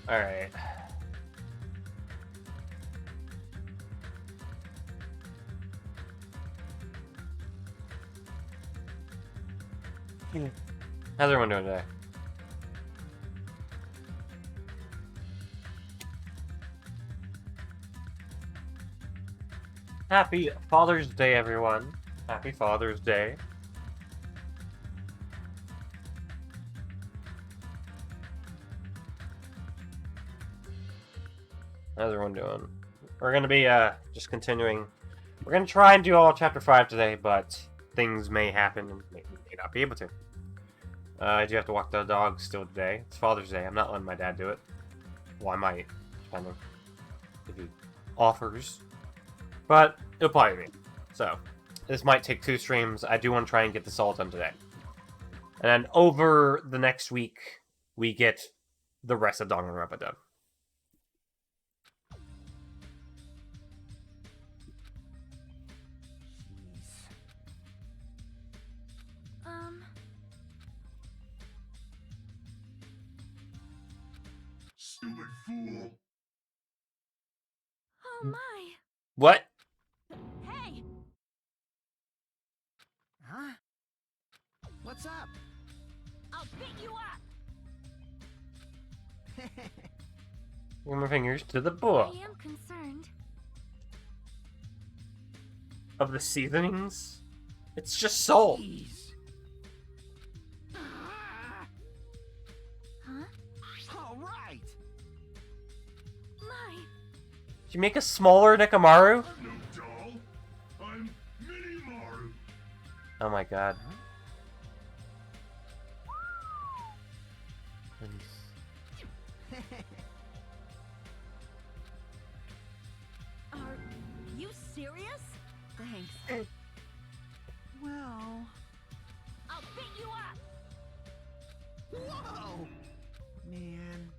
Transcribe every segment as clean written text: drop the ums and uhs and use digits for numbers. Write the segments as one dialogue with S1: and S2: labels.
S1: Alright. How's everyone doing today? Happy Father's Day, everyone. Happy Father's Day. How's everyone doing? We're gonna be just continuing. We're gonna try and do all Chapter 5 today, but things may happen and may not be able to. I do have to walk the dog still today. It's Father's Day. I'm not letting my dad do it. Well, I might, depending if he offers. But it'll probably be. So, this might take 2 streams. I do want to try and get this all done today. And then over the next week, we get the rest of Danganronpa done.
S2: Stupid fool.
S3: Oh my.
S1: What?
S3: Hey.
S4: Huh? What's up?
S3: I'll beat you up.
S1: Move my fingers to the book
S3: I am concerned.
S1: of the seasonings. It's just salt.
S4: Jeez.
S3: Huh?
S4: All right.
S3: My.
S1: Did you make a smaller Nekamaru?
S2: I'm no doll. I'm Mini Maru.
S1: Oh my god.
S3: Are you serious? Thanks.
S4: Well.
S3: I'll beat you up.
S4: Whoa. Man.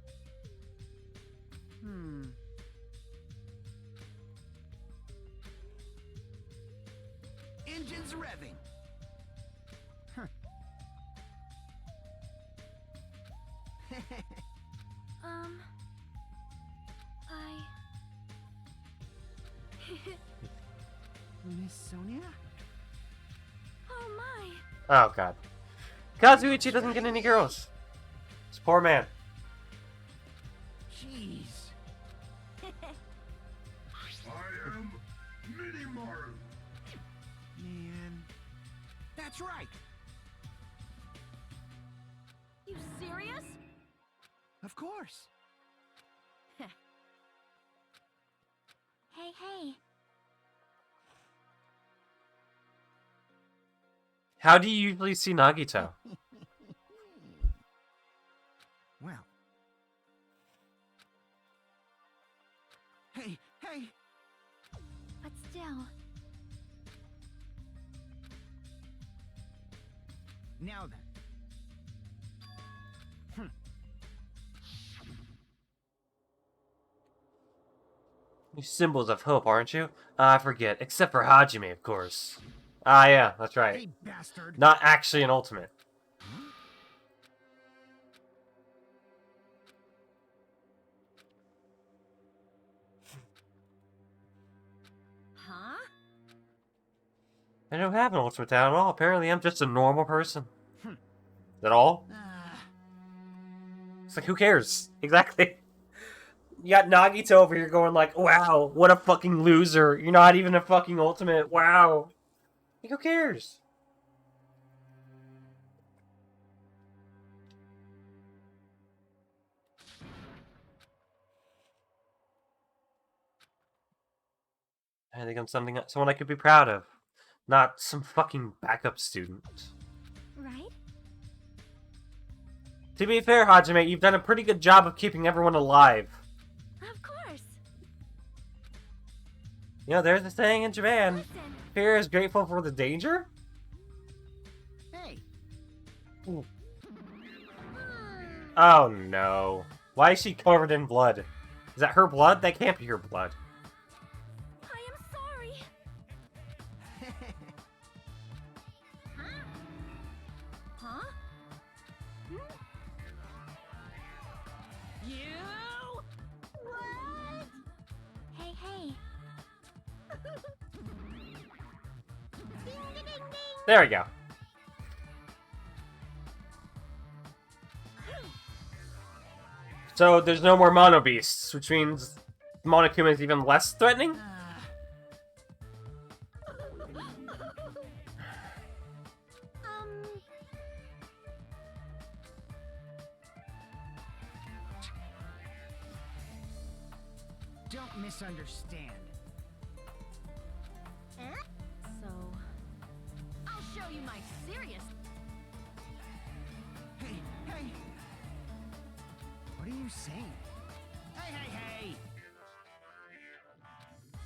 S4: Engines revving. Huh. Miss Sonia?
S3: Oh my.
S1: Oh god. Kazuichi doesn't get any girls. This poor man.
S4: Jeez.
S2: I am Mini Maru.
S4: Man. That's right.
S3: You serious?
S4: Of course.
S3: Hey.
S1: How do you usually see Nagito?
S4: Well. Hey.
S3: But still.
S4: Now then.
S1: You symbols of hope, aren't you? I forget. Except for Hajime, of course. Ah, yeah, that's right.
S4: Hey, bastard.
S1: Not actually an ultimate.
S3: Huh?
S1: I don't have an ultimate talent at all. Apparently, I'm just a normal person. Is that all? It's like, who cares? Exactly. You got Nagito over here going like, wow, what a fucking loser. You're not even a fucking ultimate. Wow. Like, who cares? I think I'm someone I could be proud of. Not some fucking backup student.
S3: Right?
S1: To be fair, Hajime, you've done a pretty good job of keeping everyone alive.
S3: Of course.
S1: You know, there's a saying in Japan,
S3: Listen.
S1: fear is grateful for the danger?
S4: Hey.
S1: Oh no. Why is she covered in blood? Is that her blood? That can't be her blood.
S3: I am sorry. Huh? You
S1: There we go. So there's no more Mono Beasts, which means Monokuma is even less threatening?
S4: Don't misunderstand.
S3: So, I'll show you my serious.
S4: Hey, hey! What are you saying? Hey, hey, hey!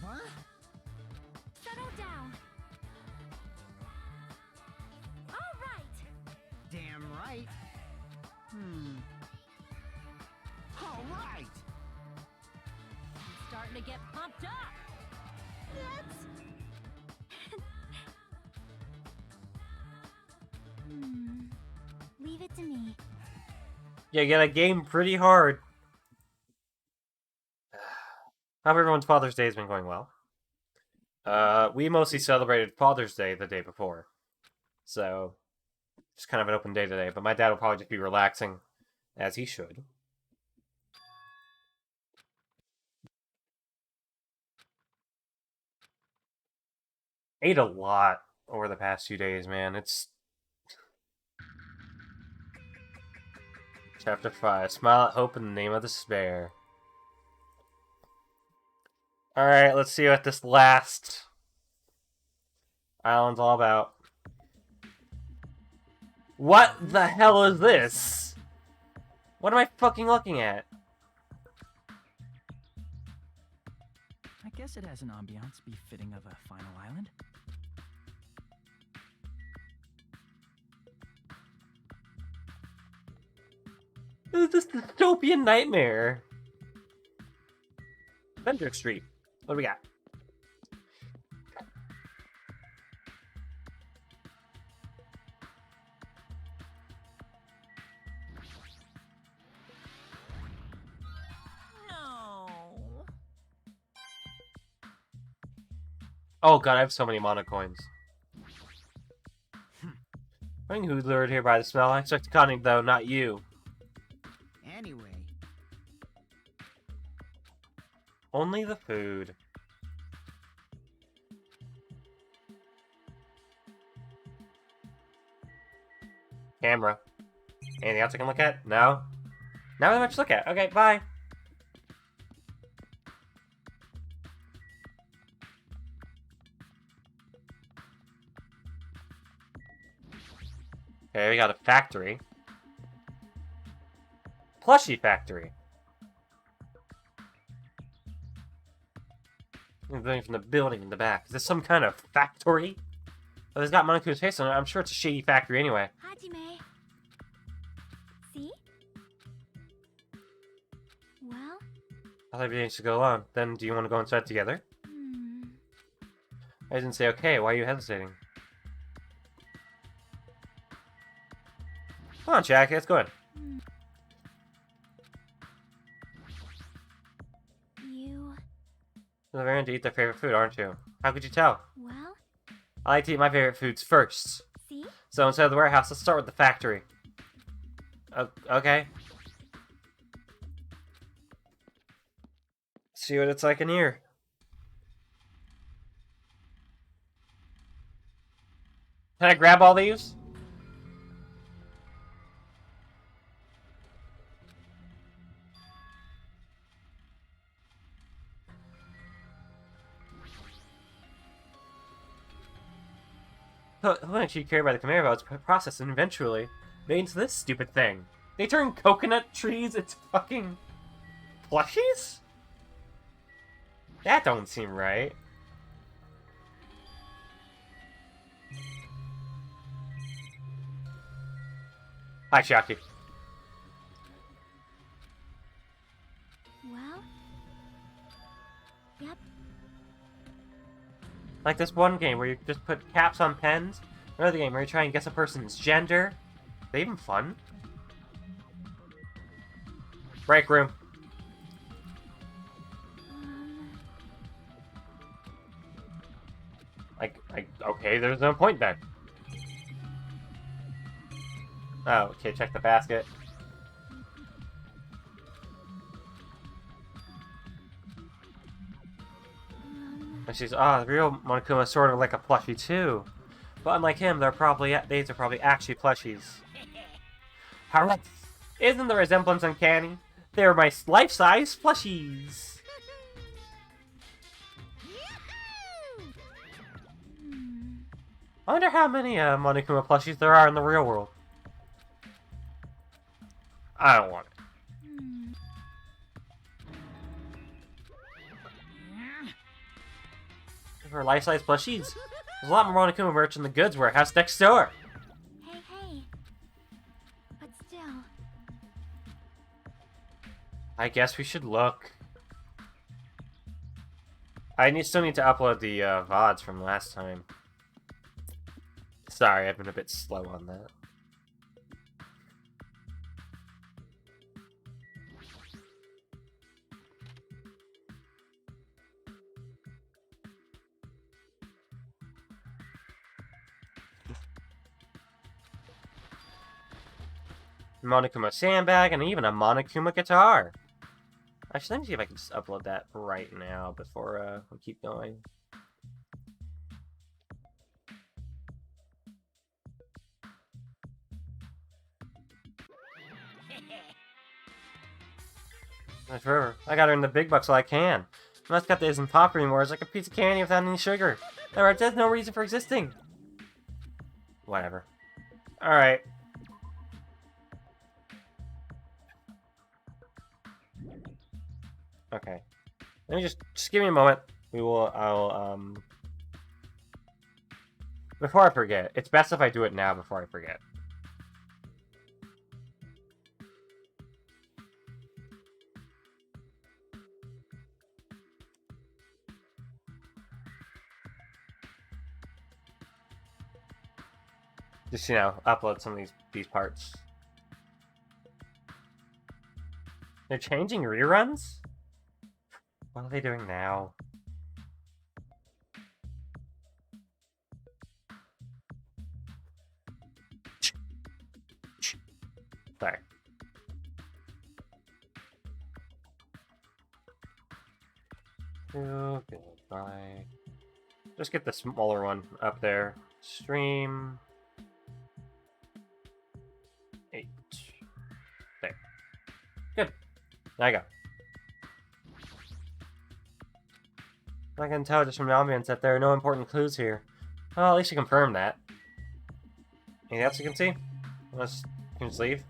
S4: What?
S3: Settle down. All right.
S4: Damn right. All right!
S3: I'm starting to get pumped up. Let's. Leave it to me.
S1: Yeah, you got a game pretty hard. Hope everyone's Father's Day has been going well. We mostly celebrated Father's Day the day before. So, just kind of an open day today. But my dad will probably just be relaxing, as he should. Ate a lot over the past few days, man. It's... Chapter 5. Smile at hope in the name of despair. Alright, let's see what this last island's all about. What the hell is this? What am I fucking looking at?
S5: I guess it has an ambiance befitting of a final island.
S1: This is this dystopian nightmare. Vendrick Street. What do we got?
S3: No.
S1: Oh god, I have so many mono coins. Knowing who's lured here by the smell, I expect Connie though, not you.
S4: Anyway,
S1: Only the food. Camera. Anything else I can look at? No? Not really much to look at. Okay, bye. Okay, we got a factory. Plushie factory. Going from the building in the back. Is this some kind of factory? Oh, it's got Monokuma's face on it. I'm sure it's a shady factory anyway.
S3: Hajime. See? Well,
S1: I thought everything should go along. Then do you want to go inside together? I didn't say okay. Why are you hesitating? Come on, Jack. Let's go in.
S3: You.
S1: You're very into eat their favorite food, aren't you? How could you tell?
S3: Well,
S1: I like to eat my favorite foods first.
S3: see?
S1: So instead of the warehouse, let's start with the factory. Okay. See what it's like in here. Can I grab all these? Who actually carried by the conveyor belts processed and eventually made into this stupid thing. They turn coconut trees into fucking plushies? That don't seem right. Hi, Shaki.
S3: Well. Yep.
S1: Like this one game where you just put caps on pens. Another game where you try and guess a person's gender. Are they even fun? Break room. Okay, there's no point then. Oh, okay, check the basket. And she's, the real Monokuma is sort of like a plushie too. But unlike him, these are probably actually plushies. Alright, isn't the resemblance uncanny? They're my life-size plushies. I wonder how many Monokuma plushies there are in the real world. I don't want it. For life-size plushies, there's a lot more Monokuma merch in the goods warehouse next door.
S3: Hey. But still.
S1: I guess we should look. I still need to upload the VODs from last time. Sorry, I've been a bit slow on that. Monokuma sandbag, and even a Monokuma guitar. Actually, let me see if I can just upload that right now before we keep going. Forever. I gotta earn the big bucks while I can. Mascot isn't popular anymore. It's like a piece of candy without any sugar. Alright, there's no reason for existing. Whatever. Alright. Okay. Let me just give me a moment. Before I forget. It's best if I do it now before I forget. Just, upload some of these parts. They're changing reruns? What are they doing now? Sorry. Goodbye. Just get the smaller one up there. Stream. 8. There. Good. There you go. I can tell just from the ambience that there are no important clues here. Well, at least you confirmed that. Anything else you can see? Unless you can just leave?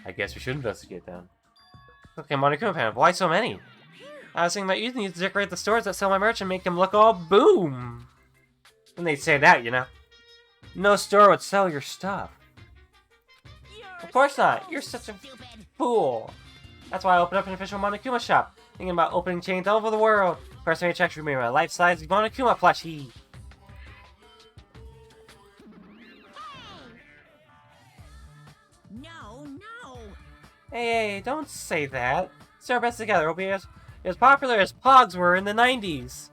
S1: I guess we should investigate then. Okay, Monokuma panel. Why so many? I was thinking about using these to decorate the stores that sell my merch and make them look all boom. And they'd say that, No store would sell your stuff. Of course not. You're such a fool. That's why I opened up an official Monokuma shop. Thinking about opening chains all over the world. First, I checked for me my life-size Monokuma plushie.
S4: No.
S1: Hey, don't say that. Let's do our best together. We'll be as popular as Pogs were in the 90s.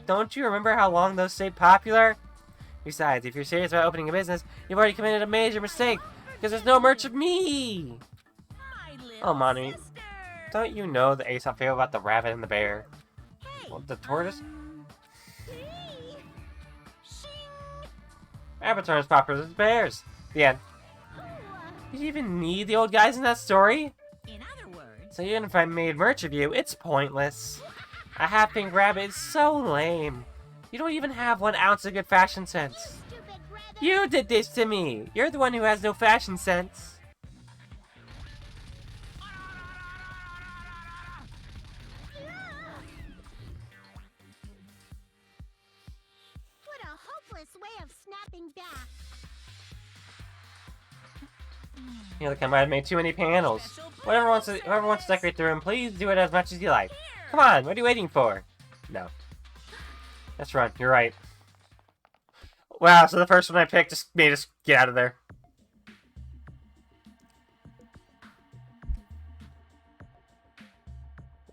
S1: Don't you remember how long those stayed popular? Besides, if you're serious about opening a business, you've already committed a major mistake. Because there's no merch of me! Oh, Manu. Don't you know the Aesop fable about the rabbit and the bear? Well, the tortoise? Rabbits aren't as popular as bears. The end. Did you even need the old guys in that story?
S4: In other words,
S1: So even if I made merch of you, it's pointless. A half-pink rabbit is so lame. You don't even have 1 ounce of good fashion sense. You did this to me. You're the one who has no fashion sense.
S3: What a hopeless way of snapping back.
S1: Look, I might have made too many panels. Whoever wants to decorate the room, please do it as much as you like. Come on, what are you waiting for? No. Let's run. You're right. Wow, so the first one I picked just made us get out of there.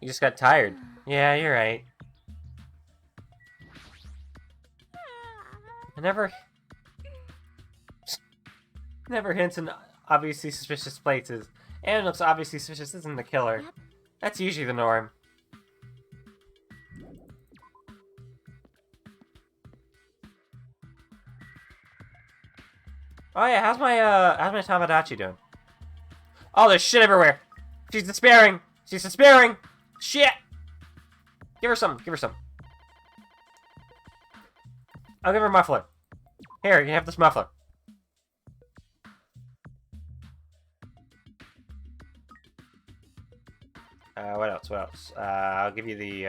S1: You just got tired. Yeah, you're right. Never hints in obviously suspicious places. And looks obviously suspicious isn't the killer.
S3: Yep.
S1: That's usually the norm. Oh yeah, how's my Tamagotchi doing? Oh, there's shit everywhere. She's despairing. She's despairing. Shit. Give her some. Give her some. I'll give her a muffler. Here, you have this muffler. What else? What else? I'll give you the,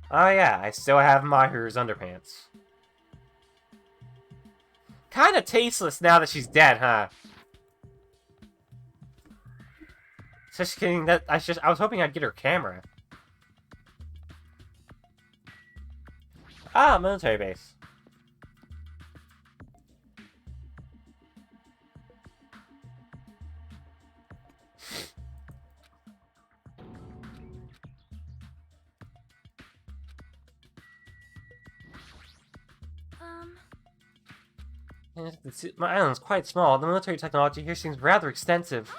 S1: Oh yeah, I still have Mahiru's underpants. Kinda tasteless now that she's dead, huh? Just kidding, that I was hoping I'd get her camera. Ah, military base. My island's quite small. The military technology here seems rather extensive.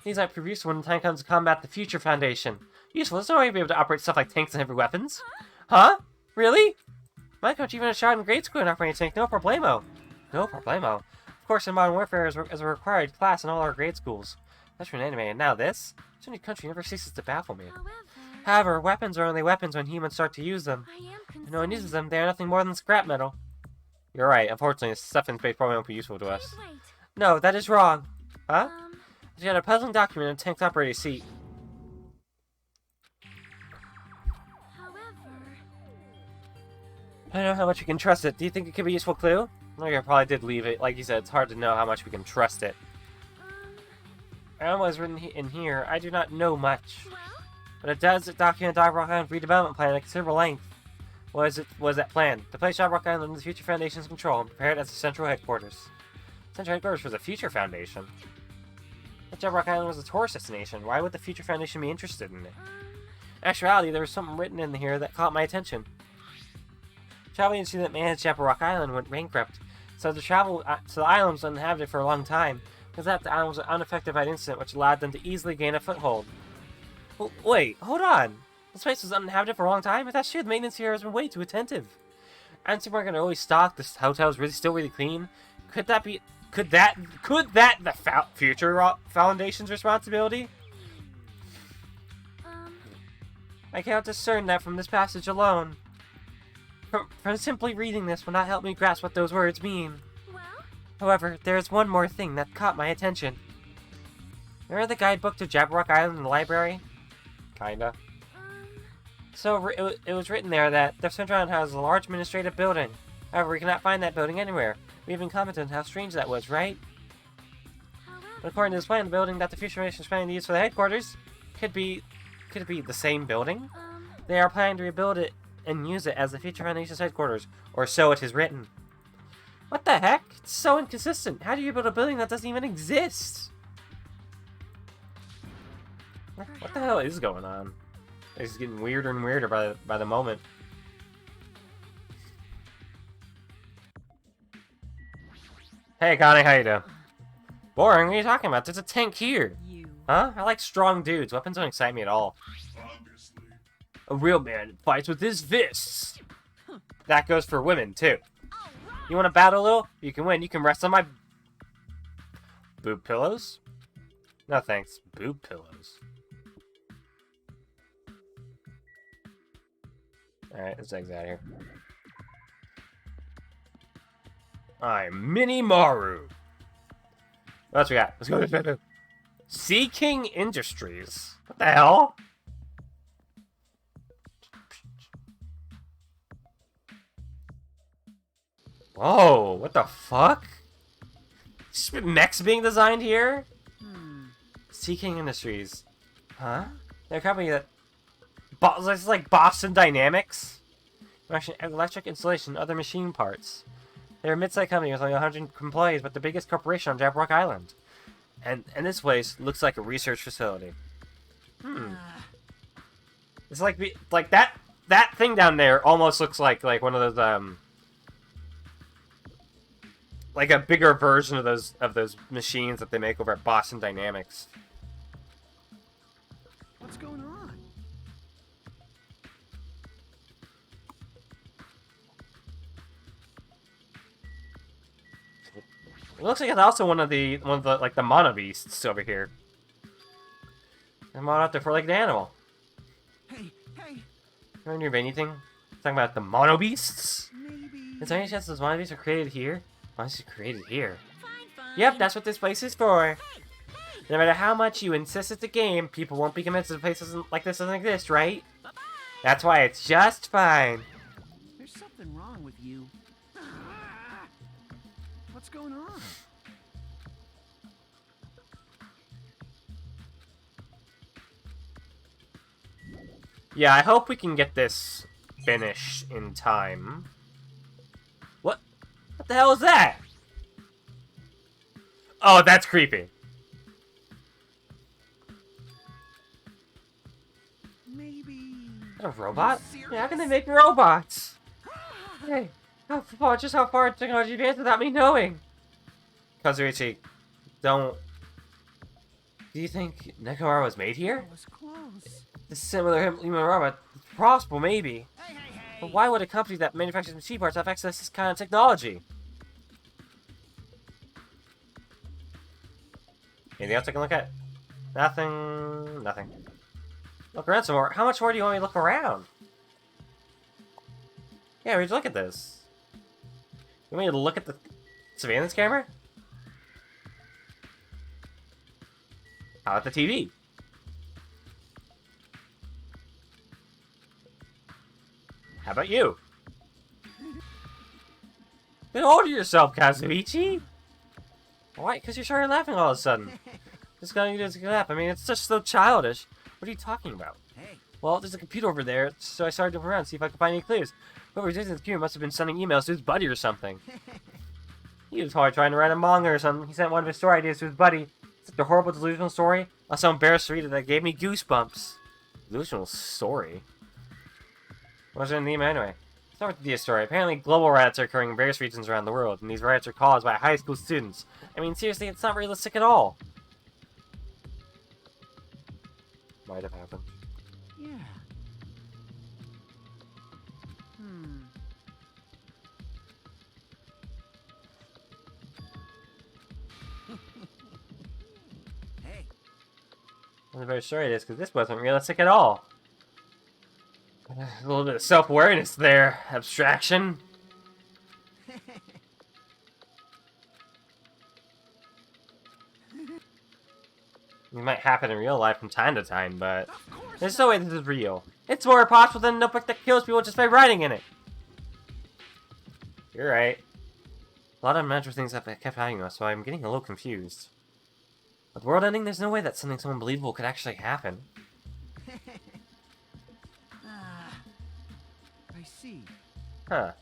S1: These might prove useful when the time comes to combat the Future Foundation. Useful? There's no way to be able to operate stuff like tanks and heavy weapons. Huh? Really? My coach even a shot in grade school in operating a tank. No problemo. No problemo. Of course, in Modern Warfare is a required class in all our grade schools. That's from an anime, and now this? This new country never ceases to baffle me. However, weapons are only weapons when humans start to use them. If no one uses them, they are nothing more than scrap metal. You're right. Unfortunately, stuff in space probably won't be useful to us.
S3: Wait.
S1: No, that is wrong. Huh? She got a puzzling document in a tank's operating seat.
S3: However,
S1: I don't know how much we can trust it. Do you think it could be a useful clue? No, you probably did leave it. Like you said, it's hard to know how much we can trust it. And what is written in here, I do not know much.
S3: well,
S1: But it does document Dog Rock Island's redevelopment plan at considerable length. What is that plan? To place Dog Rock Island under the Future Foundation's control and prepare it as the central headquarters. Central headquarters for the Future Foundation? If Dog Rock Island was a tourist destination, why would the Future Foundation be interested in it? In actuality, there was something written in here that caught my attention. Travel agency that managed Jabber Rock Island went bankrupt, so the island was uninhabited for a long time. Because that the island was unaffected by the incident, which allowed them to easily gain a foothold. Well, wait, hold on. This place was uninhabited for a long time? If that's true, the maintenance here has been way too attentive. I don't think we're gonna always stock. This hotel is still really clean. Could that be the Future Foundation's responsibility? I cannot discern that from this passage alone. From simply reading this will not help me grasp what those words mean.
S3: well,
S1: However, there is one more thing that caught my attention. Remember the guidebook to Jabberwock Island in the library? Kinda. So it was written there that the Central Island has a large administrative building. However, we cannot find that building anywhere. We even commented on how strange that was, right? But according to this plan, the building that the Future Foundation is planning to use for the headquarters could it be the same building? They are planning to rebuild it and use it as the Future Foundation's headquarters, or so it is written. What the heck? It's so inconsistent. How do you build a building that doesn't even exist? What the hell is going on? It's getting weirder and weirder by the moment. Hey, Connie, how you doing? Boring? What are you talking about? There's a tank here.
S5: You.
S1: Huh? I like strong dudes. Weapons don't excite me at all.
S2: Obviously.
S1: A real man fights with his fists. That goes for women, too. You want to battle a little? You can win. You can rest on my... boob pillows? No thanks. Boob pillows. Alright, let's exit out of here. I'm Mini Maru. What else we got? Let's go. Let's go. Sea King Industries. What the hell? Whoa, what the fuck? Mechs being designed here? Sea King Industries. Huh? They're a company that... It's like Boston Dynamics? Electric installation, other machine parts. They're a mid-sized company with only 100 employees, but the biggest corporation on Jabberwock Island. And this place looks like a research facility. It's like that thing down there almost looks like one of those like a bigger version of those machines that they make over at Boston Dynamics.
S5: What's going on?
S1: It looks like it's also one of the like the mono beasts over here. I'm out there for like an animal.
S5: Hey, hey,
S1: You remember of anything? Talking about the mono beasts?
S5: maybe.
S1: Is there any chance those mono beasts are created here? Monsters are created here.
S3: Fine, fine.
S1: Yep, that's what this place is for.
S3: Hey, hey.
S1: No matter how much you insist it's a game, people won't be convinced that a place like this doesn't exist, right?
S3: Bye-bye.
S1: That's why it's just fine.
S5: There's something wrong with you. What's going on?
S1: Yeah, I hope we can get this finished in time. What? What the hell is that? Oh, that's creepy.
S5: Maybe.
S1: Is that a robot? Yeah, how can they make robots? Hey, just how far technology advanced without me knowing? Kazuichi, don't... Do you think Nekomura was made here?
S5: That was close.
S1: The similar human robot? It's possible, maybe.
S4: Hey, hey, hey!
S1: But why would a company that manufactures machine parts have access to this kind of technology? Anything else I can look at? Nothing. Nothing. Look around some more. How much more do you want me to look around? Yeah, we just look at this. You want me to look at the surveillance camera? How about the TV? How about you? Get hold of yourself, Kazuichi! Why? Because you started laughing all of a sudden. Just gonna use a laugh. I mean, it's just so childish. What are you talking about?
S4: Hey,
S1: Well, there's a computer over there, so I started to look around, see if I could find any clues. Whoever's using the computer must have been sending emails to his buddy or something. He was probably trying to write a manga or something. He sent one of his story ideas to his buddy. It's such a horrible, delusional story. I was so embarrassed to read it that gave me goosebumps. Delusional story? What's in the email anyway? Start with the story. Apparently, global riots are occurring in various regions around the world, and these riots are caused by high school students. I mean, seriously, it's not realistic at all. Might have happened.
S5: Yeah.
S4: hey!
S1: I'm very sorry it is, because this wasn't realistic at all. A little bit of self-awareness there. Abstraction. It might happen in real life from time to time, but there's no way this is real. It's more possible than a notebook that kills people just by writing in it. You're right. A lot of magical things have kept happening, so I'm getting a little confused. With the world ending, there's no way that something so unbelievable could actually happen.
S5: I see.
S1: Huh.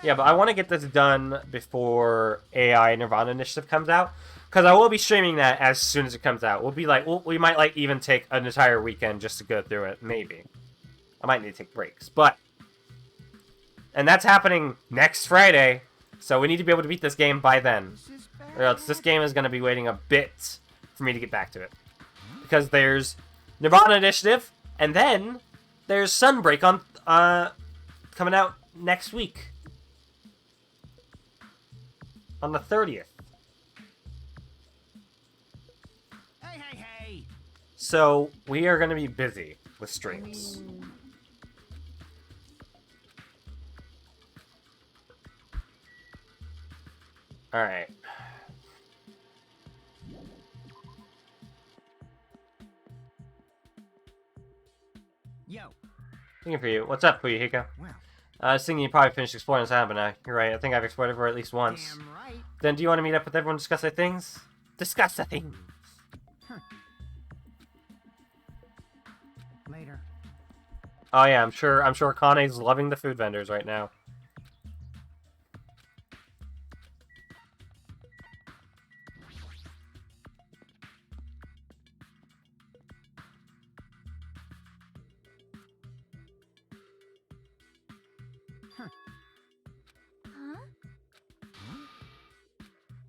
S1: Yeah, but I want to get this done before AI Nirvana Initiative comes out. Because I will be streaming that as soon as it comes out. We'll be like, we might like even take an entire weekend just to go through it. Maybe. I might need to take breaks. But, and that's happening next Friday. So we need to be able to beat this game by then.
S5: This is
S1: Or else this game is going to be waiting a bit for me to get back to it. Because there's Nirvana Initiative, and then there's Sunbreak on coming out next week. On the 30th.
S4: Hey, hey, hey!
S1: So, we are going to be busy with streams. Alright.
S4: Yo,
S1: Thinking for you. What's up, Fuyuhiko?
S4: well,
S1: I was thinking you probably finished exploring this island, but now you're right. I think I've explored everywhere at least once.
S4: damn right.
S1: Then do you want to meet up with everyone and discuss the things? Discuss the things!
S4: Later.
S1: Oh yeah, I'm sure Kane's loving the food vendors right now.
S3: Huh?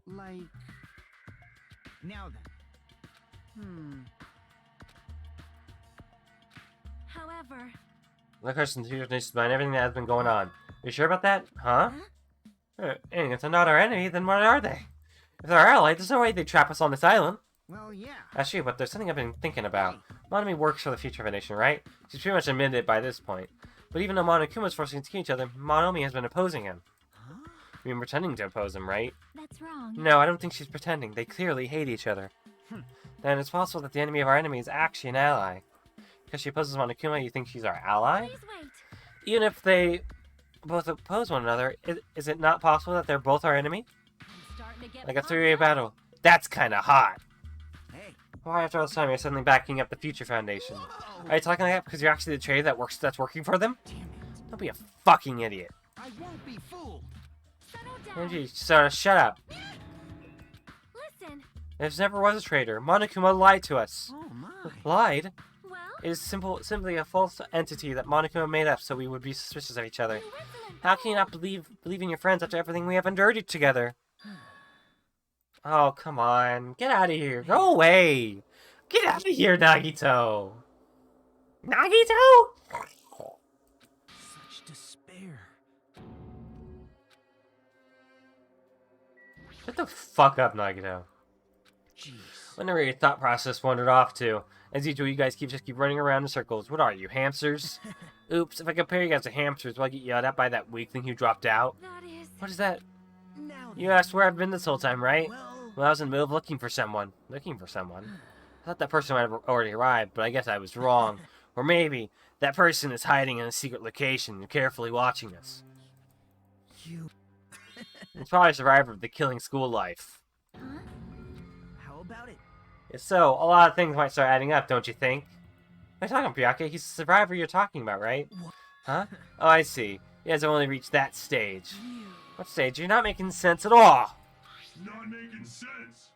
S4: Like... Now then.
S3: However,
S1: The question needs to mind everything that has been going on. You sure about that? Huh? If they're not our enemy, then what are they? If they're our ally, there's no way they'd trap us on this island.
S4: Well, yeah.
S1: That's true, but there's something I've been thinking about. Monami works for the future of a nation, right? She's pretty much admitted it by this point. But even though Monokuma's forcing us to kill each other, Monomi has been opposing him.
S4: Huh?
S1: I mean, pretending to oppose him, right?
S3: that's wrong.
S1: No, I don't think she's pretending. They clearly hate each other. Then it's possible that the enemy of our enemy is actually an ally. Because she opposes Monokuma, you think she's our ally?
S3: Please wait.
S1: Even if they both oppose one another, is it not possible that they're both our enemy?
S3: I'm starting to get
S1: Like a
S3: pumped
S1: three-way
S3: up.
S1: battle. That's kinda hot.
S4: Hey.
S1: Why after all this time you're suddenly backing up the Future Foundation? Are you talking like that because you're actually the traitor that's working for them?
S4: Damn it.
S1: Don't be a fucking idiot.
S4: I won't be fooled.
S3: Settle down.
S1: Angie, shut up.
S3: Listen.
S1: There never was a traitor. Monokuma lied to us.
S4: Oh my.
S1: Lied?
S3: Well,
S1: It is simply a false entity that Monokuma made up so we would be suspicious of each other.
S3: you insolent
S1: How can you not believe in your friends after everything we have endured together? Oh, come on. Get out of here. Go away. Get out of here, Nagito. Nagito?
S5: Such despair.
S1: Shut the fuck up, Nagito.
S5: Jeez.
S1: Wonder where your thought process wandered off to. As usual, you guys just keep running around in circles. What are you, hamsters? Oops, if I compare you guys to hamsters, will I get yelled at by that weakling who dropped out?
S3: that is.
S1: What is that?
S4: Now
S1: You asked where I've been this whole time, right?
S4: Well,
S1: Well, I was in the middle of looking for someone. Looking for someone? I thought that person might have already arrived, but I guess I was wrong. Or maybe that person is hiding in a secret location and carefully watching us.
S4: you...
S1: It's probably a survivor of the killing school life.
S3: Huh?
S4: How about it?
S1: If so, a lot of things might start adding up, don't you think? What are you talking, Byakuya? He's the survivor you're talking about, right?
S4: What?
S1: Huh? Oh, I see. He has only reached that stage. What stage? You're not making sense at all.
S2: Not making sense.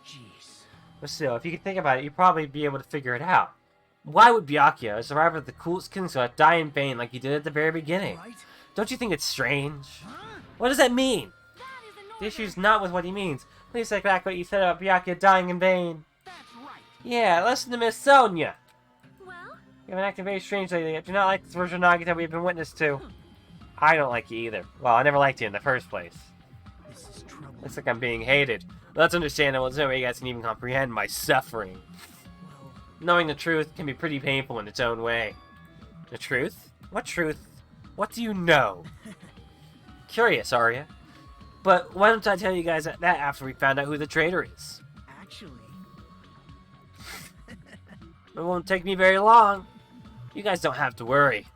S4: Jeez.
S1: But still, if you could think about it, you'd probably be able to figure it out. Why would Byakuya, a survivor of the coolest killing squad, die in vain like he did at the very beginning?
S4: Right?
S1: Don't you think it's strange?
S4: Huh?
S1: What does that mean?
S3: That is an
S1: The
S3: order.
S1: issue's not with what he means. Please take back what you said about Byakuya dying in vain.
S4: That's right.
S1: Yeah, listen to Miss Sonia.
S3: Well,
S1: You've been acting very strangely lately. I do not like this version of Nagita we've been witness to. I don't like you either. Well, I never liked you in the first place.
S4: This is trouble.
S1: Looks like I'm being hated. Well, that's understandable. There's no way you guys can even comprehend my suffering.
S4: Well,
S1: Knowing the truth can be pretty painful in its own way. The truth? What truth? What do you know? Curious, are you? But why don't I tell you guys that after we found out who the traitor is?
S4: actually...
S1: It won't take me very long. You guys don't have to worry.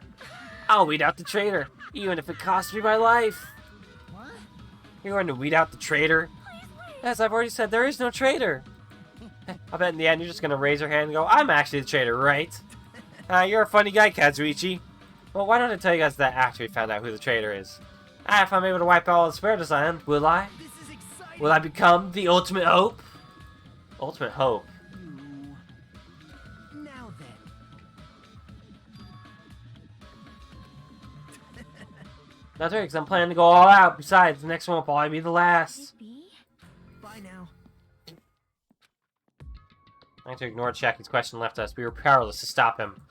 S1: I'll weed out the traitor, even if it costs me my life.
S4: What?
S1: You're going to weed out the traitor?
S3: please wait.
S1: As I've already said, there is no traitor. I bet in the end you're just going to raise your hand and go, I'm actually the traitor, right? You're a funny guy, Kazuichi. Well, why don't I tell you guys that after we found out who the traitor is? If I'm able to wipe out all the Spiritus Island, will I?
S4: This is exciting.
S1: Will I become the ultimate hope? Ultimate hope.
S4: You... Now then.
S1: That's right, because I'm planning to go all out. Besides, the next one will probably be the last.
S3: Be?
S4: Bye now.
S1: I had to ignore Shaki's question and left us. We were powerless to stop him.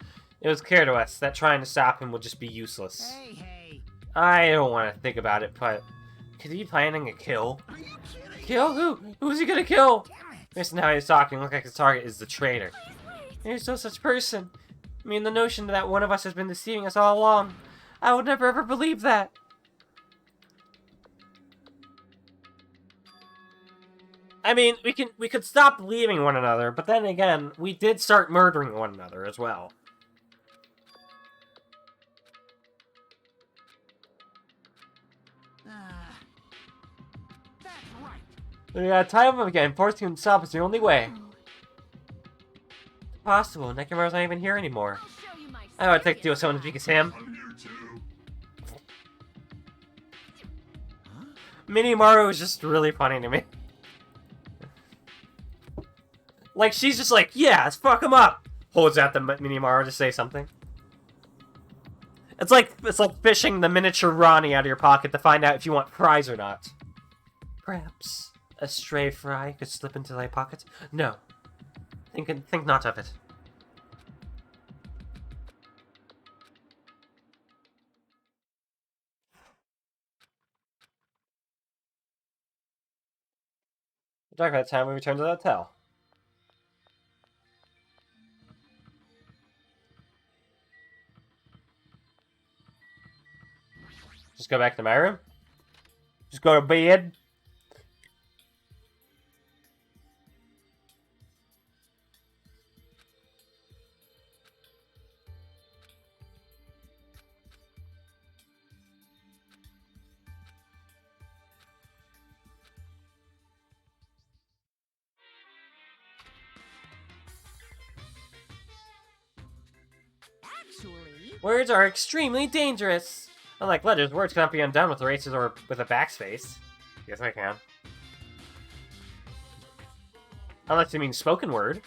S1: It was clear to us that trying to stop him would just be useless.
S4: Hey, hey.
S1: I don't want to think about it, but could he be planning a kill?
S4: Are you kidding?
S1: Kill who? Who's he gonna kill?
S4: Damn it.
S1: Based on how he's talking, look like his target is the traitor.
S3: Please wait.
S1: There's no such person. I mean, the notion that one of us has been deceiving us all along. I would never ever believe that. I mean, we could stop believing one another, but then again, we did start murdering one another as well.
S4: That's right.
S1: We gotta tie him up again. Forcing him to stop is the only way.
S3: Oh,
S1: Possible. Nekimaru's not even here anymore.
S3: I'll show you my
S1: I would take to deal with
S3: serious
S1: someone as weak as him.
S2: I'm here too.
S1: Minimaru is just really funny to me. Like, she's just like, yeah, let's fuck him up. Holds out the Minimaru to say something. It's like fishing the miniature Ronnie out of your pocket to find out if you want fries or not. Perhaps a stray fry could slip into thy pocket? No. Think not of it. Talk about the time we returned to the hotel. Just go back to my room? Just go to bed?
S3: Actually,
S1: Words are extremely dangerous. Unlike letters, words cannot be undone with erases or with a backspace. Yes, I can. Unless you mean spoken word.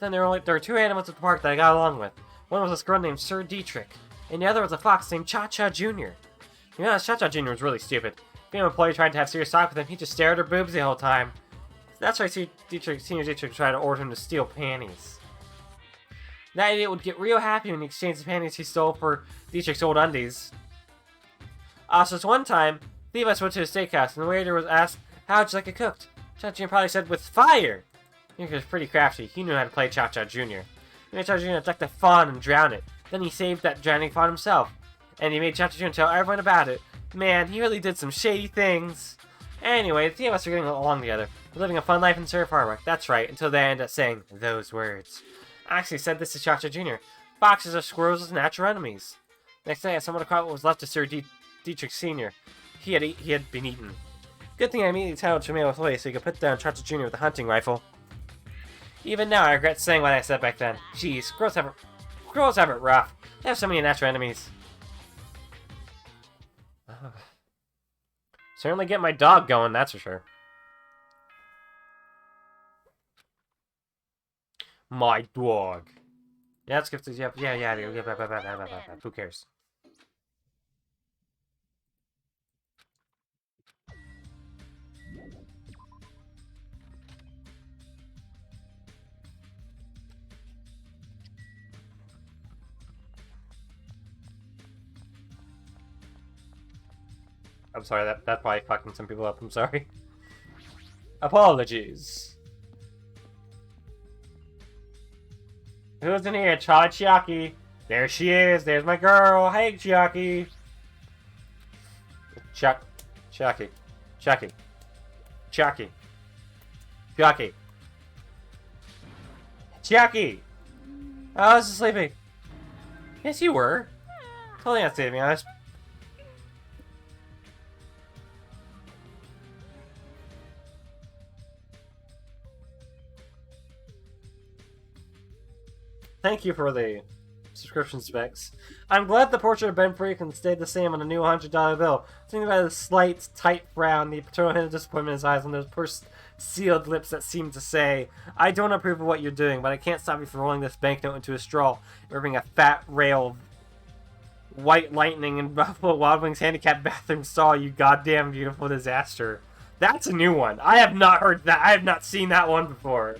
S1: Then there were two animals at the park that I got along with. One was a squirrel named Sir Dietrich, and the other was a fox named Cha-Cha Jr. You know, Cha-Cha Jr. was really stupid. Being an employee tried to have serious talk with him, he just stared at her boobs the whole time. That's why Senior Dietrich tried to order him to steal panties. That idiot would get real happy when he exchanged the panties he stole for Dietrich's old undies. Also, this one time, three of us went to a steakhouse, and the waiter was asked, "How'd you like it cooked?" Cha-Cha probably said, "With fire!" He was pretty crafty. He knew how to play Cha-Cha Jr. He made Cha-Cha Jr. attack the fawn and drown it. Then he saved that drowning fawn himself. And he made Cha-Cha Jr. tell everyone about it. Man, he really did some shady things. Anyway, the three of us are getting along together. We're living a fun life in Surf Harbor. That's right, until they end up saying those words. I actually said this to Cha-Cha Jr. Foxes are squirrels' natural enemies. Next day, I stumbled across what was left of Sir Dietrich Sr. He had been eaten. Good thing I immediately titled Tremaine away so he could put down Cha-Cha Jr. with a hunting rifle. Even now, I regret saying what I said back then. Jeez, squirrels have it rough. They have so many natural enemies. Certainly get my dog going, that's for sure. My dog. Yeah, let's get to who cares? I'm sorry, that probably fucking some people up, I'm sorry. Apologies. Who's in here? Chiaki. There she is. There's my girl. Hey, Chiaki. Chiaki. Chiaki. Chiaki. Chiaki. Chiaki. I was sleeping. Yes, you were. Totally not to be honest. Thank you for the subscription specs. I'm glad the portrait of Ben Freakin stayed the same on the new $100 bill. Thinking about the slight, tight frown, the paternal hint of disappointment in his eyes, and those sealed lips that seem to say, "I don't approve of what you're doing, but I can't stop you from rolling this banknote into a straw and ripping a fat rail of white lightning in Buffalo Wild Wings handicapped bathroom stall, you goddamn beautiful disaster." That's a new one. I have not heard that. I have not seen that one before.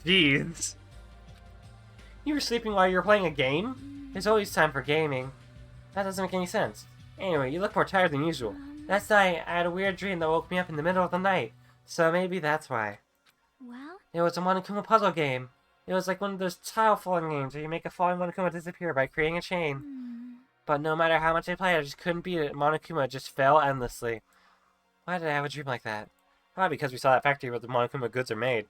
S1: Jeez. You were sleeping while you were playing a game? There's always time for gaming. That doesn't make any sense. Anyway, you look more tired than usual. Last night, I had a weird dream that woke me up in the middle of the night. So maybe that's why.
S3: Well,
S1: It was a Monokuma puzzle game. It was like one of those tile falling games where you make a falling Monokuma disappear by creating a chain. But no matter how much I played, I just couldn't beat it. Monokuma just fell endlessly. Why did I have a dream like that? Probably because we saw that factory where the Monokuma goods are made.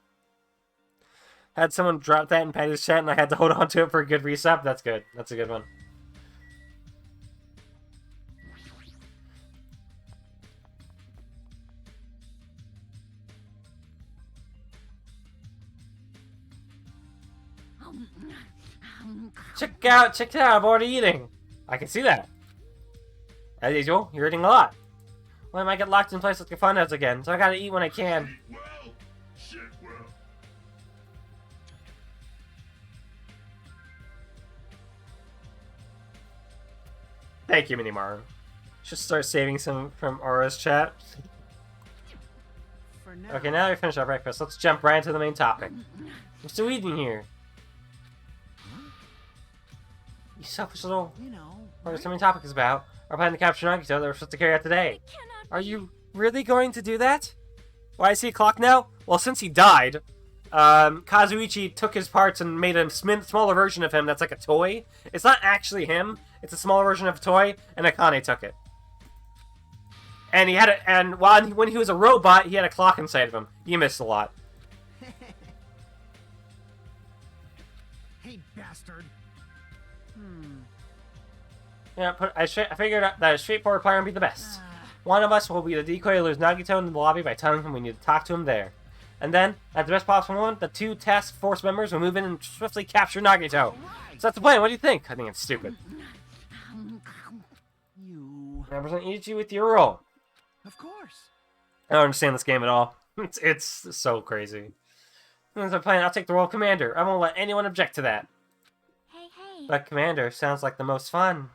S1: Had someone drop that in Patty's chat and I had to hold on to it for a good resub. That's good. That's a good one. Check it out, I'm already eating. I can see that. As usual, you're eating a lot. Well, I might get locked in place like the funhouse again, so I gotta eat when I can.
S2: Well, shit, well.
S1: Thank you, Minimaru. Should start saving some from Aura's chat.
S4: For now.
S1: Okay, now we finished our breakfast. Let's jump right into the main topic. We're still eating here. You selfish little...
S4: You know.
S1: What the main topic is about. Our plan to capture Nagito that we're supposed to carry out today.
S3: Cannot
S1: Are you really going to do that? Why is he a clock now? Well, since he died, Kazuichi took his parts and made a smaller version of him that's like a toy. It's not actually him. It's a smaller version of a toy, and Akane took it. And he had it, and when he was a robot, he had a clock inside of him. You missed a lot.
S4: Hey, bastard.
S1: Yeah, I figured out that a straightforward plan would be the best. One of us will be the decoy to lose Nagito in the lobby by telling him we need to talk to him there. And then, at the best possible moment, the two task force members will move in and swiftly capture Nagito. So that's the plan. What do you think? I think it's stupid.
S4: You.
S1: Represent Ichi with your role.
S4: Of course.
S1: I don't understand this game at all. It's so crazy. As a plan, I'll take the role of commander. I won't let anyone object to that.
S3: Hey, hey.
S1: But commander sounds like the most fun.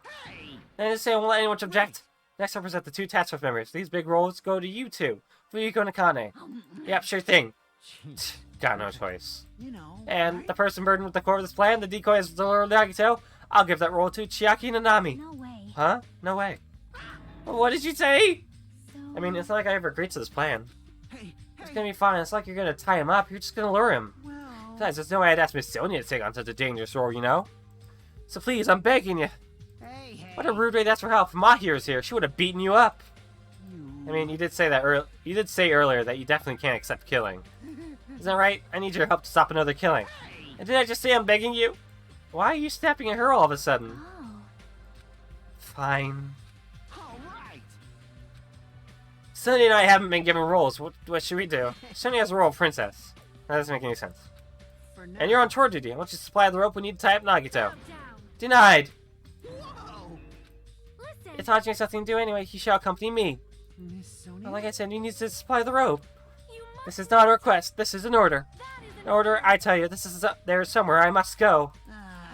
S1: And I just say I won't let anyone object. Next, I'll present the two task force members. These big roles go to you two. Fuyuko and Akane. Yep, sure thing.
S4: Jeez.
S1: Got no choice.
S4: You know.
S1: And
S4: right?
S1: the person burdened with the core of this plan, the decoy is the Lord Nagito, I'll give that role to Chiaki Nanami.
S3: No way.
S1: Huh? No way. What did you say?
S3: So...
S1: I mean, it's not like I ever agreed to this plan.
S4: Hey,
S1: It's
S4: hey.
S1: gonna be fine. It's like you're gonna tie him up. You're just gonna lure him.
S4: Well.
S1: Besides, there's no way I'd ask Miss Sonia to take on such a dangerous role, you know? So please, I'm begging you.
S4: Hey, hey.
S1: What a rude way to ask for help. If Mahiru's here, she would have beaten you up.
S4: You.
S1: I mean, you did say that you did say earlier that you definitely can't accept killing. Is that right? I need your help to stop another killing. And did I just say I'm begging you? Why are you snapping at her all of a sudden?
S3: Oh.
S1: Fine.
S4: All right.
S1: Sonia and I haven't been given roles. What should we do? Sonia has a role of princess. That doesn't make any sense.
S4: For now.
S1: And you're on tour duty. I want you to supply the rope we need to tie up Nagito.
S3: Calm down.
S1: Denied.
S4: Whoa.
S3: Listen.
S1: It's Hachime's nothing to do anyway. He shall accompany me.
S4: Miss Sonia.
S1: Well, like I said, you need to supply the rope.
S3: You must...
S1: This is not a request. This is an order.
S3: That is
S1: An order, I tell you. This is there is somewhere I must go.
S4: Ah.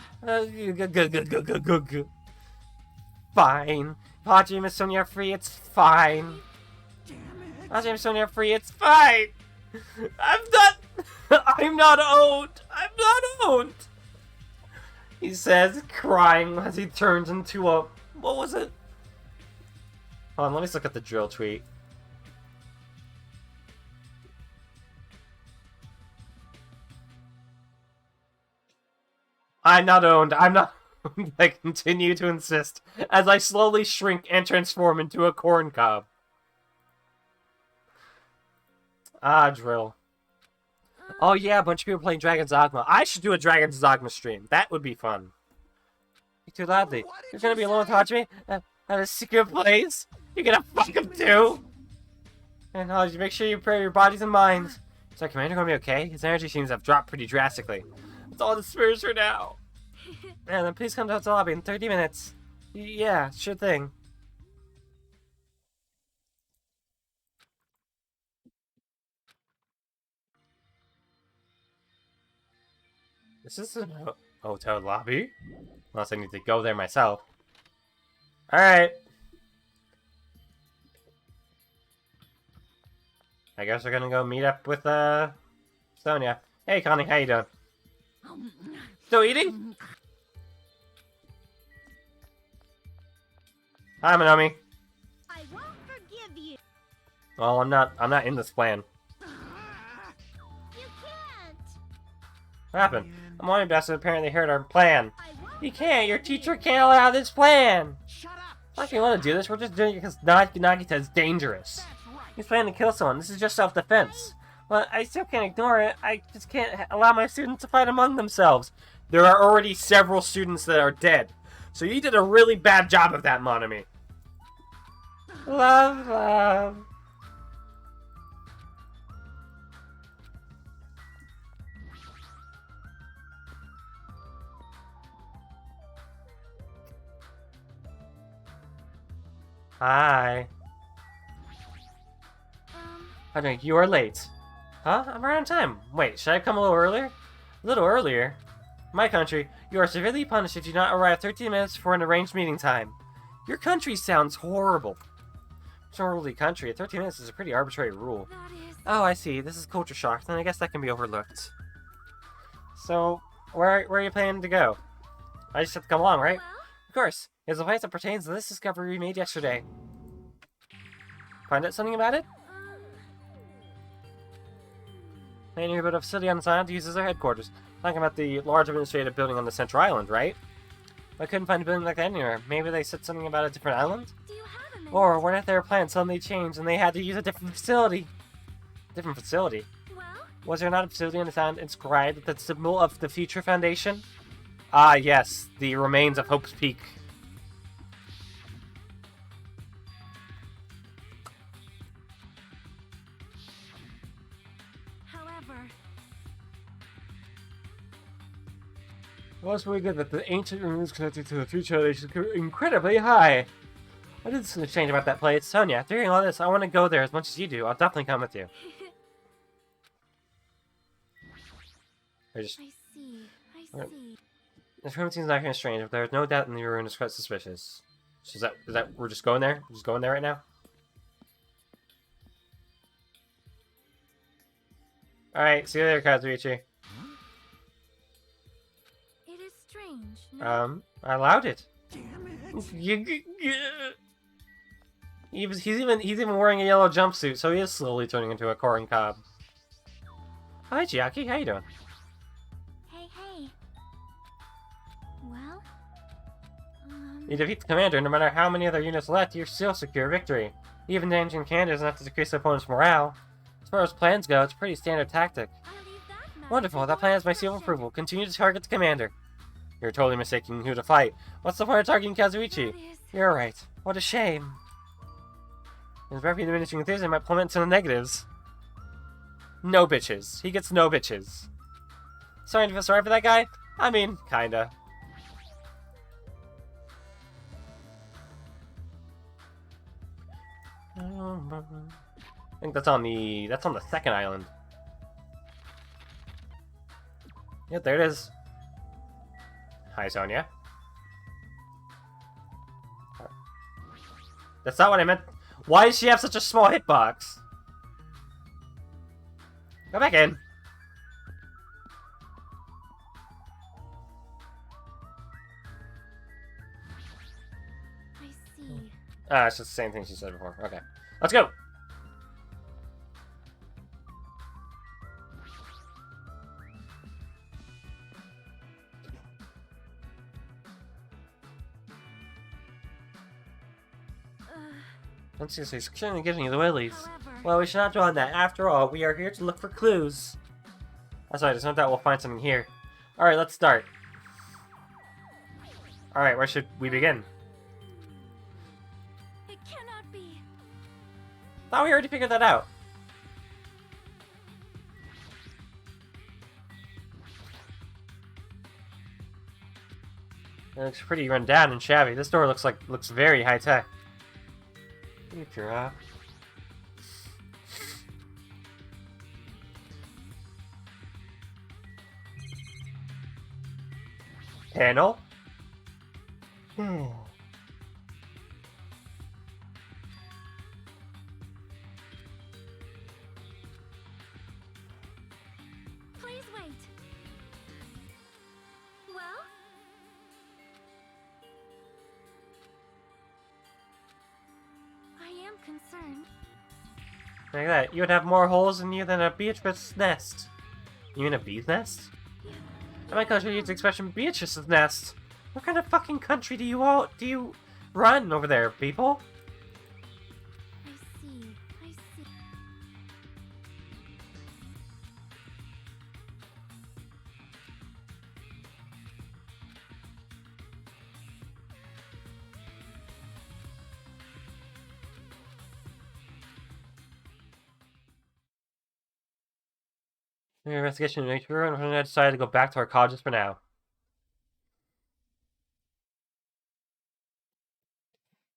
S1: Fine. Hajime and Sonia are free. It's fine.
S4: Damn it.
S1: Hajime and Sonia are free. It's fine. I'm not. I'm not owned. I'm not owned. He says, crying as he turns into a. What was it? Hold on, let me look at the drill tweet. I'm not owned. I'm not owned. I continue to insist as I slowly shrink and transform into a corn cob. Ah, drill. Oh yeah, a bunch of people playing Dragon's Dogma. I should do a Dragon's Dogma stream. That would be fun. Speak too loudly.
S4: What did
S1: You're gonna
S4: you
S1: be alone with
S4: say?
S1: Hajime at a secret place. You're gonna fuck him too. And Hajime, make sure you prepare your bodies and minds. Is our commander gonna be okay? His energy seems to have dropped pretty drastically. That's all the spares for now. And then please come to the lobby in 30 minutes. Yeah, sure thing. This is a hotel lobby. Unless I need to go there myself. Alright. I guess we're gonna go meet up with, Sonia. Hey, Connie, how you doing? Still eating? Hi, Minomi.
S3: I won't forgive you.
S1: Well, I'm not in this plan.
S3: You can't.
S1: What happened? I'm only Ambassador apparently heard our plan.
S3: I won't.
S1: He can't! Your teacher can't allow this plan!
S4: Shut up.
S1: Not if you want to do this, we're just doing it because Nagita is dangerous.
S4: That's right.
S1: He's planning to kill someone. This is just self-defense. Well, I still can't ignore it. I just can't allow my students to fight among themselves. There are already several students that are dead. So you did a really bad job of that, Monami. Love, love. Hi. Henry, you are late. Huh? I'm right on time. Wait, should I come a little earlier? A little earlier? My country, you are severely punished if you do not arrive 13 minutes for an arranged meeting time. Your country sounds horrible. It's a worldly country. 13 minutes is a pretty arbitrary rule.
S3: That is.
S1: Oh, I see. This is culture shock. Then I guess that can be overlooked. So, where are you planning to go? I just have to come along, right?
S3: Well,
S1: Of course. It's a place that pertains to this discovery we made yesterday. Find out something about it? Planning to build a facility on this island to use as their headquarters. Talking about the large administrative building on the central island, right? I couldn't find a building like that anywhere. Maybe they said something about a different island?
S3: do you have a minute?
S1: Or what if their plans suddenly changed and they had to use a different facility? Different facility?
S3: Well,
S1: Was there not a facility on this island inscribed with the symbol of the Future Foundation? Ah, yes. The remains of Hope's Peak.
S3: however,
S1: Well, it's really good that the ancient ruins connected to the Future Foundation are incredibly high. I did some exchange about that place. Sonia, after hearing all this, I want to go there as much as you do. I'll definitely come with you. I just...
S3: I see. I
S1: Alright.
S3: see.
S1: This room seems not kind of strange, but there's no doubt in the ruin is quite suspicious. So is that we're just going there? We're just going there right now? Alright, see you later, Kazuichi.
S3: It is strange. No?
S1: I allowed it.
S4: Damn it.
S1: He's even wearing a yellow jumpsuit, so he is slowly turning into a corn cob. Hi, Chiaki. How you doing?
S3: Hey, hey. Well,
S1: You defeat the commander, no matter how many other units left, you still secure victory. Even damaging commander doesn't have to decrease the opponent's morale. As far as plans go, it's a pretty standard tactic.
S3: I'll leave that matter
S1: Wonderful,
S3: to
S1: that plan has my seal of
S3: discretion.
S1: approval. Continue to target the commander. You're totally mistaking who to fight. What's the point of targeting Kazuichi?
S3: That is.
S1: You're right. What a shame. His rapidly diminishing enthusiasm might plummet to the negatives. No bitches. He gets no bitches. Sorry to feel sorry for that guy? I mean, kinda. I think that's on the second island. Yep, there it is. Hi, Sonia. That's not what I meant. Why does she have such a small hitbox? Go back in.
S3: I see.
S1: Ah, it's just the same thing she said before. Okay. Let's go! Let's see, he's clearly giving you the willies.
S3: However,
S1: Well, we should not dwell on that. After all, we are here to look for clues. That's right, there's no doubt we'll find something here. Alright, let's start. Alright, where should we begin?
S3: it cannot be.
S1: Thought we already figured that out. It looks pretty run down and shabby. This door looks very high tech. Future, Panel?
S3: Please wait. Well, I am concerned.
S1: Like that. You would have more holes in you than a Beatrice's nest. You mean a bee's nest? In my country, we use the expression Beatrice's nest. What kind of fucking country do you run over there, people?
S3: I see. I see.
S1: Your investigation in nature, and I decided to go back to our colleges for now.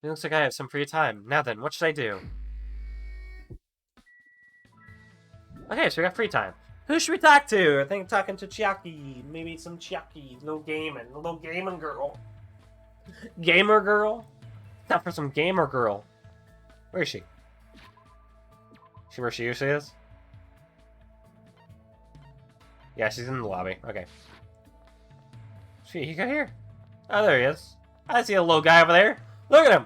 S1: It looks like I have some free time. Now then, what should I do? Okay, so we got free time. Who should we talk to? I think talking to Chiaki. Maybe some Chiaki. Little gaming girl. Gamer girl? Not for some gamer girl. Where is she? She where she usually is? Yeah, she's in the lobby. Okay. Sweet, he got here. Oh, there he is. I see a little guy over there. Look at him!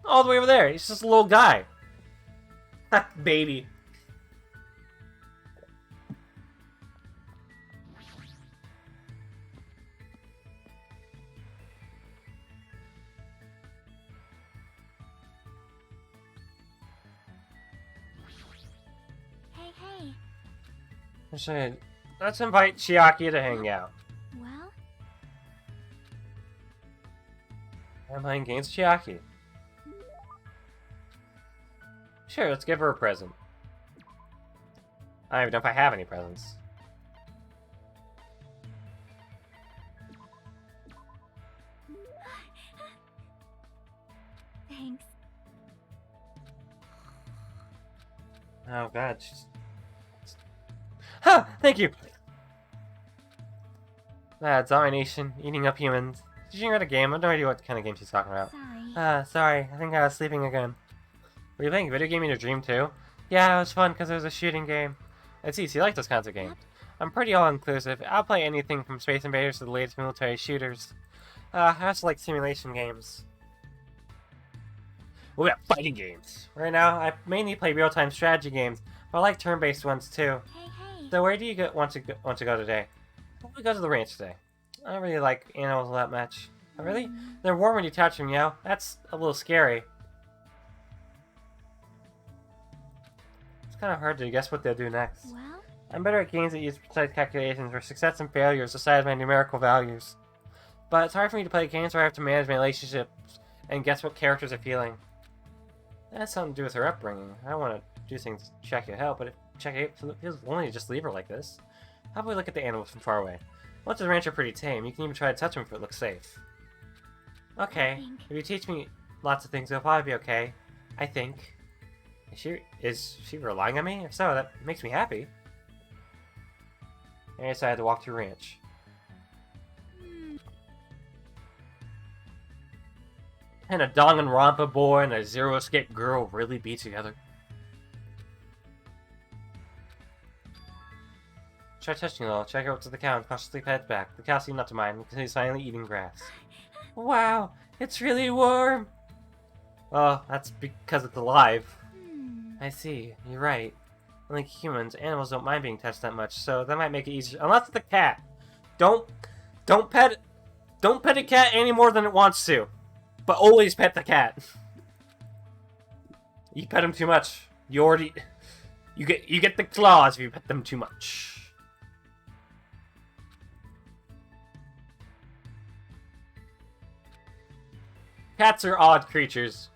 S1: All the way over there. He's just a little guy. Baby.
S3: Hey.
S1: Let's invite Chiaki to hang out.
S3: Well,
S1: I'm playing games with Chiaki. Sure, let's give her a present. I don't even know if I have any presents.
S3: thanks.
S1: Oh god, she's... Ha! Thank you! Domination, eating up humans. Did you read a game? I have no idea what kind of game she's talking about.
S3: Sorry.
S1: Sorry, I think I was sleeping again. Were you playing a video game in your dream too? Yeah, it was fun because it was a shooting game. I see, so you like those kinds of games. I'm pretty all-inclusive. I'll play anything from Space Invaders to the latest military shooters. I also like simulation games. We got fighting games. Right now, I mainly play real-time strategy games, but I like turn-based ones too.
S3: Hey.
S1: So where do you want to go today? We go to the ranch today. I don't really like animals that much. Oh, really? They're warm when you touch them, yo. That's a little scary. It's kind of hard to guess what they'll do next.
S3: Well,
S1: I'm better at games that use precise calculations where success and failures decide my numerical values. But it's hard for me to play games where I have to manage my relationships and guess what characters are feeling. That has something to do with her upbringing. I don't want to do things to check it out, but if check it feels lonely to just leave her like this. How about we look at the animals from far away? Once the ranch are pretty tame, you can even try to touch them if it looks safe. Okay, if you teach me lots of things, it'll probably be okay. I think. Is she relying on me? If so, that makes me happy. And I decided to walk through ranch. Can a Danganronpa boy and a Zero Escape girl really be together? Try touching it all. Check out to the cow and cautiously pet it back. The cow seemed not to mind because he's finally eating grass. Wow, it's really warm! Well, that's because it's alive. I see, you're right. Unlike humans, animals don't mind being touched that much, so that might make it easier. Unless it's the cat. Don't pet a cat any more than it wants to. But always pet the cat. You pet them too much. You get the claws if you pet them too much. Cats are odd creatures,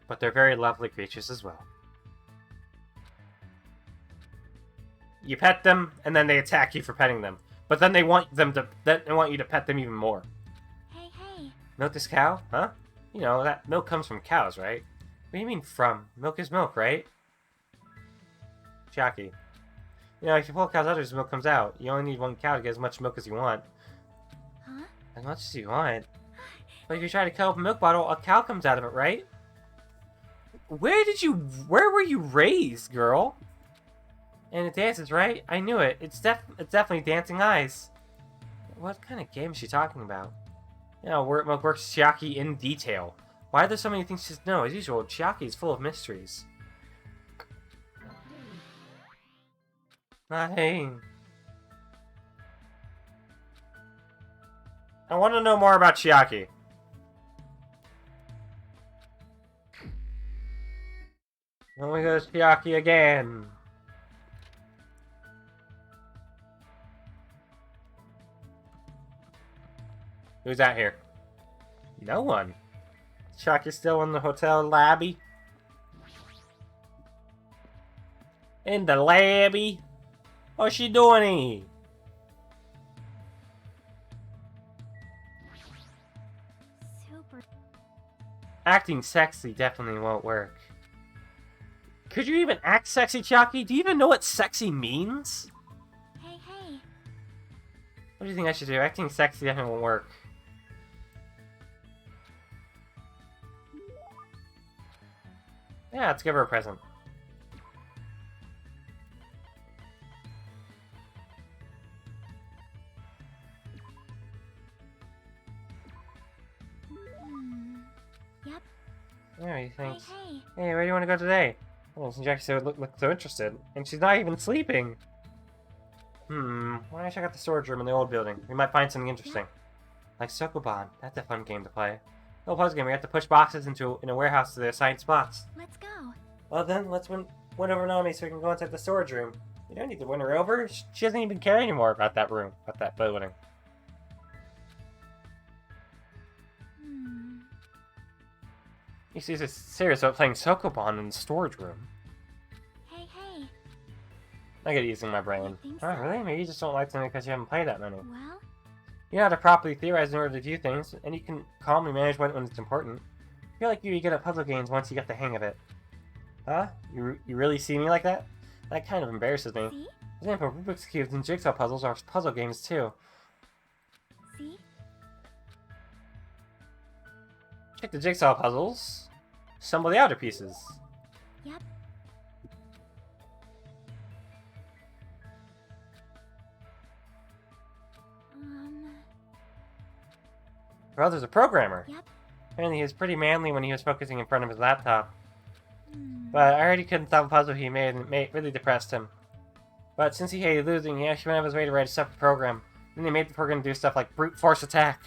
S1: but they're very lovely creatures as well. You pet them, and then they attack you for petting them. But then they want you to pet them even more.
S3: Hey.
S1: Milk this cow? Huh? You know, that milk comes from cows, right? What do you mean from? Milk is milk, right? Chiaki. You know, if you pull cows out, as milk comes out. You only need one cow to get as much milk as you want.
S3: Huh?
S1: As much as you want. But if you try to cut open a milk bottle, a cow comes out of it, right? Where were you raised, girl? And it dances, right? I knew it. It's definitely Dancing Eyes. What kind of game is she talking about? You know, Milk works Chiaki in detail. Why are there so many things to know? As usual, Chiaki is full of mysteries. Hey. I want to know more about Chiaki. And we go to Chiaki again. Who's out here? No one. Chiaki's still in the hotel lobby. In the lobby? What's she doing here?
S3: Super.
S1: Acting sexy definitely won't work. Could you even act sexy, Chiaki? Do you even know what sexy means?
S3: Hey.
S1: What do you think I should do? Acting sexy definitely won't work. Yeah, let's give her a present.
S3: Yep.
S1: Yeah, he
S3: Hey,
S1: thinks.
S3: hey.
S1: Hey, where do you want to go today? Oh, since Jackie said look so interested, and she's not even sleeping. Why don't I check out the storage room in the old building? We might find something interesting. Like Sokoban, that's a fun game to play. No puzzle game, we have to push boxes in a warehouse to their assigned spots.
S3: Let's go.
S1: Well then, let's win over Nami so we can go inside the storage room. You don't need to win her over. She doesn't even care anymore about that room, about that building. You see, he's serious about playing Sokoban in the storage room.
S3: Hey, hey.
S1: I get using my brain.
S3: I think
S1: Oh,
S3: so.
S1: really? Maybe you just don't like something because you haven't played that many.
S3: Well,
S1: You know how to properly theorize in order to view things, and you can calmly manage when it's important. I feel like you get at puzzle games once you get the hang of it. Huh? You really see me like that? That kind of embarrasses me.
S3: see?
S1: For example, Rubik's Cubes and Jigsaw puzzles are puzzle games too.
S3: See?
S1: Check the Jigsaw puzzles. Assemble the outer pieces.
S3: Yep.
S1: Brother's a programmer.
S3: Yep.
S1: Apparently he was pretty manly when he was focusing in front of his laptop.
S3: Hmm.
S1: But I heard he couldn't solve a puzzle he made, and it really depressed him. But since he hated losing, he actually went out of his way to write a separate program. Then he made the program do stuff like brute force attack.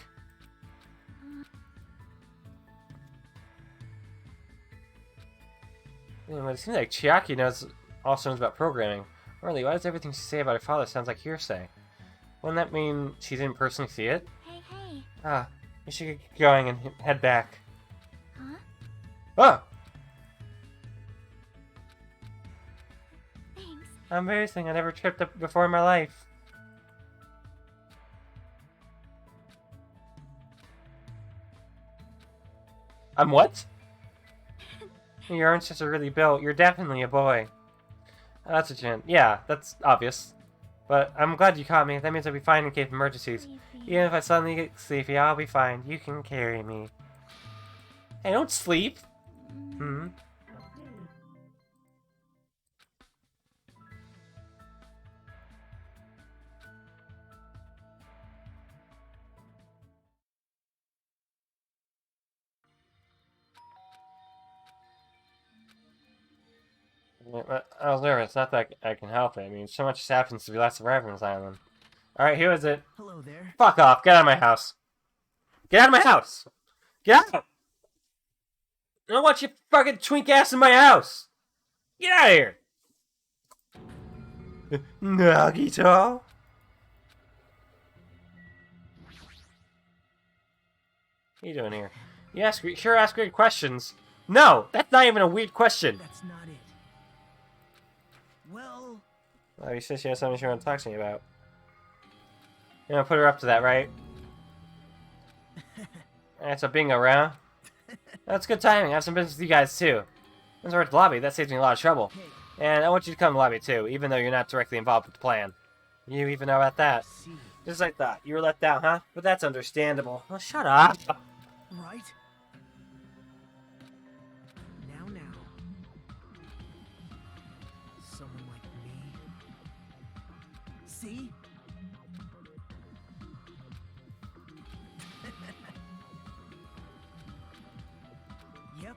S1: Anyway, it seems like Chiaki also knows about programming. Really, why does everything she say about her father sounds like hearsay? Wouldn't that mean she didn't personally see it?
S3: Hey, hey.
S1: Ah, we should get going and head back.
S3: Huh?
S1: Ah!
S3: Thanks.
S1: Embarrassing, I never tripped up before in my life. I'm what? Your arms just are really built. You're definitely a boy. Oh, that's a chin. Yeah, that's obvious. But I'm glad you caught me. That means I'll be fine in case of emergencies.
S3: Sleepy.
S1: Even if I suddenly get sleepy, I'll be fine. You can carry me. Hey, don't sleep. Hmm. I was nervous. Not that I can help it. I mean, so much just happens to be last survivor on this island. Alright, who is it?
S5: Hello there.
S1: Fuck off. Get out of my house. Get out of my house. Get out. I don't want your fucking twink ass in my house. Get out of here. Nagito? What are you doing here? You sure ask great questions. No, that's not even a weird question.
S5: That's not it. Well,
S1: Oh, you said she has something she wants to talk to me about. You know, put her up to that, right? That's a bingo round. That's good timing. I have some business with you guys, too. Since we're at the lobby, that saves me a lot of trouble.
S5: hey,
S1: And I want you to come to the lobby, too, even though you're not directly involved with the plan. You even know about that.
S5: see.
S1: Just like that. You were let down, huh? But that's understandable. Well, shut up.
S5: Right? Now. Someone like me. See? Yep.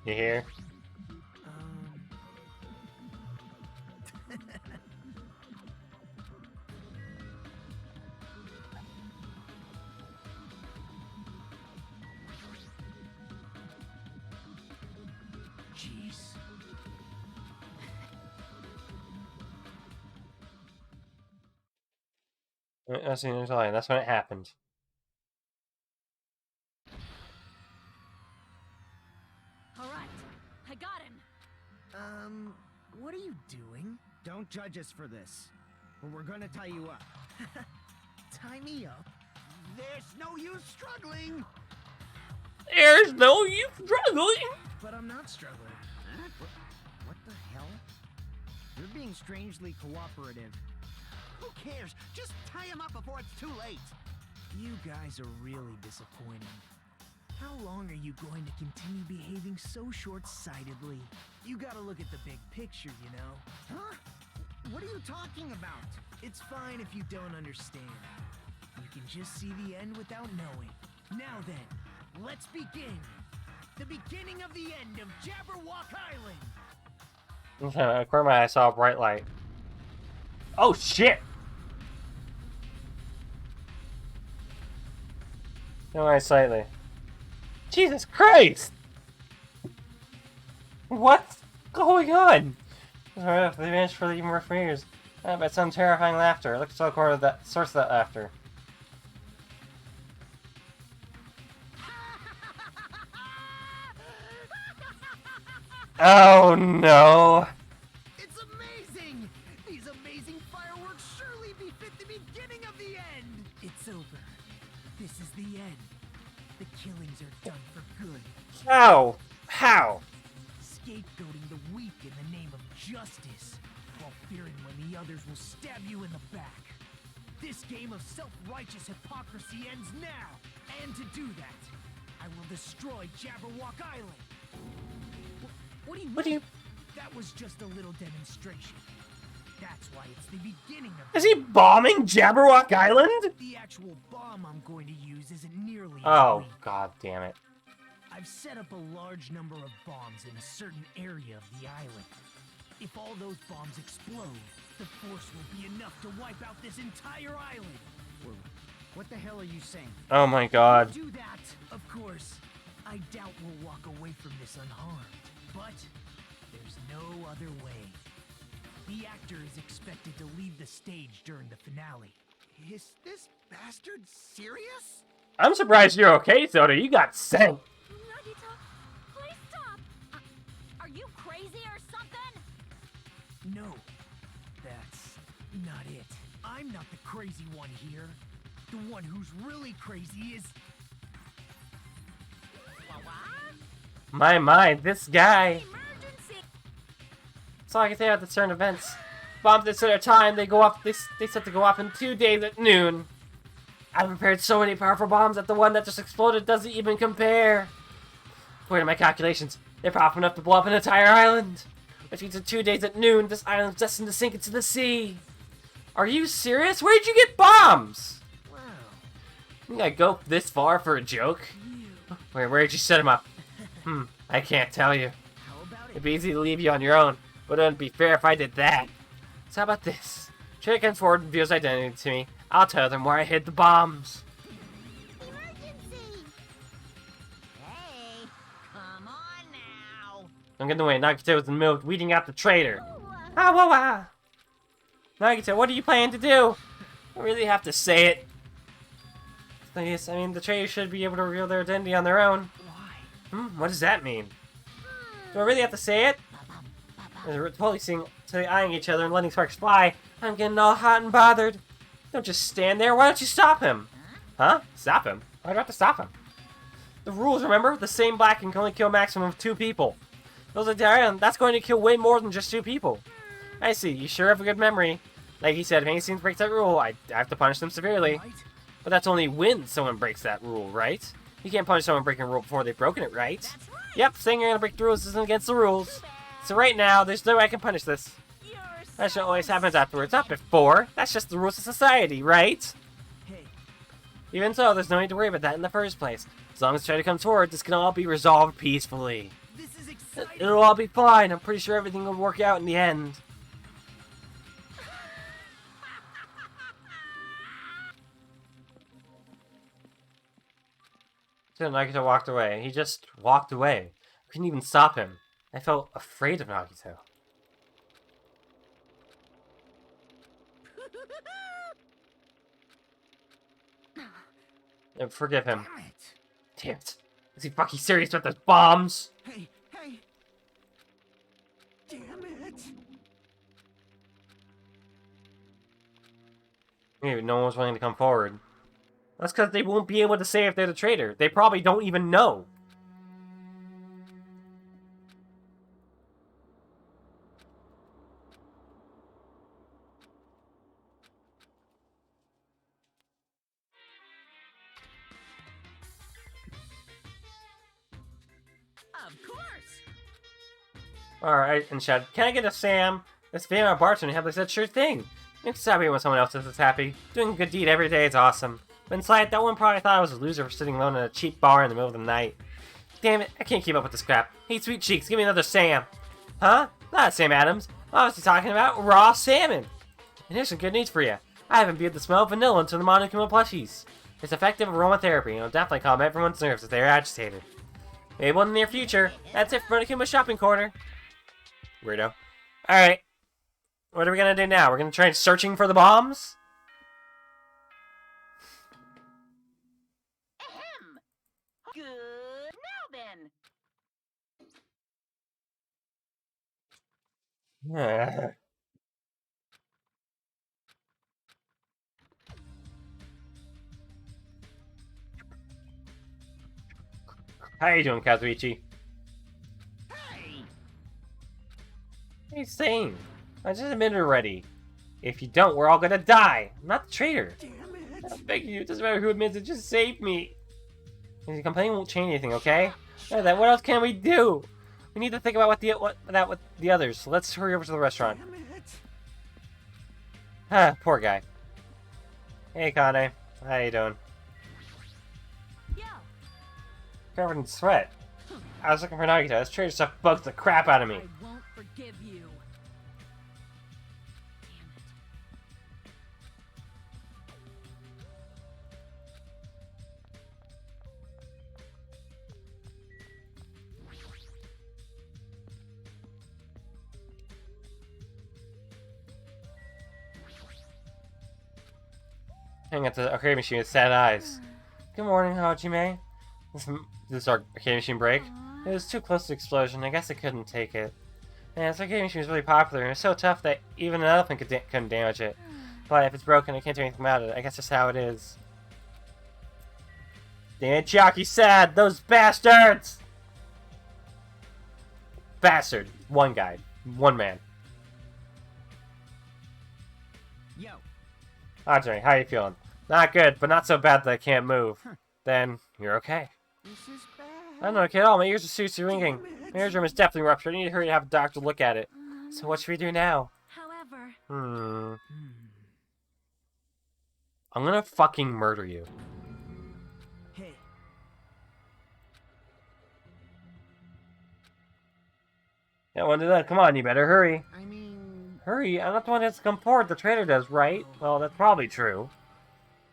S1: You hear?
S5: Jeez.
S1: That's when it happened.
S3: All right. I got him.
S5: What are you doing?
S4: Don't judge us for this, or we're gonna tie you up.
S5: Tie me up?
S4: There's no use struggling!
S1: There's no use struggling.
S5: But I'm not struggling.
S4: What the hell? You're being strangely cooperative.
S6: Who cares? Just tie him up before it's too late.
S4: You guys are really disappointing. How long are you going to continue behaving so short-sightedly? You gotta look at the big picture, you know?
S6: Huh? What are you talking about?
S4: It's fine if you don't understand. You can just see the end without knowing. Now then, let's begin. The beginning of the end of Jabberwock Island.
S1: Out of the corner of my eye, I saw a bright light. Oh shit! No, I slightly. Jesus Christ! What's going on? They managed for even more years. But some terrifying laughter. Look at the corner of that source of that laughter. Oh no!
S4: It's amazing! These amazing fireworks surely befit the beginning of the end! It's over. This is the end. The killings are done for good.
S1: How? How?
S4: Scapegoating the weak in the name of justice, while fearing when the others will stab you in the back. This game of self-righteous hypocrisy ends now! And to do that, I will destroy Jabberwock Island! What do you... That was just a little demonstration. That's why it's the beginning of...
S1: Is he bombing Jabberwock Island?
S4: The actual bomb I'm going to use isn't nearly as
S1: Oh,
S4: weak.
S1: god damn it.
S4: I've set up a large number of bombs in a certain area of the island. If all those bombs explode, the force will be enough to wipe out this entire island.
S6: Whoa. What the hell are you saying?
S1: Oh my god.
S4: Do that, of course. I doubt we'll walk away from this unharmed. But there's no other way. The actor is expected to leave the stage during the finale.
S6: Is this bastard serious?
S1: I'm surprised you're okay, Soda. You got sent.
S3: Nagito, please stop! Are you crazy or something?
S4: No, that's not it. I'm not the crazy one here. The one who's really crazy is...
S1: My, this guy.
S3: Emergency!
S1: That's all I can say about the certain events. Bombs at a time, they go off, they set to go off in 2 days at noon. I've prepared so many powerful bombs that the one that just exploded doesn't even compare. According to my calculations, they're powerful enough to blow up an entire island. Which means in 2 days at noon, this island's destined to sink into the sea. Are you serious? Where'd you get bombs?
S4: Wow.
S1: You think I go this far for a joke? Wait, where'd you set them up? I can't tell you.
S4: How about it?
S1: It'd be easy to leave you on your own, but it wouldn't be fair if I did that. So how about this? Trader comes forward and reveals identity to me. I'll tell them where I hid the bombs.
S3: Emergency! Hey, come on now.
S1: Don't get in the way. Nagito was in the middle of weeding out the traitor. Ah, wah, wah. Nagito, what are you planning to do? I don't really have to say it. I mean, the traitor should be able to reveal their identity on their own.
S4: Why?
S1: What does that mean? Do I really have to say it? They're totally eyeing each other and letting sparks fly. I'm getting all hot and bothered. Don't just stand there. Why don't you stop him? Huh? Stop him? Why do I have to stop him? The rules, remember? The same black can only kill a maximum of 2 people. Those are that's going to kill way more than just 2 people. I see. You sure have a good memory. Like he said, if any breaks that rule, I have to punish them severely.
S4: Right?
S1: But that's only when someone breaks that rule, right? You can't punish someone breaking a rule before they've broken it, right?
S3: That's right.
S1: Yep, saying you're gonna break the rules isn't against the rules. So right now, there's no way I can punish this.
S3: You're
S1: That shit
S3: so
S1: always happens afterwards, not before. That's just the rules of society, right?
S4: Hey,
S1: Even so, there's no need to worry about that in the first place. As long as Trader comes forward, this can all be resolved peacefully.
S4: this is exciting.
S1: It'll all be fine. I'm pretty sure everything will work out in the end. So Nagito walked away. He just walked away. I couldn't even stop him. I felt afraid of Nagito. Forgive him.
S4: Damn it.
S1: Damn it. Is he fucking serious about those bombs?
S4: Hey, hey. Damn it.
S1: Maybe no one was willing to come forward. That's because they won't be able to say if they're the traitor. They probably don't even know.
S3: Of course.
S1: Alright, and Shad, can I get a Sam? This female bartender had said sure thing. You can stop here when someone else is happy. Doing a good deed every day is awesome. But inside, that one probably thought I was a loser for sitting alone in a cheap bar in the middle of the night. Damn it, I can't keep up with this crap. Hey, sweet cheeks, give me another Sam. Huh? Not Sam Adams. What was he talking about? Raw salmon. And here's some good news for you. I haven't imbued the smell of vanilla into the Monokuma plushies. It's effective aromatherapy and will definitely calm everyone's nerves if they are agitated. Maybe in the near future. That's it for Monokuma's shopping corner. Weirdo. Alright. What are we gonna do now? We're gonna try searching for the bombs?
S3: Ahem. Good. Now then.
S1: How you doing, Kazuichi?
S6: Hey!
S1: What are you saying? I just admitted already. If you don't, we're all gonna die. I'm not the traitor.
S6: Damn it!
S1: I'm begging you, it doesn't matter who admits it, just save me. And complaining won't change anything, okay? Other than that, what else can we do? We need to think about with the others. So let's hurry over to the restaurant.
S6: Damn it!
S1: Ah, poor guy. Hey, Kane. How you doing?
S3: Yo.
S1: Covered in sweat. I was looking for Nagita. This traitor stuff bugs the crap out of me.
S3: I won't forgive you.
S1: Hang at the arcade machine with sad eyes. Good morning, Hajime. This arcade machine break? It was too close to the explosion. I guess I couldn't take it. Man, this arcade machine was really popular, and it's so tough that even an elephant couldn't damage it. But if it's broken, I can't do anything about it. I guess that's how it is. Damn it, Jockey sad! Those bastards! Bastard. One guy. One man.
S6: Yo.
S1: Hajime, how you feeling? Not good, but not so bad that I can't move. Then, you're okay.
S6: This is bad.
S1: I don't know, kid. All my ears are seriously ringing. My eardrum is definitely ruptured. I need to hurry to have a doctor look at it. So what should we do now?
S3: However,
S1: I'm gonna fucking murder you.
S4: Hey,
S1: Yeah, well, then, come on, you better hurry.
S6: I mean...
S1: Hurry, I'm not the one that's come forward. The traitor does, right? Well, that's probably true.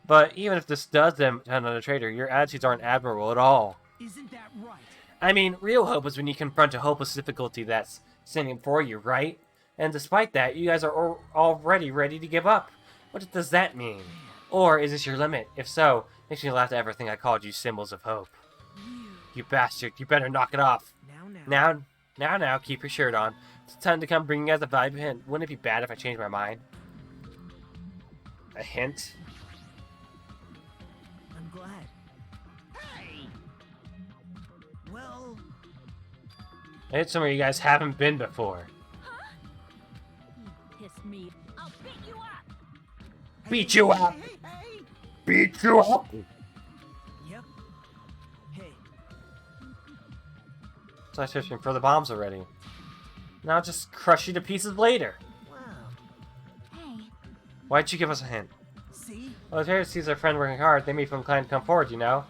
S1: But even if this does depend on the traitor, your attitudes aren't admirable at all.
S4: isn't that right?
S1: I mean, real hope is when you confront a hopeless difficulty that's standing for you, right? And despite that, you guys are already ready to give up. What does that mean? Or is this your limit? If so, makes me laugh to ever think I called you symbols of hope. You bastard, you better knock it off. Now, keep your shirt on. It's time to come bring you guys a valuable hint. Wouldn't it be bad if I changed my mind? A hint?
S4: I'm glad.
S6: Hey!
S4: Well,
S1: I hit somewhere you guys haven't been before.
S3: you pissed me. I'll beat you up.
S1: Beat you up!
S6: Hey!
S1: Beat you up!
S4: yep. Hey,
S1: So I'm searching for the bombs already. Now I'll just crush you to pieces later.
S6: Wow.
S3: Hey,
S1: Why'd you give us a hint?
S4: see?
S1: Well, the traitor sees our friend working hard. They may feel inclined to come forward, you know?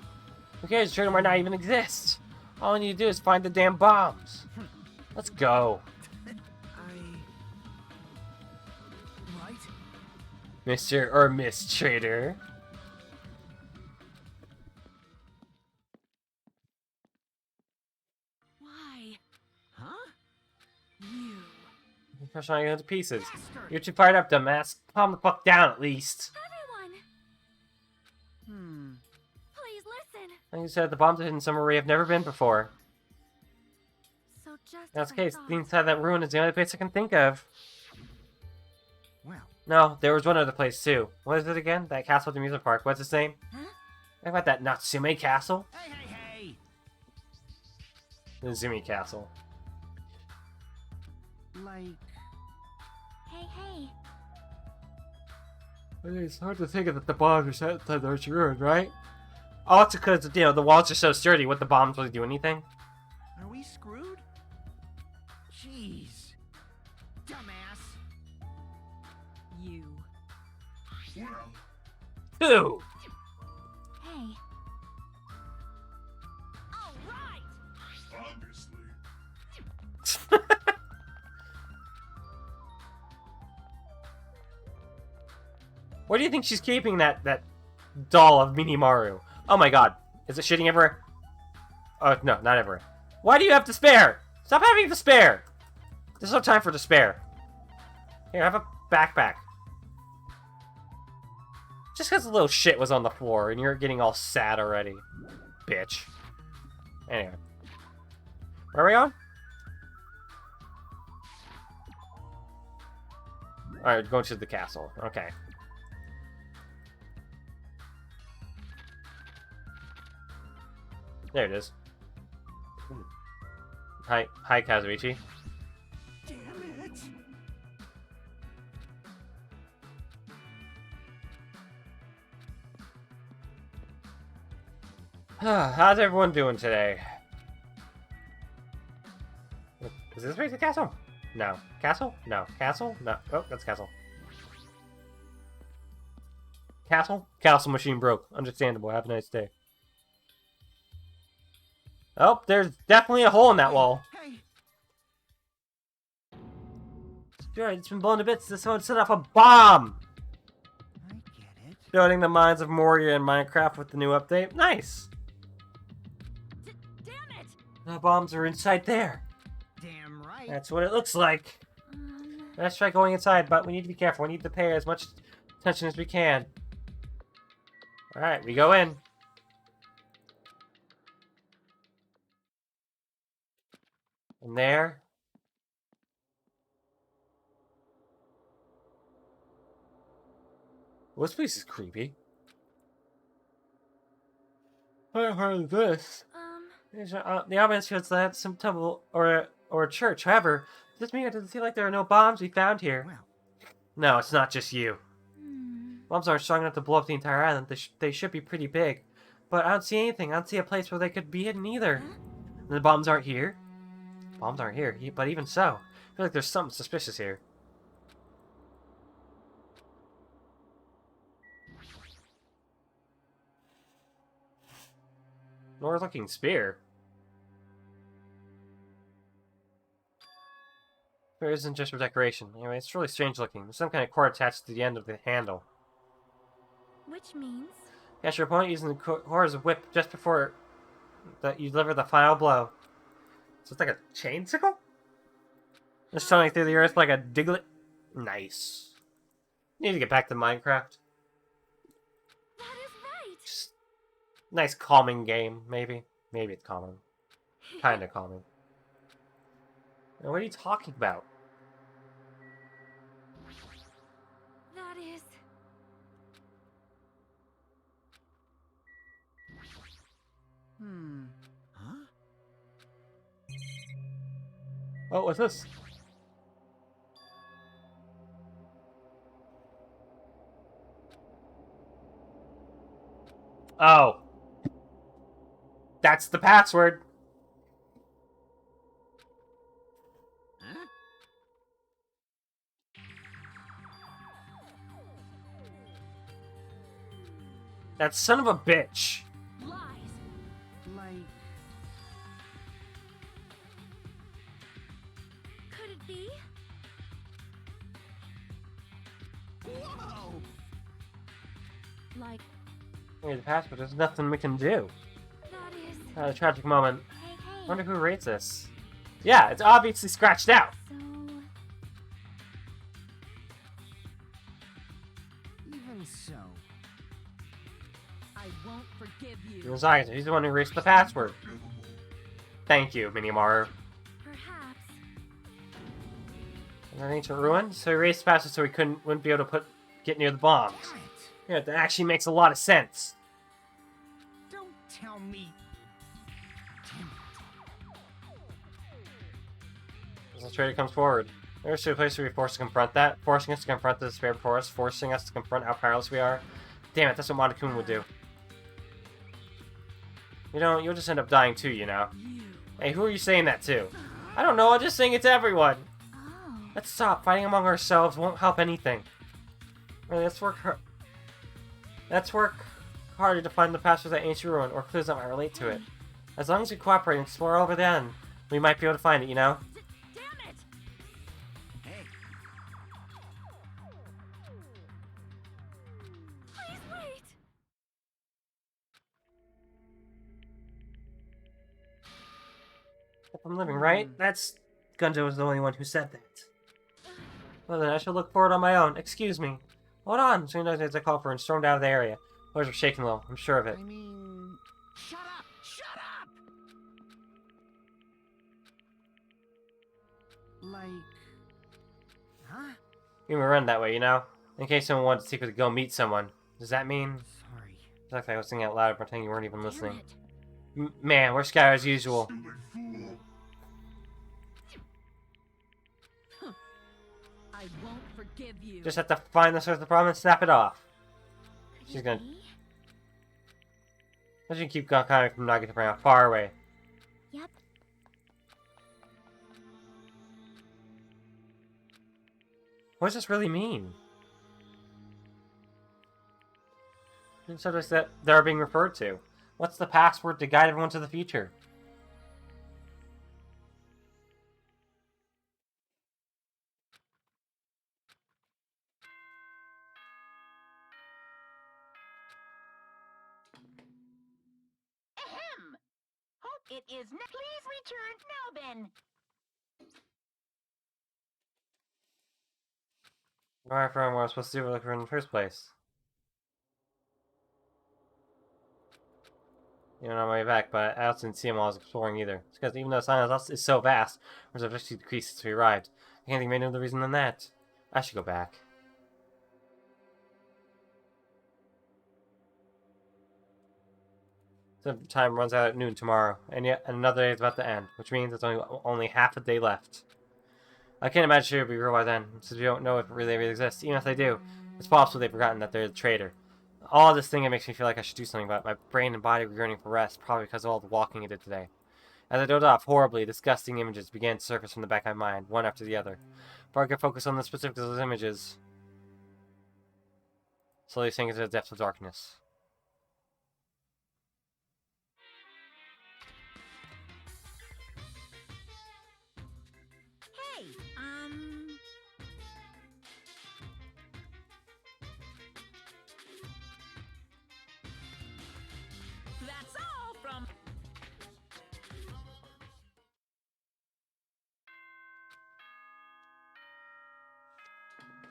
S1: Who cares? The traitor might not even exist. All I need to do is find the damn bombs. Let's go.
S4: Right?
S1: Mr. or Miss Traitor.
S3: why?
S6: Huh?
S3: You.
S1: I'm trying to get to pieces. You're too fired up, dumbass. Calm the fuck down, at least.
S3: Everyone, please listen.
S1: Like you said, the bombs are hidden somewhere we have never been before.
S3: So just
S1: That's
S3: as
S1: the
S3: I
S1: case.
S3: thought.
S1: The inside that ruin is the only place I can think of.
S6: Well,
S1: No, there was one other place too. What is it again? That castle at the amusement park. What's its name?
S3: Huh?
S1: How about that Natsume Castle?
S6: hey, hey, hey!
S1: The Zumi Castle.
S6: Like...
S3: Hey, hey.
S1: It's hard to think that the bombs are set inside the ruin, right? Also because, you know, the walls are so sturdy. Would the bombs really do anything?
S6: Are we we screwed? Jeez. Dumbass.
S3: You.
S2: Well,
S1: 2!
S3: Hey. All right.
S2: obviously.
S1: Where do you think she's keeping that doll of Minimaru? Oh my god. Is it shitting everywhere? Oh, no, not everywhere. Why do you have despair? Stop having despair! There's no time for despair. Here, have a backpack. Just because a little shit was on the floor and you're getting all sad already. Bitch. Anyway. Where are we on? Alright, going to the castle. Okay. There it is. Hi, Kazuichi.
S6: Damn it.
S1: How's everyone doing today? Is this way to the castle? No. Castle? No. Castle? No. Oh, that's castle. Castle? Castle machine broke. Understandable. Have a nice day. Oh, there's definitely a hole in that wall.
S6: Hey,
S1: Right, it's been blown to bits. This one set off a bomb!
S6: I get it.
S1: Building the mines of Moria in Minecraft with the new update. Nice!
S3: Damn it.
S1: The bombs are inside there.
S6: Damn right.
S1: That's what it looks like. Let's try going inside, but we need to be careful. We need to pay as much attention as we can. Alright, we go in. And there. Well, this place is creepy. I heard this. The ambience feels like some temple or a church. However, this means it doesn't feel like there are no bombs we found here.
S6: Well,
S1: No, it's not just you.
S3: Hmm.
S1: Bombs aren't strong enough to blow up the entire island. They should be pretty big. But I don't see anything. I don't see a place where they could be hidden either.
S3: Huh?
S1: And the bombs aren't here. Bombs aren't here. But even so, I feel like there's something suspicious here. North looking spear. Spear isn't just for decoration. Anyway, it's really strange looking. There's some kind of cord attached to the end of the handle.
S3: Which means.
S1: Catch your opponent using the cord as a whip just before that you deliver the final blow. So it's like a chain sickle? Just tunneling through the earth like a diglet. Nice. Need to get back to Minecraft.
S3: That is right.
S1: Just nice calming game, maybe. Maybe it's calming. Kinda calming. Now, what are you talking about?
S3: That is.
S6: Huh?
S1: Oh, what's this? Oh. That's the password.
S6: Huh?
S1: That son of a bitch.
S3: Lies.
S6: Like,
S3: Could it be?
S6: whoa!
S3: Like.
S1: Here's the password. There's nothing we can do.
S3: That is.
S1: A tragic moment.
S3: Hey, hey.
S1: Wonder who rates this. Yeah, it's obviously scratched out.
S3: So.
S6: Even so.
S3: I won't forgive you.
S1: Besides, he's the one who erased the password. Thank you, Minimaru.
S3: Perhaps.
S1: An ancient ruin? So he erased the password so he wouldn't be able to get near the bombs.
S6: Damn it!
S1: Yeah, that actually makes a lot of sense.
S6: Don't tell me. Damn it.
S1: As the trader comes forward. There's to a place where we forced to confront that, forcing us to confront the despair before us, forcing us to confront how powerless we are. Damn it, that's what Monokuma would do. You know, you'll just end up dying too, you know.
S3: You.
S1: Hey, who are you saying that to? I don't know, I'm just saying it to everyone.
S3: Oh.
S1: Let's stop. Fighting among ourselves won't help anything. Really, let's work harder to find the passwords at ancient ruin or clues that might relate to it. As long as we cooperate and explore over the end, we might be able to find it, you know?
S3: Damn it!
S6: Hey,
S3: Please wait!
S1: If I'm living right, that's... Gunjo was the only one who said that. Well then, I shall look forward on my own. Excuse me. Hold on. Soon as I called for and stormed out of the area. Doors were shaking low. I'm sure of it.
S6: I mean... Shut up! Shut up! Like... Huh?
S1: We were run that way, you know? In case someone wanted to secretly go meet someone. Does that mean...
S6: Sorry.
S1: It's like I was singing out loud pretending you weren't even
S3: Damn
S1: listening.
S3: it.
S1: Man, we're scattered as usual.
S2: Stupid fool.
S3: I won't forgive you.
S1: Just have to find the source of the problem and snap it off.
S3: Could
S1: she's
S3: it
S1: gonna-
S3: be?
S1: I should keep coming from Nugget to bring out far away.
S3: Yep.
S1: What does this really mean? And subjects that they're being referred to. What's the password to guide everyone to the future?
S3: Ahem! Hope it is please return now then.
S1: Alright, from what I was supposed to do, we're looking for in the first place. You know, on my way back, but I also didn't see them while I was exploring either. It's because even though silence is so vast, there's a vastly decreased since we arrived. I can't think of any other reason than that. I should go back. So time runs out at noon tomorrow, and yet another day is about to end, which means there's only half a day left. I can't imagine it will be real by then, since we don't know if it really exists. Even if they do, it's possible they've forgotten that they're the traitor. All this thing, it makes me feel like I should do something about it. My brain and body were yearning for rest, probably because of all the walking I did today. As I dozed off, horribly, disgusting images began to surface from the back of my mind, one after the other. Before I could focus on the specifics of those images, slowly sank into the depths of darkness.
S3: Hey, that's all from.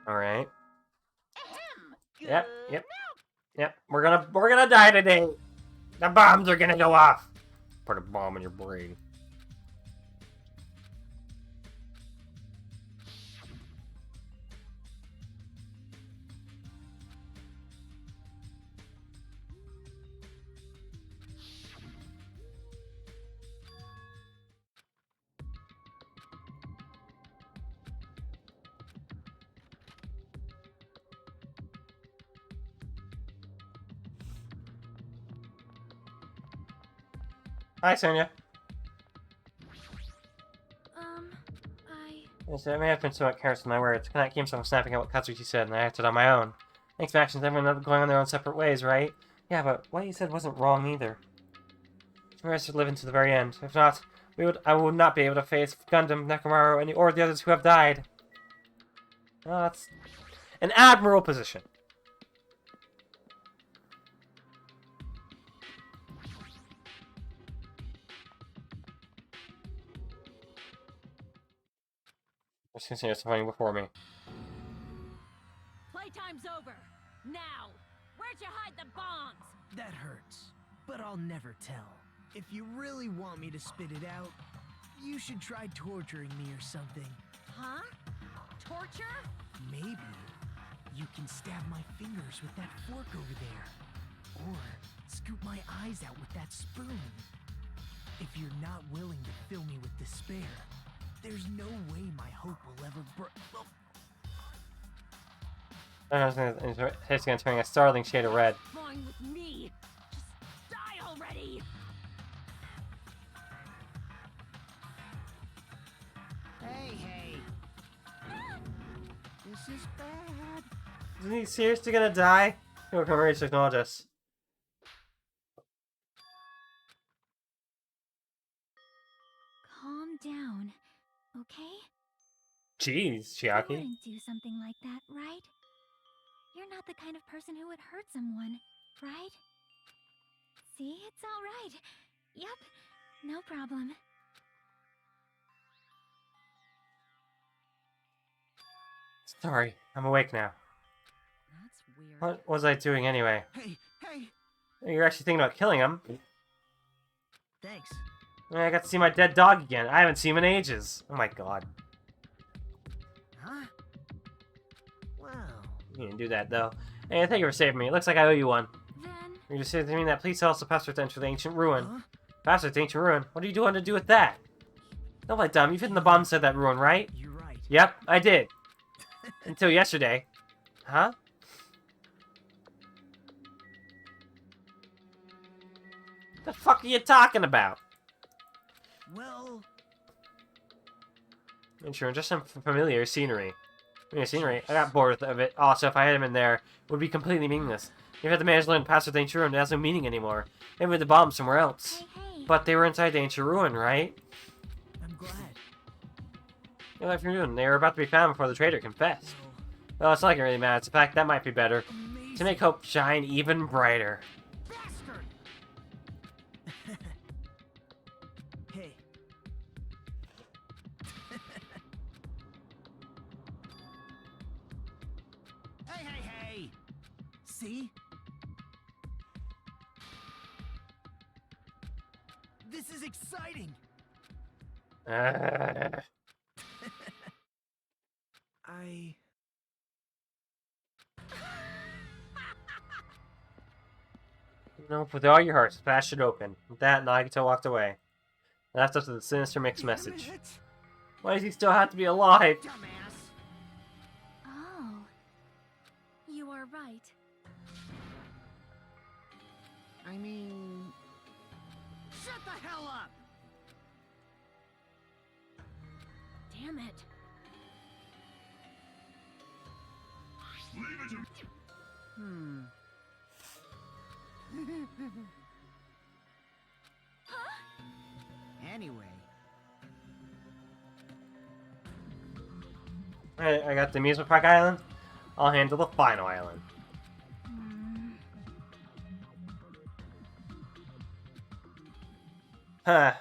S1: Alright.
S3: Ahem!
S1: Yep,
S3: Good
S1: yep. Yep, we're gonna die today! The bombs are gonna go off! Put a bomb in your brain. Hi, Sonia. Yes, I may have been somewhat careless with my words. I came from snapping at what Katsuki said, and I acted on my own. Thanks for actions, everyone going on their own separate ways, right? Yeah, but what you said wasn't wrong either. We have to live into the very end. If not, I would not be able to face Gundam, Nekomaru, or the others who have died. Well, that's an admirable position. There's continuous fighting before me.
S3: Playtime's over. Now, where'd you hide the bombs?
S4: That hurts, but I'll never tell. If you really want me to spit it out, you should try torturing me or something.
S3: Huh? Torture?
S4: Maybe you can stab my fingers with that fork over there. Or scoop my eyes out with that spoon. If you're not willing to fill me with despair, there's no way my hope will ever
S1: His skin turning a startling shade of red.
S3: Fine with me. Just die already.
S6: is bad.
S1: Isn't he seriously gonna die? He'll come ready to acknowledge us.
S3: Calm down, okay?
S1: Jeez,
S3: You
S1: Chiaki.
S3: wouldn't do something like that, right? You're not the kind of person who would hurt someone, right? See, it's all right. Yep, no problem.
S1: Sorry, I'm awake now.
S5: That's weird.
S1: What was I doing anyway?
S6: Hey, hey,
S1: You're actually thinking about killing him?
S6: thanks.
S1: I got to see my dead dog again. I haven't seen him in ages. Oh my god.
S6: Huh? Wow.
S1: You didn't do that, though. Hey, thank you for saving me. It looks like I owe you one.
S3: Then,
S1: You just said to me that please tell us the password to enter the ancient ruin.
S6: Huh?
S1: Password to ancient ruin? What are you doing to do with that? Don't play dumb. You've hidden the bomb inside that ruin, right?
S6: You're right.
S1: Yep, I did. Until yesterday. Huh? The fuck are you talking about?
S6: Well,
S1: And sure, just some familiar scenery. Scenery. I got bored of it. Also, if I had him in there, it would be completely meaningless. You had to manage to learn past the ancient ruin, it has no meaning anymore. Maybe with the bomb somewhere else.
S3: hey.
S1: But they were inside the ancient ruin, right?
S6: I'm glad.
S1: You're like you're doing. They were about to be found before the traitor confessed.
S6: Well,
S1: Well, it's not like it really matters. In fact, that might be better.
S6: amazing.
S1: To make hope shine even brighter.
S6: Bastard! Hey. Hey, hey, hey! See? This is exciting! I...
S1: Nope, with all your heart, smash it open. With that, Nagito walked away. Left us with a sinister mixed message.
S6: Damn it!
S1: Why does he still have to be alive?
S6: Dumbass!
S3: Oh. You are right.
S6: I mean... Shut the hell up!
S3: Damn it.
S2: Leave it to me.
S6: Hmm. Anyway,
S1: I got the amusement park island. I'll handle the final island.
S3: Hmm.
S1: Huh.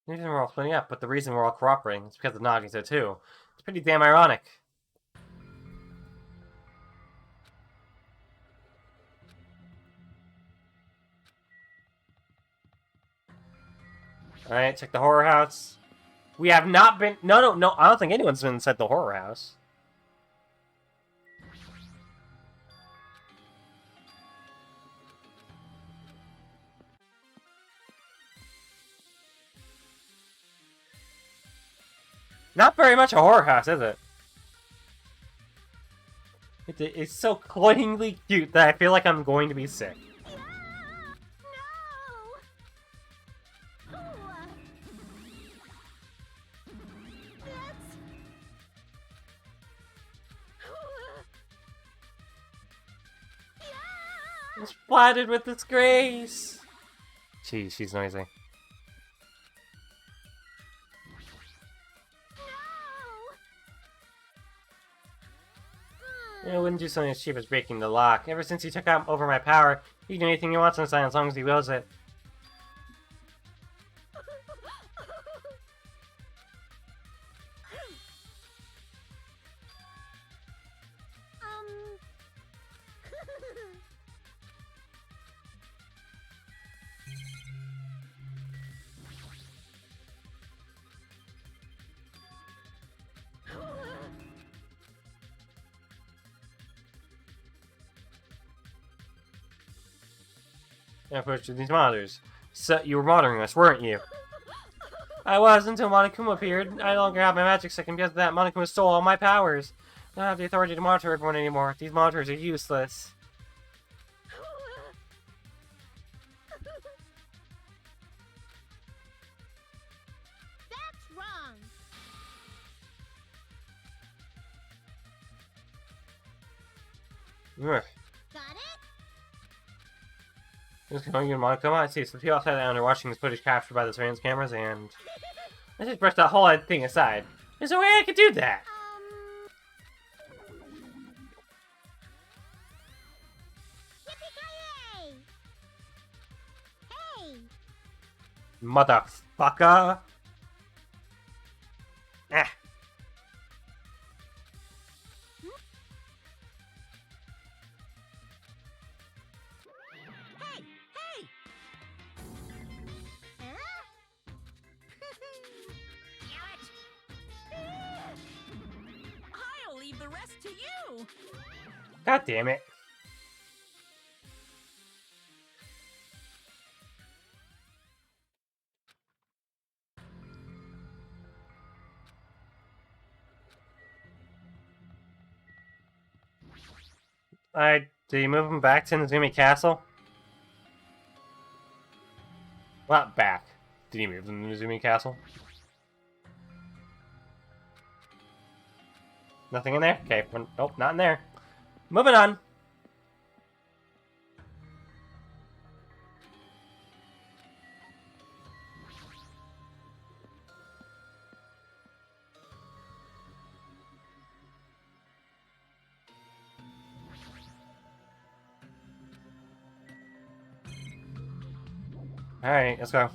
S1: The reason we're all splitting up, but the reason we're all cooperating is because of Nagito too. It's pretty damn ironic. Alright, check the horror house. We have not been... No, I don't think anyone's been inside the horror house. Not very much a horror house, is it? It's so cloyingly cute that I feel like I'm going to be sick.
S3: Yeah! No!
S1: I'm splattered with disgrace. Jeez, she's noisy. I wouldn't do something as cheap as breaking the lock. Ever since he took out over my power, he can do anything he wants inside as long as he wills it. I approached with these monitors. So, you were monitoring us, weren't you? I was until Monokuma appeared. I no longer have my magic stick, and because of that, Monokuma stole all my powers. I don't have the authority to monitor everyone anymore. These monitors are useless.
S3: That's wrong.
S1: Ugh.
S3: Got it?
S1: Just going to come on. See, so people outside down are watching this footage captured by the surveillance cameras, and I just brushed that whole thing aside. There's no way I could do that.
S3: Yippee-ki-yay! Hey!
S1: Motherfucker. Eh.
S6: Hey! Hey!
S3: Huh?
S4: I'll leave the rest to you.
S1: God damn it. Did you move him back to Nezumi Castle? Not back. Did he move them to Nezumi Castle? Nothing in there? Okay, nope, not in there. Moving on. Alright, let's go.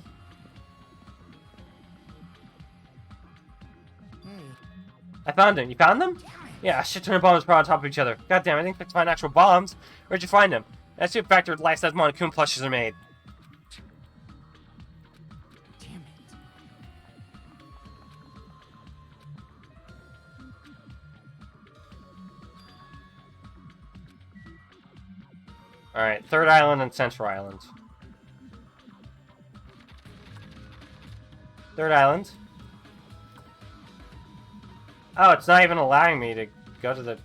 S6: Hey.
S1: I found them. You found them? Yeah, a shit ton of bombs brought on top of each other. God damn, I didn't expect to find actual bombs. Where'd you find them? That's your factor of life-size Monokuma plushes are made.
S5: Damn it.
S1: Alright, Third Island and Central Island. Third Island. Oh, it's not even allowing me to go to the...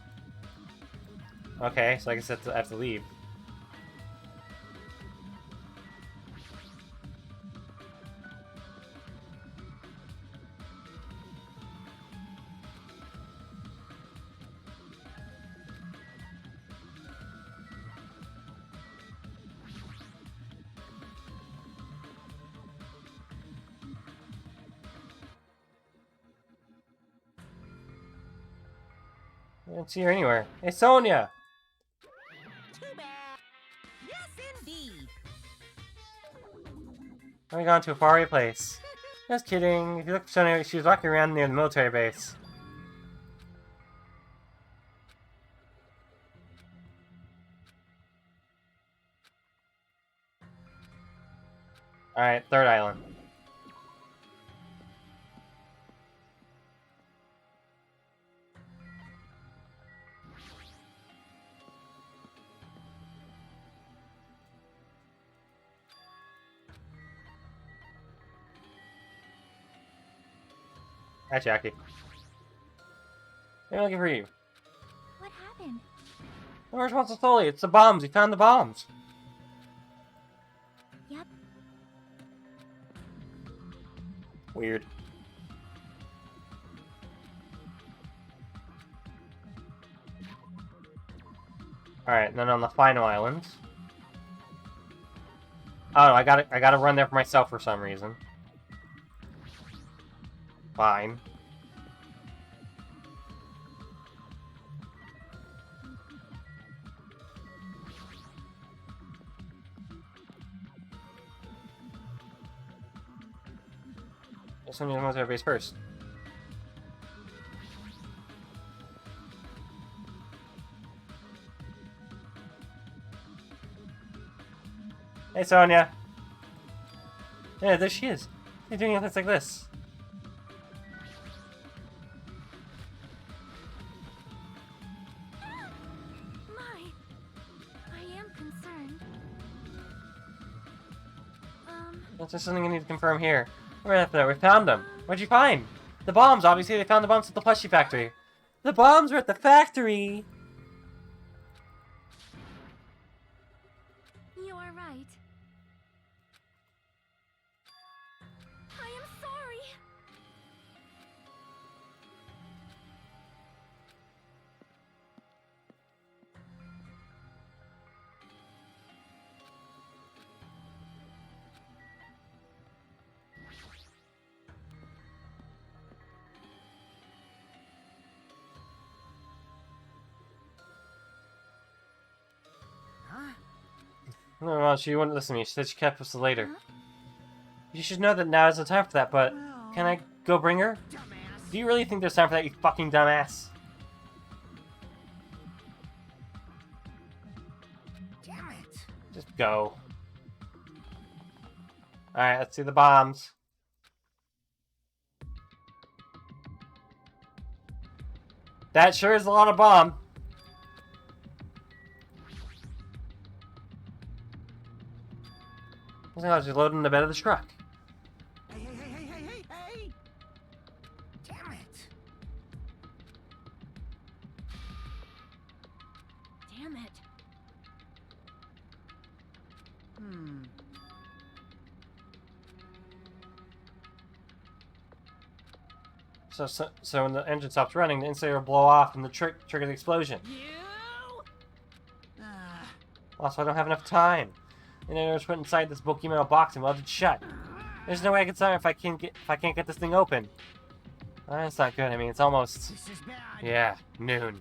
S1: Okay, so I guess I have to leave. I don't see her anywhere. Hey, Sonia!
S6: Too bad. Yes, indeed.
S1: I'm going to a faraway place. Just kidding. If you look for Sonia, she was walking around near the military base. Alright, Third Island. Hi, Jackie. They're looking for you.
S3: What happened?
S1: No responsibility. It's the bombs. You found the bombs.
S3: Yep.
S1: Weird. Alright, and then on the final island. Oh, I gotta run there for myself for some reason. Fine. Let's send you to the military base first. Hey, Sonia. Yeah, there she is. You're doing things like this.
S3: My, I am concerned.
S1: That's just something I need to confirm here. Right up there, we found them. What'd you find? The bombs, obviously they found the bombs at the plushie factory. The bombs were at the factory!
S3: You are right. I am sorry.
S1: No, she wouldn't listen to me. She said she kept us later.
S3: Huh?
S1: You should know that now is the time for that, but
S6: Well,
S1: can I go bring her?
S6: dumbass.
S1: Do you really think there's time for that, you fucking dumbass?
S6: Damn it.
S1: Just go. Alright, let's see the bombs. That sure is a lot of bomb. Just load in the bed of the truck.
S6: Hey! Damn it.
S3: Damn it.
S1: So when the engine stops running, the insulator will blow off and the trigger the explosion.
S6: You?
S1: Also, I don't have enough time. And I was put inside this bulky metal box and welded shut. There's no way I can start if I can't get this thing open. That's not good. I mean, it's almost,
S6: This is bad.
S1: yeah, noon.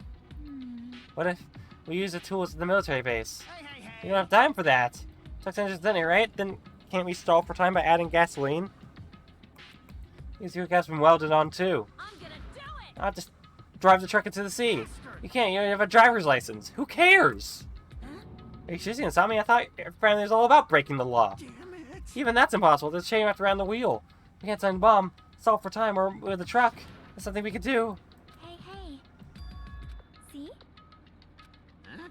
S1: What if we use the tools at the military base?
S6: Hey.
S1: You don't have time for that. Truck's engine's done it, right? Then can't we stall for time by adding gasoline? These fuel caps have been welded on too.
S3: I'm gonna do it!
S1: I'll just drive the truck into the sea. You can't. You don't have a driver's license. Who cares? Are you seriously gonna stop me? I thought apparently it was all about breaking the law.
S6: Damn it.
S1: Even that's impossible. There's a chain wrapped around the wheel. We can't sign the bomb. Stall for time or with the truck. That's something we could do.
S3: Hey. See?
S6: Huh?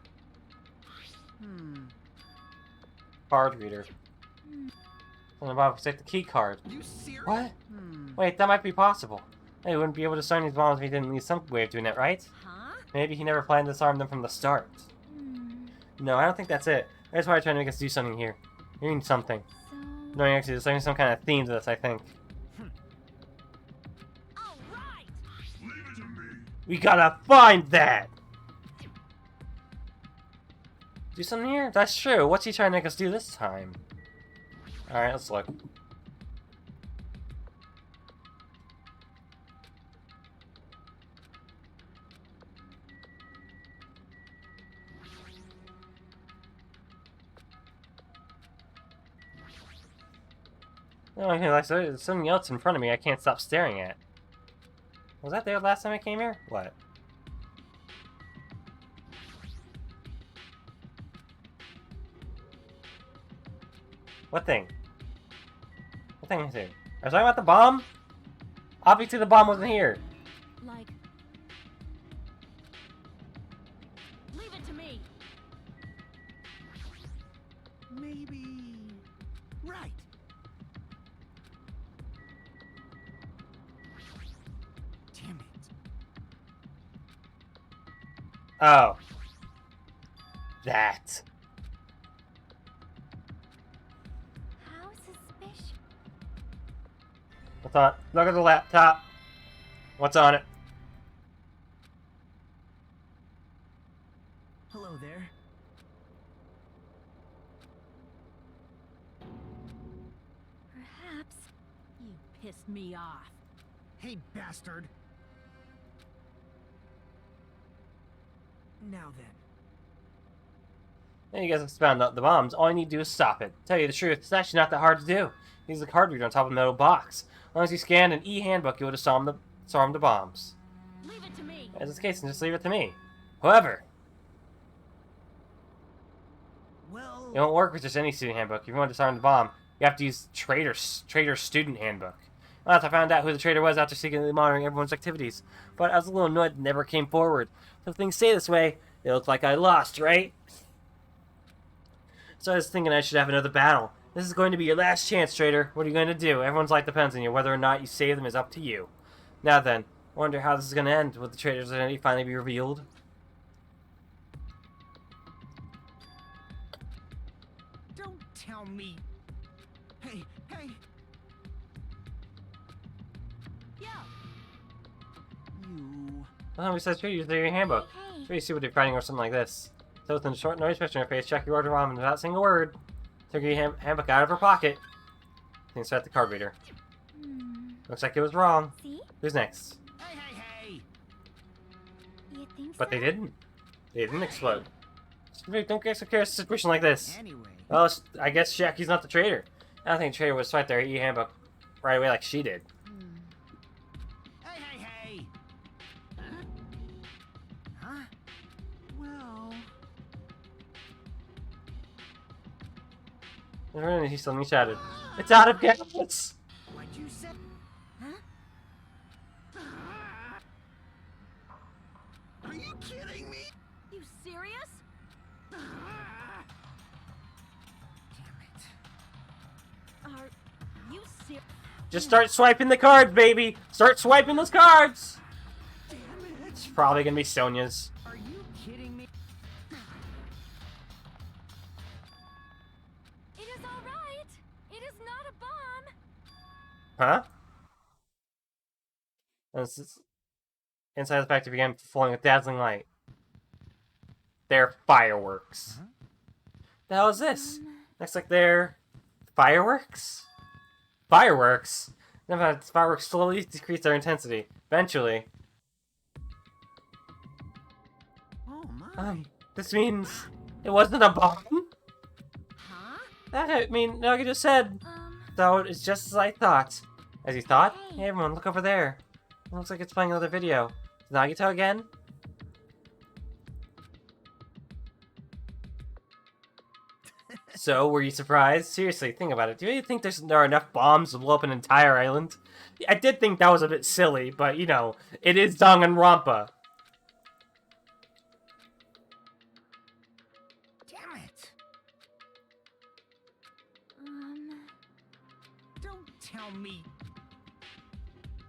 S1: Card reader. On the bottom, take the key card.
S6: You serious?
S1: What? Wait, that might be possible. Hey, we wouldn't be able to sign these bombs if he didn't leave some way of doing it, right?
S3: Huh?
S1: Maybe he never planned to disarm them from the start. No, I don't think that's it. That's why I'm trying to make us do something here. We need something.
S3: So...
S1: No, actually, there's some kind of theme to this, I think.
S3: Alright!
S2: Leave it to me.
S1: We gotta find that! Do something here? That's true. What's he trying to make us do this time? Alright, let's look. Oh, okay, like, so there's something else in front of me I can't stop staring at. Was that there last time I came here? What? What thing? What thing is it? Are you talking about the bomb? Obviously the bomb wasn't here.
S3: Like... Leave it to me!
S6: Maybe... Right. Damn it.
S1: Oh. That.
S3: How suspicious.
S1: What's on? Look at the laptop. What's on it?
S5: Hello there.
S3: Perhaps... You pissed me off.
S6: Hey, bastard.
S5: Now then.
S1: Hey, you guys have found out the bombs. All you need to do is stop it. Tell you the truth, it's actually not that hard to do. Use the card reader on top of the metal box. As long as you scan an e-handbook, you will disarm the bombs.
S3: Leave it to me!
S1: As is the case, and just leave it to me. However,
S6: Well...
S1: it won't work with just any student handbook. If you want to disarm the bomb, you have to use Trader Student Handbook. Well, I found out who the traitor was after secretly monitoring everyone's activities. But I was a little annoyed and never came forward. So if things stay this way, it looks like I lost, right? So I was thinking I should have another battle. This is going to be your last chance, traitor. What are you going to do? Everyone's life depends on you. Whether or not you save them is up to you. Now then, I wonder how this is going to end. Will the traitor's identity finally be revealed?
S6: Don't tell me. Hey.
S3: Yo!
S6: You...
S1: Well, we said traitor, use your handbook.
S3: Hey.
S1: Sure you see what they're fighting or something like this. So with a short noise expression on her face, check your order ramen without saying a word. Took your handbook out of her pocket. Then start the card reader. Looks like it was wrong.
S3: See?
S1: Who's next?
S6: Hey!
S3: You think
S1: But
S3: so?
S1: they didn't. They didn't explode. Don't get so curious in a situation like this.
S6: Anyway.
S1: Well, I guess Shaki's not the traitor. I don't think the traitor would swipe their e-handbook right away like she did.
S6: Hey! Huh? Well...
S1: And he suddenly shouted, "It's out of gas!"
S6: What'd you say? Huh? Are you kidding me?
S3: You serious?
S6: Damn it.
S3: Are you serious?
S1: Just start swiping the cards, baby! Start swiping those cards!
S6: Damn it.
S1: It's probably gonna be Sonia's.
S6: Are you kidding me?
S3: It is all right. It is not a bomb.
S1: Huh? And inside the factory began flowing with dazzling light. They're fireworks. The hell is this? Looks like they're fireworks? Fireworks? Never had fireworks slowly decrease their intensity. Eventually.
S6: Oh my.
S1: This means it wasn't a bomb?
S3: Huh?
S1: I mean, Nagi just said. So it's just as I thought. As you thought? Hey everyone, look over there. It looks like it's playing another video. Is Nagito again? So, were you surprised? Seriously, think about it. Do you think there are enough bombs to blow up an entire island? I did think that was a bit silly, but you know, it is Danganronpa.
S6: Damn it. Don't tell me.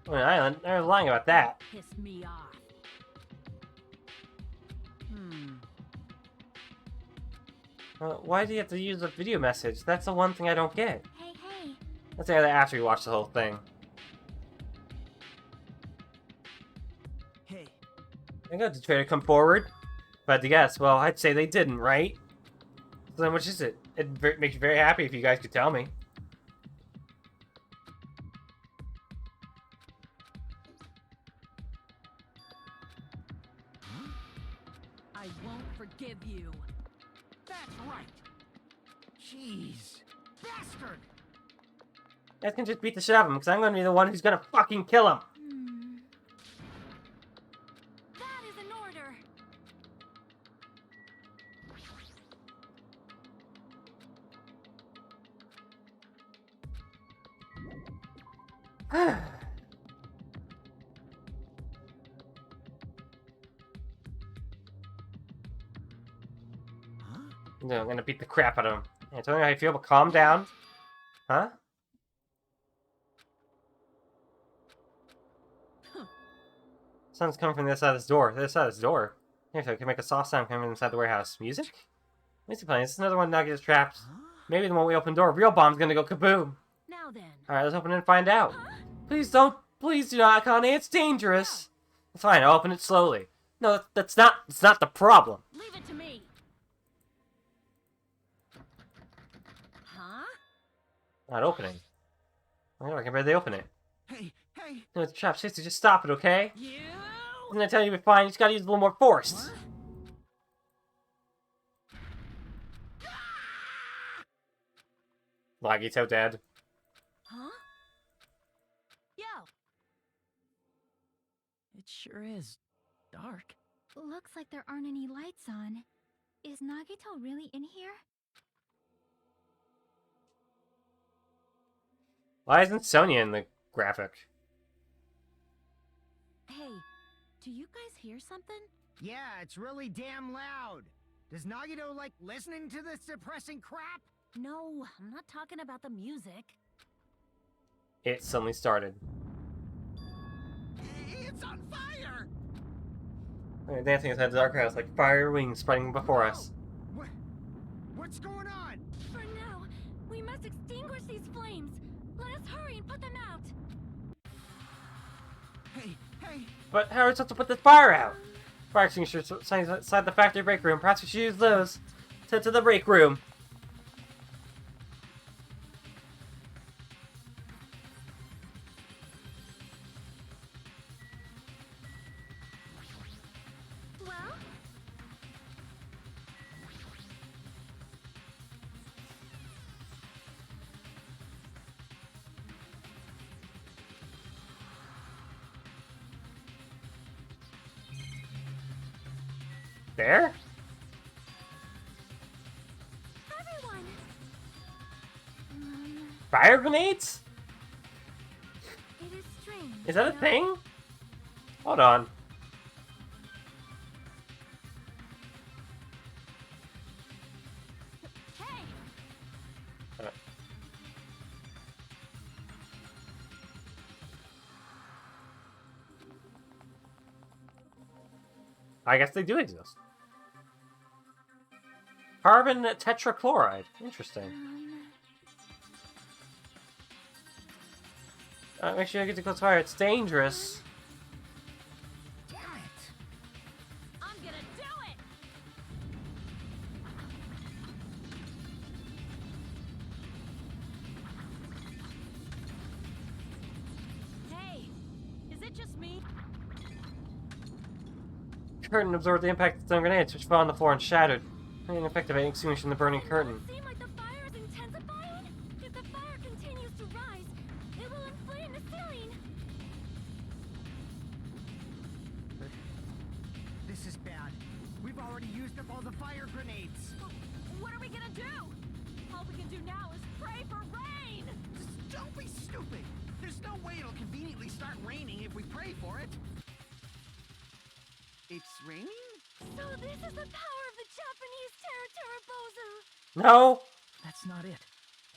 S1: On an island? I was lying about that.
S3: Pissed me off.
S1: Why do you have to use a video message? That's the one thing I don't get.
S3: Hey.
S1: Let's say that after you watch the whole thing.
S6: Hey.
S1: I got the traitor come forward. If I had to guess, well, I'd say they didn't, right? So then which is it? It'd make me very happy if you guys could tell me.
S3: I won't forgive you.
S6: That's right. Jeez. Bastard.
S1: You guys can just beat the shit out of him, because I'm going to be the one who's going to fucking kill him.
S3: That is an order.
S1: No, I'm gonna beat the crap out of him. Yeah, tell me how you feel, but calm down. Huh? Sound's coming from the other side of this door. The other side of this door. Here, so I can make a soft sound coming from inside the warehouse. Music? Music playing. This is another one Nugget is trapped. Maybe the one we open door. Real bomb's gonna go kaboom.
S3: Now then.
S1: Alright, let's open it and find out. Please do not, Connie. It's dangerous. Fine, I'll open it slowly. No, that's not the problem.
S3: Leave it to me. Huh?
S1: Not opening. Oh, I can barely open it.
S6: Hey.
S1: No, it's trapped. Sister, just stop it, okay?
S3: You?
S1: Didn't I tell you to be fine? You just gotta use a little more force. Lagito dead.
S3: Huh? Yo.
S5: It sure is dark.
S3: Looks like there aren't any lights on. Is Nagito really in here?
S1: Why isn't Sonia in the graphic?
S3: Hey, do you guys hear something?
S6: Yeah, it's really damn loud. Does Nagito like listening to this depressing crap?
S3: No, I'm not talking about the music.
S1: It suddenly started.
S6: It's on fire!
S1: We're dancing inside the dark house like fire wings spreading before us.
S6: What's going on?
S3: For now, we must extinguish these flames. Let us hurry and put them out.
S6: Hey.
S1: But how are we supposed to put the fire out? Fire extinguishers inside the factory break room. Perhaps we should use those. To the break room.
S3: Well?
S1: There?
S3: Everyone!
S1: Fire grenades?
S3: It is strange.
S1: Is that a
S3: no?
S1: thing? Hold on.
S3: Hey!
S1: I guess they do exist. Carbon tetrachloride. Interesting. Make sure you get to close fire. It's dangerous.
S6: Damn it!
S3: I'm gonna do it! Hey! Is it just me?
S1: Curtain absorbed the impact of the grenades, which fell on the floor and shattered. Ineffective at extinguishing the burning curtain.
S3: Does it seem like the fire is intensifying? If the fire continues to rise, it will inflame the ceiling.
S6: This is bad. We've already used up all the fire grenades.
S3: What are we gonna do? All we can do now is pray for rain!
S4: Just don't be stupid. There's no way it'll conveniently start raining if we pray for it. It's raining?
S3: So this is the power of the Japanese Terra Terrabosa!
S1: No!
S5: That's not it.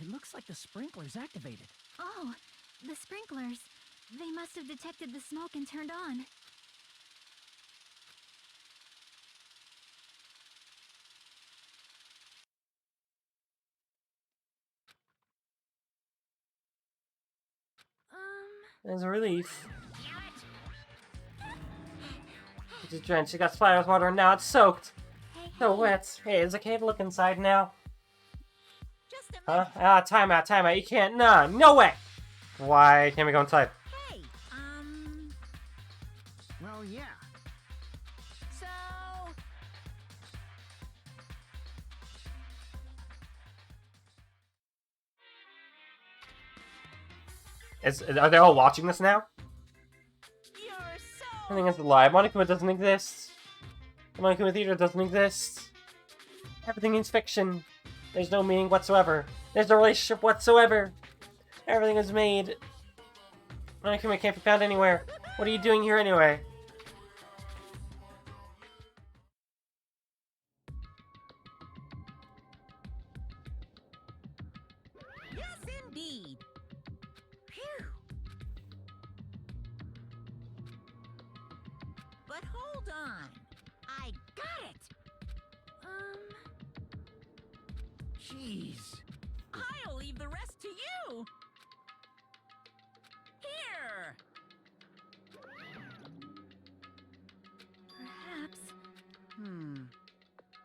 S5: It looks like the sprinkler's activated.
S3: Oh, the sprinklers. They must have detected the smoke and turned on.
S1: There's a relief. It's drenched. It got splattered with water and now it's soaked.
S3: Hey,
S1: So
S3: hey,
S1: wet. Hey, is it okay to look inside now?
S3: just a
S1: Huh?
S3: minute.
S1: Time out, time out. You can't. Nah, no way! Why can't we go inside?
S3: Hey,
S6: Well, yeah.
S3: so...
S1: Are they all watching this now?
S3: You're so...
S1: Everything is a lie. Monokuma doesn't exist. The Monokuma Theater doesn't exist. Everything is fiction. There's no meaning whatsoever. There's no relationship whatsoever. Everything is made. Monokuma can't be found anywhere. What are you doing here anyway?
S3: Yes, indeed. Phew. But hold on. I got it.
S4: Jeez.
S3: I'll leave the rest to you. Here. Perhaps.
S1: You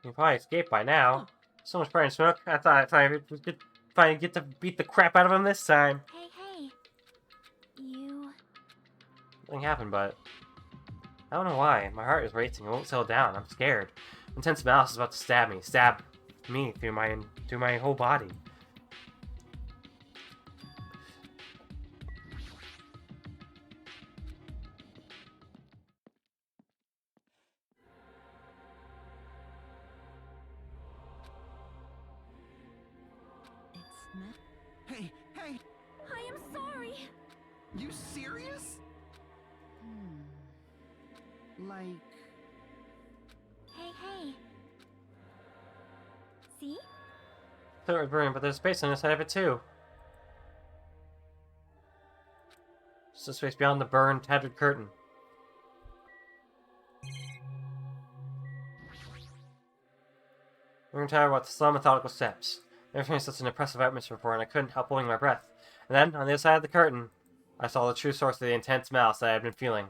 S1: can probably escape by now. So much fire and smoke. I thought we could finally get to beat the crap out of him this time.
S3: Hey, hey. You...
S1: Nothing happened, but I don't know why. My heart is racing. It won't settle down. I'm scared. Intense Malice is about to stab me. Stab me through my whole body.
S3: It's not...
S4: Hey, hey,
S3: I am sorry.
S4: you serious?
S6: Like...
S3: Hey, hey. See?
S1: Third room, but there's space on the side of it too. Just a space beyond the burned, tattered curtain. We're tired about the slow, methodical steps. Never experienced such an impressive atmosphere before, and I couldn't help holding my breath. And then, on the other side of the curtain, I saw the true source of the intense malice that I had been feeling.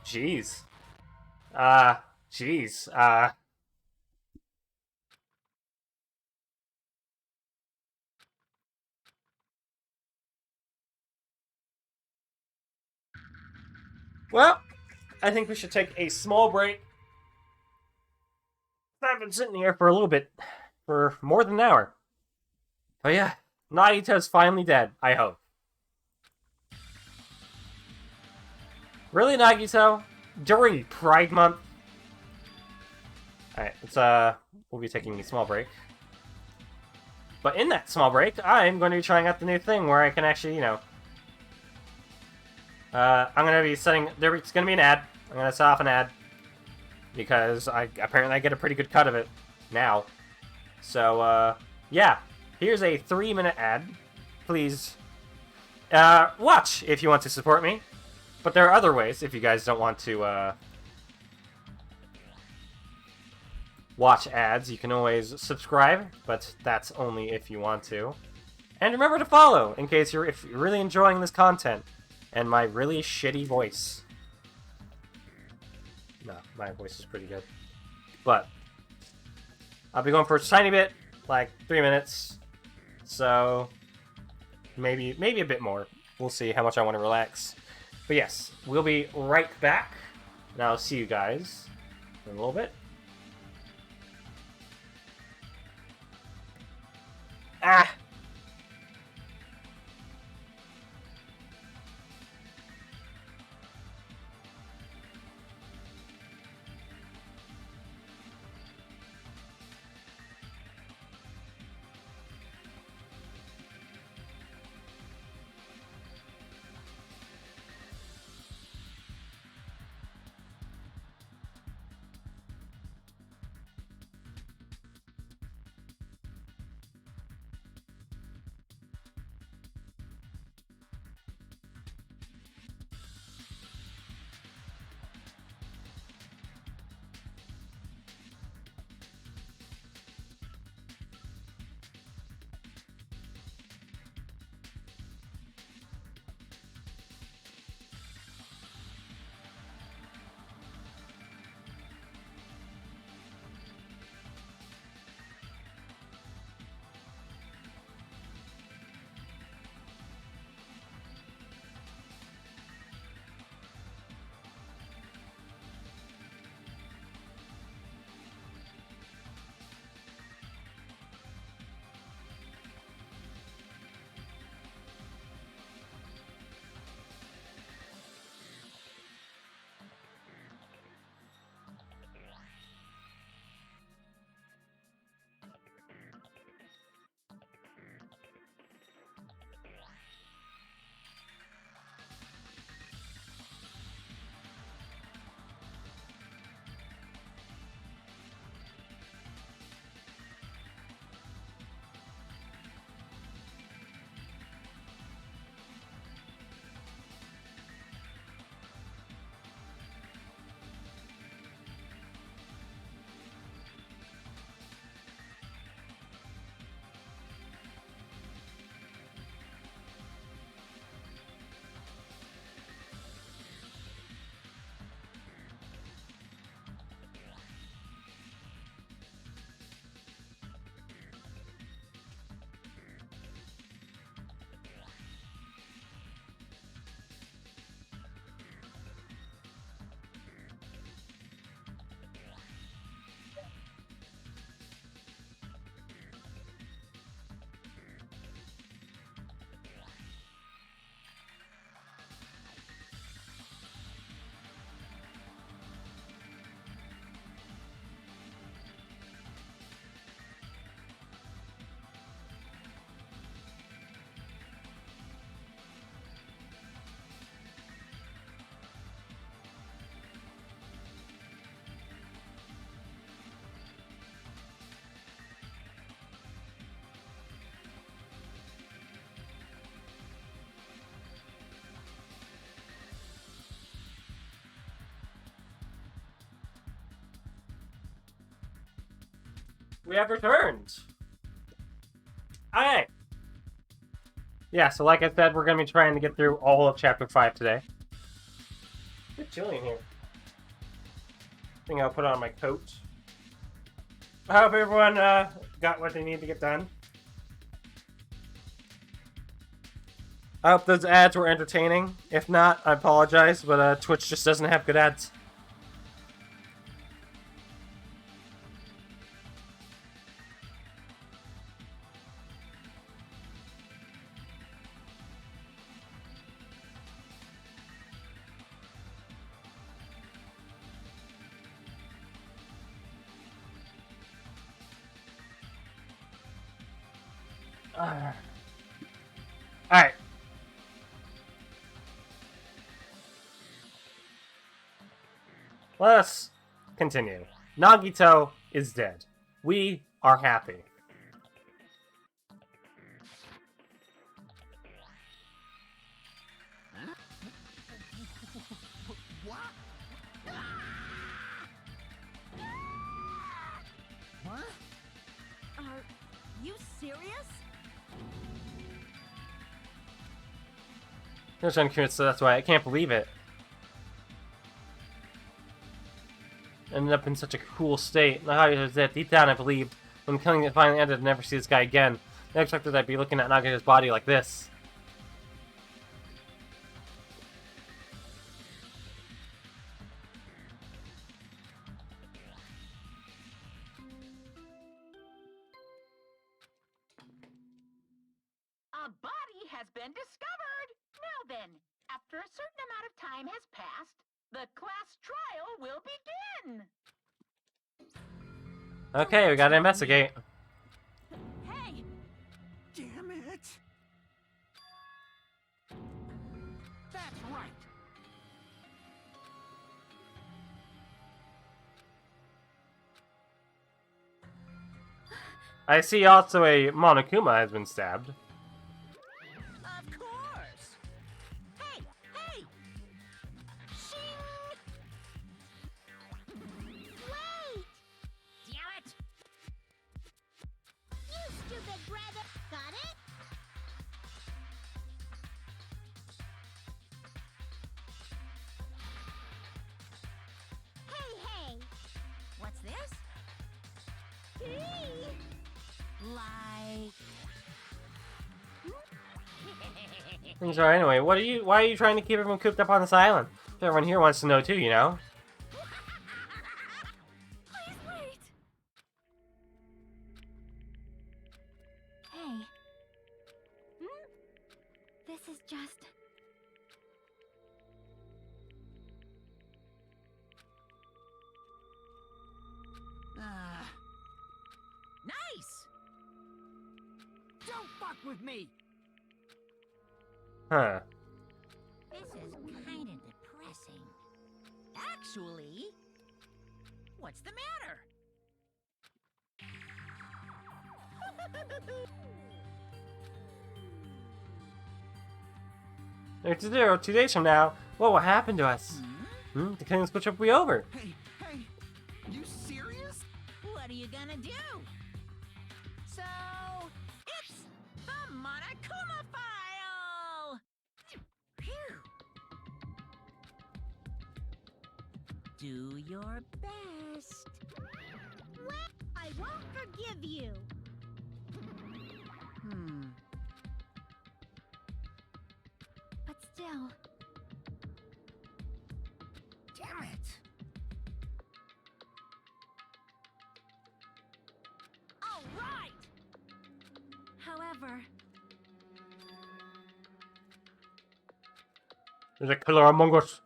S1: Jeez. Jeez. Well, I think we should take a small break. I've been sitting here for a little bit, for more than an hour. But yeah, Nagito's finally dead, I hope. Really, Nagito? During Pride Month? Alright, we'll be taking a small break. But in that small break, I'm going to be trying out the new thing where I can actually, you know... I'm going to be setting... There's going to be an ad. I'm going to set off an ad. Because apparently I get a pretty good cut of it now. So, yeah. Here's a 3-minute ad. Please, watch if you want to support me. But there are other ways if you guys don't want to, watch ads. You can always subscribe, but that's only if you want to. And remember to follow in case if you're really enjoying this content and my really shitty voice. No, my voice is pretty good. But I'll be going for a tiny bit, like 3 minutes. So maybe a bit more. We'll see how much I want to relax. But yes, we'll be right back. And I'll see you guys in a little bit. Ah! We have returned! Alright! Yeah, so like I said, we're going to be trying to get through all of Chapter 5 today. It's chilly in here. I think I'll put on my coat. I hope everyone got what they need to get done. I hope those ads were entertaining. If not, I apologize, but Twitch just doesn't have good ads. Alright. Let's continue. Nagito is dead. We are happy.
S6: What? What?
S7: Are you serious?
S1: I'm just uncurious, so that's why I can't believe it. Ended up in such a cool state. Nagito is dead. Deep down, I believed when killing it finally ended, I'd never see this guy again. I expected I'd be looking at Nagito's body like this.
S7: A body has been discovered! Now then, after a certain amount of time has passed, the class trial will begin!
S1: Okay, we gotta investigate.
S7: Hey!
S4: Damn it! That's right.
S1: I see also a Monokuma has been stabbed.
S7: Of course! Hey! Hey! Shing!
S3: Wait!
S7: Damn it!
S3: You stupid brother! Got it? Hey!
S7: What's this?
S3: Hey!
S7: Like...
S1: Things are anyway. Why are you trying to keep everyone cooped up on this island? Everyone here wants to know too, you know?
S3: Please wait! Hey. This is just...
S7: Nice!
S6: Don't fuck with me!
S1: Huh.
S7: This is kinda depressing. Actually, what's the matter?
S1: There's 2 days from now, what will happen to us? The King's Switch will be over.
S4: Hey, you serious?
S7: What are you gonna do? So, it's the Monokuma file! Phew. Do your best.
S3: Well, I won't forgive you! But still...
S6: Damn it!
S7: All right!
S3: However...
S1: There's a killer among us.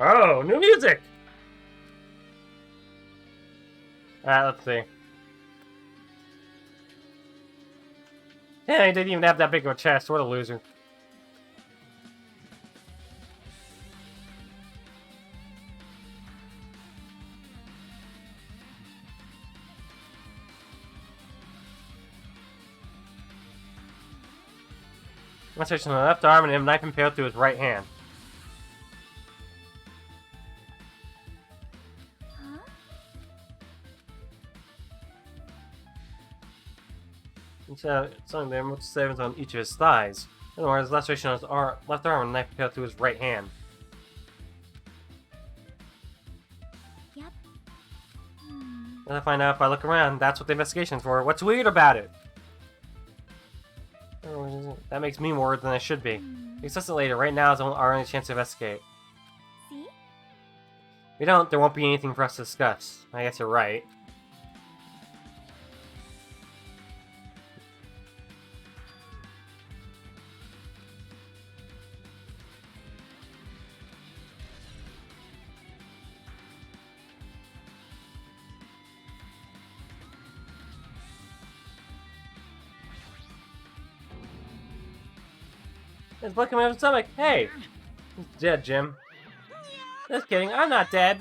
S1: Oh, new music! Alright, let's see. Yeah, he didn't even have that big of a chest. What a loser. Mustache on the left arm and him knife impaled through his right hand.
S3: Huh?
S1: It's something there, much savings on each of his thighs. In other words, laceration on his left arm and a knife peeled through his right hand.
S3: Yep.
S1: And I find out if I look around, that's what the investigation's for. What's weird about it? That makes me more worried than I should be. Discuss it later. Right now is our only chance to investigate.
S3: See?
S1: If we don't, there won't be anything for us to discuss. I guess you're right. There's blood coming out of his stomach. Hey! He's dead, Jim. Just kidding, I'm not dead.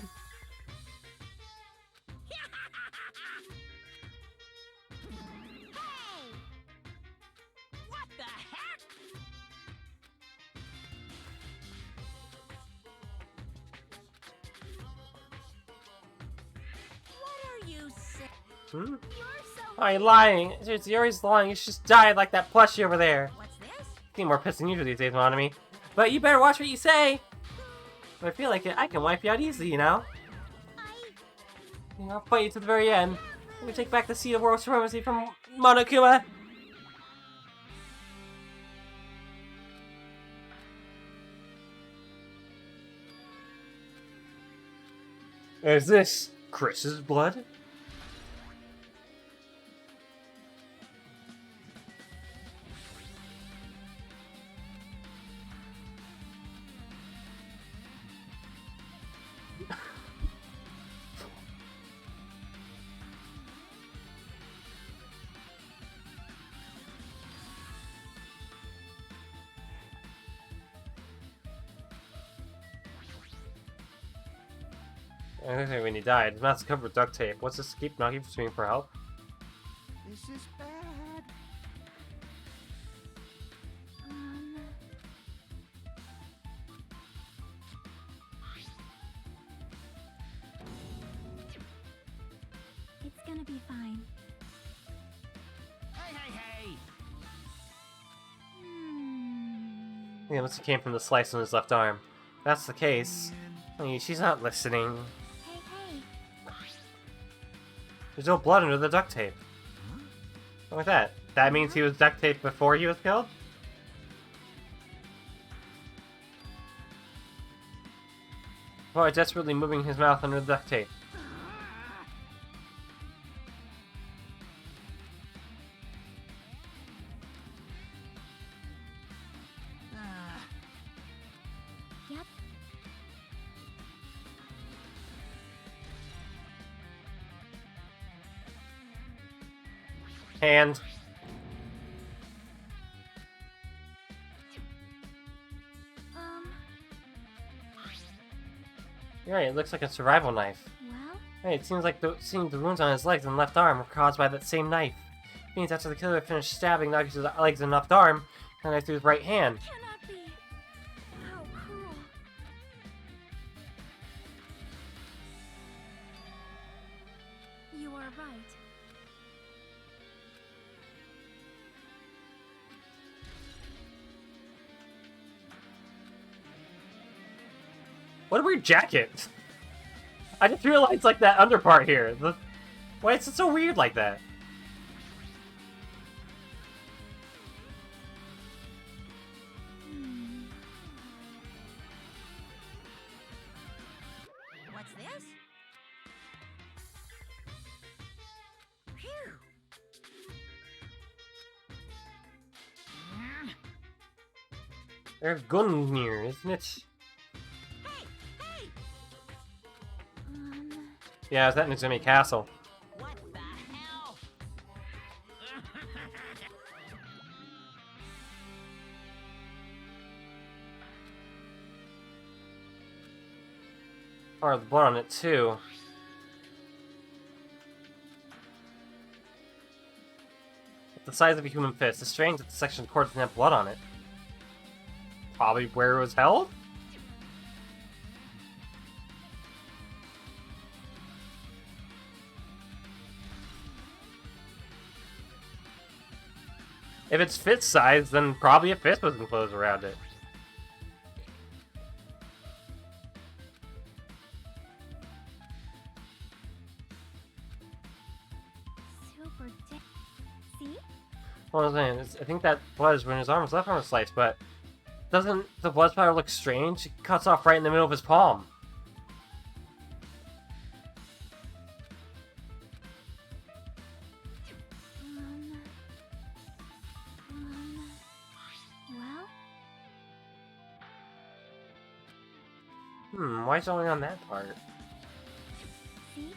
S4: Hey! What the heck? What are you saying?
S1: Hmm?
S3: You're so...
S1: Oh, you're lying. Seriously, you're always lying. You just died like that plushie over there.
S3: What's this?
S1: Seem more pissed than usual these days, Monami. But you better watch what you say. If I feel like it, I can wipe you out easily, you know? I'll fight you to the very end. Let me take back the seat of world supremacy from Monokuma. Is this Chris's blood? I think when he died, his mouth's covered with duct tape. What's this? Keep knocking for screaming for help?
S6: This is bad.
S3: It's gonna be fine.
S4: Hey, hey, hey!
S1: Yeah, must have came from the slice on his left arm. If that's the case. I mean, she's not listening.
S3: Hey, hey.
S1: There's no blood under the duct tape. Look at that. That means he was duct taped before he was killed? Boy, desperately moving his mouth under the duct tape.
S3: Yep.
S1: Hand. You're right, it looks like a survival knife.
S3: Well,
S1: Hey, it seems like seeing the wounds on his legs and left arm were caused by that same knife. It means after the killer finished stabbing Nagi's legs and left arm, the knife through his right hand.
S3: cannot be. How cruel. You are right.
S1: What a weird jacket! I just realized, like, that underpart here. Why is it so weird like that?
S3: What's this? Phew.
S1: There's Gungnir, isn't it? Yeah, it's that Nizumi Castle.
S4: What the hell?
S1: Or the blood on it, too. It's the size of a human fist. It's strange that the section of the cord doesn't have blood on it. Probably where it was held? If it's fist size, then probably a fist was enclosed around it.
S3: Super See?
S1: Well, I'm saying, I think that was when his left arm was sliced, but doesn't the blood splatter look strange? It cuts off right in the middle of his palm.
S3: Well?
S1: Why is it only on that part?
S3: See?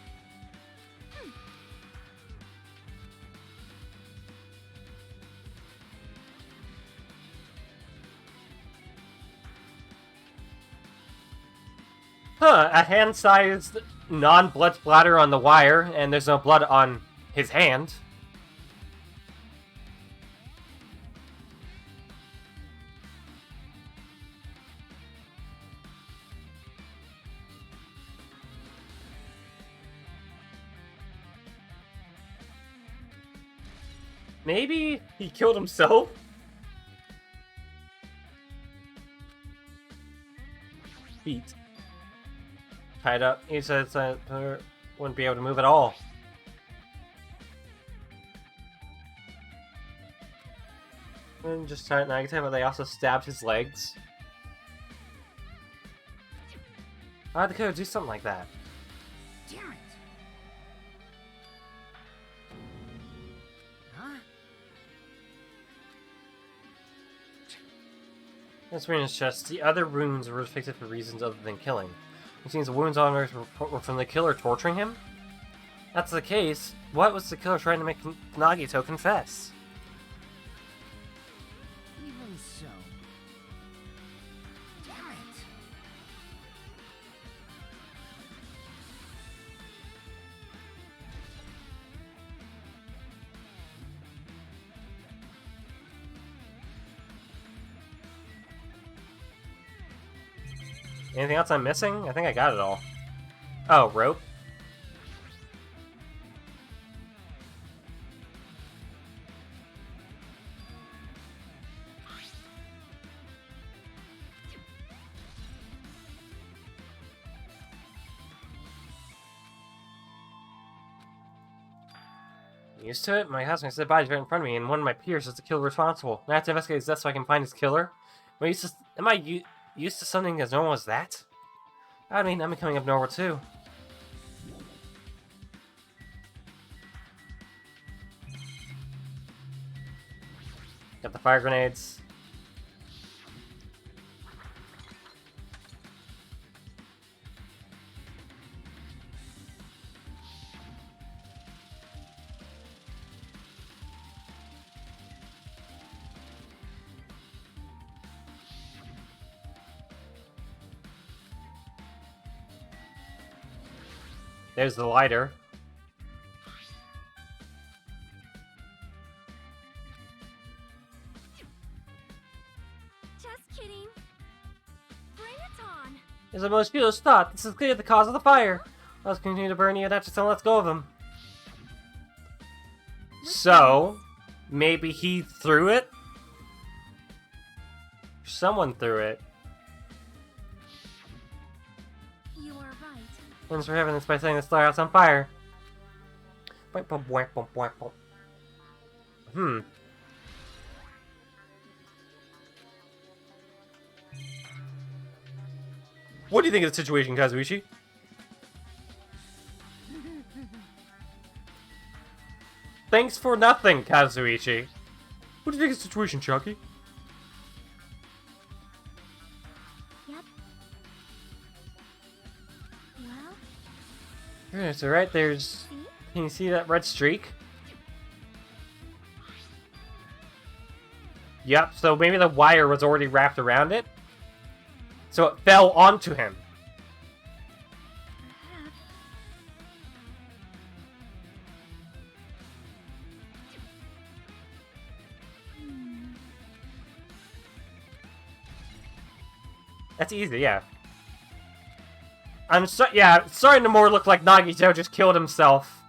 S1: Huh, a hand-sized non-blood splatter on the wire, and there's no blood on his hand. Maybe he killed himself? Feet. Tied up. He said wouldn't be able to move at all. And just tied negative, but they also stabbed his legs. How'd the killer do something like that?
S6: Damn it! Huh?
S1: This wound in his chest. The other wounds were inflicted for reasons other than killing. It seems the wounds on Earth were from the killer torturing him? If that's the case, what was the killer trying to make Nagito confess?
S6: Even so. Damn it!
S1: Anything else I'm missing? I think I got it all. Oh, rope. Used to it? My housemate said body's right in front of me, and one of my peers is the killer responsible. Now I have to investigate his death so I can find his killer. Am I used to something as normal as that? I mean, I'm becoming abnormal too. Got the fire grenades. There's the lighter.
S3: Just kidding. Bring it on.
S1: It's the most foolish thought. This is clearly the cause of the fire. Let's continue to burn you. That's just don't let go of him. So, maybe he threw it? Someone threw it.
S3: You are right.
S1: Thanks for having this by setting the slaughterhouse on fire. What do you think of the situation, Kazuichi? Thanks for nothing, Kazuichi. What do you think of the situation, Chucky?
S3: Yep. Well,
S1: Yeah, so right there's...
S3: see?
S1: Can you see that red streak? Yep, so maybe the wire was already wrapped around it. So it fell onto him.
S3: Perhaps.
S1: That's easy, yeah. Yeah, it's starting to more look like Nagito just killed himself.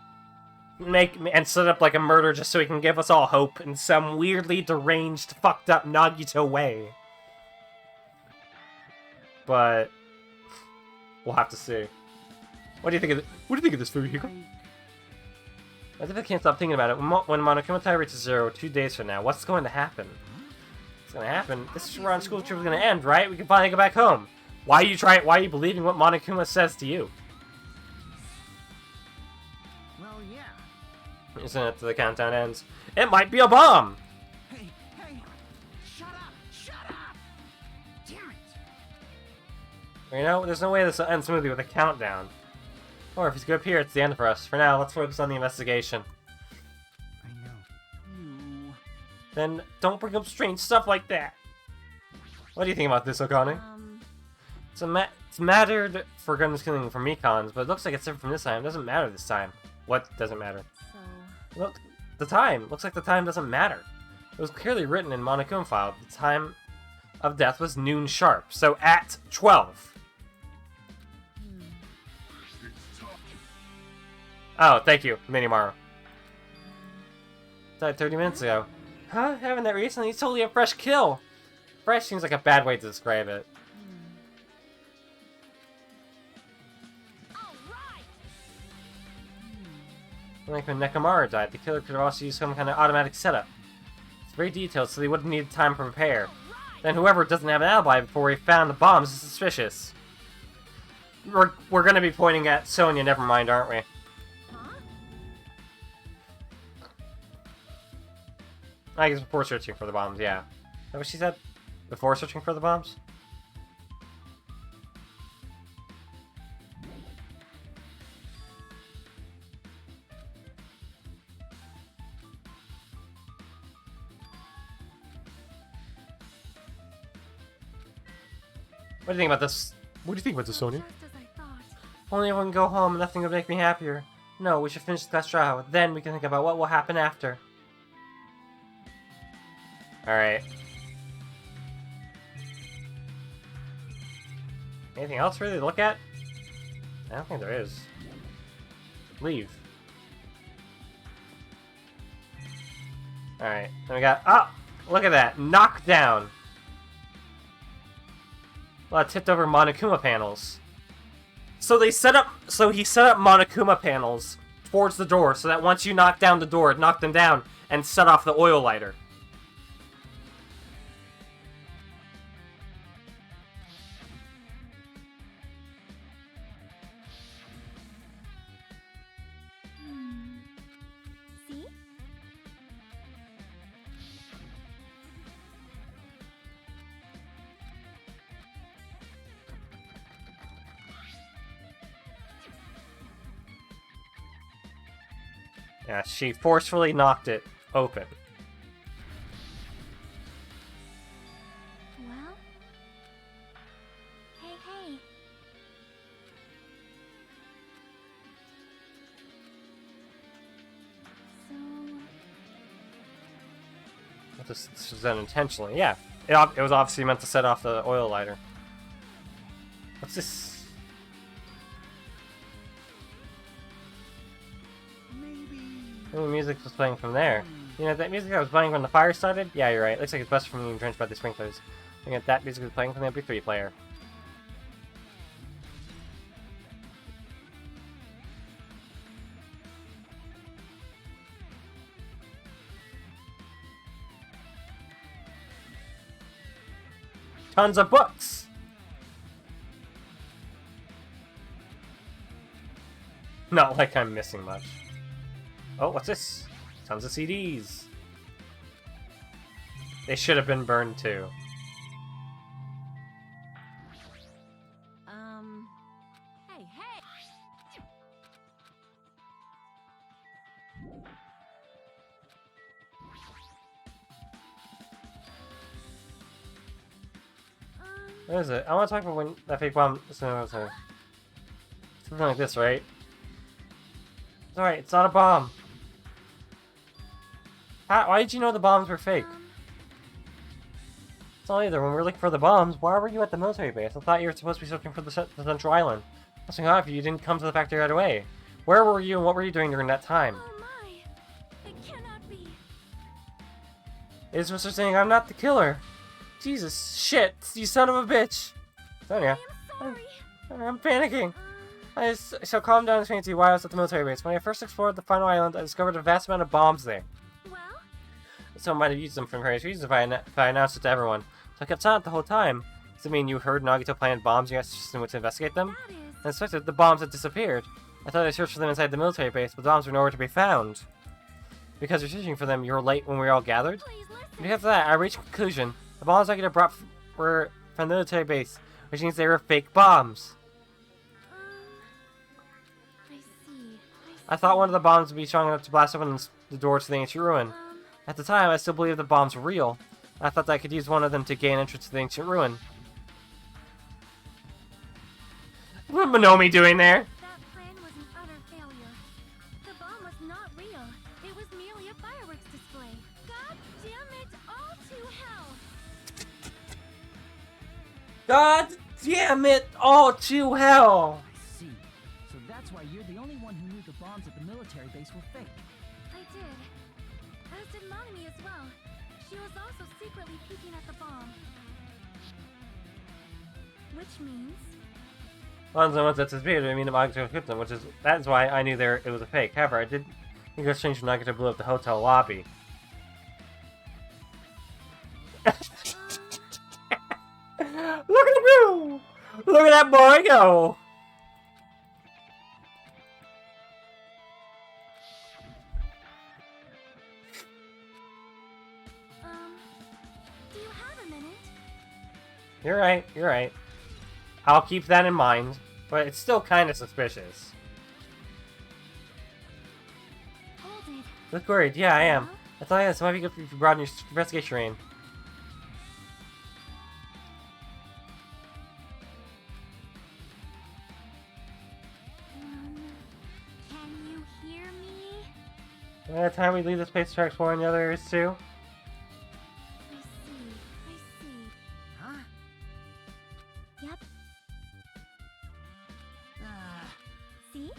S1: and set up like a murder just so he can give us all hope in some weirdly deranged, fucked up Nagito way. But we'll have to see. What do you think of What do you think of this movie, Hiko? I think I can't stop thinking about it. When Monokuma Tai reaches 0 2 days from now, what's going to happen? What's going to happen? This is where our school trip is going to end, right? We can finally go back home. Why are you believing what Monokuma says to you?
S6: Well, yeah.
S1: Isn't it the countdown ends? It might be a bomb!
S4: Hey, shut up! Shut up! Damn it!
S1: You know, there's no way this will end smoothly with a countdown. Or if he's good up here, it's the end for us. For now, let's focus on the investigation.
S6: I know.
S5: You...
S1: Then don't bring up strange stuff like that. What do you think about this, Okane? It's mattered for Gun's killing from Mikon's, but it looks like it's different from this time. It doesn't matter this time. What doesn't matter?
S3: So...
S1: Look, the time. Looks like the time doesn't matter. It was clearly written in Monokuma file. The time of death was noon sharp, so at 12. Oh, thank you, Minimaru. Died 30 minutes ago. Huh? Having that recently? It's totally a fresh kill! Fresh seems like a bad way to describe it. Like when Nekomaru died, the killer could have also used some kind of automatic setup. It's very detailed, so they wouldn't need time to prepare. Then whoever doesn't have an alibi before he found the bombs is suspicious. We're gonna be pointing at Sonya, never mind, aren't we? I guess before searching for the bombs, yeah. Is that what she said? Before searching for the bombs? What do you think about this? What do you think about this, Sonya?
S3: Just as I thought.
S1: Only if we can go home, nothing would make me happier. No, we should finish the class trial. Then we can think about what will happen after. Alright. Anything else really to look at? I don't think there is. Leave. Alright, then we got... Oh! Look at that! Knockdown! A lot of tipped over Monokuma panels. So he set up Monokuma panels towards the door so that once you knock down the door, it knocked them down and set off the oil lighter.
S3: See?
S1: Yeah, she forcefully knocked it open.
S3: Well? Hey. So...
S1: This was done intentionally, yeah. It was obviously meant to set off the oil lighter. What's this? Maybe music was playing from there. You know, that music that was playing when the fire started? Yeah, you're right. Looks like it's best from being drenched by the sprinklers. I think that music was playing from the MP3 player. Tons of books! Not like I'm missing much. Oh, what's this? Tons of CDs. They should have been burned too.
S3: Hey!
S1: What is it? I want to talk about when that fake bomb... Something like this, right? It's alright, it's not a bomb. Why did you know the bombs were fake? It's not either. When we were looking for the bombs, why were you at the military base? I thought you were supposed to be searching for the central island. What's going on if you didn't come to the factory right away? Where were you and what were you doing during that time?
S3: Oh
S1: It's Mr. saying I'm not the killer. Jesus, shit, you son of a bitch. Sonia,
S3: I am sorry.
S1: I'm panicking. I shall calm down and explain to you why I was at the military base. When I first explored the final island, I discovered a vast amount of bombs there.
S3: Well?
S1: Someone might have used them for various reasons if I announced it to everyone. So I kept silent the whole time. Does it mean you heard Nagito plant bombs and you asked someone to investigate them?
S3: That is...
S1: And suspected the bombs had disappeared. I thought I searched for them inside the military base, but the bombs were nowhere to be found. Because you're searching for them, you were late when we were all gathered?
S3: Please listen.
S1: Because of that, I reached a conclusion. The bombs I could have brought were from the military base, which means they were fake bombs.
S3: I see.
S1: I thought one of the bombs would be strong enough to blast open the door to the ancient ruin. At the time, I still believed the bombs were real. I thought that I could use one of them to gain entrance to the ancient ruin. What was Monomi doing there?
S3: That plan was an utter failure. The bomb was not real. It was merely a fireworks display. God damn it all to hell!
S1: God damn it all to hell!
S5: I see. So that's why you're the only one who knew the bombs at the military base were fake.
S3: I did. As did Monami as well. She was also secretly peeking at the bomb. Which means...
S1: Once that disappeared, I mean the Nagito equipped them, that's why I knew it was a fake. However, I did think it was strange when Nagito blew up the hotel lobby. Look at him go! Look at that boy go!
S3: do you have a minute?
S1: You're right, you're right. I'll keep that in mind, but it's still kind of suspicious.
S3: Hold it.
S1: Look worried, yeah, I am.
S3: Huh?
S1: I thought this might be good if you broaden your investigation range.
S3: Can you hear me?
S1: By the time we leave this place to try exploring the other areas too.
S3: I see.
S6: Huh?
S3: Yep. See?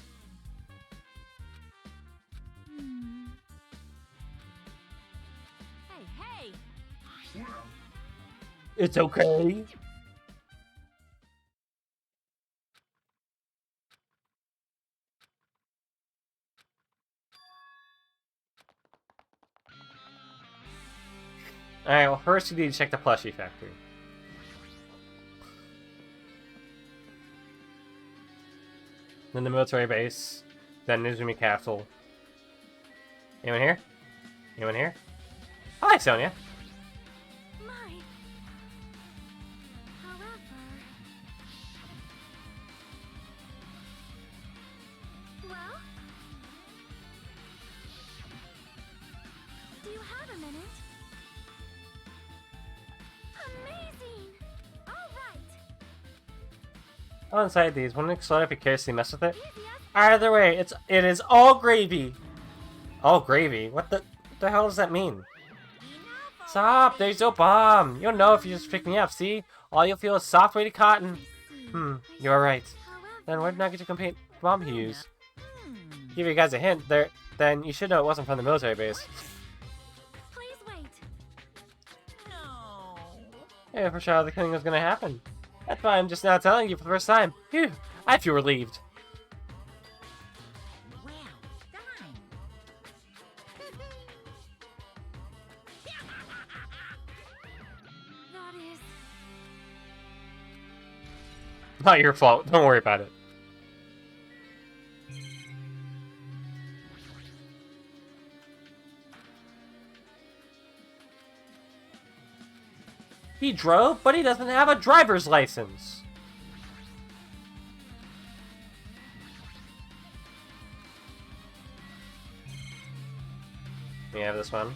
S3: Hey!
S2: Well,
S1: It's okay. Alright, well first we need to check the plushie factory. Then the military base. Then Nizumi Castle. Anyone here? Anyone here? Hi, Sonia.
S3: My. However... Well? Do you have a minute? Amazing! Alright!
S1: Oh, inside these. Wouldn't it explode if you carelessly mess with it?
S3: Easy as...
S1: Either way, it is all gravy. All gravy? What the hell does that mean? Stop! There's no bomb! You'll know if you just pick me up, see? All you'll feel is soft weighted cotton. You're right. Then where did Nagito complete bomb he used? Give you guys a hint, then you should know it wasn't from the military base.
S3: Please wait.
S7: No.
S1: Hey, for sure the killing was gonna happen. That's why I'm just now telling you for the first time. Phew, I feel relieved.
S7: Well done.
S3: That is...
S1: Not your fault, don't worry about it. He drove, but he doesn't have a driver's license. We have this one.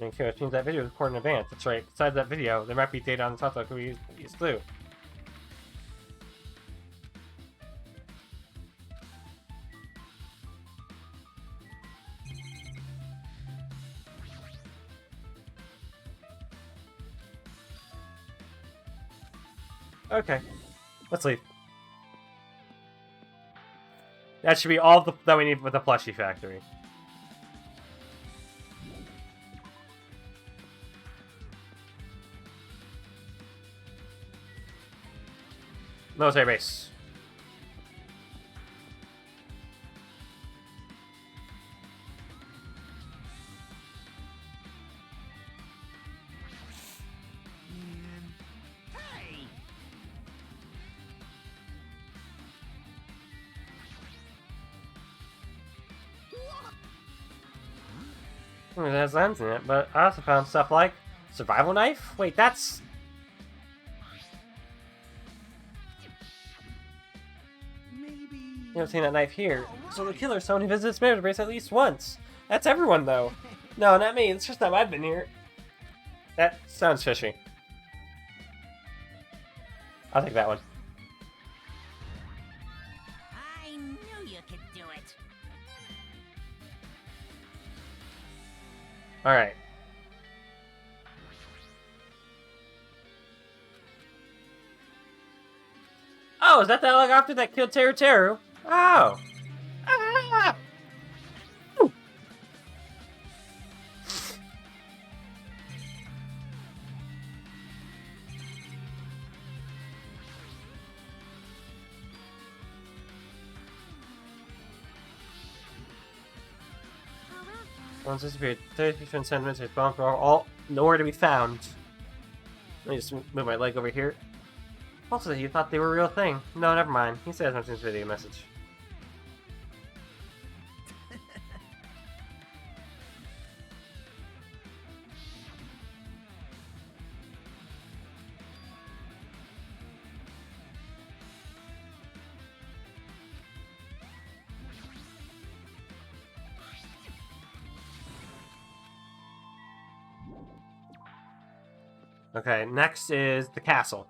S1: Okay, which means that video was recorded in advance. That's right. Besides that video, there might be data on the top that we use too. Okay. Let's leave. That should be all that we need with the plushie factory. Military base.
S6: Hey!
S1: It has lens in it, but I also found stuff like survival knife. Wait, that's
S6: Maybe.
S1: you haven't seen that knife here. So the killer's someone who visits Spirit Base at least once. That's everyone, though. No, not me. It's just time I've been here. That sounds fishy. I'll take that one.
S7: I knew you could do it.
S1: Alright. Oh, is that the helicopter that killed Teru Teru? Oh. Ah! Ooh. One's disappeared. 30% centimeters bomb for all nowhere to be found. Let me just move my leg over here. Also, you thought they were a real thing. No, never mind. He says much in his video message. Okay, next is the castle.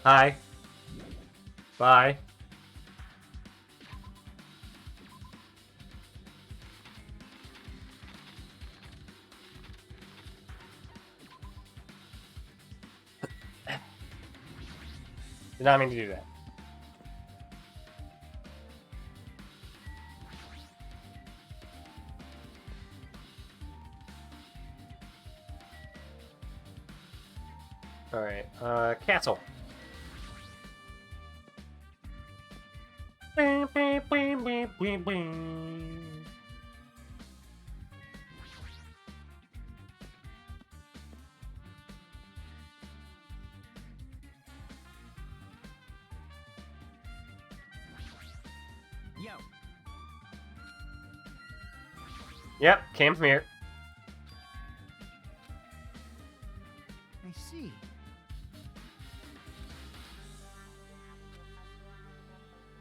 S1: Hi. Bye. Did not mean to do that. Alright, castle.
S6: Yo.
S1: Yep, came from here.
S6: I see.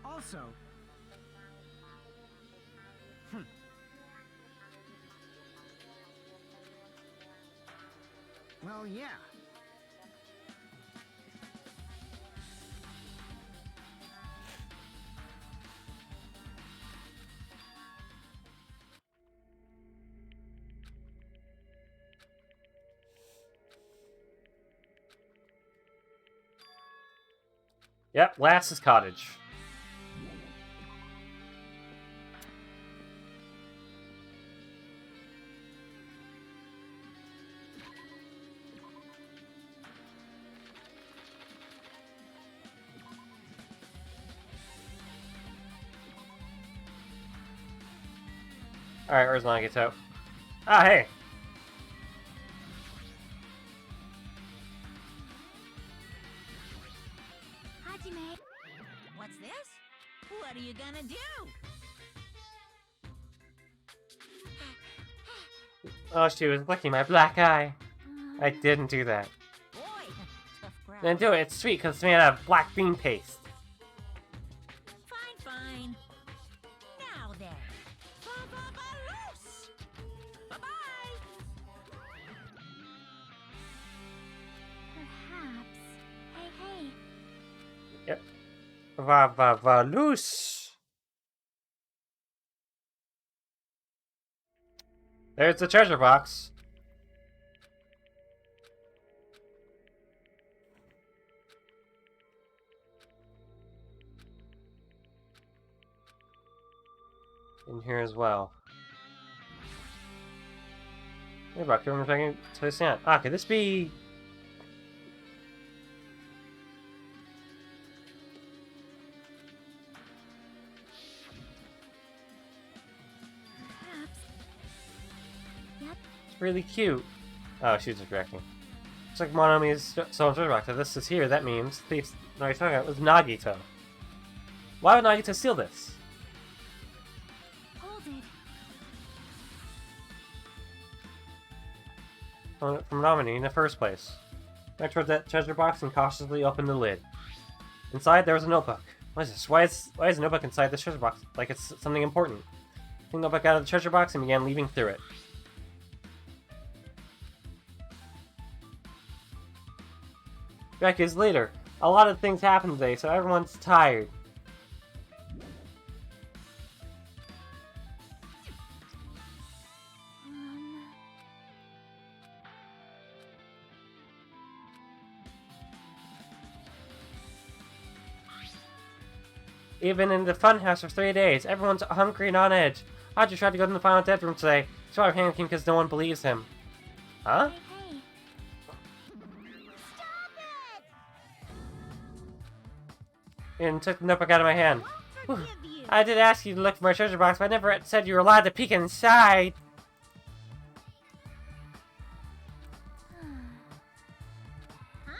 S6: Also. Well, yeah.
S1: Yep, last is cottage. Alright, where's Nagito? Ah, hey!
S3: Hajime.
S7: What's this? What are you gonna do?
S1: Oh, she was licking my black eye. I didn't do that.
S7: Boy, tough crowd.
S1: Then do it. It's sweet because it's made out of black bean paste.
S7: Fine, fine. Now then. Ba-ba-ba-loose! Bye-bye!
S3: Perhaps. Hey, hey.
S1: Yep. Va va va loose. There's the treasure box. In here as well. Hey, Buck, come back to the stand. Ah, could this be...
S3: Perhaps. Yep.
S1: It's really cute. Oh, she's distracting. It's like Monami's stolen treasure box. If this is here, that means thief no, he's talking about was Nagito. Why would Nagito steal this?
S3: Hold it.
S1: From Nominee in the first place. Went towards that treasure box and cautiously opened the lid. Inside, there was a notebook. What is this? Why is a notebook inside this treasure box? Like it's something important. Took the notebook out of the treasure box and began leaving through it. Decades later, a lot of things happened today, so everyone's tired. Even in the funhouse for 3 days, everyone's hungry and on edge. I just tried to go to the final death room today. So I'm panicking because no one believes him. Huh?
S3: Hey, hey. Stop it!
S1: And took the notebook out of my hand.
S3: I'll forgive you.
S1: I did ask you to look for my treasure box, but I never said you were allowed to peek inside.
S3: Huh?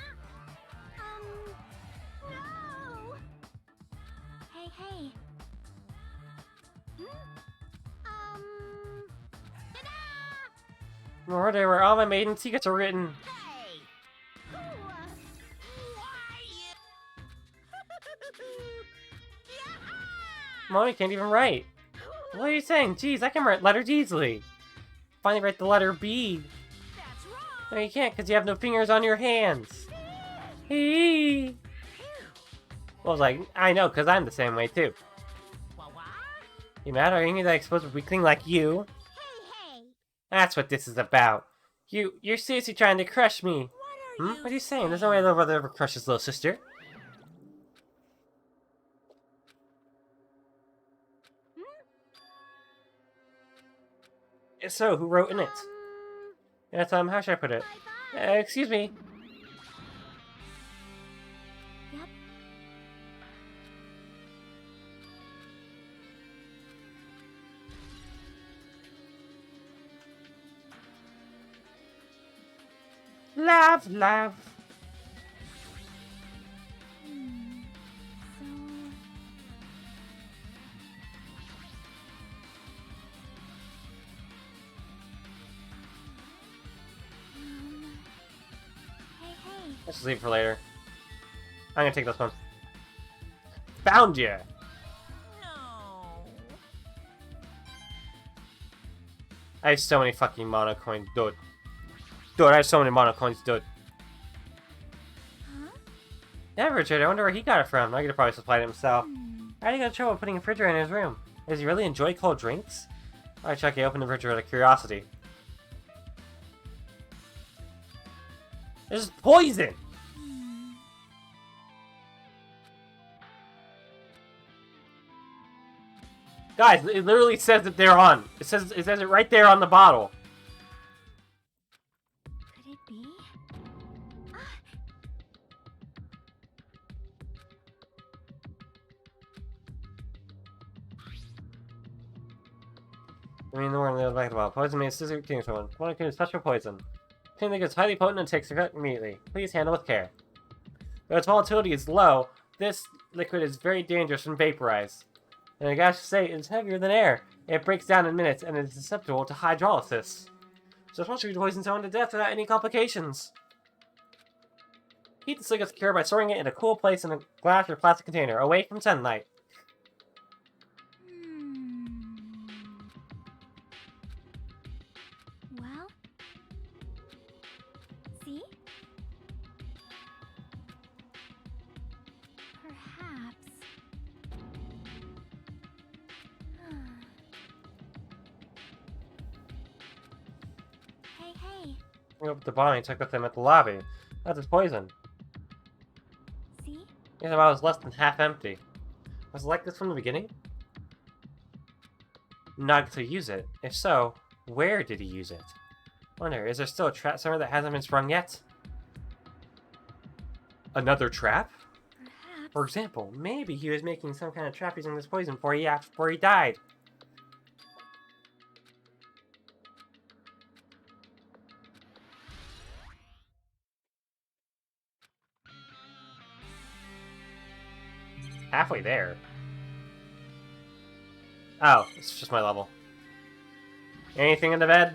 S3: No! Hey, hey. Ta-da!
S1: Or there where all my maiden secrets are written.
S6: Hey!
S1: Mommy can't even write. What are you saying? Jeez, I can write letters easily. Finally write the letter B.
S3: That's wrong!
S1: No, you can't because you have no fingers on your hands. Hee. Well, I was like, I know, because I'm the same way too. You mad? Are you that exposed to weakling like you?
S3: Hey, hey!
S1: That's what this is about. You're seriously trying to crush me. What are you saying? There's no way a little brother ever crushes little sister. If so, who wrote in it? Yes, how should I put it? Excuse me.
S3: Yep.
S1: Love, love.
S3: So... Hey, hey.
S1: Let's just leave it for later. I'm gonna take this one. Found ya!
S3: No.
S1: I have so many fucking mono coins, dude. Dude, I have so many mono coins, dude.
S3: Huh?
S1: Yeah, Richard, I wonder where he got it from. I could have probably supplied it himself.
S3: Hmm.
S1: How did he got trouble putting a refrigerator in his room? Does he really enjoy cold drinks? Alright, Chucky, open the refrigerator out of curiosity. This is poison!
S3: Hmm.
S1: Guys, it literally says that they're on. It says it right there on the bottle.
S3: Could it be? Ah!
S1: I mean, the word in the back of the bottle. Poison made scissor continues one. One can special poison. Thing is highly potent and takes effect immediately. Please handle with care. Though its volatility is low, this liquid is very dangerous when vaporized. And I gotta say, it's heavier than air. It breaks down in minutes and is susceptible to hydrolysis. So it's possible to poison someone to death without any complications. Heat this liquid secure by storing it in a cool place in a glass or plastic container, away from sunlight.
S3: Well? See? Perhaps... Hey.
S1: He opened the bottle and he took with him at the lobby. That's his poison.
S3: See?
S1: His bottle was less than half empty. Was it like this from the beginning? Nagito use it. If so, where did he use it? Wonder, is there still a trap somewhere that hasn't been sprung yet? Another trap?
S3: Perhaps.
S1: For example, maybe he was making some kind of trap using this poison before he died. Halfway there. Oh, it's just my level. Anything in the bed?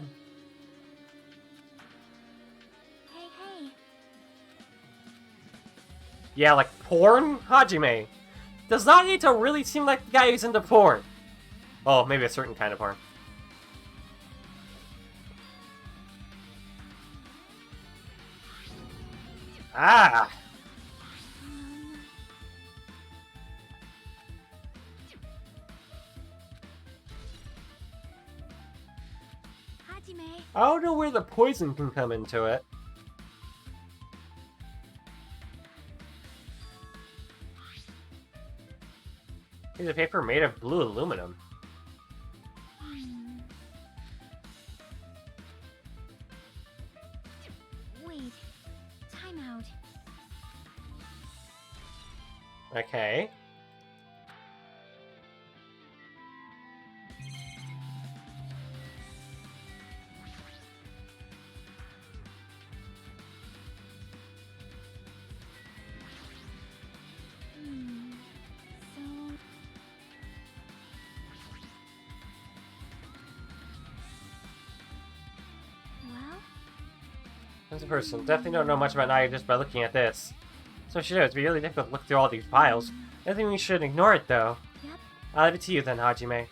S3: Hey.
S1: Yeah, like porn? Hajime. Does Nagito really seem like the guy who's into porn? Oh, maybe a certain kind of porn. Ah!
S3: Hajime.
S1: I don't know where the poison can come into it. Piece of paper made of blue aluminum.
S3: Wait. Time out.
S1: Okay.
S3: So... Well?
S1: As a person, definitely don't know much about Naya just by looking at this. So she knows, it'd be really difficult to look through all these piles. I think we shouldn't ignore it, though.
S3: Yep.
S1: I'll leave it to you then, Hajime.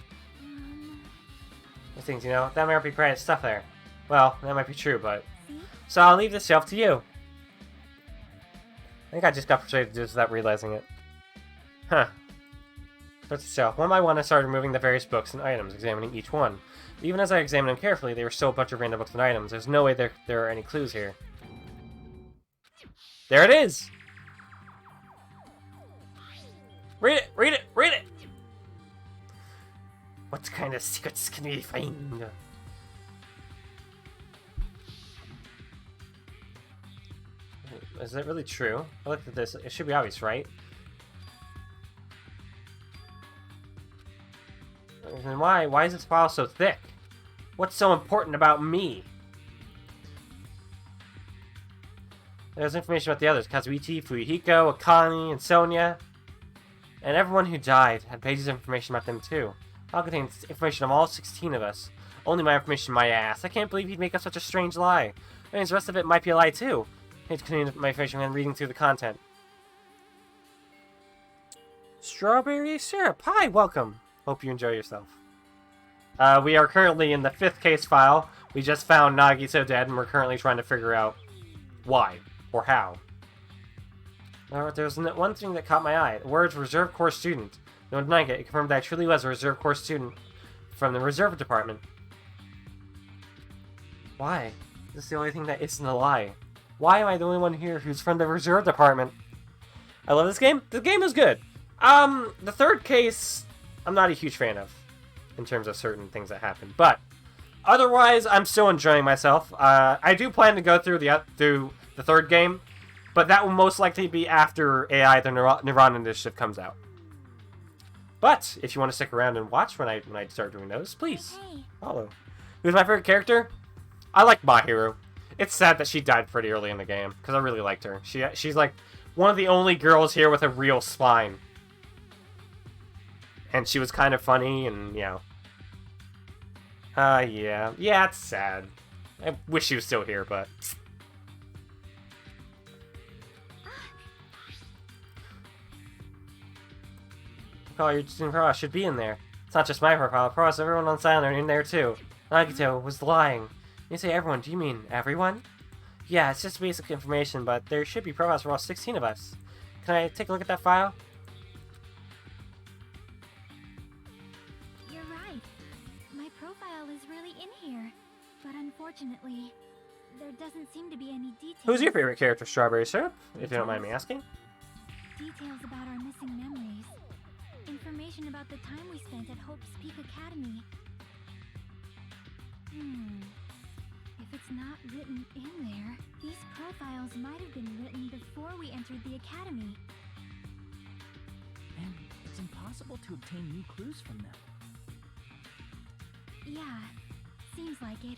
S1: Those things, you know, that might be private stuff there. Well, that might be true, but...
S3: See?
S1: So I'll leave this shelf to you. I think I just got persuaded to do this without realizing it. Huh. But still, one by one I started removing the various books and items, examining each one. Even as I examined them carefully, there were still a bunch of random books and items. There's no way there are any clues here. There it is! Read it! Read it! Read it! What kind of secrets can we find? Is it really true? I looked at this. It should be obvious, right? And why? Why is this file so thick? What's so important about me? There's information about the others. Kazuichi, Fuyuhiko, Akane, and Sonia. And everyone who died had pages of information about them too. File contains information of all 16 of us. Only my information, my ass. I can't believe he'd make up such a strange lie. That means the rest of it might be a lie too. I need to continue my information when reading through the content. Strawberry syrup. Hi, welcome. Hope you enjoy yourself. We are currently in the 5th case file. We just found Nagito dead, and we're currently trying to figure out why or how. There's one thing that caught my eye. The words reserve corps student. No denying it. It confirmed that I truly was a reserve corps student from the reserve department. Why? This is the only thing that isn't a lie. Why am I the only one here who's from the reserve department? I love this game. The game is good. The 3rd case, I'm not a huge fan of, in terms of certain things that happen. But otherwise, I'm still enjoying myself. I do plan to go through the 3rd game, but that will most likely be after AI the Nirvana Initiative comes out. But if you want to stick around and watch when I start doing those, please follow. Who's my favorite character? I like Mahiru. It's sad that she died pretty early in the game, because I really liked her. She's like one of the only girls here with a real spine. And she was kind of funny, and, you know. Yeah. Yeah, it's sad. I wish she was still here, but... Oh, your profile should be in there. It's not just my profile. The profiles of everyone on Silent are in there, too. Nagito was lying. When you say everyone, do you mean everyone? Yeah, it's just basic information, but there should be profiles for all 16 of us. Can I take a look at that file?
S3: You're right. My profile is really in here. But unfortunately, there doesn't seem to be any details.
S1: Who's your favorite character, Strawberry Syrup? If you don't mind me asking.
S3: Details about our missing memories. Information about the time we spent at Hope's Peak Academy. If it's not written in there, these profiles might have been written before we entered the academy.
S5: And it's impossible to obtain new clues from them.
S3: Yeah, seems like it.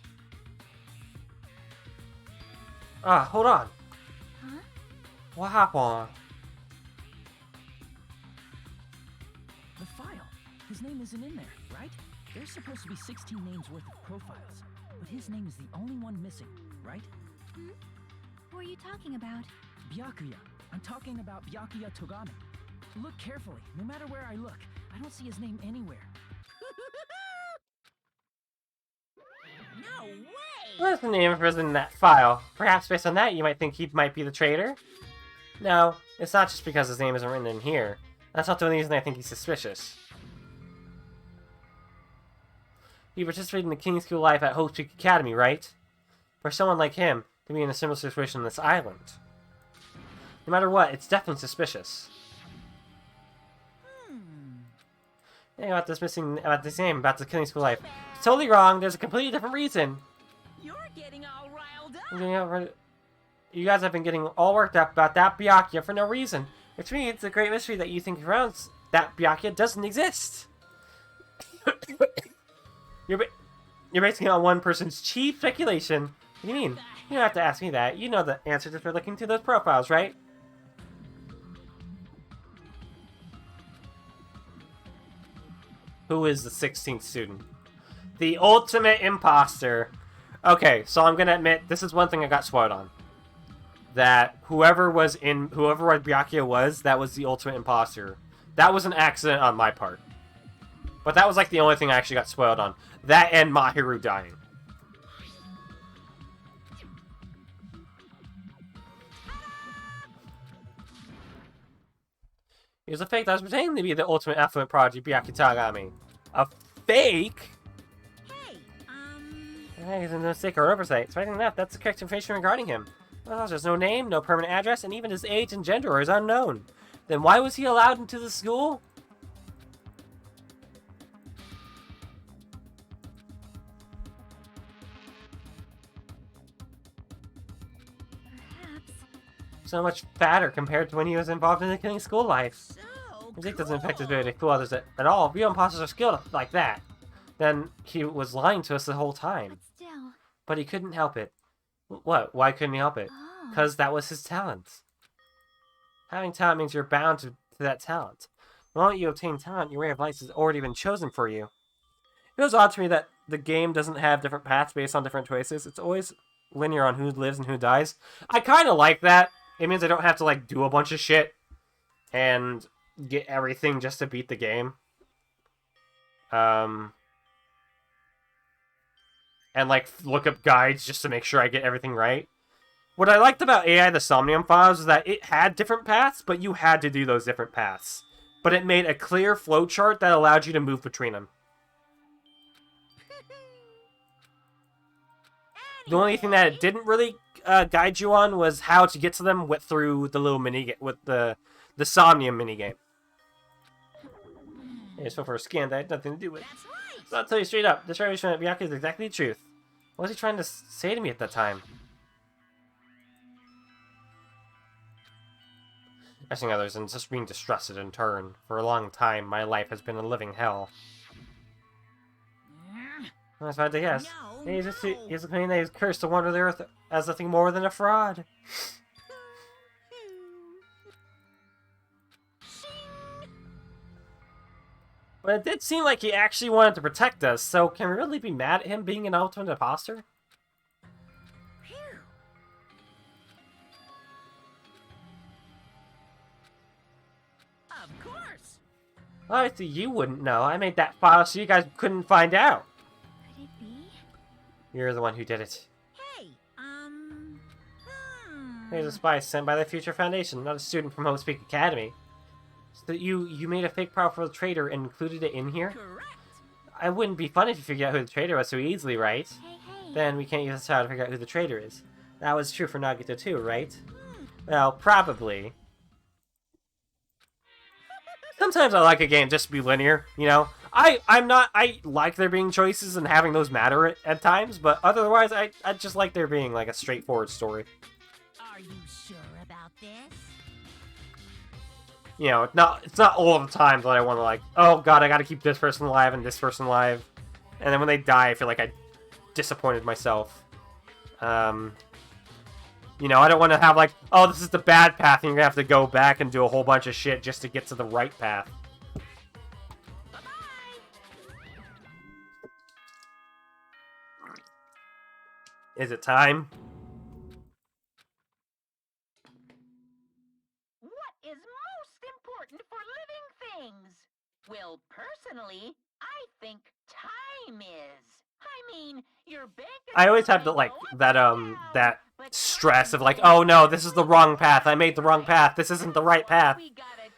S1: Ah, hold on.
S3: Huh?
S1: What happened?
S5: The file. His name isn't in there, right? There's supposed to be 16 names worth of profiles, but his name is the only one missing, right?
S3: Who are you talking about?
S5: Byakuya. I'm talking about Byakuya Togame. Look carefully. No matter where I look, I don't see his name anywhere.
S7: No way!
S1: What's the name of person in that file? Perhaps based on that, you might think he might be the traitor? No, it's not just because his name isn't written in here. That's not the only reason I think he's suspicious. He participated in the King School life at Hope's Peak Academy, right? For someone like him to be in a similar situation on this island. No matter what, it's definitely suspicious. Think about this name, about the Killing School life. It's totally wrong. There's a completely different reason.
S7: You're getting all riled up.
S1: You guys have been getting all worked up about that Byakuya for no reason. Which means it's a great mystery that you think around that Byakuya doesn't exist. You're basing it on one person's cheap speculation. What do you mean? You don't have to ask me that. You know the answer just by looking through those profiles, right? Who is the 16th student? The ultimate imposter. Okay, so I'm gonna admit this is one thing I got spoiled on. That whoever Byakuya was, that was the ultimate imposter. That was an accident on my part. But that was like the only thing I actually got spoiled on. That and Mahiru dying. He was a fake that was pretending to be the ultimate affluent prodigy, Byakuya Tagami. A fake?
S7: Hey,
S1: He's a mistake or oversight. It's right enough. That's the correct information regarding him. Well, there's no name, no permanent address, and even his age and gender is unknown. Then why was he allowed into the school?
S3: Perhaps.
S1: So much fatter compared to when he was involved in the Killing School life.
S7: so
S1: Music doesn't affect his ability to fool others at all. Real imposters are skilled like that. Then he was lying to us the whole time.
S3: But still.
S1: But he couldn't help it. What? Why couldn't he help it?
S3: Oh.
S1: Because that was his talent. Having talent means you're bound to that talent. The moment you obtain talent, your way of life has already been chosen for you. It was odd to me that the game doesn't have different paths based on different choices. It's always linear on who lives and who dies. I kind of like that. It means I don't have to like do a bunch of shit and get everything just to beat the game. And like look up guides just to make sure I get everything right. What I liked about AI the Somnium Files is that it had different paths, but you had to do those different paths. But it made a clear flowchart that allowed you to move between them. The only thing that it didn't really guide you on was how to get to them through the little with the Somnium minigame. I just fell for a scan that had nothing to do with it.
S7: that's right.
S1: So I'll tell you straight up, this revelation at Byakuya is exactly the truth. What was he trying to say to me at that time? Asking others and just being distrusted in turn. For a long time, my life has been a living hell. That's what I guess.
S7: No,
S1: He's claiming that he's cursed to wander the earth as nothing more than a fraud. But it did seem like he actually wanted to protect us, so can we really be mad at him being an ultimate imposter?
S7: Phew. Of course.
S1: Obviously, you wouldn't know. I made that file so you guys couldn't find out.
S3: Could it be?
S1: You're the one who did it.
S7: Hey,
S1: Here's a spy sent by the Future Foundation, not a student from Hope's Peak Academy. So you made a fake file for the traitor and included it in here?
S7: correct.
S1: It wouldn't be fun if you figured out who the traitor was so easily, right?
S3: Hey, hey.
S1: Then we can't use this to figure out who the traitor is. That was true for Nagito too, right? Well, probably. Sometimes I like a game just to be linear, you know? I like there being choices and having those matter at times, but otherwise I just like there being like a straightforward story.
S3: Are you sure about this?
S1: You know, it's not all the time that I want to like, oh god, I gotta keep this person alive and this person alive. And then when they die, I feel like I disappointed myself. You know, I don't want to have like, oh, this is the bad path, and you're gonna have to go back and do a whole bunch of shit just to get to the right path. Is it time?
S7: What is most important for living things? Well, personally, I think time is. I mean, your bank
S1: I always have
S7: account
S1: the, like,
S7: may go up and down,
S1: that
S7: but
S1: stress
S7: time
S1: of like,
S7: is
S1: oh no, this is the wrong path, I made the wrong path, this isn't the right path.
S7: We gotta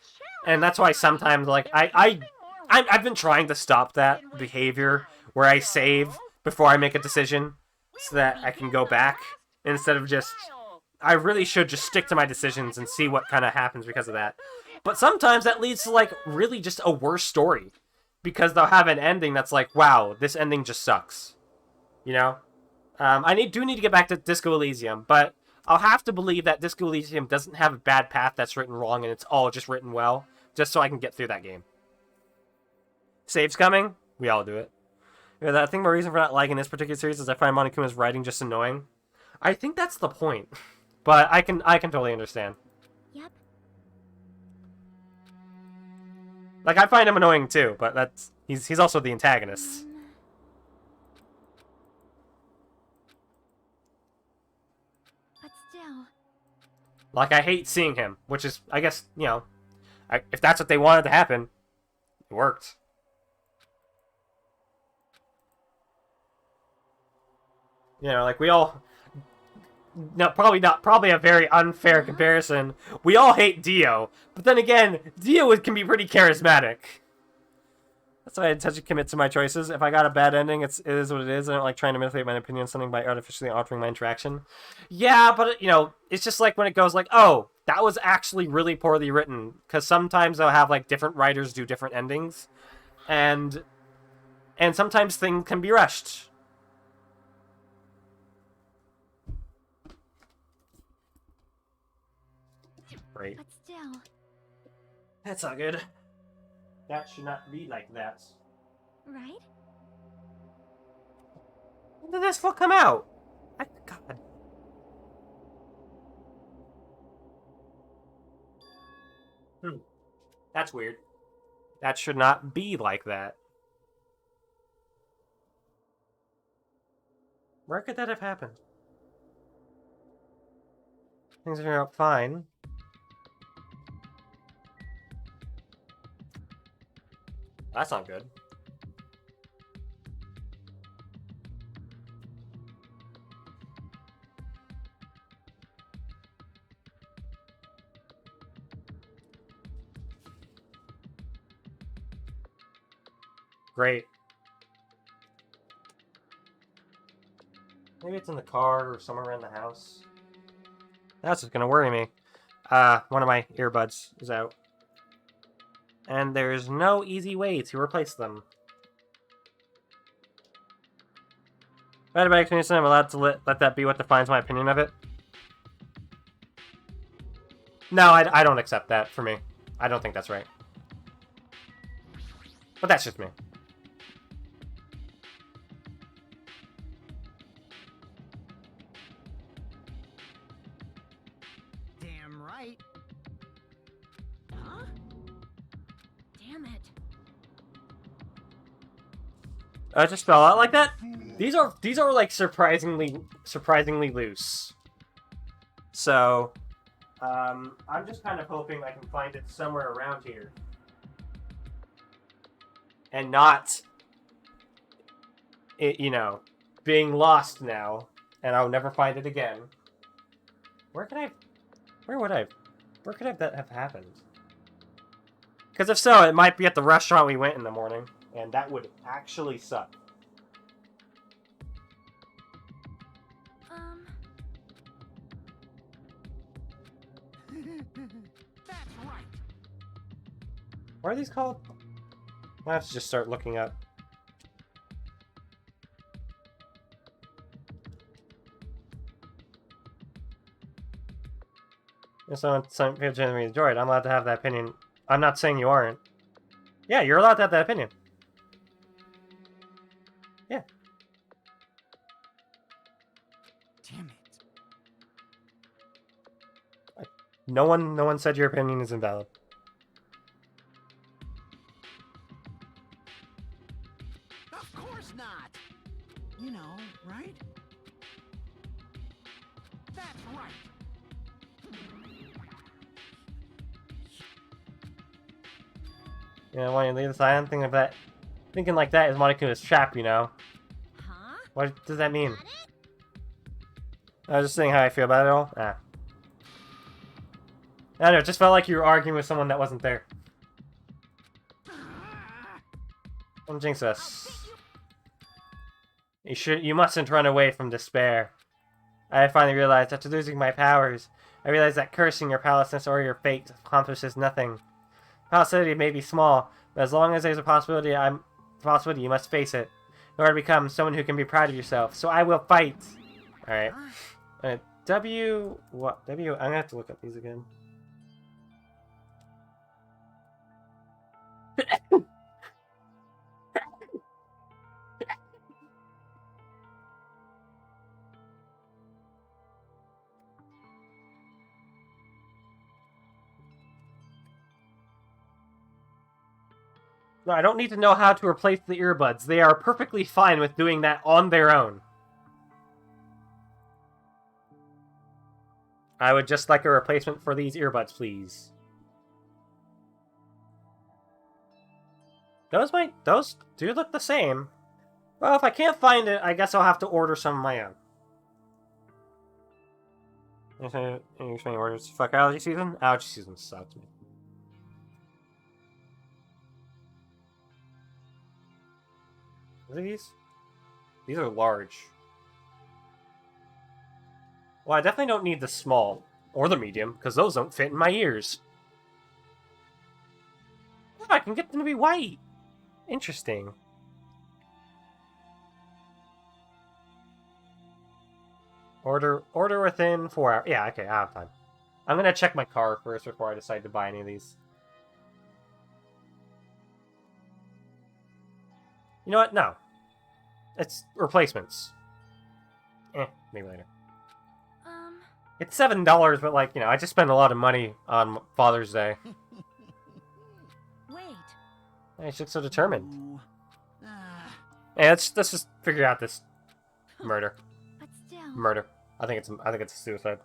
S1: And that's why sometimes, like, I've been trying to stop that behavior where I save before I make a decision so that I can go back instead of just, I really should just stick to my decisions and see what kind of happens because of that. But sometimes that leads to, like, really just a worse story because they'll have an ending that's like, wow, this ending just sucks. You know? Do need to get back to Disco Elysium, but I'll have to believe that Disco Elysium doesn't have a bad path that's written wrong and it's all just written well, just so I can get through that game. Save's coming? We all do it. Yeah, I think my reason for not liking this particular series is I find Monokuma's writing just annoying. I think that's the point, but I can totally understand.
S3: Yep.
S1: Like, I find him annoying too, but he's also the antagonist.
S3: But still.
S1: Like, I hate seeing him, which is, I guess, you know, if that's what they wanted to happen, it worked. You know, like, we all... No, probably a very unfair comparison. We all hate Dio, but then again, Dio can be pretty charismatic. That's why I intend to commit to my choices. If I got a bad ending, it is what it is. I don't like trying to manipulate my opinion on something by artificially altering my interaction. Yeah, but, you know, it's just like when it goes like, oh, that was actually really poorly written. Because sometimes they'll have, like, different writers do different endings. And sometimes things can be rushed. Great.
S3: But still.
S1: That's not good. That should not be like that.
S3: Right?
S1: When did this fuck come out? God. That's weird. That should not be like that. Where could that have happened? Things are out fine. That's not good. Great. Maybe it's in the car or somewhere around the house. That's what's gonna worry me. One of my earbuds is out. And there's no easy way to replace them. Bad about explanation, I'm allowed to let that be what defines my opinion of it. No, I don't accept that for me. I don't think that's right. But that's just me.
S6: Damn right.
S3: Huh? Damn it.
S1: I just fell out like that. These are like surprisingly loose. So, I'm just kind of hoping I can find it somewhere around here, and not, you know, being lost now, and I'll never find it again. Where could that have happened? Because if so, it might be at the restaurant we went in the morning, and that would actually suck.
S4: That's right.
S1: What are these called? I have to just start looking up. If some people genuinely enjoy it, I'm allowed to have that opinion. I'm not saying you aren't. Yeah, you're allowed to have that opinion. Yeah.
S4: Damn it.
S1: No one said your opinion is invalid.
S4: Of course not. You know, right? That's right.
S1: You know, when you leave this island, thinking like that is Moniku's trap, you know.
S3: Huh?
S1: What does that mean? I was just saying how I feel about it all. Ah. I don't know, it just felt like you were arguing with someone that wasn't there. Don't jinx us. You mustn't run away from despair. I finally realized after losing my powers, I realized that cursing your powerlessness or your fate accomplishes nothing. Possibility may be small, but as long as there's a possibility, you must face it in order to become someone who can be proud of yourself. So I will fight. All right. W. What? W. I'm gonna have to look up these again. No, I don't need to know how to replace the earbuds. They are perfectly fine with doing that on their own. I would just like a replacement for these earbuds, please. Those do look the same. Well, if I can't find it, I guess I'll have to order some of my own. Any orders? Fuck allergy season? Allergy season sucks, man. What are these? These are large. Well, I definitely don't need the small or the medium, because those don't fit in my ears. Oh, I can get them to be white. Interesting. Order within 4 hours. Yeah, okay, I have time. I'm gonna check my car first before I decide to buy any of these. You know what? No. It's replacements. Maybe later. It's $7, but like, you know, I just spent a lot of money on Father's Day.
S3: Wait.
S1: I just look so determined.
S4: Ooh.
S1: Hey, let's just figure out this murder.
S3: But still.
S1: Murder. I think it's a suicide.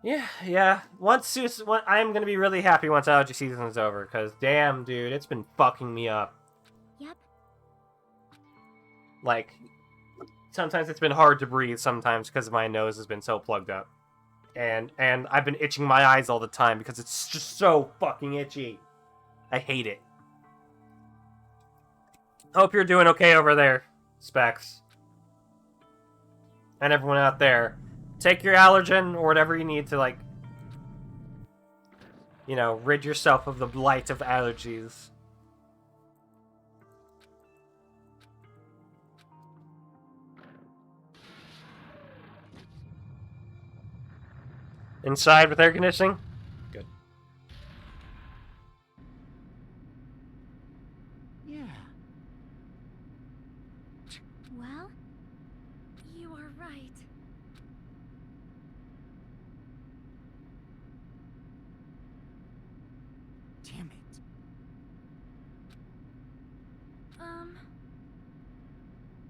S1: Yeah. I'm gonna be really happy once allergy season is over, because damn, dude, it's been fucking me up.
S3: Yep.
S1: Like, sometimes it's been hard to breathe sometimes because my nose has been so plugged up. And I've been itching my eyes all the time because it's just so fucking itchy. I hate it. Hope you're doing okay over there, Specs. And everyone out there. Take your allergen or whatever you need to, like, you know, rid yourself of the blight of allergies. Inside with air conditioning? Good.
S4: Yeah.
S3: Well, you are right.
S4: Damn it.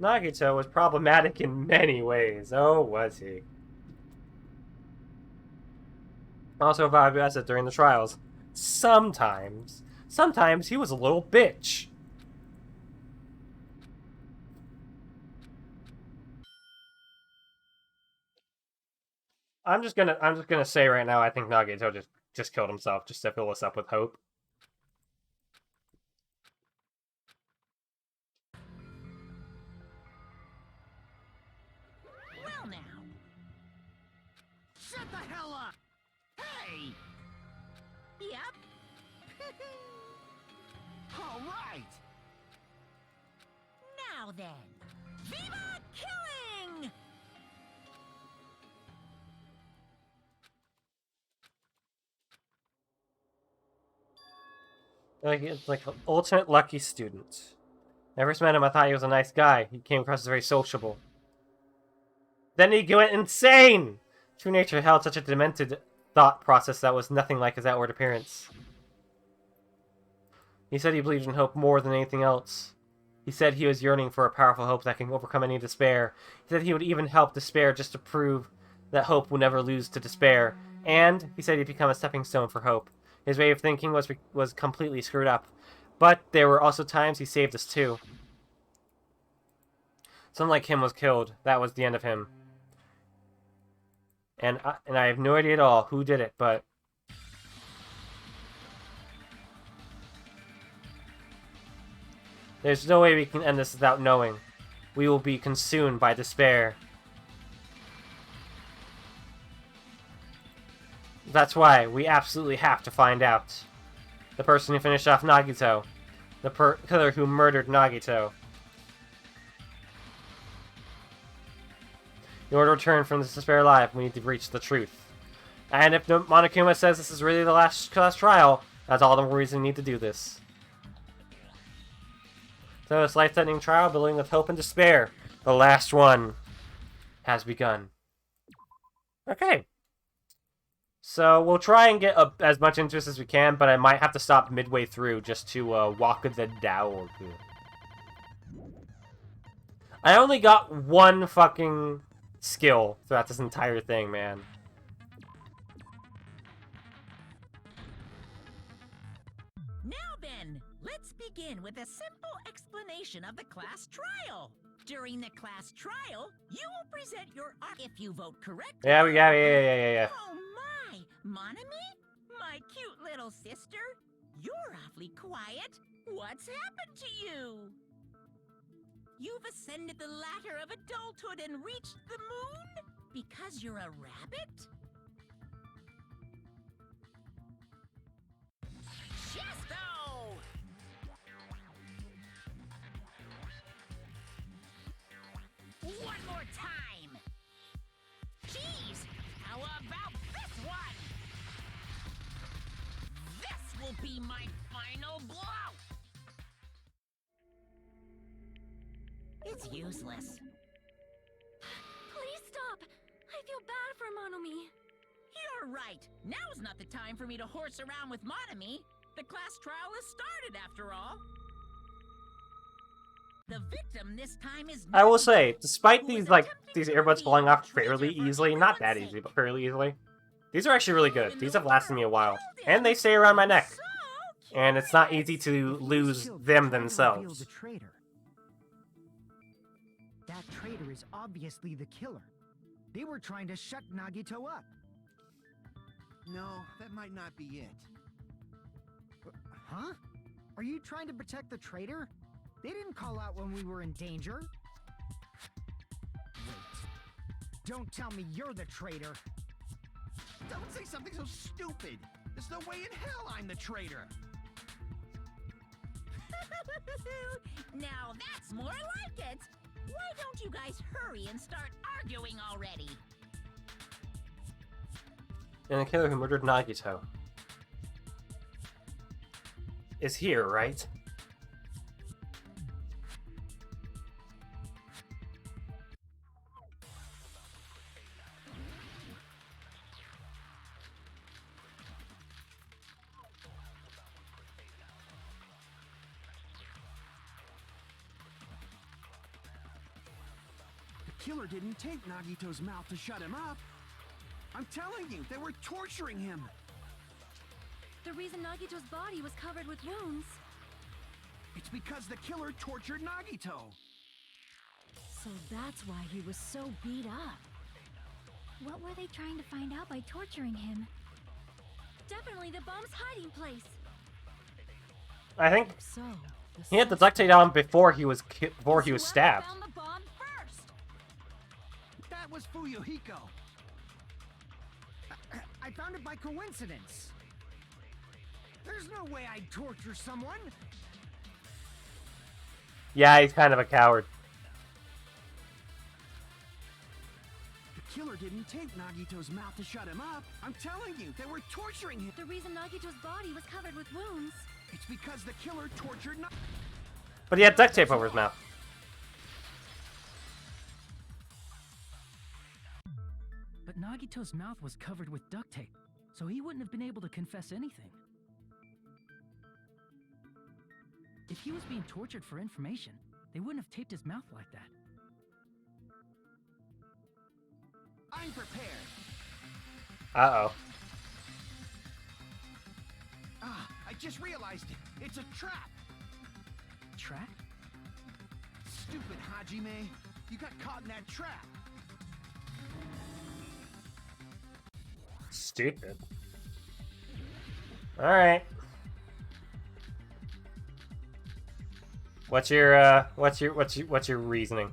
S1: Nagito was problematic in many ways. Oh, was he? Also vibed asset during the trials. Sometimes he was a little bitch. I'm just gonna say right now, I think Nagito just killed himself just to fill us up with hope.
S4: then. Viva killing!
S1: Like, it's like an ultimate lucky student. When I first met him, I thought he was a nice guy. He came across as very sociable. Then he went insane! True nature held such a demented thought process that was nothing like his outward appearance. He said he believed in hope more than anything else. He said he was yearning for a powerful hope that can overcome any despair. He said he would even help despair just to prove that hope will never lose to despair. And he said he'd become a stepping stone for hope. His way of thinking was completely screwed up. But there were also times he saved us too. Someone like him was killed. That was the end of him. And I have no idea at all who did it, but... There's no way we can end this without knowing. We will be consumed by despair. That's why we absolutely have to find out. The person who finished off Nagito. The killer who murdered Nagito. In order to return from this despair alive, we need to reach the truth. And if Monokuma says this is really the last trial, that's all the more reason we need to do this. So this life-threatening trial, building with hope and despair, the last one, has begun. Okay. So we'll try and get as much interest as we can, but I might have to stop midway through just to walk the dog. I only got one fucking skill throughout this entire thing, man.
S4: Now then, let's begin with a simple explanation of the class trial. During the class trial, you will present your art if you vote correctly.
S1: Yeah.
S4: Oh my, Monami? My cute little sister? You're awfully quiet. What's happened to you? You've ascended the ladder of adulthood and reached the moon? Because you're a rabbit? Chesto! One more time! Jeez! How about this one? This will be my final blow! It's useless.
S3: Please stop! I feel bad for Monomi.
S4: You're right. Now's not the time for me to horse around with Monami. The class trial has started, after all. The victim this time is...
S1: I will say, despite these earbuds falling off fairly easily, not that easy, but fairly easily, these are actually really good. These have lasted me a while. And they stay around my neck. And it's not easy to lose them themselves.
S6: That traitor is obviously the killer. They were trying to shut Nagito up.
S8: No, that might not be it.
S6: Huh? Are you trying to protect the traitor? They didn't call out when we were in danger. Wait. Don't tell me you're the traitor.
S8: Don't say something so stupid. There's no way in hell I'm the traitor.
S4: Now that's more like it. Why don't you guys hurry and start arguing already?
S1: And the killer who murdered Nagito is here, right?
S8: The killer didn't take Nagito's mouth to shut him up. I'm telling you, they were torturing him.
S3: The reason Nagito's body was covered with wounds.
S8: It's because the killer tortured Nagito.
S3: So that's why he was so beat up. What were they trying to find out by torturing him? Definitely the bomb's hiding place.
S1: I think
S3: So,
S1: he had the duct tape on before he was stabbed.
S3: Found the bomb first.
S8: That was Fuyuhiko.
S6: I found it by coincidence. There's no way I'd torture someone.
S1: Yeah, he's kind of a coward.
S8: killer didn't tape Nagito's mouth to shut him up. I'm telling you, they were torturing him.
S3: The reason Nagito's body was covered with wounds.
S8: It's because the killer tortured
S1: But he had duct tape over his mouth.
S5: But Nagito's mouth was covered with duct tape, so he wouldn't have been able to confess anything. If he was being tortured for information, they wouldn't have taped his mouth like that.
S8: I'm prepared.
S1: Uh-oh.
S8: Ah, I just realized it. It's a trap.
S5: Trap?
S8: Stupid Hajime. You got caught in that trap.
S1: Stupid. Alright. What's your reasoning?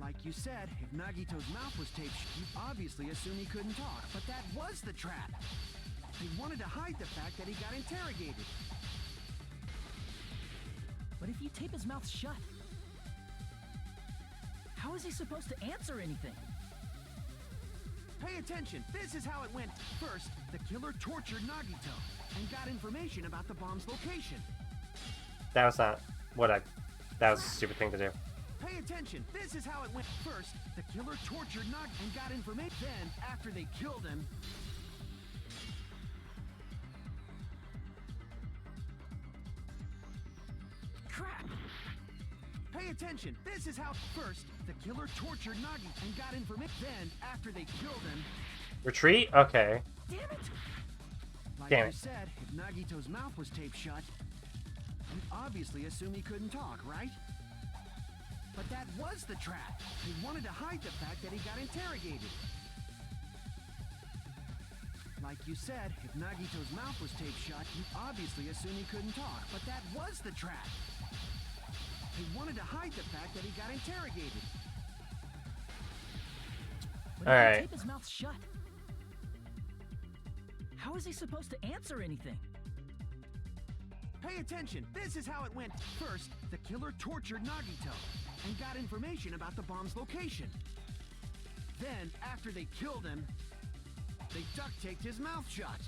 S8: Like you said, if Nagito's mouth was taped, you'd obviously assume he couldn't talk. But that was the trap. He wanted to hide the fact that he got interrogated.
S5: But if you tape his mouth shut, how is he supposed to answer anything?
S8: Pay attention. This is how it went. First, the killer tortured Nagito and got information about the bomb's location.
S1: That was not what I... That was a stupid thing to do.
S8: Pay attention. This is how it went. First, the killer tortured Nagito and got information. Then, after they killed him...
S5: Crap!
S8: Pay attention. This is how... First, the killer tortured Nagito and got information. Then, after they killed him...
S1: Retreat? Okay.
S5: Damn it!
S8: Like
S1: Damn
S8: you
S1: it.
S8: said, if Nagito's mouth was taped shut, you'd obviously assume he couldn't talk, right? But that was the trap. He wanted to hide the fact that he got interrogated. Like you said, if Nagito's mouth was taped shut, you'd obviously assume he couldn't talk. But that was the trap. He wanted to hide the fact that he got interrogated.
S5: But
S1: All
S5: if
S1: right.
S5: you tape his mouth shut, how is he supposed to answer anything?
S8: Pay attention. This is how it went. First, the killer tortured Nagito and got information about the bomb's location. Then, after they killed him, they duct taped his mouth shut.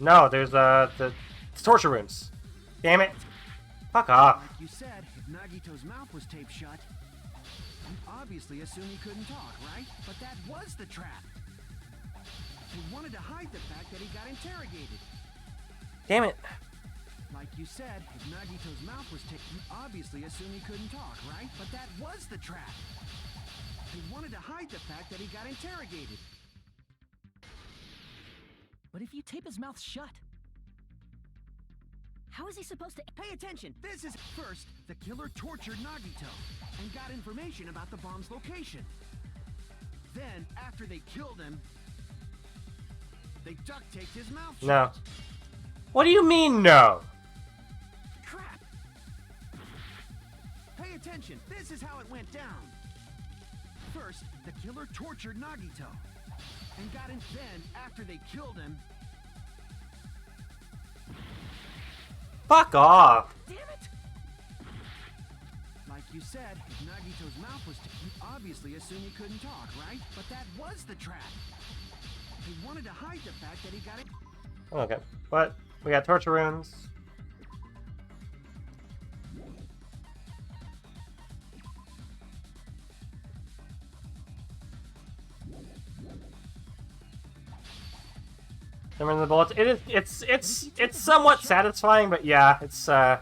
S1: No, there's the torture rooms. Damn it. Fuck off.
S8: Like you said, if Nagito's mouth was taped shut, you'd obviously assume he couldn't talk, right? But that was the trap. He wanted to hide the fact that he got interrogated.
S1: Damn it.
S8: Like you said, if Nagito's mouth was taped, you'd obviously assume he couldn't talk, right? But that was the trap. He wanted to hide the fact that he got interrogated.
S5: But if you tape his mouth shut, how is he supposed to...
S8: Pay attention! This is... First, the killer tortured Nagito and got information about the bomb's location. Then, after they killed him, they duct taped his mouth shut.
S1: No. What do you mean, no?
S8: Crap! Pay attention! This is how it went down. First, the killer tortured Nagito and got in. Then, after they killed him,
S1: Fuck off.
S5: Damn it!
S8: like you said, if Nagito's mouth was taped, you obviously assume he couldn't talk, right? But that was the trap. He wanted to hide the fact that he got it.
S1: Okay. But we got torture rooms. Remember the bullets? It's somewhat satisfying, but yeah, it's kind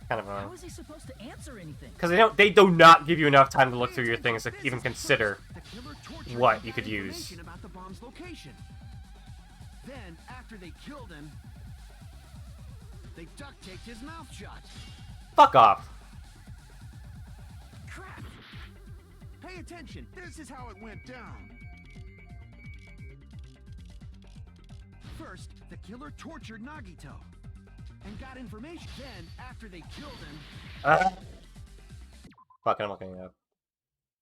S1: of
S5: How
S1: annoying.
S5: is he supposed to answer anything?
S1: Because they do not give you enough time to look through your things to even consider
S8: The killer tortured
S1: what
S8: and
S1: you
S8: got
S1: could use.
S8: information about the bomb's location. Then, after they killed him, they duct taped his mouth shut.
S1: Fuck off.
S8: Crap! Pay attention. This is how it went down. First, the killer tortured Nagito and got information. Then, after they killed him,
S1: Fuck, I'm looking it up.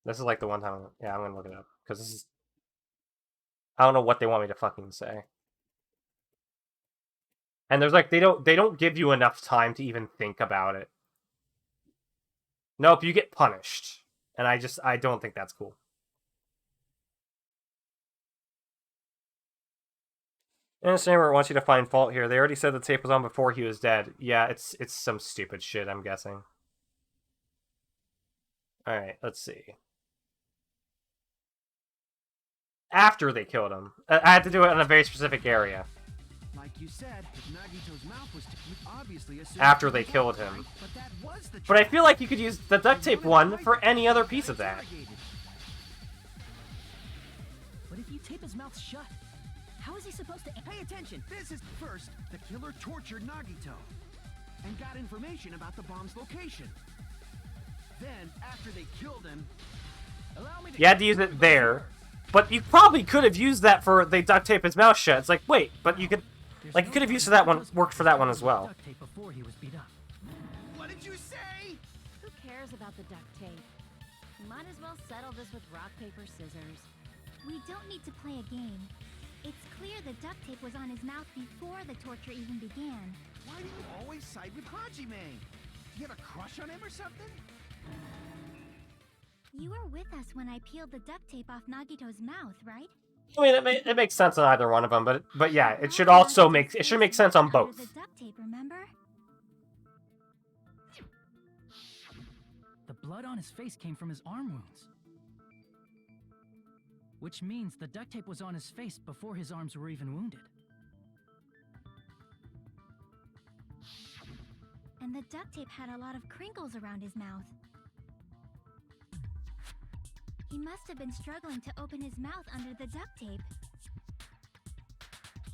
S1: This is like the one time. Yeah, I'm gonna look it up because this is. I don't know what they want me to fucking say. And there's like they don't give you enough time to even think about it. Nope, you get punished, and I don't think that's cool. Innocent Neighbor wants you to find fault here. They already said the tape was on before he was dead. Yeah, it's some stupid shit, I'm guessing. Alright, let's see. After they killed him. I had to do it in a very specific area.
S8: Like you said, if Nagito's mouth was obviously
S1: After they killed him.
S8: But that was the
S1: But I feel like you could use the duct tape one for any other piece of that.
S5: But if you tape his mouth shut, how is he supposed to...
S8: Pay attention! This is first, the killer tortured Nagito and got information about the bomb's location. Then, after they killed him,
S5: Allow me to...
S1: You had to use it there. But you probably could have used that for they duct tape his mouth shut. It's like, wait, but you could... Like, you could have used for that one, worked for that one as well.
S5: Duct tape before he was beat up.
S8: what did you say?
S9: Who cares about the duct tape? We might as well settle this with rock, paper, scissors.
S3: We don't need to play a game. It's clear the duct tape was on his mouth before the torture even began.
S8: Why do you always side with Hajime? Do you have a crush on him or something?
S3: You were with us when I peeled the duct tape off Nagito's mouth, right?
S1: I mean, it makes sense on either one of them, but yeah, it should also make sense on both.
S3: The duct tape, remember?
S5: The blood on his face came from his arm wounds. Which means the duct tape was on his face before his arms were even wounded.
S3: And the duct tape had a lot of crinkles around his mouth. He must have been struggling to open his mouth under the duct tape.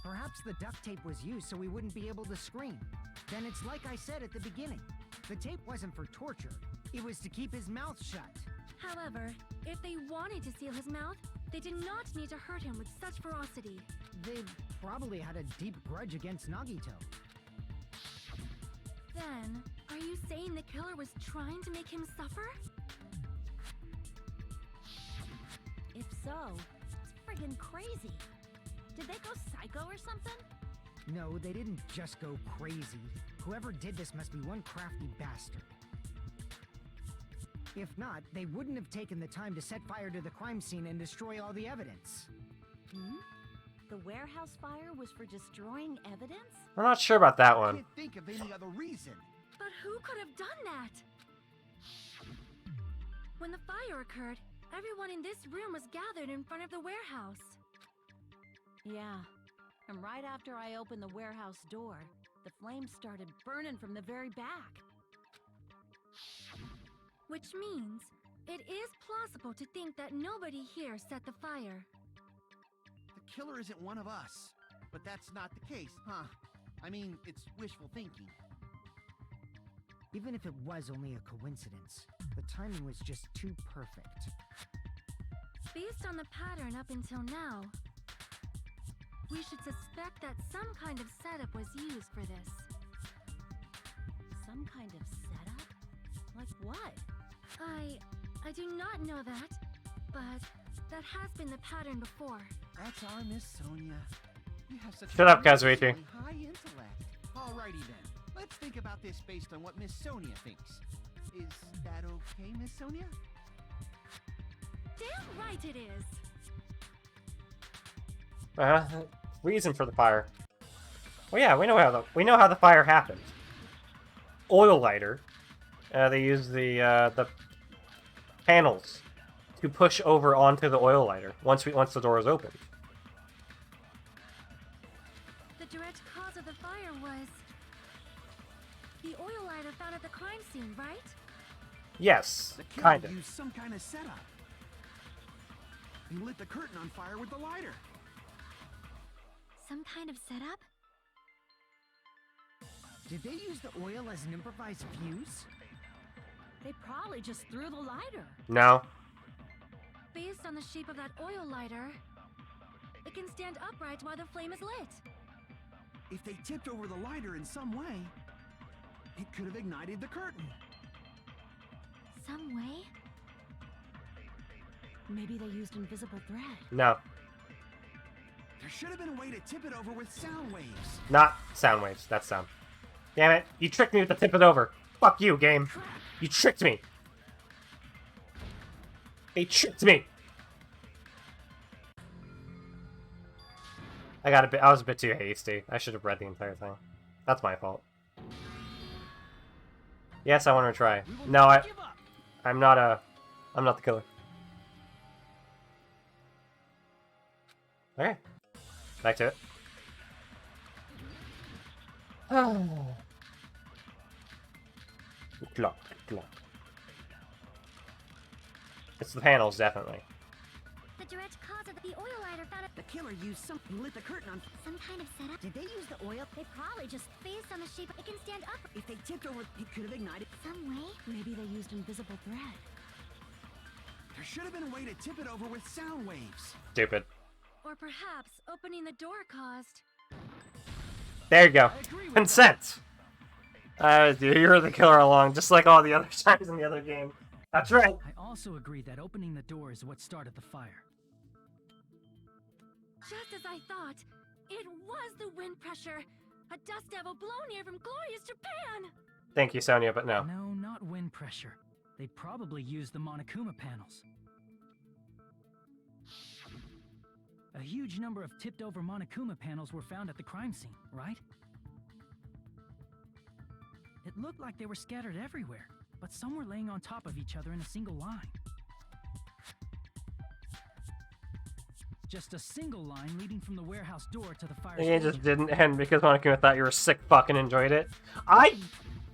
S6: Perhaps the duct tape was used so we wouldn't be able to scream. Then it's like I said at the beginning. The tape wasn't for torture. It was to keep his mouth shut.
S9: However, if they wanted to seal his mouth, they did not need to hurt him with such ferocity.
S6: They probably had a deep grudge against Nagito.
S9: Then, are you saying the killer was trying to make him suffer? If so, it's friggin' crazy. Did they go psycho or something?
S6: No, they didn't just go crazy. Whoever did this must be one crafty bastard. If not, they wouldn't have taken the time to set fire to the crime scene and destroy all the evidence.
S9: Hmm? The warehouse fire was for destroying evidence?
S1: I'm not sure about that
S8: I
S1: one.
S8: can't think of any other reason.
S9: But who could have done that? When the fire occurred, everyone in this room was gathered in front of the warehouse. Yeah, and right after I opened the warehouse door, the flames started burning from the very back. Which means, it is plausible to think that nobody here set the fire.
S8: The killer isn't one of us. But that's not the case, huh? I mean, it's wishful thinking.
S6: Even if it was only a coincidence, the timing was just too perfect.
S9: Based on the pattern up until now, we should suspect that some kind of setup was used for this. Some kind of setup? Like what? I do not know that, but that has been the pattern before.
S8: That's our Miss Sonia. You have such
S1: Shut up,
S8: a
S1: Kazuichi.
S8: really high intellect. Alrighty then. Let's think about this based on what Miss Sonia thinks. Is that okay, Miss Sonia?
S9: Damn right it is!
S1: Reason for the fire. Well, yeah, we know how the fire happened. Oil lighter. They use the panels to push over onto the oil lighter once the door is opened.
S9: The direct cause of the fire was the oil lighter found at the crime scene, right?
S1: Yes,
S8: The killer
S1: kind of.
S8: used some kind of setup. He lit the curtain on fire with the lighter.
S3: Some kind of setup?
S6: Did they use the oil as an improvised fuse?
S9: They probably just threw the lighter.
S1: No.
S9: Based on the shape of that oil lighter, it can stand upright while the flame is lit.
S8: If they tipped over the lighter in some way, it could have ignited the curtain.
S3: Some way?
S9: Maybe they used invisible thread.
S1: No.
S8: There should have been a way to tip it over with sound waves.
S1: Not sound waves. That's sound. Damn it. You tricked me with the tip it over. Fuck you, game. You tricked me. They tricked me. I was a bit too hasty. I should have read the entire thing. That's my fault. Yes, I want to try. No, I'm not the killer. Okay. Back to it. Clock, clock. It's the panels, definitely.
S3: The direct cause of the oil lighter found
S6: The killer used something, lit the curtain on.
S3: some kind of setup.
S6: Did they use the oil?
S3: They probably just based on the shape it can stand up
S6: If they tipped over, it could have ignited.
S3: some way.
S9: Maybe they used invisible thread.
S8: There should have been a way to tip it over with sound waves.
S1: Stupid.
S9: Or perhaps opening the door caused.
S1: There you go.
S8: I agree with
S1: Consent! You're the killer along, just like all the other times in the other game. That's right.
S5: I also agree that opening the door is what started the fire.
S9: Just as I thought, it was the wind pressure. A dust devil blown here from glorious Japan.
S1: Thank you, Sonia, but no.
S5: No, not wind pressure. They probably used the Monokuma panels. A huge number of tipped-over Monokuma panels were found at the crime scene, right? It looked like they were scattered everywhere, but some were laying on top of each other in a single line. Just a single line leading from the warehouse door to the fire
S1: The game
S5: station.
S1: just didn't end because Monokuma thought you were sick fucking enjoyed it.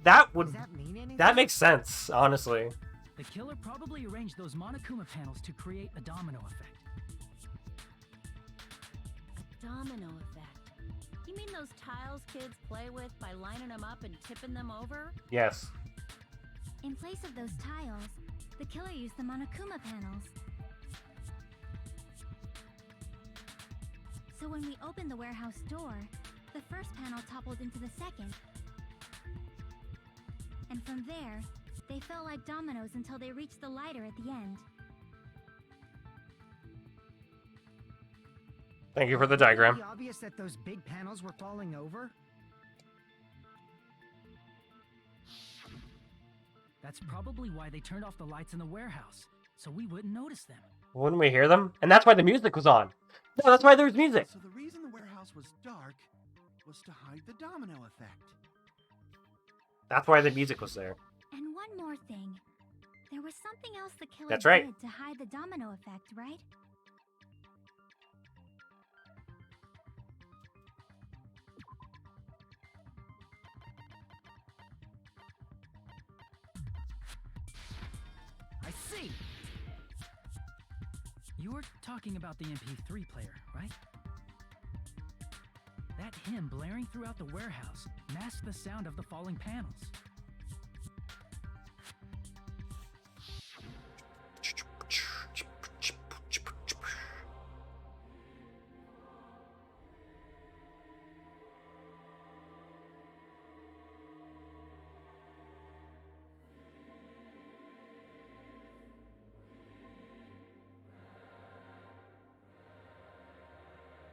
S1: That
S6: Does that mean anything?
S1: that makes sense, honestly.
S5: The killer probably arranged those Monokuma panels to create a domino effect.
S9: A domino effect. You mean those tiles kids play with by lining them up and tipping them over?
S1: Yes.
S3: In place of those tiles, the killer used the Monokuma panels. So when we opened the warehouse door, the first panel toppled into the second. And from there, they fell like dominoes until they reached the lighter at the end.
S1: Thank you for the
S6: Wouldn't it
S1: diagram.
S6: be obvious that those big panels were falling over?
S5: That's probably why they turned off the lights in the warehouse, so we wouldn't notice them.
S1: Wouldn't we hear them? And that's why the music was on. No, that's why there was music.
S8: So the reason the warehouse was dark was to hide the domino effect.
S1: That's why the music was there.
S3: And one more thing. There was something else the killer
S1: That's right.
S3: did to hide the domino effect, right?
S6: I see.
S5: You were talking about the MP3 player, right? That hymn blaring throughout the warehouse masked the sound of the falling panels.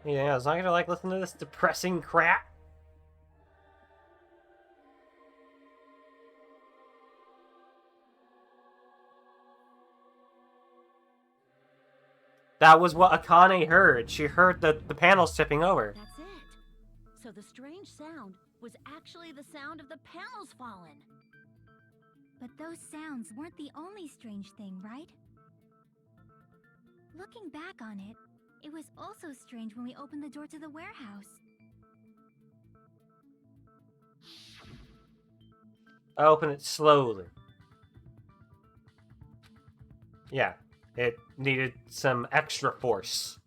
S1: Yeah, as long as you like listen to this depressing crap. That was what Akane heard. She heard the panels tipping over.
S9: That's it. So the strange sound was actually the sound of the panels falling.
S3: But those sounds weren't the only strange thing, right? Looking back on it, it was also strange when we opened the door to the warehouse.
S1: I open it slowly. Yeah, it needed some extra force.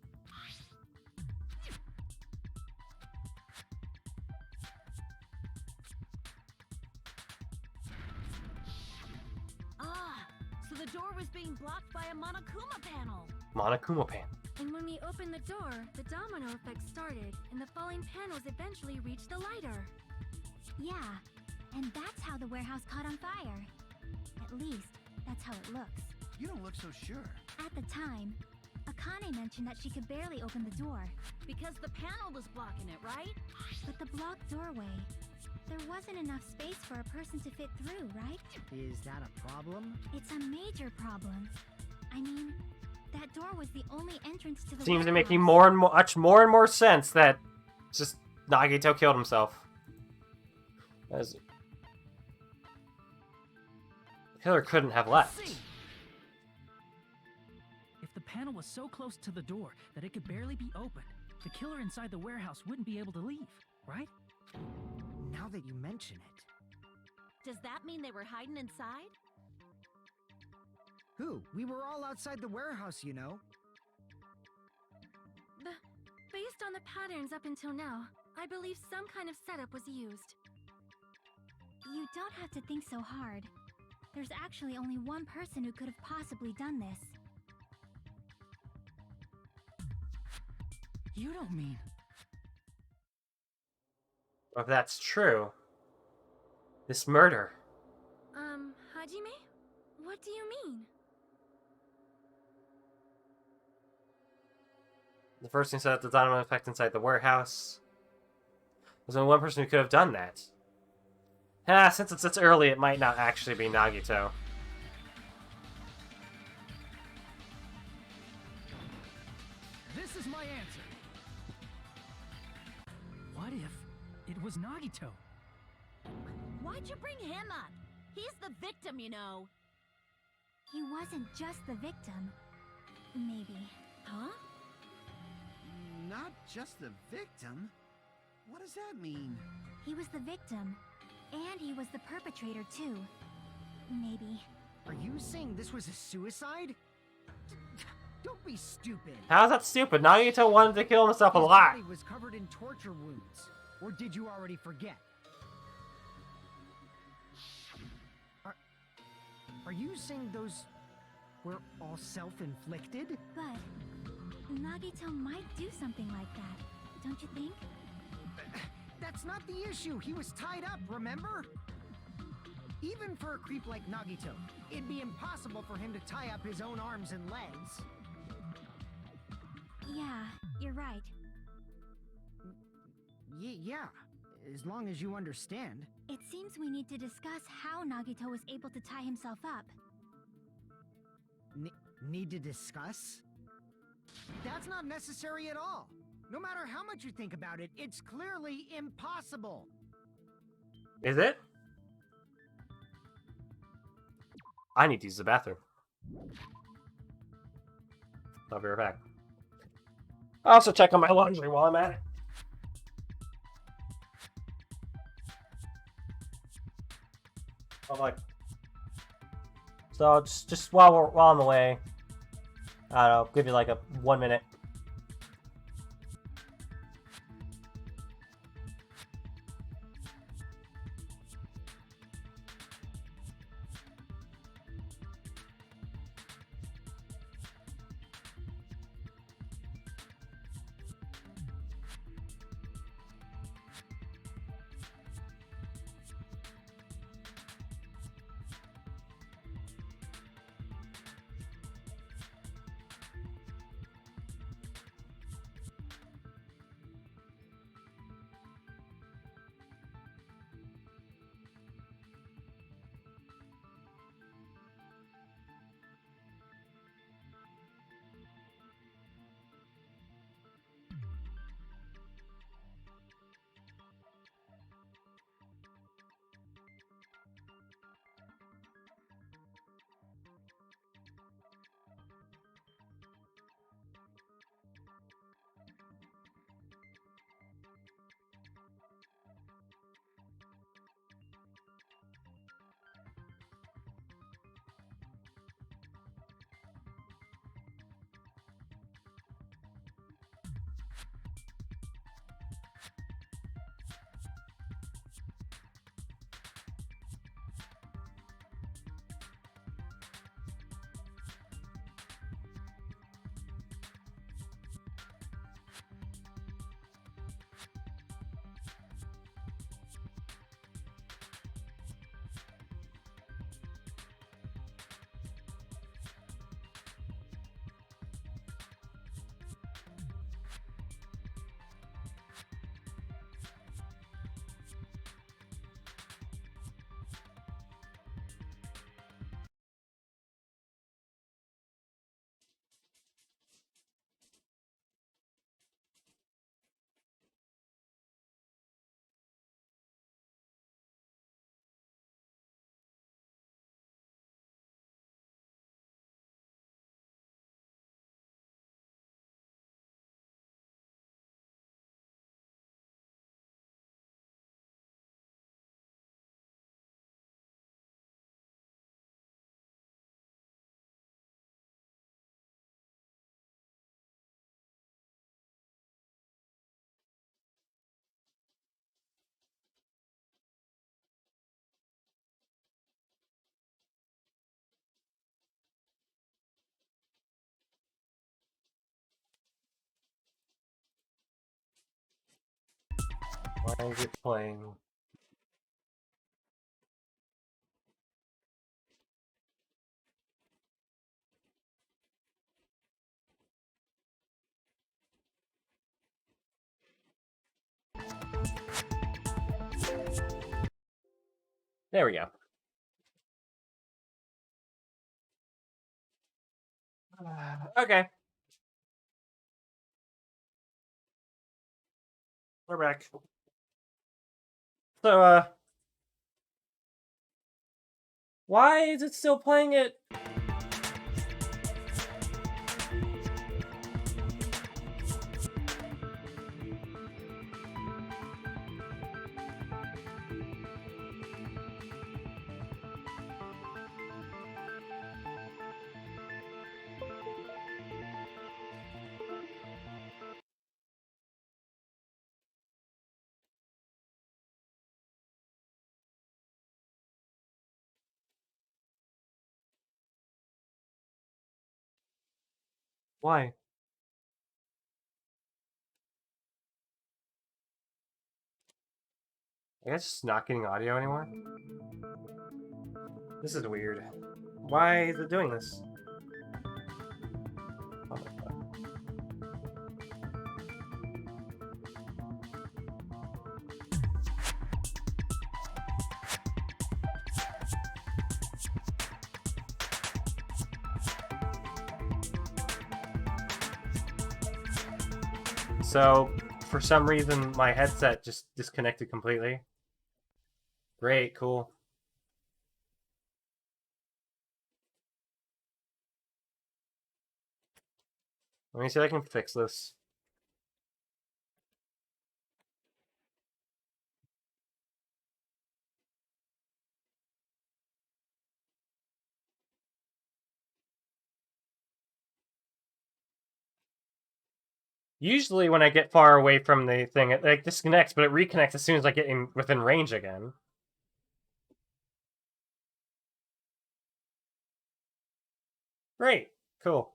S9: Ah, so the door was being blocked by a Monokuma panel.
S1: Monokuma pan.
S9: And when we opened the door, the domino effect started, and the falling panels eventually reached the lighter.
S3: Yeah, and that's how the warehouse caught on fire. At least, that's how it looks.
S8: You don't look so sure.
S3: At the time, Akane mentioned that she could barely open the door.
S9: Because the panel was blocking it, right?
S3: But the blocked doorway, there wasn't enough space for a person to fit through, right?
S6: Is that a problem?
S3: It's a major problem. I mean, that door was the only entrance to the
S1: Seems to be
S3: warehouse.
S1: making more and more sense that just Nagito killed himself. As the killer couldn't have left.
S5: See. If the panel was so close to the door that it could barely be opened, the killer inside the warehouse wouldn't be able to leave, right?
S6: Now that you mention it.
S9: Does that mean they were hiding inside?
S6: Who? We were all outside the warehouse, you know.
S3: Based on the patterns up until now, I believe some kind of setup was used. You don't have to think so hard. There's actually only one person who could have possibly done this.
S5: You don't mean...
S1: If that's true, this murder.
S3: Hajime? What do you mean?
S1: The first thing set up the dynamite effect inside the warehouse. There's only one person who could have done that. Since it's early, it might not actually be Nagito.
S5: This is my answer. What if it was Nagito?
S9: Why'd you bring him up? He's the victim, you know.
S3: He wasn't just the victim. Maybe.
S9: Huh?
S8: Not just the victim? What does that mean?
S3: He was the victim. And he was the perpetrator, too. Maybe.
S6: Are you saying this was a suicide? Don't be stupid.
S1: How is that stupid? Nagito wanted to kill himself a
S6: His
S1: lot.
S6: body was covered in torture wounds. Or did you already forget? Are you saying those were all self-inflicted?
S3: But Nagito might do something like that, don't you think?
S6: That's not the issue. He was tied up, remember? Even for a creep like Nagito, it'd be impossible for him to tie up his own arms and legs.
S3: Yeah, you're right.
S6: Yeah, as long as you understand.
S3: It seems we need to discuss how Nagito was able to tie himself up.
S6: Need to discuss? That's not necessary at all. No matter how much you think about it, it's clearly impossible.
S1: Is it? I need to use the bathroom. I'll be right back. I'll also check on my laundry while I'm at it. So just while I'm away, I don't know, give you like a 1 minute. Why is it playing? There we go. Okay. We're back. So, why is it still playing it? Why? I guess it's not getting audio anymore. This is weird. Why is it doing this? Oh my God. So, for some reason, my headset just disconnected completely. Great, cool. Let me see if I can fix this. Usually when I get far away from the thing, it like disconnects, but it reconnects as soon as I get within range again. Great, cool.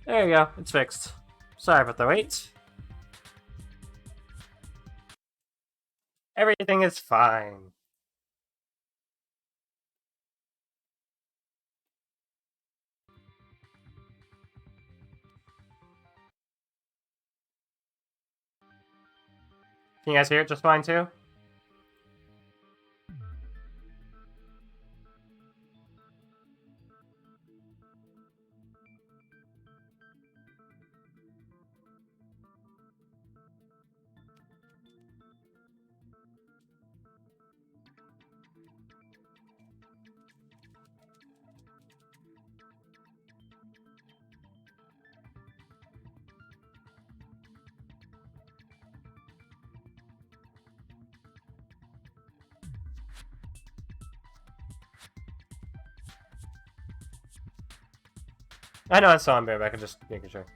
S1: There you go, it's fixed. Sorry about the wait. Everything is fine. Can you guys hear it just fine too? I know I saw him back, I'm just making sure.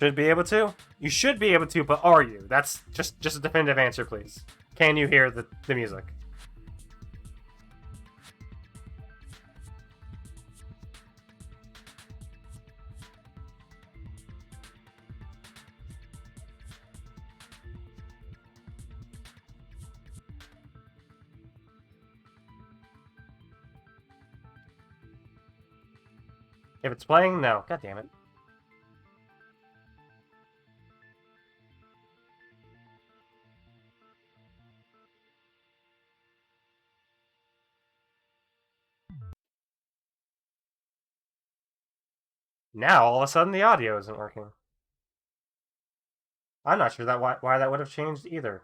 S1: Should be able to? You should be able to, but are you? That's just a definitive answer, please. Can you hear the music? If it's playing, no. God damn it. Now, all of a sudden, the audio isn't working. I'm not sure that why that would have changed either.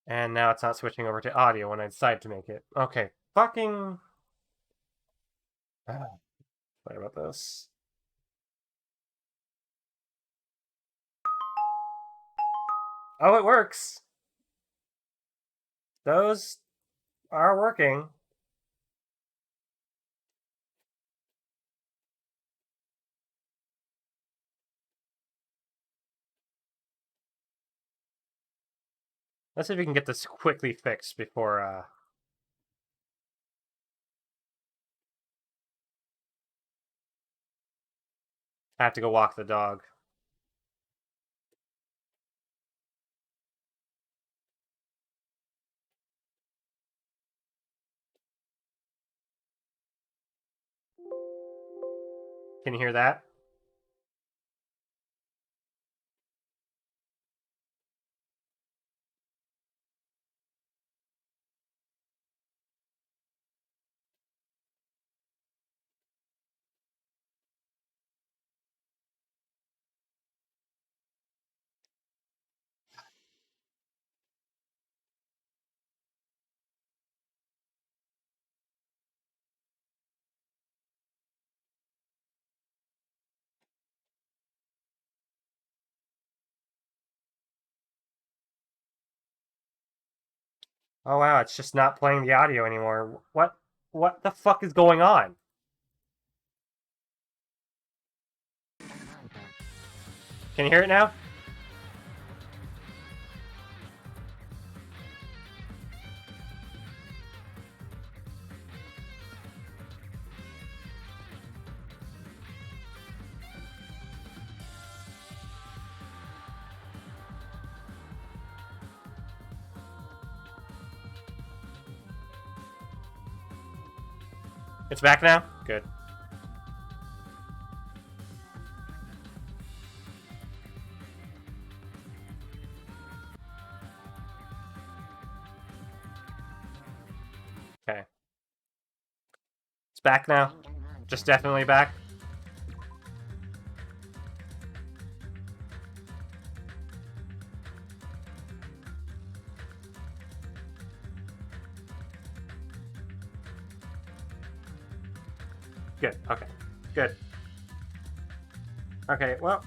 S1: And now it's not switching over to audio when I decide to make it. Okay, fucking... Sorry about this. Oh, it works! Those are working. Let's see if we can get this quickly fixed before, I have to go walk the dog. Can you hear that? Oh wow, it's just not playing the audio anymore. What the fuck is going on? Can you hear it now? It's back now? Good. Okay. It's back now. Just definitely back. Good. Okay. Good. Okay, well.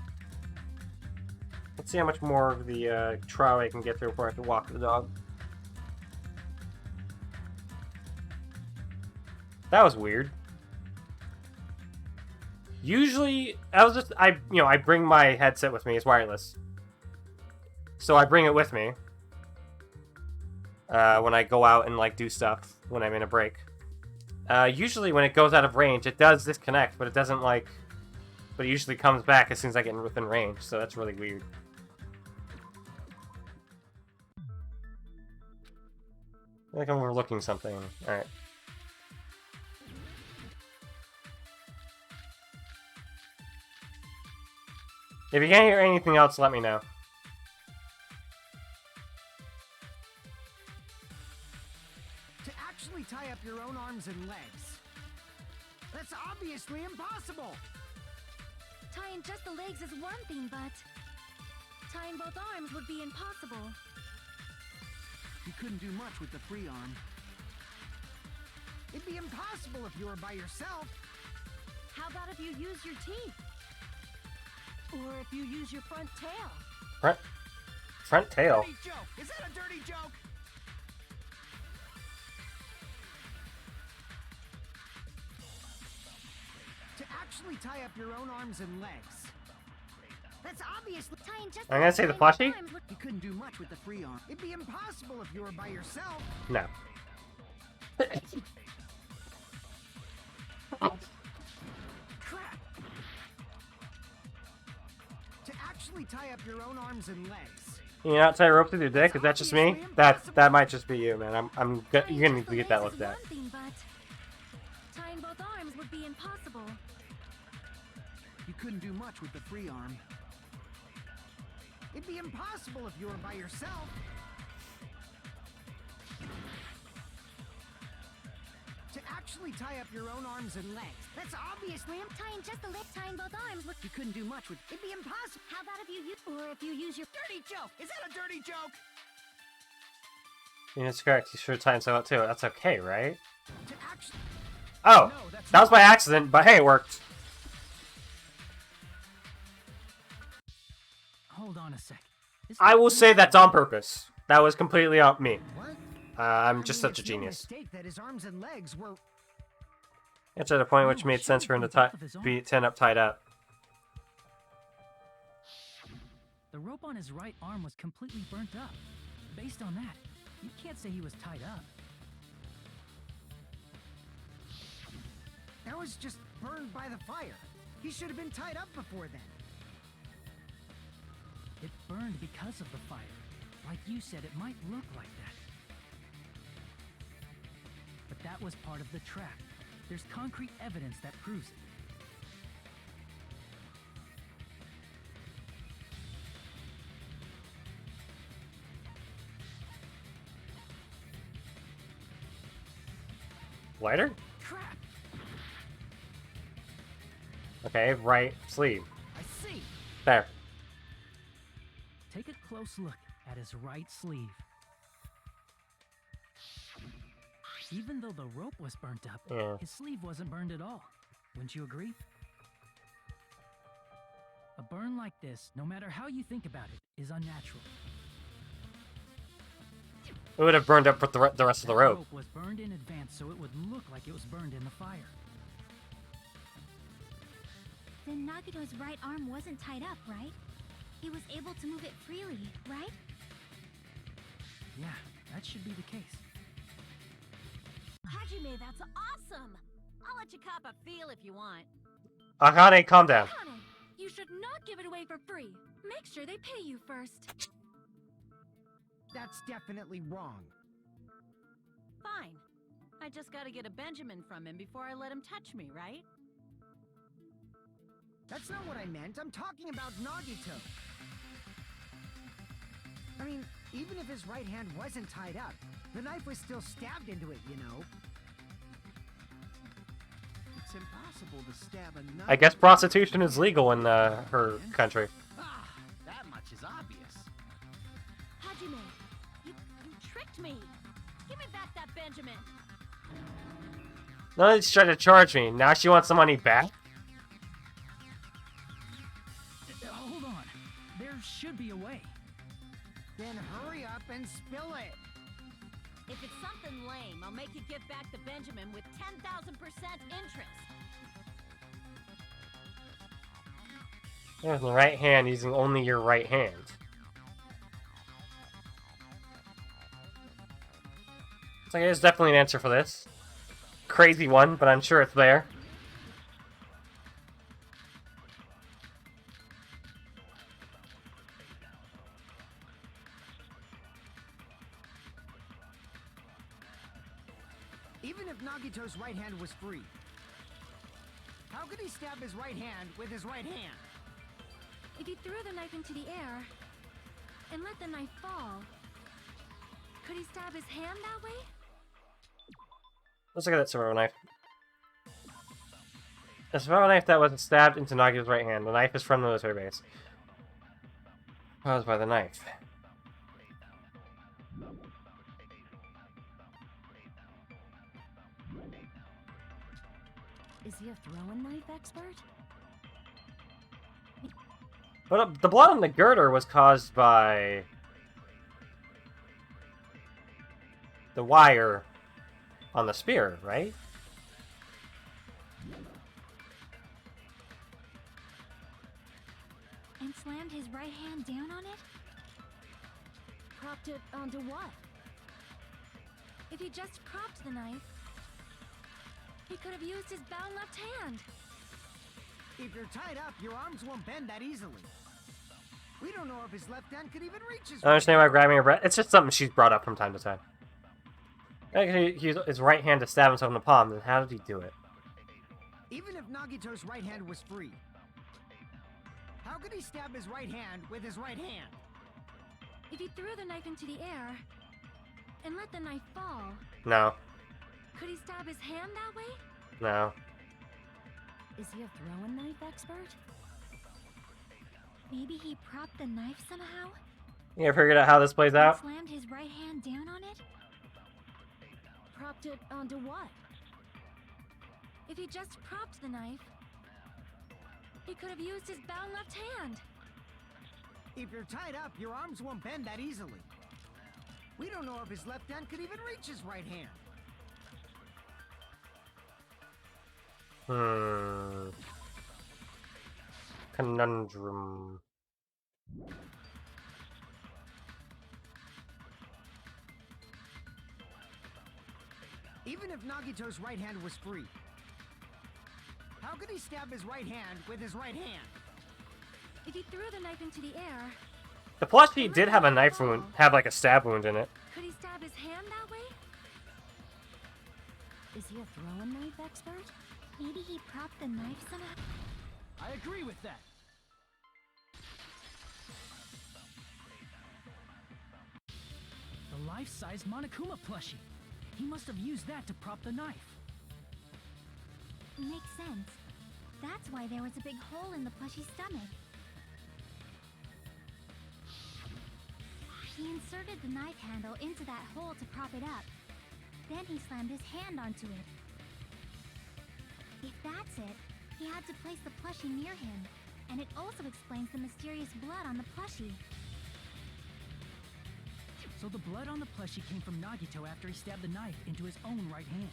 S1: Let's see how much more of the trial I can get through before I have to walk the dog. That was weird. Usually, I bring my headset with me. It's wireless. So I bring it with me. When I go out and, like, do stuff when I'm in a break. Usually when it goes out of range, it does disconnect, but it doesn't, like... But it usually comes back as soon as I get within range, so that's really weird. I feel like I'm overlooking something. Alright. If you can't hear anything else, let me know.
S6: To actually tie up your own arms and legs. That's obviously impossible!
S3: Tying just the legs is one thing, but tying both arms would be impossible.
S8: You couldn't do much with the free arm.
S6: It'd be impossible if you were by yourself.
S9: How about if you use your teeth? Or if you use your front tail?
S1: Front tail?
S8: Dirty joke! Is that a dirty joke?
S6: To actually tie up your own arms and legs. That's obviously
S3: Tying just
S1: I'm gonna say the plushie?
S8: You couldn't do much with the free arm.
S6: It'd be impossible if you were by yourself.
S1: No.
S6: Crap! To actually actually tie up your own arms and legs.
S1: You not tie a rope with your dick? Is that just me? That might just be you, man. You're gonna need to get that looked at.
S3: Tying both arms would be impossible.
S8: You couldn't do much with the free arm.
S6: It'd be impossible if you were by yourself. To actually tie up your own arms and legs. That's obviously
S3: tying just the leg, tying both arms would.
S8: You couldn't do much with.
S6: It'd be impossible.
S3: How about if you use your
S8: Dirty joke! Is that a dirty joke?
S1: Yeah, that's correct. You should have tied so out too. That's okay, right?
S6: To actually.
S1: Oh,
S8: No, that's
S1: that was by accident, but hey, it worked.
S5: Hold on a sec.
S1: I will say that's on purpose. That was completely on me.
S6: What?
S1: I'm just
S6: I mean,
S1: such a
S6: it's no
S1: genius.
S6: mistake that his arms and legs were.
S1: It's at a point which made sense for him to end up tied up.
S5: The rope on his right arm was completely burnt up. Based on that, you can't say he was tied up.
S6: That was just burned by the fire. He should have been tied up before then.
S5: It burned because of the fire. Like you said, it might look like that. But that was part of the trap. There's concrete evidence that proves it.
S1: Lighter?
S5: Trap!
S1: Okay, right sleeve.
S5: I see!
S1: There.
S5: Take a close look at his right sleeve. Even though the rope was burnt up,
S1: Yeah.
S5: his sleeve wasn't burned at all. Wouldn't you agree? A burn like this, no matter how you think about it, is unnatural.
S1: It would have burned up with the rest of the
S5: That
S1: rope.
S5: was burned in advance so it would look like it was burned in the fire.
S3: Then Nagito's right arm wasn't tied up, right? He was able to move it freely, right?
S5: Yeah, that should be the case.
S9: Hajime, that's awesome! I'll let you cop a feel if you want.
S1: Akane, calm down.
S3: Akane, you should not give it away for free. Make sure they pay you first.
S6: That's definitely wrong.
S9: Fine. I just gotta get a Benjamin from him before I let him touch me, right?
S6: That's not what I meant. I'm talking about Nagito. I mean, even if his right hand wasn't tied up, the knife was still stabbed into it, you know?
S8: It's impossible to stab a knife.
S1: I guess prostitution is legal in her country.
S8: Ah, that much is obvious.
S9: Hajime, you tricked me! Give me back that Benjamin!
S1: No, she's trying to charge me. Now she wants the money back?
S5: Hold on. There should be a way.
S6: Then hurry up and spill it.
S9: If it's something lame, I'll make you give back the Benjamin with 10,000% interest.
S1: Yeah, the right hand using only your right hand. So there's definitely an answer for this. Crazy one, but I'm sure it's there.
S6: Even if Nagito's right hand was free, how could he stab his right hand with his right hand?
S3: If you threw the knife into the air and let the knife fall, could he stab his hand that way?
S1: Let's look at that survival knife. A survival knife that was stabbed into Nagito's right hand. The knife is from the military base. Caused by the knife.
S9: Is he a throwing knife expert?
S1: But the blood on the girder was caused by the wire on the spear, right?
S3: And slammed his right hand down on it?
S9: Propped it onto what?
S3: If he just propped the knife, he could have used his bound left hand.
S6: If you're tied up, your arms won't bend that easily. We don't know if his left hand could even reach his
S1: I understand why grabbing her breath. It's just something she's brought up from time to time. Actually, he used his right hand to stab himself in the palm. Then how did he do it?
S6: Even if Nagito's right hand was free, how could he stab his right hand with his right hand?
S3: If he threw the knife into the air and let the knife fall,
S1: No.
S3: could he stab his hand that way?
S1: No.
S9: Is he a throwing knife expert?
S3: Maybe he propped the knife somehow?
S1: You ever figured out how this plays
S3: And
S1: out?
S3: slammed his right hand down on it?
S9: Propped it onto what?
S3: If he just propped the knife, he could have used his bound left hand.
S6: If you're tied up, your arms won't bend that easily. We don't know if his left hand could even reach his right hand.
S1: Conundrum.
S6: Even if Nagito's right hand was free, how could he stab his right hand with his right hand?
S3: If he threw the knife into the air,
S1: The plushie did have a knife wound, have like a stab wound in it.
S3: could he stab his hand that way?
S9: Is he a throwing knife expert?
S3: Maybe he propped the knife somehow?
S4: I agree with that. The life-size Monokuma plushie. He must have used that to prop the knife.
S3: Makes sense. That's why there was a big hole in the plushie's stomach. He inserted the knife handle into that hole to prop it up. Then he slammed his hand onto it. If that's it, he had to place the plushie near him, and it also explains the mysterious blood on the plushie.
S5: So the blood on the plushie came from Nagito after he stabbed the knife into his own right hand.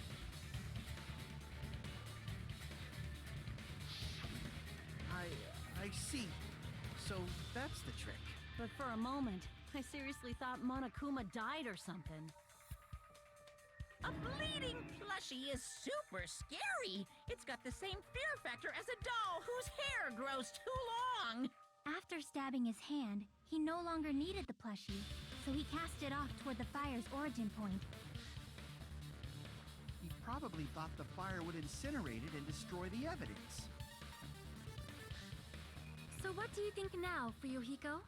S8: I see. So that's the trick.
S9: But for a moment, I seriously thought Monokuma died or something.
S7: A bleeding plushie is super scary. It's got the same fear factor as a doll whose hair grows too long.
S3: After stabbing his hand, he no longer needed the plushie, so he cast it off toward the fire's origin point.
S8: He probably thought the fire would incinerate it and destroy the evidence.
S3: So what do you think now, Fuyuhiko?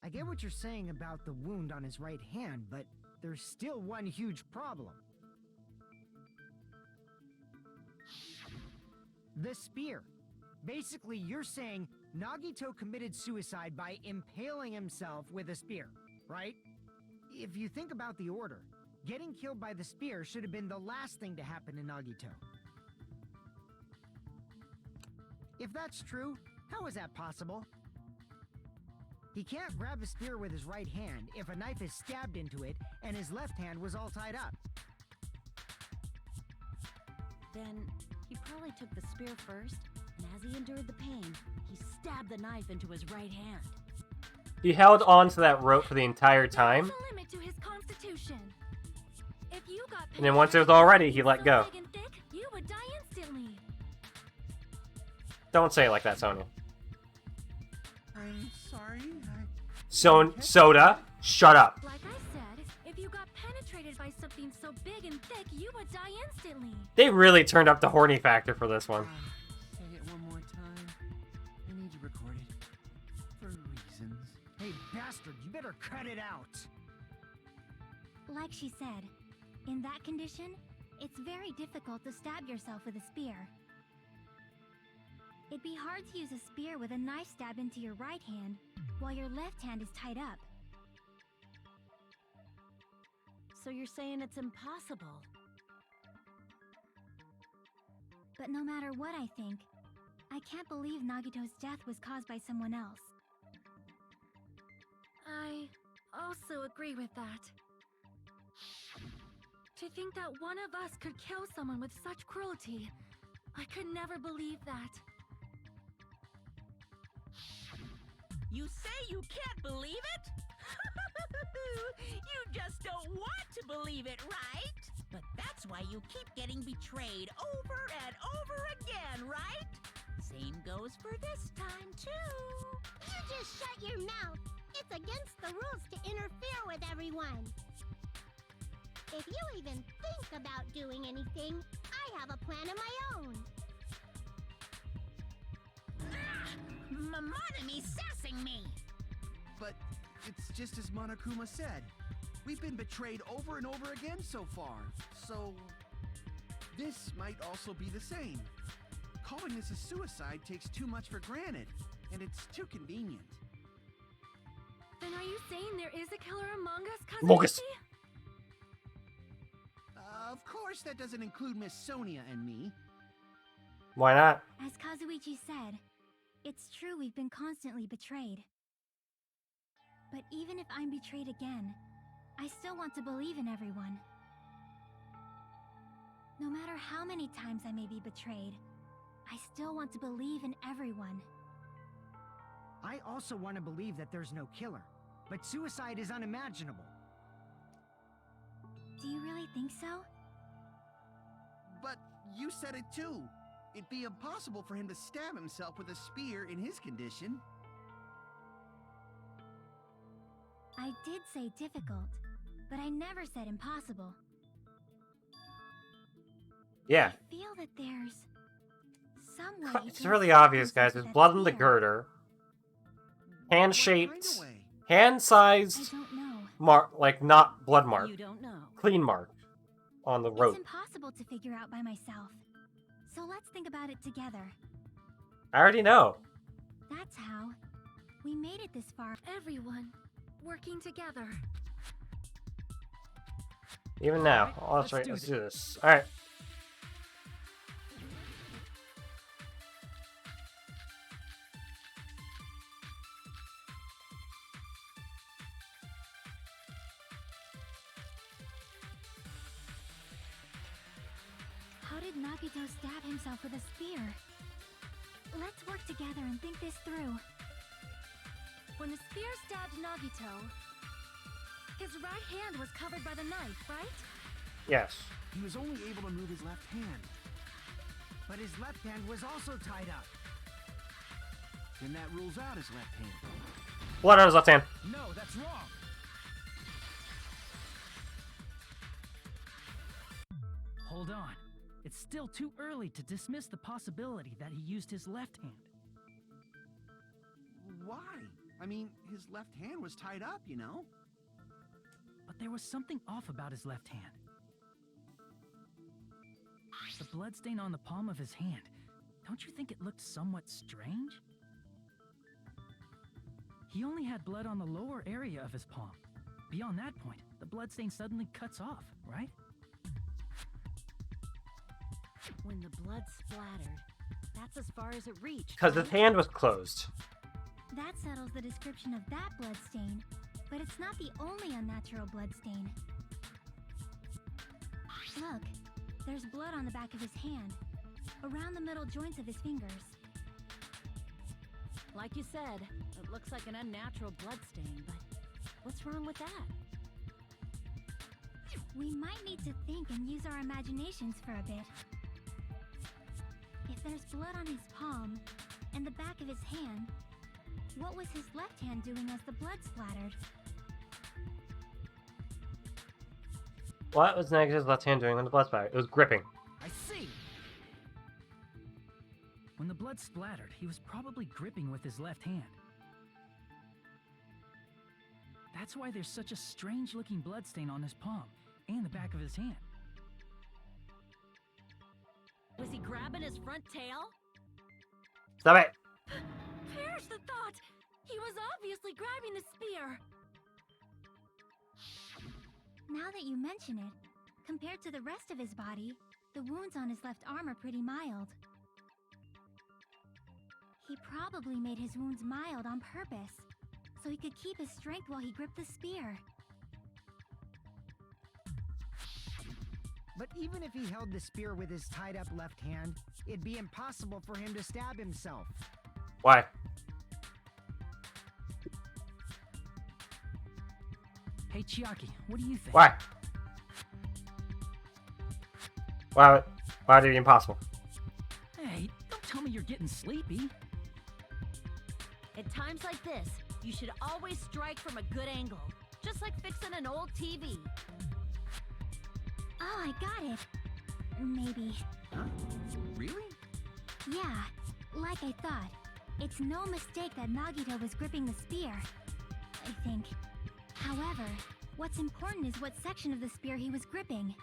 S6: I get what you're saying about the wound on his right hand, but there's still one huge problem. The spear. Basically, you're saying Nagito committed suicide by impaling himself with a spear, right? If you think about the order, getting killed by the spear should have been the last thing to happen to Nagito. If that's true, how is that possible? He can't grab a spear with his right hand if a knife is stabbed into it and his left hand was all tied up.
S9: Then he probably took the spear first, and as he endured the pain, he stabbed the knife into his right hand.
S1: He held on to that rope for the entire time,
S3: There's a limit to his constitution. If you got
S1: and then once it was all ready, he let
S3: so
S1: go.
S3: big and thick, you would die instantly.
S1: Don't say it like that, Sonia.
S8: I'm sorry.
S1: Soda, shut up.
S3: Like I said, if you got penetrated by something so big and thick, you would die instantly.
S1: They really turned up the horny factor for this one.
S8: Say it one more time. I need to record it. For reasons.
S6: Hey, bastard, you better cut it out.
S3: Like she said, in that condition, it's very difficult to stab yourself with a spear. It'd be hard to use a spear with a knife stab into your right hand while your left hand is tied up.
S9: So you're saying it's impossible?
S3: But no matter what I think, I can't believe Nagito's death was caused by someone else. I also agree with that. To think that one of us could kill someone with such cruelty, I could never believe that.
S7: You say you can't believe it? You just don't want to believe it, right? But that's why you keep getting betrayed over and over again, right?
S9: Same goes for this time, too.
S10: You just shut your mouth. It's against the rules to interfere with everyone. If you even think about doing anything, I have a plan of my own.
S7: Mononomi's sassing me.
S8: But it's just as Monokuma said. We've been betrayed over and over again so far. So this might also be the same. Calling this a suicide takes too much for granted, and it's too convenient.
S3: Then are you saying there is a killer among us,
S1: Bogus.
S3: Kazuichi?
S8: Of course, that doesn't include Miss Sonia and me.
S1: Why not?
S3: As Kazuichi said, it's true we've been constantly betrayed. But even if I'm betrayed again, I still want to believe in everyone. No matter how many times I may be betrayed, I still want to believe in everyone.
S6: I also want to believe that there's no killer, but suicide is unimaginable.
S3: Do you really think so?
S8: But you said it too. It'd be impossible for him to stab himself with a spear in his condition.
S3: I did say difficult, but I never said impossible.
S1: Yeah.
S3: I feel that there's some way he
S1: It's
S3: could
S1: really
S3: have
S1: obvious, guys.
S3: stabbed
S1: There's
S3: himself
S1: blood in
S3: with
S1: the
S3: that
S1: girder.
S8: What
S1: Hand-shaped,
S8: kind of way?
S3: spear.
S1: hand-sized
S3: I don't know.
S1: mark, like not blood mark,
S9: You don't know.
S1: clean mark on the rope.
S3: It's impossible to figure out by myself. So let's think about it together.
S1: I already know.
S3: That's how we made it this far. Everyone working together.
S1: Even now.
S5: Alright,
S1: Oh, that's
S5: let's
S1: right.
S5: do
S1: Let's
S5: this.
S1: do this. All right.
S3: How did Nagito stab himself with a spear? Let's work together and think this through. When the spear stabbed Nagito, his right hand was covered by the knife, right?
S1: Yes.
S8: He was only able to move his left hand.
S6: But his left hand was also tied up.
S8: Then that rules out his left hand.
S1: Blood on his left hand.
S4: No, that's wrong. Hold on. It's still too early to dismiss the possibility that he used his left hand.
S8: Why? I mean, his left hand was tied up, you know?
S4: But there was something off about his left hand. The bloodstain on the palm of his hand. Don't you think it looked somewhat strange? He only had blood on the lower area of his palm. Beyond that point, the bloodstain suddenly cuts off, right?
S9: When the blood splattered, that's as far as it reached.
S1: Because his
S9: right?
S1: hand was closed.
S3: That settles the description of that bloodstain, but it's not the only unnatural bloodstain. Look, there's blood on the back of his hand, around the middle joints of his fingers.
S9: Like you said, it looks like an unnatural bloodstain, but what's wrong with that?
S3: We might need to think and use our imaginations for a bit. If there's blood on his palm and the back of his hand, what was his left hand doing as the blood splattered?
S1: What was Negative's left hand doing on the blood splatter? It was gripping.
S4: I see! When the blood splattered, he was probably gripping with his left hand. That's why there's such a strange-looking bloodstain on his palm and the back of his hand.
S9: Was he grabbing his front tail?
S1: Stop it!
S3: Perish the thought! He was obviously grabbing the spear! Now that you mention it, compared to the rest of his body, the wounds on his left arm are pretty mild. He probably made his wounds mild on purpose, so he could keep his strength while he gripped the spear.
S6: But even if he held the spear with his tied up left hand, it'd be impossible for him to stab himself.
S1: Why?
S4: Hey, Chiaki, what do you think?
S1: Why? Why would it be impossible?
S4: Hey, don't tell me you're
S5: you're getting sleepy.
S9: At times like this, you should always strike from a good angle. Just like fixing an old TV.
S3: Oh, I got it. Maybe.
S8: Huh? Really?
S3: Yeah, like I thought. It's no mistake that Nagito was gripping the spear. I think. However, what's important is what section of the spear he was gripping.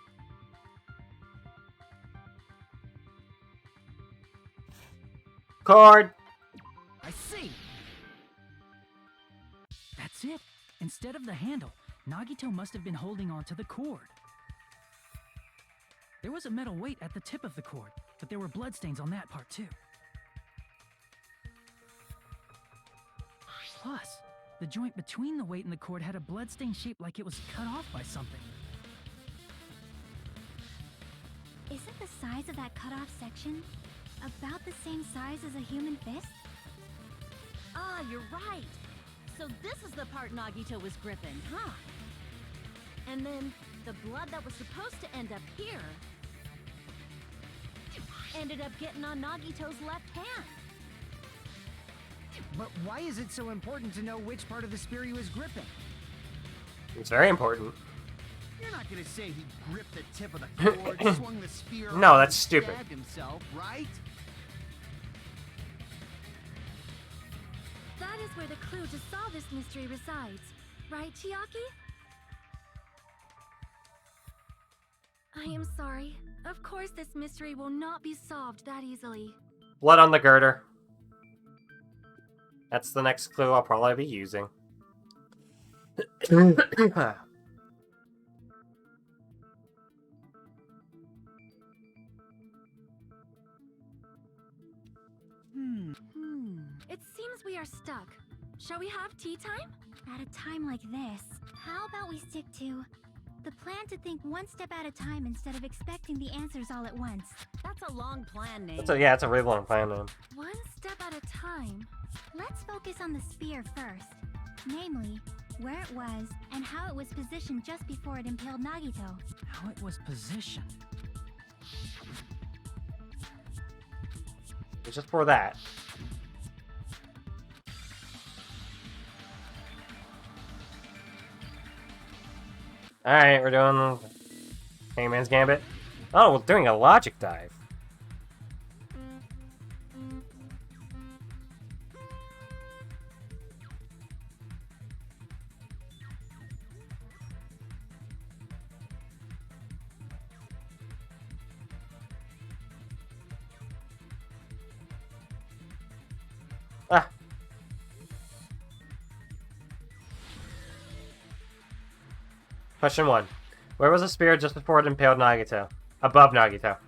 S1: Cord!
S5: I see! That's it. Instead of the handle, Nagito must have been holding on to the cord. There was a metal weight at the tip of the cord, but there were bloodstains on that part too. Plus, the joint between the weight and the cord had a bloodstain shaped like it was cut off by something.
S3: Isn't the size of that cut-off section about the same size as a human fist?
S9: Ah, you're right. So this is the part Nagito was gripping, huh? And then the blood that was supposed to end up here ended up getting on Nagito's left hand.
S6: But why is it so important to know which part of the spear he was gripping?
S1: It's very important.
S8: You're not gonna say he gripped the tip of the cord, swung the spear
S1: No,
S8: around,
S1: that's
S8: and
S1: stupid.
S8: stabbed himself, right?
S3: That is where the clue to solve this mystery resides. Right, Chiaki? I am sorry. Of course this mystery will not be solved that easily.
S1: Blood on the girder. That's the next clue I'll probably be using.
S3: It seems we are stuck. Shall we have tea time? At a time like this, how about we stick to the plan to think one step at a time instead of expecting the answers all at once?
S9: That's a long plan, Nate.
S1: Yeah, it's a really long plan, man.
S3: One step at a time. Let's focus on the spear first. Namely, where it was and how it was positioned just before it impaled Nagito.
S5: How it was positioned.
S1: It's just for that. Alright, we're doing Hangman's Gambit. Oh, we're doing a logic dive. Ah. Question 1. Where was the spear just before it impaled Nagito? Above Nagito.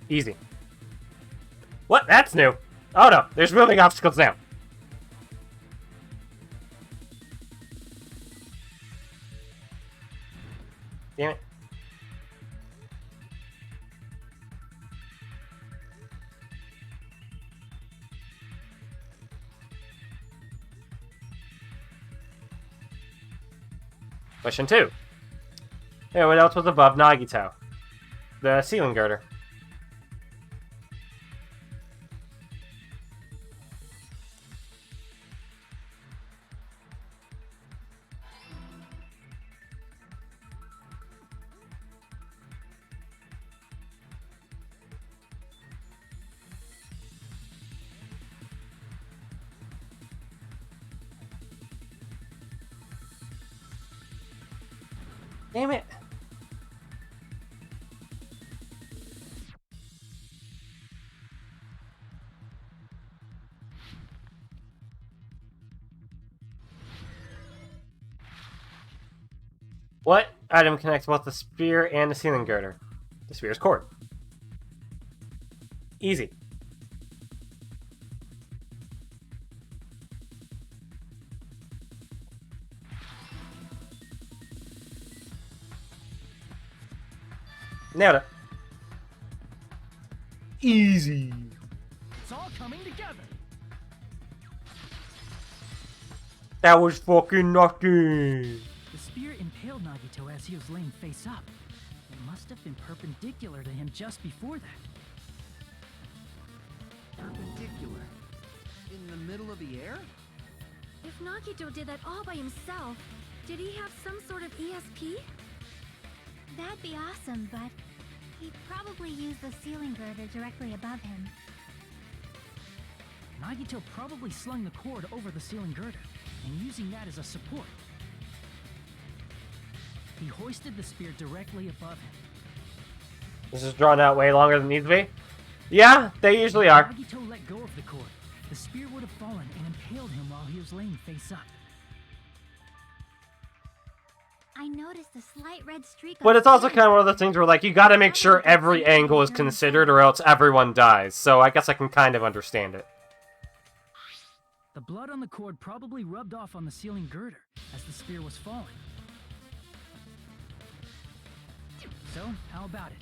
S1: Easy. What? That's new. Oh no, there's moving obstacles now. Damn it. Question 2. Hey, what else was above Nagito? The ceiling girder. Damn it. What item connects both the spear and the ceiling girder? The spear's cord. Easy. Nailed it. Easy.
S5: It's all coming together.
S1: That was fucking nothing.
S5: The spear impaled Nagito as he was laying face up. It must have been perpendicular to him just before that.
S8: Perpendicular? In the middle of the air?
S3: If Nagito did that all by himself, did he have some sort of ESP? That'd be awesome, but he'd probably use the ceiling girder directly above him.
S5: Nagito probably slung the cord over the ceiling girder, and using that as a support. He hoisted the spear directly above him.
S1: This is drawn out way longer than it needs to be. Yeah, they usually are.
S5: Nagito let go of the cord. The spear would have fallen and impaled him while he was laying face up.
S3: I noticed a slight red streak.
S1: But it's also kind of one of those things where, like, you gotta make sure every angle is considered or else everyone dies. So I guess I can kind of understand it.
S5: The blood on the cord probably rubbed off on the ceiling girder as the spear was falling. So, how about it?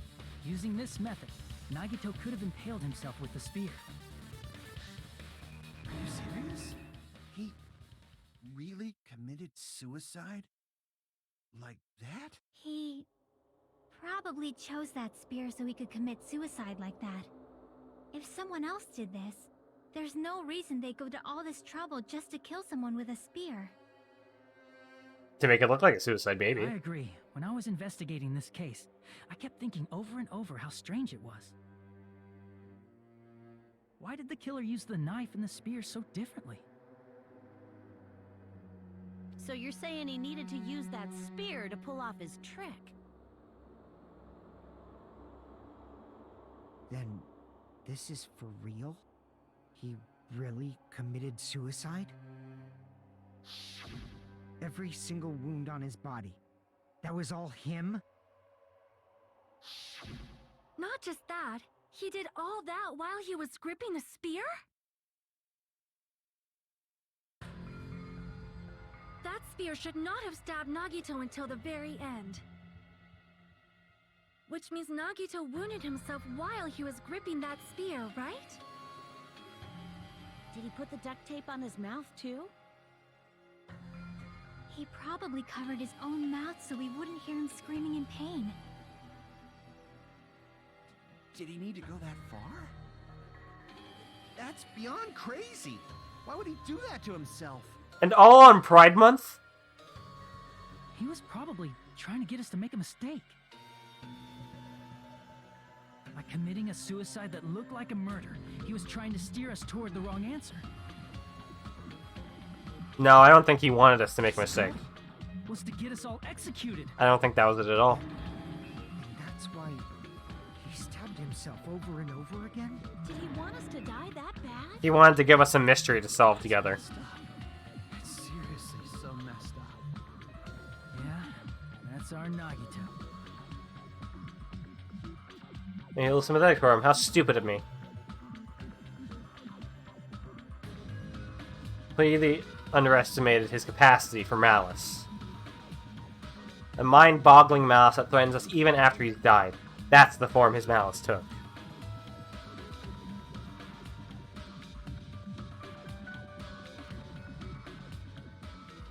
S5: Using this method, Nagito could have impaled himself with the spear.
S8: Are you serious? He really committed suicide? Like that?
S3: He probably chose that spear so he could commit suicide like that. If someone else did this, there's no reason they'd go to all this trouble just to kill someone with a spear.
S1: To make it look like a suicide baby.
S5: I agree. When I was investigating this case, I kept thinking over and over how strange it was. Why did the killer use the knife and the spear so differently?
S9: So you're saying he needed to use that spear to pull off his trick?
S6: Then, this is for real? He really committed suicide? Every single wound on his body. That was all him?
S3: Not just that, he did all that while he was gripping the spear? That spear should not have stabbed Nagito until the very end. Which means Nagito wounded himself while he was gripping that spear, right?
S9: Did he put the duct tape on his mouth too?
S3: He probably covered his own mouth so we wouldn't hear him screaming in pain.
S8: Did he need to go that far? That's beyond crazy. Why would he do that to himself?
S1: And all on Pride Month?
S5: He was probably trying to get us to make a mistake. By committing a suicide that looked like a murder, he was trying to steer us toward the wrong answer.
S1: No, I don't think he wanted us to make a mistake.
S5: Was to get us all executed.
S1: I don't think that was it at all.
S6: And that's why he stabbed himself over and over again?
S9: Did he want us to die that bad?
S1: He wanted to give us a mystery to solve together.
S8: It's seriously so messed up.
S5: Yeah, that's our Nagito.
S1: Maybe a little sympathetic for him. How stupid of me. Completely underestimated his capacity for malice. A mind-boggling malice that threatens us even after he's died. That's the form his malice took.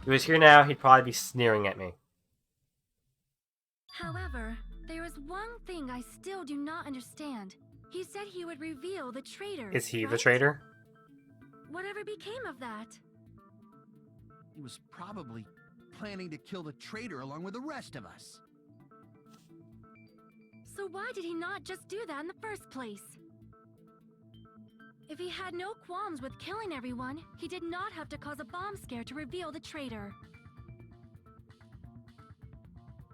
S1: If he was here now, he'd probably be sneering at me.
S3: However, there is one thing I still do not understand. He said he would reveal the traitor.
S1: Is he the
S3: right?
S1: traitor?
S3: Whatever became of that?
S8: He was probably planning to kill the traitor along with the rest of us.
S3: So why did he not just do that in the first place? If he had no qualms with killing everyone, he did not have to cause a bomb scare to reveal the traitor.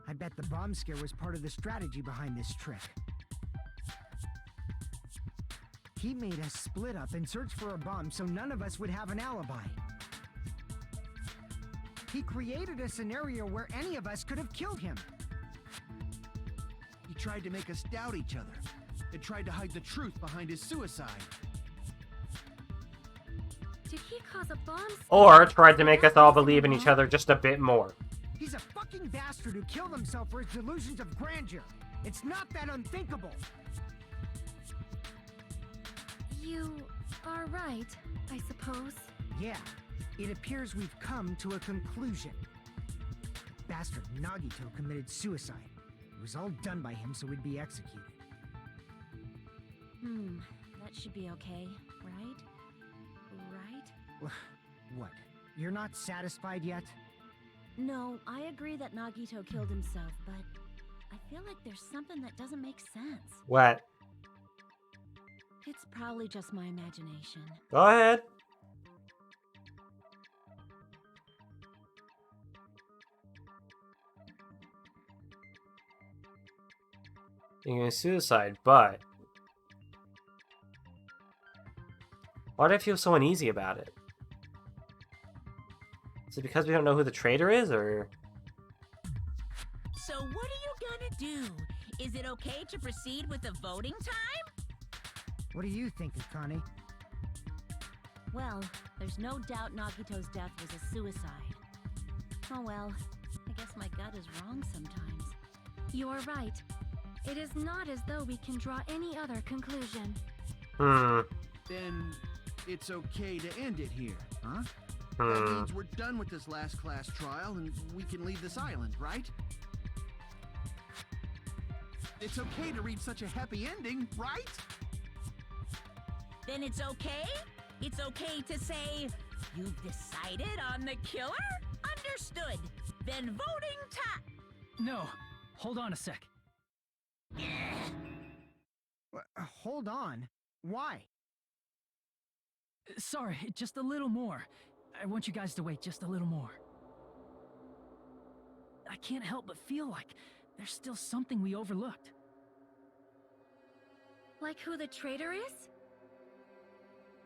S6: I bet the bomb scare was part of the strategy behind this trick. He made us split up and search for a bomb so none of us would have an alibi. He created a scenario where any of us could have killed him.
S8: He tried to make us doubt each other and tried to hide the truth behind his suicide.
S3: Did he cause a bomb scare?
S1: Or tried to make us all believe in each other just a bit more.
S6: He's a fucking bastard who killed himself for his delusions of grandeur. It's not that unthinkable.
S3: You are right, I suppose.
S6: Yeah, It appears we've come to a conclusion. Bastard Nagito committed suicide. It was all done by him so we'd be executed.
S9: That should be okay, right? Right?
S6: What? You're not satisfied yet?
S9: No, I agree that Nagito killed himself, but I feel like there's something that doesn't make sense.
S1: What?
S9: It's probably just my imagination.
S1: Go ahead. You're gonna suicide, but why do I feel so uneasy about it? Is it because we don't know who the traitor is, or?
S11: So what are you gonna do? Is it okay to proceed with the voting time?
S6: What do you think, Akane?
S9: Well, there's no doubt Nagito's death was a suicide. Oh well, I guess my gut is wrong sometimes.
S3: You're right. It is not as though we can draw any other conclusion.
S8: Then it's okay to end it here, huh? That means we're done with this last class trial and we can leave this island, right? It's okay to reach such a happy ending, right?
S11: Then it's okay? It's okay to say, you've decided on the killer? Understood. Then voting time.
S5: No, hold on a sec.
S6: Hold on. Why?
S5: Sorry, just a little more. I want you guys to wait just a little more. I can't help but feel like there's still something we overlooked.
S3: Like who the traitor is?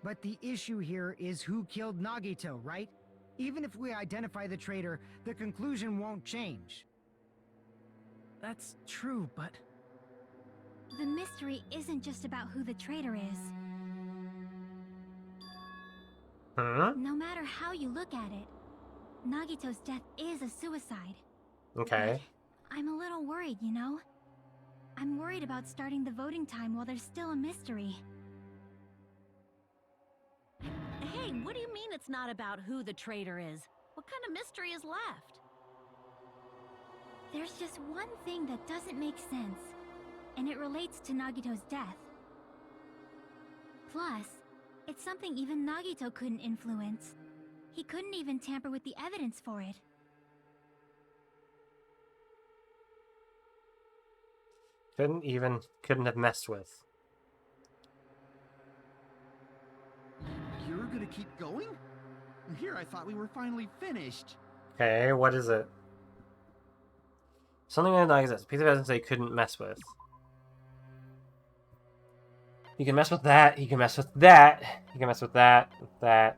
S6: But the issue here is who killed Nagito, right? Even if we identify the traitor, the conclusion won't change.
S5: That's true, but...
S3: The mystery isn't just about who the traitor is.
S1: Huh?
S3: No matter how you look at it, Nagito's death is a suicide.
S1: Okay.
S3: I'm a little worried, you know? I'm worried about starting the voting time while there's still a mystery.
S9: Hey, what do you mean it's not about who the traitor is? What kind of mystery is left?
S3: There's just one thing that doesn't make sense, and it relates to Nagito's death. Plus, it's something even Nagito couldn't influence. He couldn't even tamper with the evidence for it.
S1: Couldn't have messed with.
S8: You're gonna keep going? Here, I thought we were finally finished.
S1: Okay, what is it? Something that exists. A piece of evidence they couldn't mess with. You can mess with that. You can mess with that. You can mess with that. That.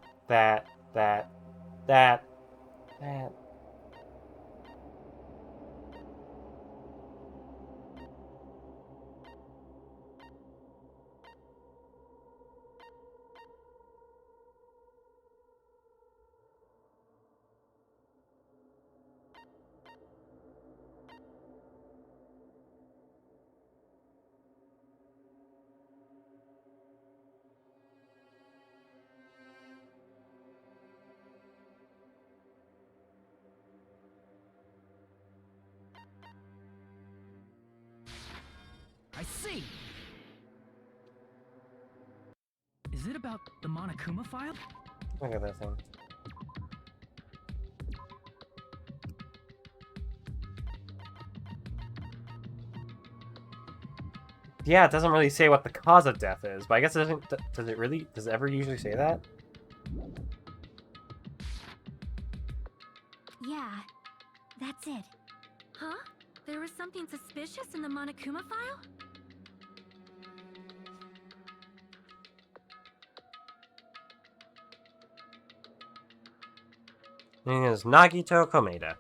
S5: I see! Is it about the Monokuma file?
S1: Look at that thing. Yeah, it doesn't really say what the cause of death is, but I guess it doesn't. Does it really? Does it ever usually say that?
S3: Yeah, that's it. Huh? There was something suspicious in the Monokuma file?
S1: Name is Nagito Komeda.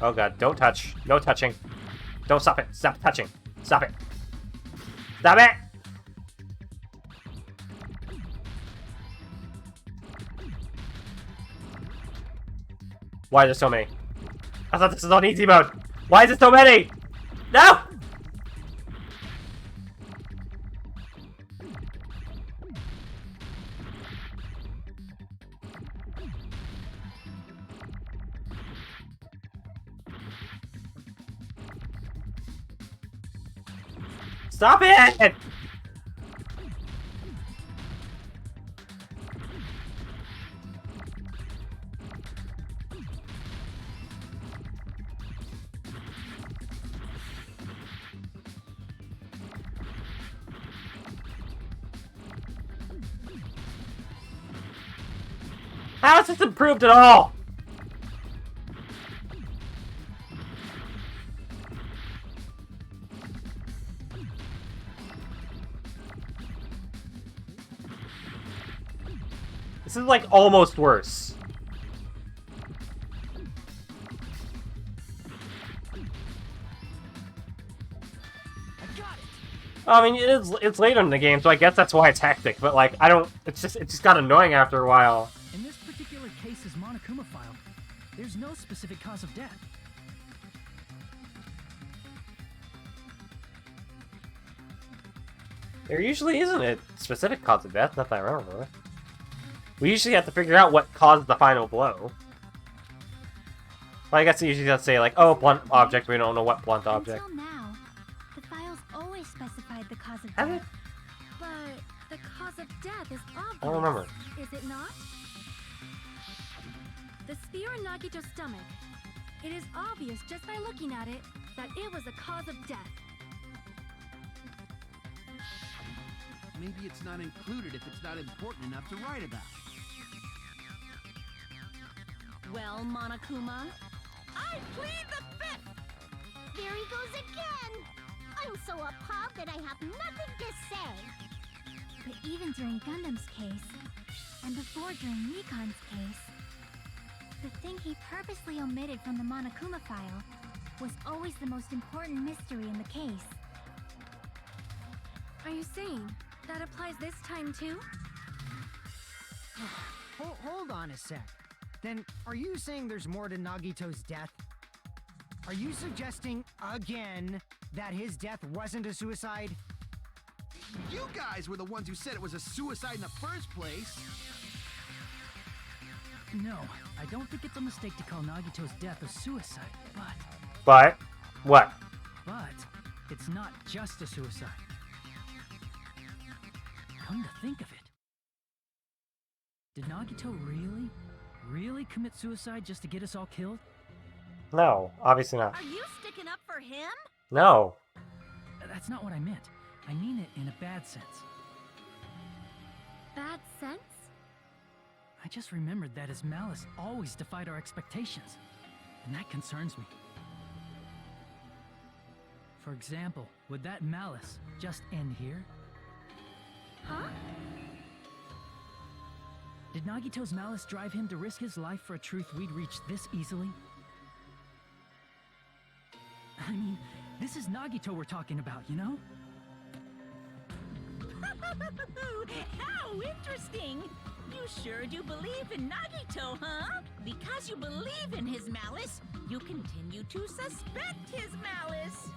S1: Oh god, don't touch. No touching. Don't stop it. Stop touching. Stop it. Stop it! Why are there so many? I thought this was on easy mode. Why is it so many? No! Stop it! How is this improved at all? This is like almost worse. I mean, it's later in the game, so I guess that's why it's hectic. But like, it just got annoying after a while.
S5: In this particular case's Monokuma file, there's no specific cause of death.
S1: There usually isn't a specific cause of death, not that I remember. We usually have to figure out what caused the final blow. Well, I guess they usually just say like, oh, blunt object, we don't know what blunt object.
S3: Until now, the files always specified the cause of
S1: Have
S3: death.
S1: it?
S3: But the cause of death is obvious.
S1: I don't remember.
S3: Is it not? The spear in Nagito's stomach. It is obvious just by looking at it that it was a cause of death.
S8: Maybe it's not included if it's not important enough to write about.
S9: Well, Monokuma, I plead the fifth!
S10: There he goes again! I'm so appalled that I have nothing to say.
S3: But even during Gundam's case, and before during Nikon's case, the thing he purposely omitted from the Monokuma file was always the most important mystery in the case. Are you saying that applies this time too?
S6: Hold on a sec. Then, are you saying there's more to Nagito's death? Are you suggesting, again, that his death wasn't a suicide?
S8: You guys were the ones who said it was a suicide in the first place.
S5: No, I don't think it's a mistake to call Nagito's death a suicide,
S1: But what?
S5: but it's not just a suicide. Come to think of it, did Nagito really commit suicide just to get us all killed?
S1: No, obviously not.
S11: Are you sticking up for him?
S1: No.
S5: That's not what I meant. I mean it in a bad sense.
S3: Bad sense?
S5: I just remembered that his malice always defied our expectations, and that concerns me. For example, would that malice just end here?
S3: Huh?
S5: Did Nagito's malice drive him to risk his life for a truth we'd reach this easily? I mean, this is Nagito we're talking about, you know?
S11: How interesting! You sure do believe in Nagito, huh? Because you believe in his malice, you continue to suspect his malice.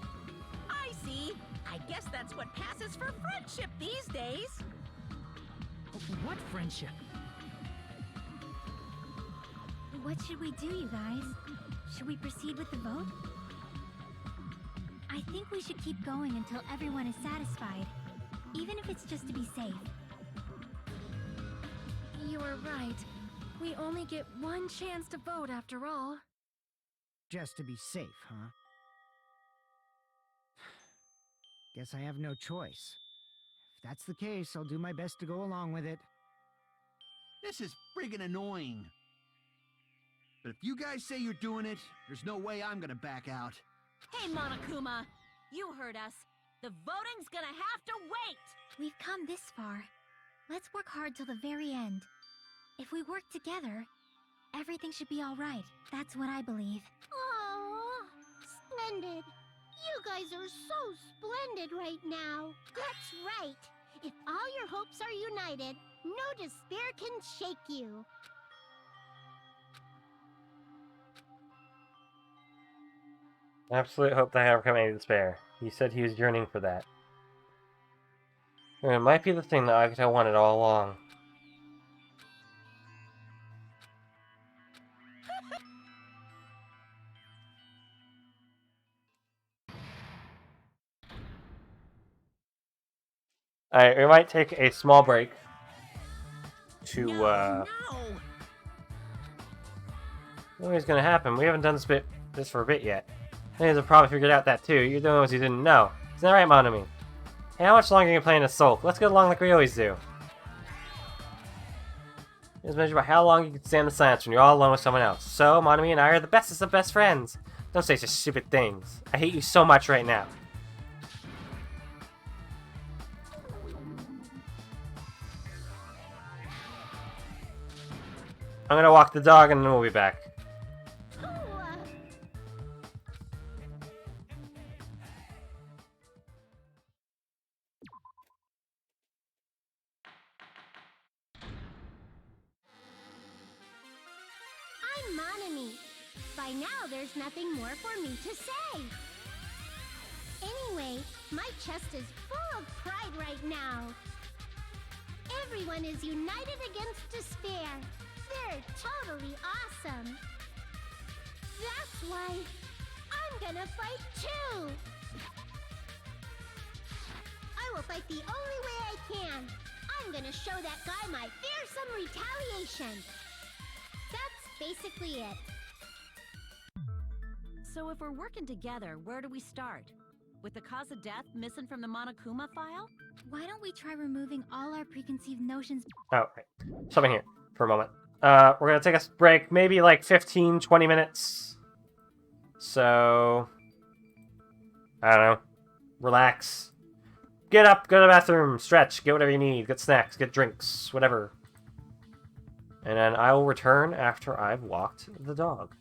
S11: I see. I guess that's what passes for friendship these days.
S5: What friendship?
S3: What should we do, you guys? Should we proceed with the vote? I think we should keep going until everyone is satisfied, even if it's just to be safe. You are right. We only get one chance to vote after all.
S6: Just to be safe, huh? Guess I have no choice. If that's the case, I'll do my best to go along with it.
S8: This is friggin' annoying. But if you guys say you're doing it, there's no way I'm gonna back out.
S9: Hey, Monokuma, you heard us. The voting's gonna have to wait!
S3: We've come this far. Let's work hard till the very end. If we work together, everything should be all right. That's what I believe.
S10: Oh, Splendid. You guys are so splendid right now. That's right. If all your hopes are united, no despair can shake you.
S1: Absolute hope that I overcome any despair. He said he was yearning for that. And it might be the thing that Agito wanted all along. Alright, we might take a small break to,
S11: No.
S1: What's gonna happen? We haven't done this for a bit yet. I think there's a problem figured out that too. You're doing what you didn't know. Isn't that right, Monami? Hey, how much longer are you playing as Sulk? Let's get along like we always do. It's measured by how long you can stand the silence when you're all alone with someone else. So, Monami and I are the bestest of best friends. Don't say such stupid things. I hate you so much right now. I'm gonna walk the dog and then we'll be back.
S10: I'm Monami. By now, there's nothing more for me to say. Anyway, my chest is full of pride right now. Everyone is united against despair. They're totally awesome. That's why I'm gonna fight too. I will fight the only way I can. I'm gonna show that guy my fearsome retaliation. That's basically it.
S9: So if we're working together, where do we start? With the cause of death missing from the Monokuma file?
S3: Why don't we try removing all our preconceived notions?
S1: Oh, right. Stopping here for a moment. We're gonna take a break, maybe like 15, 20 minutes. So, I don't know. Relax. Get up, go to the bathroom, stretch, get whatever you need, get snacks, get drinks, whatever. And then I will return after I've walked the dog.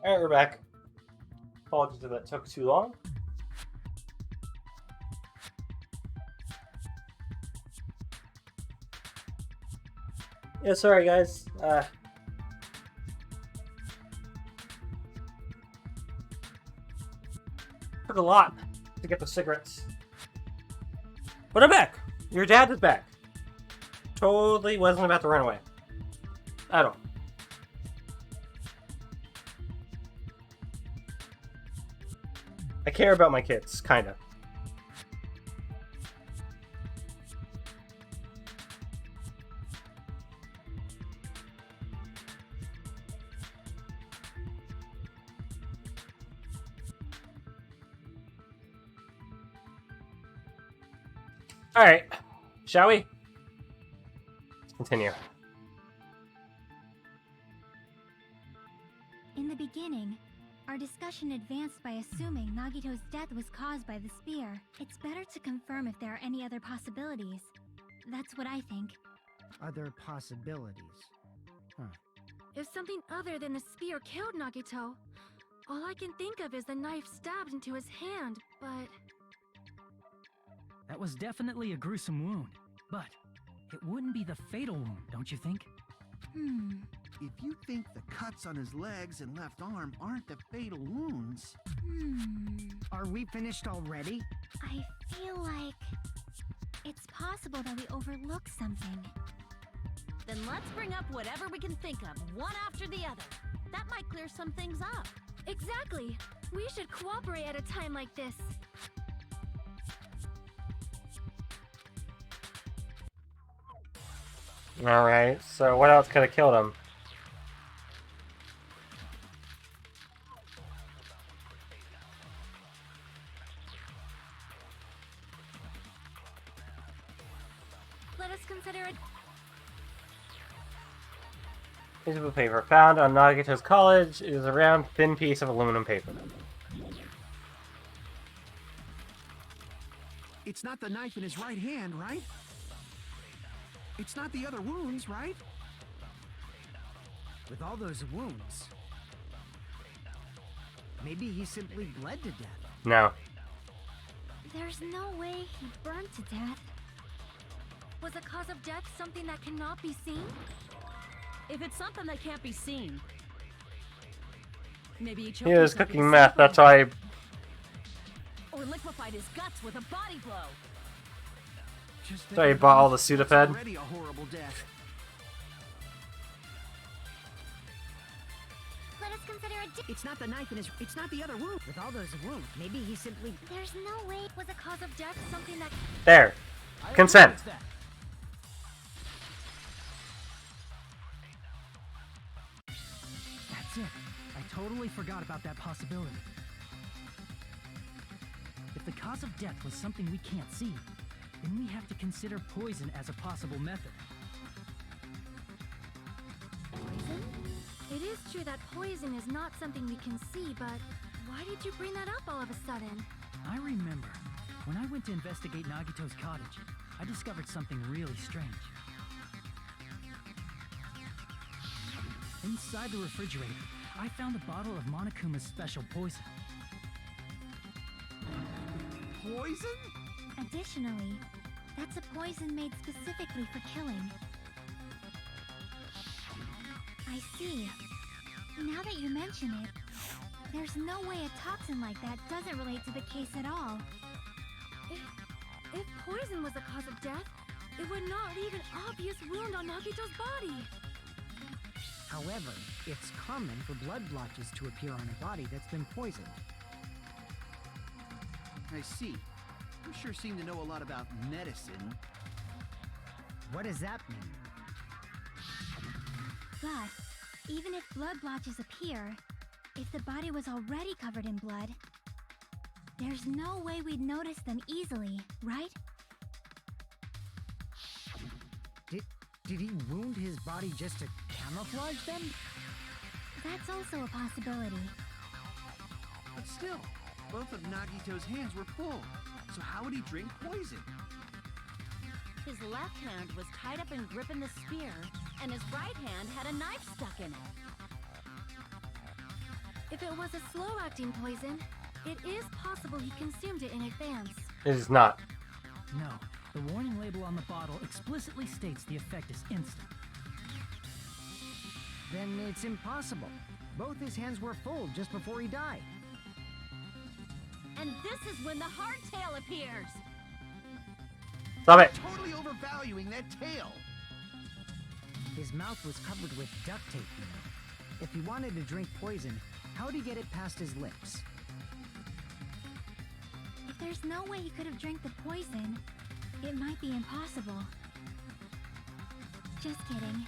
S1: Alright, we're back. Apologies if that took too long. Yeah, sorry guys. Took a lot to get the cigarettes. But I'm back! Your dad is back. Totally wasn't about to run away. At all. I care about my kids, kinda. Alright, shall we? Let's continue.
S3: In the beginning, our discussion advanced by assuming Nagito's death was caused by the spear. It's better to confirm if there are any other possibilities. That's what I think.
S6: Other possibilities.
S3: If something other than the spear killed Nagito, all I can think of is the knife stabbed into his hand, but...
S5: That was definitely a gruesome wound, but it wouldn't be the fatal wound, don't you think?
S8: If you think the cuts on his legs and left arm aren't the fatal wounds...
S6: Are we finished already?
S3: I feel like... it's possible that we overlooked something.
S9: Then let's bring up whatever we can think of, one after the other. That might clear some things up.
S3: Exactly! We should cooperate at a time like this.
S1: Alright, so what else could have killed him?
S3: Let us consider it.
S1: Piece of paper found on Nagito's college. It is a round, thin piece of aluminum paper.
S8: It's not the knife in his right hand, right? It's not the other wounds, right?
S6: With all those wounds, maybe he simply bled to death.
S1: No.
S3: There's no way he burned to death. Was the cause of death something that cannot be seen?
S9: If it's something that can't be seen, maybe he choked
S1: He was
S9: himself
S1: cooking
S9: in
S1: meth,
S9: secret,
S1: that's why I...
S9: or liquefied his guts with a body blow.
S8: Just
S1: So he
S8: think
S1: bought all
S8: about
S1: the
S8: it, that's
S1: Sudafed?
S8: already a horrible death.
S3: Let us consider a
S6: It's not the knife in his... It's not the other wound. With all those wounds, maybe he simply...
S3: There's no way. Was the cause of death something that...
S1: There.
S5: I
S1: Consent.
S5: agree with that. That's it. I totally forgot about that possibility. If the cause of death was something we can't see, then we have to consider poison as a possible method.
S3: Poison? It is true that poison is not something we can see, but why did you bring that up all of a sudden?
S5: I remember, when I went to investigate Nagito's cottage, I discovered something really strange. Inside the refrigerator, I found a bottle of Monokuma's special poison.
S8: Poison?
S3: Additionally, that's a poison made specifically for killing. I see. Now that you mention it, there's no way a toxin like that doesn't relate to the case at all. If poison was the cause of death, it would not leave an obvious wound on Nagito's body.
S6: However, it's common for blood blotches to appear on a body that's been poisoned.
S8: I see. You sure seem to know a lot about medicine.
S6: What does that mean?
S3: But, even if blood blotches appear, if the body was already covered in blood, There's no way we'd notice them easily, right?
S6: Did he wound his body just to camouflage them?
S3: That's also a possibility.
S8: But still, both of Nagito's hands were full. So how would he drink poison?
S9: His left hand was tied up and gripping the spear, and his right hand had a knife stuck in it.
S3: If it was a slow-acting poison, it is possible he consumed it in advance.
S1: It is not.
S5: No, the warning label on the bottle explicitly states the effect is instant.
S6: Then it's impossible. Both his hands were full just before he died.
S9: And this is when the hardtail appears.
S1: Stop it.
S8: Totally overvaluing that tail.
S6: His mouth was covered with duct tape, you know. If he wanted to drink poison, how'd he get it past his lips?
S3: If there's no way he could have drank the poison, it might be impossible. Just kidding.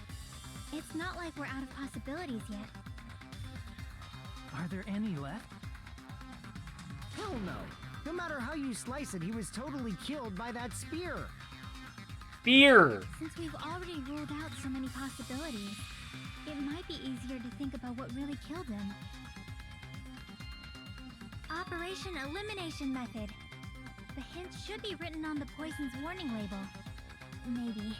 S3: It's not like we're out of possibilities yet.
S5: Are there any left?
S6: Hell no! No matter how you slice it, he was totally killed by that spear!
S1: Fear.
S3: Since we've already ruled out so many possibilities, it might be easier to think about what really killed him. Operation Elimination Method. The hint should be written on the poison's warning label. Maybe.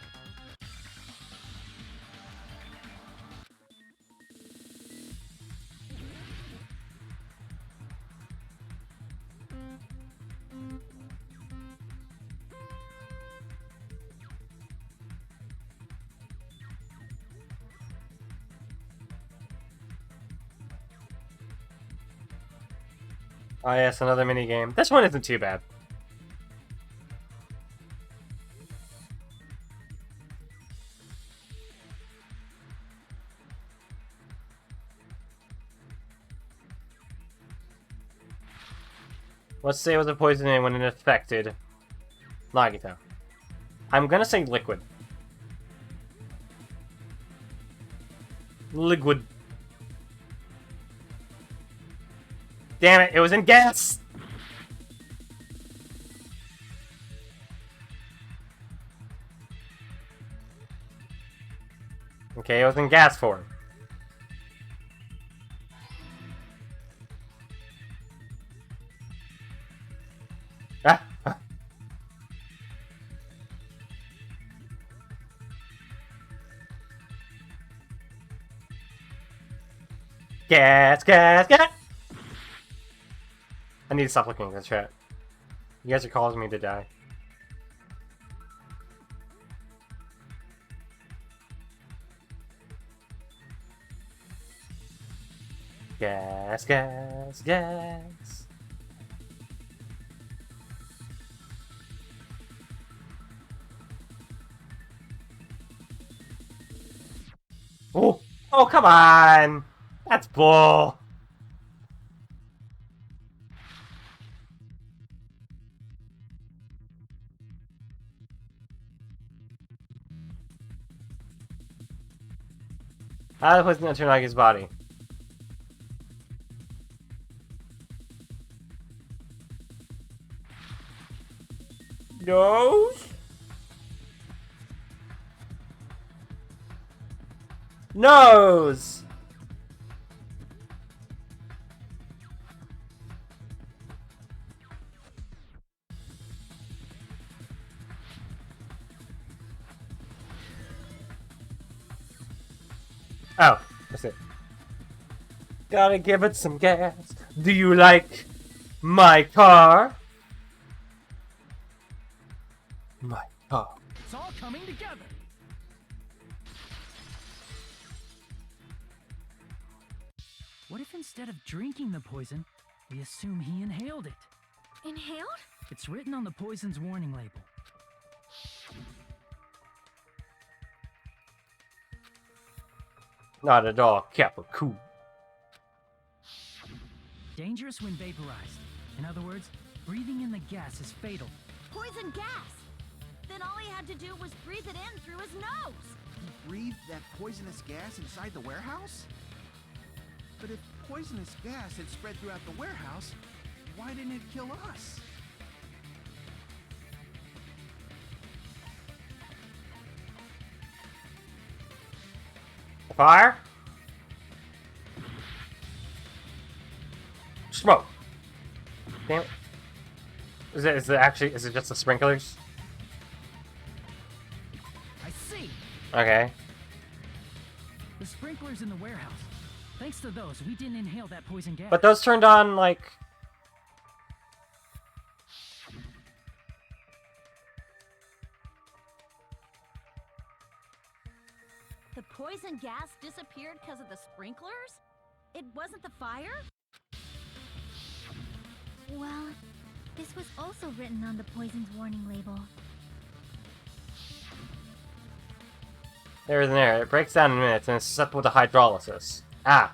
S1: Oh yes, another mini game. This one isn't too bad. Let's say it was a poisoning when it affected Nagito. I'm gonna say liquid. Liquid. Damn it, it was in gas! Okay, it was in gas form. Ah! Gas, gas, gas! I need to stop looking at the chat. You guys are causing me to die. Gas, gas, gas. Oh! Oh, come on! That's bull! How was it enter Nagi's body? Nose? Nose! Oh, that's it. Gotta give it some gas. Do you like my car? My car.
S5: It's all coming together. What if instead of drinking the poison, we assume he inhaled it?
S3: Inhaled?
S5: It's written on the poison's warning label.
S1: Not at all, Capricool.
S5: Dangerous when vaporized. In other words, breathing in the gas is fatal.
S9: Poison gas! Then all he had to do was breathe it in through his nose!
S8: He breathed that poisonous gas inside the warehouse? But if poisonous gas had spread throughout the warehouse, why didn't it kill us?
S1: Fire? Smoke. Damn it. Is it just the sprinklers?
S5: I see.
S1: Okay.
S5: The sprinklers in the warehouse. Thanks to those, we didn't inhale that poison gas.
S1: But those turned on, like...
S9: The poison gas disappeared because of the sprinklers? It wasn't the fire?
S3: Well, this was also written on the poison's warning label.
S1: There. It breaks down in minutes and it's susceptible to hydrolysis. Ah.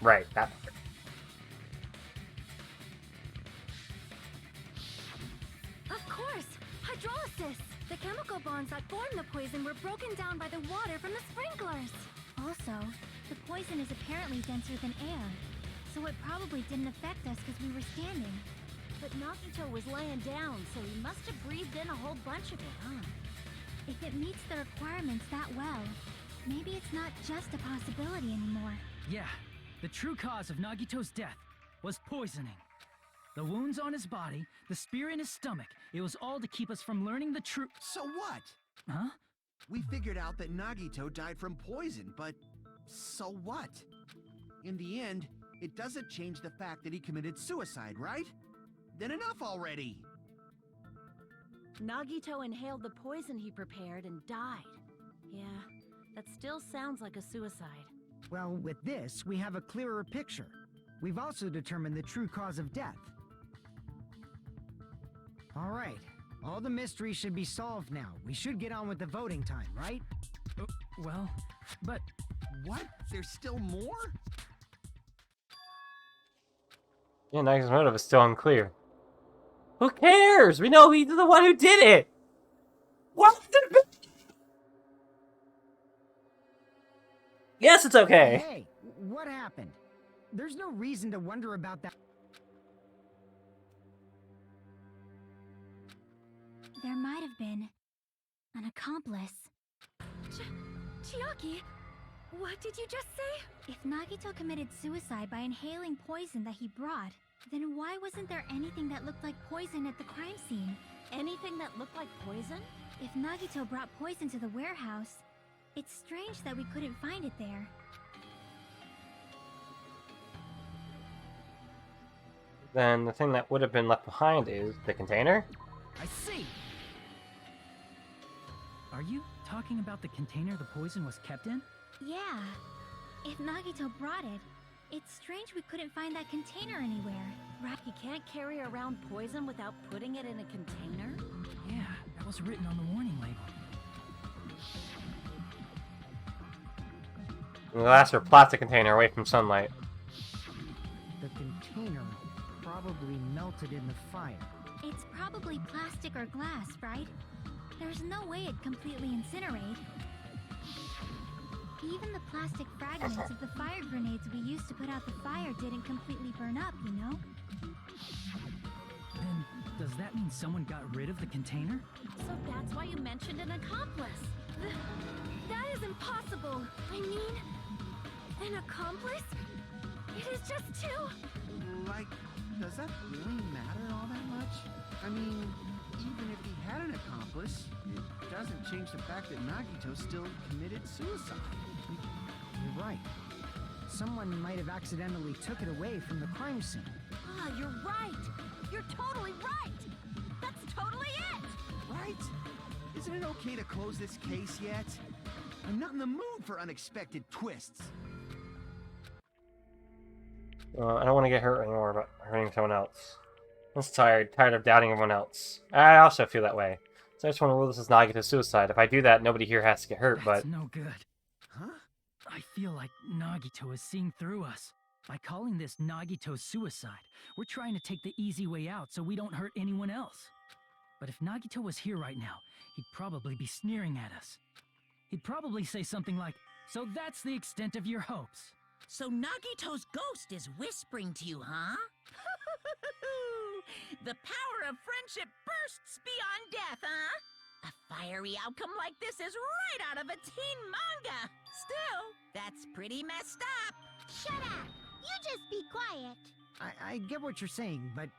S1: Right, that part.
S3: Of course! Hydrolysis! The chemical bonds that formed the poison were broken down by the water from the sprinklers! Also, the poison is apparently denser than air, so it probably didn't affect us because we were standing.
S9: But Nagito was laying down, so he must have breathed in a whole bunch of it, huh?
S3: If it meets the requirements that well, maybe it's not just a possibility anymore.
S5: Yeah, the true cause of Nagito's death was poisoning. The wounds on his body, the spear in his stomach, it was all to keep us from learning the truth.
S8: So what?
S5: Huh?
S8: We figured out that Nagito died from poison, but so what? In the end, it doesn't change the fact that he committed suicide, right? Then enough already!
S9: Nagito inhaled the poison he prepared and died. Yeah, that still sounds like a suicide.
S6: Well, with this, we have a clearer picture. We've also determined the true cause of death. All right, all the mysteries should be solved now. We should get on with the voting time, right?
S5: Well, but...
S8: What? There's still more?
S1: Yeah, Nagito's motive is still unclear. Who cares? We know he's the one who did it! What the... Yes, it's okay!
S6: Hey, what happened? There's no reason to wonder about that.
S3: There might have been an accomplice. Chiaki, what did you just say? If Nagito committed suicide by inhaling poison that he brought, then why wasn't there anything that looked like poison at the crime scene?
S9: Anything that looked like poison?
S3: If Nagito brought poison to the warehouse, it's strange that we couldn't find it there.
S1: Then the thing that would have been left behind is the container?
S5: I see! Are you talking about the container the poison was kept in?
S3: Yeah. If Nagito brought it, it's strange we couldn't find that container anywhere.
S9: Right, he can't carry around poison without putting it in a container?
S5: Yeah, that was written on the warning label.
S1: And the last are plastic container away from sunlight.
S6: The container probably melted in the fire.
S3: It's probably plastic or glass, right? There's no way it'd completely incinerate. Even the plastic fragments of the fire grenades we used to put out the fire didn't completely burn up, you know?
S5: Then, does that mean someone got rid of the container?
S9: So that's why you mentioned an accomplice.
S3: That is impossible! I mean, an accomplice? It is just two!
S8: Like, does that really matter all that much? I mean, even if he had an accomplice, it doesn't change the fact that Nagito still committed suicide.
S6: You're right. Someone might have accidentally took it away from the crime scene.
S9: Ah, you're right! You're totally right! That's totally it!
S8: Right? Isn't it okay to close this case yet? I'm not in the mood for unexpected twists.
S1: I don't want to get hurt anymore about hurting someone else. I'm just tired of doubting everyone else. I also feel that way. So I just want to rule this as Nagito's suicide. If I do that, nobody here has to get hurt,
S5: That's
S1: but...
S5: no good.
S8: Huh?
S5: I feel like Nagito is seeing through us. By calling this Nagito's suicide, we're trying to take the easy way out so we don't hurt anyone else. But if Nagito was here right now, he'd probably be sneering at us. He'd probably say something like, "So that's the extent of your hopes."
S11: So Nagito's ghost is whispering to you, huh? The power of friendship bursts beyond death, huh? A fiery outcome like this is right out of a teen manga. Still, that's pretty messed up.
S10: Shut up! You just be quiet.
S6: I get what you're saying, but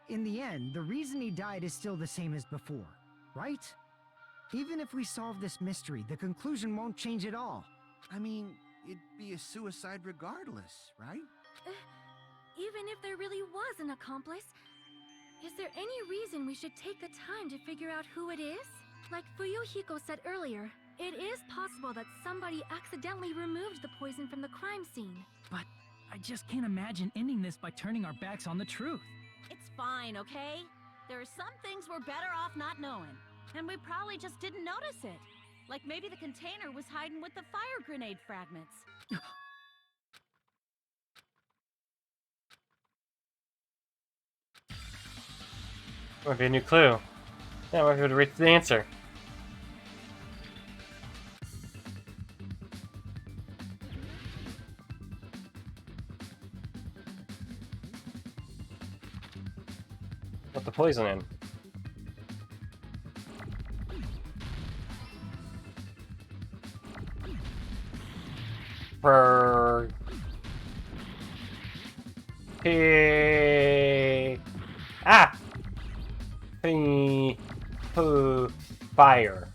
S6: in the end, the reason he died is still the same as before, right? Even if we solve this mystery, the conclusion won't change at all.
S8: I mean, it'd be a suicide regardless, right?
S3: Even if there really was an accomplice, is there any reason we should take the time to figure out who it is? Like Fuyuhiko said earlier, it is possible that somebody accidentally removed the poison from the crime scene.
S5: But I just can't imagine ending this by turning our backs on the truth.
S9: It's fine, okay? There are some things we're better off not knowing. And we probably just didn't notice it. Like maybe the container was hiding with the fire grenade fragments.
S1: Might be a new clue. Yeah, might be able to reach the answer. Put the poison in. Per. Hey. Ah! Who? Fire.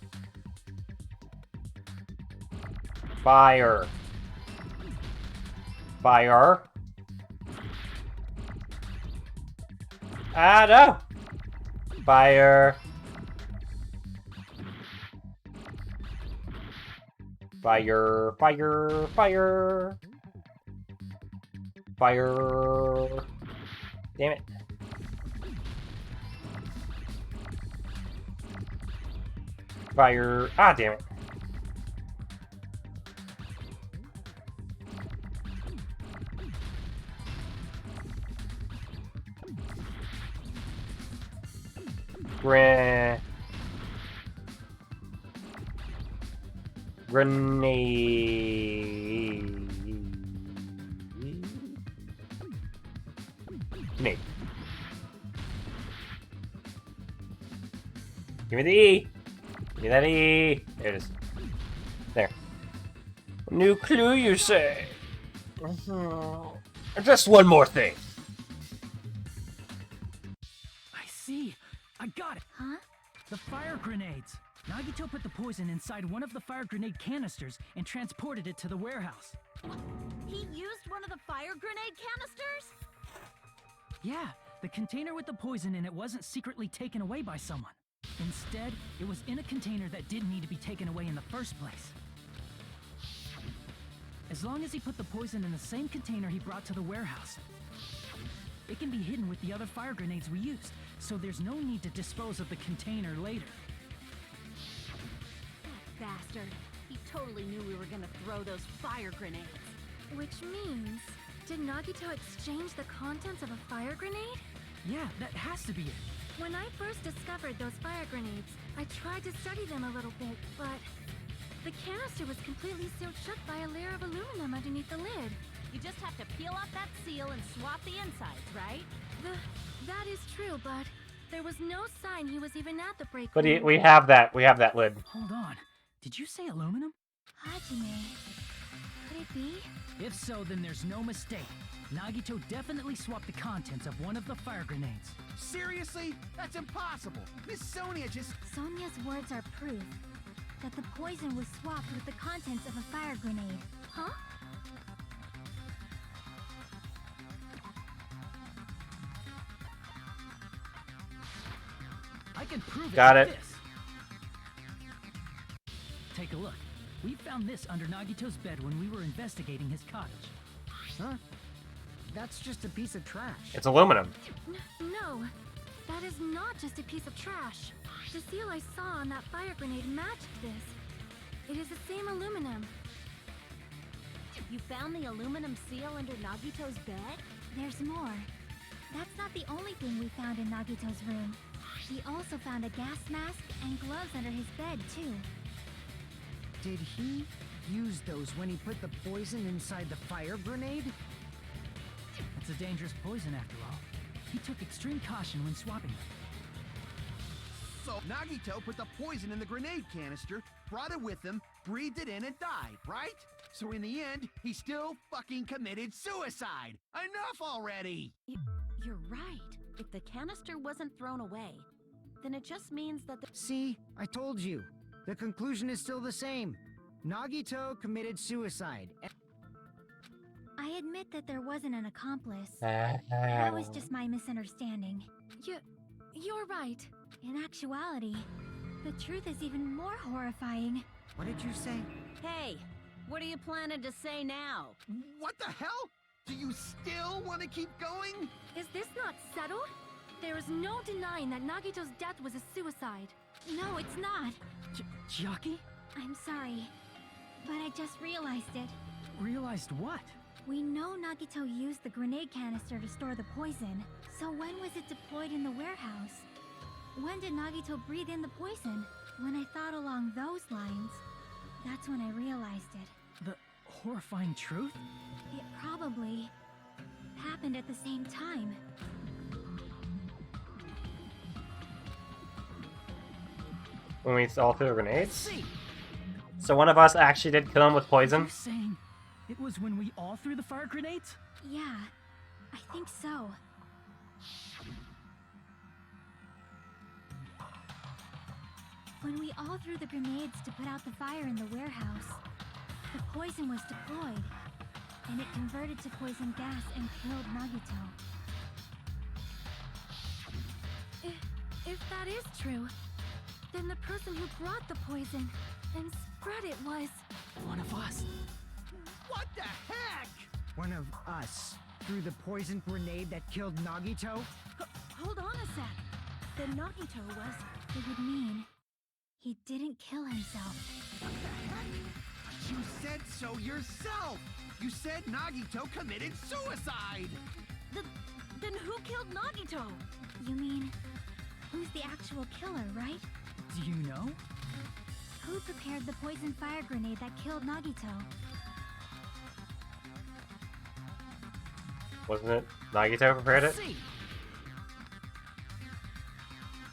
S1: Fire. Fire. Ah, no! Fire. Fire. Fire. Fire. Fire. Damn it. Fire. Ah, damn it. Grenade. Nate. Give me the E. Give me that E. There it is. There. New clue, you say? Just one more thing.
S5: I see. I got it.
S3: Huh?
S5: The fire grenades. Nagito put the poison inside one of the fire grenade canisters and transported it to the warehouse.
S9: He used one of the fire grenade canisters?
S5: Yeah, the container with the poison in it wasn't secretly taken away by someone. Instead, it was in a container that didn't need to be taken away in the first place. As long as he put the poison in the same container he brought to the warehouse, it can be hidden with the other fire grenades we used, so there's no need to dispose of the container later.
S9: That bastard. He totally knew we were gonna throw those fire grenades.
S3: Which means, did Nagito exchange the contents of a fire grenade?
S5: Yeah, that has to be it.
S3: When I first discovered those fire grenades, I tried to study them a little bit, but the canister was completely sealed shut by a layer of aluminum underneath the lid.
S9: You just have to peel off that seal and swap the insides, right?
S3: That is true, but there was no sign he was even at the break
S1: But
S3: room.
S1: we have that lid.
S5: Hold on. Did you say aluminum?
S3: Hajime. Could it be?
S5: If so, then there's no mistake. Nagito definitely swapped the contents of one of the fire grenades.
S8: Seriously? That's impossible. Miss Sonia just...
S3: Sonia's words are proof that the poison was swapped with the contents of a fire grenade. Huh?
S5: I can prove it
S1: Got
S5: with
S1: it.
S5: this. Take a look. We found this under Nagito's bed when we were investigating his cottage.
S6: Huh? That's just a piece of trash.
S1: It's aluminum.
S3: No, that is not just a piece of trash. The seal I saw on that fire grenade matched this. It is the same aluminum.
S9: You found the aluminum seal under Nagito's bed?
S3: There's more. That's not the only thing we found in Nagito's room. We also found a gas mask and gloves under his bed, too.
S6: Did he use those when he put the poison inside the fire grenade?
S5: It's a dangerous poison after all. He took extreme caution when swapping them.
S8: So Nagito put the poison in the grenade canister, brought it with him, breathed it in, and died, right? So in the end, he still fucking committed suicide. Enough already!
S9: You're right. If the canister wasn't thrown away, then it just means that the...
S6: See, I told you. The conclusion is still the same. Nagito committed suicide.
S3: I admit that there wasn't an accomplice. That was just my misunderstanding. You're right. In actuality, the truth is even more horrifying.
S6: What did you say?
S9: Hey, what are you planning to say now?
S8: What the hell? Do you still want to keep going?
S3: Is this not settled? There is no denying that Nagito's death was a suicide. No, it's not.
S5: Chiaki?
S3: I'm sorry, but I just realized it.
S5: Realized what?
S3: We know Nagito used the grenade canister to store the poison. So when was it deployed in the warehouse? When did Nagito breathe in the poison? When I thought along those lines, that's when I realized it.
S5: The horrifying truth?
S3: It probably happened at the same time.
S1: When we all threw grenades? So one of us actually did kill him with poison?
S5: You're saying it was when we all threw the fire grenades?
S3: Yeah, I think so. When we all threw the grenades to put out the fire in the warehouse, the poison was deployed, and it converted to poison gas and killed Nagito. If that is true, then the person who brought the poison and spread it was...
S5: One of us.
S8: What the heck?
S6: One of us threw the poison grenade that killed Nagito?
S3: Hold on a sec. Then Nagito was... It would mean he didn't kill himself.
S8: What the heck? You said so yourself! You said Nagito committed suicide!
S9: Then who killed Nagito?
S3: You mean, who's the actual killer, right?
S5: Do you know?
S3: Who prepared the poison fire grenade that killed Nagito?
S1: Wasn't it Nagito who prepared it?
S5: See.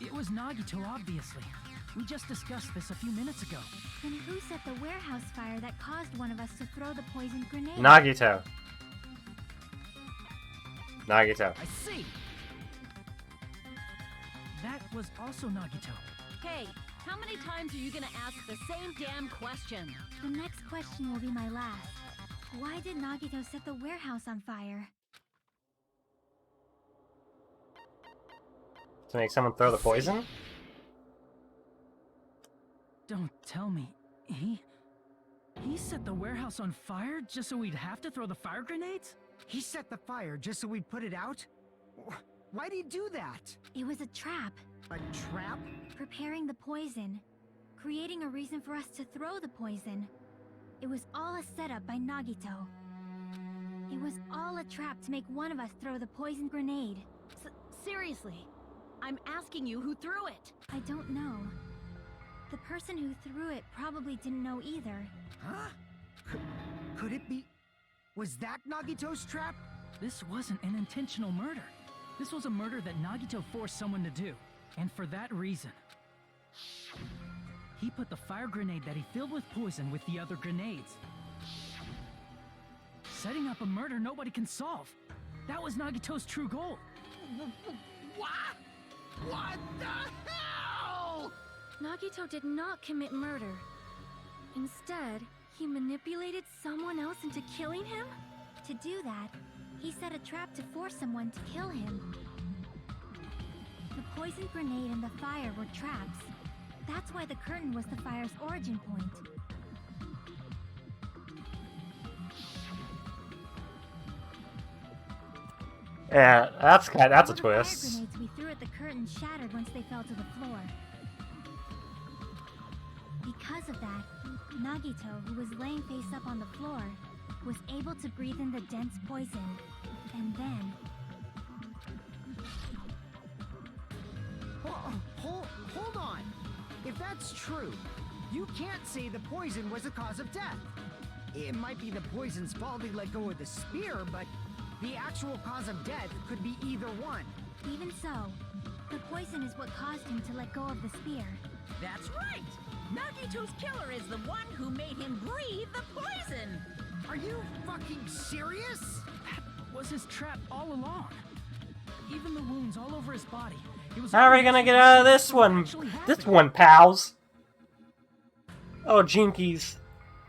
S5: It was Nagito, obviously. We just discussed this a few minutes ago.
S3: Then who set the warehouse fire that caused one of us to throw the poison grenade?
S1: Nagito. Nagito.
S5: I see. That was also Nagito.
S9: Hey, how many times are you gonna ask the same damn question?
S3: The next question will be my last. Why did Nagito set the warehouse on fire?
S1: To make someone throw the poison?
S5: Don't tell me. He set the warehouse on fire just so we'd have to throw the fire grenades?
S6: He set the fire just so we'd put it out? Why'd he do that?
S3: It was a trap.
S6: A trap?
S3: Preparing the poison. Creating a reason for us to throw the poison. It was all a setup by Nagito. It was all a trap to make one of us throw the poison grenade.
S9: Seriously, I'm asking you who threw it.
S3: I don't know. The person who threw it probably didn't know either.
S6: Huh? Could it be... Was that Nagito's trap?
S5: This wasn't an intentional murder. This was a murder that Nagito forced someone to do. And for that reason, he put the fire grenade that he filled with poison with the other grenades. Setting up a murder nobody can solve. That was Nagito's true goal.
S8: What? What the hell?
S3: Nagito did not commit murder. Instead, he manipulated someone else into killing him? To do that, he set a trap to force someone to kill him. The poison grenade and the fire were traps. That's why the curtain was the fire's origin point.
S1: Yeah, that's a
S3: All the
S1: twist.
S3: fire grenades we threw at the curtain shattered once they fell to the floor. Because of that, Nagito, who was laying face up on the floor, was able to breathe in the dense poison. And then...
S6: Hold on! If that's true, you can't say the poison was the cause of death. It might be the poison's fault he let go of the spear, but the actual cause of death could be either one.
S3: Even so, the poison is what caused him to let go of the spear.
S11: That's right! Nagito's killer is the one who made him breathe the poison!
S6: Are you fucking serious?
S5: That was his trap all along. Even the wounds all over his body. It was
S1: How are we gonna get out of this one? This one, pals. Oh, jinkies.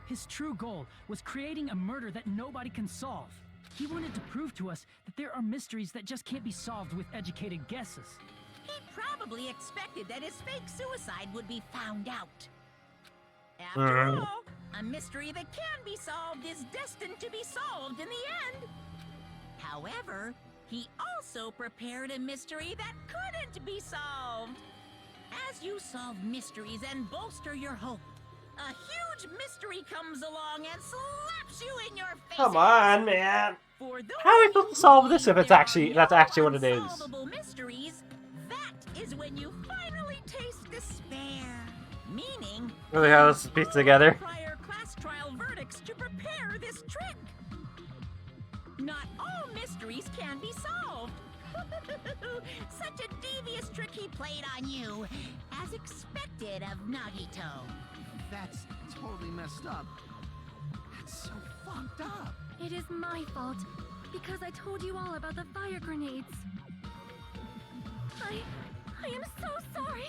S5: His true goal was creating a murder that nobody can solve. He wanted to prove to us that there are mysteries that just can't be solved with educated guesses.
S11: He probably expected that his fake suicide would be found out. After all, a mystery that can be solved is destined to be solved in the end. However, he also prepared a mystery that couldn't be solved. As you solve mysteries and bolster your hope, a huge mystery comes along and slaps you in your face.
S1: Come on, man.
S11: For those
S1: How are we supposed to solve this if it's
S11: there are
S1: actually that's actually what it is?
S11: unsolvable mysteries, that is when you finally taste despair. Meaning,
S1: Really, how this is pieced together?
S11: prior class trial verdicts to prepare this trick. Not all mysteries can be solved. Such a devious trick he played on you, as expected of Nagito.
S8: That's totally messed up. That's so fucked up.
S3: It is my fault, because I told you all about the fire grenades. I am so sorry.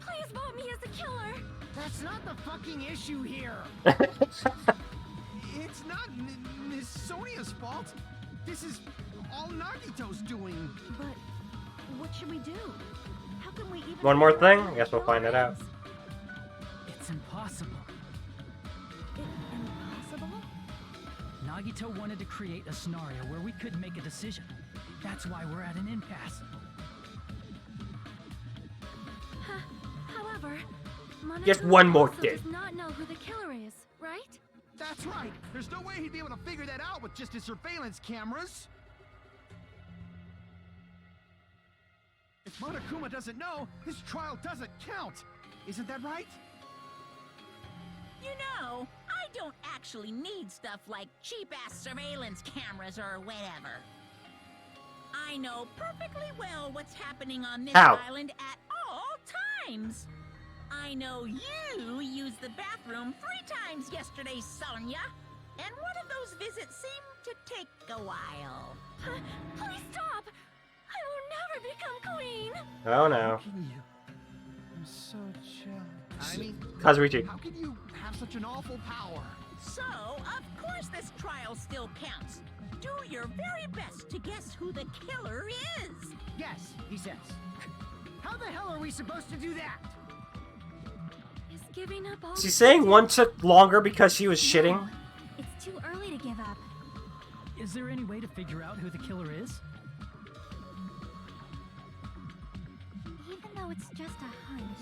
S3: Please vote me as the killer.
S6: That's not the fucking issue here.
S8: It's not Miss Sonia's fault. This is all Nagito's doing.
S9: But what should we do? How can we even...
S1: One more
S9: figure out
S1: thing?
S9: who
S1: I
S9: the
S1: guess we'll
S9: killer
S1: find it out.
S9: is?
S5: It's impossible.
S9: Impossible?
S5: Nagito wanted to create a scenario where we couldn't make a decision. That's why we're at an impasse.
S3: However,
S1: Just
S3: Monokuma
S1: one more
S3: also
S1: thing.
S3: does not know who the killer is, right?
S8: That's right. There's no way he'd be able to figure that out with just his surveillance cameras. If Monokuma doesn't know, his trial doesn't count. Isn't that right?
S11: You know, I don't actually need stuff like cheap-ass surveillance cameras or whatever. I know perfectly well what's happening on this
S1: How?
S11: island at all times. I know you used the bathroom 3 times yesterday, Sonia. And one of those visits seemed to take a while.
S3: Please stop! I will never become queen!
S1: Oh no.
S8: Can you? I'm so jealous. I mean,
S1: Kazuichi.
S8: how can you have such an awful power?
S11: So, of course this trial still counts. Do your very best to guess who the killer is.
S6: Yes, he says. How the hell are we supposed to do that?
S3: Is giving up all...
S1: She's saying one took longer because she was shitting?
S3: No, it's too early to give up.
S5: Is there any way to figure out who the killer is?
S3: Even though it's just a hunch,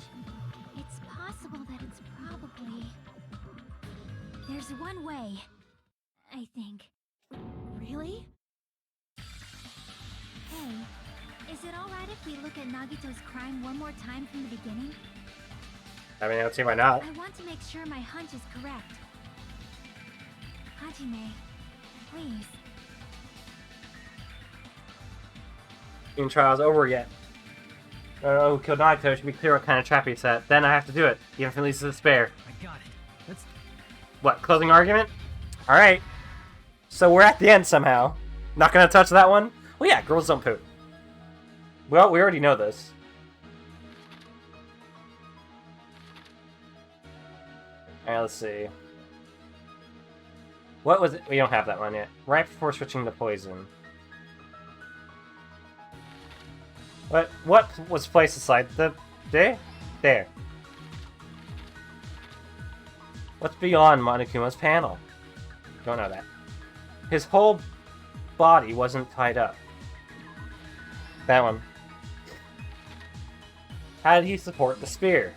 S3: it's possible that it's probably... There's one way, I think.
S9: Really?
S3: Hey, is it alright if we look at Nagito's crime one more time from the beginning?
S1: I mean, I don't see why not.
S3: I want to make sure my hunch is correct. Hajime, please.
S1: Even trial's over yet. I don't know who killed Nagito. It should be clear what kind of trap he set. Then I have to do it, even if it leads to despair.
S5: I got it. Let's...
S1: What, closing argument? Alright. So we're at the end somehow. Not gonna touch that one? Well, yeah, girls don't poop. Well, we already know this. Alright, let's see. What was it? We don't have that one yet. Right before switching to poison. What was placed aside? There. What's beyond Monokuma's panel? Don't know that. His whole body wasn't tied up. That one. How did he support the spear?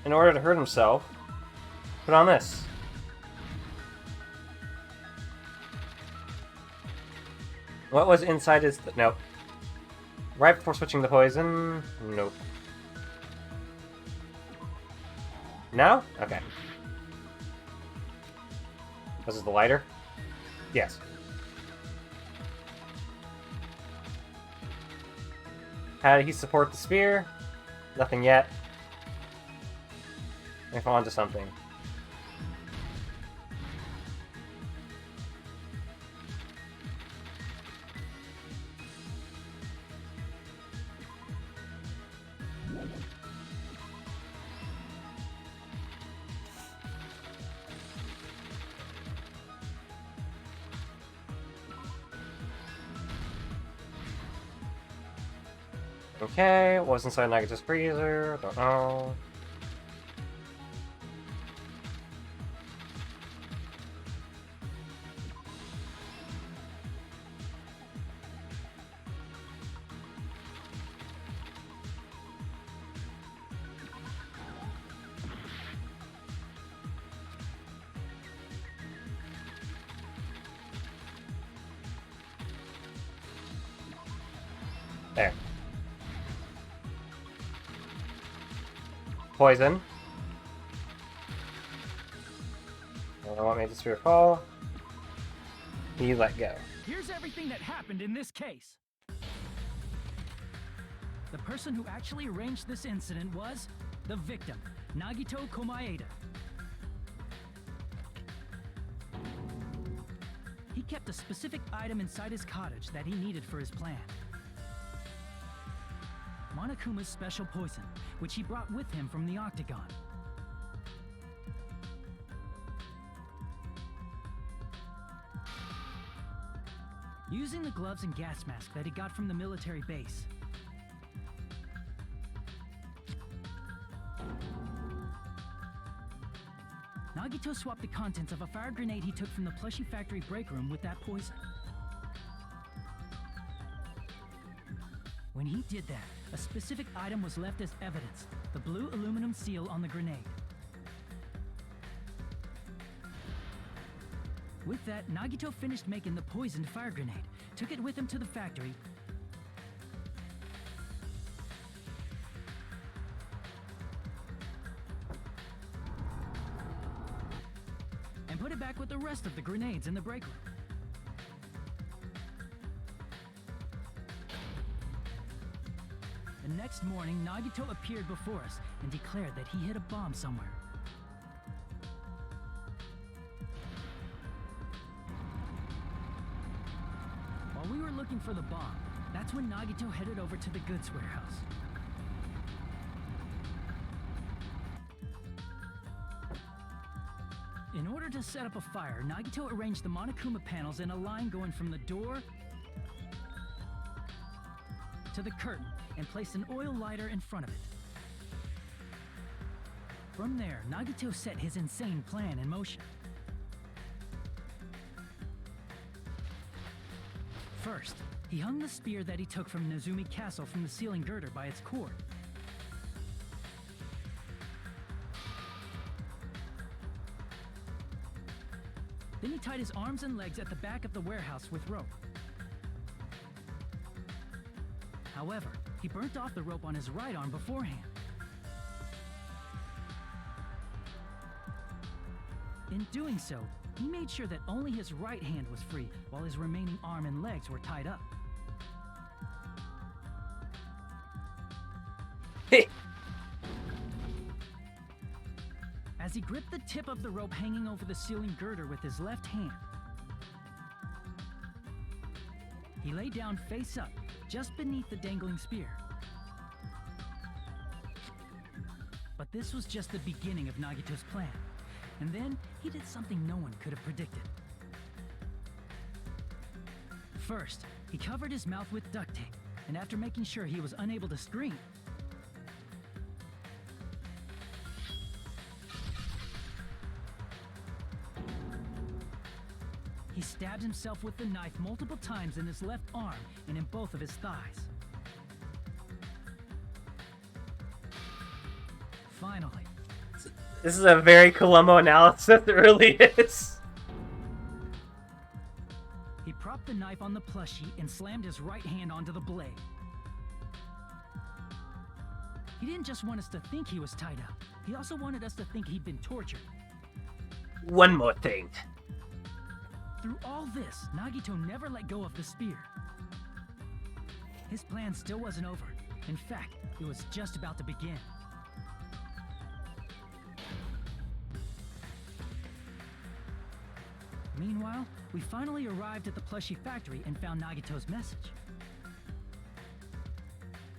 S1: In order to hurt himself, put on this. What was inside his... Nope. Right before switching to poison? Nope. No? Okay. Was it the lighter? Yes. How did he support the spear? Nothing yet. If on to something. Okay, what's inside Nagito's freezer? Don't know. There. Poison. I want me to sphere fall. He let go.
S5: Here's everything that happened in this case. The person who actually arranged this incident was the victim, Nagito Komaeda. He kept a specific item inside his cottage that he needed for his plan. Monokuma's special poison, which he brought with him from the Octagon. Using the gloves and gas mask that he got from the military base, Nagito swapped the contents of a fire grenade he took from the plushie factory break room with that poison. When he did that, a specific item was left as evidence, the blue aluminum seal on the grenade. With that, Nagito finished making the poisoned fire grenade, took it with him to the factory, and put it back with the rest of the grenades in the break room. The next morning, Nagito appeared before us and declared that he hid a bomb somewhere. While we were looking for the bomb, that's when Nagito headed over to the goods warehouse. In order to set up a fire, Nagito arranged the Monokuma panels in a line going from the door to the curtain and placed an oil lighter in front of it. From there, Nagito set his insane plan in motion. First, he hung the spear that he took from Nezumi Castle from the ceiling girder by its cord. Then he tied his arms and legs at the back of the warehouse with rope. However, he burnt off the rope on his right arm beforehand. In doing so, he made sure that only his right hand was free, while his remaining arm and legs were tied up. As he gripped the tip of the rope hanging over the ceiling girder with his left hand, he lay down face up, just beneath the dangling spear. But this was just the beginning of Nagito's plan. And then, he did something no one could have predicted. First, he covered his mouth with duct tape, and after making sure he was unable to scream, he stabbed himself with the knife multiple times in his left arm and in both of his thighs. Finally,
S1: This is a very Columbo analysis, it really is.
S5: he propped the knife on the plushie and slammed his right hand onto the blade. He didn't just want us to think he was tied up. He also wanted us to think he'd been tortured.
S1: One more thing.
S5: Through all this, Nagito never let go of the spear. His plan still wasn't over. In fact, it was just about to begin. Meanwhile, we finally arrived at the plushie factory and found Nagito's message.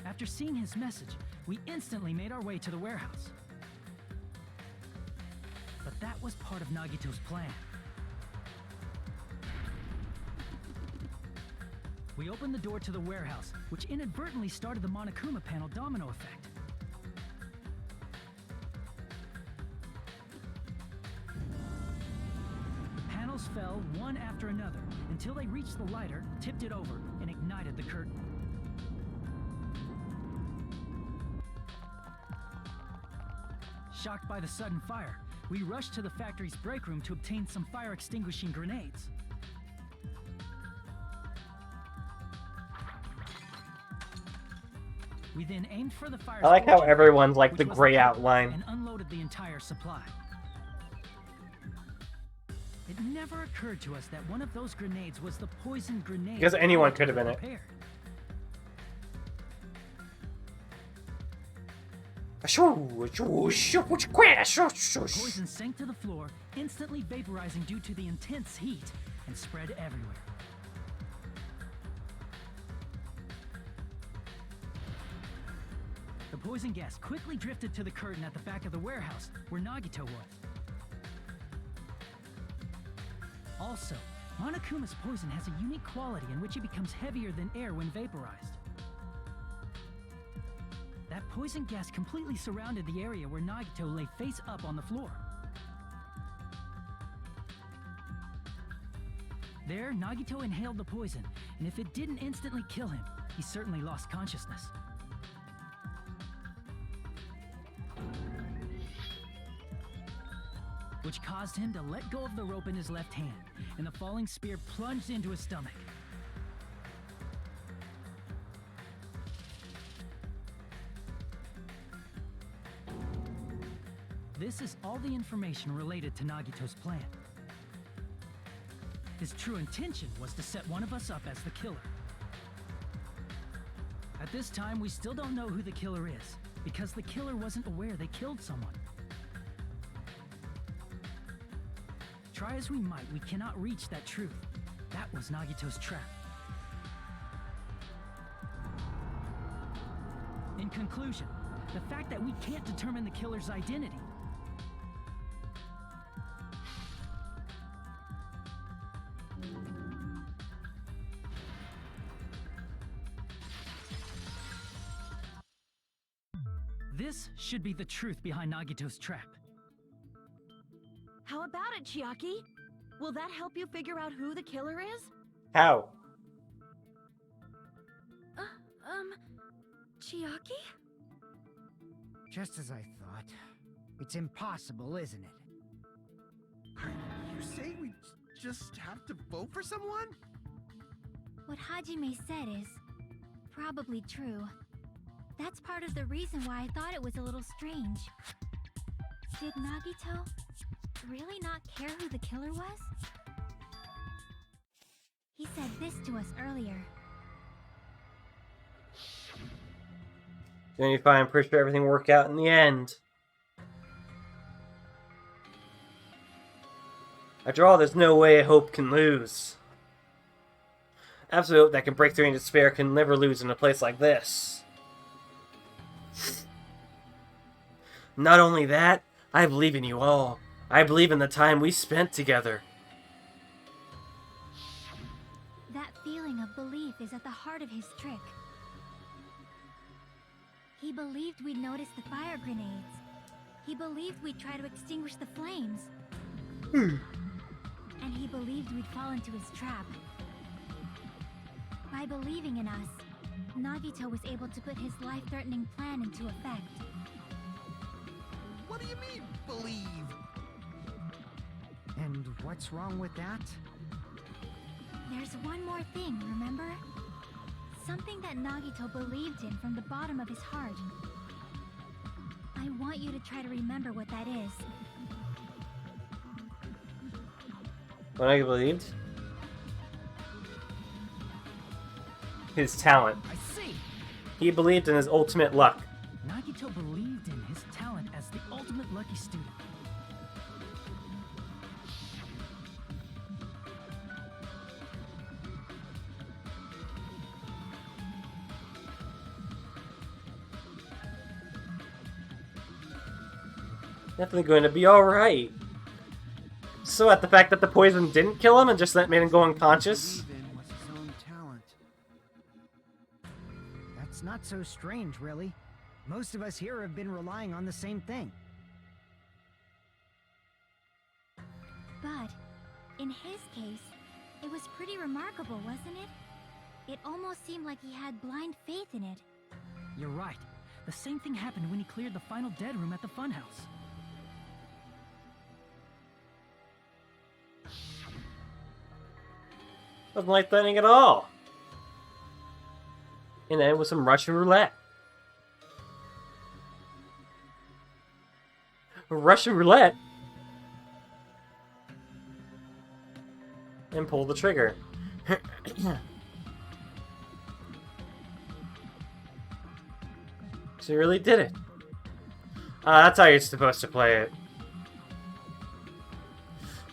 S5: After seeing his message, we instantly made our way to the warehouse. But that was part of Nagito's plan. We opened the door to the warehouse, which inadvertently started the Monokuma panel domino effect. Panels fell one after another until they reached the lighter, tipped it over, and ignited the curtain. Shocked by the sudden fire, we rushed to the factory's break room to obtain some fire-extinguishing grenades. We then aimed for the fire.
S1: I like how everyone's like
S5: which
S1: the
S5: was
S1: gray
S5: top,
S1: outline.
S5: and unloaded the entire supply. It never occurred to us that one of those grenades was the poison grenade.
S1: Because anyone could have been it.
S5: prepared.
S1: The
S5: Poison sank to the floor, instantly vaporizing due to the intense heat, and spread everywhere. The poison gas quickly drifted to the curtain at the back of the warehouse, where Nagito was. Also, Monokuma's poison has a unique quality in which it becomes heavier than air when vaporized. That poison gas completely surrounded the area where Nagito lay face up on the floor. There, Nagito inhaled the poison, and if it didn't instantly kill him, he certainly lost consciousness. Which caused him to let go of the rope in his left hand, and the falling spear plunged into his stomach. This is all the information related to Nagito's plan. His true intention was to set one of us up as the killer. At this time, we still don't know who the killer is, because the killer wasn't aware they killed someone. Try as we might, we cannot reach that truth. That was Nagito's trap. In conclusion, the fact that we can't determine the killer's identity this should be the truth behind Nagito's trap.
S9: How about it, Chiaki? Will that help you figure out who the killer is?
S1: How?
S3: Chiaki?
S6: Just as I thought. It's impossible, isn't it?
S8: You say we just have to vote for someone?
S3: What Hajime said is probably true. That's part of the reason why I thought it was a little strange. Did Nagito really not care who the killer was? He said this to us earlier.
S1: Then you find, I'm pretty sure everything worked out in the end. After all, there's no way hope can lose. Absolute hope that can break through into despair can never lose in a place like this. Not only that, I believe in you all. I believe in the time we spent together.
S3: That feeling of belief is at the heart of his trick. He believed we'd notice the fire grenades. He believed we'd try to extinguish the flames. And he believed we'd fall into his trap. By believing in us, Nagito was able to put his life-threatening plan into effect.
S8: What do you mean, believe?
S6: And what's wrong with that?
S3: There's one more thing, remember? Something that Nagito believed in from the bottom of his heart. I want you to try to remember what that is.
S1: What I believed? His talent.
S5: I see!
S1: He believed in his ultimate luck.
S5: Nagito believed in his talent as the ultimate lucky student.
S1: Definitely going to be alright. So at the fact that the poison didn't kill him and just that made him go unconscious?
S8: Believe in was his own talent.
S6: That's not so strange, really. Most of us here have been relying on the same thing.
S3: But, in his case, it was pretty remarkable, wasn't it? It almost seemed like he had blind faith in it.
S5: You're right. The same thing happened when he cleared the final dead room at the funhouse.
S1: Wasn't like threatening at all. And then with some Russian roulette. Russian roulette? And pull the trigger. So he really did it. That's how you're supposed to play it.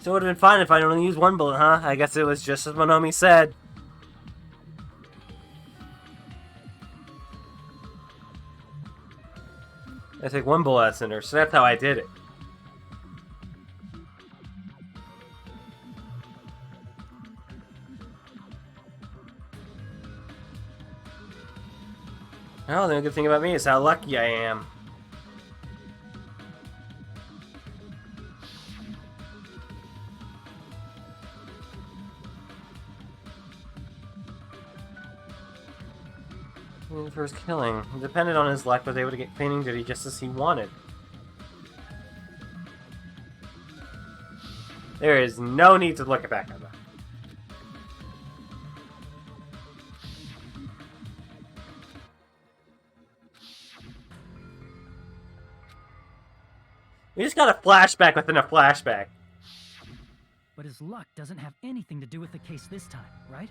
S1: So it would have been fine if I'd only used one bullet, huh? I guess it was just as Monomi said. I take one bullet at center, so that's how I did it. Oh, the only good thing about me is how lucky I am. For his killing. He depended on his luck, but was able to get cleaning duty just as he wanted. There is no need to look back on that. We just got a flashback within a flashback.
S5: But his luck doesn't have anything to do with the case this time, right?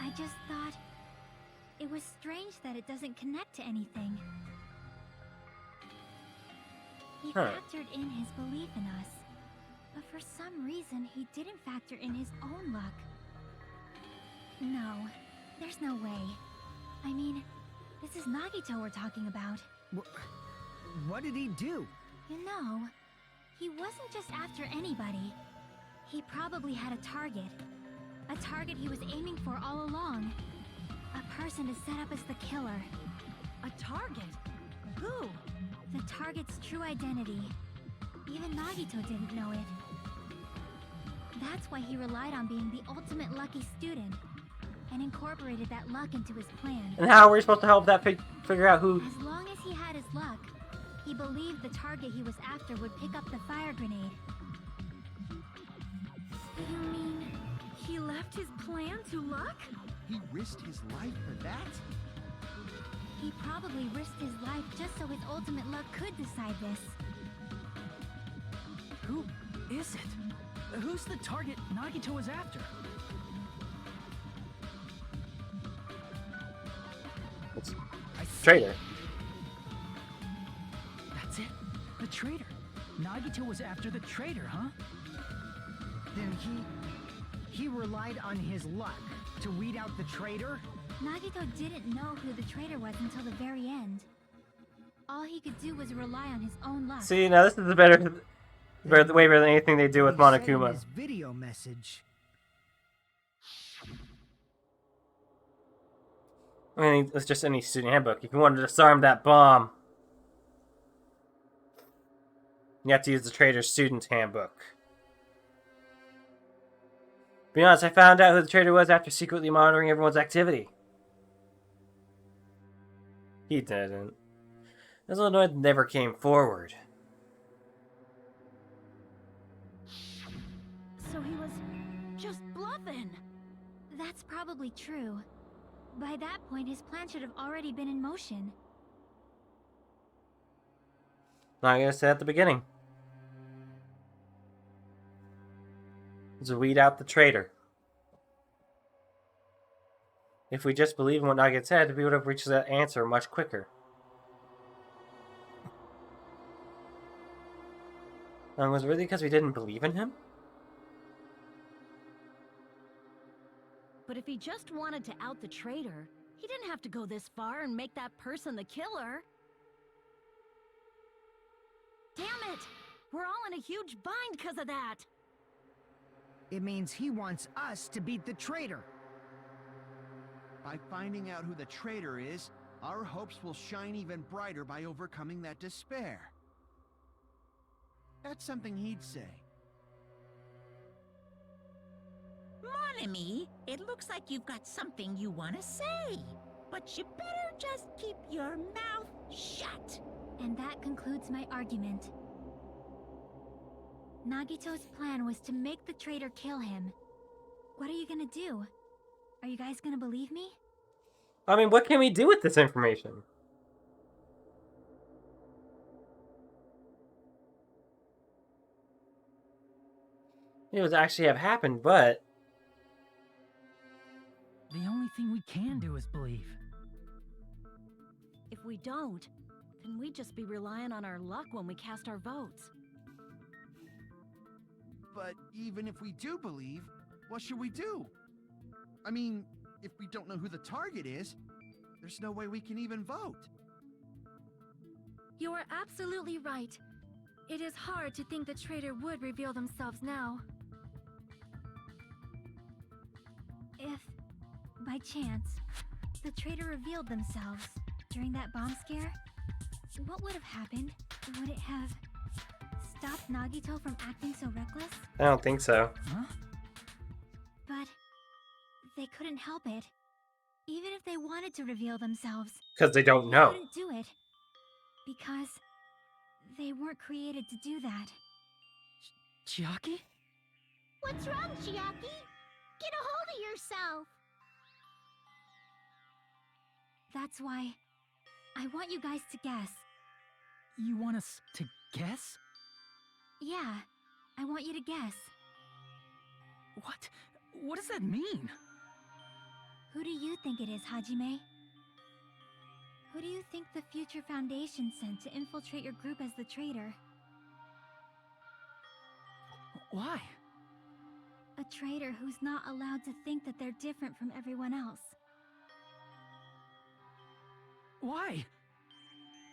S3: I just thought it was strange that it doesn't connect to anything. He factored in his belief in us, but for some reason he didn't factor in his own luck. No, there's no way. I mean, this is Nagito we're talking about.
S6: What did he do?
S3: You know, he wasn't just after anybody. He probably had a target. A target he was aiming for all along. A person to set up as the killer.
S9: A target? Who?
S3: The target's true identity. Even Nagito didn't know it. That's why he relied on being the ultimate lucky student, and incorporated that luck into his plan.
S1: And how are we supposed to help that figure out who...
S3: As long as he had his luck, he believed the target he was after would pick up the fire grenade.
S9: You mean he left his plan to luck?
S8: He risked his life for that?
S3: He probably risked his life just so his ultimate luck could decide this.
S5: Who is it? Who's the target Nagito was after?
S1: It's traitor.
S5: That's it. The traitor. Nagito was after the traitor, huh?
S6: Then he relied on his luck to weed out the traitor?
S3: Nagito didn't know who the traitor was until the very end. All he could do was rely on his own luck.
S1: See, now this is way better than anything they do with
S6: He said in
S1: Monokuma.
S6: his video message.
S1: I mean, it's just any student handbook. If you wanted to disarm that bomb, you have to use the traitor's student handbook. To be honest, I found out who the traitor was after secretly monitoring everyone's activity. He didn't. This Illinois never came forward.
S9: So he was just bluffing.
S3: That's probably true. By that point, his plan should have already been in motion.
S1: Not gonna say at the beginning. To weed out the traitor. If we just believed in what Nagi said, we would have reached that answer much quicker. Was it really because we didn't believe in him?
S9: But if he just wanted to out the traitor, he didn't have to go this far and make that person the killer. Damn it! We're all in a huge bind because of that!
S6: It means he wants us to beat the traitor.
S8: By finding out who the traitor is, our hopes will shine even brighter by overcoming that despair. That's something he'd say.
S11: Mon ami, it looks like you've got something you want to say. But you better just keep your mouth shut.
S3: And that concludes my argument. Nagito's plan was to make the traitor kill him. What are you gonna do? Are you guys gonna believe me?
S1: I mean, what can we do with this information? It would actually have happened, but...
S5: The only thing we can do is believe.
S9: If we don't, then we'd just be relying on our luck when we cast our votes.
S8: But even if we do believe, what should we do? I mean, if we don't know who the target is, there's no way we can even vote.
S3: You are absolutely right. It is hard to think the traitor would reveal themselves now. If, by chance, the traitor revealed themselves during that bomb scare, what would have happened? Would it have stopped Nagito from acting so reckless?
S1: I don't think so.
S5: Huh?
S3: But they couldn't help it. Even if they wanted to reveal themselves,
S1: Because they don't
S3: they
S1: know.
S3: couldn't do it. Because they weren't created to do that.
S5: Chiaki?
S10: What's wrong, Chiaki? Get a hold of yourself!
S3: That's why I want you guys to guess.
S5: You want us to guess?
S3: Yeah, I want you to guess.
S5: What? What does that mean?
S3: Who do you think it is, Hajime? Who do you think the Future Foundation sent to infiltrate your group as the traitor?
S5: Why?
S3: A traitor who's not allowed to think that they're different from everyone else.
S5: Why?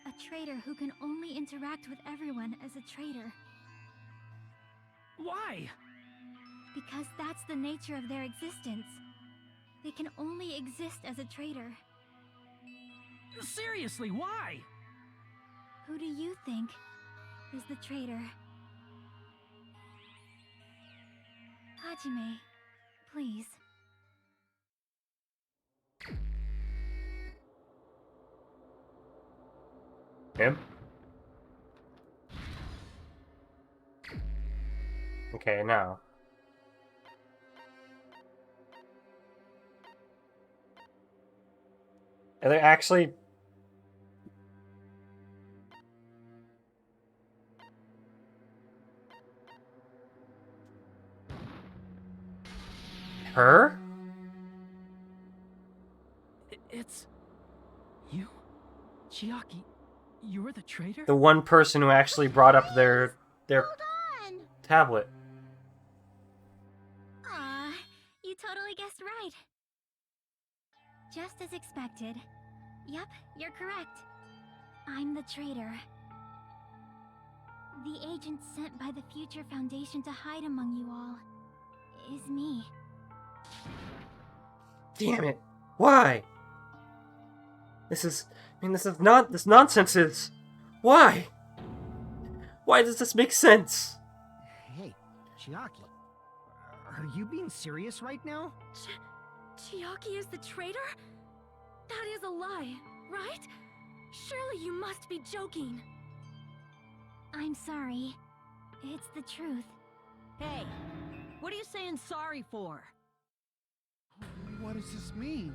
S3: A traitor who can only interact with everyone as a traitor.
S5: Why?
S3: Because that's the nature of their existence. They can only exist as a traitor.
S5: Seriously, why?
S3: Who do you think is the traitor? Hajime, please.
S1: Him? Okay, now. Are they actually... Her?
S5: It's... you? Chiaki, you're the traitor?
S1: The one person who actually brought up their
S10: Hold on!
S1: tablet.
S3: Aw, you totally guessed right. Just as expected. Yep, you're correct. I'm the traitor. The agent sent by the Future Foundation to hide among you all is me.
S1: Damn it. Why? This nonsense is... Why? Why does this make sense?
S6: Hey, Chiaki. Are you being serious right now?
S3: Chiaki is the traitor? That is a lie, right? Surely you must be joking. I'm sorry. It's the truth.
S9: Hey, what are you saying sorry for?
S8: What does this mean?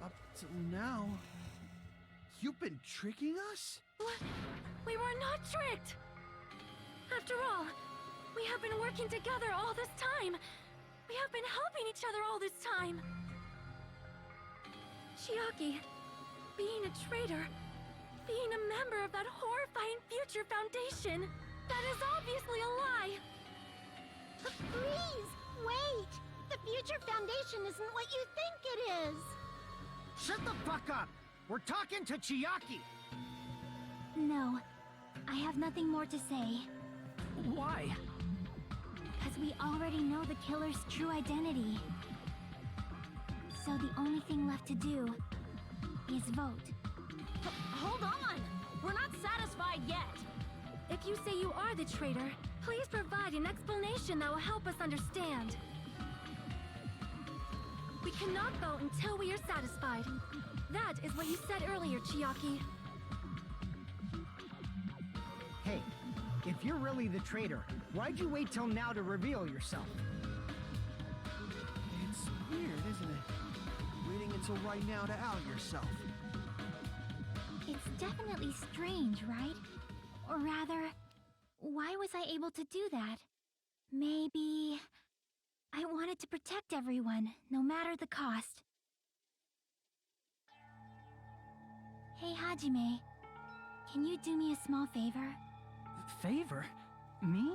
S8: Up till now, you've been tricking us?
S3: What? We were not tricked! After all, we have been working together all this time. We have been helping each other all this time. Chiaki, being a traitor, being a member of that horrifying Future Foundation, that is obviously a lie!
S10: Please, wait! The Future Foundation isn't what you think it is!
S6: Shut the fuck up! We're talking to Chiaki!
S3: No, I have nothing more to say.
S5: Why?
S3: Because we already know the killer's true identity. So the only thing left to do is vote.
S9: Hold on! We're not satisfied yet!
S3: If you say you are the traitor, please provide an explanation that will help us understand. We cannot vote until we are satisfied. That is what you said earlier, Chiaki.
S6: Hey, if you're really the traitor, why'd you wait till now to reveal yourself?
S8: It's weird, isn't it? Waiting until right now to out yourself.
S3: It's definitely strange, right? Or rather, why was I able to do that? Maybe I wanted to protect everyone, no matter the cost. Hey, Hajime. Can you do me a small favor?
S5: Favor? Me?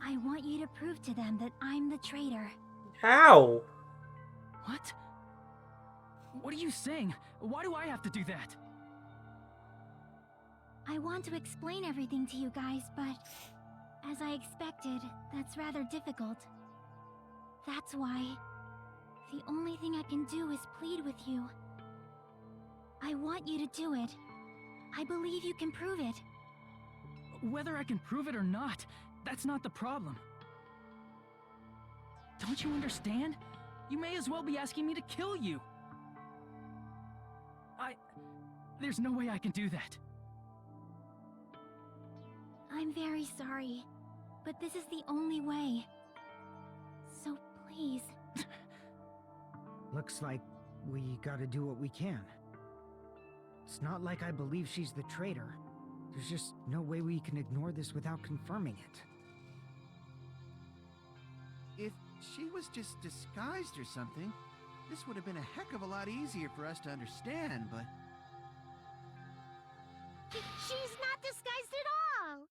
S3: I want you to prove to them that I'm the traitor.
S1: How?
S5: What? What are you saying? Why do I have to do that?
S3: I want to explain everything to you guys, but as I expected, that's rather difficult. That's why the only thing I can do is plead with you. I want you to do it. I believe you can prove it.
S5: Whether I can prove it or not, that's not the problem. Don't you understand? You may as well be asking me to kill you. There's no way I can do that.
S3: I'm very sorry, but this is the only way. So please.
S6: Looks like we gotta do what we can. It's not like I believe she's the traitor. There's just no way we can ignore this without confirming it.
S8: If she was just disguised or something, this would have been a heck of a lot easier for us to understand, but...
S10: She's not disguised at all!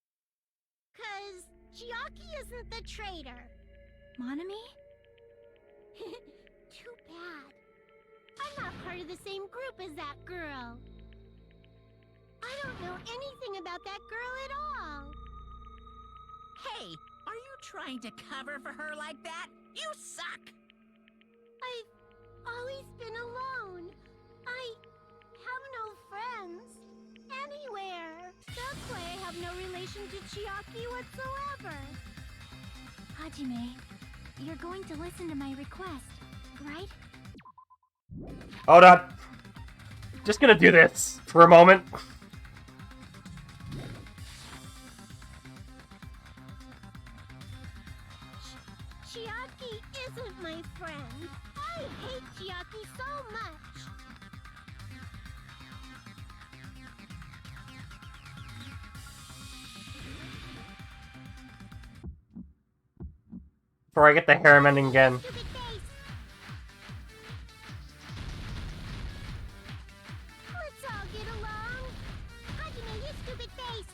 S10: 'Cause Chiaki isn't the traitor.
S3: Monami?
S10: Too bad. I'm not part of the same group as that girl. I don't know anything about that girl at all.
S11: Hey, are you trying to cover for her like that? You suck!
S10: I've always been alone. I have no friends anywhere. That's why I have no relation to Chiaki whatsoever.
S3: Hajime, you're going to listen to my request, right?
S1: Hold on. Just gonna do this for a moment.
S10: Chiaki isn't my friend. I hate Chiaki so much.
S1: Before I get the hair mending again.
S10: Stupid face. Let's all get along. Hajime, you stupid face.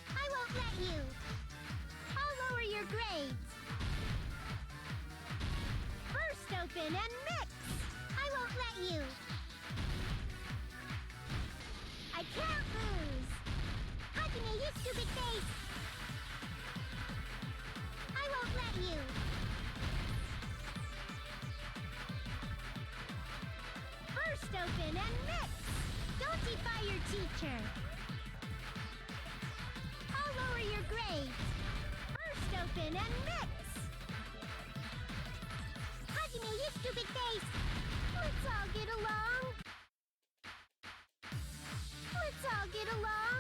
S10: I won't let you. I'll lower your grades. Burst open and mix. I won't let you. I can't lose. Hajime, you stupid face. I won't let you. Burst open and mix. Don't defy your teacher. I'll lower your grades. Burst open and mix. Hajime, you stupid face. Let's all get along. Let's all get along.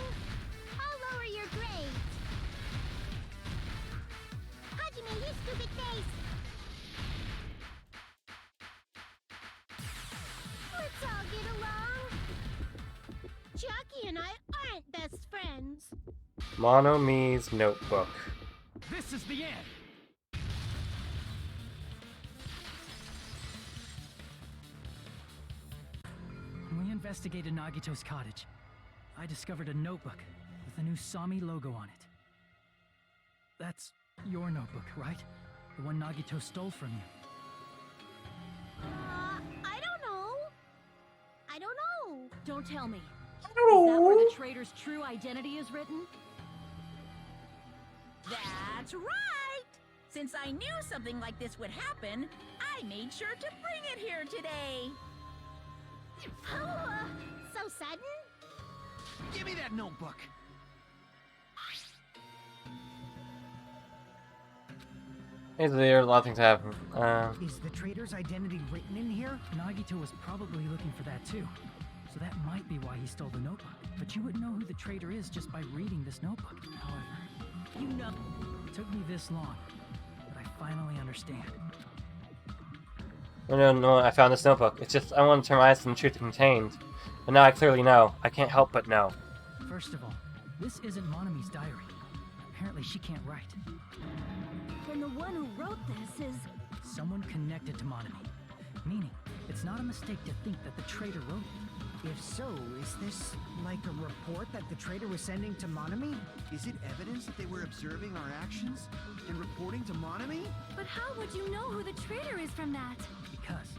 S10: I'll lower your grades. Hajime, you stupid face. Let's all get along. Chiaki and I aren't best friends.
S1: Monomi's notebook.
S5: This is the end. investigated Nagito's cottage. I discovered a notebook with the new Sami logo on it. That's your notebook, right? The one Nagito stole from you.
S10: I don't know. I don't know.
S9: Don't tell me. Is that where the traitor's true identity is written?
S11: That's right! Since I knew something like this would happen, I made sure to bring it here today.
S10: Oh, so sudden?
S8: Give me that notebook.
S1: There's a lot of things happen.
S6: Is the traitor's identity written in here?
S5: Nagito was probably looking for that too. So that might be why he stole the notebook. But you wouldn't know who the traitor is just by reading this notebook. However,
S9: You know.
S5: it took me this long, but I finally understand.
S1: No, I found this notebook. It's just, I wanted to surmise the truth it contained. But now I clearly know. I can't help but know.
S5: First of all, this isn't Monami's diary. Apparently she can't write.
S9: Then the one who wrote this is...
S5: Someone connected to Monami. Meaning, it's not a mistake to think that the traitor wrote it.
S6: If so, is this like a report that the traitor was sending to Monami?
S8: Is it evidence that they were observing our actions and reporting to Monami?
S3: But how would you know who the traitor is from that?
S5: Because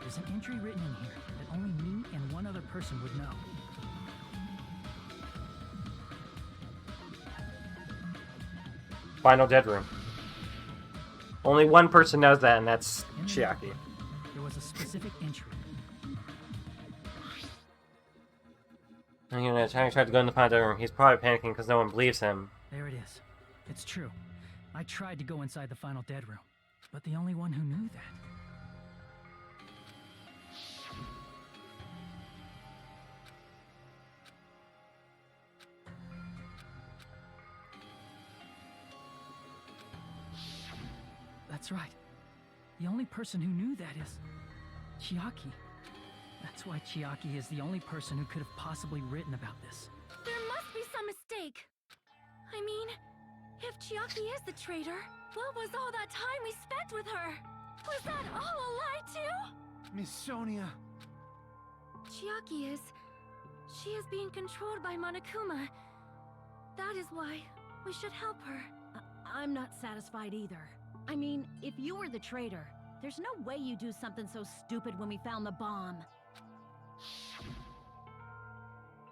S5: there's an entry written in here that only me and one other person would know.
S1: Final dead room. Only one person knows that, and that's
S5: In the
S1: Chiaki.
S5: notebook, there was a specific entry.
S1: And you know, Chiaki tried to go in the final dead room. He's probably panicking because no one believes him.
S5: There it is. It's true. I tried to go inside the final dead room, but the only one who knew that. That's right. The only person who knew that is Chiaki. That's why Chiaki is the only person who could have possibly written about this.
S3: There must be some mistake. I mean, if Chiaki is the traitor, what was all that time we spent with her? Was that all a lie too?
S8: Miss Sonia.
S3: Chiaki is... She is being controlled by Monokuma. That is why we should help her.
S9: I'm not satisfied either. I mean, if you were the traitor, there's no way you do something so stupid when we found the bomb.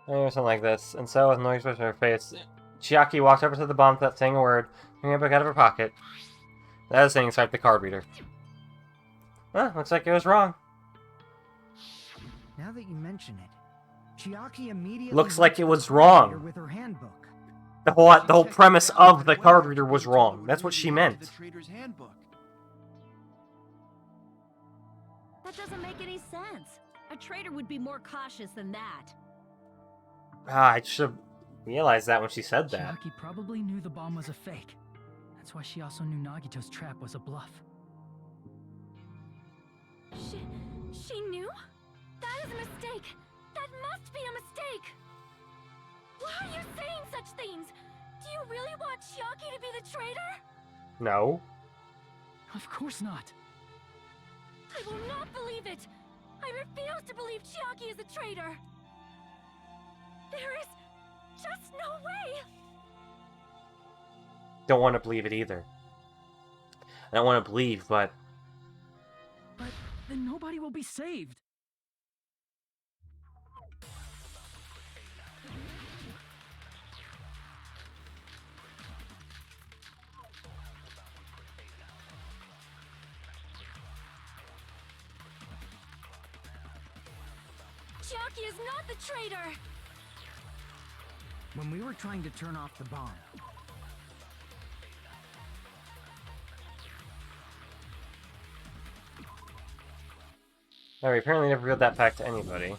S1: Or something like this. And so, with no expression on her face, Chiaki walked over to the bomb without saying a word, bringing a book out of her pocket. That is saying inside the card reader. Well, looks like it was wrong.
S6: Now that you mention it, Chiaki immediately
S1: Looks like it
S6: went to
S1: was
S6: the card reader
S1: wrong.
S6: with her handbook.
S1: The whole premise of the card reader was wrong. That's what she meant.
S8: The traitor's handbook.
S9: That doesn't make any sense. A traitor would be more cautious than that.
S1: Ah, I should have realized that when she said that.
S5: Chiaki probably knew the bomb was a fake. That's why she also knew Nagito's trap was a bluff.
S3: She knew? That is a mistake. That must be a mistake. Why are you saying such things? Do you really want Chiaki to be the traitor?
S1: No.
S5: Of course not.
S3: I will not believe it. I refuse to believe Chiaki is a traitor. There is just no way.
S1: Don't want to believe it either. I don't want to believe, but...
S5: But then nobody will be saved.
S3: Chiaki is not the traitor.
S6: When we were trying to turn off the bomb,
S1: No, we apparently never revealed that fact to anybody.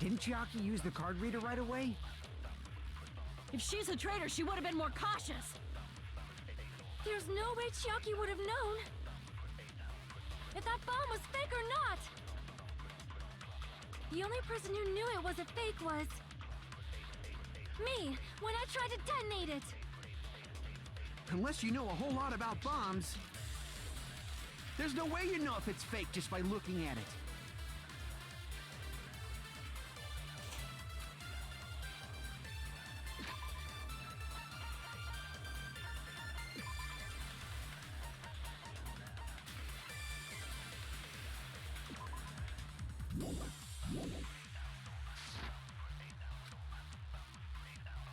S6: didn't Chiaki use the card reader right away?
S9: If she's a traitor, she would have been more cautious.
S3: There's no way Chiaki would have known if that bomb was fake or not. The only person who knew it was a fake was me, when I tried to detonate it.
S8: Unless you know a whole lot about bombs, there's no way you know if it's fake just by looking at it.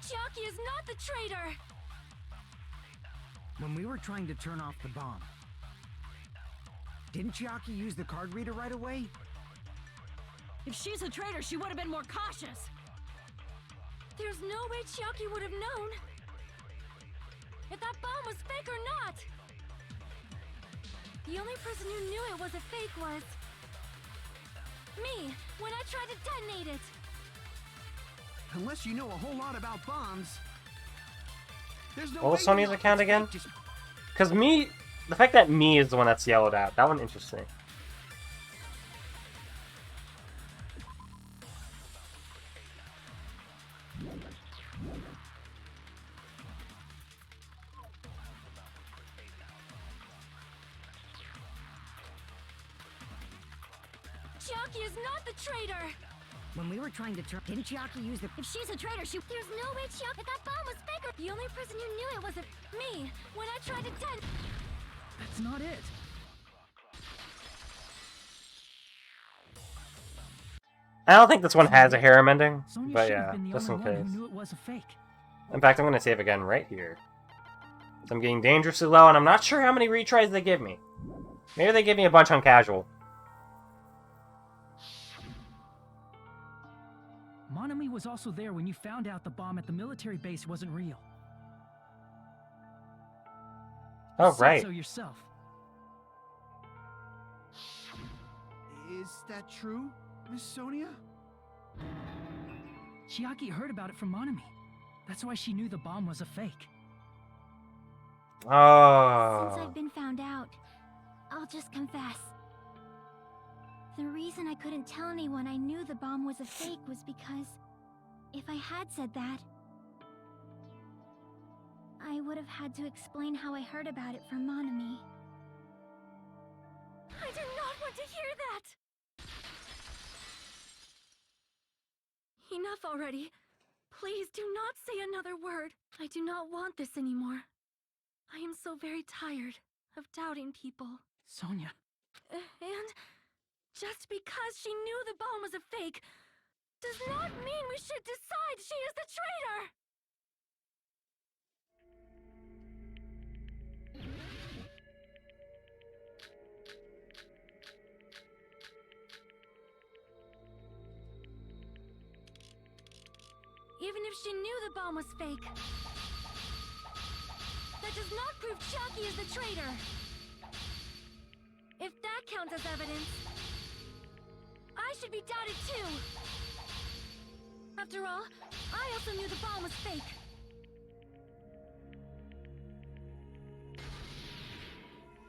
S3: Chiaki is not the traitor!
S6: When we were trying to turn off the bomb, didn't Chiaki use the card reader right away?
S9: If she's a traitor, she would have been more cautious.
S3: There's no way Chiaki would have known if that bomb was fake or not. The only person who knew it was a fake was me, when I tried to detonate it.
S8: Unless you know a whole lot about bombs. There's no
S1: What was
S8: way
S1: Sonya's
S8: you know
S1: account
S8: it's
S1: again?
S8: fake just-
S1: Because me, the fact that me is the one that's yellowed out, that one interesting.
S3: Chiaki is not the traitor!
S6: When we were trying to turn... Didn't Chiaki use the...
S3: If she's a traitor, there's no way Chiaki... If that bomb was fake, the only person who knew it was me, when I tried to detonate...
S5: That's not it.
S1: I don't think this one has a harem ending,
S5: Sonya
S1: but
S5: should
S1: yeah,
S5: have been the
S1: just in
S5: only one
S1: case.
S5: who knew it was a fake.
S1: In fact, I'm going to save again right here. So I'm getting dangerously low, and I'm not sure how many retries they give me. Maybe they give me a bunch on casual.
S5: Monami was also there when you found out the bomb at the military base wasn't real.
S1: Oh,
S5: You said
S1: right.
S5: so yourself.
S8: Is that true, Miss Sonia?
S5: Chiaki heard about it from Monami. That's why she knew the bomb was a fake.
S3: Since
S1: Oh.
S3: I've been found out, I'll just confess. The reason I couldn't tell anyone I knew the bomb was a fake was because if I had said that, I would have had to explain how I heard about it from Monami. I did not want to hear that! Enough already. Please do not say another word. I do not want this anymore. I am so very tired of doubting people.
S5: Sonya.
S3: And just because she knew the bomb was a fake does not mean we should decide she is the traitor! Even if she knew the bomb was fake, that does not prove Chiaki is the traitor. If that counts as evidence, I should be doubted too. After all, I also knew the bomb was fake.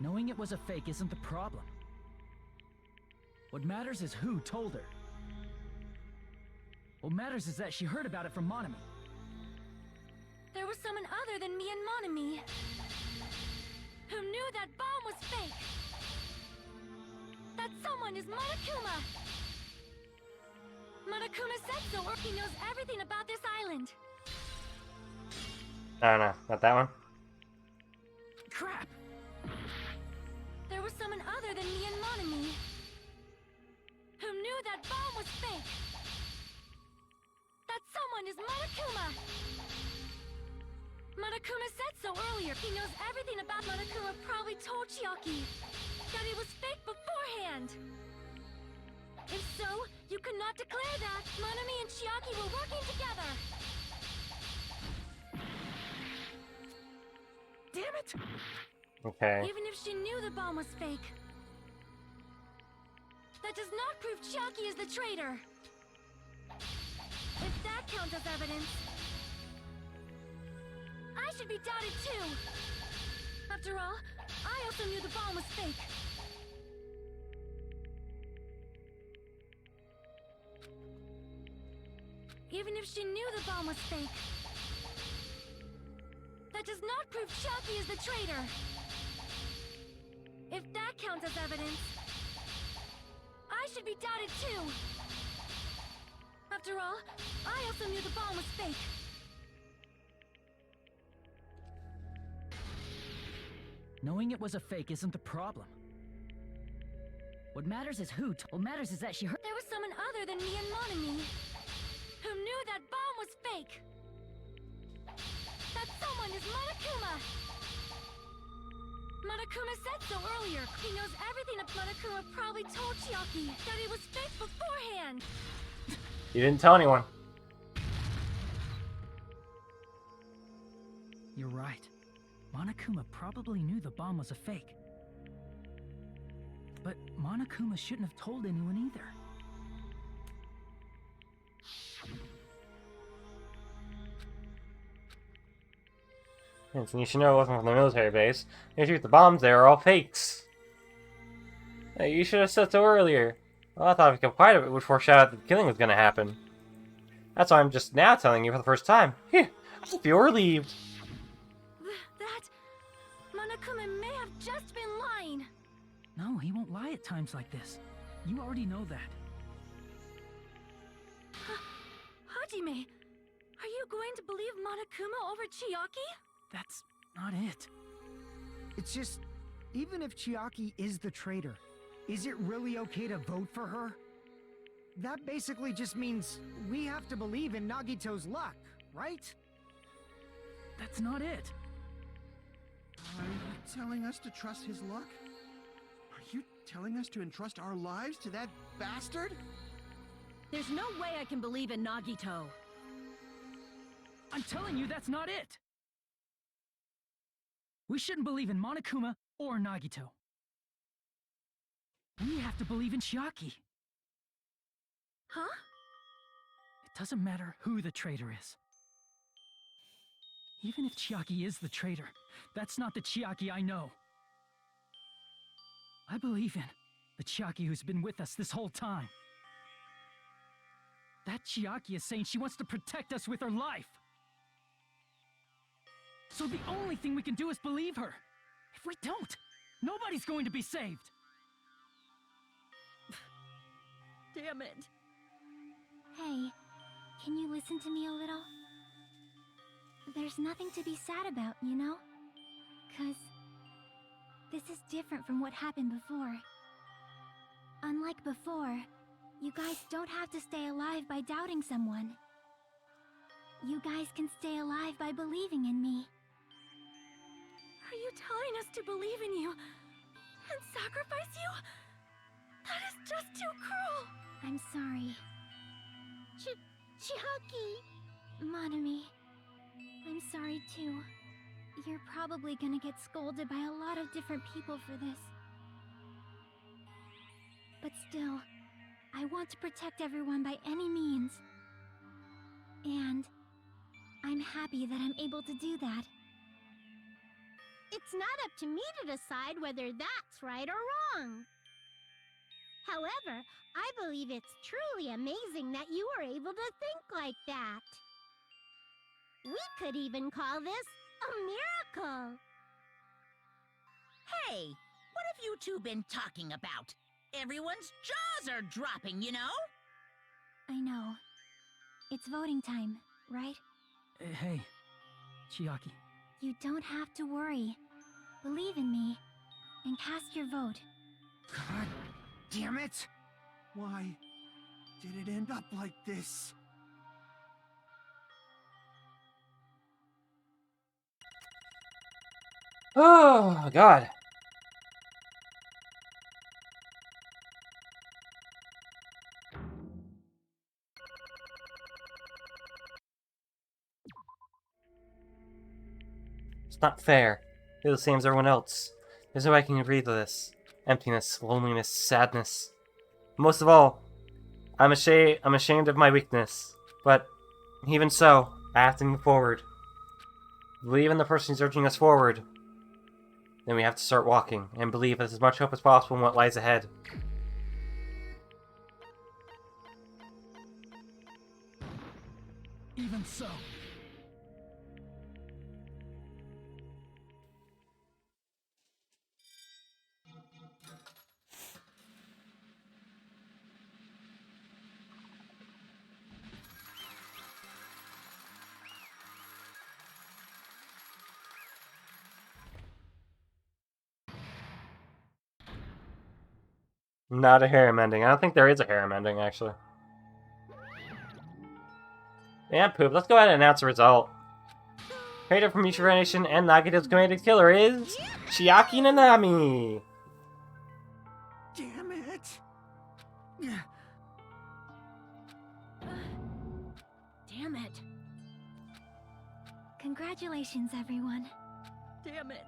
S5: Knowing it was a fake isn't the problem. What matters is who told her. What matters is that she heard about it from Monami.
S3: There was someone other than me and Monami who knew that bomb was fake. That someone is Monokuma. Monokuma said so, or he knows everything about this island.
S1: I don't know. Not that one?
S5: Crap!
S3: There was someone other than me and Monami who knew that bomb was fake. That someone is Monokuma. Monokuma said so earlier. He knows everything about Monokuma. Probably told Chiaki that it was fake beforehand. If so, you could not declare that Monami and Chiaki were working together.
S5: Damn it!
S1: Okay.
S3: Even if she knew the bomb was fake, that does not prove Chiaki is the traitor. If that counts as evidence, I should be doubted too. After all, I also knew the bomb was fake. Even if she knew the bomb was fake, that does not prove Chiaki is the traitor. If that counts as evidence, I should be doubted too. After all, I also knew the bomb was fake.
S5: Knowing it was a fake isn't the problem. What matters is who. What matters is that she heard.
S3: There was someone other than me and Monami who knew that bomb was fake. one is Monokuma! Monokuma said so earlier. He knows everything. Monokuma probably told Chiaki that it was fake beforehand.
S1: You didn't tell anyone.
S5: You're right. Monokuma probably knew the bomb was a fake. But Monokuma shouldn't have told anyone either.
S1: And you should know it wasn't from the military base. They shoot the bombs there are all fakes. Hey, you should have said so earlier. Well, I thought if you kept quiet, it would foreshadow that the killing was going to happen. That's why I'm just now telling you for the first time. Phew, I feel relieved.
S3: That... Monokuma may have just been lying.
S5: No, he won't lie at times like this. You already know that.
S3: Hajime, are you going to believe Monokuma over Chiaki?
S5: That's not it.
S6: It's just, even if Chiaki is the traitor, is it really okay to vote for her? That basically just means we have to believe in Nagito's luck, right?
S5: That's not it.
S8: Are you telling us to trust his luck? Are you telling us to entrust our lives to that bastard?
S9: There's no way I can believe in Nagito.
S5: I'm telling you, that's not it. We shouldn't believe in Monokuma or Nagito. We have to believe in Chiaki.
S3: Huh?
S5: It doesn't matter who the traitor is. Even if Chiaki is the traitor, that's not the Chiaki I know. I believe in the Chiaki who's been with us this whole time. That Chiaki is saying she wants to protect us with her life. So the only thing we can do is believe her. If we don't, nobody's going to be saved.
S9: Damn it.
S3: Hey, can you listen to me a little? There's nothing to be sad about, you know? 'Cause this is different from what happened before. Unlike before, you guys don't have to stay alive by doubting someone. You guys can stay alive by believing in me. Are you telling us to believe in you and sacrifice you? That is just too cruel. I'm sorry.
S10: Chiaki!
S3: Monami, I'm sorry too. You're probably gonna get scolded by a lot of different people for this. But still, I want to protect everyone by any means. And I'm happy that I'm able to do that.
S10: It's not up to me to decide whether that's right or wrong. However, I believe it's truly amazing that you were able to think like that. We could even call this a miracle.
S11: Hey, what have you two been talking about? Everyone's jaws are dropping, you know?
S3: I know. It's voting time, right?
S5: Hey, Chiaki.
S3: You don't have to worry. Believe in me, and cast your vote.
S8: God damn it! Why did it end up like this?
S1: Oh, God. It's not fair. You're the same as everyone else. There's no way I can breathe this. Emptiness, loneliness, sadness. Most of all, I'm ashamed of my weakness. But even so, I have to move forward. Believe in the person who's urging us forward. Then we have to start walking, and believe there's as much hope as possible in what lies ahead.
S5: Even so.
S1: Not a harem ending. I don't think there is a harem ending, actually. Yeah, Poop. Let's go ahead and announce the result. Creator from Future Foundation and Nagito's commanded killer is Chiaki Nanami.
S8: Damn it!
S9: Damn it.
S3: Congratulations, everyone.
S9: Damn it.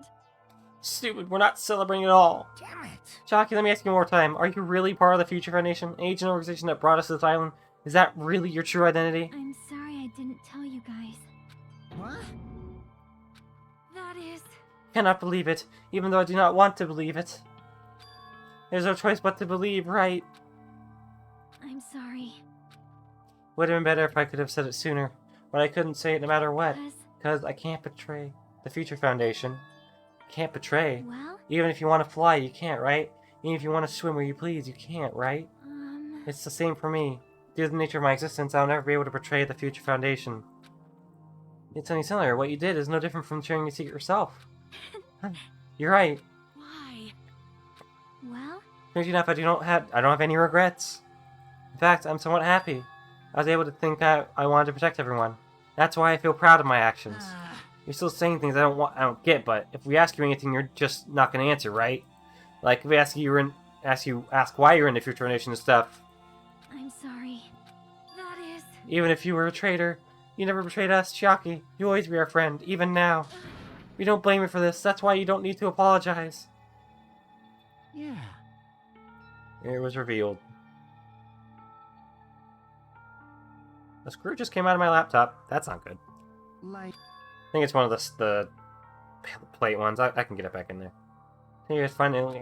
S1: Stupid, we're not celebrating at all.
S8: Damn it!
S1: Chiaki, let me ask you one more time. Are you really part of the Future Foundation, an ancient organization that brought us to this island? Is that really your true identity?
S3: I'm sorry I didn't tell you guys.
S6: What?
S3: That is...
S1: Cannot believe it, even though I do not want to believe it. There's no choice but to believe, right?
S3: I'm sorry.
S1: Would have been better if I could have said it sooner, but I couldn't say it no matter what.
S3: 'Cause...
S1: Because I can't betray the Future Foundation. Can't betray.
S3: Well...
S1: Even if you want to fly, you can't, right? Even if you want to swim where you please, you can't, right? It's the same for me. Due to the nature of my existence, I'll never be able to betray the Future Foundation. It's only similar. What you did is no different from sharing your secret yourself. You're right.
S9: Why?
S3: Well...
S1: Strangely enough, I don't have any regrets. In fact, I'm somewhat happy. I was able to think I wanted to protect everyone. That's why I feel proud of my actions. You're still saying things I don't get, but if we ask you anything, you're just not gonna answer, right? Like if we ask why you're in the Future Foundation and stuff.
S3: I'm sorry. That is...
S1: Even if you were a traitor, you never betrayed us, Chiaki. You always be our friend, even now. We don't blame you for this. That's why you don't need to apologize.
S8: Yeah.
S1: It was revealed. The screw just came out of my laptop. That's not good.
S8: Like...
S1: I think it's one of the plate ones. I can get it back in there. Here, it's finally...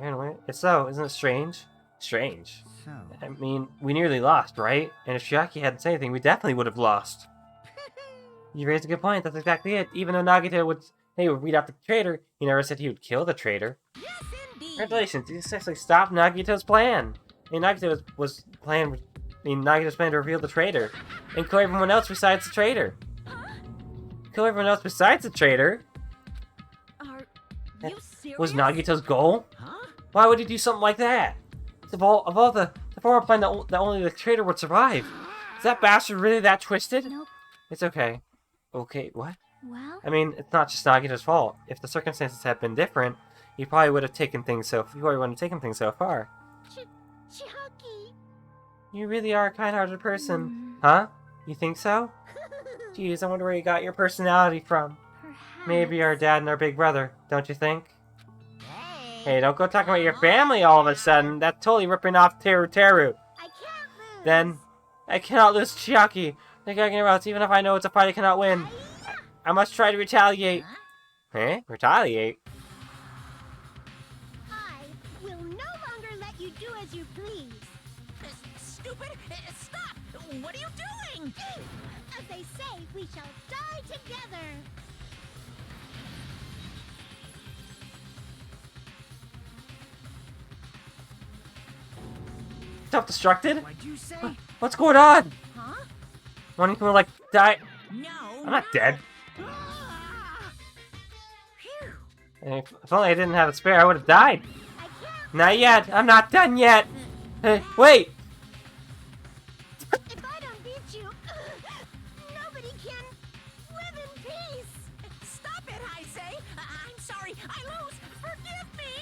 S1: It's so, isn't it strange? Strange.
S8: So...
S1: I mean, we nearly lost, right? And if Chiaki hadn't said anything, we definitely would have lost. You raised a good point. That's exactly it. Even though Nagito would weed out the traitor, he never said he would kill the traitor.
S11: Yes, indeed.
S1: Congratulations, you successfully stopped Nagito's plan. Nagito's plan to reveal the traitor and kill everyone else besides the traitor. Kill everyone else besides the traitor?
S9: Are you serious?
S1: Was Nagito's goal?
S8: Huh?
S1: Why would he do something like that? Of all the former plan that only the traitor would survive. Is that bastard really that twisted?
S3: Nope.
S1: It's okay. Okay, what?
S3: Well...
S1: I mean, it's not just Nagito's fault. If the circumstances had been different, he probably would have taken things so far.
S10: Chiaki.
S1: You really are a kind-hearted person. Huh? You think so? Jeez, I wonder where you got your personality from.
S3: Perhaps...
S1: Maybe our dad and our big brother, don't you think? Hey, don't go talking about your family all of a sudden. That's totally ripping off Teru Teru.
S10: I can't lose.
S1: Then, I cannot lose Chiaki. The gagging routes, even if I know it's a fight I cannot win. I must try to retaliate. Eh? Retaliate?
S10: I will no longer let you do as you please.
S11: Stupid! Stop! What are you doing?
S10: As they say, we shall die together.
S1: Self-destructed?
S6: What'd you say?
S1: What's going on?
S9: Huh?
S1: Wanting to like die?
S11: No.
S1: I'm not dead.
S11: Ah! Phew.
S1: If only I didn't have a spare, I would have died.
S10: I can't.
S1: Not yet. I'm not done yet. Wait.
S10: If I don't beat you, nobody can live in peace.
S11: Stop it, I say! I'm sorry, I lose! Forgive me!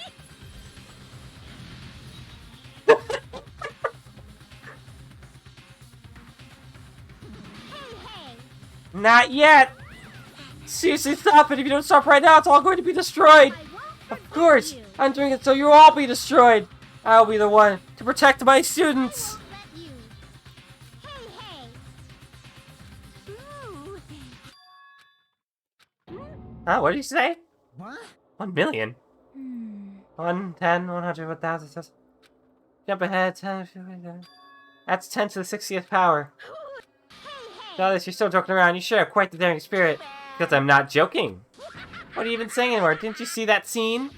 S10: Hey.
S1: Not yet. Seriously, stop it. If you don't stop right now, it's all going to be destroyed.
S10: I won't
S1: Of
S10: forgive
S1: course.
S10: you.
S1: I'm doing it so you'll all be destroyed. I'll be the one to protect my students.
S10: I won't let you. Hey. Ooh.
S1: Huh? What did you say?
S6: What?
S1: 1 million? 1, 10, 100, 1,000. Jump ahead. 10, 15. That's 10 to the 60th power. Now that you're still joking around, you sure have quite the daring spirit. Because I'm not joking. What are you even saying anymore? Didn't you see that scene?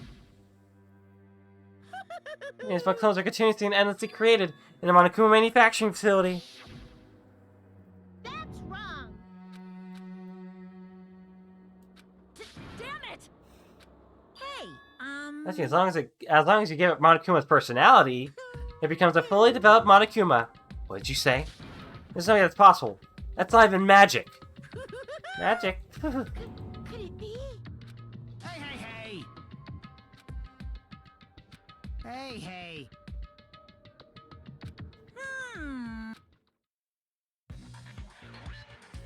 S1: Yes, but clones are continuously and endlessly created in the Monokuma manufacturing facility.
S10: That's wrong.
S9: Damn it!
S11: Hey,
S1: Actually, as long as you give it Monokuma's personality, it becomes a fully developed Monokuma. What did you say? There's no way that's possible. That's not even magic. Magic?
S10: Could it be?
S8: Hey, hey, hey! Hey, hey!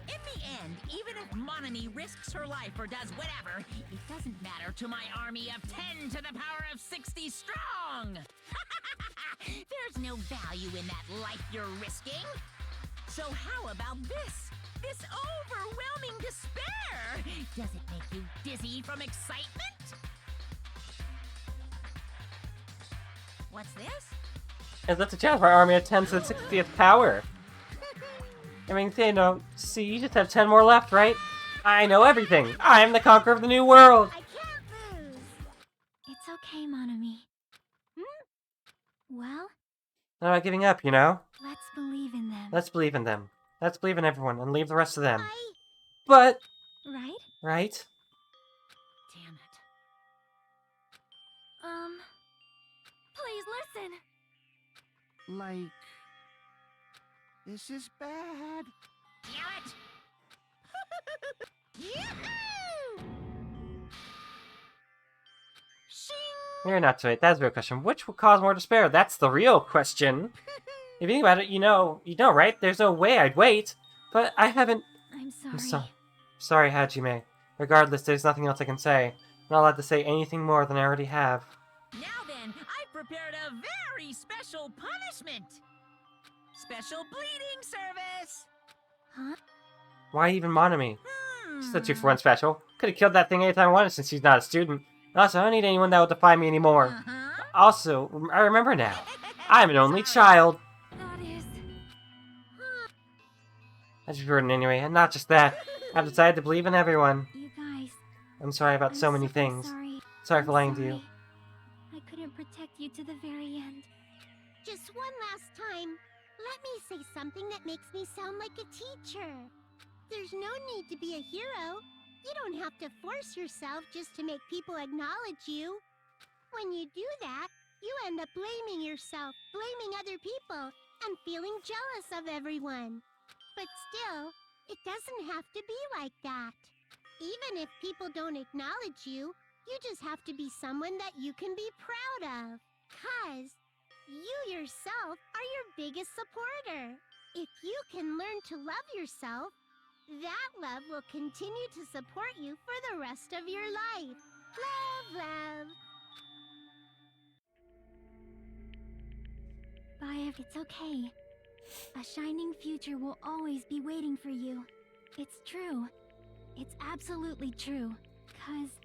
S11: In the end, even if Monami risks her life or does whatever, it doesn't matter to my army of 10 to the power of 60 strong! There's no value in that life you're risking. So how about this? This overwhelming despair! Does it make you dizzy from excitement? What's this?
S1: And that's a chance for our army of 10 to the 60th power. I mean, you know, see, you just have 10 more left, right? I know everything. I am the conqueror of the new world.
S10: I can't lose.
S3: It's okay, Monami. Well,
S1: I'm not giving up, you know?
S3: let's believe in them.
S1: Let's believe in them. Let's believe in everyone and leave the rest of them.
S10: I...
S1: But,
S3: Right?
S1: right?
S9: Damn it.
S3: Please listen.
S8: Like... This is bad.
S11: Damn it!
S10: Yoo-hoo!
S1: You're not to it. That's the real question. Which will cause more despair? That's the real question. If you think about it, you know, right? There's no way I'd wait. But I haven't...
S3: I'm sorry.
S1: Sorry, Hajime. Regardless, there's nothing else I can say. I'm not allowed to say anything more than I already have.
S11: Now then, I've prepared a very special punishment! Special bleeding service!
S3: Huh?
S1: Why even Monami? Just a 2-for-1 special. Could have killed that thing anytime I wanted since she's not a student. And also, I don't need anyone that will defy me anymore. Also, I remember now. I'm an only child.
S3: That is...
S1: That's important anyway, and not just that. I've decided to believe in everyone.
S3: You guys...
S1: I'm sorry about so many things. Sorry for lying to you.
S3: I couldn't protect you to the very end.
S10: Just one last time, let me say something that makes me sound like a teacher. There's no need to be a hero. You don't have to force yourself just to make people acknowledge you. When you do that, you end up blaming yourself, blaming other people, and feeling jealous of everyone. But still, it doesn't have to be like that. Even if people don't acknowledge you, you just have to be someone that you can be proud of. 'Cause you yourself are your biggest supporter. If you can learn to love yourself, that love will continue to support you for the rest of your life. Love, love.
S3: Bye, it's okay. A shining future will always be waiting for you. It's true. It's absolutely true. 'Cause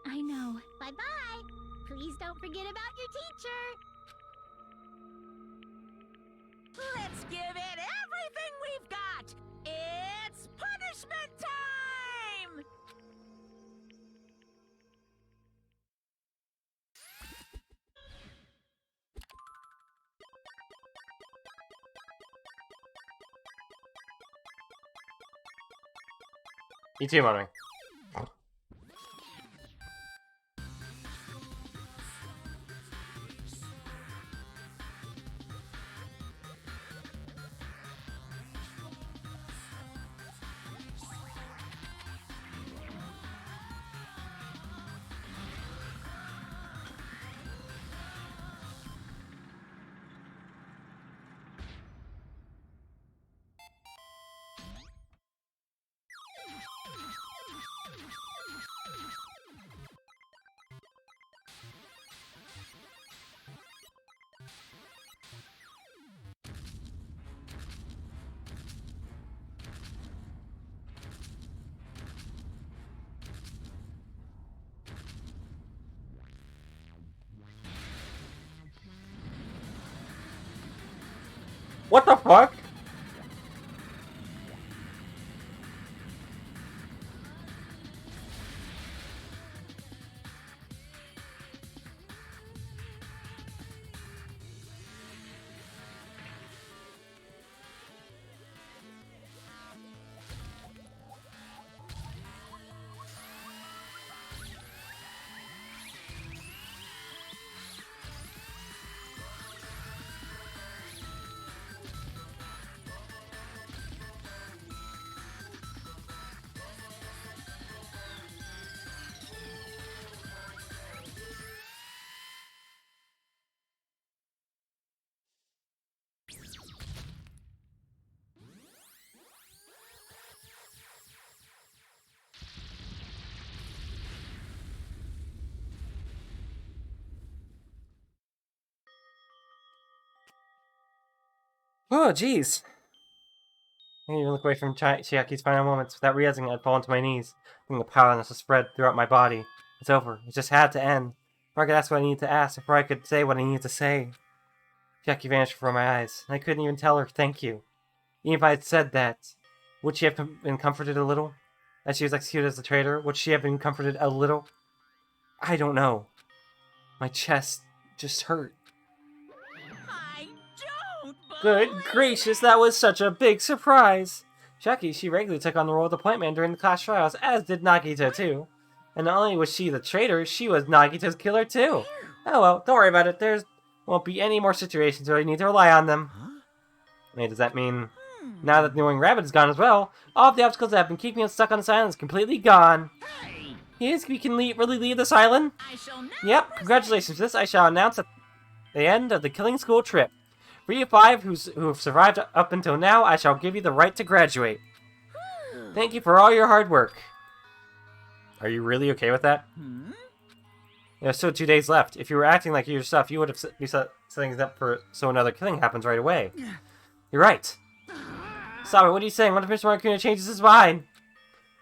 S3: I know.
S10: Bye-bye. Please don't forget about your teacher.
S11: Let's give it everything we've got! It's punishment time!
S1: You too, Monami. What the fuck? Oh, jeez. I didn't even look away from Chiaki's final moments. Without realizing it, I'd fall to my knees, feeling the powerlessness to spread throughout my body. It's over. It just had to end. Before I could ask what I needed to ask, before I could say what I needed to say. Chiaki vanished before my eyes, and I couldn't even tell her thank you. Even if I had said that, would she have been comforted a little? As she was executed as a traitor, would she have been comforted a little? I don't know. My chest just hurt.
S11: I don't
S1: Good
S11: believe
S1: gracious, that was such a big surprise! Chiaki, she regularly took on the role of the point man during the class trials, as did Nagito too. And not only was she the traitor, she was Nagito's killer too. Oh well, don't worry about it. There won't be any more situations where you need to rely on them. Wait, does that mean now that the annoying rabbit is gone as well, all of the obstacles that have been keeping us stuck on this island is completely gone?
S11: Hey,
S1: Yes, we can really leave this island?
S11: I shall now
S1: Yep, congratulations. This I shall announce at the end of the Killing School trip. For you 5 who have survived up until now, I shall give you the right to graduate. Thank you for all your hard work. Are you really okay with that? There's still 2 days left. If you were acting like yourself, you would have be setting things up for so another killing happens right away. You're right. Stop it, what are you saying? What if Mr. Maracuna changes his mind?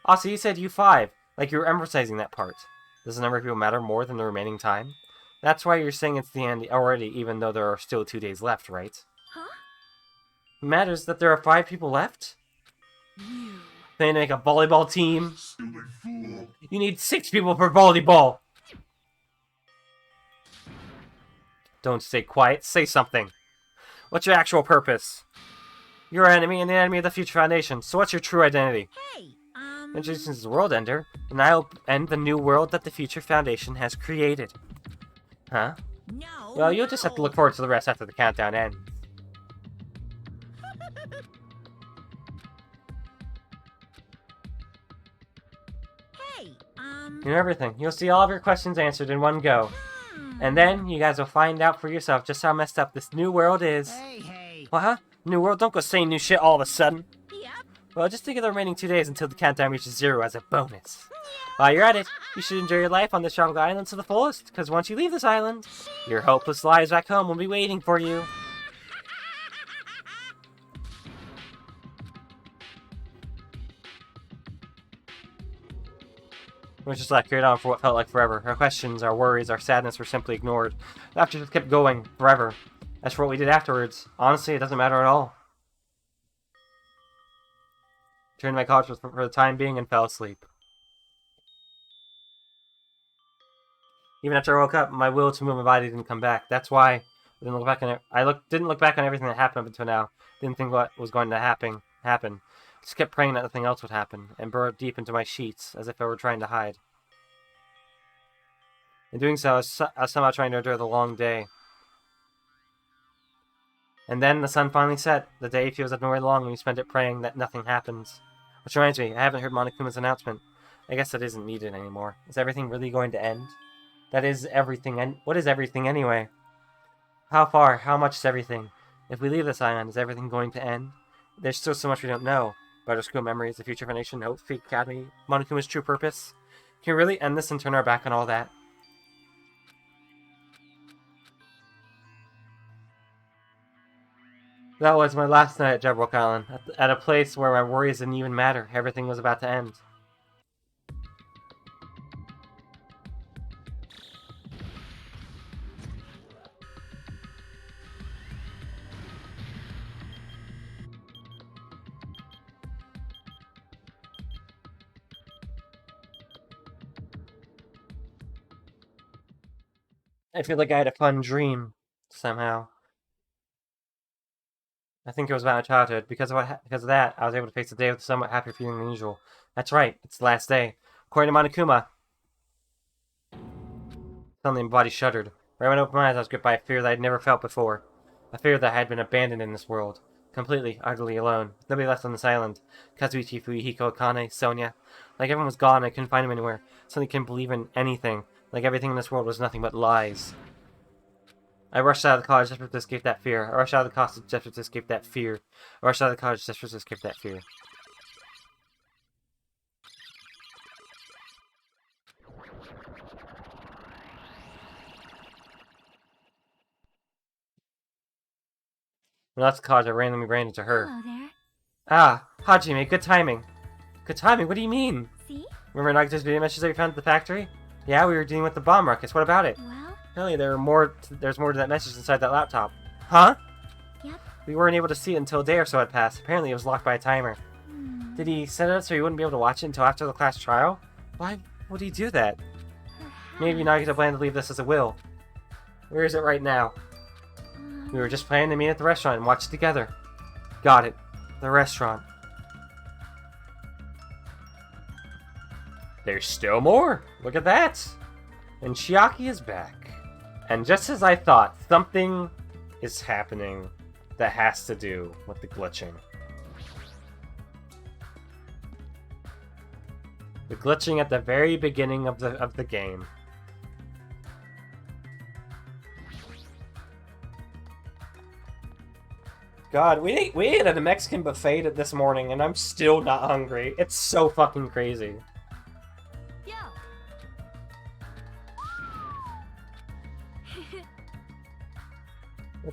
S1: Also, you said you 5, like you were emphasizing that part. Does the number of people matter more than the remaining time? That's why you're saying it's the end already, even though there are still 2 days left, right?
S9: Huh?
S1: It matters that there are 5 people left? Planning to make a volleyball team?
S2: Stupid fool.
S1: You need 6 people for volleyball! Don't stay quiet, say something. What's your actual purpose? You're our enemy and the enemy of the Future Foundation, so what's your true identity?
S11: Hey,
S1: Introducing as the World Ender, and I'll end the new world that the Future Foundation has created. Huh?
S11: no.
S1: Well, you'll just have to look forward to the rest after the countdown ends.
S11: Hey,
S1: You know everything. You'll see all of your questions answered in one go. And then, you guys will find out for yourself just how messed up this new world is.
S6: Hey.
S1: What, huh? New world? Don't go saying new shit all of a sudden.
S11: Yep.
S1: Well, just think of the remaining 2 days until the countdown reaches 0 as a bonus. While you're at it, you should enjoy your life on this tropical island to the fullest, because once you leave this island, your hopeless lives back home will be waiting for you. We just let carried on for what felt like forever. Our questions, our worries, our sadness were simply ignored. Laughter just kept going, forever. As for what we did afterwards, honestly, it doesn't matter at all. Turned to my couch for the time being and fell asleep. Even after I woke up, my will to move my body didn't come back. That's why I didn't look back on it. Didn't look back on everything that happened up until now. Didn't think what was going to happen. Just kept praying that nothing else would happen, and burrowed deep into my sheets, as if I were trying to hide. In doing so, I was somehow trying to endure the long day. And then the sun finally set. The day feels abnormally long when you spend it praying that nothing happens. Which reminds me, I haven't heard Monokuma's announcement. I guess that isn't needed anymore. Is everything really going to end? That is everything, and what is everything anyway? How far? How much is everything? If we leave this island, is everything going to end? There's still so much we don't know. About our school memories, the Future Foundation, Hope, Fate Academy, Monokuma's true purpose. Can we really end this and turn our back on all that? That was my last night at Jabberwock Island, at a place where my worries didn't even matter. Everything was about to end. I feel like I had a fun dream, somehow. I think it was about my childhood. Because of that, I was able to face the day with a somewhat happier feeling than usual. That's right, it's the last day. According to Monokuma. Suddenly my body shuddered. Right when I opened my eyes, I was gripped by a fear that I'd never felt before. A fear that I had been abandoned in this world. Completely, utterly alone. Nobody left on this island. Kazuichi, Fuyuhiko, Akane, Sonia. Like everyone was gone, I couldn't find them anywhere. Suddenly couldn't believe in anything. Like everything in this world was nothing but lies. I rushed out of the college desperate to escape that fear. I rushed out of the college desperate to escape that fear. I rushed out of the college desperate to escape that fear. And that's the cause I randomly ran into her.
S3: Hello there.
S1: Ah, Hajime, good timing. Good timing? What do you mean?
S3: See?
S1: Remember Nagito's video message that we found at the factory? Yeah, we were dealing with the bomb ruckus. What about it?
S3: Well,
S1: Apparently there's more to that message inside that laptop. Huh?
S3: Yep.
S1: We weren't able to see it until a day or so had passed. Apparently it was locked by a timer. Did he set it up so he wouldn't be able to watch it until after the class trial? Why would he do that? Maybe Nagito planned to leave this as a will. Where is it right now? We were just planning to meet at the restaurant and watch it together. Got it. The restaurant. There's still more! Look at that! And Chiaki is back. And just as I thought, something is happening that has to do with the glitching. The glitching at the very beginning of the game. God, we ate at a Mexican buffet this morning, and I'm still not hungry. It's so fucking crazy.
S9: Yo!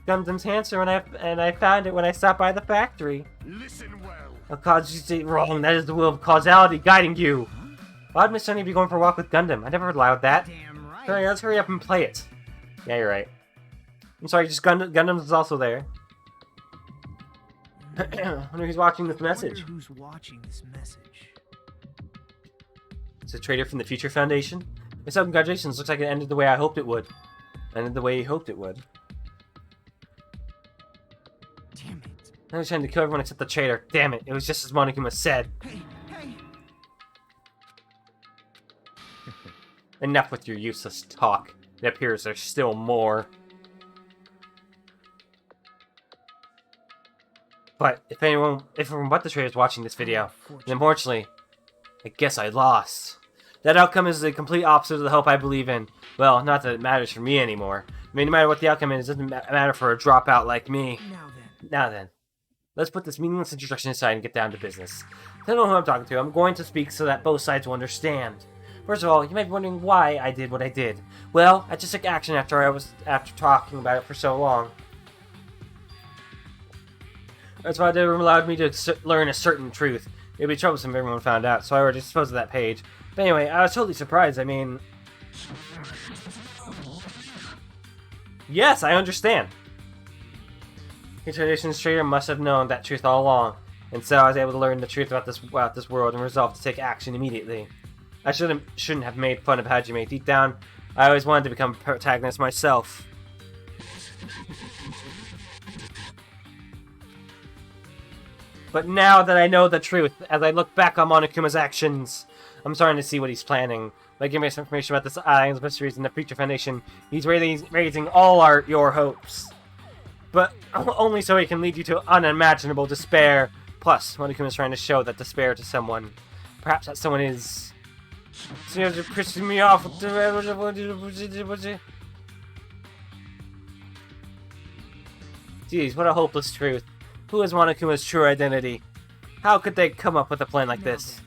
S1: Gundam's answer, and I found it when I stopped by the factory.
S2: Listen well.
S1: Of cause you say wrong. That is the will of causality guiding you. Why'd Miss Sunny be going for a walk with Gundam? I never allowed that.
S6: Damn right.
S1: Alright, let's hurry up and play it. Yeah, you're right. I'm sorry, just Gundam is also there. I wonder who's watching this message.
S4: Wonder who's watching this message?
S1: It's a trader from the Future Foundation. So congratulations, looks like it ended the way I hoped it would. Ended the way he hoped it would.
S4: Damn it.
S1: I was trying to kill everyone except the trader. Damn it, it was just as Monokuma said.
S8: Hey, hey!
S1: Enough with your useless talk. It appears there's still more. But if everyone but the trader is watching this video, then unfortunately, I guess I lost. That outcome is the complete opposite of the hope I believe in. Well, not that it matters for me anymore. I mean, no matter what the outcome is, it doesn't matter for a dropout like me. Now then, let's put this meaningless introduction aside and get down to business. I don't know who I'm talking to. I'm going to speak so that both sides will understand. First of all, you might be wondering why I did what I did. Well, I just took action after talking about it for so long. That's why they allowed me to learn a certain truth. It'd be troublesome if everyone found out, so I already disposed of that page. But anyway, I was totally surprised. I mean... Yes, I understand. The Traditions Trader must have known that truth all along, and so I was able to learn the truth about this world and resolved to take action immediately. I shouldn't have made fun of Hajime. Deep down, I always wanted to become a protagonist myself. But now that I know the truth, as I look back on Monokuma's actions, I'm starting to see what he's planning. By giving us information about this island's mysteries in the Future Foundation, he's raising all your hopes. But only so he can lead you to unimaginable despair. Plus, Monokuma's trying to show that despair to someone. Perhaps that someone is... Seriously, pissing me off. Jeez, what a hopeless truth. Who is Monokuma's true identity? How could they come up with a plan like this?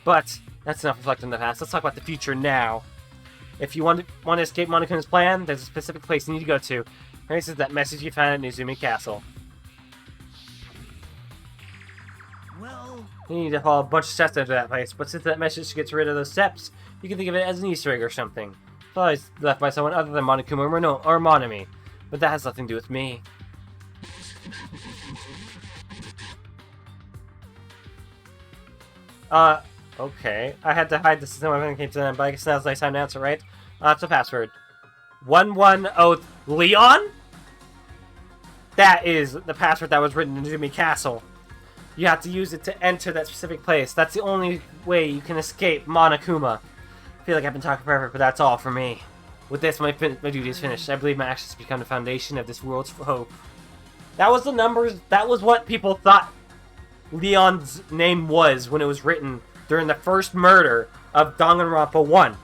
S1: But, that's enough reflecting on the past. Let's talk about the future now. If you want to escape Monokuma's plan, there's a specific place you need to go to. This is that message you found at Nizumi Castle.
S8: Well...
S1: You need to follow a bunch of steps into that place, but since that message gets rid of those steps, you can think of it as an Easter egg or something. Probably left by someone other than Monokuma or Monami. But that has nothing to do with me. Okay. I had to hide the system when everything came to them, but I guess now's the nice time to answer, right? That's the password. 110 Leon? That is the password that was written in Nizumi Castle. You have to use it to enter that specific place. That's the only way you can escape Monokuma. I feel like I've been talking forever, but that's all for me. With this, my duty is finished. I believe my actions become the foundation of this world's hope. That was the numbers. That was what people thought Leon's name was when it was written during the first murder of Danganronpa 1.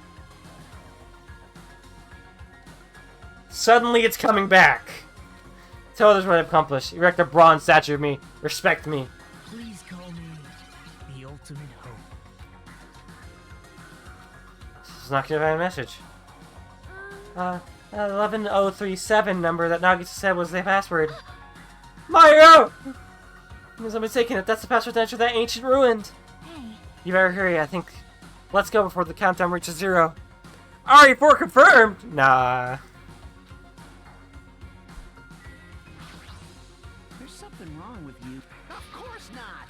S1: Suddenly it's coming back. Tell others what I've accomplished. Erect a bronze statue of me. Respect me.
S4: Please call me the ultimate hope.
S1: This is not gonna find a message. 11037 number that Nagisa said was the password. Mario! Unless I'm mistaken, if that's the password to enter that ancient ruin.
S3: Hey,
S1: You better hurry, I think. Let's go before the countdown reaches 0. RE4 confirmed! Nah.
S8: There's something wrong with you. Of course not.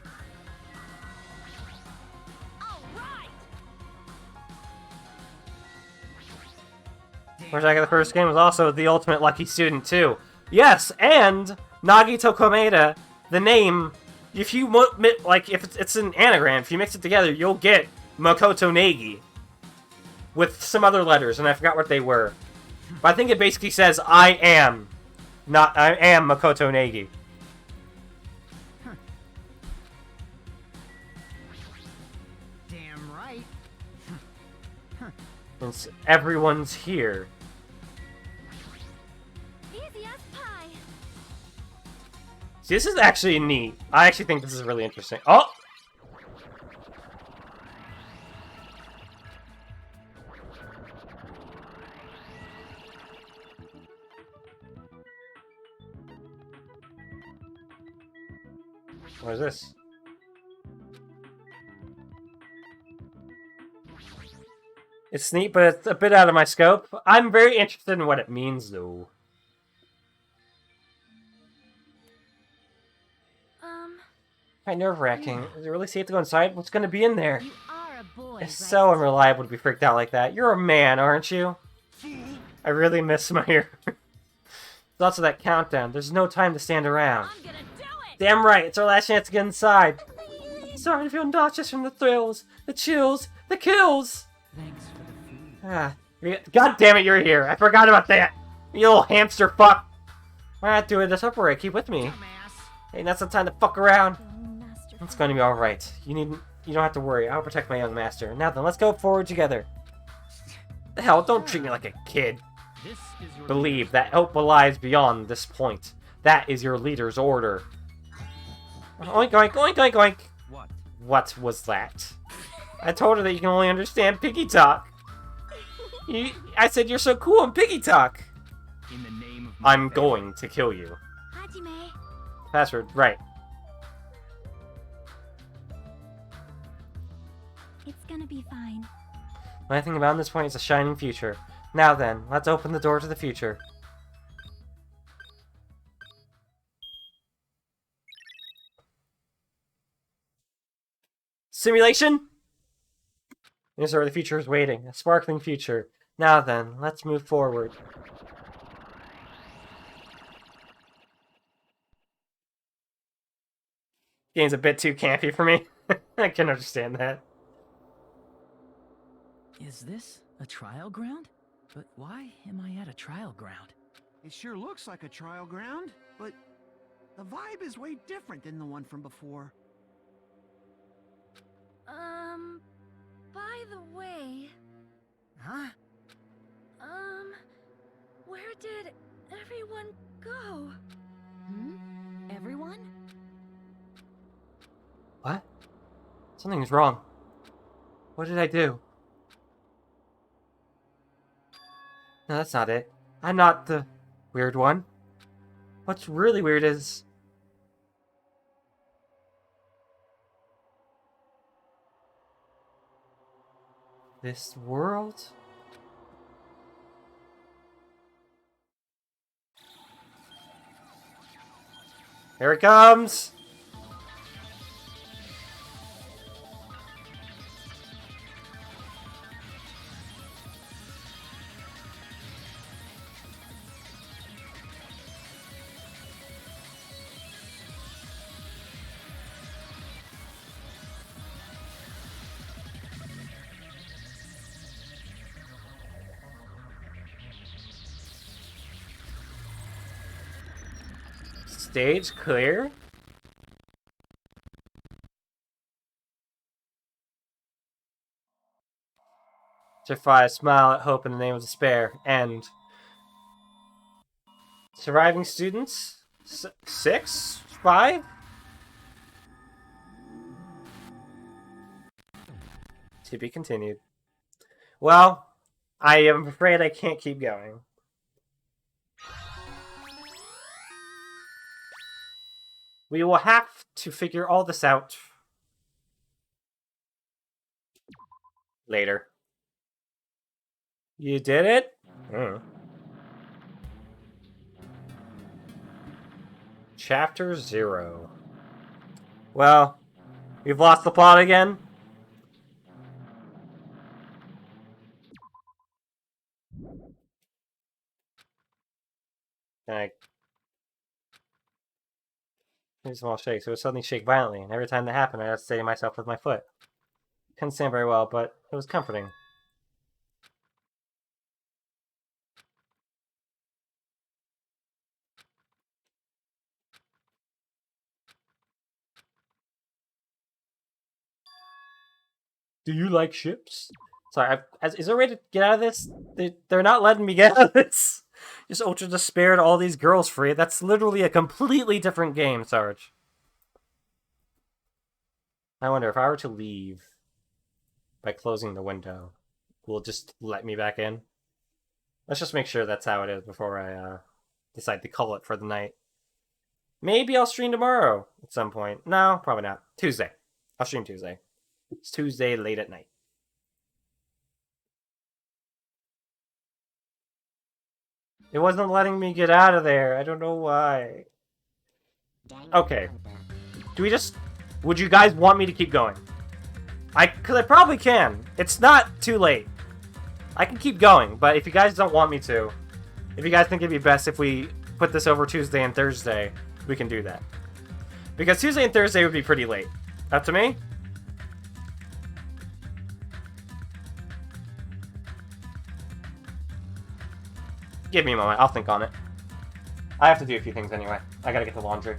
S1: Project of the first game was also the ultimate lucky student too. Yes, and Nagito Komeda, the name, if you if it's an anagram, if you mix it together, you'll get Makoto Nagi with some other letters, and I forgot what they were. But I think it basically says I am Makoto Nagi.
S6: Damn right.
S1: Since everyone's here.
S3: easy as pie.
S1: See, this is actually neat. I actually think this is really interesting. Oh! What is this? It's neat, but it's a bit out of my scope. I'm very interested in what it means, though. Quite nerve-wracking. Is it really safe to go inside? What's going to be in there?
S9: You are a boy,
S1: It's
S9: right?
S1: so unreliable to be freaked out like that. You're a man, aren't you? I really miss my thoughts of that countdown. There's no time to stand around.
S9: I'm gonna do it!
S1: Damn right, it's our last chance to get inside. Starting to feel nauseous from the thrills, the chills, the kills.
S4: Thanks for the food.
S1: God damn it, you're here. I forgot about that. You little hamster fuck. Why not do this upright? Keep with me.
S6: Dumbass.
S1: Hey, that's the time to fuck around.
S3: Master.
S1: It's going to be alright. You don't have to worry. I'll protect my young master. Now then, let's go forward together. The hell, don't treat me like a kid.
S4: This is your
S1: Believe that hope lies beyond this point. That is your leader's order. Oink, oink, oink, oink, oink.
S4: What?
S1: What was that? I told her that you can only understand piggy talk. I said you're so cool in piggy talk.
S4: In the name of my
S1: I'm going to kill you.
S3: Hajime.
S1: Password, right.
S3: It's gonna be fine.
S1: The only thing about this point is a shining future. Now then, let's open the door to the future. Simulation? This is where the future is waiting. A sparkling future. Now then, let's move forward. Game's a bit too campy for me. I can understand that.
S5: Is this a trial ground? But why am I at a trial ground?
S8: It sure looks like a trial ground, but the vibe is way different than the one from before.
S3: By the way,
S6: Huh?
S3: where did everyone go?
S9: Everyone?
S1: What? Something's wrong. What did I do? No, that's not it. I'm not the weird one. What's really weird is... this world? Here it comes! Stage clear? Survive, smile at hope in the name of despair. End. Surviving students? 6? 5? To be continued. Well, I am afraid I can't keep going. We will have to figure all this out later. You did it? Chapter 0. Well, we've lost the plot again. Here's a small shake, so it would suddenly shake violently, and every time that happened, I had to steady myself with my foot. Couldn't stand very well, but it was comforting. Do you like ships? Sorry, is there a way to get out of this? They're not letting me get out of this. Just ultra despair to all these girls free. That's literally a completely different game, Sarge. I wonder if I were to leave by closing the window, will it just let me back in? Let's just make sure that's how it is before I decide to call it for the night. Maybe I'll stream tomorrow at some point. No, probably not. Tuesday. I'll stream Tuesday. It's Tuesday late at night. It wasn't letting me get out of there. I don't know why. Okay. Do we just... Would you guys want me to keep going? Because I probably can. It's not too late. I can keep going, but if you guys don't want me to, if you guys think it'd be best if we put this over Tuesday and Thursday, we can do that. Because Tuesday and Thursday would be pretty late. Up to me? Give me a moment. I'll think on it. I have to do a few things anyway. I gotta get the laundry.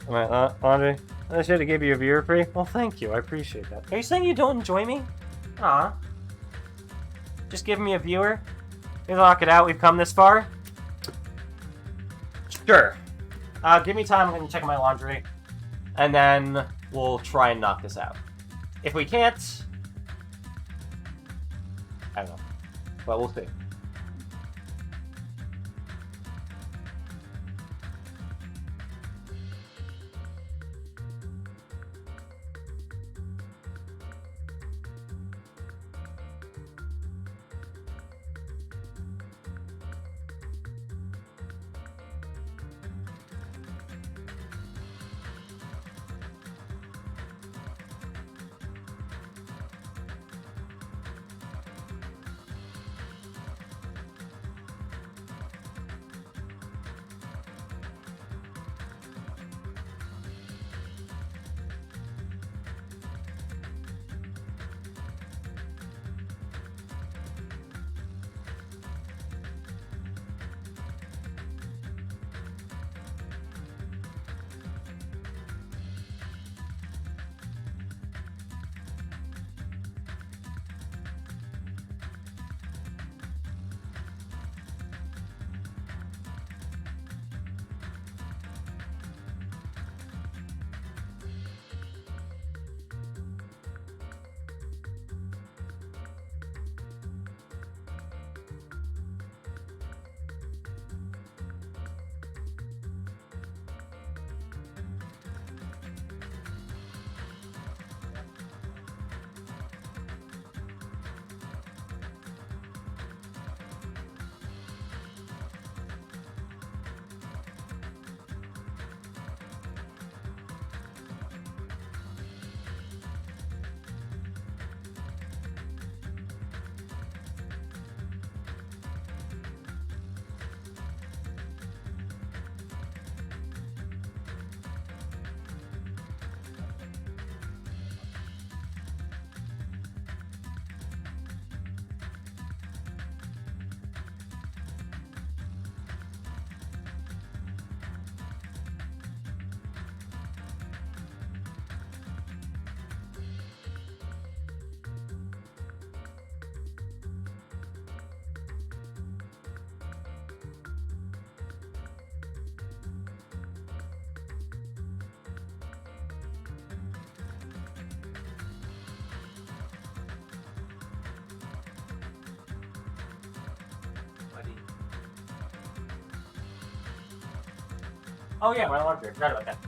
S1: Alright, Andre, I should have gave you a viewer free. Well, thank you. I appreciate that. Are you saying you don't enjoy me? Aw. Just give me a viewer? We lock it out. We've come this far? Sure. Give me time. I'm going to check my laundry. And then we'll try and knock this out. If we can't... I don't know. But we'll see. Oh yeah, my laundry. I forgot about that.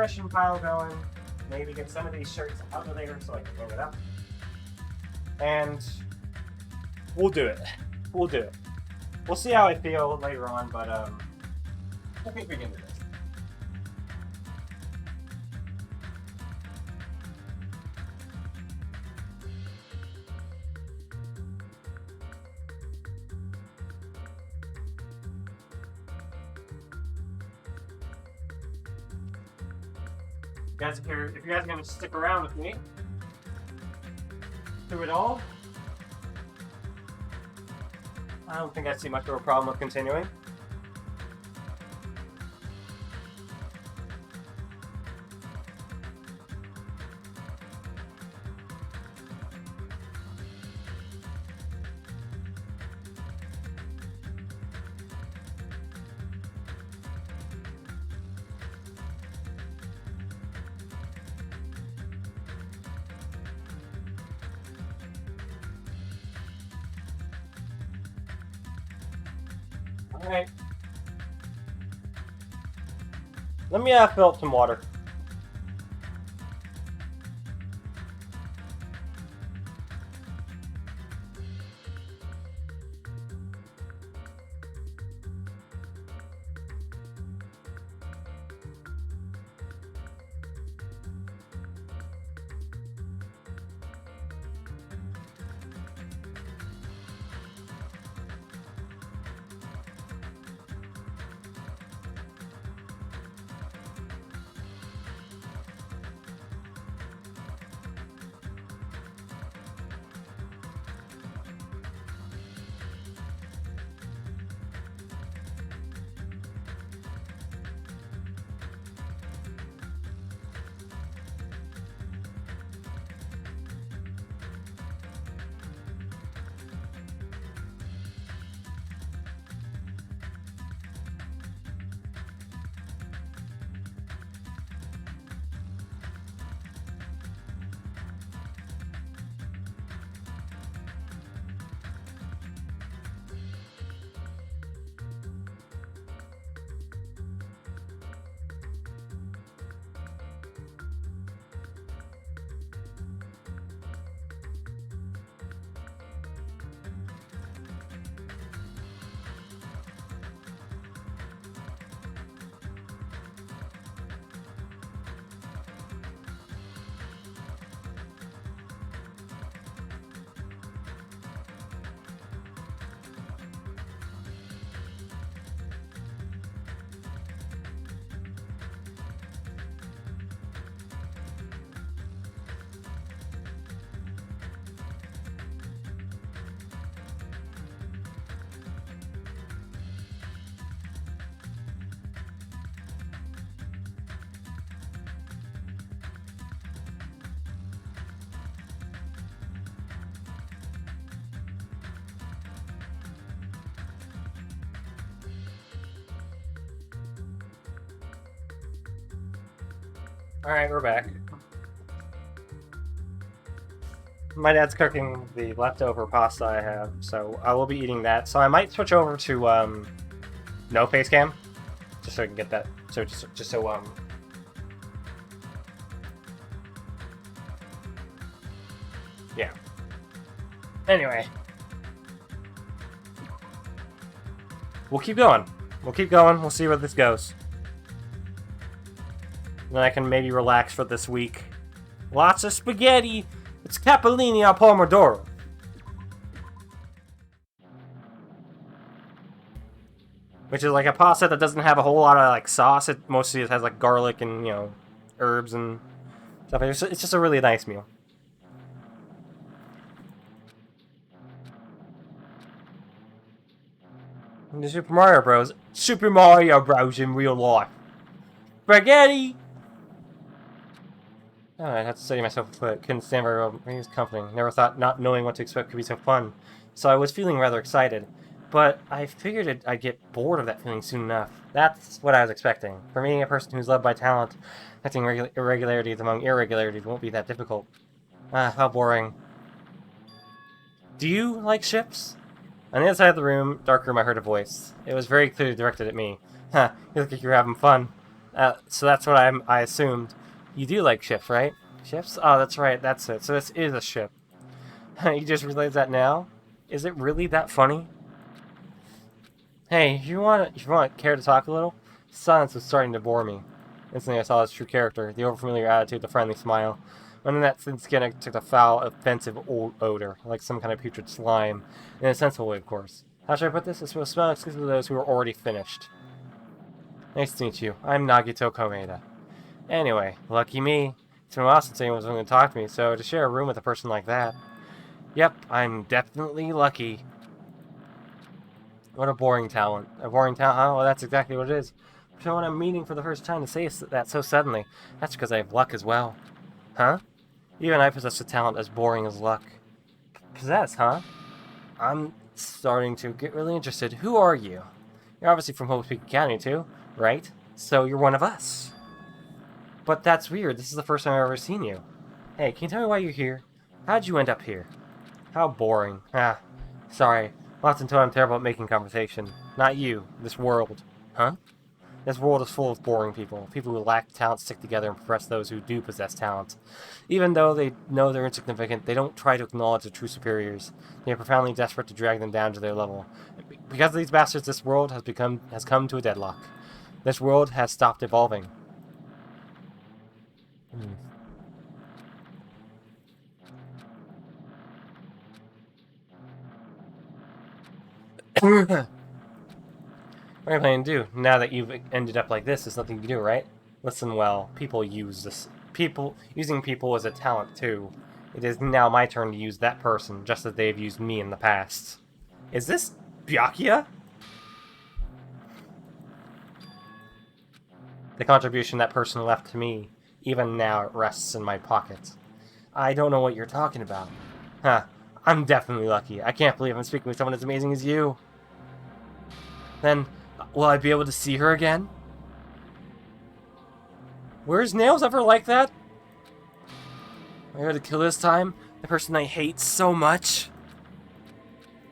S1: Impression pile going. Maybe get some of these shirts out of there so I can hang it up. And we'll do it. We'll do it. We'll see how I feel later on, but I think we can do this. If you guys are gonna stick around with me through it all, I don't think I see much of a problem with continuing. Alright. Let me fill up some water. Alright, we're back. My dad's cooking the leftover pasta I have, so I will be eating that. So I might switch over to No face cam? Just so I can get that. So just so yeah. Anyway. We'll keep going. We'll keep going. We'll see where this goes. Then I can maybe relax for this week. Lots of spaghetti! It's capellini al pomodoro. Which is like a pasta that doesn't have a whole lot of like sauce. It mostly has like garlic and, you know, herbs and stuff. It's just a really nice meal. The Super Mario Bros. Super Mario Bros. In real life. Spaghetti! Oh, I had to study myself a foot. Couldn't stand very well. It was comforting. Never thought not knowing what to expect could be so fun. So I was feeling rather excited. But I figured I'd get bored of that feeling soon enough. That's what I was expecting. For me, a person who's loved by talent, detecting irregularities among irregularities won't be that difficult. Ah, how boring. Do you like ships? On the other side of the room, dark room, I heard a voice. It was very clearly directed at me. Huh, you look like you're having fun. So that's what I assumed. You do like ships, right? Ships? Oh, that's right, that's it. So this is a ship. You just realized that now? Is it really that funny? Hey, if you want care to talk a little? Silence was starting to bore me. Instantly I saw his true character, the overfamiliar attitude, the friendly smile. Under that thin skin I took a foul, offensive old odor, like some kind of putrid slime. In a sensible way, of course. How should I put this? It will smell exclusive to those who are already finished. Nice to meet you. I'm Nagito Komeida. Anyway, lucky me. It's been a while since anyone was willing to talk to me, so to share a room with a person like that. Yep, I'm definitely lucky. What a boring talent. A boring talent? Oh, well, that's exactly what it is. So when I'm meeting for the first time to say that so suddenly, that's because I have luck as well. Huh? Even I possess a talent as boring as luck. Possess, huh? I'm starting to get really interested. Who are you? You're obviously from Hope Peak Academy too, right? So you're one of us. But that's weird. This is the first time I've ever seen you. Hey, can you tell me why you're here? How'd you end up here? How boring. Ah, sorry. Lots until I'm terrible at making conversation. Not you. This world. Huh? This world is full of boring people. People who lack talent stick together and suppress those who do possess talent. Even though they know they're insignificant, they don't try to acknowledge the true superiors. They are profoundly desperate to drag them down to their level. Because of these bastards, this world has come to a deadlock. This world has stopped evolving. What are you planning to do? Now that you've ended up like this, there's nothing you can do, right? Listen well, people use this. Using people is a talent, too. It is now my turn to use that person, just as they've used me in the past. Is this Byakuya? The contribution that person left to me, even now it rests in my pocket. I don't know what you're talking about. Huh, I'm definitely lucky. I can't believe I'm speaking with someone as amazing as you. Then, will I be able to see her again? Were his nails ever like that? Am I going to kill this time? The person I hate so much?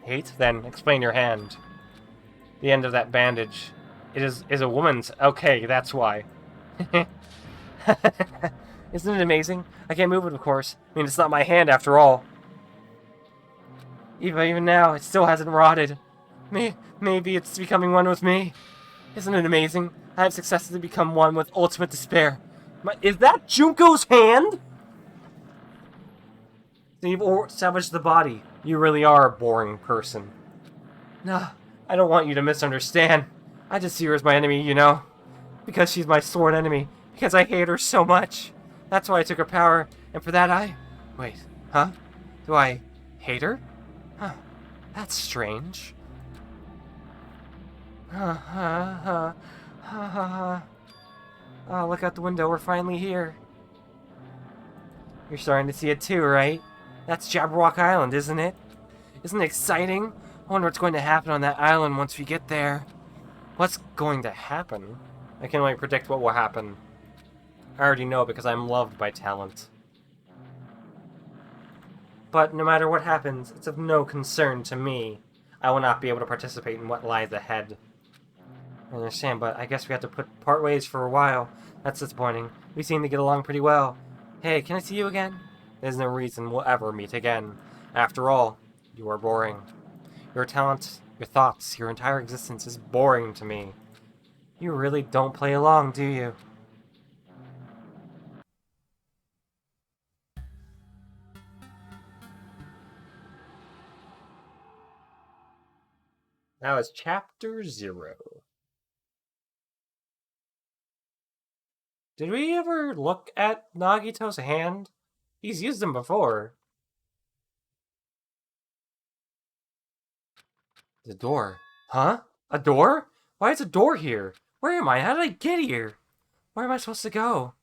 S1: Hate? Then explain your hand. The end of that bandage. It is a woman's. Okay, that's why. Isn't it amazing? I can't move it, of course. I mean, it's not my hand after all. Even now, it still hasn't rotted. Maybe it's becoming one with me. Isn't it amazing? I have successfully become one with ultimate despair. Is that Junko's hand? So you've established the body. You really are a boring person. No, I don't want you to misunderstand. I just see her as my enemy, you know? Because she's my sworn enemy. Because I hate her so much. That's why I took her power. And for that I... Wait, huh? Do I hate her? Huh, that's strange. Oh, look out the window, we're finally here. You're starting to see it too, right? That's Jabberwock Island, isn't it? Isn't it exciting? I wonder what's going to happen on that island once we get there. What's going to happen? I can only predict what will happen. I already know because I'm loved by talent. But no matter what happens, it's of no concern to me. I will not be able to participate in what lies ahead. I understand, but I guess we have to part ways for a while. That's disappointing. We seem to get along pretty well. Hey, can I see you again? There's no reason we'll ever meet again. After all, you are boring. Your talent, your thoughts, your entire existence is boring to me. You really don't play along, do you? Now it's Chapter 0. Did we ever look at Nagito's hand? He's used them before. The door. Huh? A door? Why is a door here? Where am I? How did I get here? Where am I supposed to go?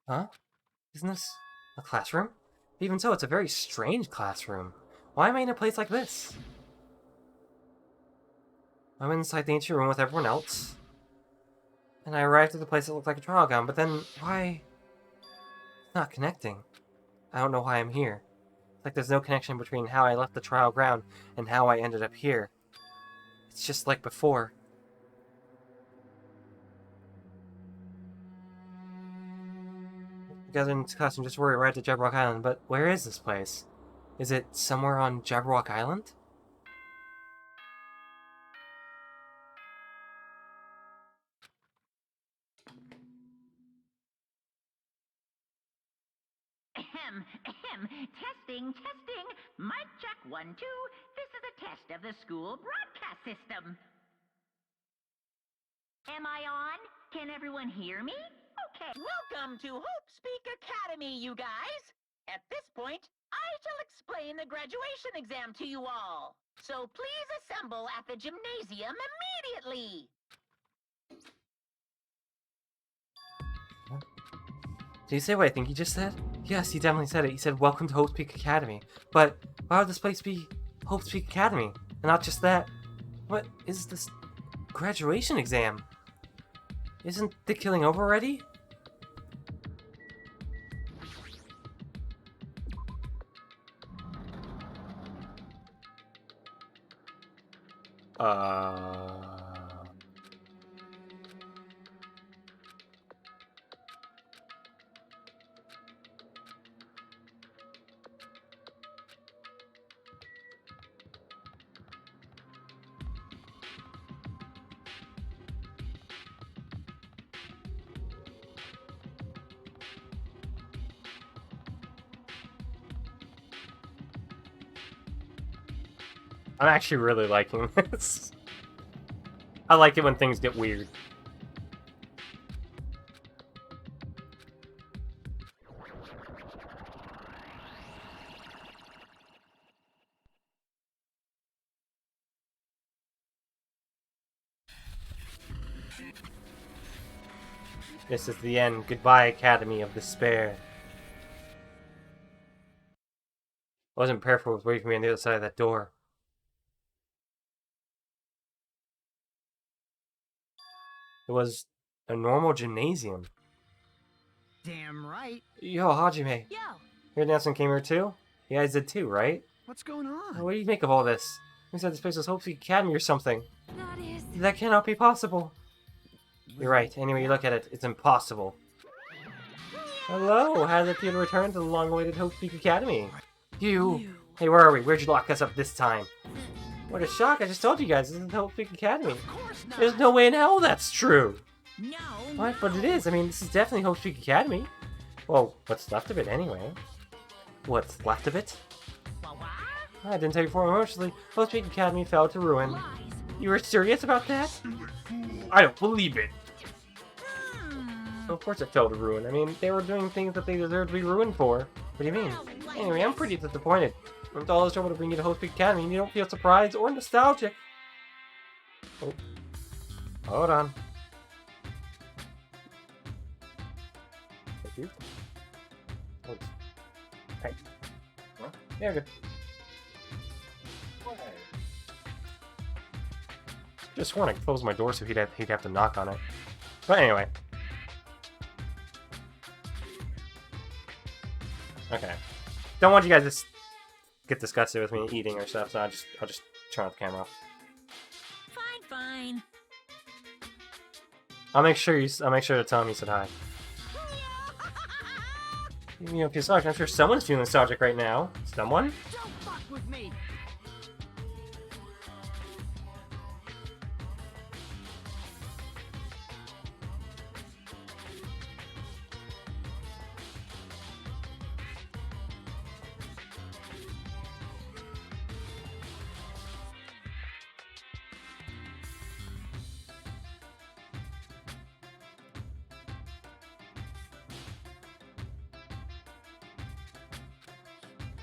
S1: Huh? Isn't this a classroom? Even so, it's a very strange classroom. Why am I in a place like this? I'm inside the ancient room with everyone else. And I arrived at the place that looked like a trial ground, but then why? It's not connecting. I don't know why I'm here. It's like there's no connection between how I left the trial ground and how I ended up here. It's just like before. Gathered in this classroom just worried right at Jabberwock Island, but where is this place? Is it somewhere on Jabberwock Island?
S7: Testing. Mic check 1, 2. This is a test of the school broadcast system. Am I on? Can everyone hear me? Okay. Welcome to Hope Speak Academy, you guys. At this point, I shall explain the graduation exam to you all. So please assemble at the gymnasium immediately.
S1: Did he say what I think he just said? Yes, he definitely said it. He said, "Welcome to Hope Speak Academy." But why would this place be Hope Speak Academy? And not just that. What is this graduation exam? Isn't the killing over already? I'm actually really liking this. I like it when things get weird. This is the end. Goodbye, Academy of Despair. I wasn't prepared for what was waiting for me on the other side of that door. It was a normal gymnasium.
S6: Damn right.
S1: Yo, Hajime.
S9: Yo!
S1: Your announcement came here too? You guys did too, right?
S8: What's going on?
S1: What do you make of all this? You said this place was Hope Speak Academy or something.
S3: That is...
S1: That cannot be possible. You're right. Anyway, you look at it, it's impossible. Hello, how did it feel to return to the long-awaited Hope Speak Academy? You! Hey, where are we? Where'd you lock us up this time? What a shock, I just told you guys, this is the Hope Speak Academy.
S4: Of course not.
S1: There's no way in hell that's true!
S11: No.
S1: What? But it is. I mean, this is definitely Hope Speak Academy. Well, what's left of it anyway? What's left of it? I didn't tell you before emotionally. Hope Speak Academy fell to ruin.
S9: Lies.
S1: You were serious about that? I don't believe it. Of course it fell to ruin. I mean, they were doing things that they deserved to be ruined for. What do you mean? Anyway, I'm pretty disappointed. With all this trouble to bring you to Hope Speak Academy, and you don't feel surprised or nostalgic. Oh. Hold on. Thank you. Oh. Hey. Huh? Yeah, good. Just want to close my door so he'd have to knock on it. But anyway. Okay. Don't want you guys to get disgusted with me eating or stuff, so I'll just turn off the camera off.
S11: Fine, fine.
S1: I'll make sure to tell him you said hi. You know, feel nostalgic. I'm sure someone's feeling nostalgic right now. Someone?
S6: Don't fuck with me!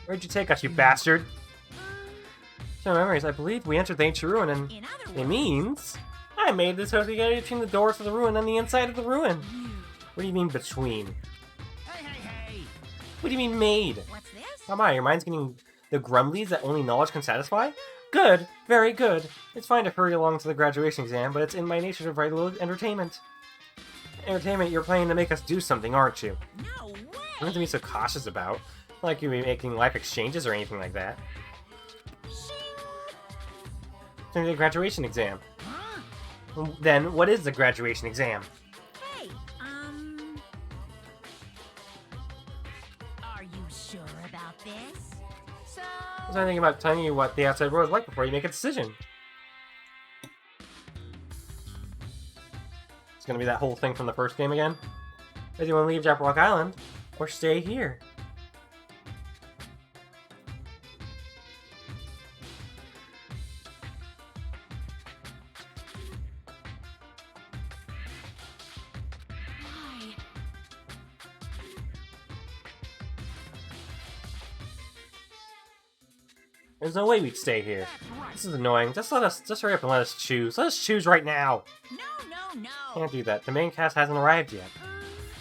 S1: Where'd you take us, you bastard? So memories, I believe we entered the ancient ruin, and
S11: In other
S1: it
S11: words,
S1: means I made this house together between the doors to the ruin and the inside of the ruin. What do you mean between?
S6: Hey, hey, hey!
S1: What do you mean made?
S11: what's this?
S1: Come on, your mind's getting the grumblies that only knowledge can satisfy? Good, very good. It's fine to hurry along to the graduation exam, but it's in my nature to provide a little entertainment. Entertainment, you're planning to make us do something, aren't you?
S11: No way!
S1: You don't have to be so cautious about. Not like you'll be making life exchanges or anything like that. It's only the graduation exam. Then, what is the graduation exam?
S11: Hey, are you sure about this? So...
S1: I was thinking about telling you what the outside world is like before you make a decision. It's gonna be that whole thing from the first game again? Do you want to leave Jabberwock Island, or stay here?
S9: Why?
S1: There's no way we'd stay here. This is annoying. Just hurry up and let us choose. Let us choose right now.
S11: No.
S1: Can't do that. The main cast hasn't arrived yet.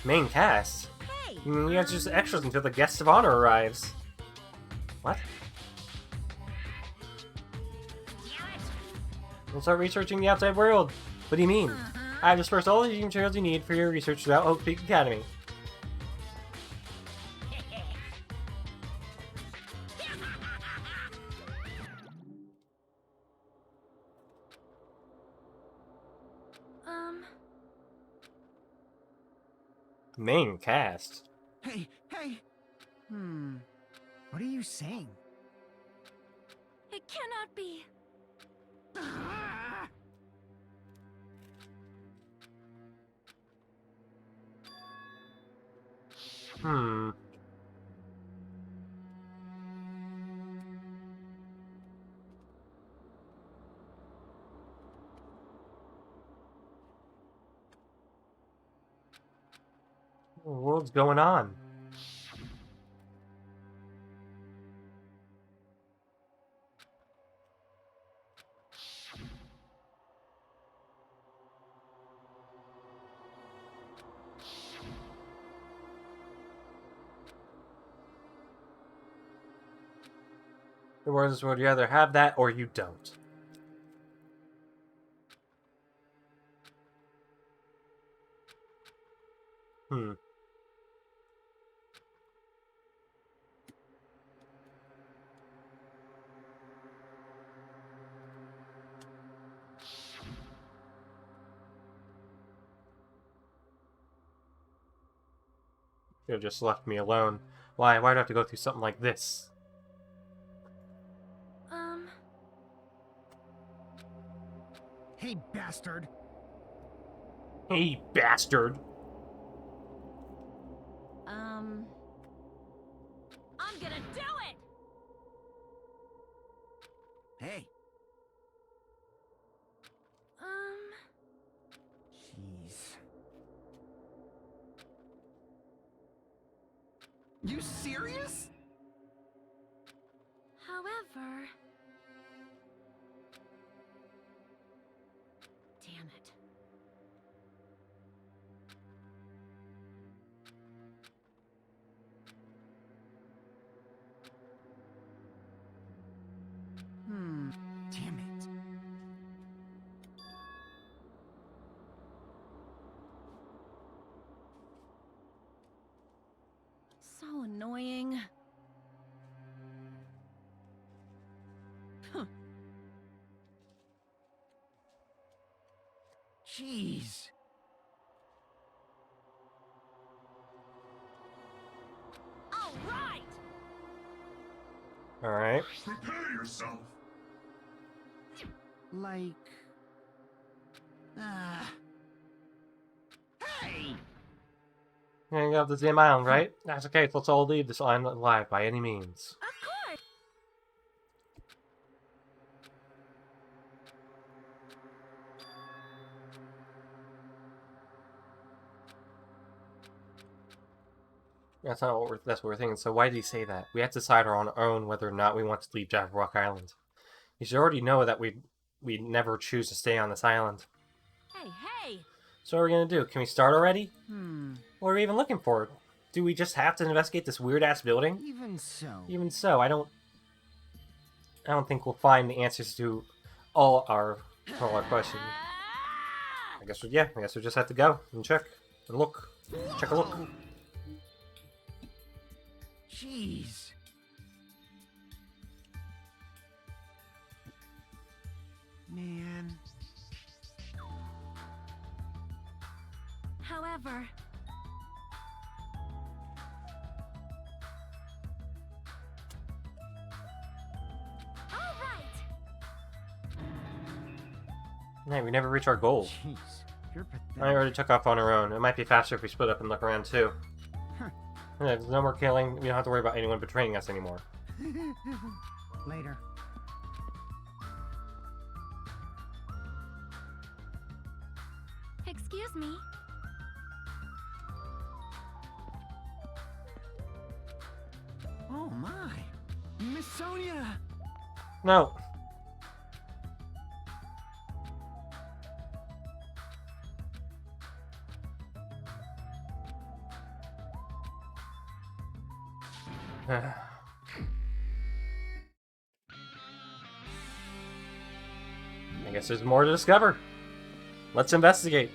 S1: Main cast?
S11: Hey,
S1: You mean we have just extras until the guest of honor arrives. What? We'll start researching the outside world. What do you mean? I have dispersed all the materials you need for your research throughout Hope Peak Academy. Main cast?
S6: Hey, hey! What are you saying?
S3: It cannot be.
S1: Hmm. What in the world's going on? The words would you either have that or you don't. Hmm. Should have just left me alone. Why do I have to go through something like this?
S6: Hey, bastard!
S1: Hey, bastard!
S11: I'm gonna do it!
S8: Hey,
S6: Jeez.
S8: you serious?
S3: However,
S9: Damn it.
S6: Damn it.
S9: So annoying. annoying.
S8: Jeez.
S9: All right!
S1: Alright.
S2: Prepare yourself.
S8: Like... Hey!
S1: You're gonna go up the damn island, right? That's okay, let's all leave this island alive by any means.
S3: Of course!
S1: That's not what that's what we're thinking. So why did he say that? We have to decide on our own whether or not we want to leave Rock Island. You should already know that we never choose to stay on this island.
S9: Hey, hey!
S1: So what are we gonna do? Can we start already?
S6: Hmm.
S1: What are we even looking for? Do we just have to investigate this weird-ass building?
S6: Even so.
S1: Even so, I don't think we'll find the answers to all our questions. I guess we just have to go and check and look. Check a look.
S8: Jeez. Man.
S3: However, all right.
S1: Hey, we never reach our goal.
S6: Jeez. You're pathetic.
S1: I already took off on our own. It might be faster if we split up and look around too.
S6: Huh.
S1: Yeah, there's no more killing. We don't have to worry about anyone betraying us anymore.
S6: Later.
S3: Excuse me.
S8: Oh my. Miss Sonia!
S1: No. I guess there's more to discover. Let's investigate.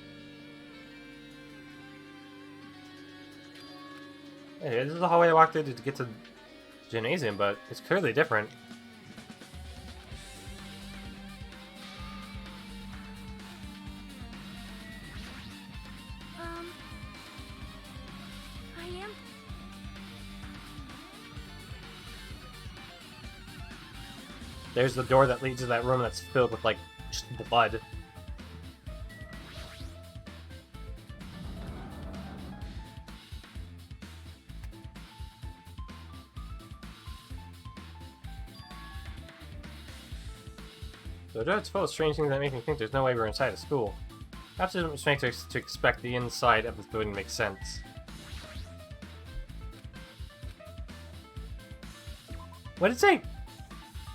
S1: Hey, this is the hallway I walked through to get to the gymnasium, but it's clearly different.
S3: I am.
S1: There's the door that leads to that room that's filled with, like, just blood. So it's full of strange things that make me think there's no way we're inside a school. Perhaps it doesn't make sense to expect the inside of this building to make sense. What did it say?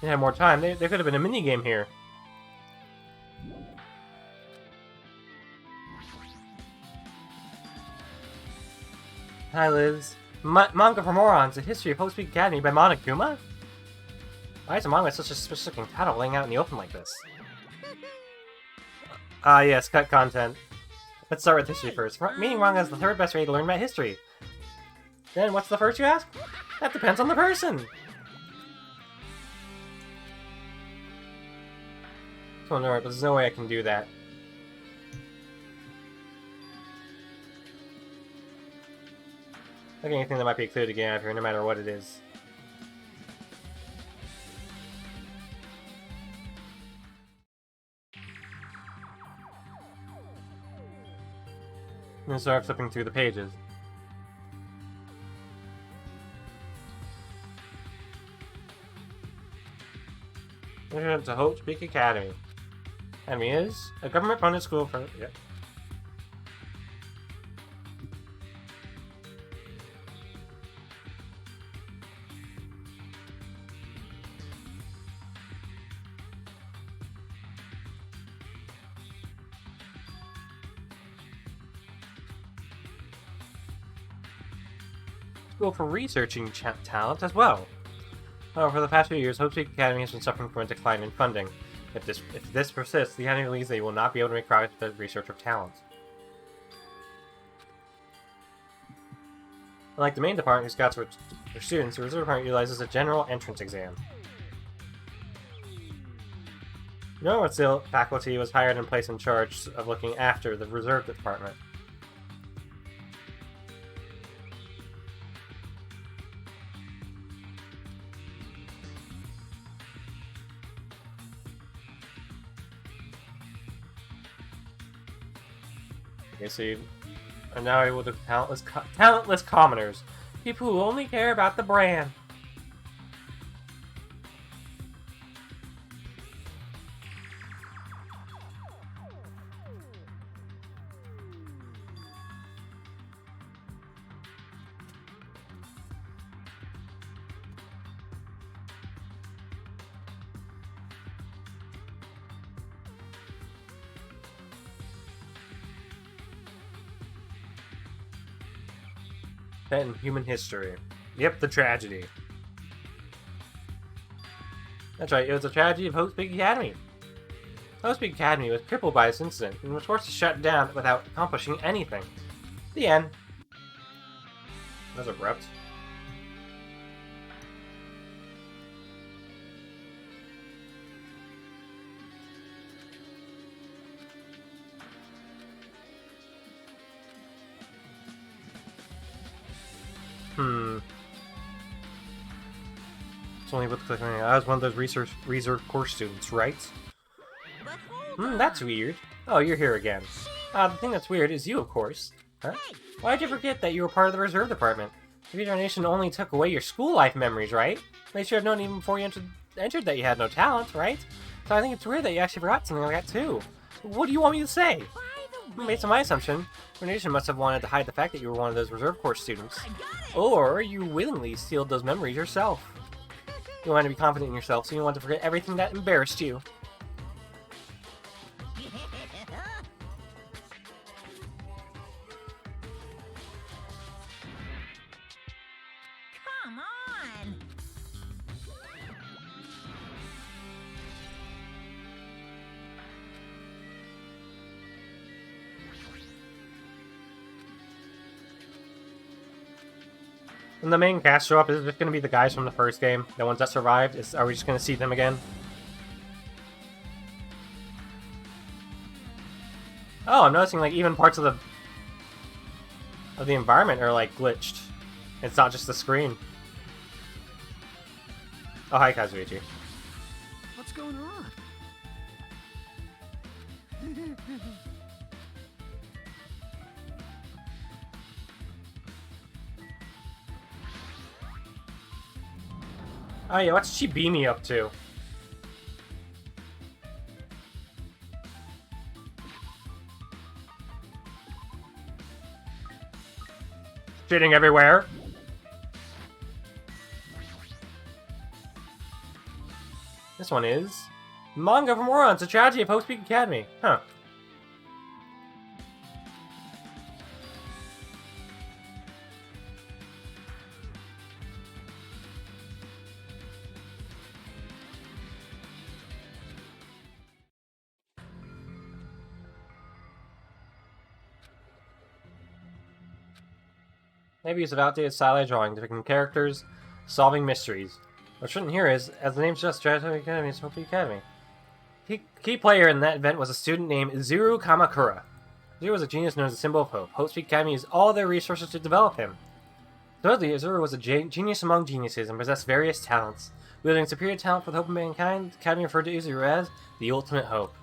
S1: They had more time. There could have been a mini game here. Hi, Liz. Manga for Morons: A History of Hope Speak Academy by Monokuma? Why is a manga with such a specific title laying out in the open like this? Yes, cut content. Let's start with history first. Meaning manga is the third best way to learn about history. Then what's the first, you ask? That depends on the person. Oh no, but there's no way I can do that. Look at anything that might be a clue to get out of here, no matter what it is. I'm gonna start flipping through the pages. Welcome to Hope Speak Academy. Academy is a government-funded school for... Yep. School for researching talent as well. However, for the past few years, Hope Speak Academy has been suffering from a decline in funding. If this persists, the Academy believes they will not be able to make progress with the research of talent. Unlike the main department, whose scouts were For students, the reserve department utilizes a general entrance exam. No still faculty was hired and placed in charge of looking after the reserve department. Okay, so and now able to talentless commoners. People who only care about the brand. In human history. Yep, the tragedy. That's right, it was a tragedy of Hope's Peak Academy. Hope's Peak Academy was crippled by this incident and was forced to shut down without accomplishing anything. The end. That was abrupt. It's only able to click on it. I was one of those reserve course students, right? That's weird. Oh, you're here again. The thing that's weird is you, of course. Huh? Why'd you forget that you were part of the reserve department? The reincarnation only took away your school life memories, right? They should have known even before you entered that you had no talent, right? So I think it's weird that you actually forgot something like that too. What do you want me to say? Based on my assumption, Renation must have wanted to hide the fact that you were one of those reserve course students. Or you willingly sealed those memories yourself. You wanted to be confident in yourself, so you wanted to forget everything that embarrassed you.
S11: Come on!
S1: When the main cast show up, is it just going to be the guys from the first game? The ones that survived? Are we just going to see them again? Oh, I'm noticing like even parts of the environment are like glitched. It's not just the screen. Oh, hi Kazuichi.
S8: What's going on?
S1: Oh yeah, what's Chibimi up to? Shitting everywhere. This one is Manga for Morons, a tragedy of Hope's Peak Academy. Huh. Maybe use of outdated style drawing, depicting characters, solving mysteries. What's written here is, as the name suggests, Tragedy Academy is Hope Academy. Key player in that event was a student named Zuru Kamakura. Zuru was a genius known as the symbol of hope. Hope Academy used all their resources to develop him. Thirdly, Zuru was a genius among geniuses and possessed various talents. Wielding superior talent for the hope of mankind, the Academy referred to Zuru as the ultimate hope.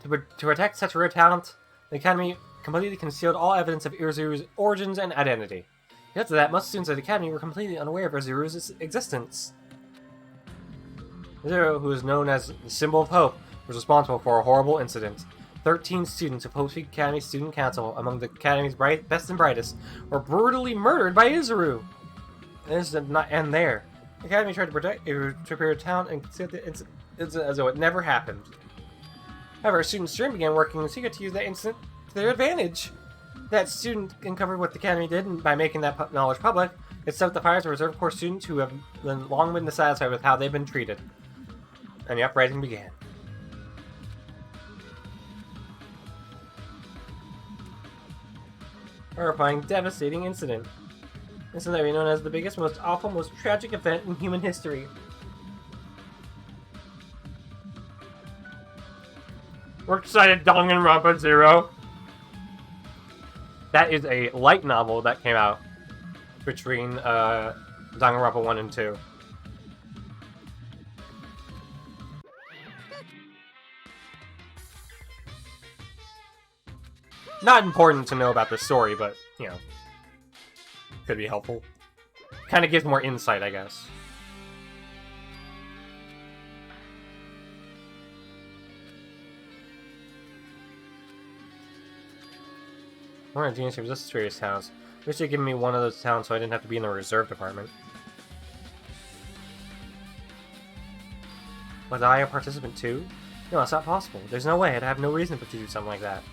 S1: To protect such rare talent, the Academy completely concealed all evidence of Izuru's origins and identity. Because of that, most students at the Academy were completely unaware of Izuru's existence. Zuru, who is known as the symbol of hope, was responsible for a horrible incident. 13 students of Hope's Peak Academy Student Council, among the Academy's best and brightest, were brutally murdered by Izuru. This did not end there. The Academy tried to protect a superior talent and conceal the incident as though it never happened. However, a student soon began working in secret to use that incident to their advantage. That student uncovered what the Academy did, and by making that knowledge public, it set the fires of reserve corps students who have long been dissatisfied with how they've been treated. And the uprising began. Horrifying, devastating incident. Instantly known as the biggest, most awful, most tragic event in human history. We're excited, Danganronpa 0. That is a light novel that came out between Danganronpa 1 and 2. Not important to know about the story, but, you know, could be helpful. Kind of gives more insight, I guess. One of the genius was serious towns. Wish they'd given me one of those towns so I didn't have to be in the reserve department. Was I a participant too? No, that's not possible. There's no way. I'd have no reason for to do something like that.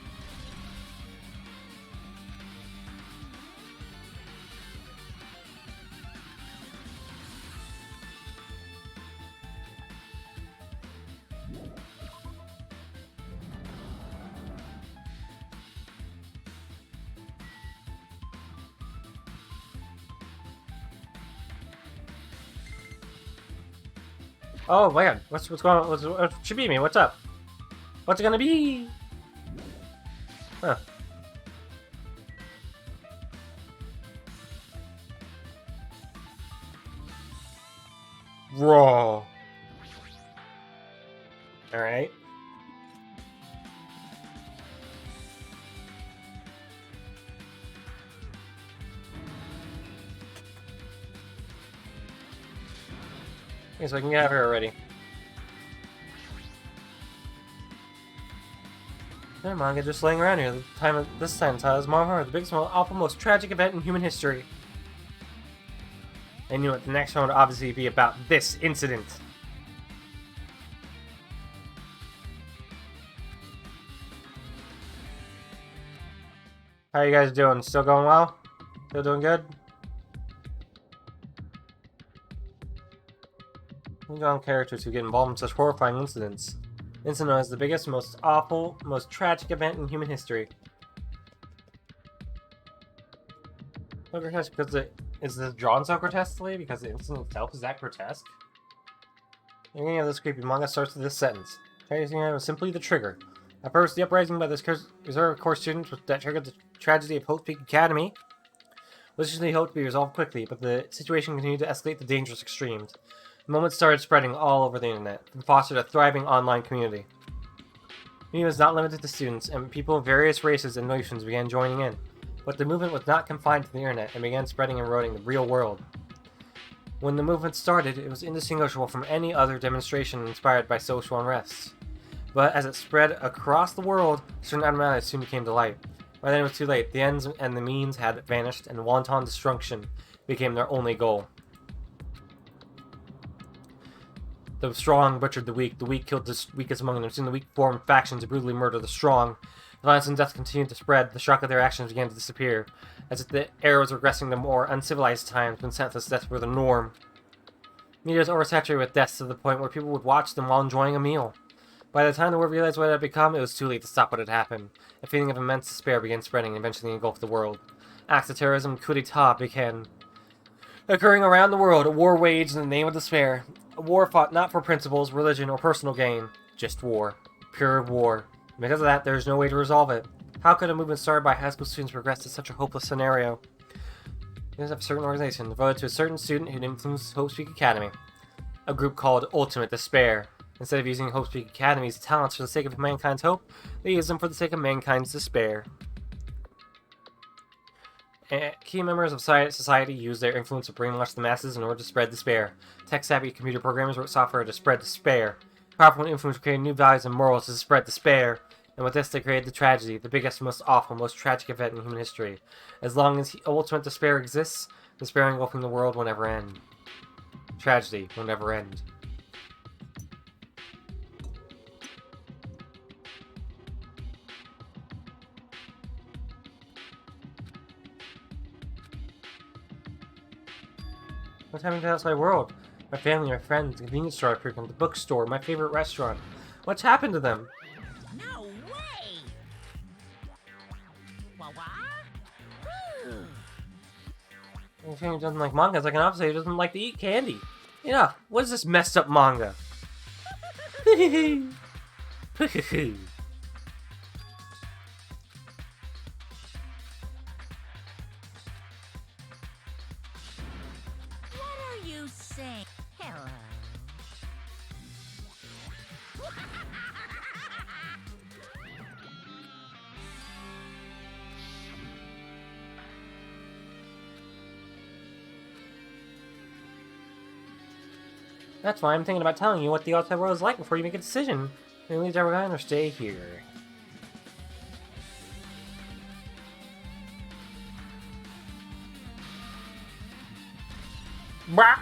S1: Oh man, what's going on? What should be me? What's up? What's it gonna be? Huh. Raw. Alright. Okay, so I can have her already. Their manga just laying around here. This time, Tyler's mom, the biggest, most awful, most tragic event in human history. I knew it. The next one would obviously be about this incident. How you guys doing? Still going well? Still doing good? We on characters who get involved in such horrifying incidents. Incident known as the biggest, most awful, most tragic event in human history. So grotesque because is this drawn so grotesquely? Because the incident itself is that grotesque? The beginning of this creepy manga starts with this sentence. Tragedy was simply the trigger. At first, the uprising by this reserve corps students that triggered the tragedy of Hope Peak Academy was initially hoped to be resolved quickly, but the situation continued to escalate to dangerous extremes. The moment started spreading all over the internet and fostered a thriving online community. The community was not limited to students, and people of various races and nations began joining in. But the movement was not confined to the internet and began spreading and eroding the real world. When the movement started, it was indistinguishable from any other demonstration inspired by social unrest. But as it spread across the world, certain abnormalities soon came to light. By then it was too late. The ends and the means had vanished, and wanton destruction became their only goal. The strong butchered the weak killed the weakest among them. Soon the weak formed factions brutally murdered the strong. The violence and death continued to spread. The shock of their actions began to disappear, as if the era was regressing to more uncivilized times when senseless deaths were the norm. Media was oversaturated with deaths to the point where people would watch them while enjoying a meal. By the time the world realized what it had become, it was too late to stop what had happened. A feeling of immense despair began spreading and eventually engulfed the world. Acts of terrorism and coup d'etat began occurring around the world. A war waged in the name of despair. A war fought not for principles, religion, or personal gain. Just war. Pure war. And because of that, there is no way to resolve it. How could a movement started by high school students progress to such a hopeless scenario? There's a certain organization devoted to a certain student who influenced Hope Peak Academy. A group called Ultimate Despair. Instead of using Hope Peak Academy's talents for the sake of mankind's hope, they use them for the sake of mankind's despair. Key members of society use their influence to brainwash the masses in order to spread despair. Tech-savvy computer programmers wrote software to spread despair. Powerful influence created new values and morals to spread despair. And with this, they created the tragedy, the biggest, most awful, most tragic event in human history. As long as ultimate despair exists, despair engulfing the world will never end. Tragedy will never end. What's happening to the outside world? My family, my friends, the convenience store I frequent, the bookstore, my favorite restaurant. What's happened to them?
S11: No way! Wah-wah?
S1: If he doesn't like manga, it's like an opposite. He doesn't like to eat candy. Yeah, what is this messed up manga?
S11: What are you saying? Hello.
S1: That's why I'm thinking about telling you what the outside world is like before you make a decision. Maybe leave Evergreen or stay here. Bah!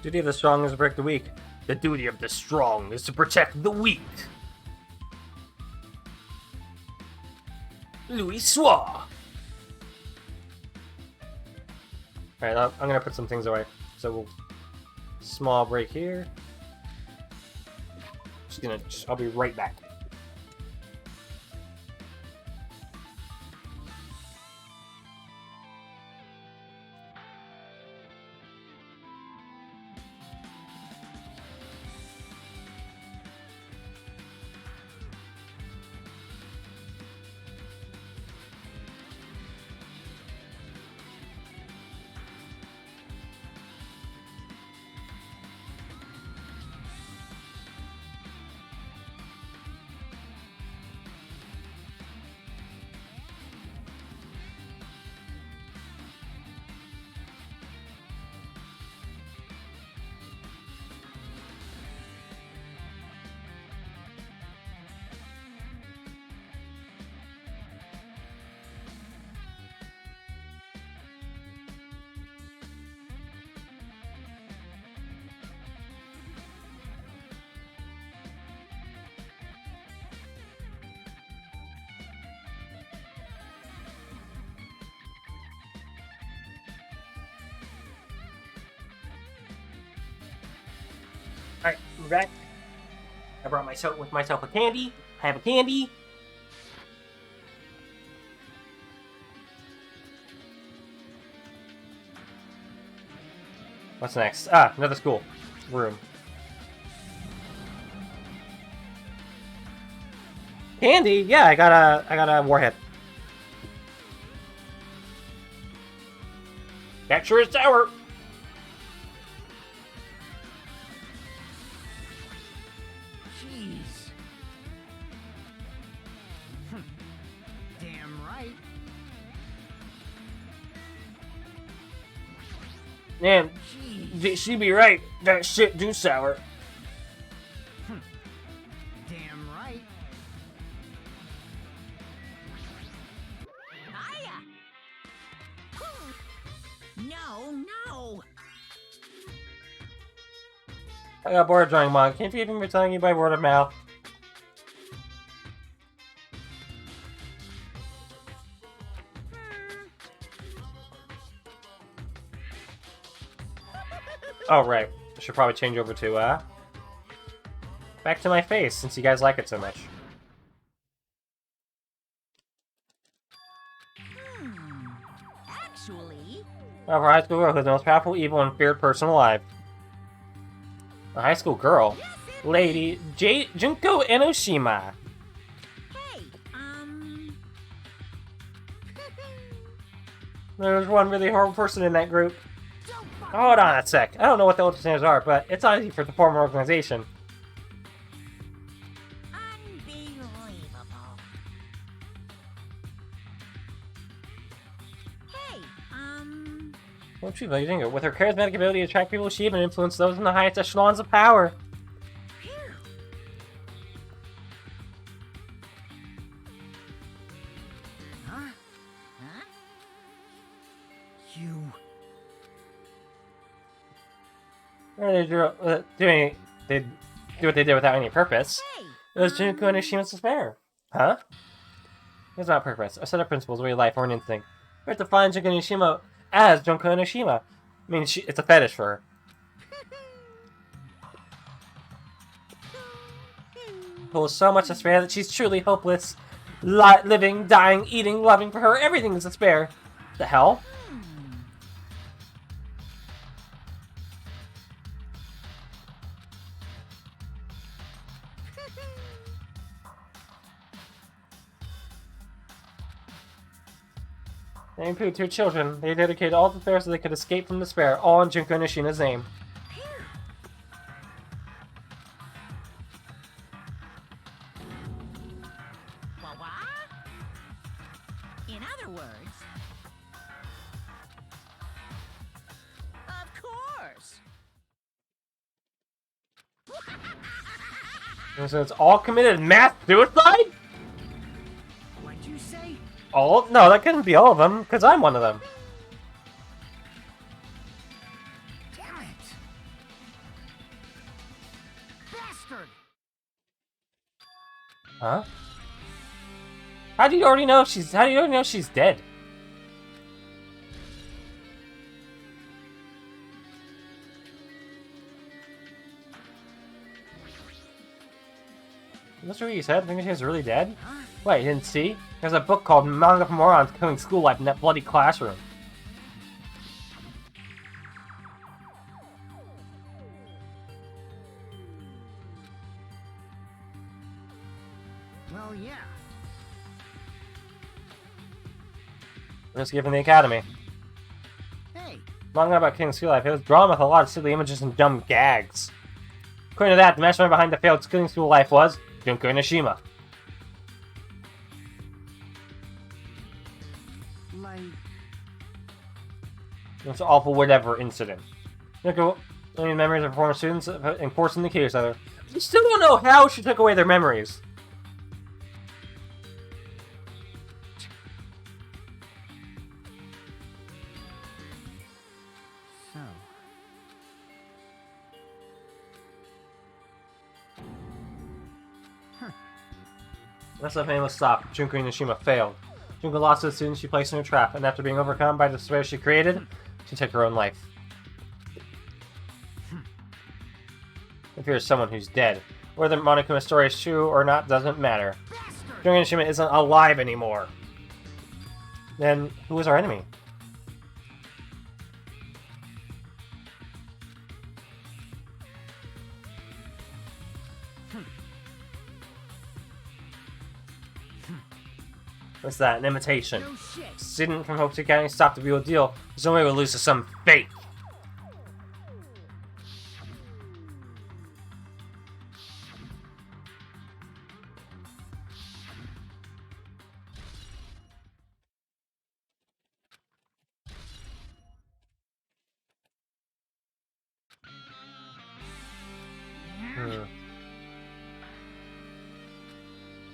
S1: Duty of the strong is to protect the weak. The duty of the strong is to protect the weak. Louis Soir. Alright, I'm gonna put some things away. So we'll small break here. I'll be right back. Alright, we're back. I brought myself a candy. I have a candy. What's next? Ah, another school room. Candy? Yeah, I got a warhead. Capture his tower.
S6: Jeez. Damn right.
S1: Man, she be right. That shit do sour.
S6: Damn right.
S11: Hiya! No, no!
S1: I got bored of drawing manga. Can't you even be telling you by word of mouth? Oh, right. I should probably change over to, back to my face, since you guys like it so much.
S11: Actually...
S1: Well, for a high school girl who's the most powerful, evil, and feared person alive. A high school girl? Lady Junko Enoshima.
S11: Hey,
S1: There's one really horrible person in that group. Hold on a sec. I don't know what the ultra standards are, but it's not easy for the former organization.
S11: Unbelievable. Hey,
S1: What's she using? With her charismatic ability to attract people, she even influenced those in the highest echelons of power.
S6: Huh? Huh? You...
S1: They do what they did without any purpose. It was Junko Anishima's despair. Huh? It's not purpose. A set of principles, way of life, or an instinct. We have to find Junko Anishima as Junko Anishima. I mean, it's a fetish for her. full of so much despair that she's truly hopeless. Living, dying, eating, loving, for her, everything is despair. The hell? They improved to her children. They dedicated all despair so they could escape from despair, all in Junko Nishima's name.
S11: In other words, of course.
S1: And so it's all committed mass suicide?
S6: What'd you say?
S1: All? No, that couldn't be all of them, because I'm one of them.
S6: Damn it! Bastard!
S1: Huh? How do you already know she's dead? That's what you said? Think she's really dead? Wait, you didn't see? There's a book called Manga for Morons Killing School Life in that bloody classroom.
S6: Well, yeah.
S1: Just given the academy.
S6: Hey,
S1: Manga about Killing School Life. It was drawn with a lot of silly images and dumb gags. According to that, the mastermind behind the failed Killing School Life was Junko Nishima.
S6: like...
S1: It's an awful whatever incident. Junko only memories of former students and forcing the case other. We still don't know how she took away their memories.
S6: So...
S1: That's the famous stop. Junko Nishima failed. Junko lost to the students she placed in her trap, and after being overcome by the despair she created, she took her own life. If you're someone who's dead, whether Monokuma's story is true or not doesn't matter. Junko Nishima isn't alive anymore. Then who is our enemy? What's that? An imitation.
S6: No shit.
S1: Student from Hope's Academy stopped the real deal. There's no way we'll lose to some fake.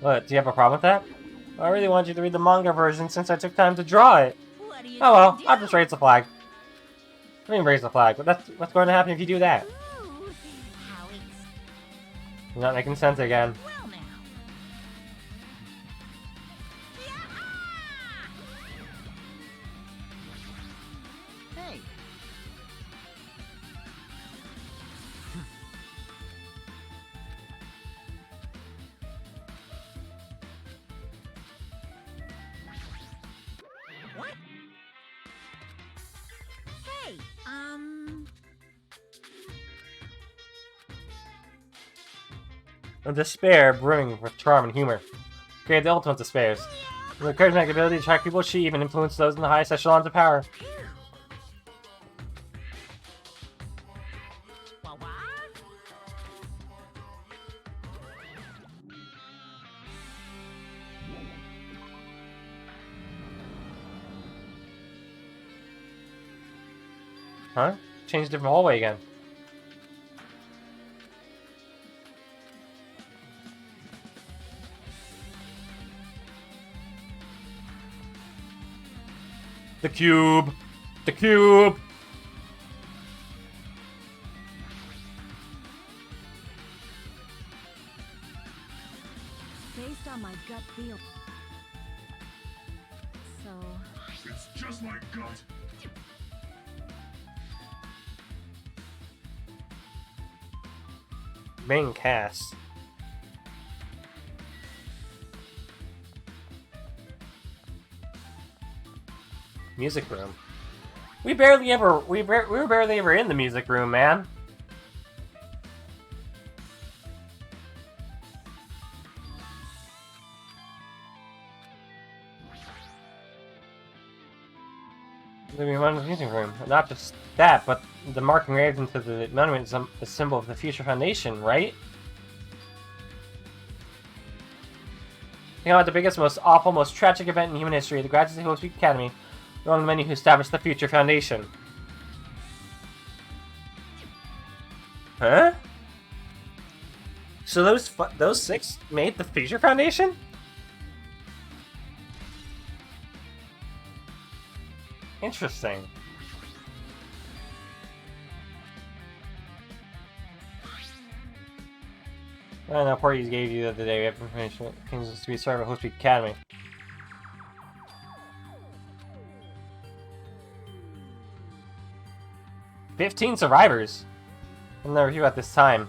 S1: What? Do you have a problem with that? I really wanted you to read the manga version since I took time to draw it.
S11: What do you
S1: Oh well,
S11: do?
S1: I'll just raise the flag. I mean raise the flag, but that's what's going to happen if you do that.
S11: Ooh, how
S1: You're not making sense again.
S11: well now.
S6: Hey,
S11: What? Hey,
S1: A despair brimming with charm and humor. Create the ultimate despairs. With her charismatic ability to attract people, she even influenced those in the highest echelons of power.
S11: what?
S1: Huh? Change a different hallway again. The cube! The cube!
S9: Based on my gut feel. So,
S2: It's just my gut.
S1: Main cast. Music room. We were barely ever in the music room, man. We went in the music room. Not just that, but the mark engraved into the monument is a symbol of the Future Foundation, right? Think about the biggest, most awful, most tragic event in human history, the graduates of the Hope Speak Academy, among the many who established the Future Foundation. Huh? So those 6 made the Future Foundation? Interesting. I don't know, Porties gave you the other day. We have information about things to be started at Hope Speak Academy. "15 survivors." In the review at this time.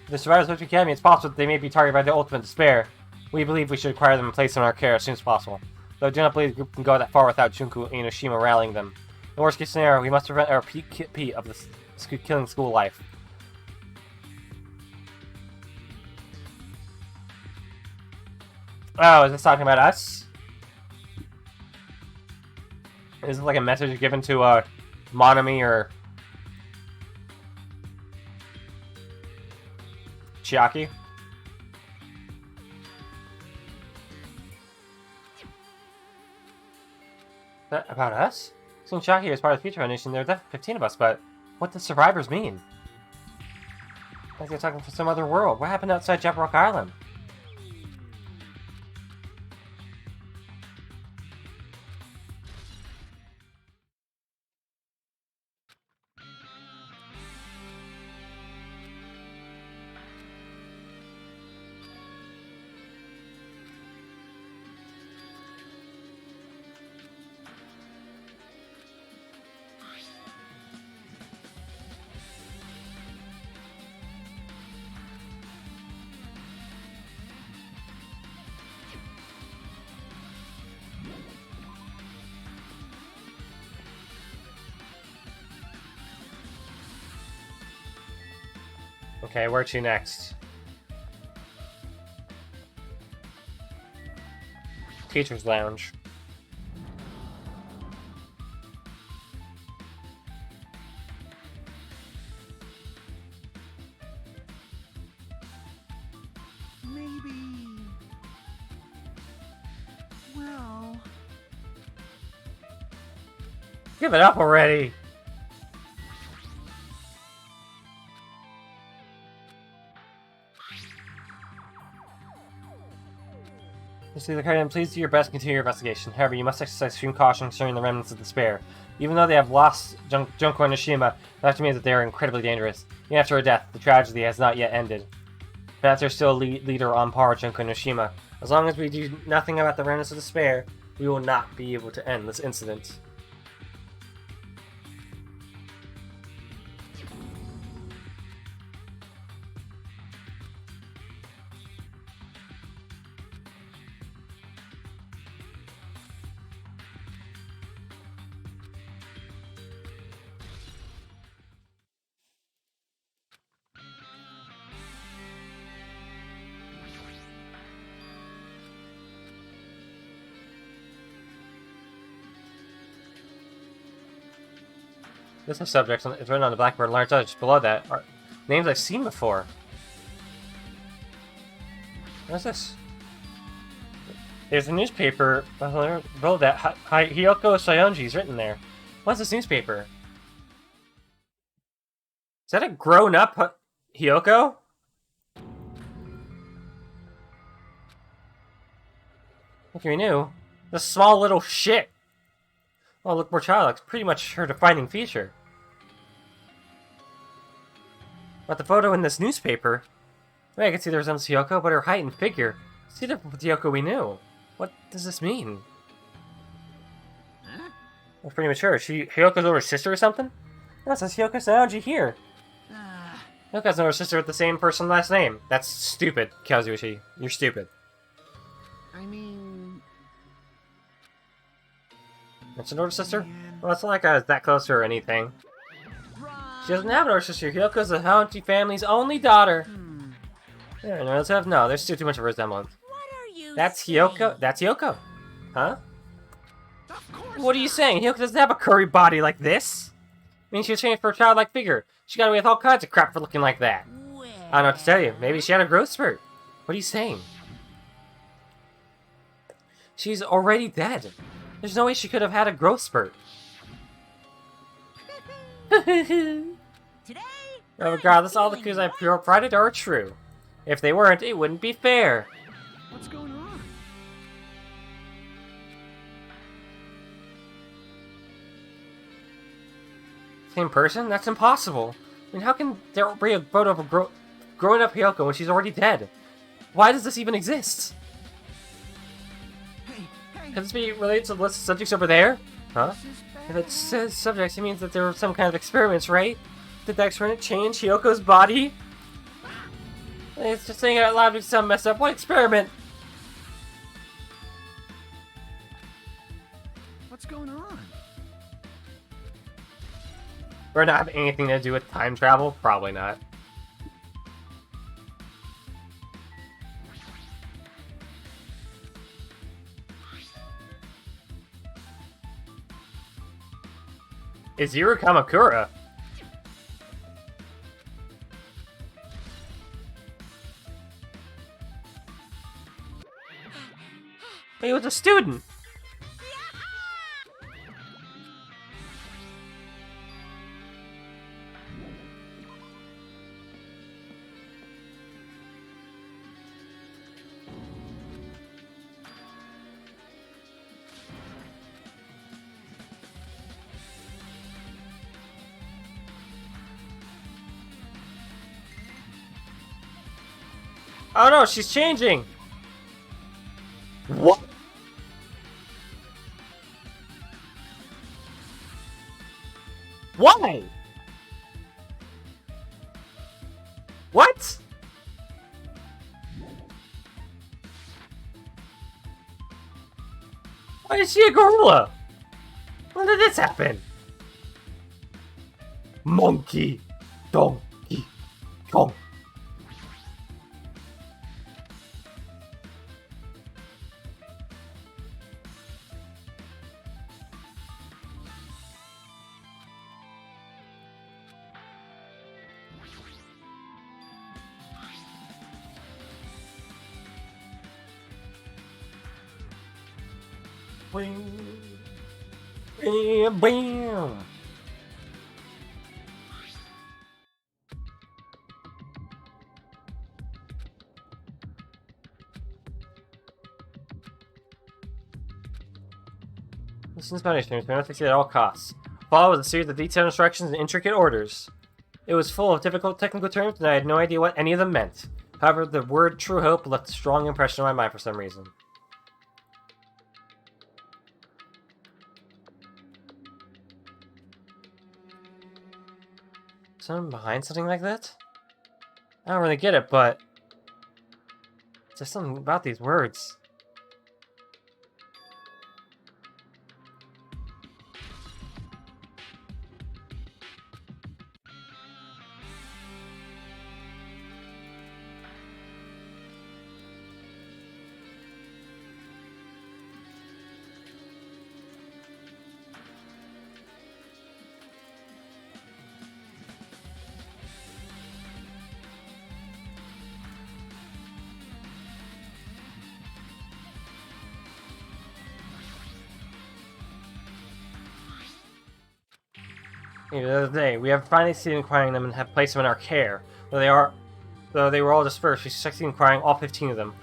S1: The survivors of Hope Speak Academy, it's possible that they may be targeted by the ultimate despair. We believe we should acquire them and place them in our care as soon as possible. Though I do not believe the group can go that far without Junko and Enoshima rallying them. In the worst case scenario, we must prevent a repeat of this killing school life. Oh, is this talking about us? Is it like a message given to Monami or Chiaki? That about us? Since Chiaki is part of the Future Foundation, there are definitely 15 of us, but what does survivors mean? Like they're talking from some other world. What happened outside Jabberwock Island? Okay, where to next? Teacher's Lounge.
S8: Maybe... Well...
S1: Give it up already! Mr. the Guardian, please do your best to continue your investigation. However, you must exercise extreme caution concerning the remnants of despair. Even though they have lost Junko and Nishima, that means that they are incredibly dangerous. Even after her death, the tragedy has not yet ended. Perhaps there's still a leader on par with Junko and Nishima. As long as we do nothing about the remnants of despair, we will not be able to end this incident. List of subjects is written on the blackboard. Large letters below that are names I've seen before. What is this? There's a newspaper below that. Hiyoko Sayonji is written there. What's this newspaper? Is that a grown-up Hiyoko? If you knew, this small little shit. Oh, look more childlike. Pretty much her defining feature. But the photo in this newspaper, I can see there resembles Hiyoko, but her height and figure, it's different with the Hiyoko we knew. What does this mean?
S8: Huh?
S1: That's pretty mature. Is she Hiyoko's older sister or something? No, it says Hiyoko Sayoji here. Hiyoko's older sister with the same person last name. That's stupid, Kazuyoshi. You're stupid.
S8: I mean...
S1: It's an older sister? Well, it's not like I was that close to her or anything. She doesn't have an older sister. Hyoko's the Haunty family's only daughter. Yeah, no relative? No, there's still too much of a resemblance.
S11: What are you
S1: That's
S11: saying?
S1: Hyoko. That's Hyoko. Huh?
S8: Of course
S1: What are you
S8: not.
S1: saying? Hyoko doesn't have a curvy body like this. I mean, she was trained for a childlike figure. She got away with all kinds of crap for looking like that.
S11: Well,
S1: I don't know what to tell you. Maybe she had a growth spurt. What are you saying? She's already dead. There's no way she could have had a growth spurt.
S11: today,
S1: Regardless, all the clues I provided are true. If they weren't, it wouldn't be fair.
S8: What's going on?
S1: Same person? That's impossible. I mean, how can there be a photo of a growing up Hyoko when she's already dead? Why does this even exist?
S8: Hey, hey.
S1: Could this be related to the list of subjects over there? Huh?
S8: This is
S1: If it
S8: bad.
S1: says subjects, it means that there were some kind of experiments, right? Did the experiment change Hyoko's body? It's just saying it out loud makes it sound messed up. What experiment?
S8: What's going on?
S1: Or not have anything to do with time travel? Probably not. Is Yuru Kamakura? He was a student. Oh no, she's changing! What? Why? What? Why is she a gorilla? When did this happen? Monkey, donkey, Kong. Bam, bam. Listen to Spanish news, may not succeed at all costs. Follow was a series of detailed instructions and intricate orders. It was full of difficult technical terms, and I had no idea what any of them meant. However, the word True Hope left a strong impression on my mind for some reason. Someone behind something like that? I don't really get it, but there's something about these words. The other day, we have finally succeeded in acquiring them and have placed them in our care. Though they were all dispersed, we succeeded in acquiring all 15 of them.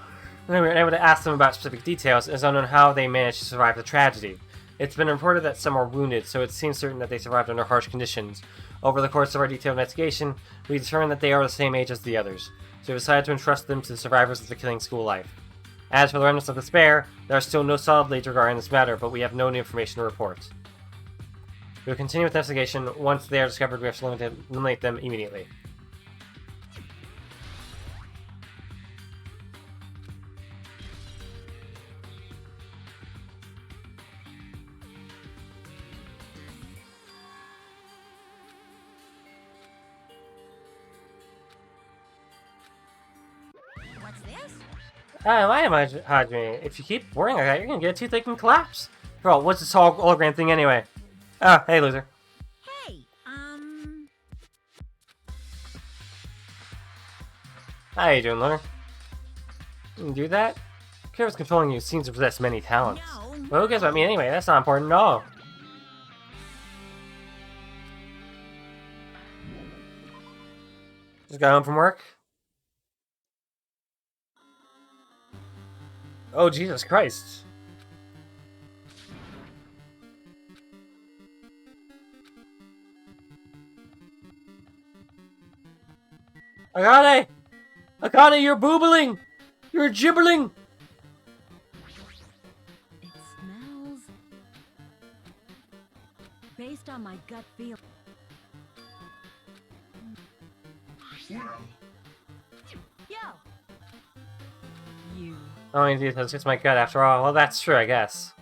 S1: And then we were able to ask them about specific details, as unknown how they managed to survive the tragedy. It's been reported that some were wounded, so it seems certain that they survived under harsh conditions. Over the course of our detailed investigation, we determined that they are the same age as the others, so we decided to entrust them to the survivors of the killing school life. As for the remnants of the spare, there are still no solid leads regarding this matter, but we have no new information to report. We will continue with the investigation. Once they are discovered, we have to eliminate them immediately.
S11: What's this?
S1: I am Hajime. If you keep worrying like that, you're gonna get a toothache and collapse. Bro, what's this whole hologram thing anyway? Oh, hey, loser.
S11: Hey,
S1: How you doing, loner? You can do that? Whoever's controlling you seems to possess many talents.
S11: no.
S1: Well, who cares about me anyway? That's not important at all. Just got home from work? Oh, Jesus Christ. Akane! Akane, you're boobling! You're gibbling!
S9: It smells... Based on my gut feel...
S2: Well,
S9: Yo! You...
S1: Oh, indeed, that's just my gut after all. Well, that's true, I guess.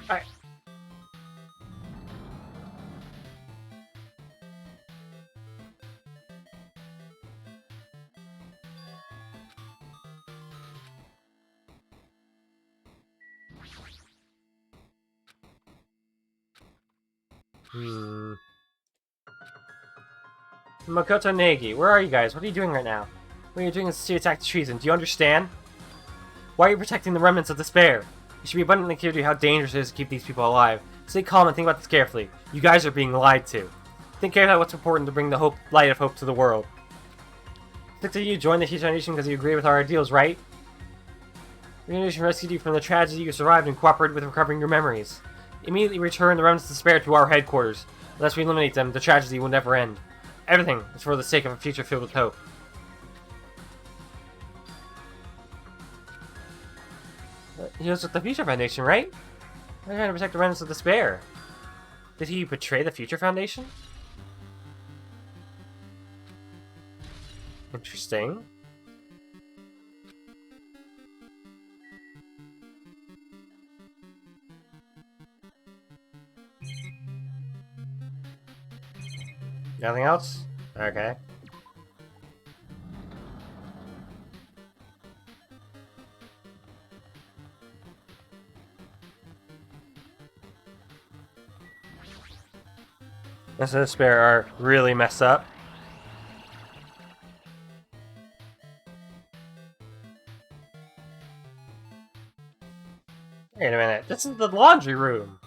S1: Alright. Makoto Negi, where are you guys? What are you doing right now? What are you doing is to attack the treason. Do you understand? Why are you protecting the remnants of despair? It should be abundantly clear to you how dangerous it is to keep these people alive. Stay calm and think about this carefully. You guys are being lied to. Think carefully about what's important to bring the light of hope to the world. Looks like you joined the Heat Foundation because you agree with our ideals, right? The organization rescued you from the tragedy you survived and cooperated with recovering your memories. Immediately return the remnants of despair to our headquarters. Unless we eliminate them, the tragedy will never end. Everything is for the sake of a future filled with hope. He was with the Future Foundation, right? They're trying to protect the remnants of despair. Did he betray the Future Foundation? Interesting. Nothing else? Okay. This and Despair are really messed up. Wait a minute, this is the laundry room.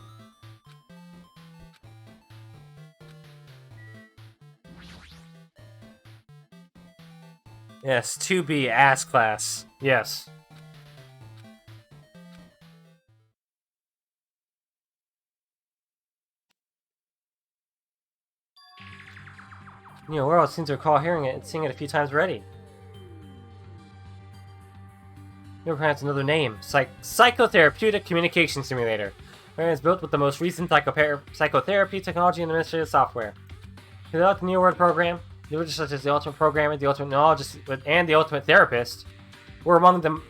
S1: Yes, 2B ass class. Yes. You know, world seems to recall hearing it and seeing it a few times already. You'll pronounce another name. Psychotherapeutic Communication Simulator. Where it's built with the most recent psychotherapy technology and administrative software. To develop the New World program, knowledge such as the Ultimate Programmer, the Ultimate Neurologist, and the Ultimate Therapist were among the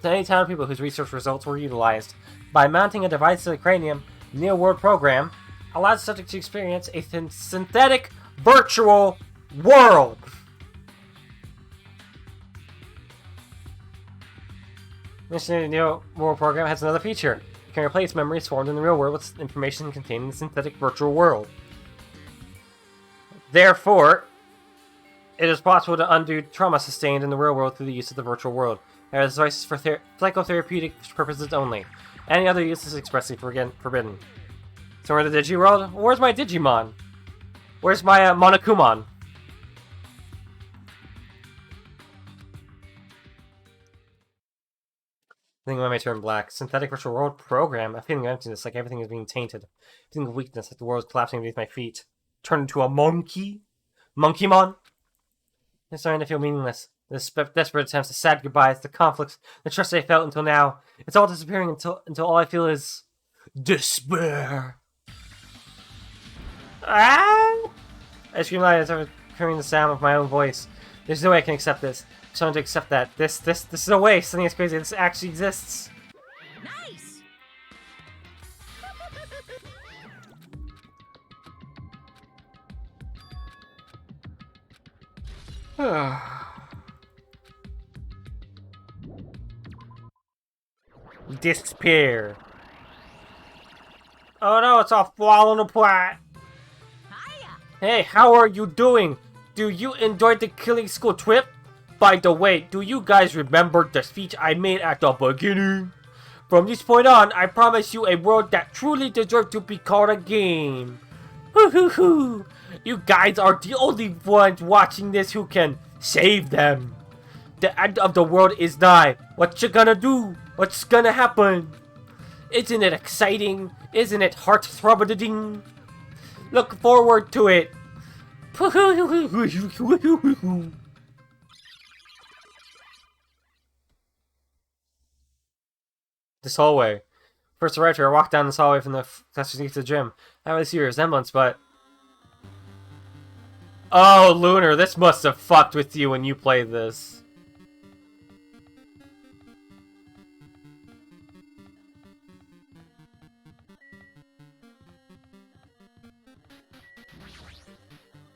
S1: many talented people whose research results were utilized. By mounting a device to the cranium, the Neo World program allows the subject to experience a synthetic virtual world. The Neo World program has another feature. It can replace memories formed in the real world with information contained in the synthetic virtual world. Therefore, it is possible to undo trauma sustained in the real world through the use of the virtual world. There are devices for psychotherapeutic purposes only. Any other use is expressly forbidden. So we're in the Digi world? Where's my Digimon? Where's my Monokumon? I think I might turn black. Synthetic virtual world program. A feeling of emptiness, like everything is being tainted. A feeling of weakness, like the world is collapsing beneath my feet. Turn into a monkey? Monkeymon? I'm starting to feel meaningless. The desperate attempts, the sad goodbyes, the conflicts, the trust I felt until now. It's all disappearing until all I feel is despair. Ah! I scream loud as I'm hearing the sound of my own voice. There's no way I can accept this. Starting to accept that this is a waste. Something is crazy. This actually exists.
S11: Nice!
S1: Despair. Oh no, it's all falling apart.
S11: Hiya!
S1: Hey, how are you doing? Do you enjoy the killing school trip? By the way, do you guys remember the speech I made at the beginning? From this point on, I promise you a world that truly deserves to be called a game. Hoo hoo hoo! You guys are the only ones watching this who can save them. The end of the world is nigh. What you gonna do? What's gonna happen? Isn't it exciting? Isn't it heart-throbbing? Look forward to it. This hallway. First arrived here, I walked down this hallway from the to the gym. I really see your resemblance, but... Oh, Lunar, this must have fucked with you when you played this.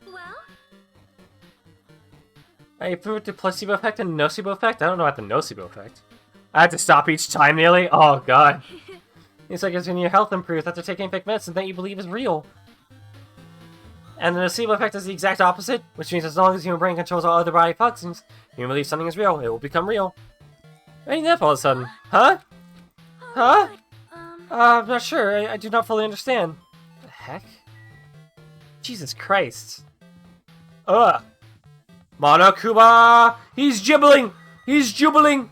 S3: Well,
S1: I proved the placebo effect and nocebo effect? I don't know about the nocebo effect. I had to stop each time nearly? Oh god. It's like it's when your health improves after taking fake medicine that you believe is real. And the nocebo effect is the exact opposite, which means as long as your brain controls all other body functions, you believe something is real, it will become real. Why ain't that all of a sudden? Huh? Huh? I'm not sure. I do not fully understand. The heck? Jesus Christ. Ugh. Monokuma! He's gibbling! He's jubiling!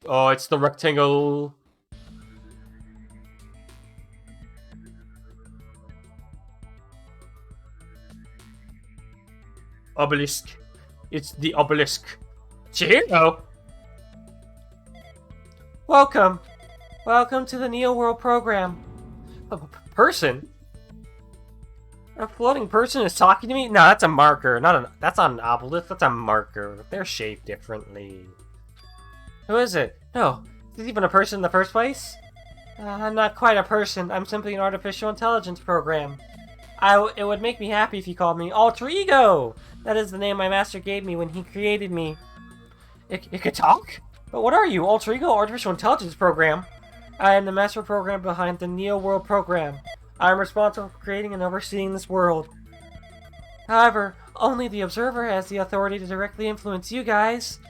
S1: Oh, it's the rectangle. Obelisk. It's the obelisk. Chihiro! Welcome. Welcome to the Neo World program. A person? A floating person is talking to me? No, that's a marker. That's not an obelisk. That's a marker. They're shaped differently. Who is it? No. Is it even a person in the first place? I'm not quite a person. I'm simply an artificial intelligence program. It would make me happy if you called me Alter Ego! That is the name my master gave me when he created me. It could talk? But what are you, Alter Ego Artificial Intelligence Program? I am the master program behind the Neo World program. I am responsible for creating and overseeing this world. However, only the observer has the authority to directly influence you guys.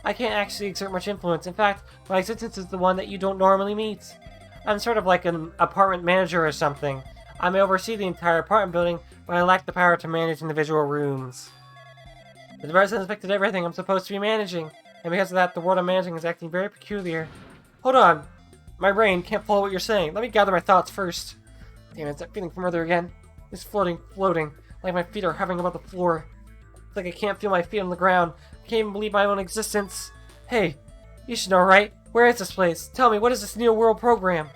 S1: I can't actually exert much influence. In fact, my existence is the one that you don't normally meet. I'm sort of like an apartment manager or something. I may oversee the entire apartment building, but I lack the power to manage individual rooms. The device has affected everything I'm supposed to be managing, and because of that, the world I'm managing is acting very peculiar. Hold on. My brain can't follow what you're saying. Let me gather my thoughts first. Damn it, it's that feeling from earlier again. It's floating, like my feet are hovering above the floor. It's like I can't feel my feet on the ground. I can't even believe my own existence. Hey, you should know, right? Where is this place? Tell me, what is this Neo World program?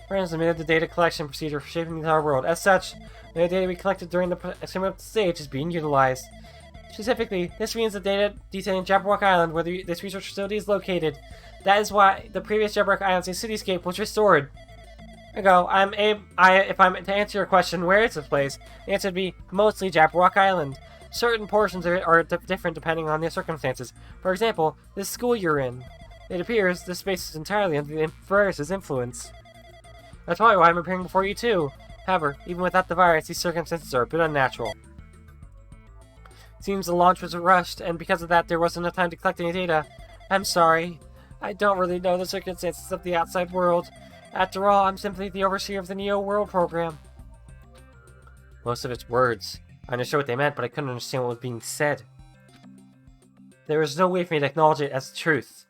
S1: Friends submitted the data collection procedure for shaping the entire world. As such, the data we collected during the experiment stage is being utilized. Specifically, this means the data detailing Jabberwock Island, where this research facility is located. That is why the previous Jabberwock Island's cityscape was restored. There you go. If I'm to answer your question, where is this place? The answer would be mostly Jabberwock Island. Certain portions are different depending on the circumstances. For example, this school you're in. It appears this space is entirely under the virus's influence. That's probably why I'm appearing before you too. However, even without the virus, these circumstances are a bit unnatural. Seems the launch was rushed, and because of that, there wasn't enough time to collect any data. I'm sorry. I don't really know the circumstances of the outside world. After all, I'm simply the overseer of the Neo World program. Most of its words. I understood what they meant, but I couldn't understand what was being said. There was no way for me to acknowledge it as the truth.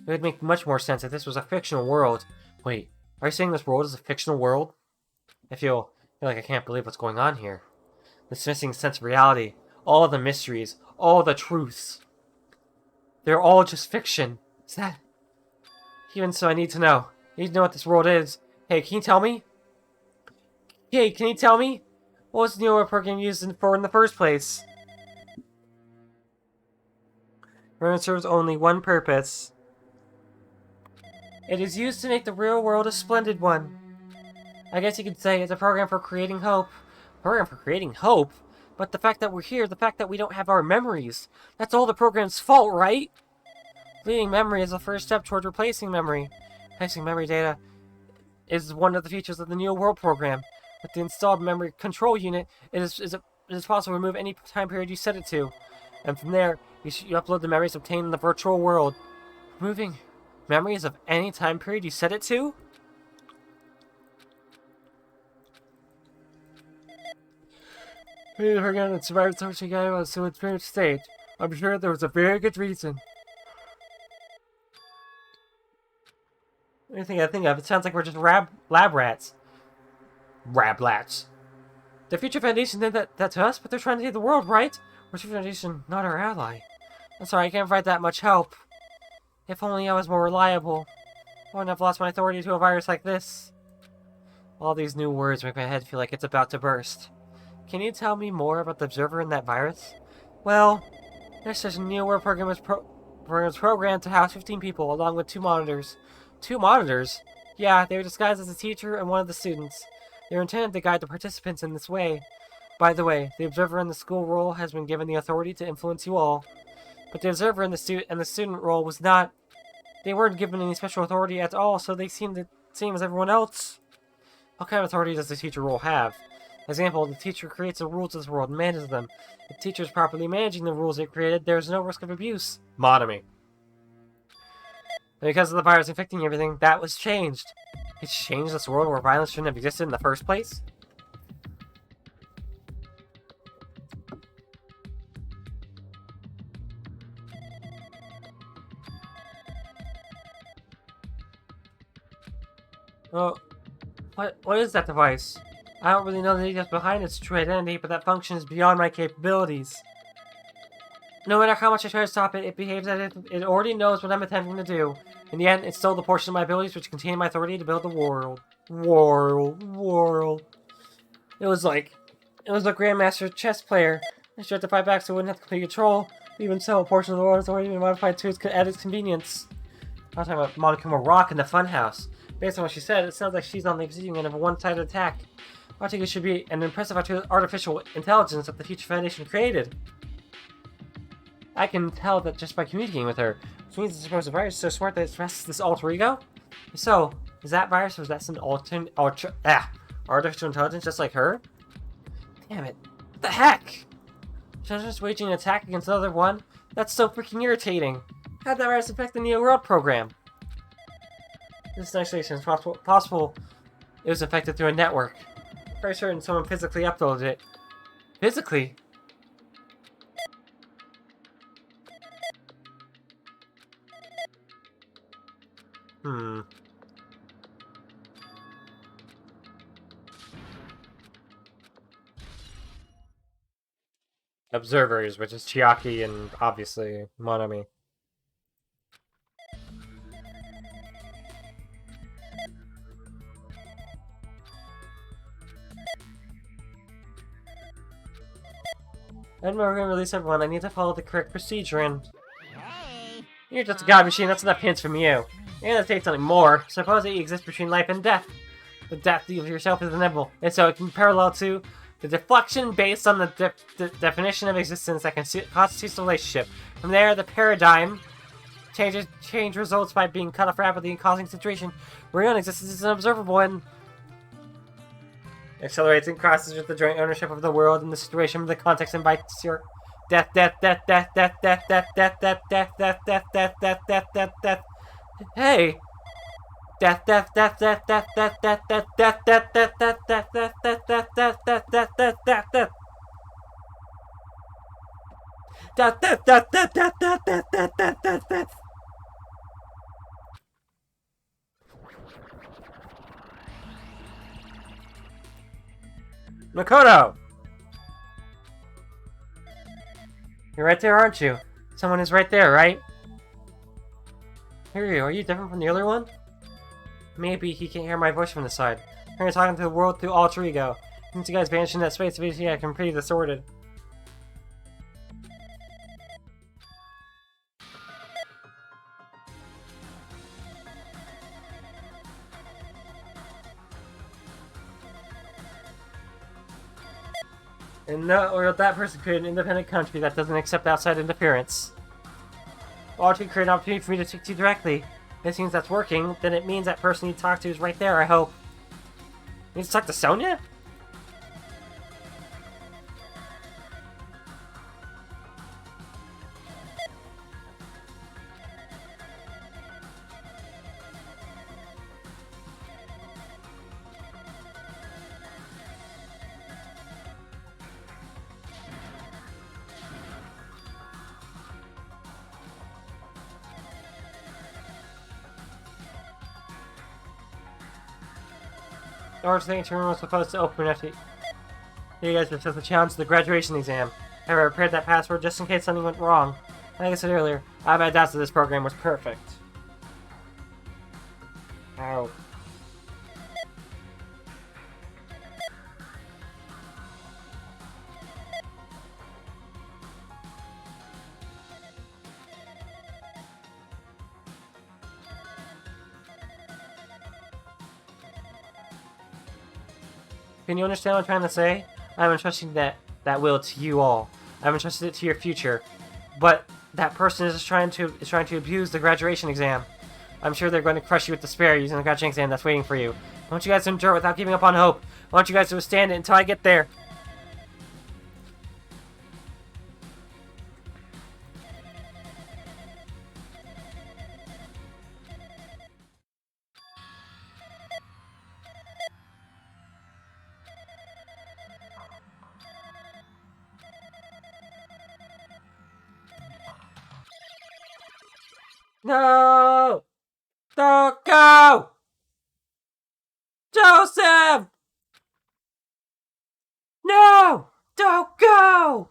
S1: It would make much more sense if this was a fictional world. Wait, are you saying this world is a fictional world? I feel like I can't believe what's going on here. This missing sense of reality, all of the mysteries, all the truths. They're all just fiction. Is that... Even so, I need to know. I need to know what this world is. Hey, can you tell me? Hey, can you tell me? What was the neural program used for in the first place? It serves only one purpose. It is used to make the real world a splendid one. I guess you could say it's a program for creating hope. Program for creating hope? But the fact that we're here, the fact that we don't have our memories, that's all the program's fault, right? Deleting memory is the first step toward replacing memory. Replacing memory data is one of the features of the New World program. With the installed memory control unit, it is possible to remove any time period you set it to. And from there, you upload the memories obtained in the virtual world. Removing memories of any time period you set it to? Again, it's survived social guy to its current state. I'm sure there was a very good reason. Anything I think of, it sounds like we're just lab rats. Rablats. The Future Foundation did that to us, but they're trying to save the world, right? We're Future Foundation, not our ally. I'm sorry, I can't provide that much help. If only I was more reliable. I wouldn't have lost my authority to a virus like this. All these new words make my head feel like it's about to burst. Can you tell me more about the observer in that virus? Well, this says a New World program is programmed to house 15 people, along with 2 monitors. 2 monitors? Yeah, they were disguised as a teacher and one of the students. They were intended to guide the participants in this way. By the way, the observer in the school role has been given the authority to influence you all. But the observer in the student role was not. They weren't given any special authority at all, so they seemed the same as everyone else. What kind of authority does the teacher role have? Example, the teacher creates the rules of this world and manages them. If the teacher is properly managing the rules they created, there is no risk of abuse. Monomy. And because of the virus infecting everything, that was changed. It's changed this world where violence shouldn't have existed in the first place? Oh, what is that device? I don't really know the details behind its true identity, but that function is beyond my capabilities. No matter how much I try to stop it, it behaves as if it already knows what I'm attempting to do. In the end, it's still the portion of my abilities which contain my authority to build the world. It was a Grandmaster chess player. I tried to fight back so it wouldn't have complete control. Even so, a portion of the world has already been modified at its convenience. I was talking about Monica Rock in the Funhouse. Based on what she said, it sounds like she's on the receiving end of a one-sided attack. I think it should be an impressive artificial intelligence that the Future Foundation created. I can tell that just by communicating with her. Which means the supposed virus is so smart that it possesses this alter ego? So, is that virus or is that some artificial intelligence just like her? Damn it. What the heck? She's just waging an attack against another one? That's so freaking irritating. How'd that virus affect the Neo World program? This explanation is possible it was affected through a network. Very certain someone physically uploaded it. Physically? Observers, which is Chiaki and obviously Monomi. And we're gonna release everyone. I need to follow the correct procedure and...
S7: Hey!
S1: You're just a god machine, that's enough hints from you. You're gonna take something more. Suppose that you exist between life and death. The death of yourself is inevitable, and so it can parallel to the deflection based on the definition of existence that constitutes the relationship. From there, the paradigm change results by being cut off rapidly and causing a situation where your own existence is unobservable and accelerates and crosses with the joint ownership of the world in the situation of the context and by your death. Hey! Death. Makoto! You're right there, aren't you? Someone is right there, right? Hiryu, are you different from the other one? Maybe he can't hear my voice from the side. We're talking to the world through alter ego. Since you guys vanished in that space, obviously I can pretty distorted. And that person created an independent country that doesn't accept outside interference. Alter created an opportunity for me to speak to you directly. It seems that's working, then it means that person you talk to is right there, I hope. You need to talk to Sonia? The Orange Signature Room was supposed to open after you guys were supposed to challenge the graduation exam. I prepared that password just in case something went wrong. Like I said earlier, I have my doubts that this program was perfect. Ow. Can you understand what I'm trying to say? I'm entrusting that will to you all. I'm entrusted it to your future. But that person is trying to abuse the graduation exam. I'm sure they're going to crush you with despair using the graduation exam that's waiting for you. I want you guys to endure without giving up on hope. I want you guys to withstand it until I get there. No! Don't go! Joseph! No! Don't go!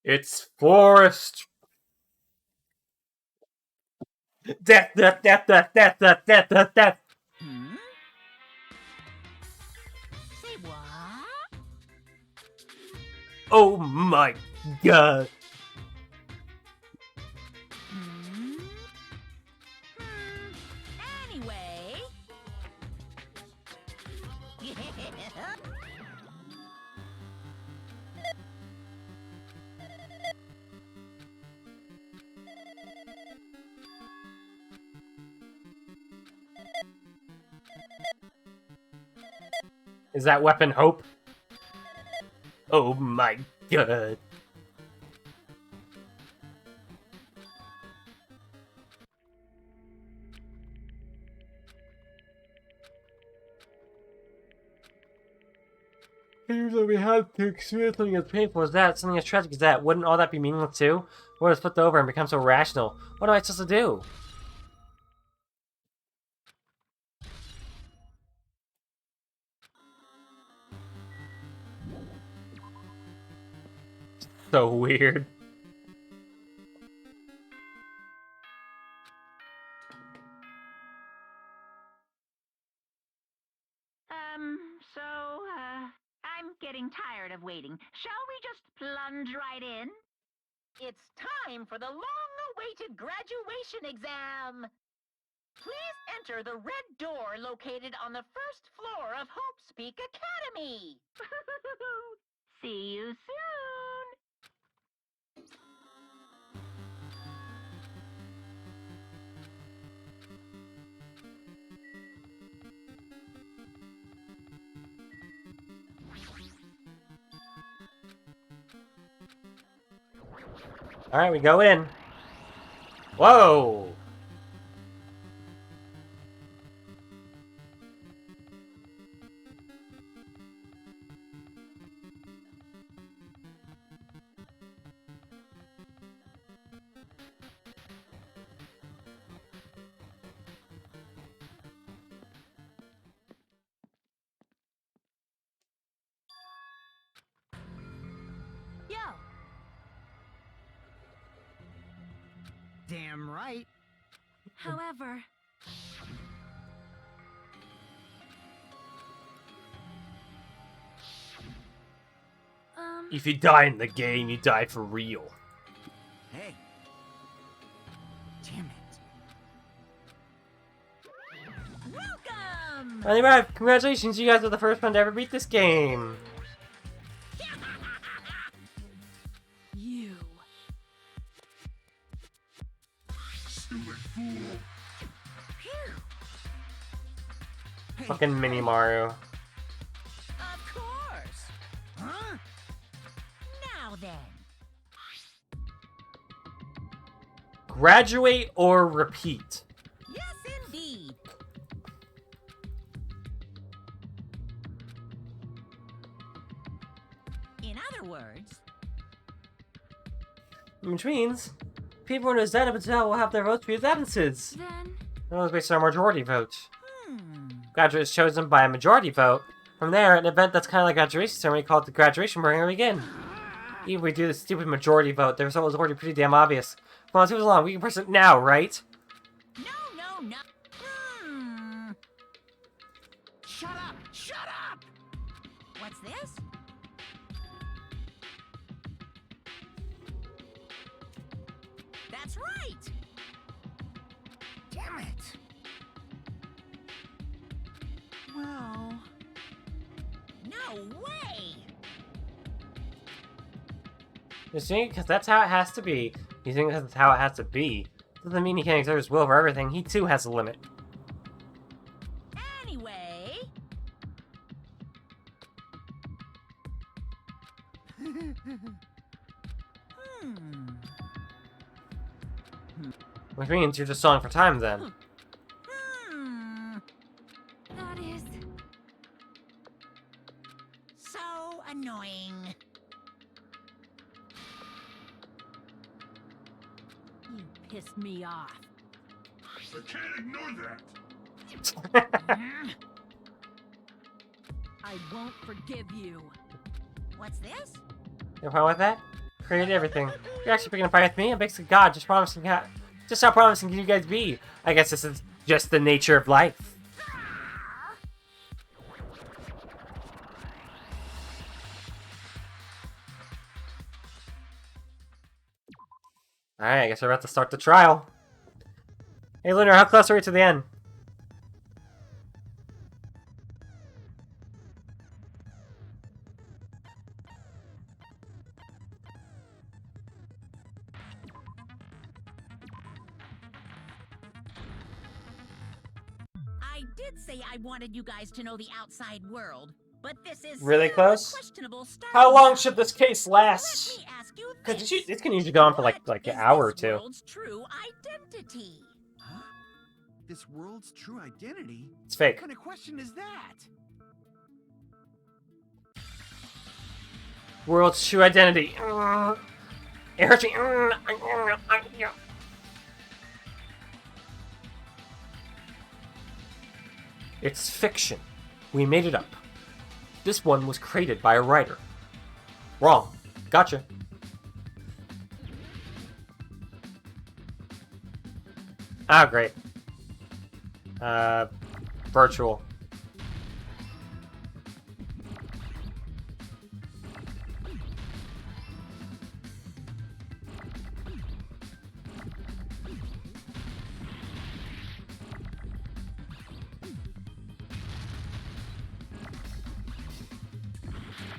S1: It's Forest. Death, death, death, death, death, death, death, death, death.
S11: Hmm? Say what?
S1: Oh my god.
S11: Hmm? Anyway.
S1: Is that weapon Hope? Oh my god. Even though we had to experience something as painful as that, something as tragic as that, wouldn't all that be meaningless too? What is flipped over and become so rational? What am I supposed to do? So weird.
S7: I'm getting tired of waiting. Shall we just plunge right in? It's time for the long-awaited graduation exam! Please enter the red door located on the first floor of Hope Speak Academy! See you soon!
S1: Alright, we go in. Whoa!
S9: Yo,
S6: Damn right.
S3: However...
S1: If you die in the game, you die for real.
S8: Hey. Damn it.
S11: Welcome!
S1: Anyway, congratulations, you guys are the first one to ever beat this game.
S11: You.
S2: Stupid fool.
S11: Phew.
S8: Hey,
S1: Fucking Mini Mario.
S11: Of course.
S8: huh?
S11: Now then.
S1: Graduate or repeat?
S11: Yes, indeed. In other words,
S1: Which means people in Zen Patel will have their votes for his absences.
S3: Then...
S1: That was based on a majority vote.
S11: hmm.
S1: Graduate is chosen by a majority vote. From there, an event that's kind of like graduation ceremony called the graduation program will begin. Even if we do the stupid majority vote, the result was already pretty damn obvious. Come on, let's move along. We can press it now, right?
S11: No. Hmm.
S8: Shut up! Shut up!
S11: What's this? That's right.
S8: Damn it!
S11: Well, no way.
S1: You see, because that's how it has to be. You think that's how it has to be. Doesn't mean he can't exert his will for everything. He too has a limit.
S11: Anyway, hmm.
S1: Which means you're just stalling for time then.
S11: Hmm.
S3: That is...
S11: So annoying. You pissed me off.
S2: I can't ignore that.
S11: I won't forgive you. What's this?
S1: You problem with that? Created everything. You're actually picking a fight with me? I'm basically God, just promising just how promising can you guys be? I guess this is just the nature of life. Alright, I guess we're about to start the trial. Hey Lunar, how close are we to the end?
S11: I did say I wanted you guys to know the outside world, but this is
S1: Really
S11: still a
S1: close?
S11: questionable start.
S1: How long should this case
S11: Let
S1: last?
S11: me ask you
S1: Because
S11: this.
S1: this can usually go on for like
S11: What
S1: an
S11: is
S1: hour or
S11: this
S1: two.
S11: world's true identity?
S8: Huh? This world's true identity?
S1: It's
S8: What
S1: fake.
S8: kind of question is that?
S1: World's true identity. It hurts me. It's fiction. We made it up. This one was created by a writer. Wrong. Gotcha. Ah, great. Virtual.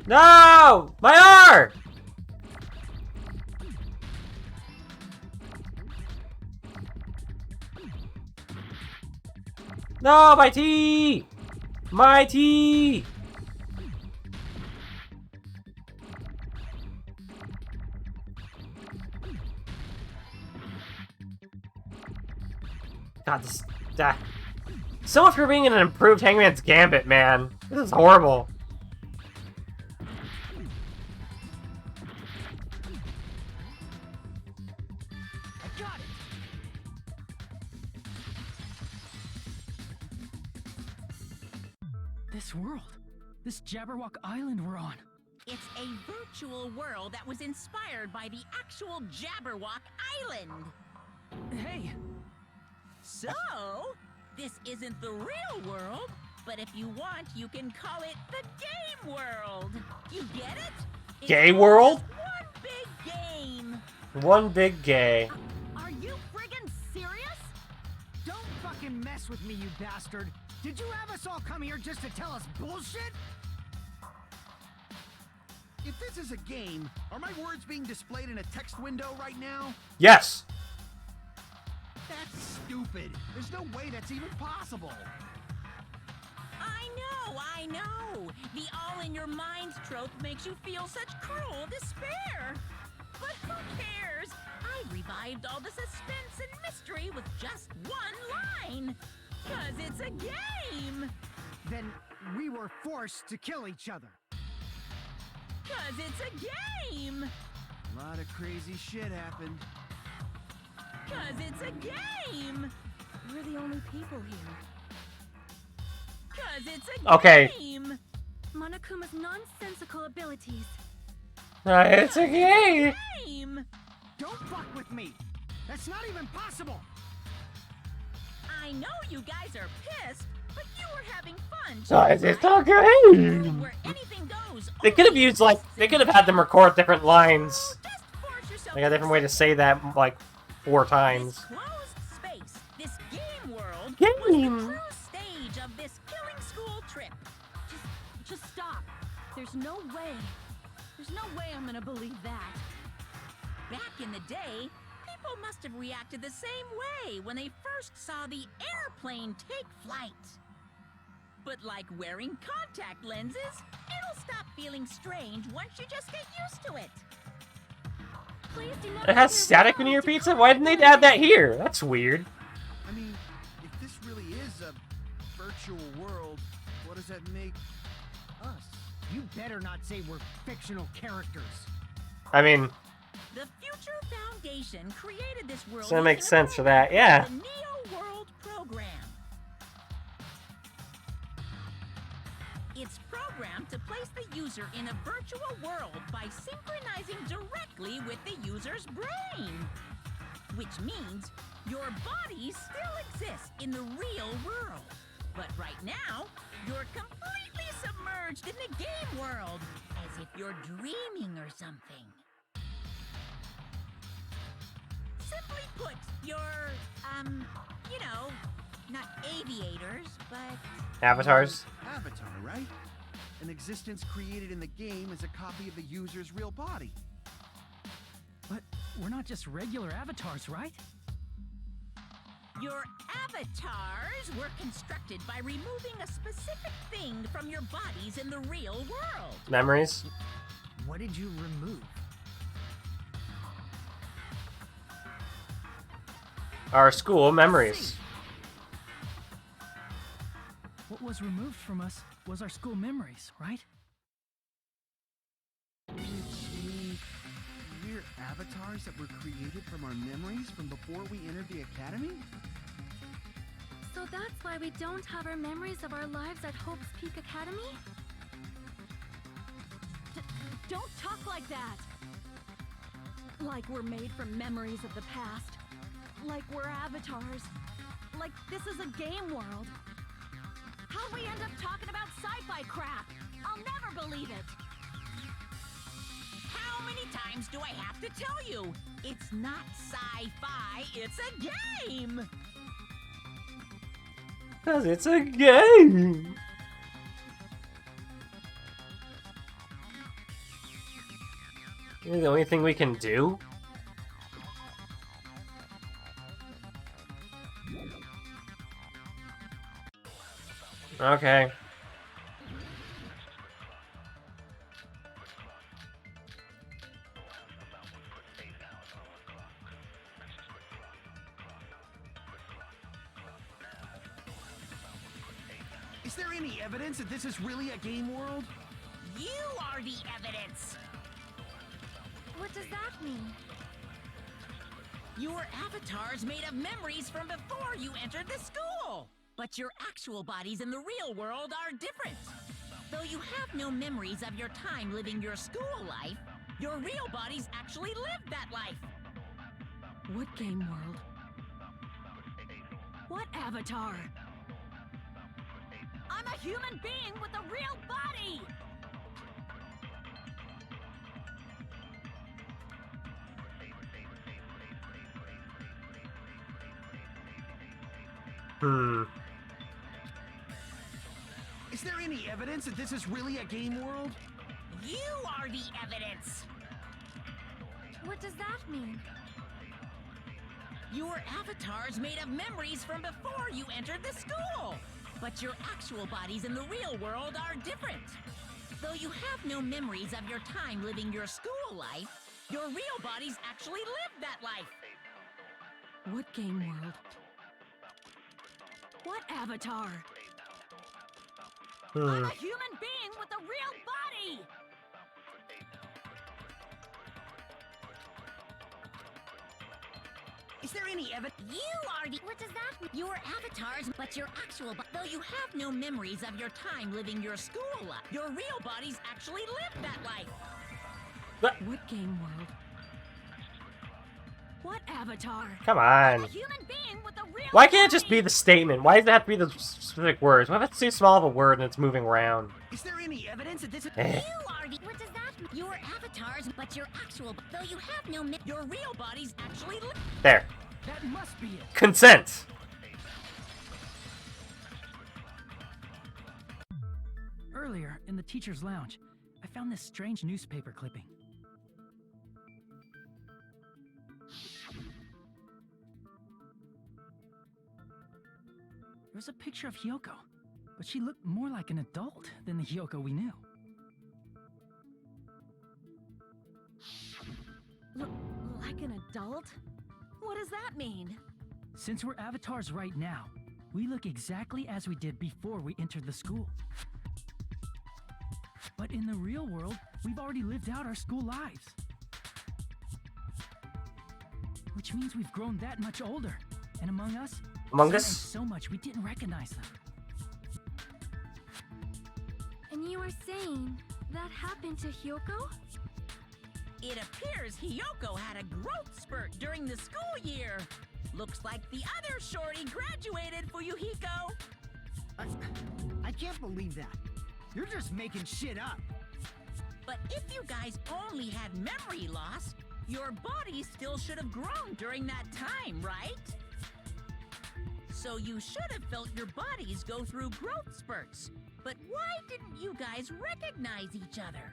S1: No! My R! No, my T! My T! God, this... So much for being an improved Hangman's Gambit, man. This is horrible.
S6: I got it.
S5: This world. This Jabberwock Island we're on.
S11: It's a virtual world that was inspired by the actual Jabberwock Island.
S5: Hey,
S11: So, this isn't the real world, but if you want, you can call it the game world. You get it? It's
S1: Gay
S11: all
S1: world?
S11: just one big game.
S1: One big gay.
S9: Are you friggin' serious?
S6: Don't fucking mess with me, you bastard! Did you have us all come here just to tell us bullshit?
S8: If this is a game, are my words being displayed in a text window right now?
S1: Yes.
S8: That's stupid. There's no way that's even possible.
S11: I know. The all-in-your-mind trope makes you feel such cruel despair. But who cares? I revived all the suspense and mystery with just one line. 'Cause it's a game.
S6: Then we were forced to kill each other.
S11: 'Cause it's a game.
S8: A lot of crazy shit happened.
S11: 'Cause it's a game.
S9: We're the only people here.
S11: 'Cause it's a
S1: Okay.
S11: game.
S3: Monokuma's nonsensical abilities.
S1: It's a gay.
S11: Game.
S6: Don't fuck with me! That's not even possible!
S11: I know you guys are pissed, but you were having fun.
S1: Guys, it's a
S11: right?
S1: game.
S11: Where anything goes.
S1: They could have used like they could have had them record different lines.
S11: Just force yourself
S1: Like a different way to say that like 4 times.
S11: This closed space, this game world,
S1: Game.
S11: was the true stage of this killing school trip.
S9: Just stop. There's no way. There's no way I'm gonna believe that.
S11: Back in the day, people must have reacted the same way when they first saw the airplane take flight. But like wearing contact lenses, it'll stop feeling strange once you just get used to it.
S3: Please do not.
S1: It has static when you repeat it. Why didn't they add that here? That's weird.
S8: I mean, if this really is a virtual world, what does that make us?
S6: You better not say we're fictional characters.
S1: I mean,
S11: The Future Foundation created this world.
S1: so that makes
S11: using a
S1: sense for that. Yeah.
S11: The Neo World program. It's programmed to place the user in a virtual world by synchronizing directly with the user's brain. Which means your body still exists in the real world. But right now, you're completely submerged in the game world, as if you're dreaming or something. Simply put, you're, you know, not aviators, but...
S1: Avatars.
S8: Avatar, right? An existence created in the game is a copy of the user's real body.
S5: but we're not just regular avatars, right?
S11: Your avatars were constructed by removing a specific thing from your bodies in the real world.
S1: Memories.
S6: What did you remove?
S1: Our school memories.
S5: What was removed from us was our school memories, right?
S8: Which means we're avatars that were created from our memories from before we entered the academy?
S3: So that's why we don't have our memories of our lives at Hope's Peak Academy?
S9: Don't talk like that! Like we're made from memories of the past. Like we're avatars. Like this is a game world. How'd we end up talking about sci-fi crap? I'll never believe it!
S11: How many times do I have to tell you? It's not sci-fi, it's a game!
S1: Because it's a game. Is it the only thing we can do? Okay.
S8: Is there any evidence that this is really a game world?
S11: You are the evidence!
S3: What does that mean?
S11: Your avatars made of memories from before you entered the school! But your actual bodies in the real world are different. Though you have no memories of your time living your school life, your real bodies actually lived that life.
S9: What game world? What avatar? I'm a human being with a real body!
S8: Is there any evidence that this is really a game world?
S11: You are the evidence!
S3: What does that mean?
S11: Your avatar's made of memories from before you entered the school! But your actual bodies in the real world are different. Though you have no memories of your time living your school life, your real bodies actually lived that life.
S9: What game world? What avatar? I'm a human being with a real body!
S8: Is there any evidence?
S11: You are the...
S3: What does that mean?
S11: Your avatars, but your actual... Though you have no memories of your time living your school life, your real bodies actually lived that life.
S9: What game world? What avatar?
S1: Come
S9: I'm
S1: on.
S9: a human being with a real
S1: Why can't it just
S9: body!
S1: be the statement? Why does it have to be the specific words? What if it's too small of a word and it's moving around?
S8: Is there any evidence that this is...
S11: You are the...
S3: What does that mean?
S11: Your avatars, but your actual... Though you have no... Your real bodies actually live...
S1: There.
S5: That must be it.
S1: Consent!
S5: Earlier, in the teacher's lounge, I found this strange newspaper clipping. There was a picture of Hyoko, but she looked more like an adult than the Hyoko we knew.
S9: Like an adult? What does that mean?
S5: Since we're avatars right now, we look exactly as we did before we entered the school. But in the real world, we've already lived out our school lives. Which means we've grown that much older. And among us,
S1: Among
S5: some
S1: Us?
S5: aged so much we didn't recognize them.
S3: And you are saying that happened to Hyoko?
S11: It appears Hyoko had a growth spurt during the school year. Looks like the other shorty graduated for Yuhiko.
S6: I can't believe that. You're just making shit up.
S11: But if you guys only had memory loss, your body still should have grown during that time, right? So you should have felt your bodies go through growth spurts. But why didn't you guys recognize each other?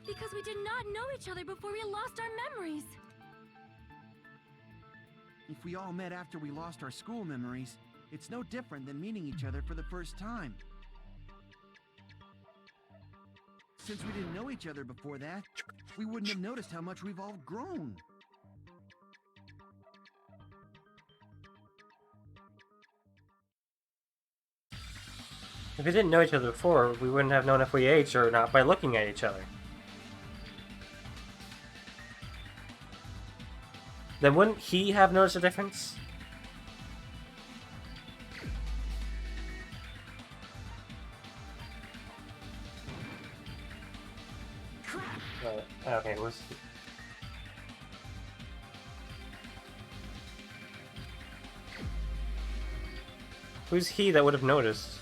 S3: Because we did not know each other before we lost our memories.
S8: If we all met after we lost our school memories, it's no different than meeting each other for the first time. Since we didn't know each other before that, we wouldn't have noticed how much we've all grown.
S1: If we didn't know each other before, we wouldn't have known if we aged or not by looking at each other. Then wouldn't he have noticed a difference? Okay, what's... Who's he that would have noticed?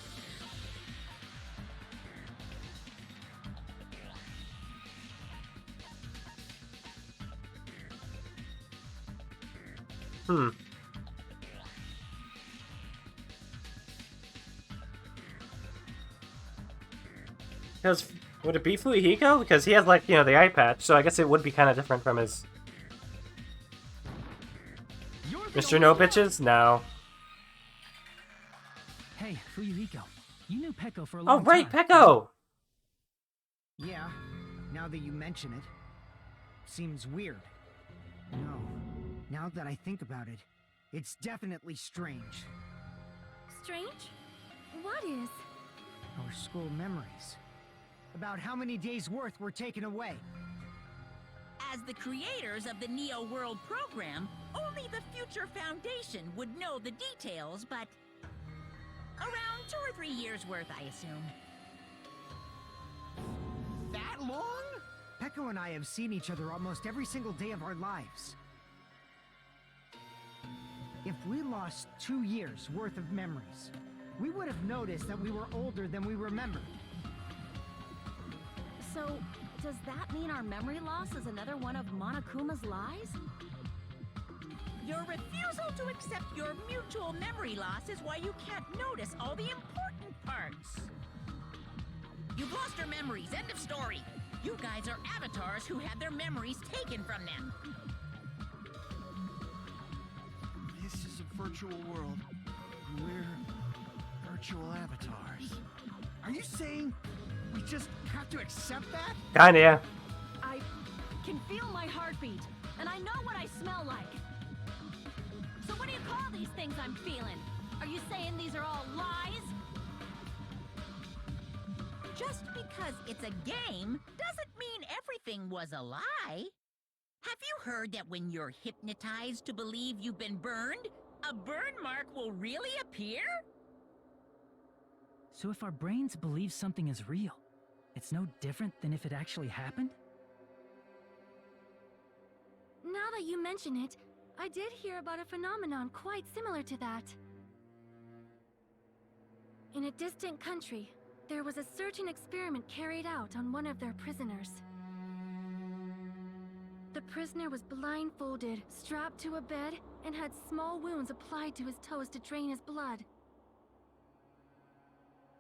S1: Because, would it be Fuyuhiko? Because he has, like, you know, the eye patch, so I guess it would be kind of different from his... Mr. No Bitches? No.
S5: Hey, Fuyuhiko, you knew Peko for a long
S1: Oh, right,
S5: time.
S1: Peko!
S6: Yeah, now that you mention it. Seems weird. No, now that I think about it, it's definitely strange.
S3: Strange? What is?
S6: Our school memories. About how many days' worth were taken away.
S11: As the creators of the Neo World program, only the Future Foundation would know the details, but around 2 or 3 years worth, I assume.
S6: That long? Peko and I have seen each other almost every single day of our lives. If we lost 2 years worth of memories, we would have noticed that we were older than we remembered.
S9: So, does that mean our memory loss is another one of Monokuma's lies?
S11: Your refusal to accept your mutual memory loss is why you can't notice all the important parts. You've lost your memories, end of story. You guys are avatars who had their memories taken from them.
S8: This is a virtual world. We're virtual avatars. Are you saying we just have to accept that?
S1: Kinda, yeah.
S9: I can feel my heartbeat, and I know what I smell like. So what do you call these things I'm feeling? Are you saying these are all lies?
S11: Just because it's a game doesn't mean everything was a lie. Have you heard that when you're hypnotized to believe you've been burned, a burn mark will really appear?
S5: So if our brains believe something is real, it's no different than if it actually happened?
S3: Now that you mention it, I did hear about a phenomenon quite similar to that. In a distant country, there was a certain experiment carried out on one of their prisoners. The prisoner was blindfolded, strapped to a bed, and had small wounds applied to his toes to drain his blood.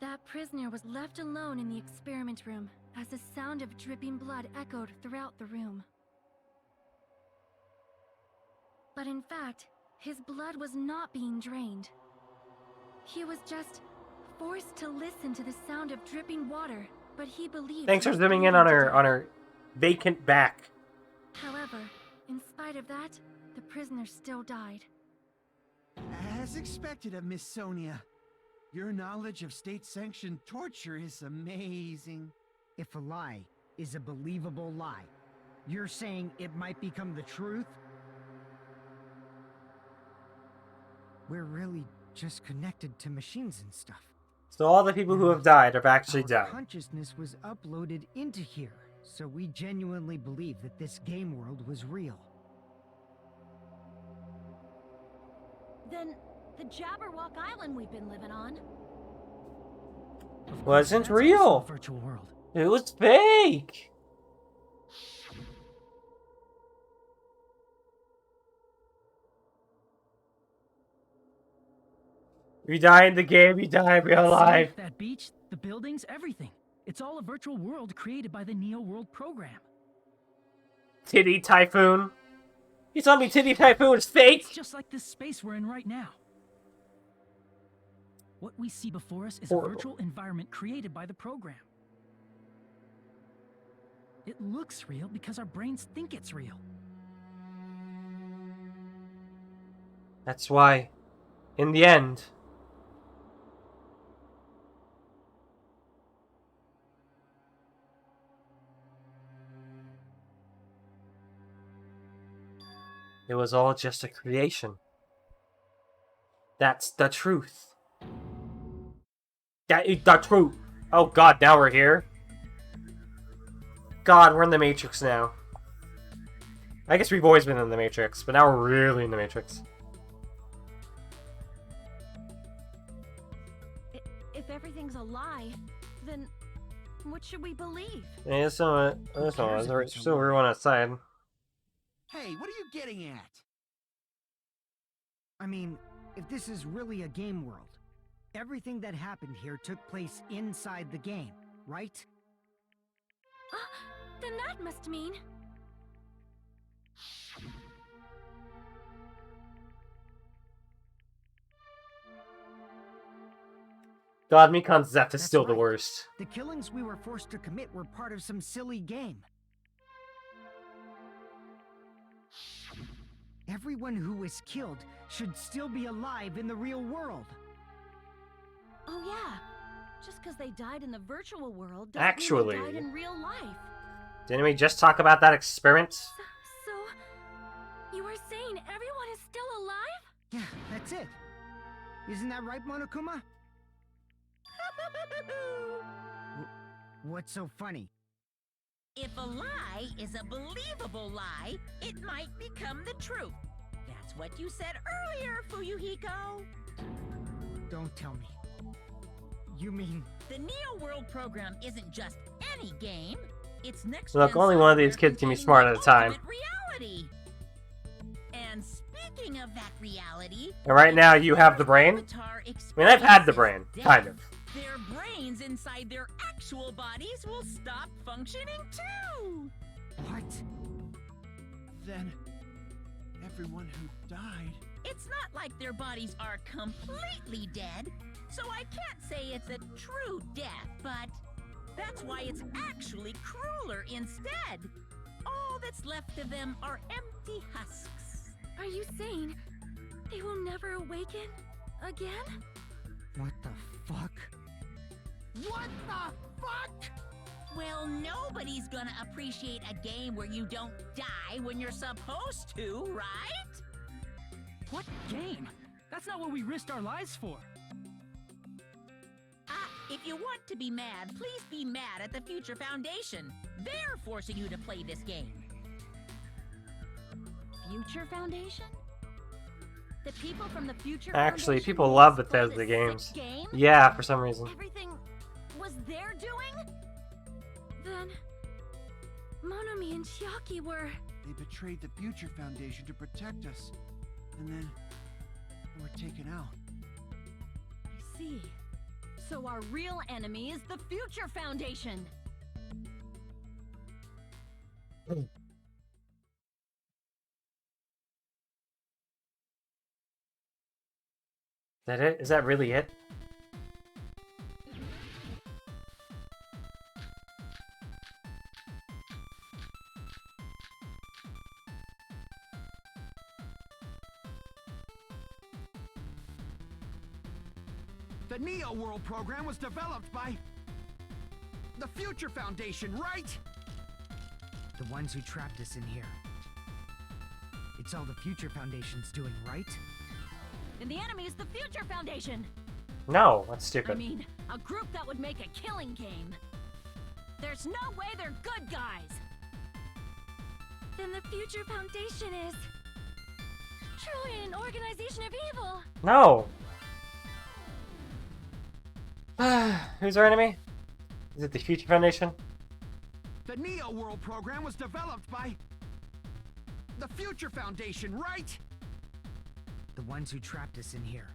S3: That prisoner was left alone in the experiment room as the sound of dripping blood echoed throughout the room. But in fact, his blood was not being drained. He was just forced to listen to the sound of dripping water, but he believed...
S1: Thanks for zooming in on her vacant back.
S3: However, in spite of that, the prisoner still died.
S8: As expected of Miss Sonia. Your knowledge of state-sanctioned torture is amazing.
S6: If a lie is a believable lie, you're saying it might become the truth? We're really just connected to machines and stuff.
S1: So all the people who have died have actually
S6: Our
S1: died.
S6: consciousness was uploaded into here, so we genuinely believe that this game world was real.
S9: Then the Jabberwock Island we've been living on.
S5: Of course,
S1: Wasn't
S5: that's also
S1: real.
S5: a virtual world.
S1: It was fake. You die in the game, you die in real
S5: See,
S1: life.
S5: that beach, the buildings, everything. It's all a virtual world created by the Neo World program.
S1: Titty Typhoon. You told me Titty Typhoon is fake?
S5: It's just like this space we're in right now. What we see before us is
S1: Horrible.
S5: a virtual environment created by the program. It looks real because our brains think it's real.
S1: That's why, in the end, it was all just a creation. That's the truth. That is the truth. Oh god, now we're here. God, we're in the Matrix now. I guess we've always been in the Matrix, but now we're really in the Matrix.
S9: If everything's a lie, then what should we believe?
S1: Yeah, there's still everyone outside.
S8: Hey, what are you getting at?
S6: I mean, if this is really a game world, everything that happened here took place inside the game, right?
S3: Then that must mean...
S1: God, Mikan's Zeth is
S6: That's
S1: still the
S6: right.
S1: worst.
S6: The killings we were forced to commit were part of some silly game. Everyone who was killed should still be alive in the real world.
S9: Oh yeah, just because they died in the virtual world doesn't
S1: Actually.
S9: mean they died in real life.
S1: Didn't we just talk about that experiment?
S3: So, you are saying everyone is still alive?
S6: Yeah, that's it. Isn't that right, Monokuma? What's so funny?
S11: If a lie is a believable lie, it might become the truth. That's what you said earlier, Fuyuhiko.
S6: Don't tell me. You mean...
S11: The Neo World program isn't just any game. It's next.
S1: Look, only one of these kids can be smart at a time.
S11: Reality. And speaking of that reality,
S1: And right now you have the brain? I mean, I've had the brain, kind of.
S11: Their brains inside their actual bodies will stop functioning too.
S6: What?
S8: Then, everyone who died...
S11: It's not like their bodies are completely dead, so I can't say it's a true death, but that's why it's actually crueler instead. All that's left of them are empty husks.
S3: Are you saying they will never awaken again?
S6: What the fuck? What the fuck?
S11: Well, nobody's gonna appreciate a game where you don't die when you're supposed to, right?
S5: What game? That's not what we risked our lives for.
S11: If you want to be mad, please be mad at the Future Foundation. They're forcing you to play this game.
S9: Future Foundation? The people from the Future
S1: Actually,
S9: Foundation
S1: people love
S9: spoiled
S1: Bethesda
S9: this
S1: games.
S9: sick game?
S1: Yeah, for some reason.
S9: Everything was their doing?
S3: Then Monomi and Chiaki were...
S8: They betrayed the Future Foundation to protect us. And then... they were taken out.
S9: I see. So our real enemy is the Future Foundation.
S1: Is that it? Is that really it?
S8: The Neo World program was developed by... the Future Foundation, right?
S6: The ones who trapped us in here. It's all the Future Foundation's doing, right?
S9: And the enemy is the Future Foundation.
S1: No, that's
S9: I
S1: stupid.
S9: mean, a group that would make a killing game. There's no way they're good guys.
S3: Then the Future Foundation is... truly an organization of evil.
S1: No! Who's our enemy? Is it the Future Foundation?
S8: The Neo World program was developed by... the Future Foundation, right?
S6: The ones who trapped us in here.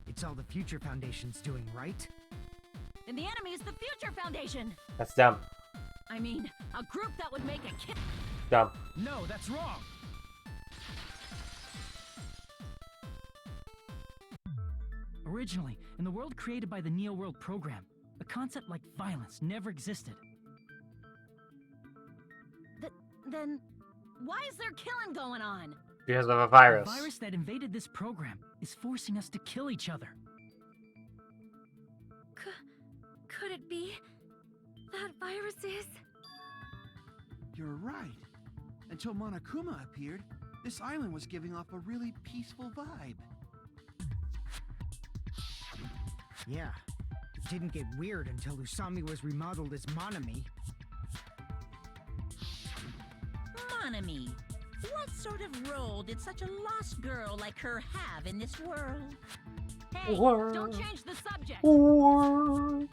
S6: It's all the Future Foundation's doing, right?
S9: And the enemy is the Future Foundation.
S1: That's dumb.
S9: I mean, a group that would make a kill.
S1: Dumb.
S5: No, that's wrong. Originally, in the world created by the Neo World program, a concept like violence never existed.
S9: Then, why is there killing going on?
S1: Because of a virus.
S5: The virus that invaded this program is forcing us to kill each other.
S3: Could it be that virus is...
S8: You're right. Until Monokuma appeared, this island was giving off a really peaceful vibe.
S6: Yeah. It didn't get weird until Usami was remodeled as Monomi.
S11: Monomi, what sort of role did such a lost girl like her have in this world?
S9: Hey,
S1: War.
S9: don't change the subject.
S1: War.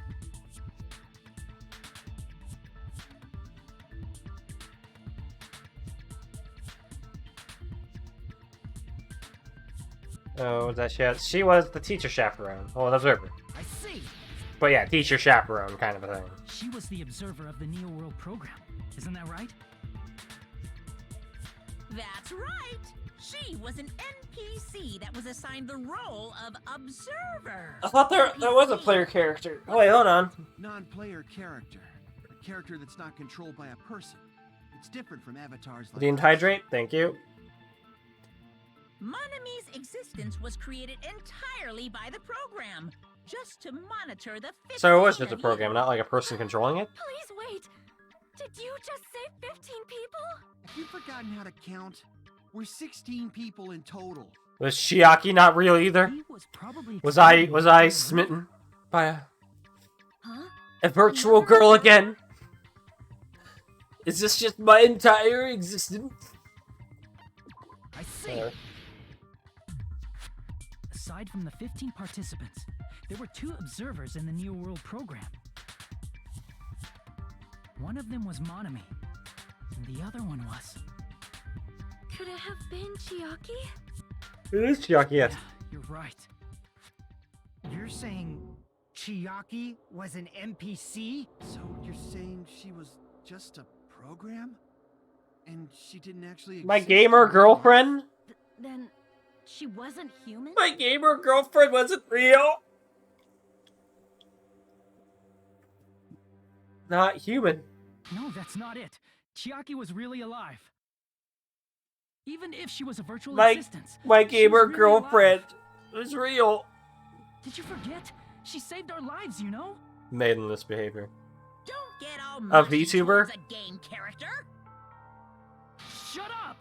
S1: Oh, she was the teacher chaperone. Oh, an observer.
S5: I see.
S1: But yeah, teacher chaperone kind of a thing.
S5: She was the observer of the Neo World program. Isn't that right?
S11: That's right! She was an NPC that was assigned the role of observer.
S1: I thought there was a player character. Oh, wait, hold on.
S8: Non-player character. A character that's not controlled by a person. It's different from avatars like...
S1: Deemed hydrate, thank you.
S11: Monomi's existence was created entirely by the program, just to monitor the 15
S1: So it was just a
S11: of
S1: program,
S11: you.
S1: not like a person controlling it?
S3: Please wait. Did you just say 15 people?
S8: Have you forgotten how to count? We're 16 people in total.
S1: Was Chiaki not real either?
S5: He was probably
S1: Was I smitten by
S9: Huh?
S1: a virtual girl again? Is this just my entire existence?
S5: I see.
S1: There.
S5: Aside from the 15 participants, there were 2 observers in the Neo World program. One of them was Monami, and the other one was...
S3: Could it have been Chiaki?
S1: It is Chiaki, yes.
S5: Yeah, you're right.
S6: You're saying Chiaki was an NPC?
S8: So you're saying she was just a program? And she didn't actually
S1: My
S8: exist
S1: gamer
S8: in real
S1: girlfriend?
S9: Then she wasn't human?
S1: My gamer girlfriend wasn't real. Not human.
S5: No, that's not it. Chiaki was really alive. Even if she was a virtual
S1: My
S5: existence.
S1: my
S5: she was
S1: gamer
S5: really
S1: girlfriend
S5: alive.
S1: was real.
S5: Did you forget? She saved our lives, you know?
S1: Maidenless behavior.
S11: Don't get all
S1: A
S11: mushy
S1: VTuber?
S11: towards a game character.
S5: Shut up!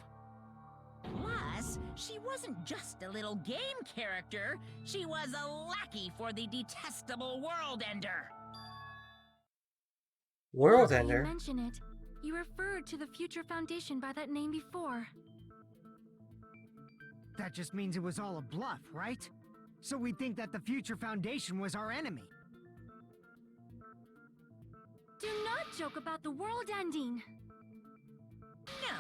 S11: Plus, she wasn't just a little game character. She was a lackey for the detestable World Ender.
S1: World
S3: Now that
S1: Ender?
S3: You mention it. You referred to the Future Foundation by that name before.
S6: That just means it was all a bluff, right? So we think that the Future Foundation was our enemy.
S3: Do not joke about the world ending.
S11: No,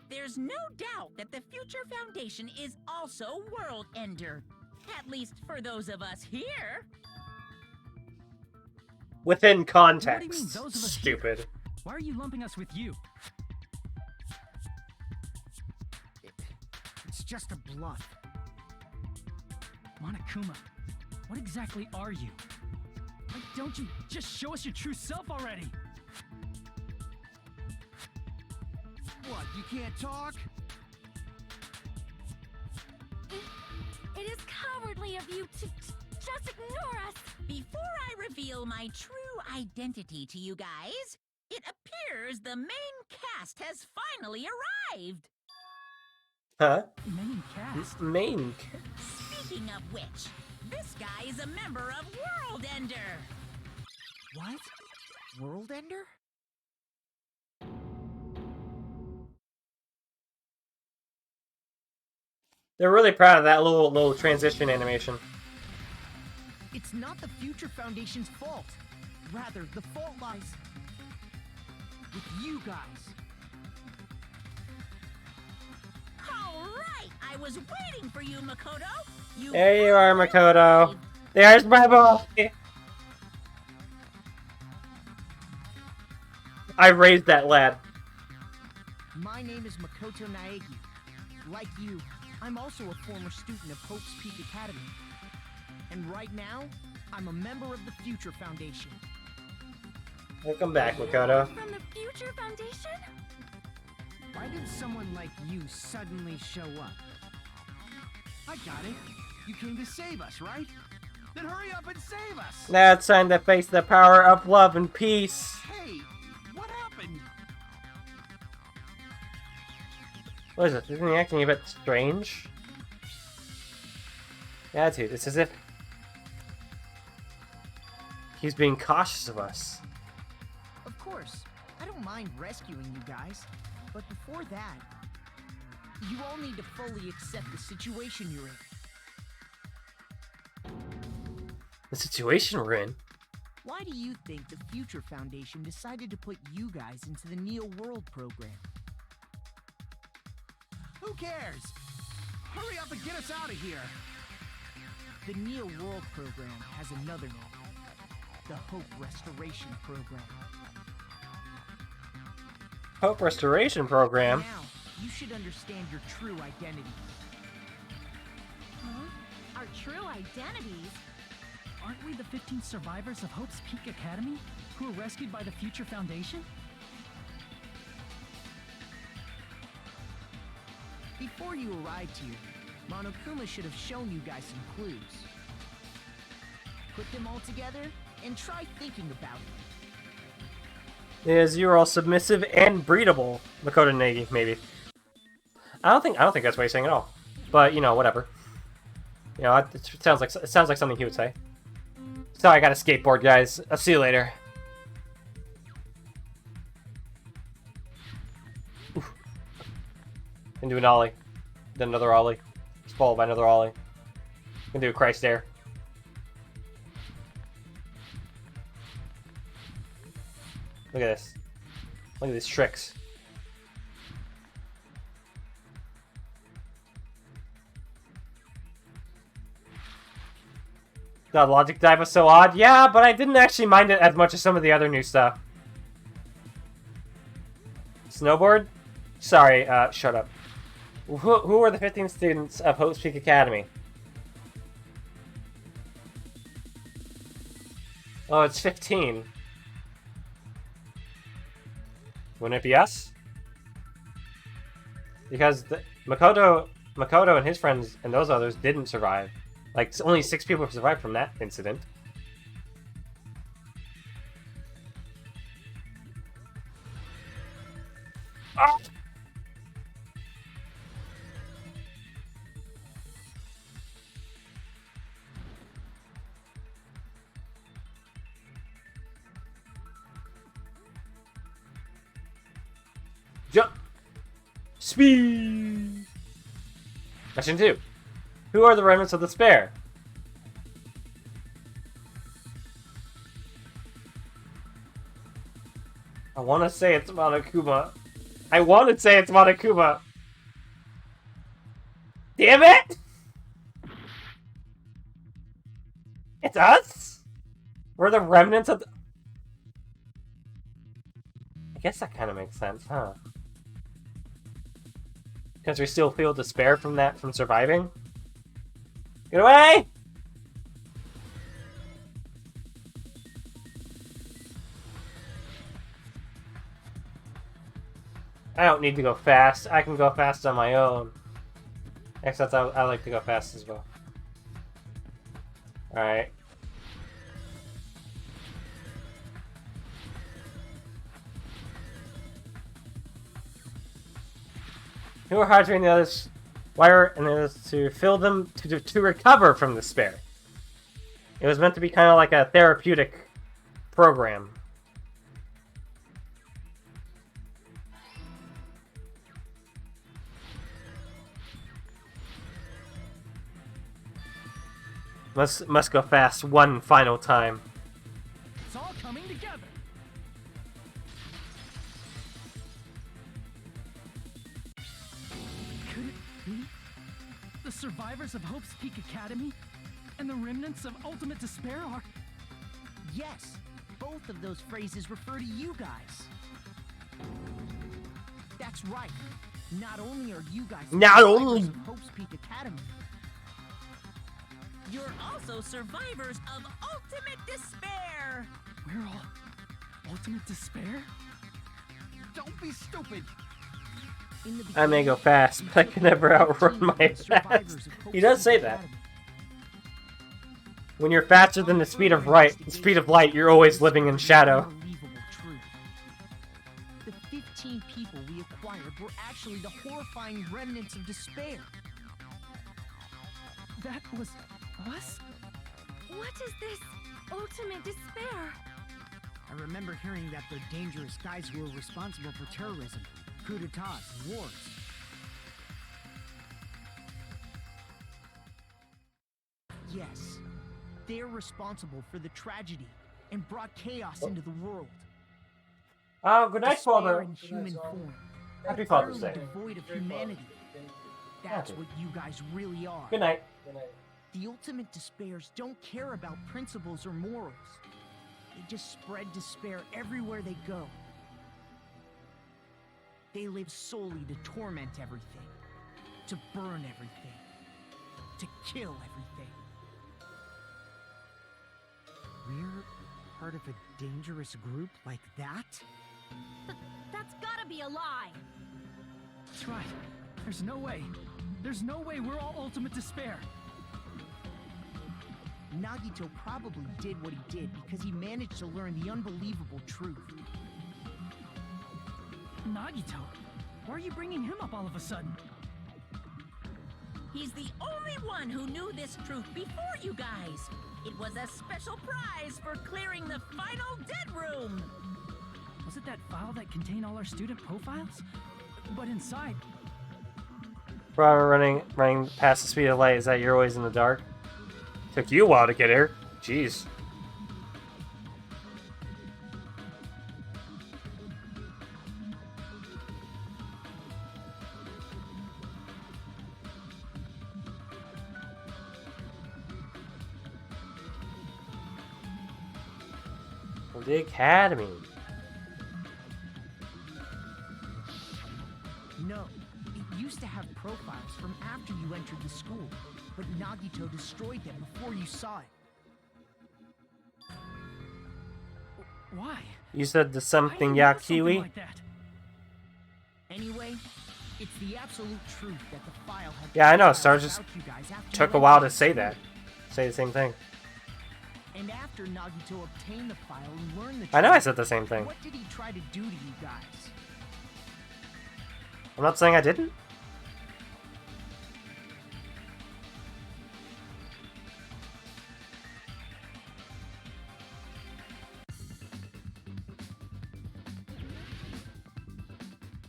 S11: there's no doubt that the Future Foundation is also World Ender. At least for those of us here.
S1: Within
S5: What
S1: context.
S5: do you mean, those of us here?
S1: Stupid.
S5: Why are you lumping us with you?
S6: It's just a bluff.
S5: Monokuma, what exactly are you? Why don't you just show us your true self already?
S8: What, you can't talk?
S3: It is cowardly of you to just ignore us.
S11: Before I reveal my true identity to you guys, it appears the main cast has finally arrived.
S1: Huh?
S5: Main cast?
S1: Main.
S11: Speaking of which, this guy is a member of World Ender.
S6: What? World Ender?
S1: They're really proud of that little transition animation.
S6: It's not the Future Foundation's fault. Rather, the fault lies with you guys.
S11: All right, I was waiting for you, Makoto.
S1: There you are, Makoto. There's my boy. I raised that lad.
S6: My name is Makoto Naegi. Like you, I'm also a former student of Hope's Peak Academy. And right now, I'm a member of the Future Foundation.
S1: Welcome back, Makoto.
S3: From the Future Foundation?
S6: Why did someone like you suddenly show up?
S8: I got it. You came to save us, right? Then hurry up and save us!
S1: Now it's time to face the power of love and peace.
S8: Hey, what happened?
S1: What is it? Isn't he acting a bit strange? Attitude. It's as if he's being cautious of us.
S6: Of course, I don't mind rescuing you guys. But before that, you all need to fully accept the situation you're in.
S1: The situation we're in.
S6: Why do you think the Future Foundation decided to put you guys into the Neo World program?
S8: Who cares? Hurry up and get us out of here!
S6: The Neo World program has another name. The Hope Restoration Program.
S1: Hope Restoration Program.
S6: Now, you should understand your true identity.
S9: Huh? Our true identities?
S5: Aren't we the 15 survivors of Hope's Peak Academy who were rescued by the Future Foundation?
S6: Before you arrived here, Monokuma should have shown you guys some clues. Put them all together and try thinking about it.
S1: Is you're all submissive and breedable, Makoto Negi, maybe. I don't think that's what he's saying at all. But you know, whatever. You know, it sounds like something he would say. Sorry, I got a skateboard, guys. I'll see you later. Oof. And do an ollie. Then another ollie. It's followed by another ollie. Can do a Christ there. Look at this. Look at these tricks. The logic dive was so odd. Yeah, but I didn't actually mind it as much as some of the other new stuff. Snowboard? Sorry, shut up. Who are the 15 students of Hope's Peak Academy? Oh, it's 15. Wouldn't it be us? Because Makoto and his friends and those others didn't survive. Like, only 6 people survived from that incident. Ah! Jump! Speed! Question 2. Who are the remnants of despair? I want to say it's Monokuma. I want to say it's Monokuma. Damn it! It's us? We're the remnants of the... I guess that kind of makes sense, huh? Because we still feel despair from that, from surviving? Get away! I don't need to go fast. I can go fast on my own. Except I like to go fast as well. Alright. Who are hydrating the others? Wire and it is to fill them to recover from despair. It was meant to be kind of like a therapeutic program. Must go fast one final time.
S5: It's all coming together. Could it be the survivors of Hope's Peak Academy and the remnants of Ultimate Despair are...
S6: Yes, both of those phrases refer to you guys. That's right. Not only are you guys survivors of Hope's Peak Academy,
S11: You're also survivors of Ultimate Despair!
S5: We're all Ultimate Despair?
S8: Don't be stupid.
S6: in the
S1: I may go fast, but I can never outrun my fast. He does say that. When you're faster than the speed of light, you're always living in shadow.
S6: Unbelievable truth. The 15 people we acquired were actually the horrifying remnants of despair.
S5: That was us?
S3: What is this ultimate despair?
S6: I remember hearing that they're dangerous guys who are responsible for terrorism, coup d'etats, and wars. Yes, they're responsible for the tragedy and brought chaos into the world.
S1: Oh, good night,
S6: Despair
S1: Father.
S6: in human form.
S1: Happy Father's
S6: Utterly
S1: Day.
S6: devoid of humanity. That's what you guys really are.
S1: Good night.
S6: The ultimate despairs don't care about principles or morals. They just spread despair everywhere they go. They live solely to torment everything, to burn everything, to kill everything. We're part of a dangerous group like that?
S9: That's gotta be a lie!
S5: That's right. There's no way. There's no way we're all Ultimate Despair.
S6: Nagito probably did what he did because he managed to learn the unbelievable truth.
S5: Nagito? Why are you bringing him up all of a sudden?
S11: He's the only one who knew this truth before you guys. It was a special prize for clearing the final dead room.
S5: Was it that file that contained all our student profiles? But inside...
S1: Running past the speed of light. Is that you're always in the dark? Took you a while to get here. Jeez. The academy.
S6: No, it used to have profiles from after you entered the school, but Nagito destroyed them before you saw it.
S5: Why?
S1: You said the
S5: I
S1: something
S5: didn't know
S1: ya
S5: something
S1: kiwi?
S5: like that.
S6: Anyway, it's the absolute truth that the file had.
S1: Yeah, I know.
S6: profiles
S1: Star just
S6: about you guys after
S1: took
S6: you
S1: a while
S6: entered
S1: to
S6: the
S1: say
S6: school.
S1: that. Say the same thing.
S6: And after Nagito obtained the file and learned the truth,
S1: I know I said the same thing.
S6: what did he try to do to you guys?
S1: I'm not saying I didn't.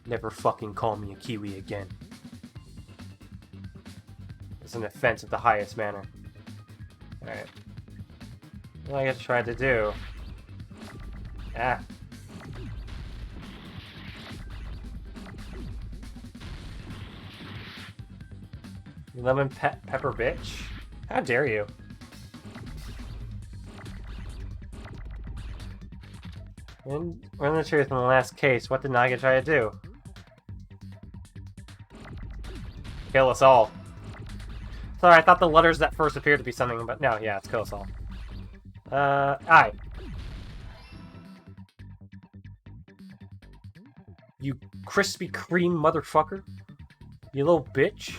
S1: Never fucking call me a Kiwi again. It's an offense of the highest manner. Alright. What I guess tried to do. Ah. You lemon pepper bitch? How dare you? And learn the truth in the last case. What did Naga try to do? Kill us all. Sorry, I thought the letters that first appeared to be something, but no, yeah, it's kill us all. Aye. You Krispy Kreme motherfucker. You little bitch.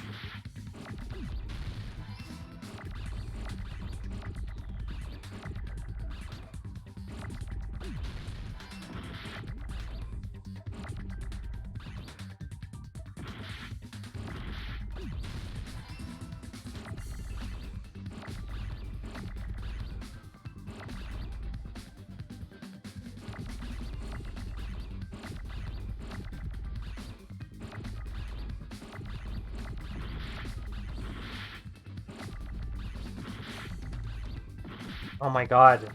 S1: Oh my god.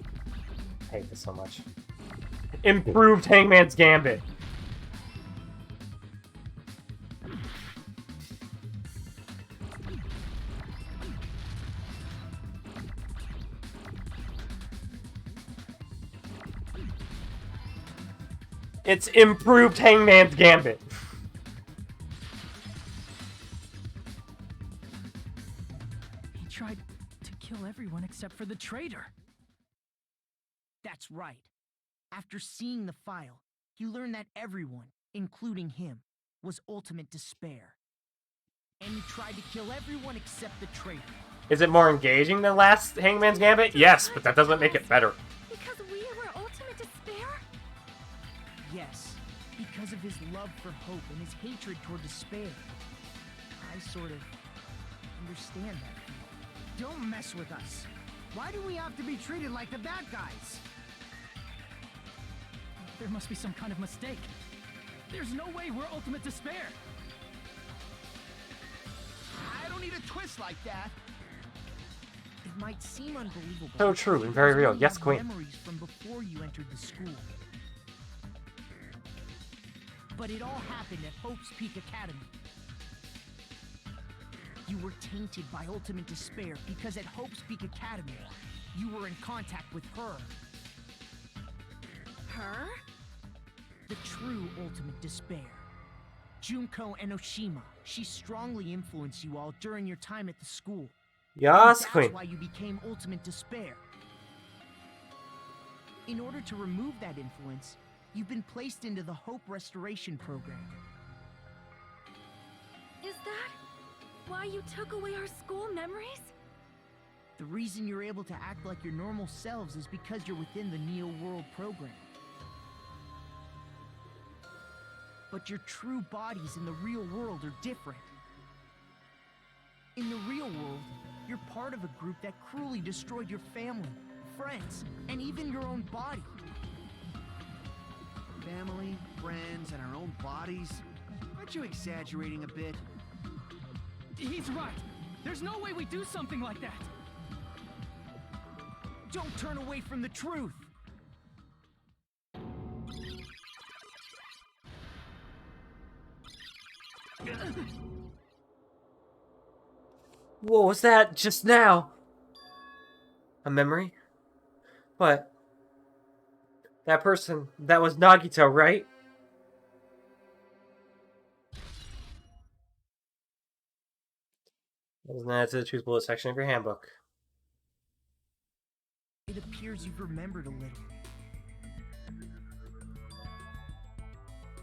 S1: I hate this so much. Improved Hangman's Gambit. It's improved Hangman's Gambit.
S5: He tried to kill everyone except for the traitor.
S6: That's right. After seeing the file, he learned that everyone, including him, was ultimate despair. And he tried to kill everyone except the traitor.
S1: Is it more engaging than last Hangman's Gambit? Yes, but that doesn't make it better.
S3: Because we were ultimate despair?
S6: Yes, because of his love for hope and his hatred toward despair. I sort of understand that feeling. Don't mess with us. Why do we have to be treated like the bad guys?
S5: There must be some kind of mistake. There's no way we're ultimate despair.
S8: I don't need a twist like that.
S6: It might seem unbelievable.
S1: So true and very real.
S6: You
S1: Yes,
S6: have
S1: Queen.
S6: Memories from before you entered the school. But it all happened at Hope's Peak Academy. You were tainted by ultimate despair because at Hope's Peak Academy, you were in contact with her.
S3: Her?
S6: The true ultimate despair. Junko Enoshima. She strongly influenced you all during your time at the school.
S1: Yes,
S6: That's
S1: Queen.
S6: why you became ultimate despair. In order to remove that influence, you've been placed into the Hope Restoration Program.
S3: Is that why you took away our school memories?
S6: The reason you're able to act like your normal selves is because you're within the Neo World program. But your true bodies in the real world are different. In the real world, you're part of a group that cruelly destroyed your family, friends, and even your own body.
S8: Family, friends, and our own bodies? Aren't you exaggerating a bit?
S5: He's right. There's no way we do something like that.
S6: Don't turn away from the truth.
S1: What was that just now? A memory? What? That person, that was Nagito, right? Wasn't that to the truth bullet section of your handbook?
S6: It appears you've remembered a little.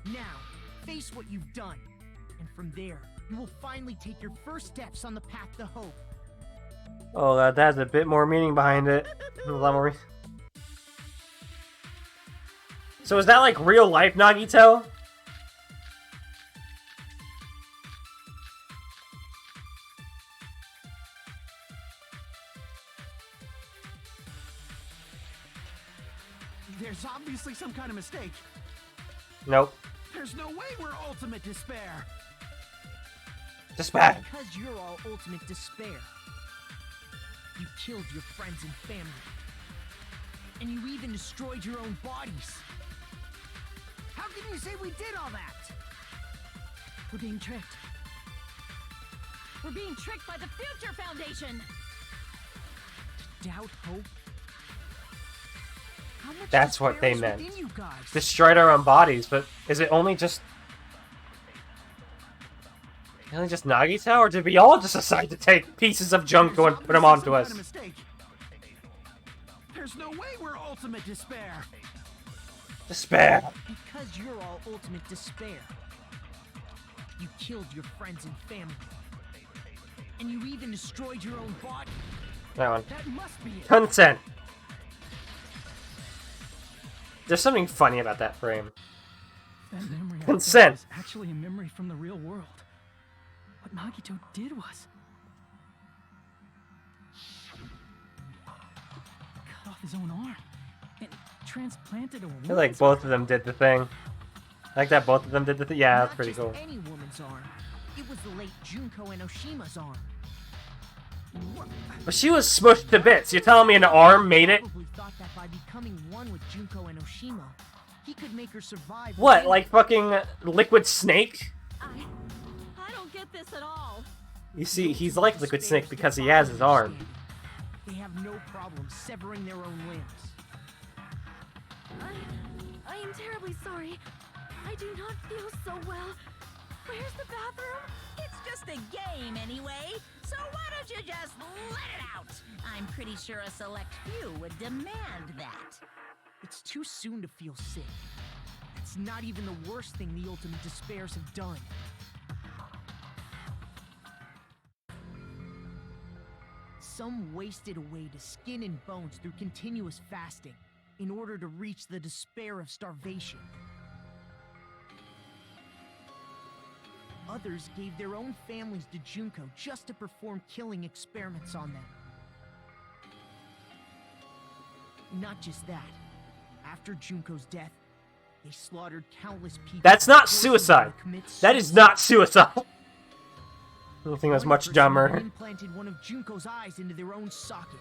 S6: Now, face what you've done. And from there, you will finally take your first steps on the path to hope.
S1: Oh, that has a bit more meaning behind it. A lot more. So is that like real life Nagito?
S8: There's obviously some kind of mistake.
S1: Nope.
S8: There's no way we're ultimate despair.
S1: Despair.
S6: Because you're all ultimate despair. You killed your friends and family. And you even destroyed your own bodies. How can you say we did all that?
S9: We're being tricked. We're being tricked by the Future Foundation!
S6: Doubt hope? How much
S1: That's what
S6: despair
S1: they
S6: is
S1: meant.
S6: within you guys?
S1: Destroyed our own bodies, but is it only just Nagito, or did we all just decide to take pieces of Junko and put them onto us?
S8: There's no way we're ultimate despair.
S1: Despair.
S6: Because you're all ultimate despair. You killed your friends and family. And you even destroyed your own body.
S1: That one.
S6: That must be it.
S1: Consent. There's something funny about that frame.
S5: That memory I
S1: Consent.
S5: was actually a memory from the real world. What Nagito did was cut off his own arm and transplanted a
S1: I feel
S5: woman's
S1: like both of them did the thing. I like that both of them did the thing. Yeah, that's
S6: Not
S1: pretty
S6: just
S1: cool.
S6: any woman's arm. It was the late Junko Enoshima's arm.
S1: But she was smushed to bits. You're telling me an arm made it?
S6: Probably thought that by becoming one with Junko Enoshima, he could make her survive.
S1: What,
S6: within-
S1: like fucking Liquid Snake?
S9: I don't get this at all.
S1: You see, he's like Liquid Snake because he has his arm.
S6: They have no problem severing their own limbs.
S3: I am terribly sorry. I do not feel so well. Where's the bathroom?
S11: It's just a game anyway, so why don't you just let it out? I'm pretty sure a select few would demand that.
S6: It's too soon to feel sick. It's not even the worst thing the Ultimate Despairs have done. Some wasted away to skin and bones through continuous fasting in order to reach the despair of starvation. Others gave their own families to Junko just to perform killing experiments on them. Not just that. After Junko's death, they slaughtered countless people.
S1: That's not
S6: forcing them
S1: suicide.
S6: to commit
S1: That is not suicide. I think that's
S6: One
S1: much
S6: person
S1: dumber.
S6: implanted one of Junko's eyes into their own socket.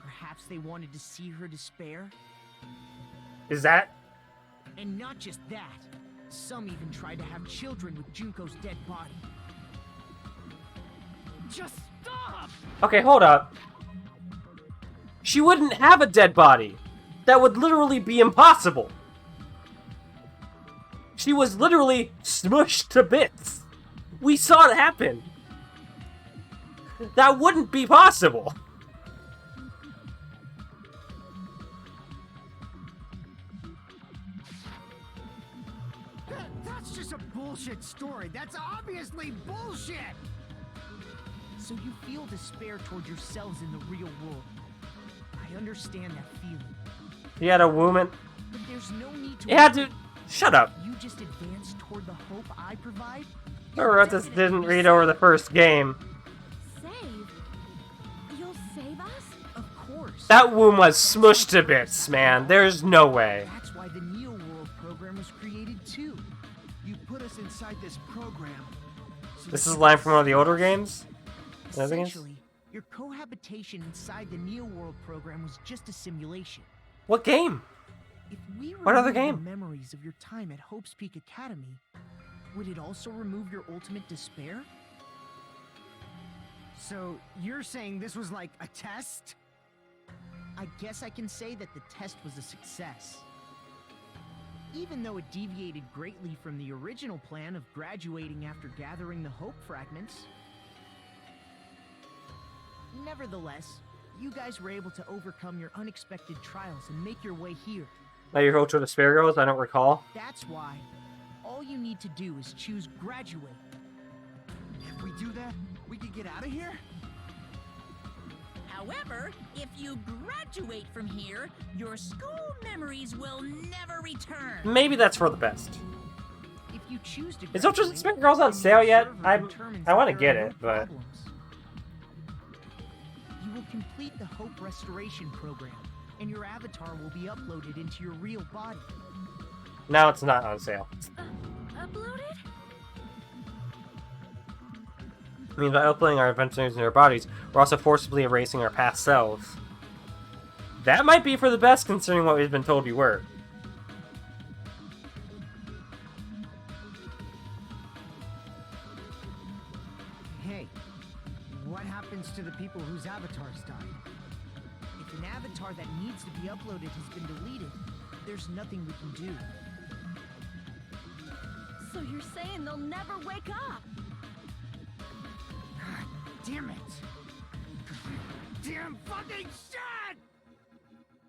S6: Perhaps they wanted to see her despair?
S1: Is that?
S6: And not just that. Some even tried to have children with Junko's dead body.
S5: Just stop!
S1: Okay, hold up. She wouldn't have a dead body. That would literally be impossible. She was literally smushed to bits. We saw it happen. That wouldn't be possible.
S6: That's just a bullshit story. That's obviously bullshit! So you feel despair toward yourselves in the real world. I understand that feeling.
S1: He had a woman.
S6: But there's no need to...
S1: Yeah, dude. Shut up.
S6: You just advance toward the hope I provide?
S1: Or just didn't read over the first game.
S3: Save? You'll save us?
S6: Of course.
S1: That womb was smushed to bits, man. There's no way.
S6: That's why the Neo World program was created too.
S8: You put us inside this program
S6: So
S1: This
S6: the
S1: is a line from one of the older
S6: Neo
S1: games? I think it's-
S6: Essentially, your cohabitation inside the Neo World program was just a simulation.
S1: What game?
S6: If we
S1: What other
S6: remove
S1: game?
S6: the memories of your time at Hope's Peak Academy, would it also remove your ultimate despair? So, you're saying this was like a test? I guess I can say that the test was a success. Even though it deviated greatly from the original plan of graduating after gathering the Hope fragments. Nevertheless, you guys were able to overcome your unexpected trials and make your way here.
S1: Now your Ultra Despair goes? I don't recall.
S6: That's why all you need to do is choose graduate.
S8: If we do that, we can get out of here?
S11: However, if you graduate from here, your school memories will never return.
S1: Maybe that's for the best.
S6: If you choose to
S1: Is Ultra
S6: graduate,
S1: Despair Girls on
S6: then
S1: sale
S6: the
S1: yet?
S6: observer determines
S1: I want
S6: that
S1: to
S6: there
S1: get
S6: are
S1: it,
S6: no
S1: but
S6: problems. You will complete the Hope Restoration Program, and your avatar will be uploaded into your real body.
S1: now it's not on sale.
S3: Uploaded?
S1: I mean, by uploading our adventures in our bodies, we're also forcibly erasing our past selves. That might be for the best, considering what we've been told we were.
S6: Hey, what happens to the people whose avatars died? If an avatar that needs to be uploaded has been deleted, there's nothing we can do.
S9: So you're saying they'll never wake up?
S6: God damn it! Damn fucking shit!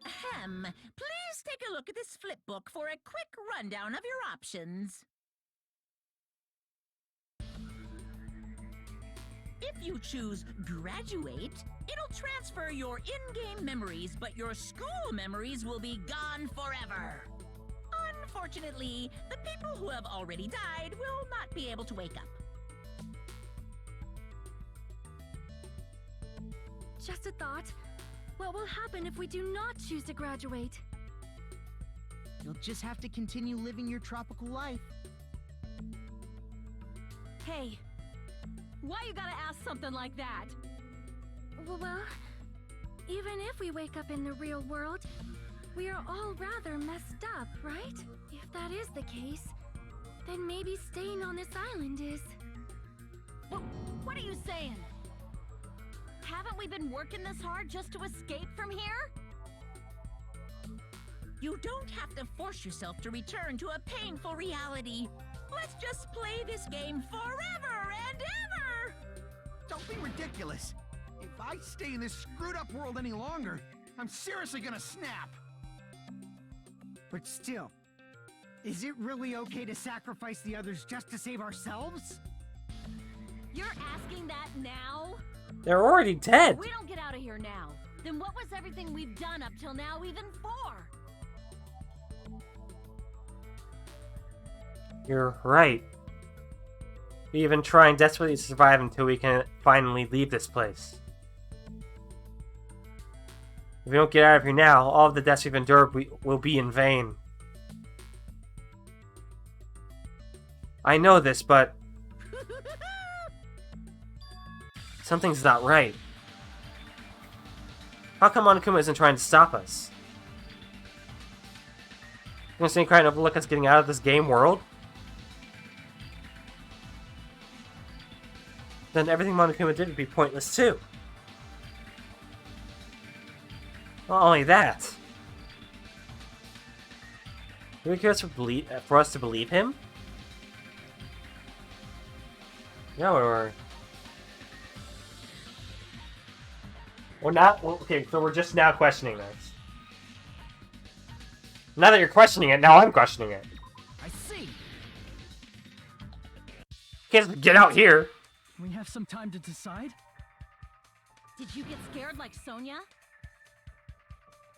S11: Ahem. Please take a look at this flip book for a quick rundown of your options. If you choose graduate, it'll transfer your in-game memories, but your school memories will be gone forever. Unfortunately, the people who have already died will not be able to wake up.
S3: Just a thought. What will happen if we do not choose to graduate?
S6: You'll just have to continue living your tropical life.
S9: Hey, why you gotta ask something like that?
S3: Well, even if we wake up in the real world, we are all rather messed up, right? If that is the case, then maybe staying on this island is...
S9: What are you saying? Haven't we been working this hard just to escape from here?
S11: You don't have to force yourself to return to a painful reality. Let's just play this game forever and ever!
S8: Don't be ridiculous. If I stay in this screwed up world any longer, I'm seriously gonna snap.
S6: But still, is it really okay to sacrifice the others just to save ourselves?
S9: You're asking that now?
S1: They're already dead.
S9: If we don't get out of here now, then what was everything we've done up till now even for?
S1: You're right. We even trying desperately to survive until we can finally leave this place. If we don't get out of here now, all of the deaths we've endured will be in vain. I know this, but... something's not right. How come Monokuma isn't trying to stop us? You're gonna stay trying to overlook us getting out of this game world? Then everything Monokuma did would be pointless too. Not only that. Do we care for us to believe him? No, or... We're not... Well, okay, so we're just now questioning this. Now that you're questioning it, now I'm questioning it.
S5: I see.
S1: Can't just get out here.
S5: We have some time to decide?
S9: Did you get scared like Sonia?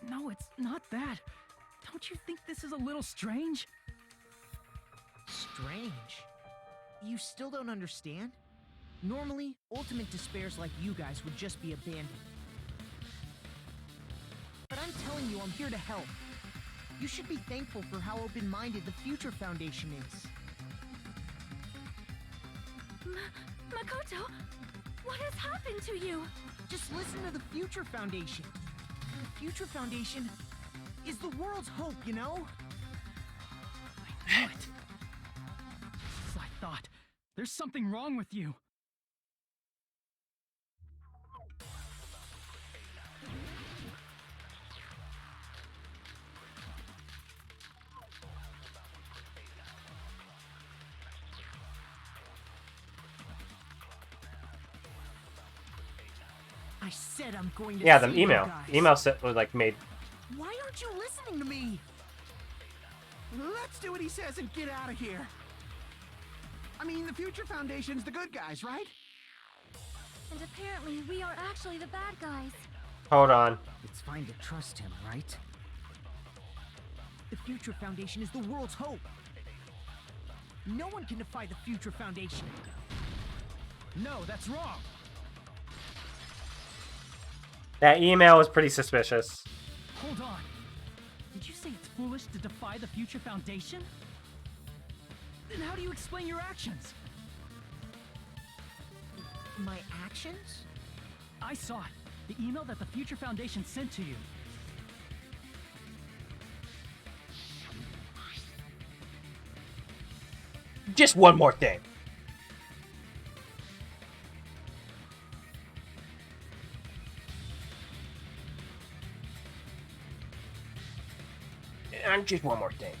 S5: No, it's not that. Don't you think this is a little strange?
S6: Strange. You still don't understand? Normally, ultimate despairs like you guys would just be abandoned. But I'm telling you, I'm here to help. You should be thankful for how open-minded the Future Foundation is.
S3: Makoto, what has happened to you?
S6: Just listen to the Future Foundation. The Future Foundation is the world's hope, you know?
S5: I knew it. As I thought. There's something wrong with you.
S6: I said I'm going to
S1: Yeah, the
S6: save you
S1: email.
S6: guys.
S1: Email set was like made.
S6: Why aren't you listening to me?
S8: Let's do what he says and get out of here. I mean, the Future Foundation's the good guys, right?
S3: And apparently we are actually the bad guys.
S1: Hold on.
S6: It's fine to trust him, right? The Future Foundation is the world's hope. No one can defy the Future Foundation.
S5: No, that's wrong.
S1: That email was pretty suspicious.
S5: Hold on. Did you say it's foolish to defy the Future Foundation? Then how do you explain your actions?
S6: My actions?
S5: I saw it. The email that the Future Foundation sent to you.
S1: Just one more thing. And just one more thing.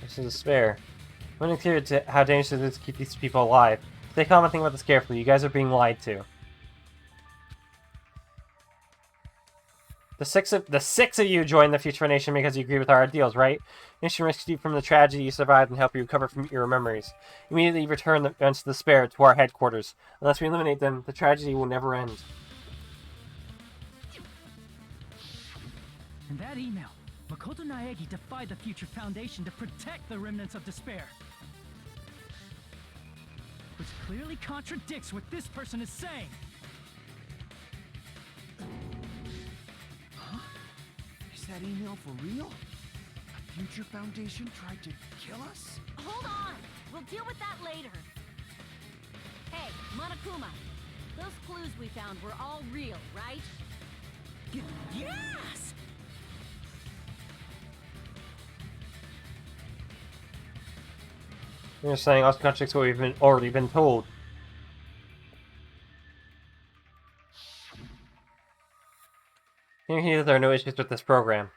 S1: This is a spare. When it's clear to how dangerous it is to keep these people alive, stay calm and think about this carefully. You guys are being lied to. The six of you joined the Future Nation because you agree with our ideals, right? Nation rescued you from the tragedy you survived and help you recover from your memories. Immediately return the events of despair to our headquarters. Unless we eliminate them, the tragedy will never end.
S5: In that email, Makoto Naegi defied the Future Foundation to protect the remnants of despair. Which clearly contradicts what this person is saying.
S8: Huh? Is that email for real? The Future Foundation tried to kill us?
S9: Hold on! We'll deal with that later. Hey, Monokuma. Those clues we found were all real, right?
S11: Yes!
S1: You're saying us contradicts what we've already been told. You hear that there are no issues with this program.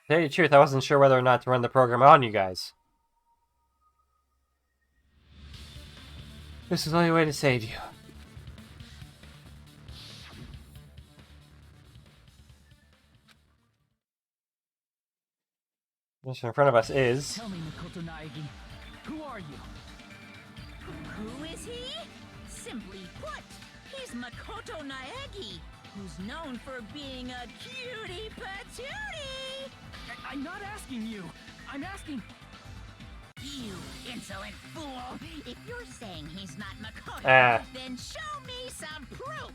S1: To tell you the truth, I wasn't sure whether or not to run the program on you guys. This is the only way to save you. Mission in front of us is...
S5: Tell me, Makoto Naegi, who are you?
S11: Who is he? Simply put, he's Makoto Naegi, who's known for being a cutie patootie!
S5: I'm not asking you. I'm asking...
S11: You insolent fool! If you're saying he's not Makoto, then show me some proof!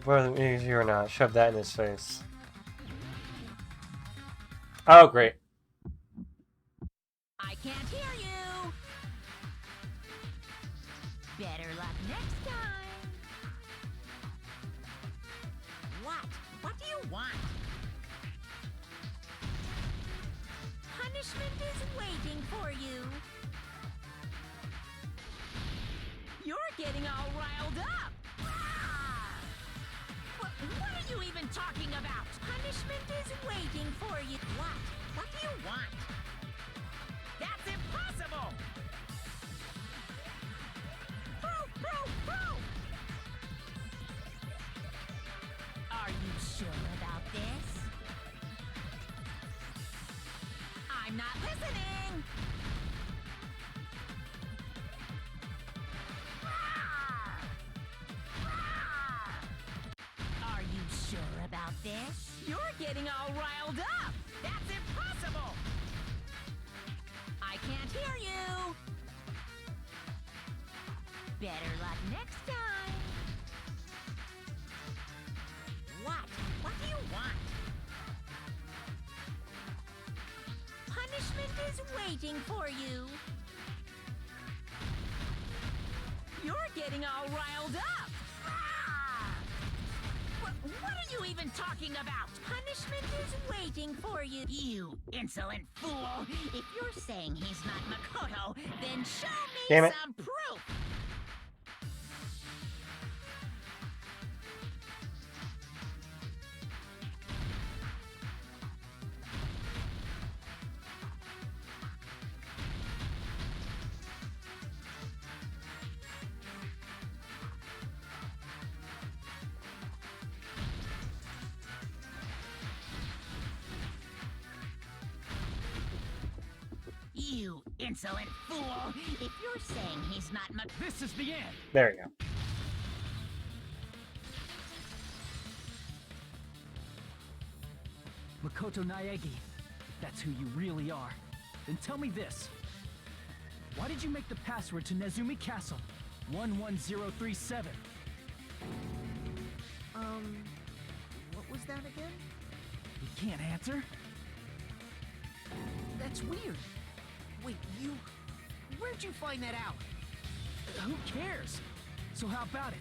S1: Whether easy or not, shove that in his face. Oh, great.
S11: I can't hear you! Better luck next time! What? What do you want? Punishment is waiting for you! You're getting all riled up! What are you even talking about? Punishment is waiting for you. What? What do you want? That's impossible! Proof, proof, proof! Are you sure about this? I'm not listening! Are you sure about this? You're getting all riled up! That's impossible! I can't hear you! Better luck next time. What? What do you want? Punishment is waiting for you. You're getting all riled up. Ah! What are you even talking about? Punishment is waiting for you. You insolent fool. If you're saying he's not Makoto, then show me
S1: Damn it.
S11: some proof. You insolent fool! If you're saying he's not
S4: This is the end.
S1: There you go.
S5: Makoto Naegi, if that's who you really are, then tell me this. Why did you make the password to Nezumi Castle 11037?
S6: What was that again?
S5: You can't answer?
S6: That's weird. Wait, where'd you find that out?
S5: Who cares? So how about it?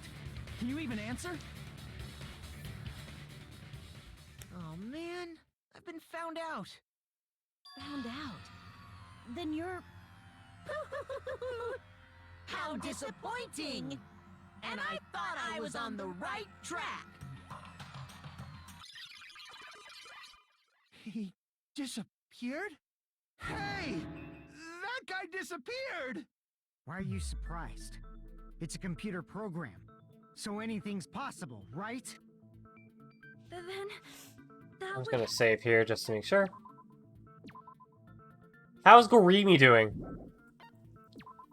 S5: Can you even answer?
S6: Oh man, I've been found out.
S9: Found out? Then you're...
S11: How disappointing! And I thought I was on the right track.
S8: He disappeared? Hey! That guy disappeared!
S6: Why are you surprised? It's a computer program, so anything's possible, right?
S3: Then that
S1: I was
S3: would...
S1: gonna save here just to make sure. How's Gorimi doing?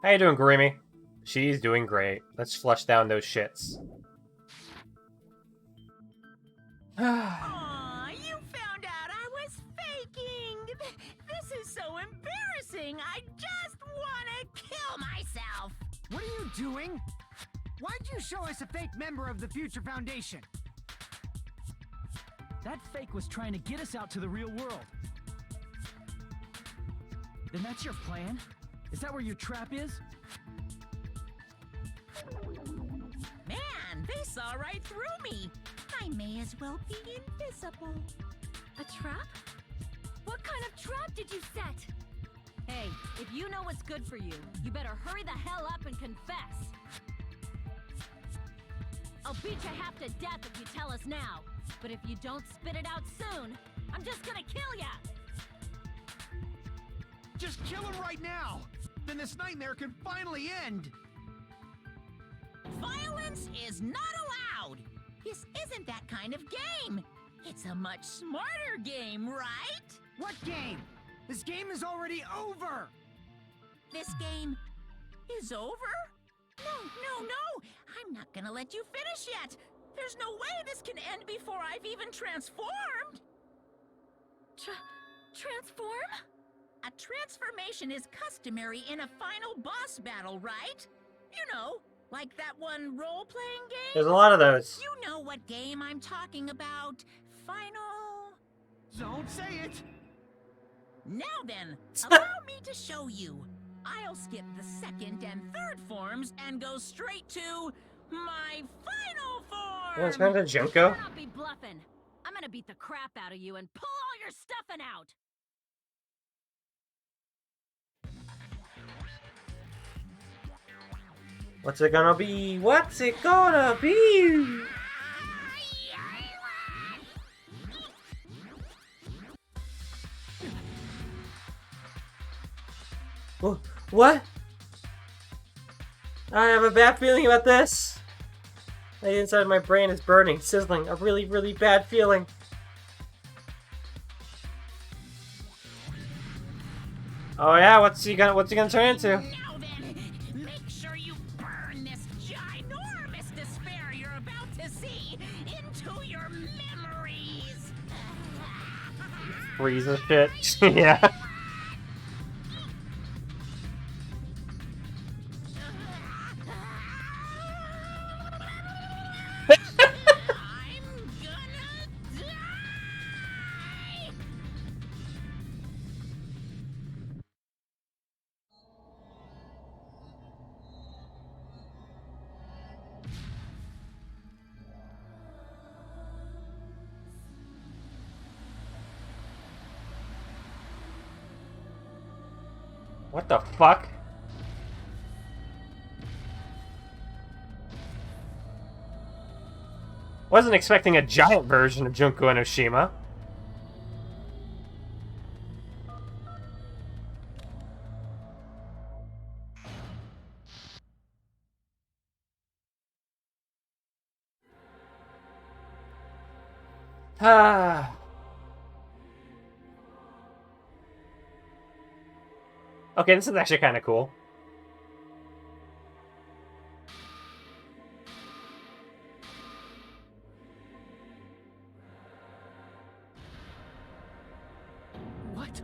S1: How you doing, Gorimi? She's doing great. Let's flush down those shits.
S11: Aw, you found out I was faking! This is so embarrassing! I just wanna kill myself!
S6: What are you doing? Why'd you show us a fake member of the Future Foundation?
S5: That fake was trying to get us out to the real world. Then that's your plan? Is that where your trap is?
S11: Man, they saw right through me! I may as well be invisible.
S3: A trap? What kind of trap did you set?
S9: Hey, if you know what's good for you, you better hurry the hell up and confess. I'll beat you half to death if you tell us now. But if you don't spit it out soon, I'm just gonna kill ya!
S8: Just kill him right now! Then this nightmare can finally end!
S11: Violence is not allowed! This isn't that kind of game! It's a much smarter game, right?
S6: What game? This game is already over!
S11: This game is over? No! I'm not gonna let you finish yet! There's no way this can end before I've even transformed!
S3: Transform?
S11: A transformation is customary in a final boss battle, right? You know, like that one role-playing game?
S1: There's a lot of those.
S11: You know what game I'm talking about. Final...
S8: Don't say it!
S11: Now then, allow me to show you. I'll skip the second and third forms and go straight to my final form!
S1: You want to turn to Junko?
S9: Better not be bluffing. I'm gonna beat the crap out of you and pull all your stuffing out!
S1: What's it gonna be? What's it gonna be? What? I have a bad feeling about this. The inside of my brain is burning, sizzling. A really, really bad feeling. Oh yeah, what's he gonna turn into?
S11: Now then, make sure you burn this ginormous despair you're about to see into your memories.
S1: Freeze the shit. Yeah. What the fuck? Wasn't expecting a giant version of Junko Enoshima. Ah. Okay, this is actually kind of cool.
S5: What?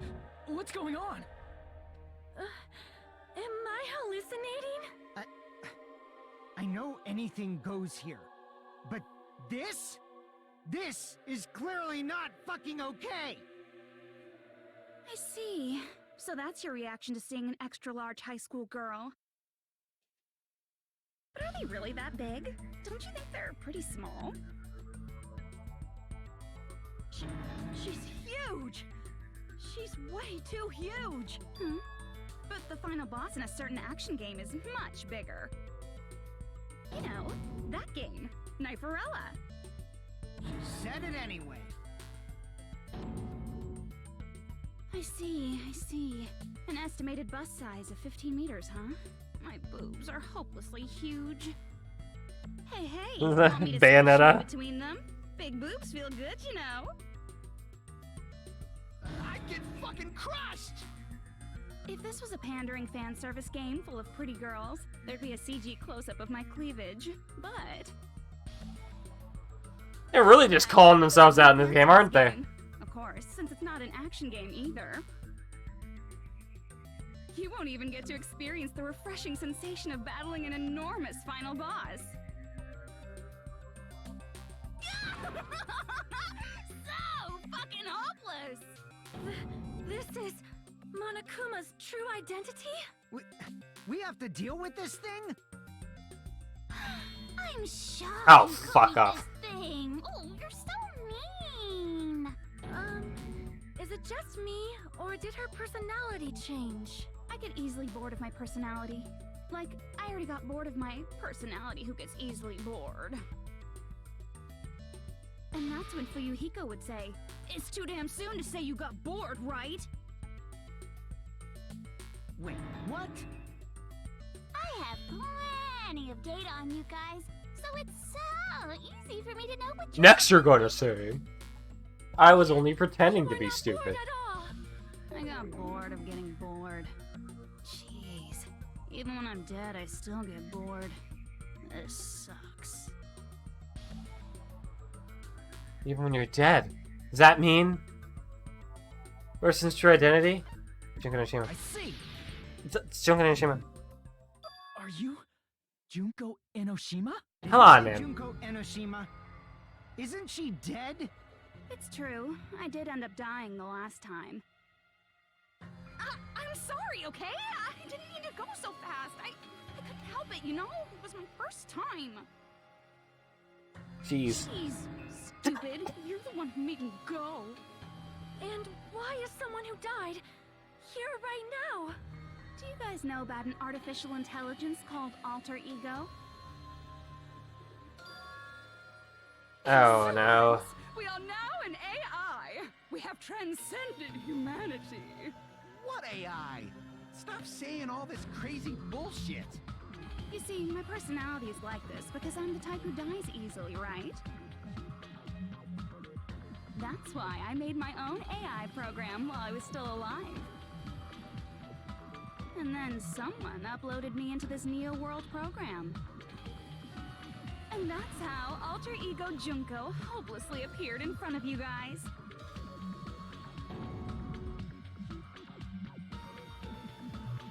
S5: What's going on?
S3: Am I hallucinating?
S6: I know anything goes here, but this is clearly not fucking okay!
S12: I see. So that's your reaction to seeing an extra-large high school girl. But are they really that big? Don't you think they're pretty small? She's huge! She's way too huge! But the final boss in a certain action game is much bigger. You know, that game, Kniferella.
S6: She said it anyway.
S12: I see. An estimated bust size of 15 meters, huh? My boobs are hopelessly huge. Hey, want me to
S1: Bayonetta.
S12: switch in between them? Big boobs feel good, you know.
S8: I get fucking crushed!
S12: If this was a pandering fan service game full of pretty girls, there'd be a CG close-up of my cleavage, but...
S1: They're really just calling themselves out in this game, aren't they?
S12: Of course, since it's not an action game either. You won't even get to experience the refreshing sensation of battling an enormous final boss. So fucking hopeless!
S3: This is Monokuma's true identity?
S6: We have to deal with this thing?
S10: I'm shocked.
S1: Oh,
S10: you
S1: fuck
S10: called
S1: off.
S10: this thing. Oh, you're so mean.
S3: Is it just me, or did her personality change?
S12: I get easily bored of my personality. Like, I already got bored of my personality who gets easily bored. And that's when Fuyuhiko would say, "It's too damn soon to say you got bored, right?"
S6: Wait, what?
S10: I have plenty of data on you guys, so it's so easy for me to know what you're
S1: Next you're gonna say, I was only pretending to be
S3: Not
S1: stupid.
S3: bored at all.
S12: I got bored of getting bored. Jeez. Even when I'm dead, I still get bored. This sucks.
S1: Even when you're dead. Does that mean person's true identity? Junko Enoshima.
S5: I see.
S1: It's Junko Enoshima.
S5: Are you Junko Enoshima?
S1: Come on, man.
S6: Junko Enoshima. Isn't she dead?
S12: It's true. I did end up dying the last time. I'm sorry, okay? I didn't mean to go so fast. I couldn't help it, you know? It was my first time.
S1: Jeez.
S12: Jeez, stupid. You're the one who made me go.
S3: And why is someone who died here right now?
S12: Do you guys know about an artificial intelligence called alter ego?
S1: Oh no.
S12: We are now an AI. We have transcended humanity.
S8: What AI? Stop saying all this crazy bullshit.
S12: You see, my personality is like this because I'm the type who dies easily, right? That's why I made my own AI program while I was still alive. And then someone uploaded me into this Neo World program. And that's how Alter Ego Junko hopelessly appeared in front of you guys.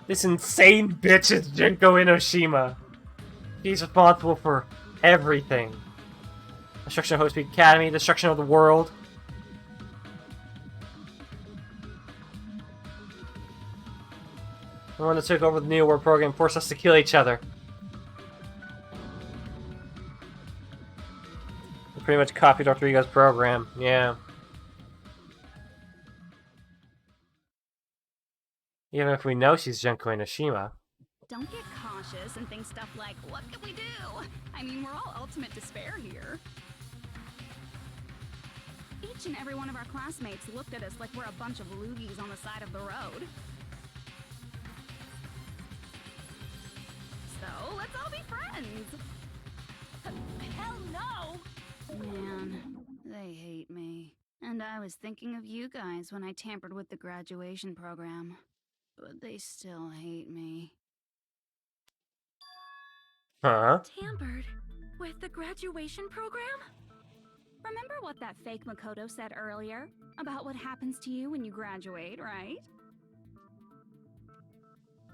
S1: This insane bitch is Junko Enoshima. He's responsible for everything. Destruction of Hope Speak Academy, destruction of the world. The one that took over the Neo World program forced us to kill each other. We pretty much copied Dr. Ego's program, yeah. Even if we know she's Junko Enoshima.
S12: Don't get cautious and think stuff like, what can we do? I mean, we're all ultimate despair here. Each and every one of our classmates looked at us like we're a bunch of loogies on the side of the road. So, let's all be friends!
S9: Hell no!
S12: Man, they hate me. And I was thinking of you guys when I tampered with the graduation program. But they still hate me.
S1: Huh?
S3: Tampered with the graduation program?
S12: Remember what that fake Makoto said earlier? About what happens to you when you graduate, right?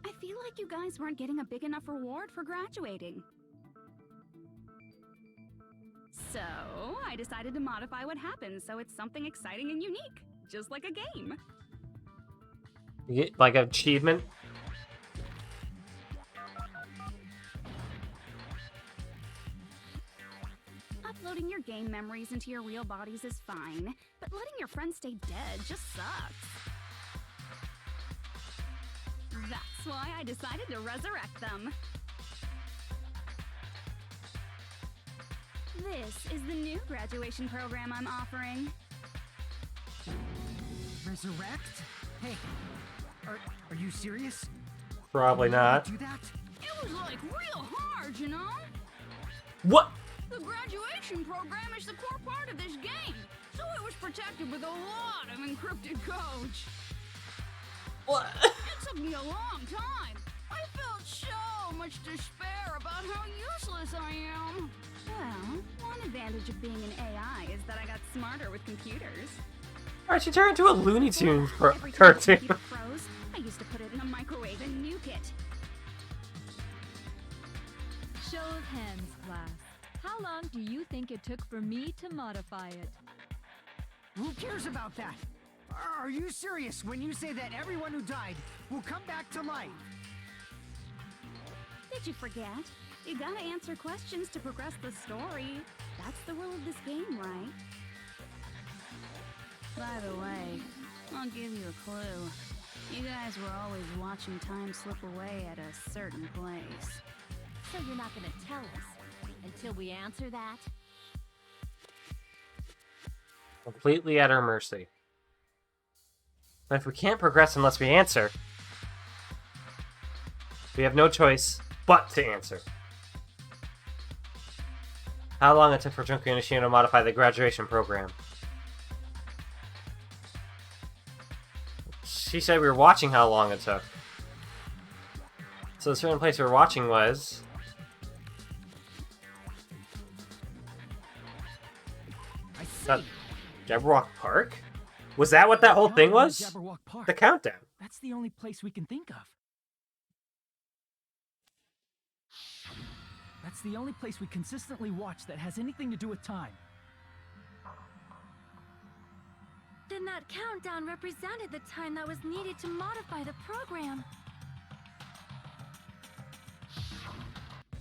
S12: I feel like you guys weren't getting a big enough reward for graduating. So, I decided to modify what happens so it's something exciting and unique. Just like a game.
S1: You get, like, an achievement?
S12: Uploading your game memories into your real bodies is fine, but letting your friends stay dead just sucks. That's why I decided to resurrect them. This is the new graduation program I'm offering.
S6: Resurrect? Hey, are you serious?
S1: Probably not.
S6: Do that?
S12: It was like real hard, you know?
S1: What?
S12: The graduation program is the core part of this game, so it was protected with a lot of encrypted codes.
S1: What?
S12: It took me a long time. I felt so much despair about how useless I am. Well, one advantage of being an AI is that I got smarter with computers.
S1: Alright, she turned into a Looney Tunes
S12: Every time the
S1: cartoon.
S12: computer froze, I used to put it in a microwave and nuke it.
S13: Show of hands, class. How long do you think it took for me to modify it?
S6: Who cares about that? Are you serious when you say that everyone who died will come back to life?
S12: Did you forget? You gotta answer questions to progress the story. That's the rule of this game, right? By the way, I'll give you a clue. You guys were always watching time slip away at a certain place.
S9: So you're not gonna tell us until we answer that?
S1: Completely at our mercy. But if we can't progress unless we answer, we have no choice but to answer. How long it took for Junko Enoshima to modify the graduation program? She said we were watching how long it took. So the certain place we were watching was... Jabberwock Park? Was that what that whole thing was?
S5: Jabberwock Park.
S1: The countdown.
S5: That's the only place we can think of. That's the only place we consistently watch that has anything to do with time.
S3: Then that countdown represented the time that was needed to modify the program.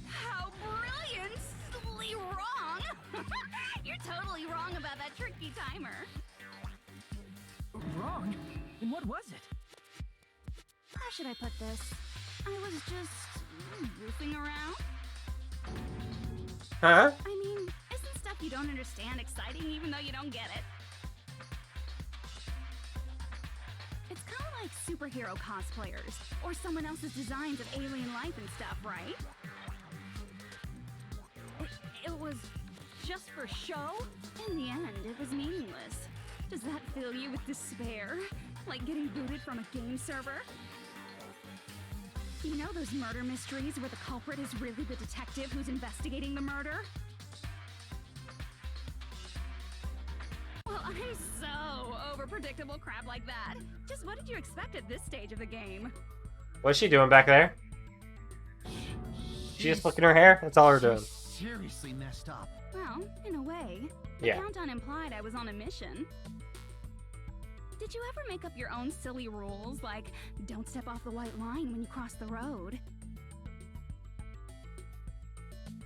S12: How brilliantly wrong! You're totally wrong about that tricky timer.
S5: Wrong? Then what was it?
S12: How should I put this? I was just goofing around.
S1: Huh?
S12: I mean, isn't stuff you don't understand exciting even though you don't get it? It's kind of like superhero cosplayers, or someone else's designs of alien life and stuff, right? It was just for show? In the end, it was meaningless. Does that fill you with despair? Like getting booted from a game server? You know those murder mysteries where the culprit is really the detective who's investigating the murder? Well, I'm so over predictable crap like that. Just what did you expect at this stage of the game?
S1: What's she doing back there? She just flicking her hair? That's all we're doing.
S8: Seriously messed up.
S12: Well, in a way. The
S1: Yeah.
S12: countdown implied I was on a mission. Did you ever make up your own silly rules, like don't step off the white line when you cross the road?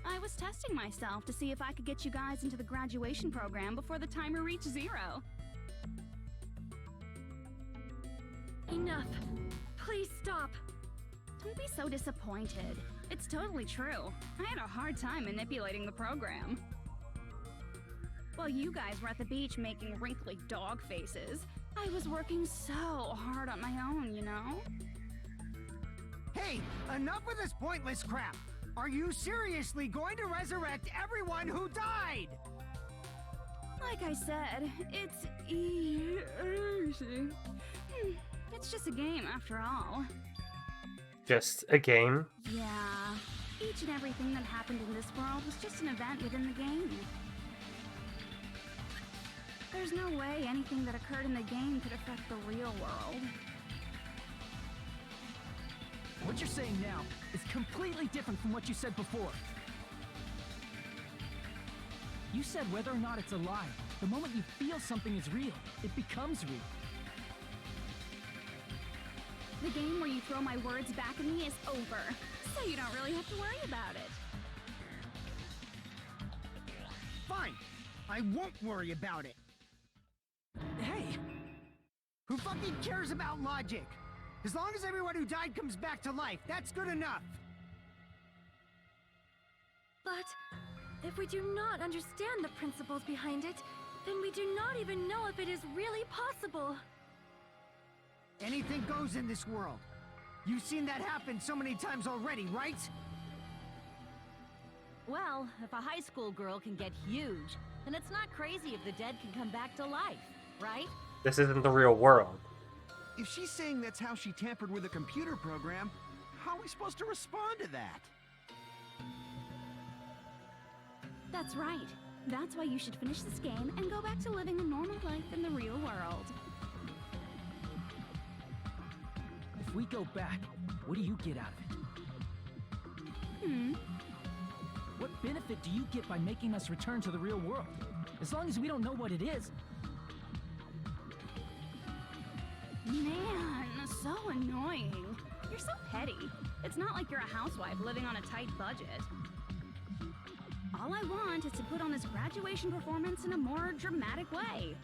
S12: I was testing myself to see if I could get you guys into the graduation program before the timer reached 0.
S3: Enough. Please stop.
S12: Don't be so disappointed. It's totally true. I had a hard time manipulating the program. While you guys were at the beach making wrinkly dog faces, I was working so hard on my own, you know?
S6: Hey, enough with this pointless crap! Are you seriously going to resurrect everyone who died?
S12: Like I said, it's easy. It's just a game after all.
S1: Just a game?
S12: Yeah. Each and everything that happened in this world was just an event within the game. There's no way anything that occurred in the game could affect the real world.
S5: What you're saying now is completely different from what you said before. You said whether or not it's a lie, the moment you feel something is real, it becomes real.
S12: The game where you throw my words back at me is over, so you don't really have to worry about it.
S6: Fine, I won't worry about it.
S5: Hey!
S6: Who fucking cares about logic? As long as everyone who died comes back to life, that's good enough.
S3: But if we do not understand the principles behind it, then we do not even know if it is really possible.
S6: Anything goes in this world. You've seen that happen so many times already, right?
S9: Well, if a high school girl can get huge, then it's not crazy if the dead can come back to life, right?
S1: This isn't the real world.
S8: If she's saying that's how she tampered with a computer program, how are we supposed to respond to that?
S12: That's right. That's why you should finish this game and go back to living a normal life in the real world.
S5: If we go back, what do you get out of it? What benefit do you get by making us return to the real world? As long as we don't know what it is.
S12: Man, so annoying. You're so petty. It's not like you're a housewife living on a tight budget. All I want is to put on this graduation performance in a more dramatic way.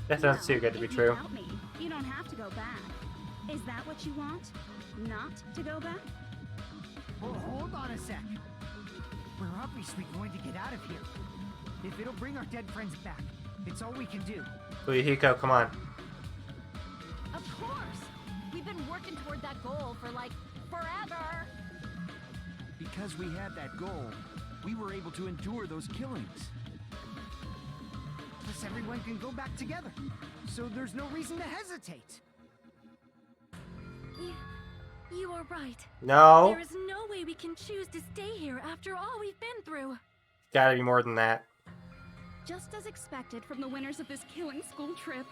S1: That sounds too good to be
S12: if you
S1: true.
S12: doubt me, you don't have to go back. Is that what you want? Not to go back?
S6: Well, hold on a sec. We're obviously going to get out of here. If it'll bring our dead friends back, it's all we can do.
S1: Hiko, come on.
S9: Of course! We've been working toward that goal for, like, forever!
S8: Because we had that goal, we were able to endure those killings.
S6: Plus everyone can go back together, so there's no reason to hesitate.
S3: You are right.
S1: No.
S3: There is no way we can choose to stay here after all we've been through.
S1: Gotta be more than that.
S12: Just as expected from the winners of this killing school trip,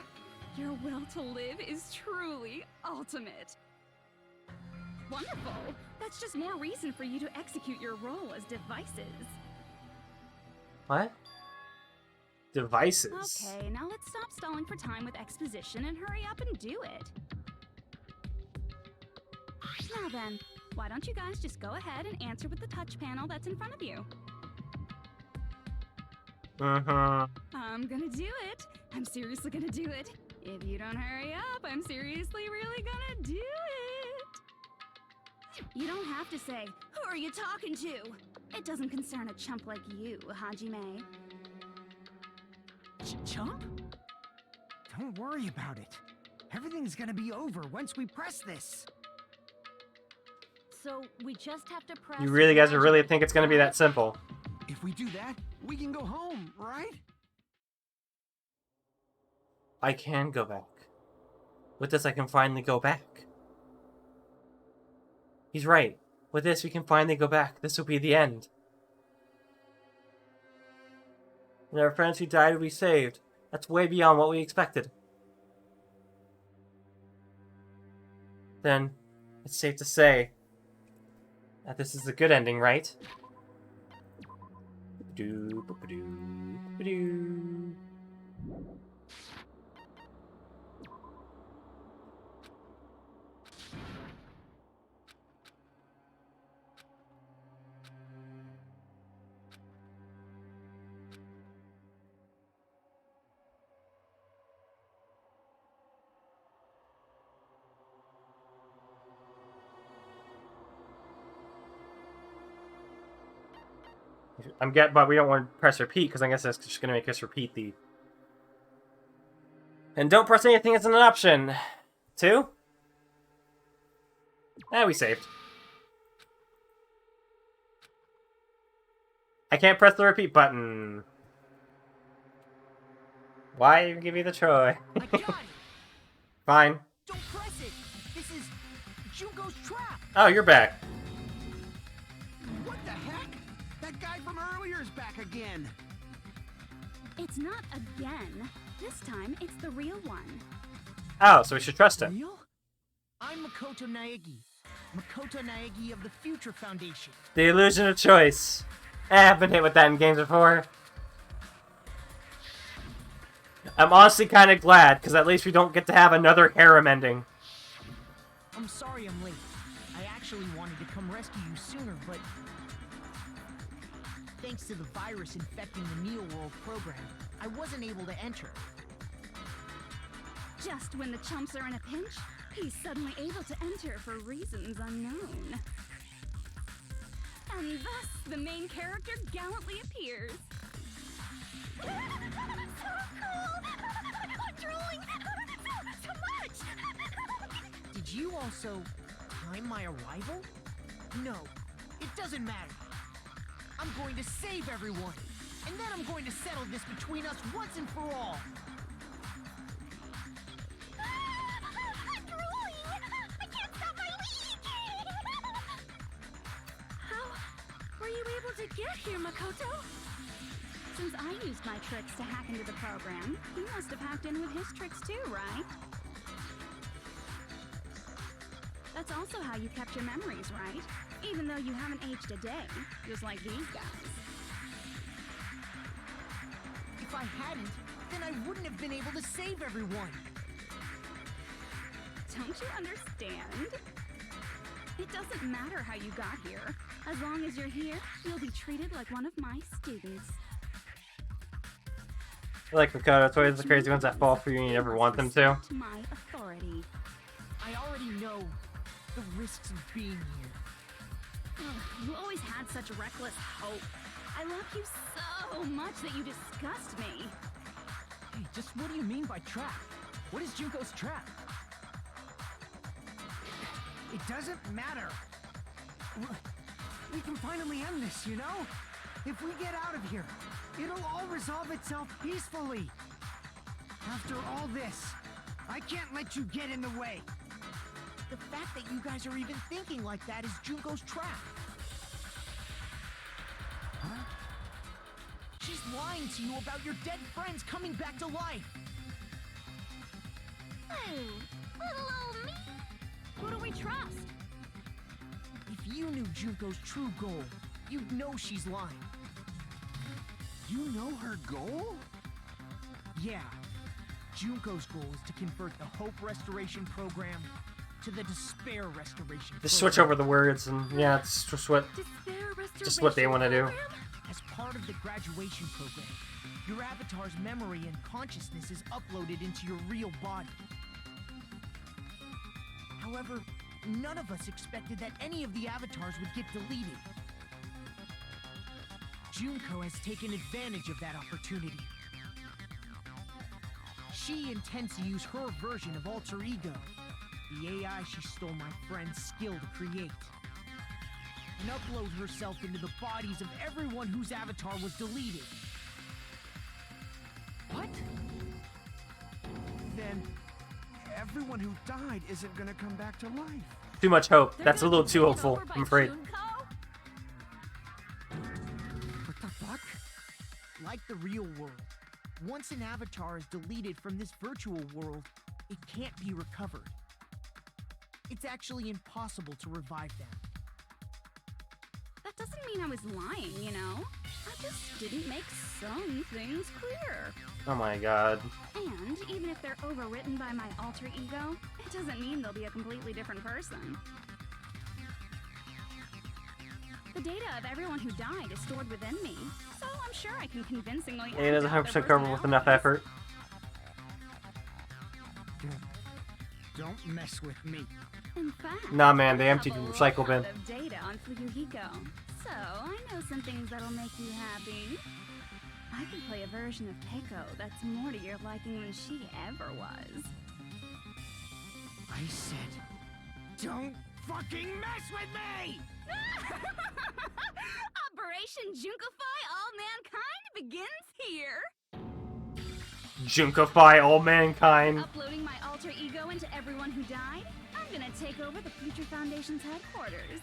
S12: your will to live is truly ultimate. Wonderful! That's just more reason for you to execute your role as devices.
S1: What? Devices?
S12: Okay, now let's stop stalling for time with exposition and hurry up and do it. Now then, why don't you guys just go ahead and answer with the touch panel that's in front of you? I'm gonna do it. I'm seriously gonna do it. If you don't hurry up, I'm seriously really gonna do it. You don't have to say, who are you talking to? It doesn't concern a chump like you, Hajime.
S5: Chump?
S6: Don't worry about it. Everything's gonna be over once we press this.
S9: So, we just have to press...
S1: You really guys really think it's gonna be that simple?
S8: If we do that, we can go home, right?
S1: I can go back. With this, I can finally go back. He's right. With this, we can finally go back. This will be the end. And our friends who died will be saved. That's way beyond what we expected. Then, it's safe to say that this is a good ending, right? But we don't want to press repeat because I guess that's just gonna make us repeat the. And don't press anything as an option. 2. We saved. I can't press the repeat button. Why give me the choice?
S4: I got it.
S1: Fine.
S4: Don't press it. This is Junko's trap.
S1: Oh, you're back.
S8: What the heck? That guy from earlier is back again.
S12: It's not again. This time, it's the real one.
S1: Oh, so we should trust him.
S4: Real? I'm Makoto Naegi. Makoto Naegi of the Future Foundation.
S1: The illusion of choice. I've been hit with that in games before. I'm honestly kind of glad, because at least we don't get to have another harem ending.
S4: I'm sorry I'm late. I actually wanted to come rescue you sooner, but thanks to the virus infecting the Neo World program, I wasn't able to enter.
S12: Just when the chumps are in a pinch, he's suddenly able to enter for reasons unknown. And thus, the main character gallantly appears. So cool! I'm drooling! So much!
S4: Did you also time my arrival? No, it doesn't matter. I'm going to save everyone, and then I'm going to settle this between us once and for all.
S12: I'm drooling! I can't stop my leak! How were you able to get here, Makoto? Since I used my tricks to hack into the program, you must have hacked in with his tricks too, right? That's also how you kept your memories, right? Even though you haven't aged a day, just like these guys.
S4: If I hadn't, then I wouldn't have been able to save everyone.
S12: Don't you understand? It doesn't matter how you got here. As long as you're here, you'll be treated like one of my students.
S1: I like Makoto. It's always the crazy ones that fall for you and you never want them to.
S12: To my authority.
S4: I already know the risks of being here.
S12: You always had such reckless hope. I love you so much that you disgust me.
S5: Hey, just what do you mean by trap? What is Junko's trap?
S6: It doesn't matter. We can finally end this, you know? If we get out of here, it'll all resolve itself peacefully. After all this, I can't let you get in the way.
S4: The fact that you guys are even thinking like that is Junko's trap. Huh? She's lying to you about your dead friends coming back to life.
S10: Oh, little old me.
S12: Who do we trust?
S4: If you knew Junko's true goal, you'd know she's lying.
S8: You know her goal?
S4: Yeah. Junko's goal is to convert the Hope Restoration Program to the Despair Restoration Program.
S1: Just switch over the words and yeah, it's just what they want to do.
S4: As part of the graduation program, your avatar's memory and consciousness is uploaded into your real body. However, none of us expected that any of the avatars would get deleted. Junko has taken advantage of that opportunity. She intends to use her version of Alter Ego, the AI she stole my friend's skill to create, and upload herself into the bodies of everyone whose avatar was deleted.
S8: What? Then everyone who died isn't gonna come back to life.
S1: Too much hope. That's a little too hopeful, I'm afraid.
S8: What the fuck?
S4: Like the real world, once an avatar is deleted from this virtual world, it can't be recovered. It's actually impossible to revive them.
S12: That doesn't mean I was lying, you know? I just didn't make some things clear.
S1: Oh my god.
S12: And even if they're overwritten by my alter ego, it doesn't mean they'll be a completely different person. The data of everyone who died is stored within me, so I'm sure I can convincingly
S1: It doesn't 100% cover with enough effort.
S6: Don't mess with me.
S12: In fact,
S1: Nah, man, they
S12: I
S1: emptied
S12: have
S1: the
S12: a
S1: recycle
S12: lot
S1: bin.
S12: of data on Fuyuhiko, so I know some things that'll make you happy. I can play a version of Keiko that's more to your liking than she ever was.
S6: I said, don't fucking mess with me!
S12: Operation Junkify All Mankind begins here.
S1: Junkify all mankind.
S12: Uploading my alter ego into everyone who died, I'm gonna take over the Future Foundation's headquarters.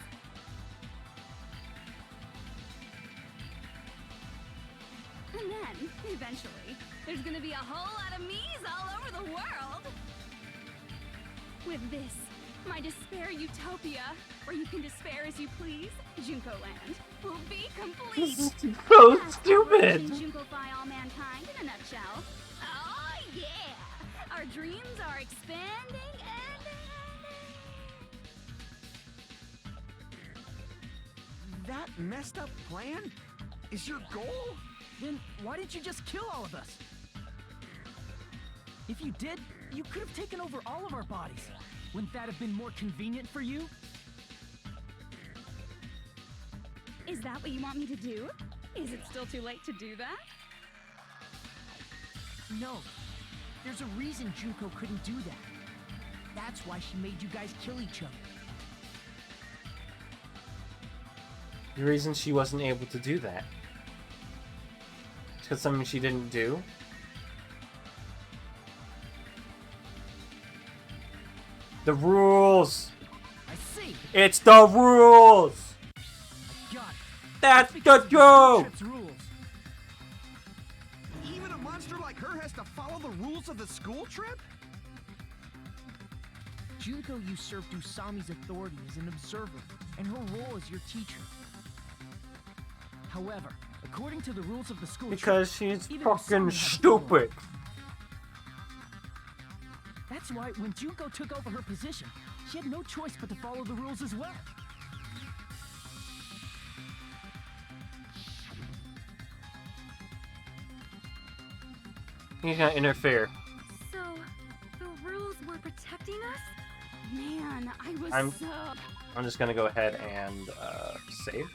S12: And then, eventually, there's gonna be a whole lot of me's all over the world! With this, my despair utopia, where you can despair as you please, Junko Land, will be complete!
S1: This is so
S12: That's
S1: stupid!
S12: Operation Junkify All Mankind in a nutshell. Oh yeah! Our dreams are expanding and...
S8: That messed up plan is your goal?
S5: Then why didn't you just kill all of us? If you did, you could have taken over all of our bodies. Wouldn't that have been more convenient for you?
S12: Is that what you want me to do? Is it still too late to do that?
S4: No. There's a reason Junko couldn't do that. That's why she made you guys kill each other.
S1: The reason she wasn't able to do that. Because something she didn't do. The rules!
S4: I see.
S1: It's the rules!
S4: I got it.
S1: That's
S4: It's
S1: the
S4: because of
S1: joke!
S4: Trip's rules.
S8: Even a monster like her has to follow the rules of the school trip?
S4: Junko usurped Usami's authority as an observer, and her role as your teacher. However, according to the rules of the school
S1: Because
S4: trip,
S1: she's
S4: even
S1: fucking
S4: Usami had authority.
S1: stupid.
S5: That's why when Junko took over her position, she had no choice but to follow the rules as well.
S1: He's gonna interfere.
S3: So, the rules were protecting us?
S12: Man, I was
S1: I'm just gonna go ahead and save.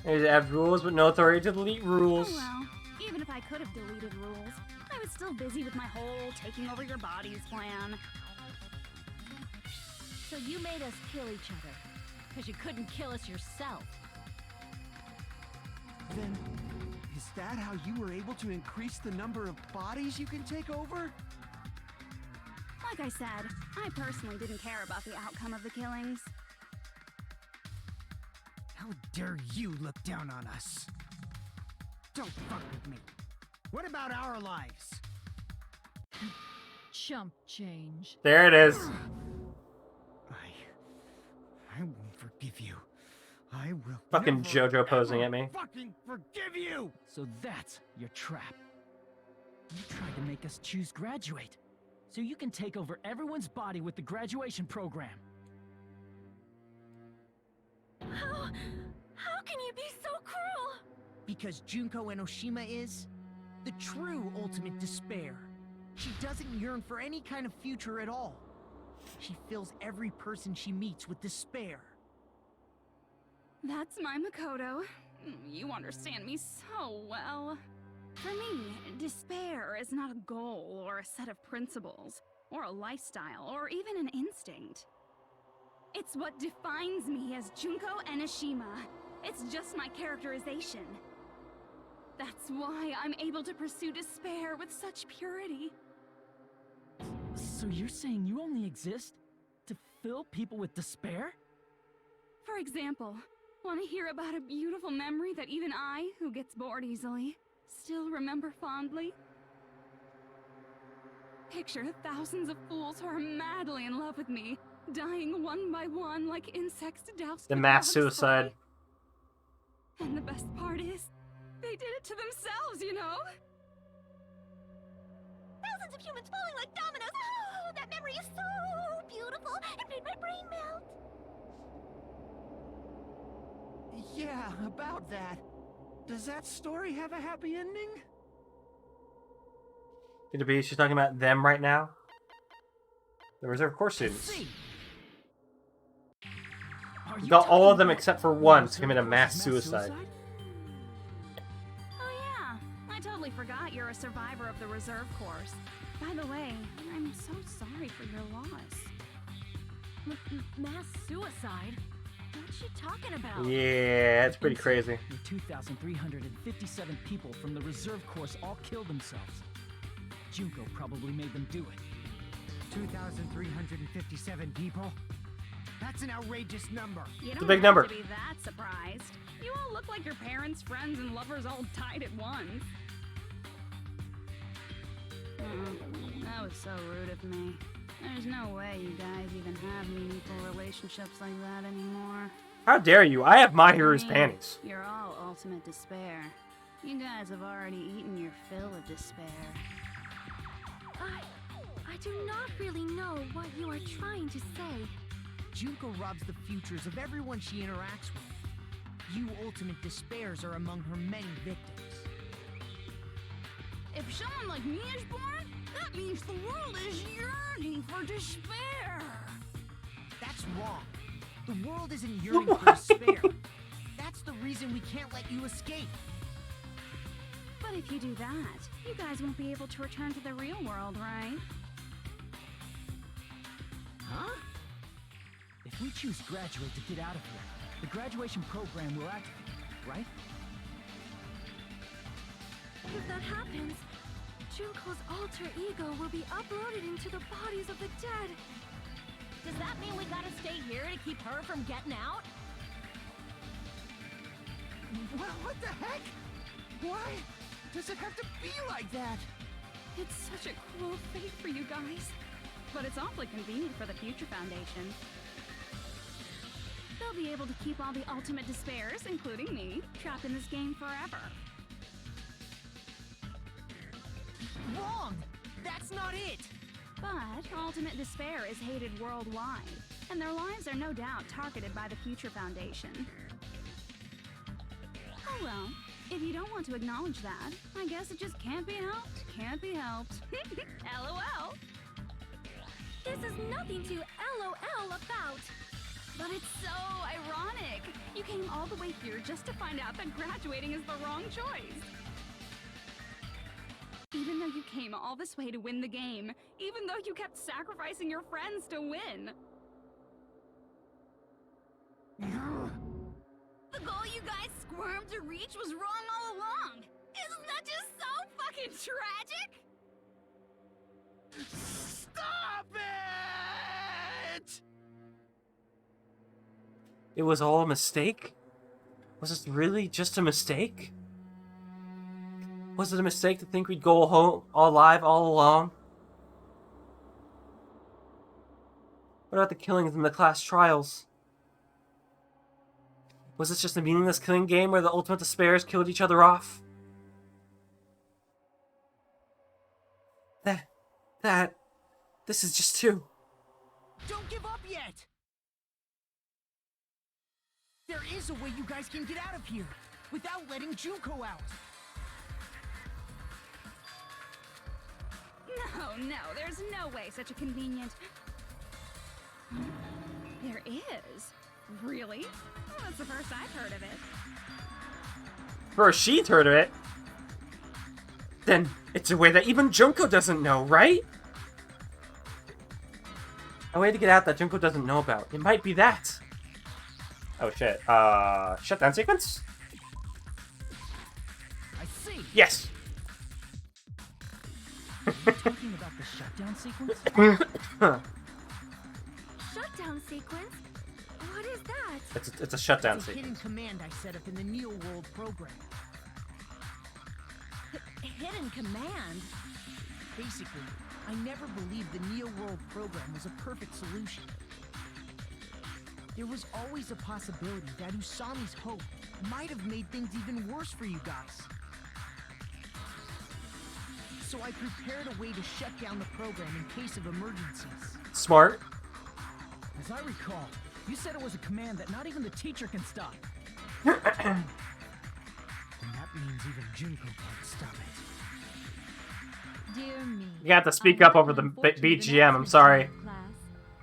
S1: They have rules, but no authority to delete rules.
S12: Oh well, even if I could have deleted rules, I was still busy with my whole taking over your bodies plan.
S9: So you made us kill each other, because you couldn't kill us yourself.
S8: Then, is that how you were able to increase the number of bodies you can take over?
S12: Like I said, I personally didn't care about the outcome of the killings.
S6: How dare you look down on us? Don't fuck with me. What about our lives?
S13: Chump change.
S1: There it is.
S6: I won't forgive you. I will
S1: Fucking
S6: never,
S1: JoJo posing
S6: ever
S1: at me.
S6: fucking forgive you!
S5: So that's your trap. You tried to make us choose graduate, so you can take over everyone's body with the graduation program.
S3: How can you be so cruel?
S4: Because Junko Enoshima is the true ultimate despair. She doesn't yearn for any kind of future at all. She fills every person she meets with despair.
S12: That's my Makoto. You understand me so well. For me, despair is not a goal or a set of principles, or a lifestyle, or even an instinct. It's what defines me as Junko Enoshima. It's just my characterization. That's why I'm able to pursue despair with such purity.
S5: So you're saying you only exist to fill people with despair?
S12: For example, want to hear about a beautiful memory that even I, who gets bored easily, still remember fondly? Picture thousands of fools who are madly in love with me, dying one by one like insects doused
S1: The
S12: with
S1: mass
S12: dog
S1: suicide.
S12: spray. And the best part is, they did it to themselves, you know?
S10: Thousands of humans falling like dominoes. Oh, that memory is so beautiful. It made my brain melt.
S8: Yeah, about that. Does that story have a happy ending?
S1: Could it be she's talking about them right now? The reserve course students.
S4: See. Are
S1: You
S4: you
S1: got all
S4: talking
S1: of them
S4: about
S1: except for
S4: the
S1: one to
S4: reserve
S1: commit a
S4: course's
S1: mass suicide.
S12: Oh yeah, I totally forgot you're a survivor of the reserve course. By the way, I'm so sorry for your loss.
S9: Mass suicide? What's she talking about?
S1: Yeah, it's pretty
S5: Insane.
S1: crazy.
S5: The 2,357 people from the reserve course all killed themselves. Junko probably made them do it.
S6: 2,357 people? That's an outrageous number.
S12: You
S1: It's
S12: don't
S1: a big
S12: have
S1: number.
S12: to be that surprised. You all look like your parents, friends, and lovers all died at once. That was so rude of me. There's no way you guys even have meaningful relationships like that anymore.
S1: How dare you? I have My Hero's
S12: I mean,
S1: panties.
S12: You're all ultimate despair. You guys have already eaten your fill of despair.
S3: I do not really know what you are trying to say.
S6: Junko robs the futures of everyone she interacts with. You ultimate despairs are among her many victims.
S12: If someone like me is born, that means the world is yearning for despair.
S6: That's wrong. The world isn't yearning for despair. That's the reason we can't let you escape.
S12: But if you do that, you guys won't be able to return to the real world, right?
S6: Huh?
S5: If we choose graduate to get out of here, the graduation program will activate, right?
S3: If that happens, Junko's alter ego will be uploaded into the bodies of the dead.
S9: Does that mean we gotta stay here to keep her from getting out?
S8: Well, what the heck? Why does it have to be like that?
S12: It's such a cruel fate for you guys. But it's awfully convenient for the Future Foundation. They'll be able to keep all the ultimate despairs, including me, trapped in this game forever.
S6: Wrong! That's not it!
S12: But ultimate despair is hated worldwide, and their lives are no doubt targeted by the Future Foundation. Oh well, if you don't want to acknowledge that, I guess it just can't be helped, can't be helped. LOL!
S3: This is nothing to LOL about.
S12: But it's so ironic! You came all the way here just to find out that graduating is the wrong choice. Even though you came all this way to win the game, even though you kept sacrificing your friends to win. The goal you guys squirmed to reach was wrong all along! Isn't that just so fucking tragic?
S8: Stop it!
S1: It was all a mistake? Was this really just a mistake? Was it a mistake to think we'd go home all alive all along? What about the killings in the class trials? Was this just a meaningless killing game where the ultimate despairs killed each other off? This is just too...
S6: Don't give up yet! There is a way you guys can get out of here, without letting Junko out.
S12: No, there's no way such a convenient... There is? Really? Well, that's the first I've heard of it.
S1: First she'd heard of it. Then it's a way that even Junko doesn't know, right? A way to get out that Junko doesn't know about. It might be that. Oh shit. Shutdown sequence?
S6: I see.
S1: Yes.
S5: Are you talking about the shutdown sequence?
S3: Shutdown sequence? What is that?
S1: It's a shutdown
S6: It's a hidden
S1: sequence.
S6: command I set up in the Neo World program.
S9: Hidden command?
S6: Basically, I never believed the Neo World program was a perfect solution. There was always a possibility that Usami's hope might have made things even worse for you guys. So I prepared a way to shut down the program in case of emergencies.
S1: Smart.
S5: As I recall, you said it was a command that not even the teacher can stop.
S6: And that means even Junko can't stop it.
S13: Dear me.
S1: You got to speak up over the BGM, I'm sorry.
S13: Class.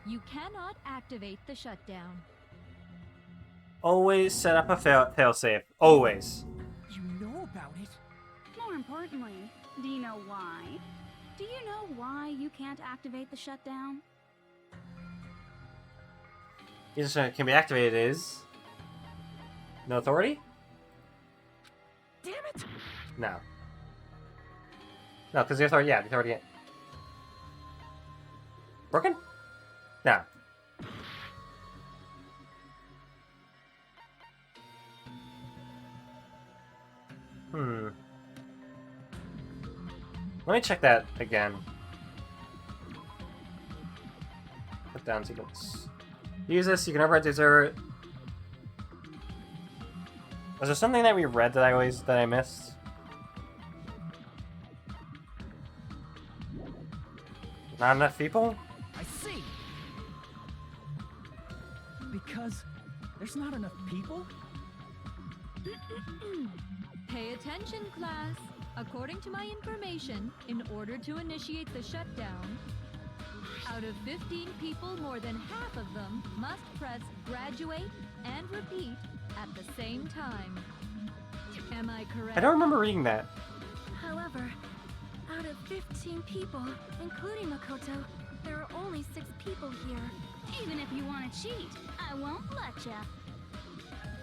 S13: You cannot activate the shutdown.
S1: Always set up a failsafe. Always.
S4: You know about it?
S12: More importantly, do you know why? Do you know why you can't activate the shutdown?
S1: Yes, can be activated is no authority?
S4: Damn it!
S1: No. No, because the authority, the authority. Broken? No. Let me check that again. Put down sequence. Use this, you can override the observer. Was there something that we read that I missed? Not enough people?
S4: I see. Because there's not enough people?
S13: Pay attention, class. According to my information, in order to initiate the shutdown, out of 15 people, more than half of them must press graduate and repeat at the same time. Am I correct?
S1: I don't remember reading that.
S3: However, out of 15 people, including Makoto, there are only 6 people here.
S12: Even if you want to cheat, I won't let ya.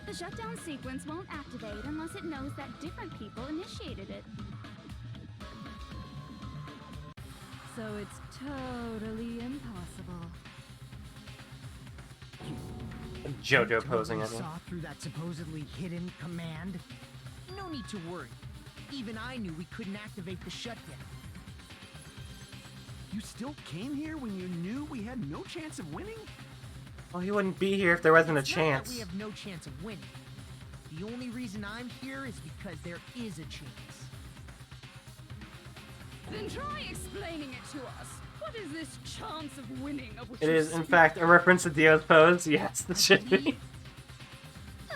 S12: The shutdown sequence won't activate unless it knows that different people initiated it.
S13: So it's totally impossible.
S1: JoJo posing at me.
S6: Saw through that supposedly hidden command.
S8: No need to worry. Even I knew we couldn't activate the shutdown.
S2: You still came here when you knew we had no chance of winning?
S1: Well, he wouldn't be here if there wasn't a
S8: It's not that
S1: chance.
S8: we have no chance of winning. The only reason I'm here is because there is a chance.
S12: Then try explaining it to us. What is this chance of winning of which
S1: It
S12: you
S1: is, in
S12: speak?
S1: fact, a reference to Dio's pose. Yes, it should be.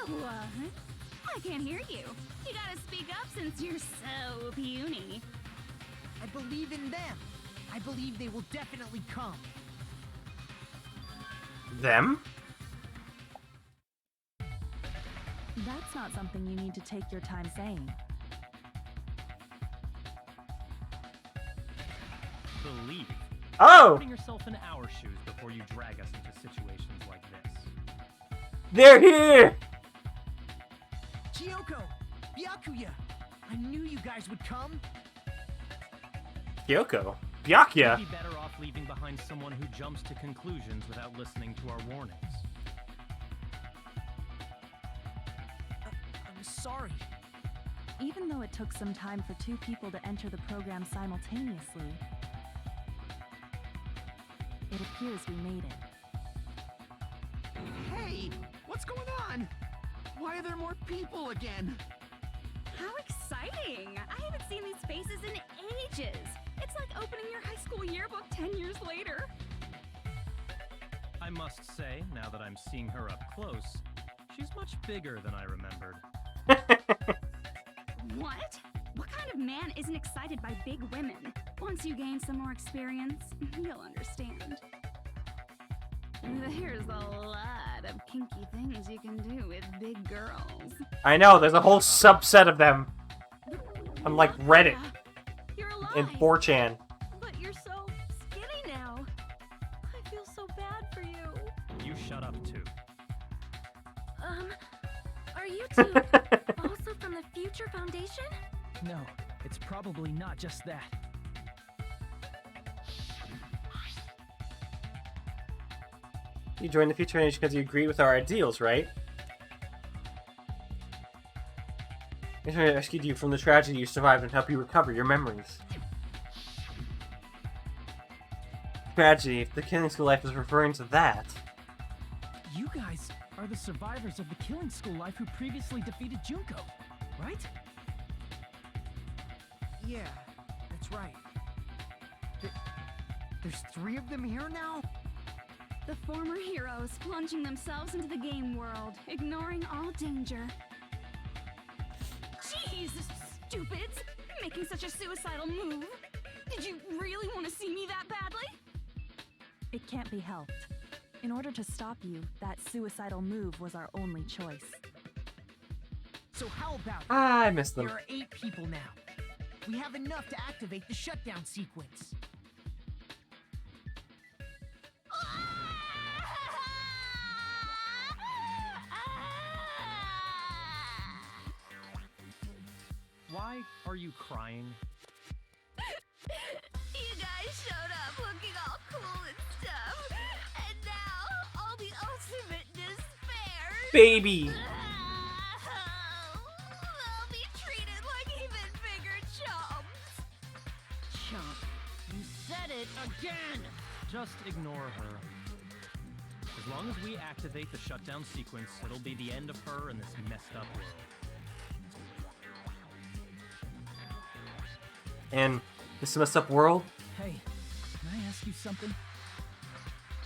S12: What? I can't hear you. You gotta speak up since you're so puny.
S8: I believe in them. I believe they will definitely come.
S1: Them?
S14: That's not something you need to take your time saying.
S15: Believe.
S1: Oh!
S15: Putting yourself in our shoes before you drag us into situations like this.
S1: They're here!
S8: Chiyoko! Byakuya! I knew you guys would come.
S1: Kyoko? Byakuya?
S15: We'd be better off leaving behind someone who jumps to conclusions without listening to our warnings.
S8: I'm sorry.
S14: Even though it took some time for 2 people to enter the program simultaneously, it appears we made it.
S8: Hey! What's going on? Why are there more people again?
S12: How exciting! I haven't seen these faces in ages. It's like opening your high school yearbook 10 years later.
S15: I must say, now that I'm seeing her up close, she's much bigger than I remembered.
S12: What? What kind of man isn't excited by big women? Once you gain some more experience, you'll understand. There's a lot of kinky things you can do with big girls.
S1: I know, there's a whole subset of them. On like Reddit
S12: You're alive.
S1: and 4chan.
S9: But you're so skinny now. I feel so bad for you.
S15: You shut up too.
S3: Are you two also from the Future Foundation?
S5: No, it's probably not just that.
S1: You joined the Future Foundation because you agree with our ideals, right? I rescued you from the tragedy you survived and help you recover your memories. Tragedy, if the Killing School life is referring to that.
S5: You guys are the survivors of the Killing School life who previously defeated Junko, right?
S6: Yeah, that's right. There's 3 of them here now?
S12: The former heroes plunging themselves into the game world, ignoring all danger. Jeez, stupids! Making such a suicidal move. Did you really want to see me that badly?
S14: It can't be helped. In order to stop you, that suicidal move was our only choice.
S6: So how about it?
S1: I missed them.
S6: There are 8 people now. We have enough to activate the shutdown sequence.
S15: Why are you crying?
S12: You guys showed up looking all cool and stuff, and now all the ultimate despair.
S1: Baby!
S12: They'll be treated like even bigger chumps.
S9: Chump, you said it again!
S15: Just ignore her. As long as we activate the shutdown sequence, it'll be the end of her in this messed up world.
S1: And this messed up world?
S5: Hey, can I ask you something?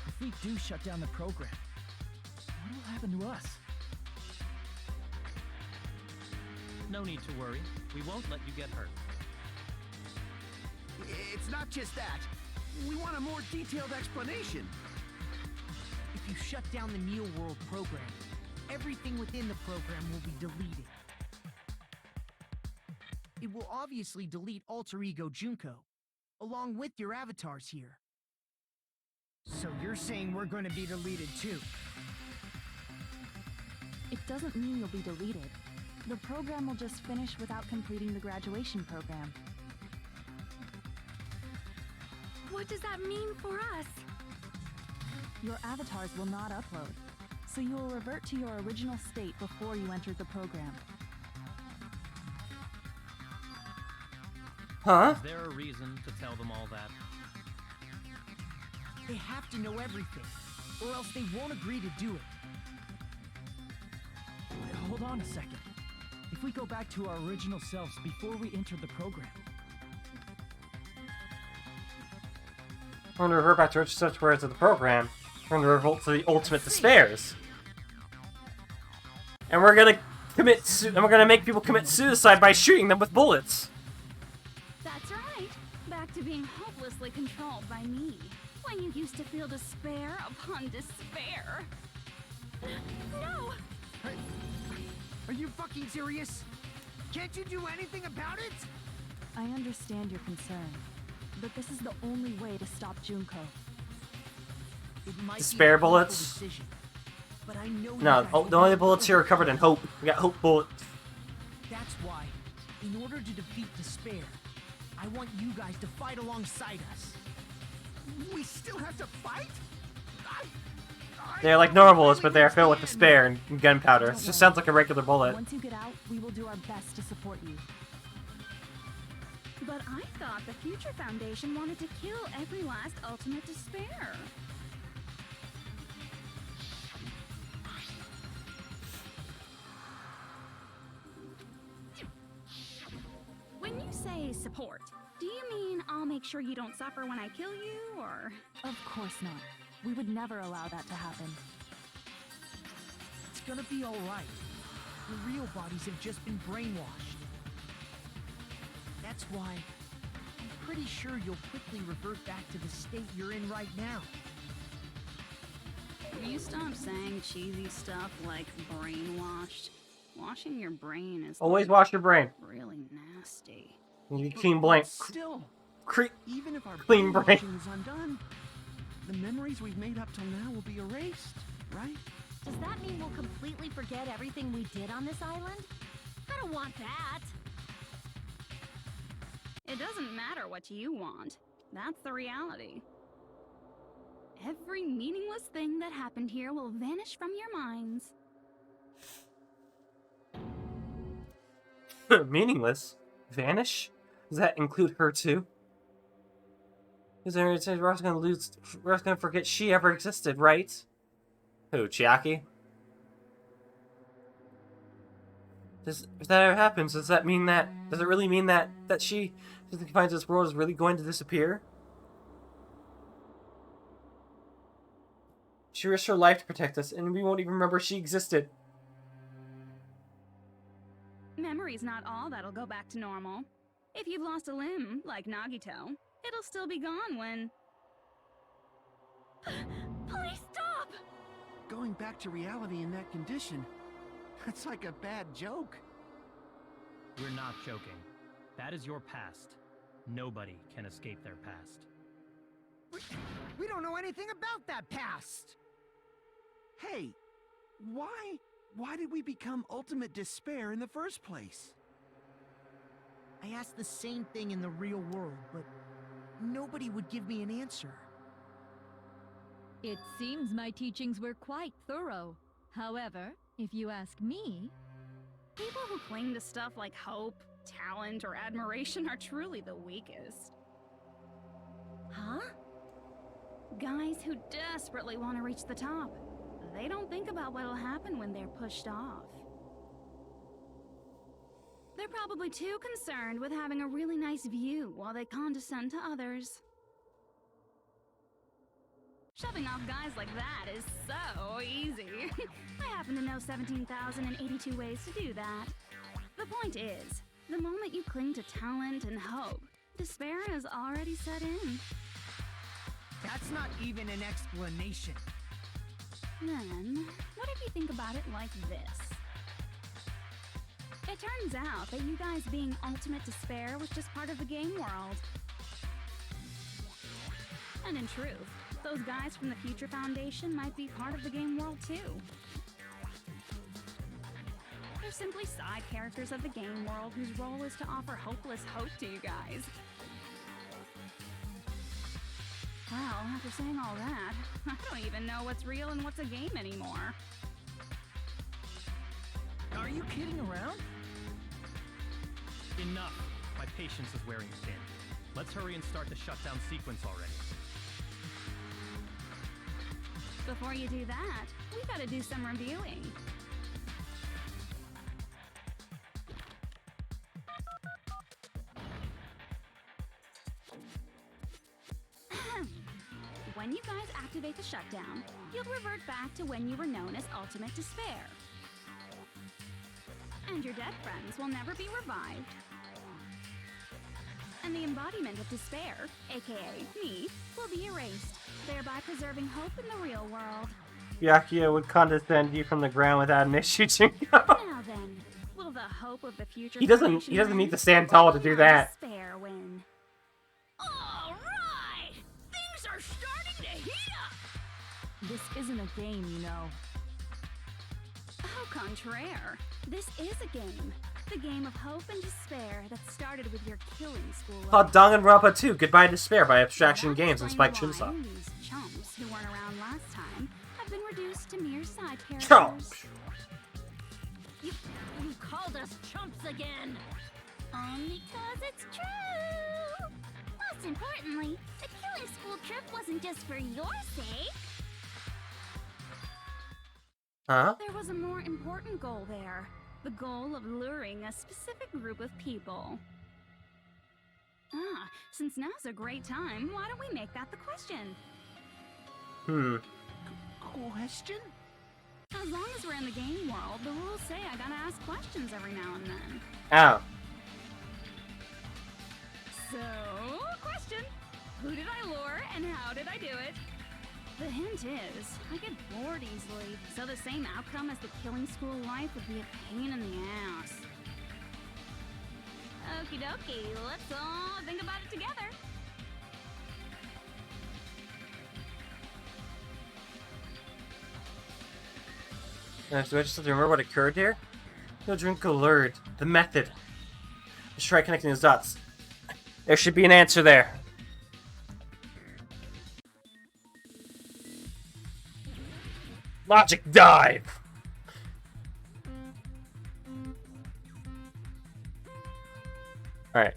S5: If we do shut down the program, what will happen to us?
S15: No need to worry. We won't let you get hurt.
S8: It's not just that. We want a more detailed explanation.
S6: If you shut down the Neo World program, everything within the program will be deleted. It will obviously delete Alter Ego Junko, along with your avatars here. So you're saying we're going to be deleted too?
S14: It doesn't mean you'll be deleted. The program will just finish without completing the graduation program.
S3: What does that mean for us?
S14: Your avatars will not upload, so you will revert to your original state before you entered the program.
S1: Huh?
S15: Is there a reason to tell them all that?
S6: They have to know everything, or else they won't agree to do it.
S5: Hold on a second. If we go back to our original selves before we entered the program,
S1: We're going to revert back to such words of the program. We're going to revolt to the ultimate despairs. And we're going to make people commit suicide by shooting them with bullets.
S12: That's right. Back to being hopelessly controlled by me. When you used to feel despair upon despair. No!
S6: Are you fucking serious? Can't you do anything about it?
S14: I understand your concern, but this is the only way to stop Junko.
S6: It might
S1: Despair
S6: be a painful
S1: bullets?
S6: decision, but I know you
S1: No,
S6: guys will
S1: the only
S6: do
S1: bullets here are covered in hope. We got hope bullets.
S6: That's why, in order to defeat despair, I want you guys to fight alongside us.
S8: We still have to fight?
S1: They're like normal bullets, but they're filled with despair and gunpowder. It just sounds like a regular bullet.
S14: Once you get out, we will do our best to support you.
S12: But I thought the Future Foundation wanted to kill every last ultimate despair. When you say support, do you mean I'll make sure you don't suffer when I kill you, or...?
S14: Of course not. We would never allow that to happen.
S6: It's gonna be alright. The real bodies have just been brainwashed. That's why I'm pretty sure you'll quickly revert back to the state you're in right now.
S12: You stop saying cheesy stuff like brainwashed. Washing your brain is
S1: Always wash your brain.
S12: really nasty.
S1: You need clean blank.
S8: Still,
S1: Cre
S8: even if our
S1: clean brain.
S8: brainwashing is undone, the memories we've made up till now will be erased, right?
S3: Does that mean we'll completely forget everything we did on this island? I don't want that.
S12: It doesn't matter what you want. That's the reality. Every meaningless thing that happened here will vanish from your minds.
S1: Meaningless? Vanish? Does that include her too? Because we're also gonna forget she ever existed, right? Who, Chiaki? If that ever happens, does it really mean that she finds this world is really going to disappear? She risked her life to protect us, and we won't even remember she existed.
S12: Memory's not all that'll go back to normal. If you've lost a limb, like Nagito, it'll still be gone when... Please stop!
S8: going back to reality in that condition, that's like a bad joke.
S15: We're not joking. That is your past. Nobody can escape their past.
S6: We don't know anything about that past!
S8: Hey, why did we become ultimate despair in the first place?
S6: I asked the same thing in the real world, but nobody would give me an answer.
S13: It seems my teachings were quite thorough. However, if you ask me,
S12: People who cling to stuff like hope, talent, or admiration are truly the weakest.
S9: Huh?
S12: Guys who desperately want to reach the top. They don't think about what'll happen when they're pushed off. They're probably too concerned with having a really nice view while they condescend to others. Shoving off guys like that is so easy. I happen to know 17,082 ways to do that. The point is, the moment you cling to talent and hope, despair has already set in.
S6: That's not even an explanation.
S12: Then, what if you think about it like this? It turns out that you guys being ultimate despair was just part of the game world. And in truth, those guys from the Future Foundation might be part of the game world too. They're simply side characters of the game world whose role is to offer hopeless hope to you guys. Well, after saying all that, I don't even know what's real and what's a game anymore.
S4: Are you kidding around?
S15: Enough. My patience is wearing thin. Let's hurry and start the shutdown sequence already.
S12: Before you do that, we gotta do some reviewing. When you guys activate the shutdown, you'll revert back to when you were known as Ultimate Despair. And your dead friends will never be revived. And the embodiment of despair, aka me, will be erased, thereby preserving hope in the real world.
S1: Byakuya would condescend you from the ground without an issue to go.
S12: Now then, will the hope of the future
S1: He doesn't need to stand tall to do that.
S12: Despair win.
S11: Alright! Things are starting to heat up!
S14: This isn't a game, you know.
S12: Au contraire, this is a game. The game of hope and despair that started with your killing school.
S1: Called Danganronpa 2, Goodbye Despair by Abstraction Games and Spike Chunsoft.
S12: These chumps who weren't around last time have been reduced to mere side characters.
S1: Chumps!
S9: You called us chumps again!
S10: Only 'cause it's true! Most importantly, the killing school trip wasn't just for your sake.
S1: Huh?
S12: There was a more important goal there. The goal of luring a specific group of people. Since now's a great time, why don't we make that the question?
S8: Question?
S12: As long as we're in the game world, the rules say I gotta ask questions every now and then.
S1: Ow.
S12: So, question. Who did I lure and how did I do it? The hint is, I get bored easily, so the same outcome as the killing school life would be a pain in the ass. Okie dokie, let's all think about it together.
S1: Do I just have to remember what occurred here? No drink allured. The method. Let's try connecting those dots. There should be an answer there. Logic dive! Alright.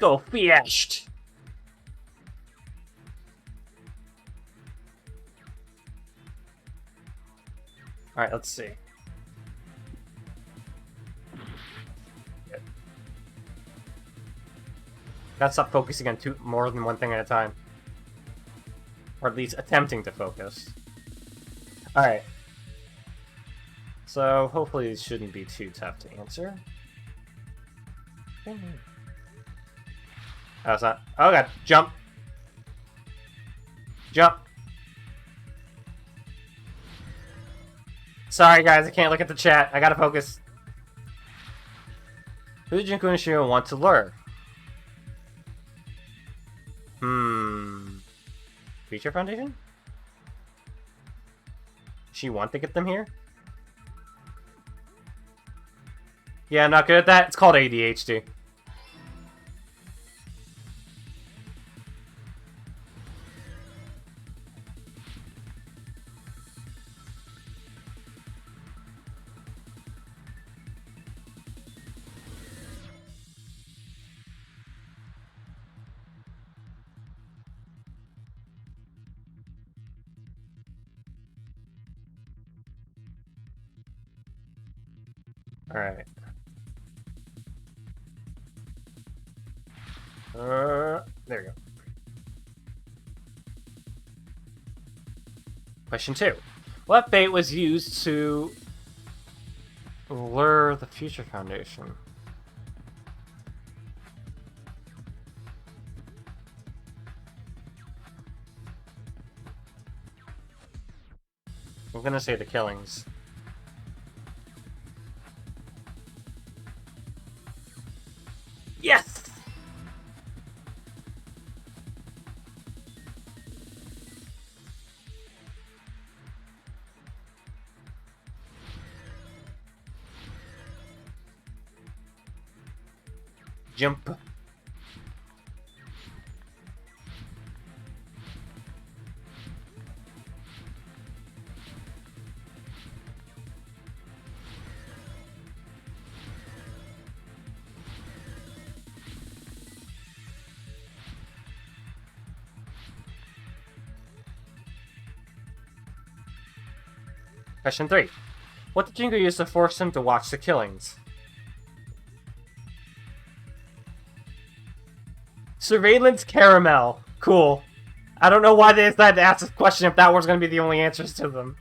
S1: Go fiest! Alright, let's see. Gotta stop focusing on more than one thing at a time. Or at least attempting to focus. Alright. So, hopefully it shouldn't be too tough to answer. Oh, it's not. Oh god, jump! Jump! Sorry guys, I can't look at the chat. I gotta focus. Who did Junko and Shiro want to lure? Future Foundation? She want to get them here? Yeah, not good at that. It's called ADHD. Alright. There we go. Question 2. What bait was used to lure the Future Foundation? I'm gonna say the killings. Yes! Jump. Question 3. What did Jingo use to force him to watch the killings? Surveillance caramel. Cool. I don't know why they decided to ask this question if that was going to be the only answers to them.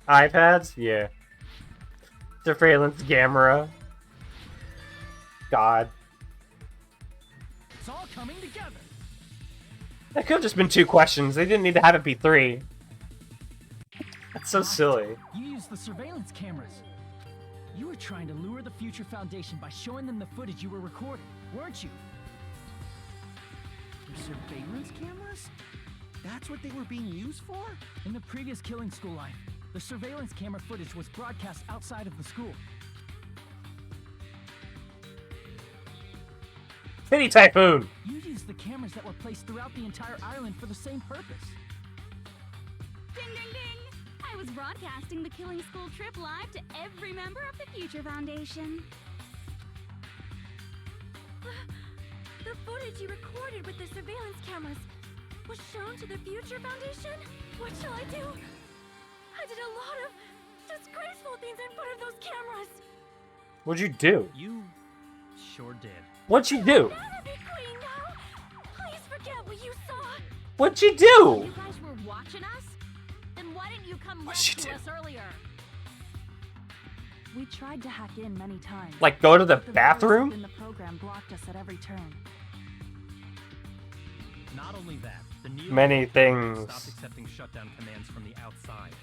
S1: iPads? Yeah. Surveillance camera. God.
S4: It's all coming together.
S1: That could have just been 2 questions. They didn't need to have it be 3. That's so silly.
S5: You used the surveillance cameras. You were trying to lure the Future Foundation by showing them the footage you were recording, weren't you?
S8: The surveillance cameras? That's what they were being used for?
S5: In the previous Killing School life, the surveillance camera footage was broadcast outside of the school.
S1: City Typhoon!
S5: You used the cameras that were placed throughout the entire island for the same purpose.
S12: Ding ding ding! I was broadcasting the Killing School trip live to every member of the Future Foundation.
S3: The footage you recorded with the surveillance cameras was shown to the Future Foundation? What shall I do? I did a lot of disgraceful things in front of those cameras.
S1: What'd you do?
S15: You sure did.
S1: What'd you do?
S3: Queen, now. Please forget what you saw.
S1: What'd you do?
S9: You guys were watching us? Then why didn't you come rescue us earlier?
S14: We tried to hack in many times.
S1: Like, go to the
S14: but
S1: bathroom?
S14: The program blocked us at every turn.
S15: Not only that, the Neo
S1: Many things.
S15: stopped accepting shutdown commands from the outside.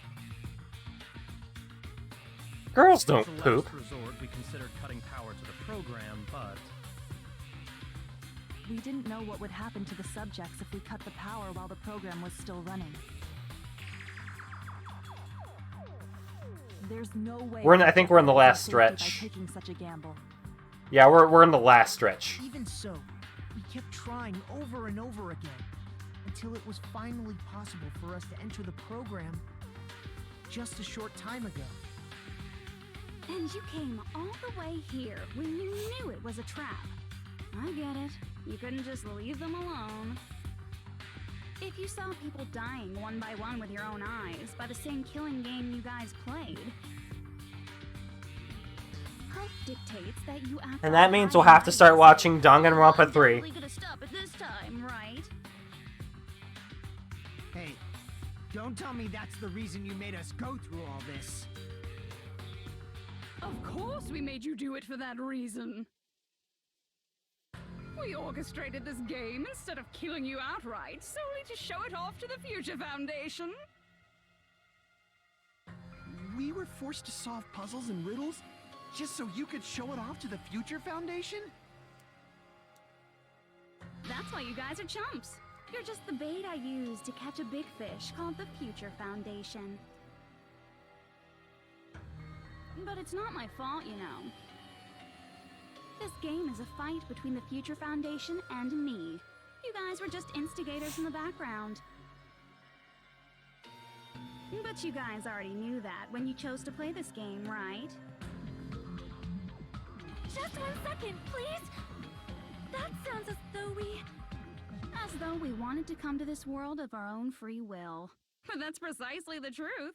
S1: Girls don't
S15: As a
S1: poop.
S15: last resort, we considered cutting power to the program, but
S14: We didn't know what would happen to the subjects if we cut the power while the program was still running. There's no way.
S1: I think we're in the last
S14: by
S1: stretch.
S14: taking such a gamble.
S1: Yeah, we're in the last stretch.
S6: Even so, we kept trying over and over again until it was finally possible for us to enter the program just a short time ago.
S12: And you came all the way here when you knew it was a trap. I get it. You couldn't just leave them alone. If you saw people dying one by one with your own eyes by the same killing game you guys played, hope dictates that you act.
S1: And that means we'll have to start watching Danganronpa 3.
S12: Definitely gonna stop it this time, right?
S6: Hey, don't tell me that's the reason you made us go through all this.
S12: Of course we made you do it for that reason. We orchestrated this game instead of killing you outright, solely to show it off to the Future Foundation.
S8: We were forced to solve puzzles and riddles just so you could show it off to the Future Foundation?
S12: That's why you guys are chumps. You're just the bait I used to catch a big fish called the Future Foundation. But it's not my fault, you know. This game is a fight between the Future Foundation and me. You guys were just instigators in the background. But you guys already knew that when you chose to play this game, right?
S3: Just 1 second, please! That sounds as though we...
S12: As though we wanted to come to this world of our own free will. But that's precisely the truth.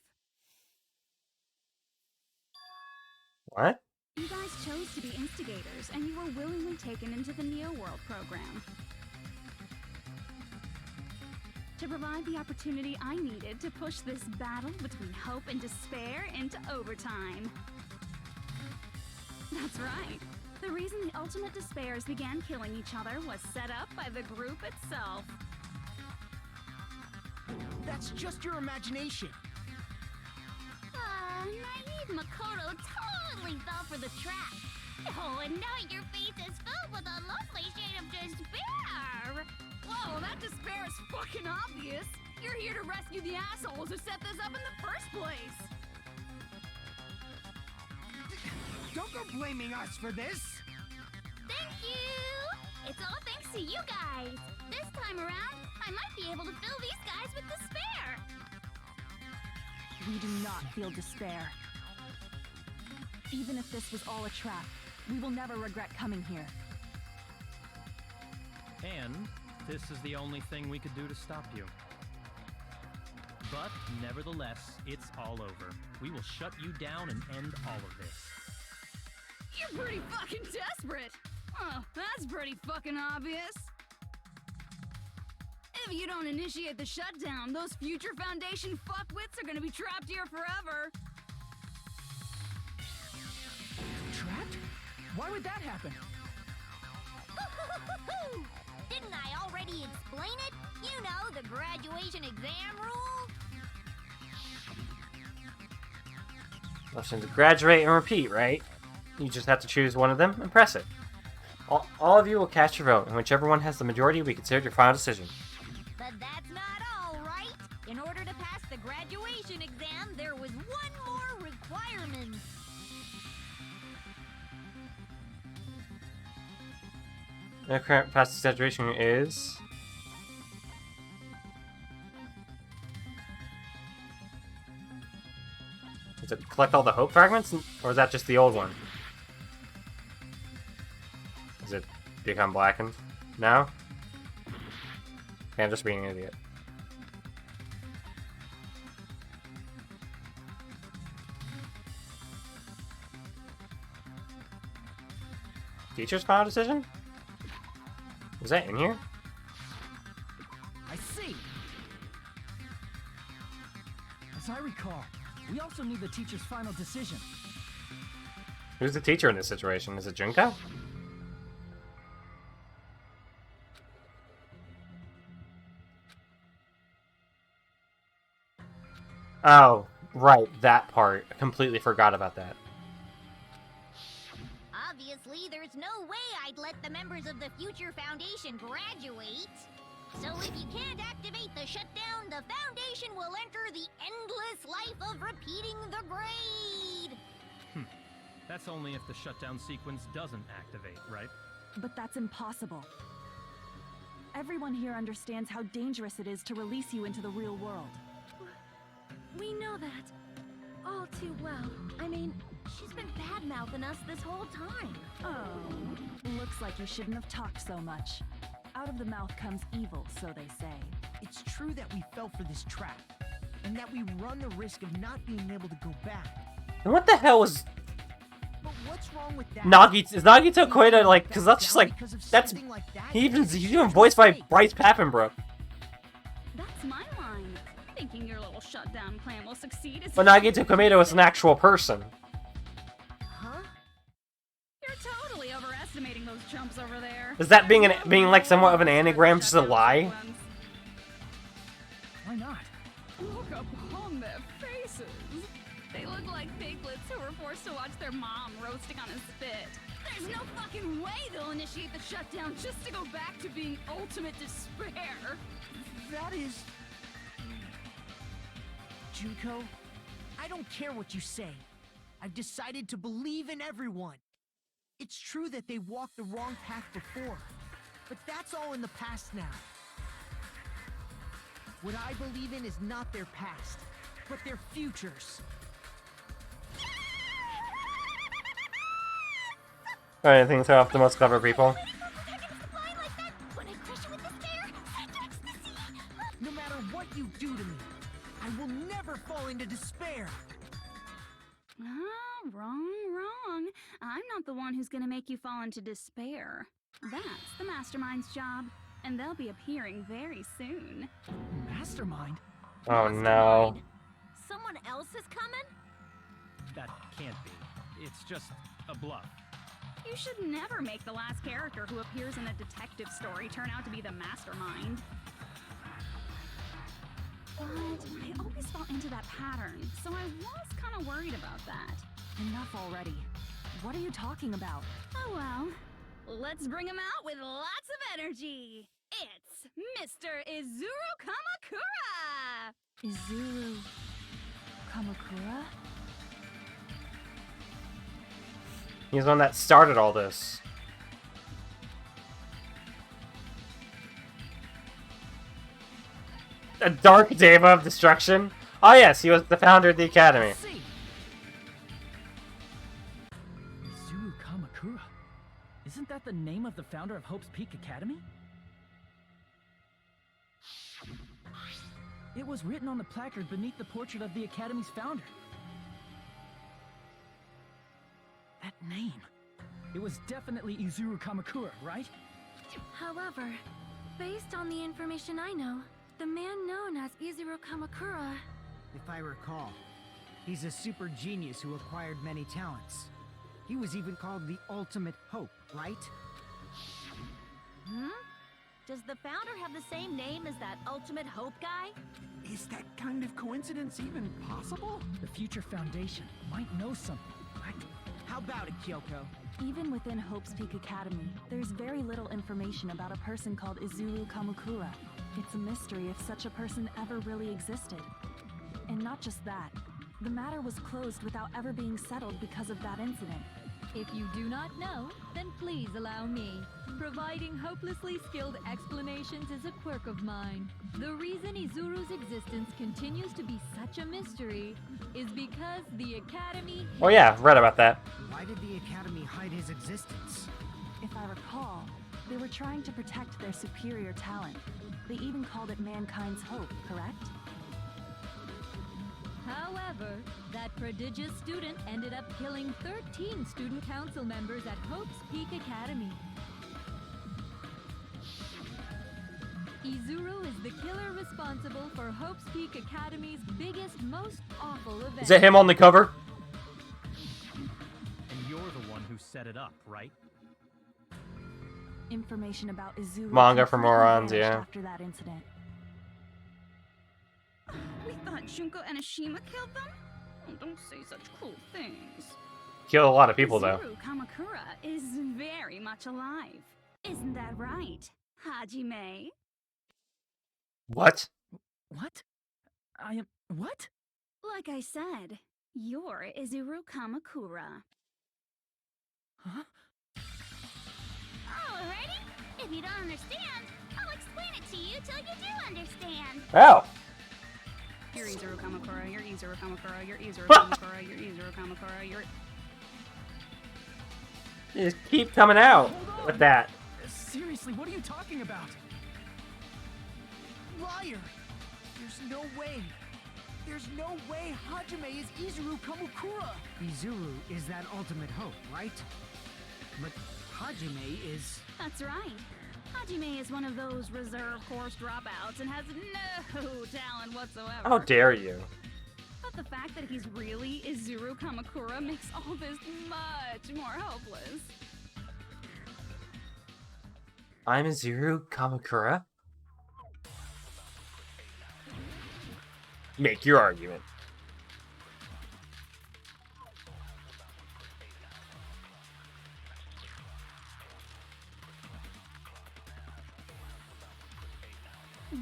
S1: What?
S12: You guys chose to be instigators, and you were willingly taken into the Neo World program. To provide the opportunity I needed to push this battle between hope and despair into overtime. That's right. The reason the ultimate despairs began killing each other was set up by the group itself.
S8: That's just your imagination.
S10: Naive Makoto totally fell for the trap. Oh, and now your face is filled with a lovely shade of despair.
S12: Whoa, that despair is fucking obvious. You're here to rescue the assholes who set this up in the first place.
S6: Don't go blaming us for this.
S10: Thank you. It's all thanks to you guys. This time around, I might be able to fill these guys with despair.
S14: We do not feel despair. Even if this was all a trap, we will never regret coming here.
S15: And this is the only thing we could do to stop you. But nevertheless, it's all over. We will shut you down and end all of this.
S12: You're pretty fucking desperate. Oh, that's pretty fucking obvious. If you don't initiate the shutdown, those Future Foundation fuckwits are gonna be trapped here forever.
S5: Trapped? Why would that happen?
S10: Didn't I already explain it? You know, the graduation exam rule.
S1: Option to graduate and repeat, right? You just have to choose one of them and press it. All of you will cast your vote, and whichever one has the majority will be considered your final decision.
S7: But that's not all, right? In order to pass the graduation exam, there was one more requirement.
S1: The current past graduation is... Is it collect all the hope fragments, or is that just the old one? Is it become blackened now? Okay, I'm just being an idiot. Teacher's final decision? Was that in here?
S5: I see. As I recall, we also need the teacher's final decision.
S1: Who's the teacher in this situation? Is it Junko? Oh, right, that part. I completely forgot about that.
S10: Obviously, there's no way I'd let the members of the Future Foundation graduate. So if you can't activate the shutdown, the Foundation will enter the endless life of repeating the grade.
S15: That's only if the shutdown sequence doesn't activate, right?
S14: But that's impossible. Everyone here understands how dangerous it is to release you into the real world.
S3: We know that. All too well. I mean, she's been bad-mouthing us this whole time.
S14: Oh, looks like you shouldn't have talked so much. Out of the mouth comes evil, so they say.
S6: It's true that we fell for this trap, and that we run the risk of not being able to go back.
S1: And what the hell was
S6: But what's wrong with that?
S1: Nagito? Is Nagito Koida like? Because that's just like that's he's even voiced by Bryce Papenbrook.
S12: That's my line. Thinking your little shutdown plan will succeed is...
S1: But Nagito Koida was an actual person.
S12: Huh? You're totally overestimating those chumps over there.
S1: Is that being like somewhat of an anagram, just a lie?
S5: Why not?
S12: Look upon their faces. They look like piglets who were forced to watch their mom roasting on a spit. There's no fucking way they'll initiate the shutdown just to go back to being ultimate despair.
S6: That is... Junko, I don't care what you say. I've decided to believe in everyone. It's true that they walked the wrong path before, but that's all in the past now. What I believe in is not their past, but their futures.
S1: Alright, I think they're off the most clever people.
S6: No matter what you do to me, I will never fall into despair.
S12: Ah, wrong. I'm not the one who's gonna make you fall into despair. That's the Mastermind's job, and they'll be appearing very soon.
S5: Mastermind?
S1: Oh no.
S9: Someone else is coming?
S15: That can't be. It's just a bluff.
S12: You should never make the last character who appears in a detective story turn out to be the Mastermind. But I always fall into that pattern, so I was kind of worried about that.
S14: Enough already. What are you talking about?
S12: Oh well. Let's bring him out with lots of energy. It's Mr. Izuru Kamakura!
S14: Izuru Kamakura?
S1: He's the one that started all this. A dark deva of destruction? Oh yes, he was the founder of the academy.
S5: Izuru Kamakura? Isn't that the name of the founder of Hope's Peak Academy? It was written on the placard beneath the portrait of the Academy's founder. That name. It was definitely Izuru Kamakura, right?
S3: However, based on the information I know, the man known as Izuru Kamakura...
S6: If I recall, he's a super genius who acquired many talents. He was even called the Ultimate Hope, right?
S9: Hmm? Does the founder have the same name as that Ultimate Hope guy?
S8: Is that kind of coincidence even possible?
S5: The future foundation might know something, right?
S6: How about it, Kyoko?
S14: Even within Hope's Peak Academy, there's very little information about a person called Izuru Kamakura. It's a mystery if such a person ever really existed. And not just that, the matter was closed without ever being settled because of that incident.
S13: If you do not know, then please allow me. Providing hopelessly skilled explanations is a quirk of mine. The reason Izuru's existence continues to be such a mystery is because the Academy...
S1: Oh yeah, read about that.
S6: Why did the Academy hide his existence?
S14: If I recall, they were trying to protect their superior talent. They even called it mankind's hope, correct?
S13: However, that prodigious student ended up killing 13 student council members at Hope's Peak Academy. Izuru is the killer responsible for Hope's Peak Academy's biggest, most awful event.
S1: Is it him on the cover?
S15: And you're the one who set it up, right?
S14: Information about Izuru
S1: Manga for
S14: completely
S1: morons,
S14: vanished
S1: yeah.
S14: after that incident.
S12: We thought Junko and Ashima killed them? Oh, don't say such cruel things.
S1: Killed a lot of people though.
S12: Izuru Kamakura is very much alive. Isn't that right, Hajime?
S1: What?
S5: What? I am... what?
S12: Like I said, you're Izuru Kamakura.
S5: Huh?
S10: Alrighty. If you don't understand, I'll explain it to you till you do understand.
S1: Oh.
S12: You're Izuru Kamakura, you're Izuru Kamakura, you're Izuru Kamakura, you're Izuru Kamakura, you're...
S1: You just keep coming out with that.
S5: Seriously, what are you talking about?
S4: liar! There's no way. There's no way Hajime is Izuru Kamukura!
S6: Izuru is that ultimate hope, right? But Hajime is...
S12: That's right. Hajime is one of those reserve course dropouts and has no talent whatsoever.
S1: How dare you?
S12: But the fact that he's really Izuru Kamakura makes all this much more hopeless.
S1: I'm Izuru Kamakura? Make your argument.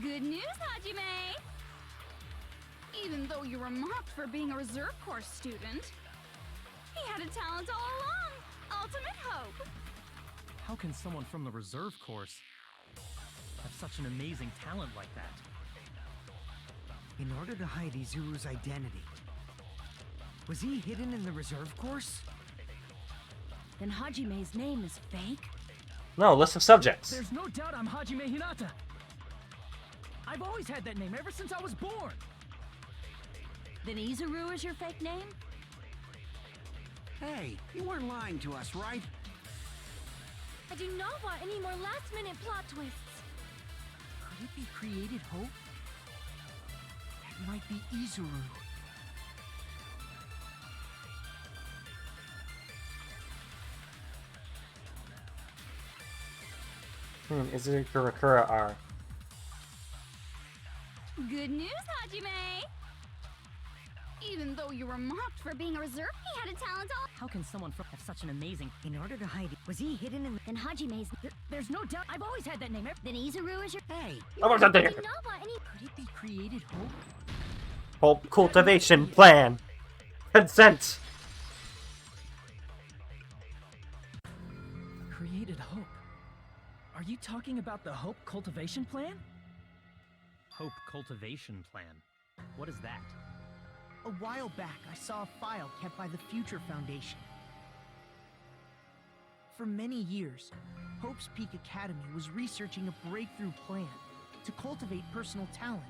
S12: Good news, Hajime! Even though you were mocked for being a reserve course student, he had a talent all along! Ultimate hope!
S15: How can someone from the reserve course have such an amazing talent like that?
S6: In order to hide Izuru's identity, was he hidden in the reserve course?
S9: Then Hajime's name is fake?
S1: No, list of subjects.
S5: There's no doubt I'm Hajime Hinata. I've always had that name ever since I was born.
S9: Then Izuru is your fake name?
S8: Hey, you weren't lying to us, right?
S3: I do not want any more last-minute plot twists.
S6: Could it be created hope? That might be Izuru.
S1: Izuru Kamakura are.
S12: Good news, Hajime! Even though you were mocked for being a reserve, he had a talent all...
S9: How can someone have such an amazing...
S6: In order to hide it, was he hidden in...
S3: Then Hajime's...
S9: There's no doubt I've always had that name.
S3: Then Izuru is your...
S6: Hey!
S1: Oh, what's up there?
S3: I do not want any...
S6: Could it be created hope?
S1: Hope cultivation plan. Consent.
S5: Created hope. Are you talking about the Hope Cultivation Plan?
S15: Hope cultivation plan. What is that?
S6: A while back, I saw a file kept by the Future Foundation. For many years, Hope's Peak Academy was researching a breakthrough plan to cultivate personal talent.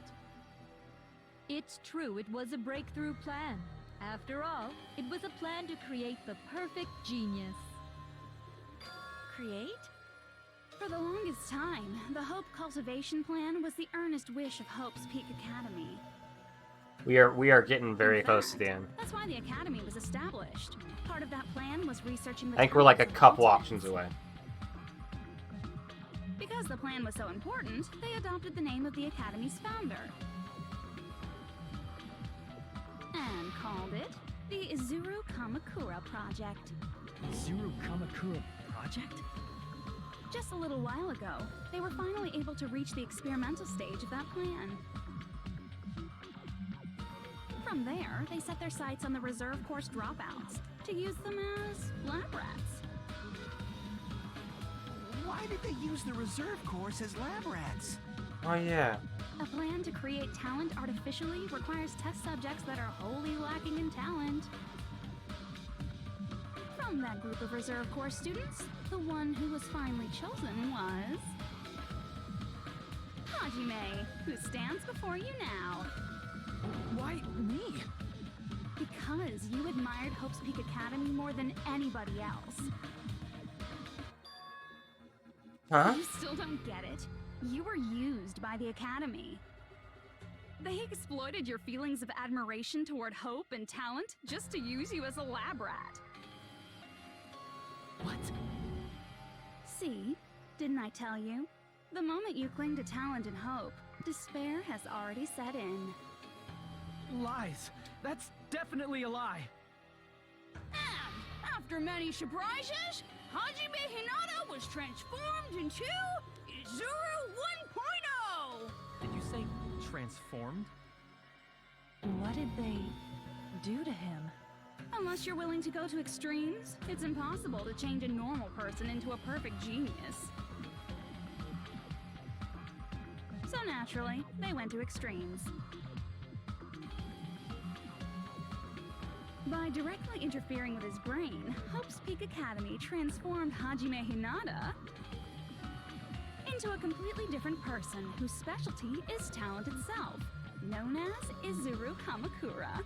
S13: It's true, it was a breakthrough plan. After all, it was a plan to create the perfect genius.
S12: Create? For the longest time, the Hope Cultivation Plan was the earnest wish of Hope's Peak Academy.
S1: We are getting very close to the end.
S12: That's why the Academy was established. Part of that plan was researching the
S1: I think we're like a
S12: talents of
S1: couple
S12: cultists.
S1: options away.
S12: Because the plan was so important, they adopted the name of the Academy's founder. And called it the Izuru Kamakura Project.
S5: Izuru Kamakura Project?
S12: Just a little while ago, they were finally able to reach the experimental stage of that plan. From there, they set their sights on the reserve course dropouts to use them as lab rats.
S8: Why did they use the reserve course as lab rats?
S1: Oh yeah.
S12: A plan to create talent artificially requires test subjects that are wholly lacking in talent. From that group of reserve course students, the one who was finally chosen was... Hajime, who stands before you now.
S5: Why me?
S12: Because you admired Hope's Peak Academy more than anybody else.
S1: Huh?
S12: You still don't get it? You were used by the Academy. They exploited your feelings of admiration toward hope and talent just to use you as a lab rat.
S5: What?
S12: See? Didn't I tell you? The moment you cling to talent and hope, despair has already set in.
S5: Lies. That's definitely a lie.
S12: And after many surprises, Hajime Hinata was transformed into Izuru 1.0!
S15: Did you say transformed?
S14: What did they do to him?
S12: Unless you're willing to go to extremes, it's impossible to change a normal person into a perfect genius. So naturally, they went to extremes. By directly interfering with his brain, Hope's Peak Academy transformed Hajime Hinata into a completely different person whose specialty is talent itself, known as Izuru Kamakura.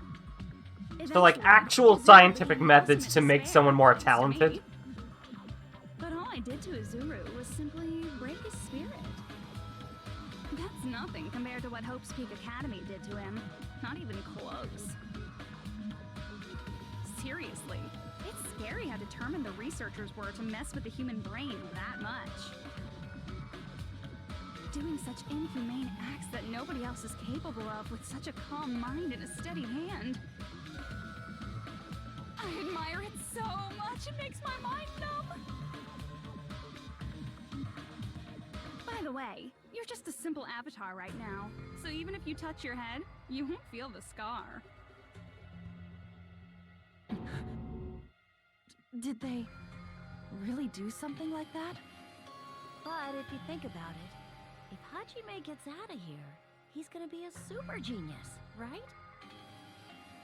S1: So, like,
S12: Eventually,
S1: actual
S12: Izuru
S1: scientific
S12: became
S1: methods
S12: ultimate
S1: to make
S12: despair,
S1: someone more
S12: thanks to me.
S1: talented.
S12: But all I did to Izuru was simply break his spirit. That's nothing compared to what Hope's Peak Academy did to him. Not even close. Seriously, it's scary how determined the researchers were to mess with the human brain that much. Doing such inhumane acts that nobody else is capable of with such a calm mind and a steady hand. I admire it so much, it makes my mind numb. By the way, you're just a simple avatar right now, so even if you touch your head, you won't feel the scar.
S14: Did they really do something like that?
S9: But if you think about it, if Hajime gets out of here, he's gonna be a super genius, right?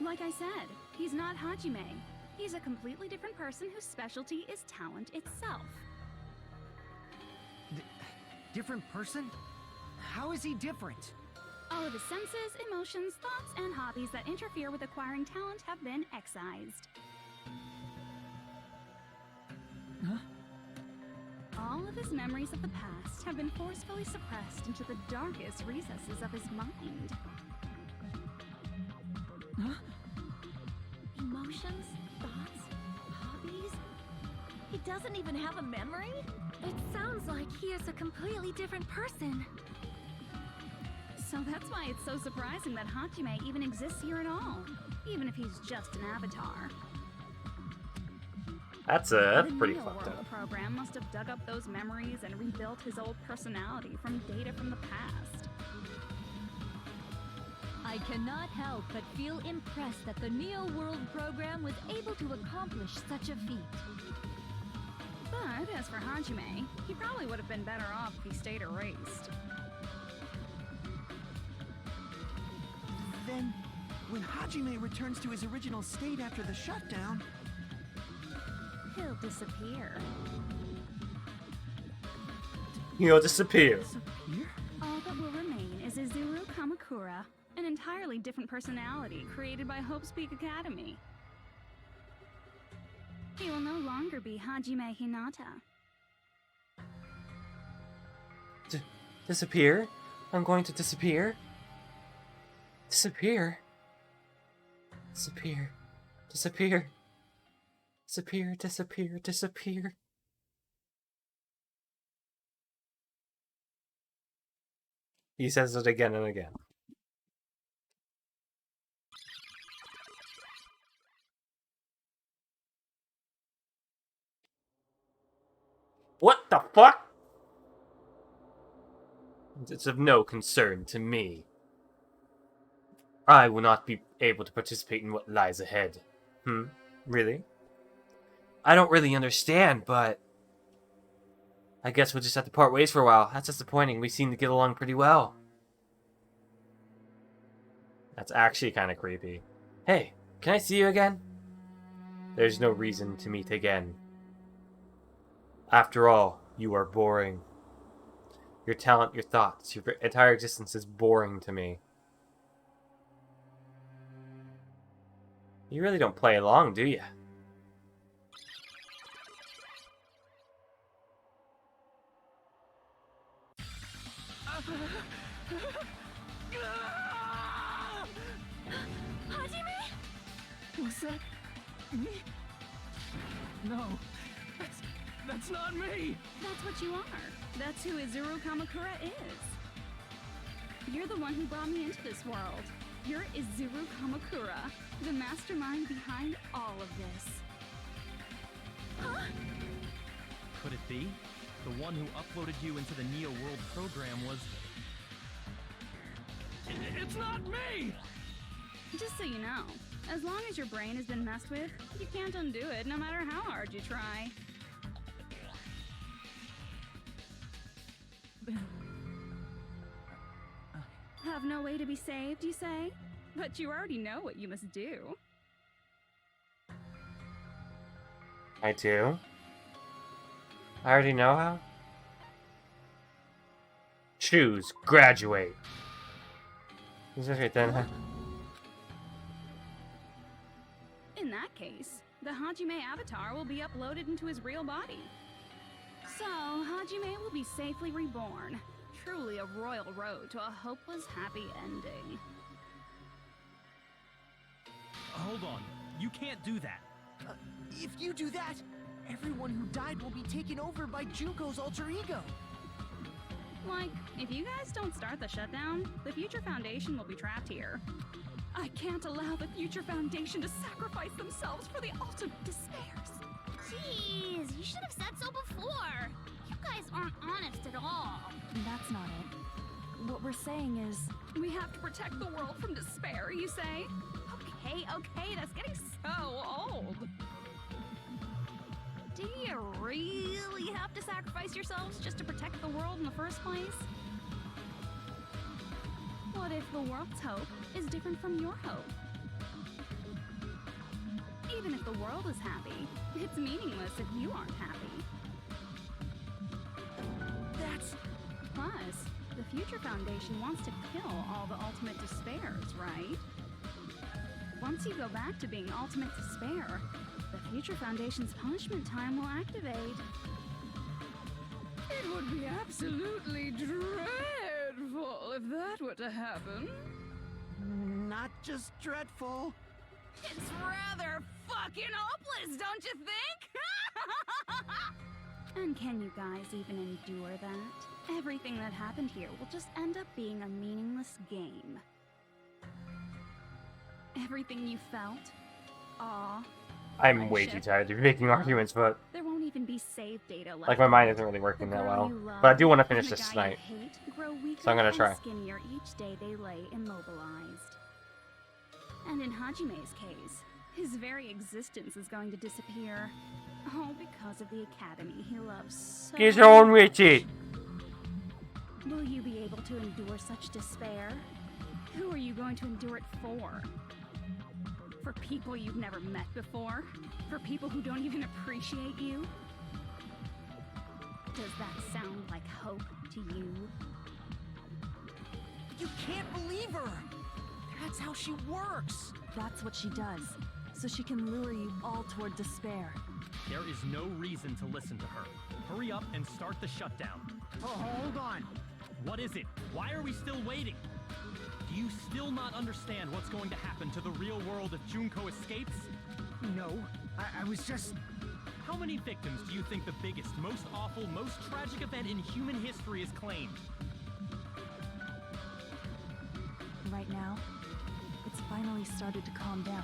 S12: Like I said, he's not Hajime. He's a completely different person whose specialty is talent itself.
S6: Different person? How is he different?
S12: All of his senses, emotions, thoughts, and hobbies that interfere with acquiring talent have been excised.
S5: Huh?
S12: All of his memories of the past have been forcefully suppressed into the darkest recesses of his mind.
S5: Huh?
S9: Emotions, thoughts, hobbies. He doesn't even have a memory?
S3: It sounds like he is a completely different person.
S12: So that's why it's so surprising that Hajime even exists here at all, even if he's just an avatar.
S1: That's pretty
S12: The
S1: fucked
S12: World
S1: up.
S12: program must have dug up those memories and rebuilt his old personality from data from the past.
S13: I cannot help but feel impressed that the Neo World program was able to accomplish such a feat.
S12: But as for Hajime, he probably would have been better off if he stayed erased.
S8: Then, when Hajime returns to his original state after the shutdown,
S12: He'll disappear.
S1: He'll disappear.
S5: Disappear?
S12: All that will remain is Izuru Kamakura, an entirely different personality created by Hope's Peak Academy. He will no longer be Hajime Hinata.
S1: Disappear? I'm going to disappear? Disappear? Disappear. Disappear. Disappear, disappear, disappear. He says it again and again. What the fuck? It's of no concern to me. I will not be able to participate in what lies ahead. Really? I don't really understand, but I guess we'll just have to part ways for a while. That's disappointing. We seem to get along pretty well. That's actually kind of creepy. Hey, can I see you again? There's no reason to meet again. After all, you are boring. Your talent, your thoughts, your entire existence is boring to me. You really don't play along, do you?
S12: Hajime?
S5: Was that me? No, that's not me.
S12: That's what you are. That's who Izuru Kamakura is. You're the one who brought me into this world. You're Izuru Kamakura, the mastermind behind all of this. Huh?
S15: Could it be? The one who uploaded you into the Neo World program was...
S5: It's not me!
S12: Just so you know, as long as your brain has been messed with, you can't undo it no matter how hard you try. Have no way to be saved, you say? But you already know what you must do.
S1: I do? I already know how? choose graduate. This is right then.
S12: In that case, the Hajime avatar will be uploaded into his real body. So, Hajime will be safely reborn. Truly a royal road to a hopeless happy ending.
S15: Hold on. You can't do that.
S8: If you do that, everyone who died will be taken over by Junko's alter ego.
S12: Like, if you guys don't start the shutdown, the Future Foundation will be trapped here. I can't allow the Future Foundation to sacrifice themselves for the ultimate despairs.
S10: Jeez, you should have said so before. You guys aren't honest at all.
S14: That's not it. What we're saying is...
S12: We have to protect the world from despair, you say? Okay, that's getting so old. Do you really have to sacrifice yourselves just to protect the world in the first place? What if the world's hope is different from your hope? Even if the world is happy, it's meaningless if you aren't happy.
S8: That's...
S12: Plus, the Future Foundation wants to kill all the ultimate despairs, right? Once you go back to being ultimate despair, the Future Foundation's punishment time will activate. It would be absolutely dreadful if that were to happen.
S8: Not just dreadful.
S12: It's rather fucking hopeless, don't you think? And can you guys even endure that? Everything that happened here will just end up being a meaningless game. Everything you felt, awe,
S1: I'm way too tired to be making arguments, but
S12: there won't even be save data left.
S1: like my mind isn't really working that well. But I do want to finish this tonight, so I'm gonna try.
S12: Skinnier each day they lay immobilized. And in Hajime's case, his very existence is going to disappear. All because of the academy he loves so
S1: Get your own Richie.
S12: Will you be able to endure such despair? Who are you going to endure it for? For people you've never met before? For people who don't even appreciate you? Does that sound like hope to you?
S8: You can't believe her! That's how she works!
S14: That's what she does, so she can lure you all toward despair.
S15: There is no reason to listen to her. Hurry up and start the shutdown.
S8: Oh, hold on.
S15: What is it? Why are we still waiting? Do you still not understand what's going to happen to the real world if Junko escapes?
S8: No, I was just...
S15: How many victims do you think the biggest, most awful, most tragic event in human history has claimed?
S14: Right now, it's finally started to calm down.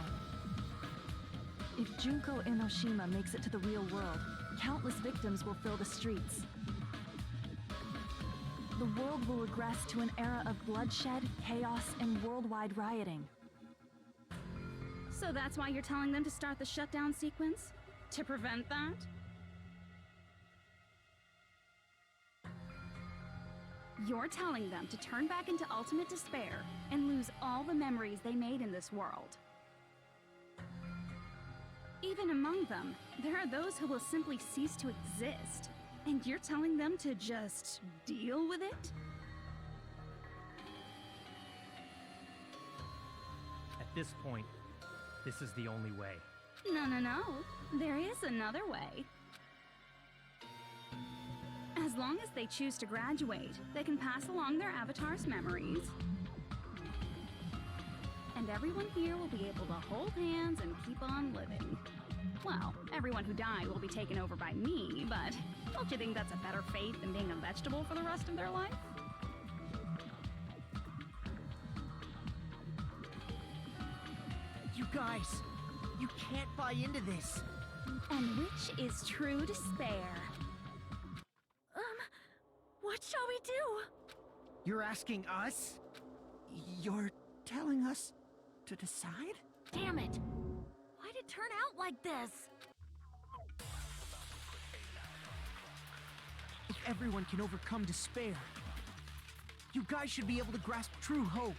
S14: If Junko Enoshima makes it to the real world, countless victims will fill the streets. The world will regress to an era of bloodshed, chaos, and worldwide rioting.
S12: So that's why you're telling them to start the shutdown sequence? To prevent that? You're telling them to turn back into ultimate despair and lose all the memories they made in this world. Even among them, there are those who will simply cease to exist. And you're telling them to just deal with it?
S15: At this point, this is the only way.
S12: No. There is another way. As long as they choose to graduate, they can pass along their avatar's memories. And everyone here will be able to hold hands and keep on living. Well, everyone who died will be taken over by me, but don't you think that's a better fate than being a vegetable for the rest of their life?
S8: You guys, you can't buy into this.
S12: And which is true despair? What shall we do?
S8: You're asking us? You're telling us to decide?
S3: Damn it! Why'd it turn out like this?
S8: If everyone can overcome despair, you guys should be able to grasp true hope.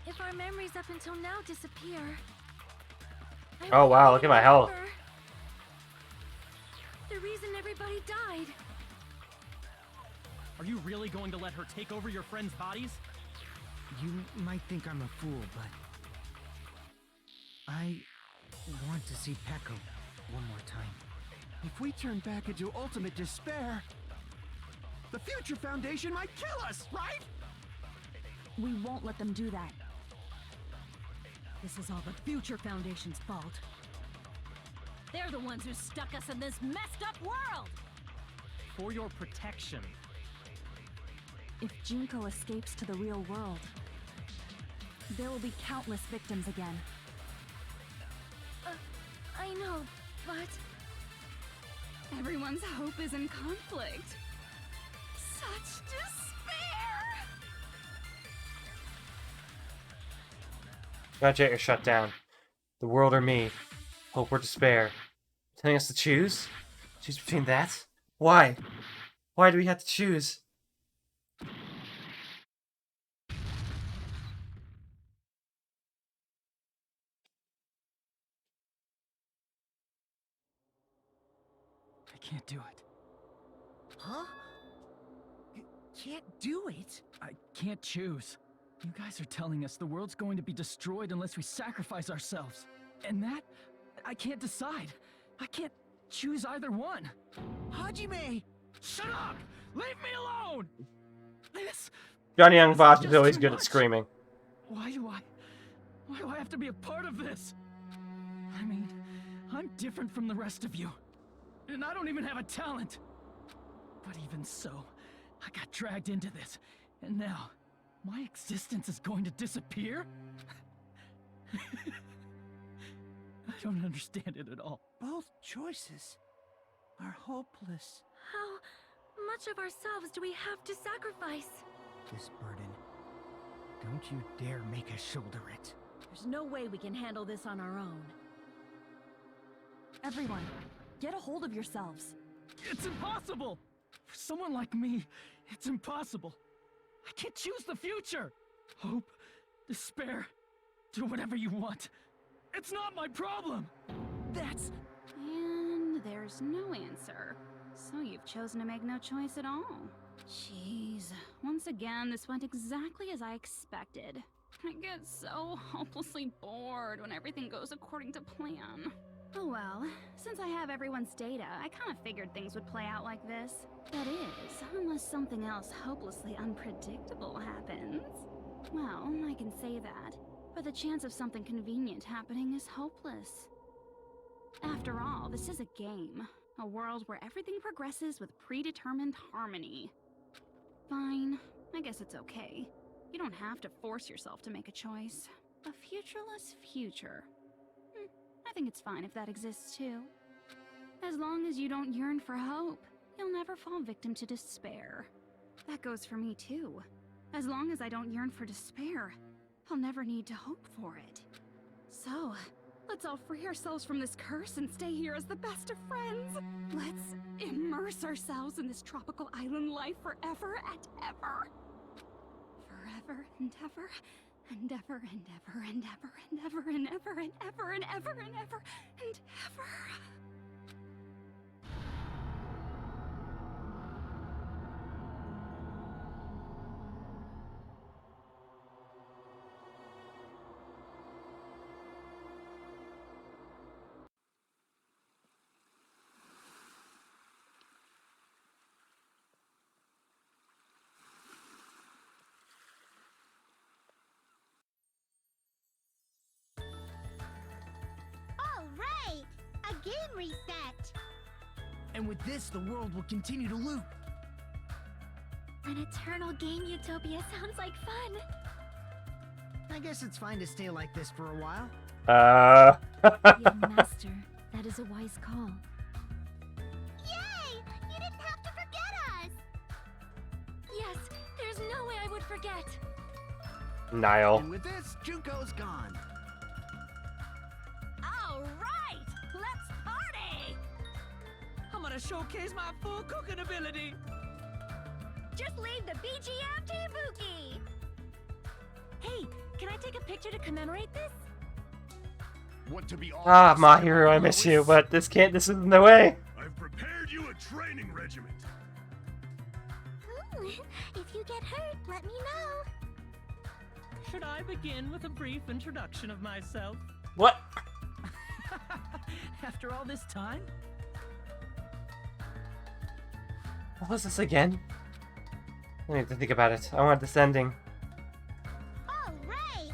S3: If our memories up until now disappear...
S1: Oh wow, look at my health.
S3: The reason everybody died.
S15: Are you really going to let her take over your friends' bodies?
S6: You might think I'm a fool, but I want to see Peko one more time.
S8: If we turn back into ultimate despair, the Future Foundation might kill us, right?
S14: We won't let them do that.
S9: This is all the Future Foundation's fault. They're the ones who stuck us in this messed up world!
S15: For your protection.
S14: If Junko escapes to the real world, there will be countless victims again.
S3: I know, but...
S12: Everyone's hope is in conflict. Such despair!
S1: Graduate or shut down. The world or me. Hope or despair. Telling us to choose? Choose between that? Why? Why do we have to choose?
S5: I can't do it.
S6: Huh? You can't do it?
S5: I can't choose. You guys are telling us the world's going to be destroyed unless we sacrifice ourselves. And that, I can't decide. I can't choose either one.
S4: Hajime! Shut up! Leave me alone!
S5: This...
S1: Johnny Young Boss is
S5: just
S1: always
S5: too
S1: good at
S5: much.
S1: screaming.
S5: Why do I have to be a part of this? I mean, I'm different from the rest of you. And I don't even have a talent. But even so, I got dragged into this. And now, my existence is going to disappear? I don't understand it at all.
S8: Both choices are hopeless.
S3: How much of ourselves do we have to sacrifice?
S6: This burden. Don't you dare make us shoulder it.
S9: There's no way we can handle this on our own.
S14: Everyone, get a hold of yourselves.
S5: It's impossible! For someone like me, it's impossible. I can't choose the future. Hope, despair, do whatever you want. It's not my problem.
S12: That's... And there's no answer. So you've chosen to make no choice at all. Jeez. Once again, this went exactly as I expected. I get so hopelessly bored when everything goes according to plan. Oh well, since I have everyone's data, I kind of figured things would play out like this. That is, unless something else hopelessly unpredictable happens. Well, I can say that, but the chance of something convenient happening is hopeless. After all, this is a game. A world where everything progresses with predetermined harmony. Fine, I guess it's okay. You don't have to force yourself to make a choice. A futureless future. I think it's fine if that exists too. As long as you don't yearn for hope, you'll never fall victim to despair. That goes for me too. As long as I don't yearn for despair, I'll never need to hope for it. So, let's all free ourselves from this curse and stay here as the best of friends. Let's immerse ourselves in this tropical island life forever and ever. Forever and ever. And ever and ever and ever and ever and ever and ever and ever and ever and ever.
S10: All right! A game reset!
S4: And with this, the world will continue to loop.
S3: An eternal game utopia sounds like fun.
S6: I guess it's fine to stay like this for a while.
S3: Young master, that is a wise call.
S10: Yay! You didn't have to forget us!
S3: Yes, there's no way I would forget.
S1: Niall.
S8: And with this, Junko's gone.
S11: All right, let's party!
S4: I'm gonna showcase my full cooking ability.
S3: Just leave the BGM to Ibuki. Hey, can I take a picture to commemorate this?
S2: What to be
S1: Ah, my hero, I miss you, but this isn't the way.
S2: I've prepared you a training regiment.
S10: If you get hurt, let me know.
S15: Should I begin with a brief introduction of myself?
S1: What?
S5: After all this time?
S1: What was this again? I need to think about it. I want this ending.
S10: All right.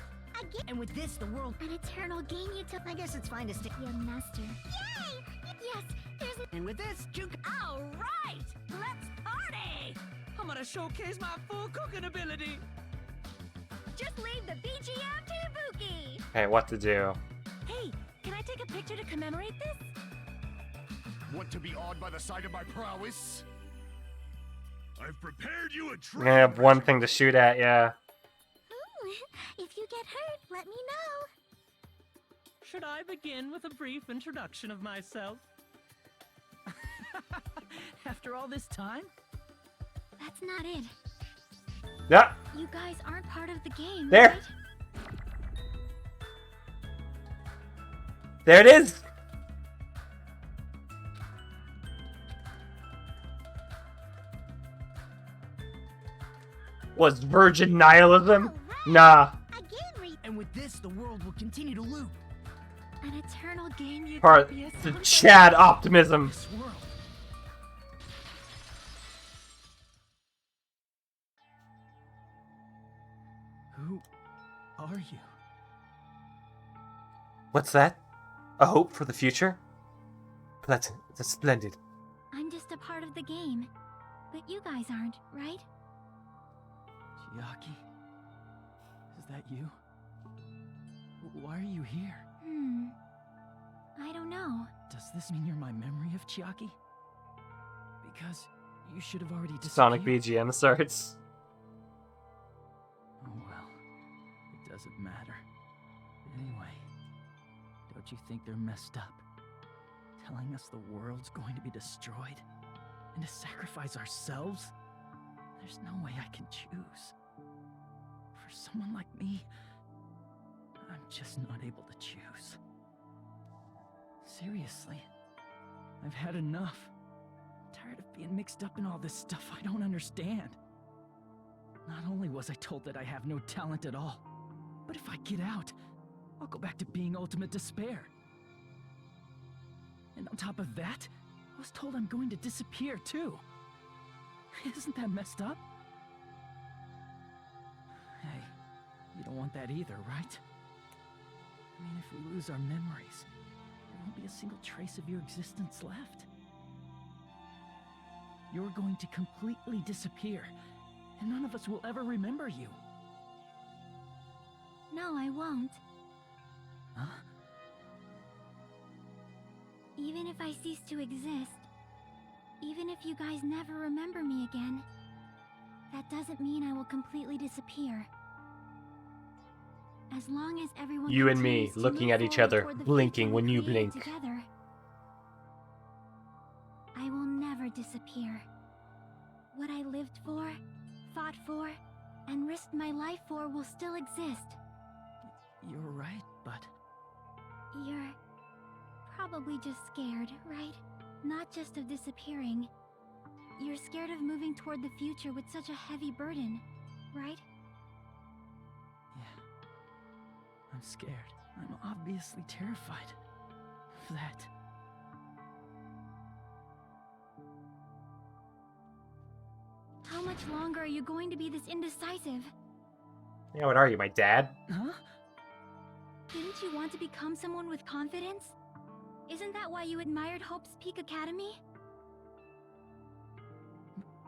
S6: And with this, the world...
S3: An eternal game you took.
S6: I guess it's fine to stay...
S3: Young master.
S10: Yay! Yes, there's...
S6: And with this, Juke...
S11: All right, let's party!
S15: I'm gonna showcase my full cooking ability.
S3: Just leave the BGM to Buki.
S1: Okay, what to do?
S14: Hey, can I take a picture to commemorate this?
S2: Want to be awed by the sight of my prowess? I've prepared you a
S1: I'm
S2: treat.
S1: gonna have one thing to shoot at, yeah.
S10: If you get hurt, let me know.
S15: Should I begin with a brief introduction of myself?
S5: After all this time?
S3: That's not it.
S1: Yeah.
S3: You guys aren't part of the game,
S1: There.
S3: right?
S1: There it is. Was virgin nihilism? Nah.
S6: And with this, the world will continue to loop.
S3: An eternal game
S1: Part
S3: utopia.
S1: the Chad optimism.
S6: This world.
S5: Who are you?
S1: What's that? A hope for the future? That's splendid.
S3: I'm just a part of the game. But you guys aren't, right?
S5: Chiaki? Is that you? Why are you here?
S3: I don't know.
S5: Does this mean you're my memory of Chiaki? Because you should have already disappeared.
S1: Sonic BGM starts.
S5: Oh well, it doesn't matter. Anyway, don't you think they're messed up? Telling us the world's going to be destroyed? And to sacrifice ourselves? There's no way I can choose. For someone like me, I'm just not able to choose. Seriously, I've had enough. I'm tired of being mixed up in all this stuff I don't understand. Not only was I told that I have no talent at all, but if I get out, I'll go back to being ultimate despair. And on top of that, I was told I'm going to disappear too. Isn't that messed up? Hey, you don't want that either, right? I mean, if we lose our memories, there won't be a single trace of your existence left. You're going to completely disappear, and none of us will ever remember you.
S3: No, I won't.
S5: Huh?
S3: Even if I cease to exist, even if you guys never remember me again, that doesn't mean I will completely disappear. As long as everyone
S1: You and me
S3: continues to
S1: looking
S3: move
S1: at each
S3: forward
S1: other,
S3: toward the
S1: blinking
S3: future
S1: when
S3: we
S1: you
S3: created
S1: blink.
S3: Together, I will never disappear. What I lived for, fought for, and risked my life for will still exist.
S5: You're right, but...
S3: You're probably just scared, right? Not just of disappearing. You're scared of moving toward the future with such a heavy burden, right?
S5: Yeah. I'm scared. I'm obviously terrified of that.
S3: How much longer are you going to be this indecisive?
S1: Yeah, what are you, my dad?
S5: Huh?
S3: Didn't you want to become someone with confidence? Isn't that why you admired Hope's Peak Academy?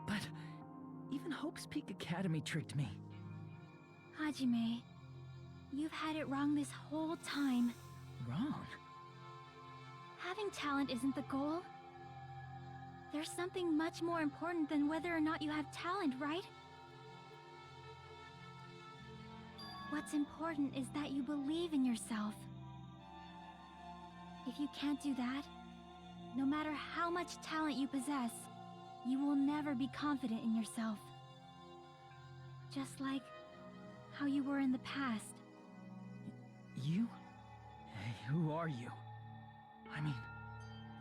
S5: But even Hope's Peak Academy tricked me.
S3: Hajime, you've had it wrong this whole time.
S5: Wrong?
S3: Having talent isn't the goal. There's something much more important than whether or not you have talent, right? What's important is that you believe in yourself. If you can't do that, no matter how much talent you possess, you will never be confident in yourself. Just like how you were in the past.
S5: You? Hey, who are you? I mean,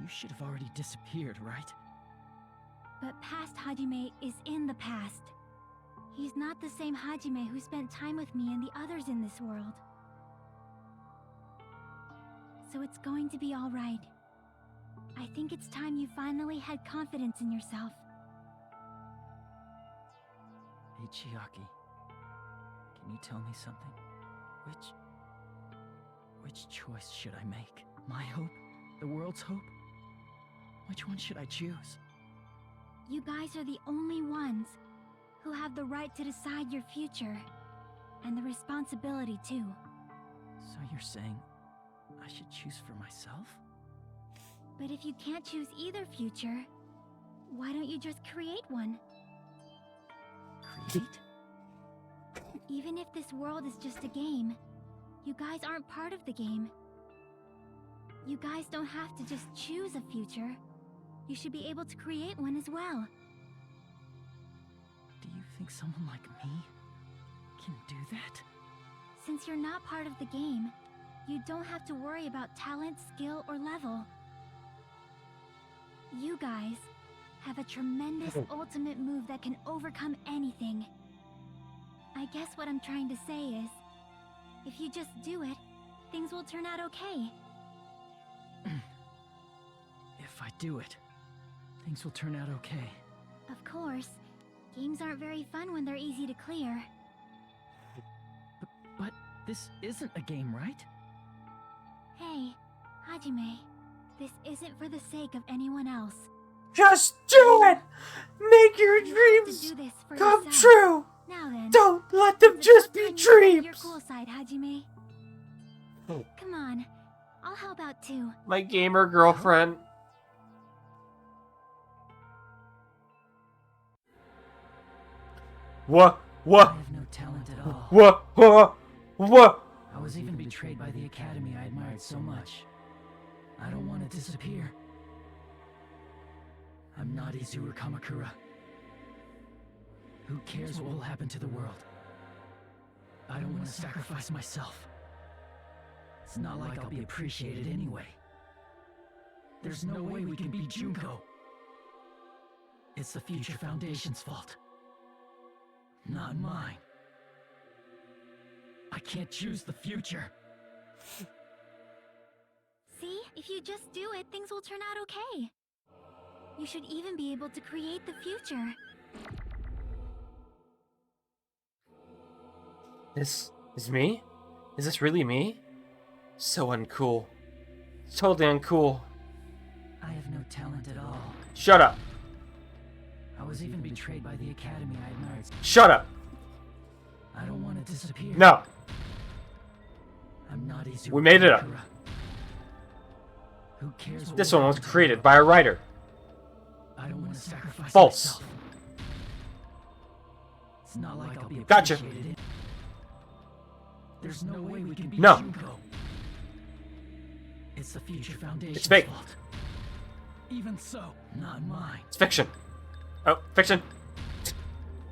S5: you should have already disappeared, right?
S3: But past Hajime is in the past. He's not the same Hajime who spent time with me and the others in this world. So it's going to be all right. I think it's time you finally had confidence in yourself.
S5: Hey, Chiaki. Can you tell me something? Which choice should I make? My hope? The world's hope? Which one should I choose?
S3: You guys are the only ones who have the right to decide your future. And the responsibility, too.
S5: So you're saying I should choose for myself?
S3: But if you can't choose either future, why don't you just create one?
S5: Create?
S3: Even if this world is just a game, you guys aren't part of the game. You guys don't have to just choose a future. You should be able to create one as well.
S5: Do you think someone like me can do that?
S3: Since you're not part of the game, you don't have to worry about talent, skill, or level. You guys have a tremendous ultimate move that can overcome anything. I guess what I'm trying to say is, if you just do it, things will turn out okay.
S5: If I do it, things will turn out okay.
S3: Of course, games aren't very fun when they're easy to clear.
S5: But this isn't a game, right?
S3: Hey, Hajime, this isn't for the sake of anyone else.
S1: Just do it! Make your dreams come true!
S3: Now then,
S1: don't let them just be dreams!
S3: Your cool side, Hajime. Come on, I'll help out too.
S1: My gamer girlfriend. What?
S5: I have no talent at all.
S1: What?
S5: I was even betrayed by the academy I admired so much. I don't want to disappear. I'm not Izuru Kamakura. Who cares what will happen to the world? I don't want to sacrifice myself. It's not like I'll be appreciated anyway. There's no way we can beat Junko. It's the Future Foundation's fault. Not mine. I can't choose the future.
S3: See? If you just do it, things will turn out okay. You should even be able to create the future.
S1: This is me? Is this really me? So uncool. Totally uncool.
S5: I have no talent at all.
S1: Shut up.
S5: I was even betrayed by the academy I admired.
S1: Shut up.
S5: I don't want to disappear.
S1: No.
S5: I'm not Izuru.
S1: We made it up.
S5: Who cares?
S1: This one was created by a writer.
S5: I don't want to sacrifice
S1: False.
S5: myself. It's not like I'll be
S1: Gotcha.
S5: appreciated. There's no way we can beat
S1: No.
S5: Junko. It's the Future Foundation's
S1: It's fake.
S5: fault. Even so, not mine.
S1: It's fiction. Oh, fiction.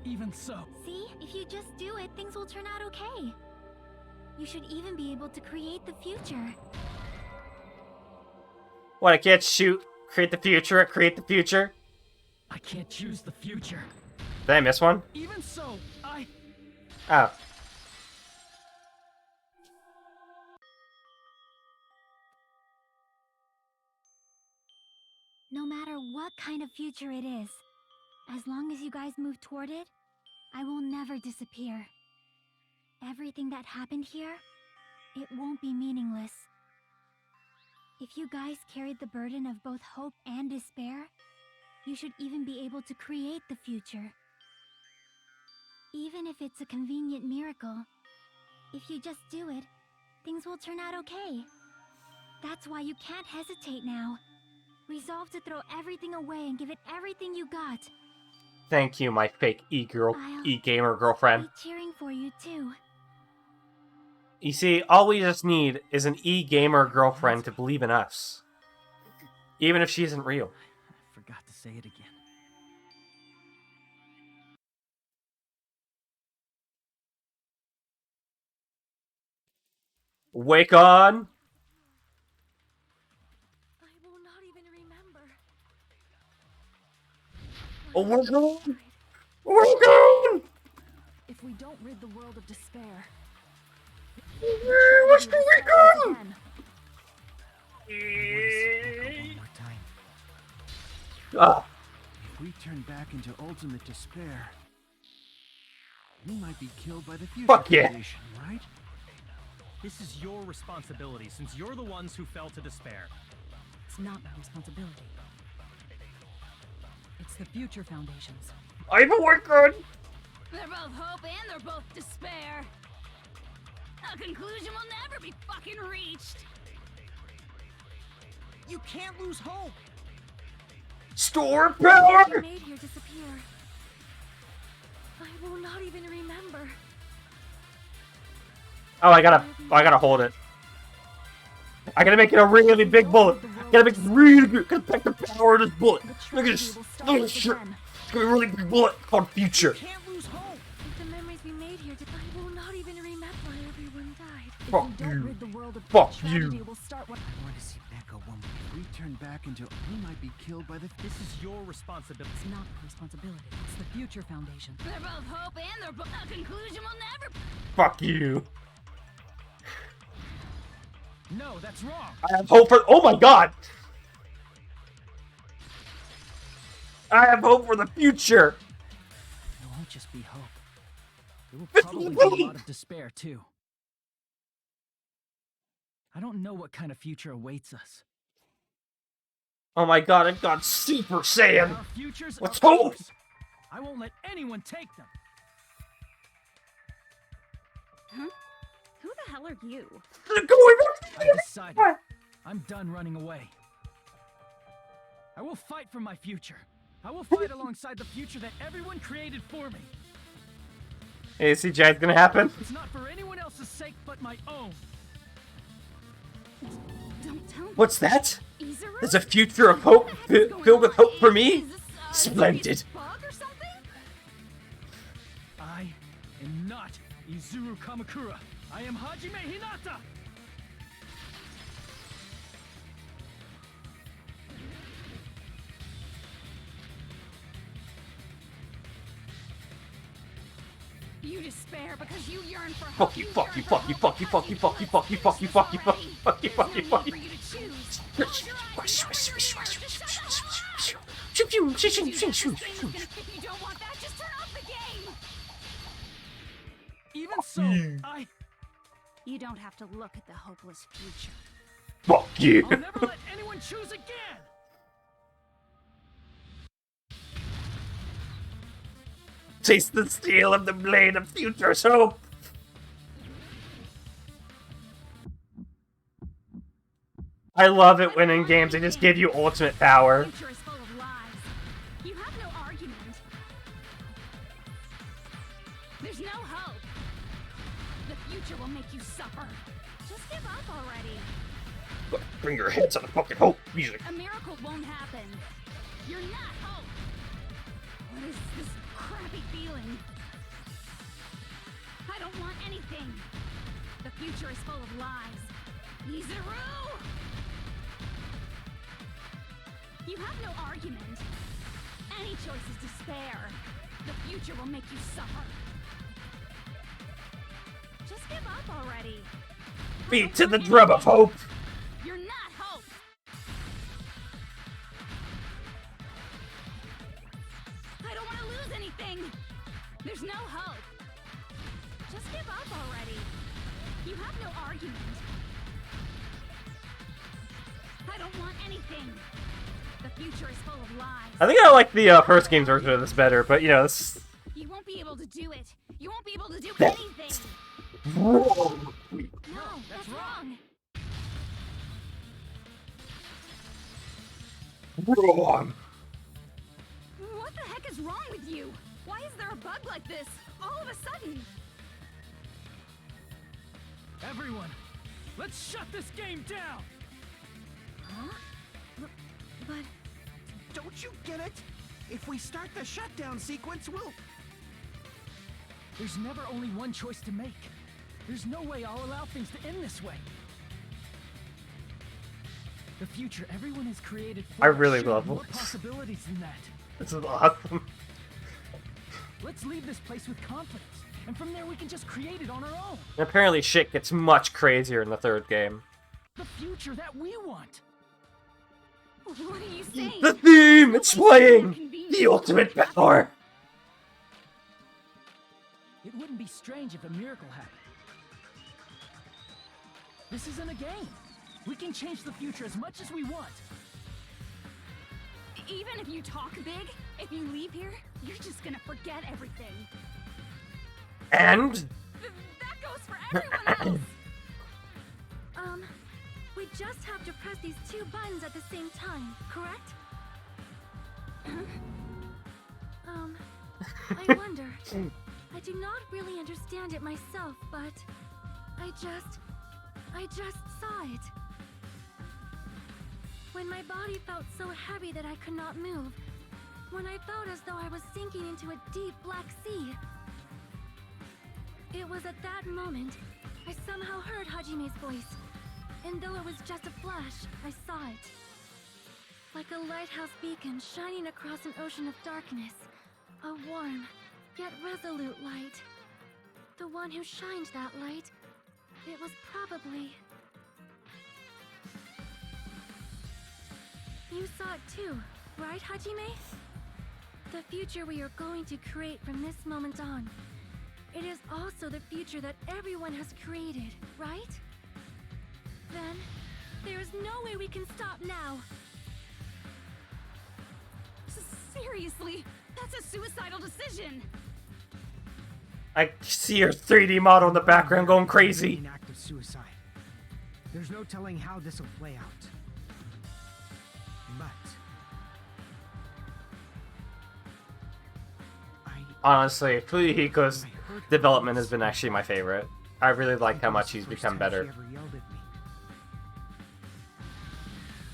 S5: Even so.
S3: See? If you just do it, things will turn out okay. You should even be able to create the future.
S1: What, I can't shoot, create the future, create the future?
S5: I can't choose the future.
S1: Did I miss one?
S5: Even so,
S1: Oh.
S3: No matter what kind of future it is, as long as you guys move toward it, I will never disappear. Everything that happened here, it won't be meaningless. If you guys carried the burden of both hope and despair, you should even be able to create the future. Even if it's a convenient miracle, if you just do it, things will turn out okay. That's why you can't hesitate now. Resolve to throw everything away and give it everything you got.
S1: Thank you, my fake e-gamer girlfriend.
S3: I'll be cheering for you too.
S1: You see, all we just need is an e-gamer girlfriend to believe in us. Even if she isn't real.
S5: I forgot to say it again.
S1: Wake on!
S9: I will not even remember.
S1: Oh my god! Oh my god!
S14: If we don't rid the world of despair,
S1: What's going on? Ah.
S8: If we turn back into ultimate despair, we might be killed by the Future
S1: Fuck yeah.
S8: Foundation, right?
S15: This is your responsibility, since you're the ones who fell to despair.
S14: it's not my responsibility. It's the Future Foundation's.
S1: I'm a worker!
S12: They're both hope and they're both despair. A conclusion will never be fucking reached.
S6: You can't lose hope.
S1: Store power!
S3: What made here disappear? I will not even remember.
S1: Oh, I gotta hold it. I gotta make it a really big bullet. Gotta make it really good. Gotta pack the power of this bullet. Look at this little shit. It's gonna be a really big bullet called Future.
S6: Can't lose hope.
S3: If the memories we made here, I will not even remember everyone died.
S1: Fuck
S14: If we don't
S1: you.
S14: rid the world of
S1: Fuck
S14: tragedy,
S1: you.
S14: we'll start one.
S8: I want to see Echo one more. If we turn back into, we might be killed by the.
S15: This is your responsibility.
S14: It's not my responsibility. It's the Future Foundation.
S12: They're both hope and they're both. A conclusion will never.
S1: Fuck you.
S15: No, that's wrong.
S1: I have hope for. Oh my god! I have hope for the future.
S5: It won't just be hope. It will probably be a lot of despair, too. I don't know what kind of future awaits us.
S1: Oh my god, I've got Super Saiyan.
S5: Our futures
S1: Let's
S5: are
S1: hope.
S5: ours. I won't let anyone take them.
S12: Huh? Who the hell are you?
S5: I decided. I'm done running away. I will fight for my future. I will fight alongside the future that everyone created for me.
S1: Hey, CGI is gonna happen.
S5: It's not for anyone else's sake but my own.
S12: Don't tell me.
S1: What's that?
S12: Izuru?
S1: There's a future of hope filled with hope for me. Splendid.
S12: Bug or something?
S5: I am not Izuru Kamakura. I am Hajime Hinata.
S12: You despair because you yearn for hope.
S1: Fuck you, fuck you, fuck you, fuck you, fuck you, fuck you, fuck you, fuck you, fuck you, fuck you, fuck you, fuck you, fuck you.
S12: If you don't want that, just turn off the game.
S5: Even so,
S12: You don't have to look at the hopeless future.
S1: Fuck you.
S5: I'll never let anyone choose again.
S1: Taste the steel of the blade of future's hope. I love it when in games they just give you ultimate power.
S12: The future is full of lies. You have no argument. There's no hope. The future will make you suffer. Just give up already.
S1: Bring your heads on the fucking hope music.
S12: A miracle won't happen. You're not hope. What is this crappy feeling? I don't want anything. The future is full of lies. Izuru! You have no argument. Any choice is despair. The future will make you suffer. Just give up already.
S1: Beat to the drum of hope.
S12: You're not hope. I don't want to lose anything. There's no hope. Just give up already. You have no argument. I don't want anything. The future is full of lies.
S1: I think I like the first game's version of this better, but you know, this.
S12: You won't be able to do it. You won't be able to do
S1: That's
S12: anything.
S1: wrong.
S12: No, that's wrong.
S1: Wrong.
S12: What the heck is wrong with you? Why is there a bug like this all of a sudden?
S5: Everyone, let's shut this game down.
S12: Huh?
S6: But don't you get it? If we start the shutdown sequence, we'll...
S5: There's never only one choice to make. There's no way I'll allow things to end this way. The future everyone has created for
S1: I really
S5: us should
S1: love
S5: have more
S1: this.
S5: possibilities than that.
S1: This is awesome.
S5: Let's leave this place with confidence, and from there we can just create it on our own.
S1: And apparently shit gets much crazier in the third game.
S5: The future that we want.
S12: What are you saying?
S1: The theme! It's playing! The ultimate power!
S5: It wouldn't be strange if a miracle happened. This isn't a game. We can change the future as much as we want.
S12: Even if you talk big, if you leave here, you're just gonna forget everything.
S1: And?
S12: That goes for everyone else!
S3: We just have to press these two buttons at the same time, correct? I wonder. I do not really understand it myself, but I just saw it. When my body felt so heavy that I could not move. When I felt as though I was sinking into a deep black sea. It was at that moment I somehow heard Hajime's voice. And though it was just a flash, I saw it. Like a lighthouse beacon shining across an ocean of darkness. A warm, yet resolute light. The one who shined that light, it was probably... You saw it too, right, Hajime? The future we are going to create from this moment on. It is also the future that everyone has created, right? Then, there is no way we can stop now.
S12: Seriously, that's a suicidal decision.
S1: I see your 3D model in the background going crazy.
S6: An act of suicide. There's no telling how this will play out. But
S1: honestly, Fuyuhiko's development has been actually my favorite. I really like how much he's become better.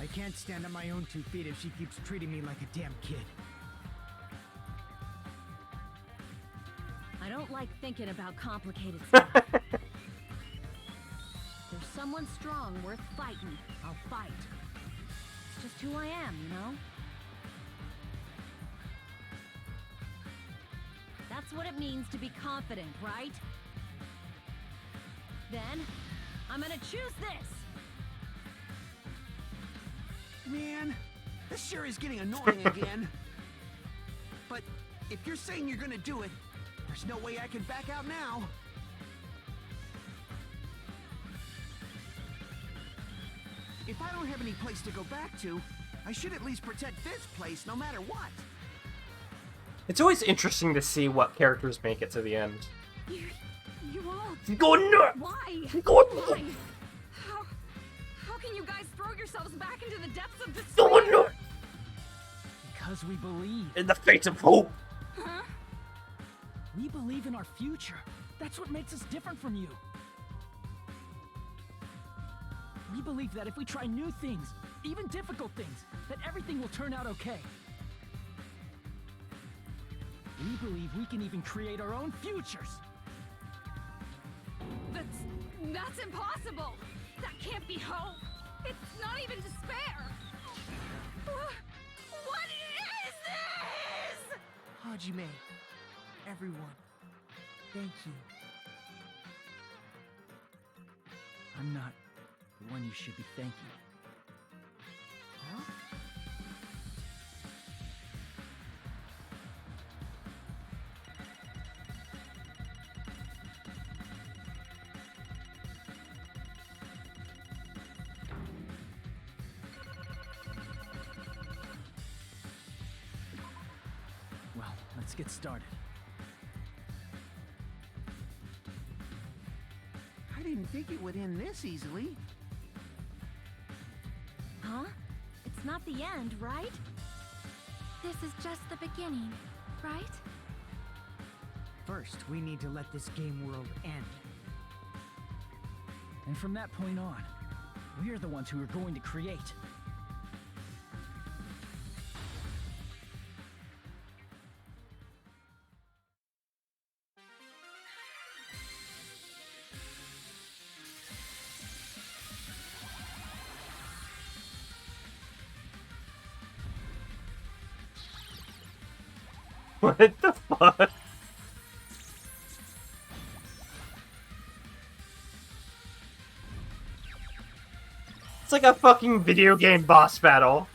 S6: I can't stand on my own 2 feet if she keeps treating me like a damn kid.
S9: I don't like thinking about complicated stuff. There's someone strong worth fighting, I'll fight. It's just who I am, you know? That's what it means to be confident, right? Then, I'm gonna choose this!
S8: Man, this sure is getting annoying again. But if you're saying you're gonna do it, there's no way I can back out now. If I don't have any place to go back to, I should at least protect this place no matter what.
S1: It's always interesting to see what characters make it to the end.
S12: You won't.
S1: Go nuts!
S12: Why?
S1: Go
S12: Why?
S1: nuts!
S12: How can you guys throw yourselves back into the depths of despair?
S1: Go nuts!
S5: Because we believe.
S1: In the face of hope.
S12: Huh?
S5: We believe in our future. That's what makes us different from you. We believe that if we try new things, even difficult things, that everything will turn out okay. We believe we can even create our own futures.
S12: That's impossible. That can't be hope. It's not even despair. What is this?
S8: Hajime, everyone, thank you.
S5: I'm not the one you should be thanking.
S8: Huh?
S5: Well, let's get started.
S8: I didn't think it would end this easily.
S9: Huh? It's not the end, right?
S3: This is just the beginning, right?
S6: First, we need to let this game world end.
S5: And from that point on, we are the ones who are going to create.
S1: What the fuck? It's like a fucking video game boss battle.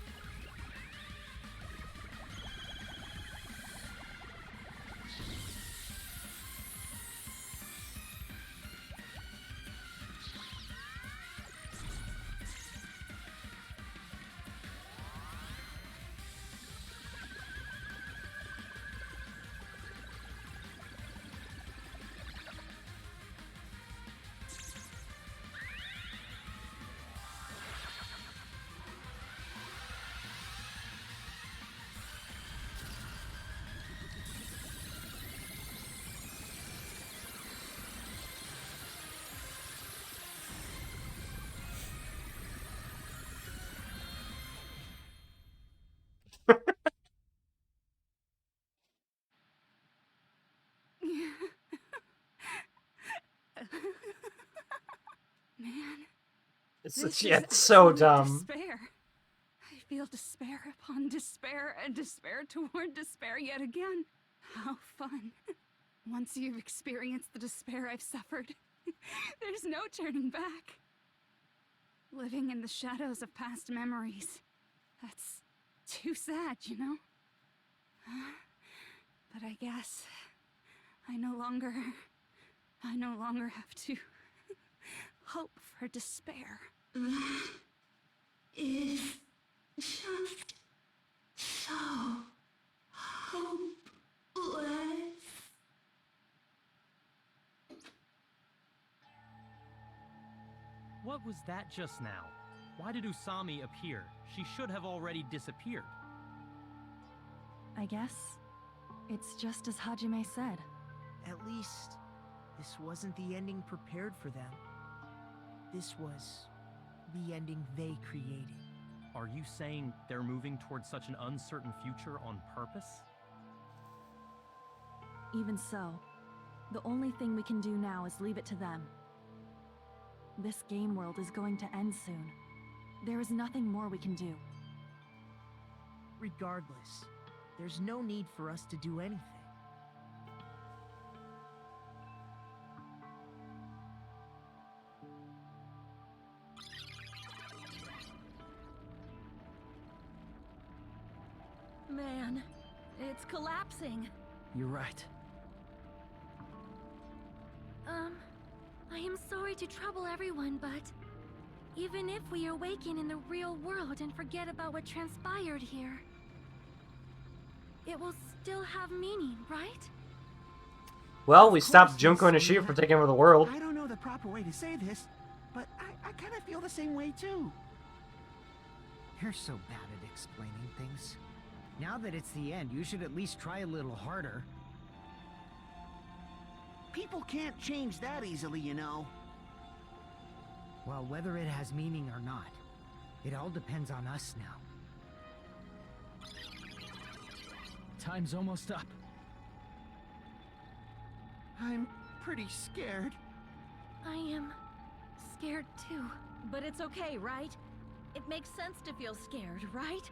S12: Man,
S1: It's
S12: this
S1: it's
S12: is
S1: so
S12: absolute
S1: dumb.
S12: Despair. I feel despair upon despair and despair toward despair yet again. How fun. Once you've experienced the despair I've suffered, there's no turning back. Living in the shadows of past memories. That's too sad, you know? But I guess I no longer have to hope for despair.
S10: That is just so hopeless.
S15: What was that just now? Why did Usami appear? She should have already disappeared.
S14: I guess it's just as Hajime said.
S6: At least, this wasn't the ending prepared for them. This was the ending they created.
S15: Are you saying they're moving towards such an uncertain future on purpose?
S14: Even so, the only thing we can do now is leave it to them. This game world is going to end soon. There is nothing more we can do.
S6: Regardless, there's no need for us to do anything.
S9: Man, it's collapsing.
S5: You're right.
S3: I am sorry to trouble everyone, but even if we awaken in the real world and forget about what transpired here, it will still have meaning, right?
S1: Well, we stopped Junko and Ishida from taking over the world.
S8: I don't know the proper way to say this, but I kind of feel the same way too.
S6: You're so bad at explaining things. Now that it's the end, you should at least try a little harder.
S8: People can't change that easily, you know.
S6: Well, whether it has meaning or not, it all depends on us now.
S5: Time's almost up.
S8: I'm pretty scared.
S3: I am scared too.
S9: But it's okay, right? It makes sense to feel scared, right?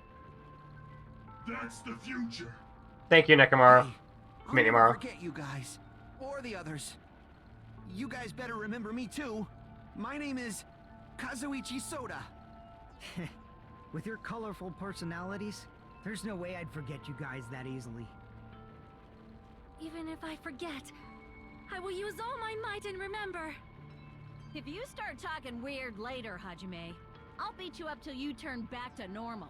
S2: That's the future.
S1: Thank you, Nekomaro.
S8: I'll never
S1: Minimaru.
S8: forget you guys. Or the others. You guys better remember me too. My name is Kazuichi Soda.
S6: With your colorful personalities, there's no way I'd forget you guys that easily.
S3: Even if I forget, I will use all my might and remember.
S9: If you start talking weird later, Hajime, I'll beat you up till you turn back to normal.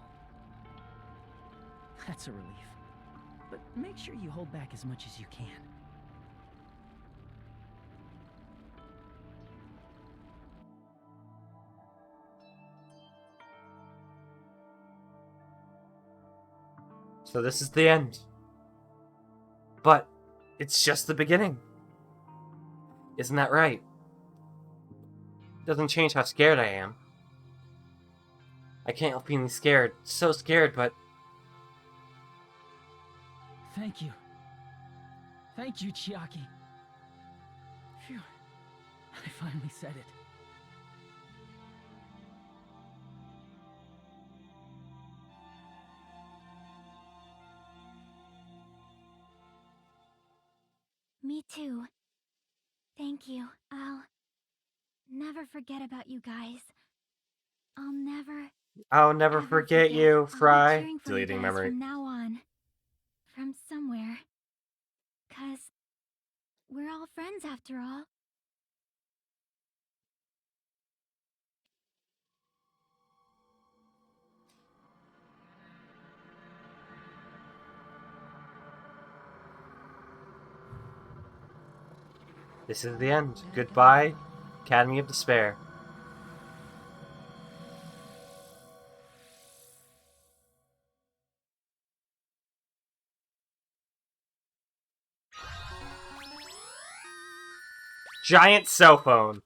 S5: That's a relief. But make sure you hold back as much as you can.
S1: So this is the end. But it's just the beginning. Isn't that right? Doesn't change how scared I am. I can't help being scared. So scared, but...
S5: Thank you. Thank you, Chiaki. Phew. I finally said it.
S3: Me too. Thank you. I'll never forget about you guys. I'll never
S1: I'll never forget you,
S3: I'll be
S1: Fry.
S3: cheering for
S1: Deleting
S3: you guys
S1: memory.
S3: from now on. From somewhere. 'Cause we're all friends after all.
S1: This is the end. Goodbye, Academy of Despair. Giant cell phone.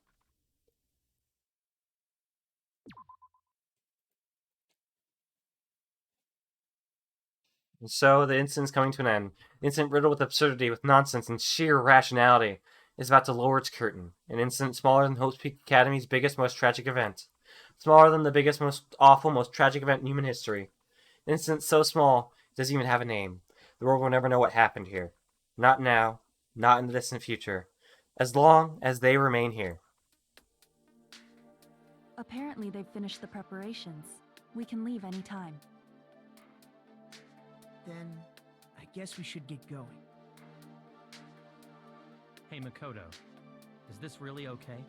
S1: And so the incident's coming to an end. An incident riddled with absurdity, with nonsense, and sheer irrationality is about to lower its curtain. An incident smaller than Hope's Peak Academy's biggest, most tragic event. Smaller than the biggest, most awful, most tragic event in human history. An incident so small, it doesn't even have a name. The world will never know what happened here. Not now, not in the distant future. As long as they remain here.
S14: Apparently they've finished the preparations. We can leave any time.
S6: Then, I guess we should get going.
S15: Hey, Makoto. Is this really okay?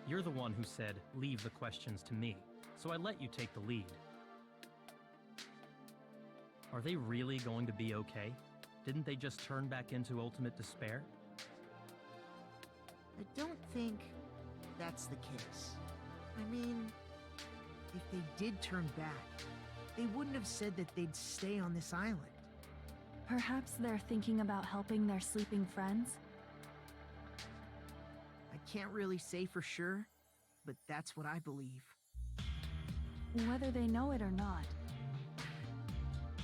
S15: You're the one who said, leave the questions to me, so I let you take the lead. Are they really going to be okay? Didn't they just turn back into ultimate despair?
S6: I don't think that's the case. I mean, if they did turn back, they wouldn't have said that they'd stay on this island.
S14: Perhaps they're thinking about helping their sleeping friends?
S6: I can't really say for sure, but that's what I believe.
S14: Whether they know it or not,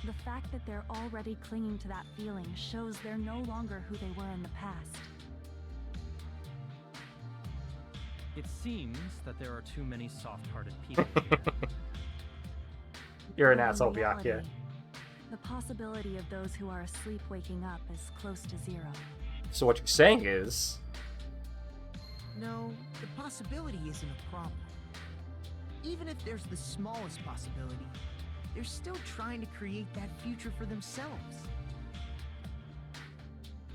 S14: the fact that they're already clinging to that feeling shows they're no longer who they were in the past.
S15: It seems that there are too many soft-hearted people here.
S1: You're an
S14: But in
S1: asshole,
S14: reality,
S1: Byakuya.
S14: the possibility of those who are asleep waking up is close to zero.
S1: So what you're saying is...
S6: No, the possibility isn't a problem. Even if there's the smallest possibility, they're still trying to create that future for themselves.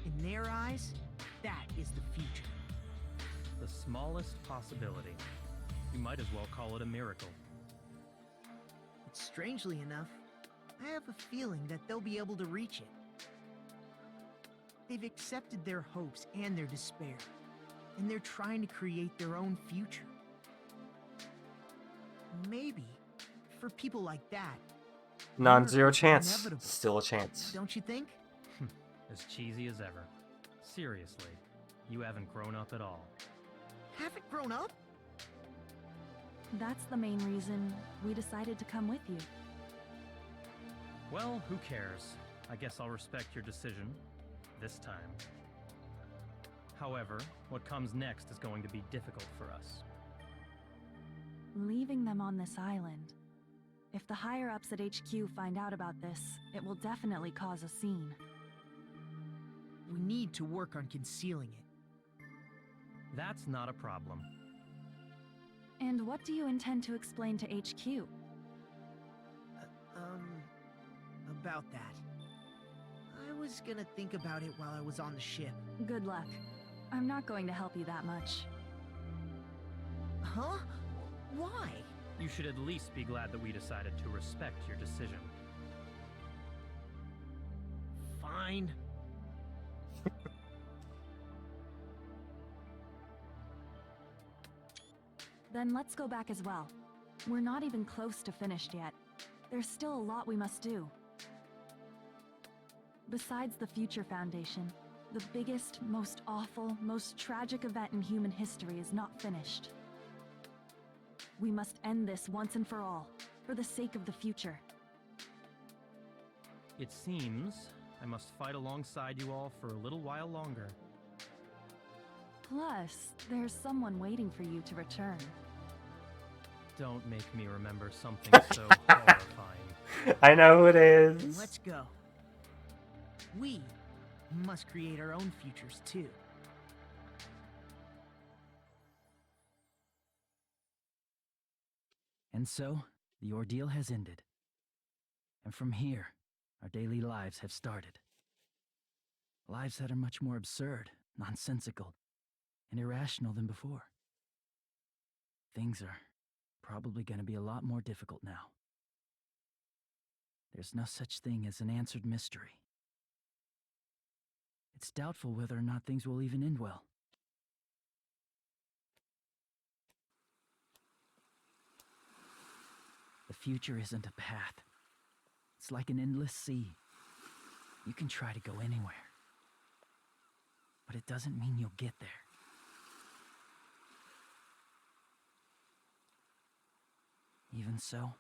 S6: In their eyes, that is the future.
S15: The smallest possibility. You might as well call it a miracle.
S6: But strangely enough, I have a feeling that they'll be able to reach it. They've accepted their hopes and their despair, and they're trying to create their own future. Maybe, for people like that,
S1: Non-zero
S6: miracles are
S1: chance.
S6: inevitable.
S1: Still a chance.
S6: Don't you think?
S15: As cheesy as ever. Seriously, you haven't grown up at all.
S6: Haven't grown up?
S14: That's the main reason we decided to come with you.
S15: Well, who cares? I guess I'll respect your decision. This time. However, what comes next is going to be difficult for us.
S14: Leaving them on this island. If the higher-ups at HQ find out about this, it will definitely cause a scene.
S6: We need to work on concealing it.
S15: That's not a problem.
S14: And what do you intend to explain to HQ?
S6: About that. I was gonna think about it while I was on the ship.
S14: Good luck. I'm not going to help you that much.
S6: Huh? Why?
S15: You should at least be glad that we decided to respect your decision.
S6: Fine.
S14: Then let's go back as well. We're not even close to finished yet. There's still a lot we must do. Besides the Future Foundation, the biggest, most awful, most tragic event in human history is not finished. We must end this once and for all, for the sake of the future.
S15: It seems I must fight alongside you all for a little while longer.
S14: Plus, there's someone waiting for you to return.
S15: Don't make me remember something so horrifying.
S1: I know who it is.
S6: Let's go. We must create our own futures too.
S5: And so, the ordeal has ended. And from here, our daily lives have started. Lives that are much more absurd, nonsensical, and irrational than before. Things are probably going to be a lot more difficult now. There's no such thing as an answered mystery. It's doubtful whether or not things will even end well. The future isn't a path. It's like an endless sea. You can try to go anywhere, but it doesn't mean you'll get there. Even so,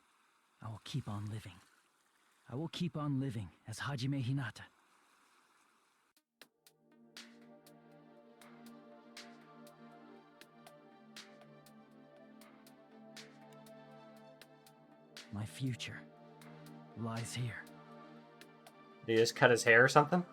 S5: I will keep on living. I will keep on living as Hajime Hinata. My future lies here.
S1: Did he just cut his hair or something?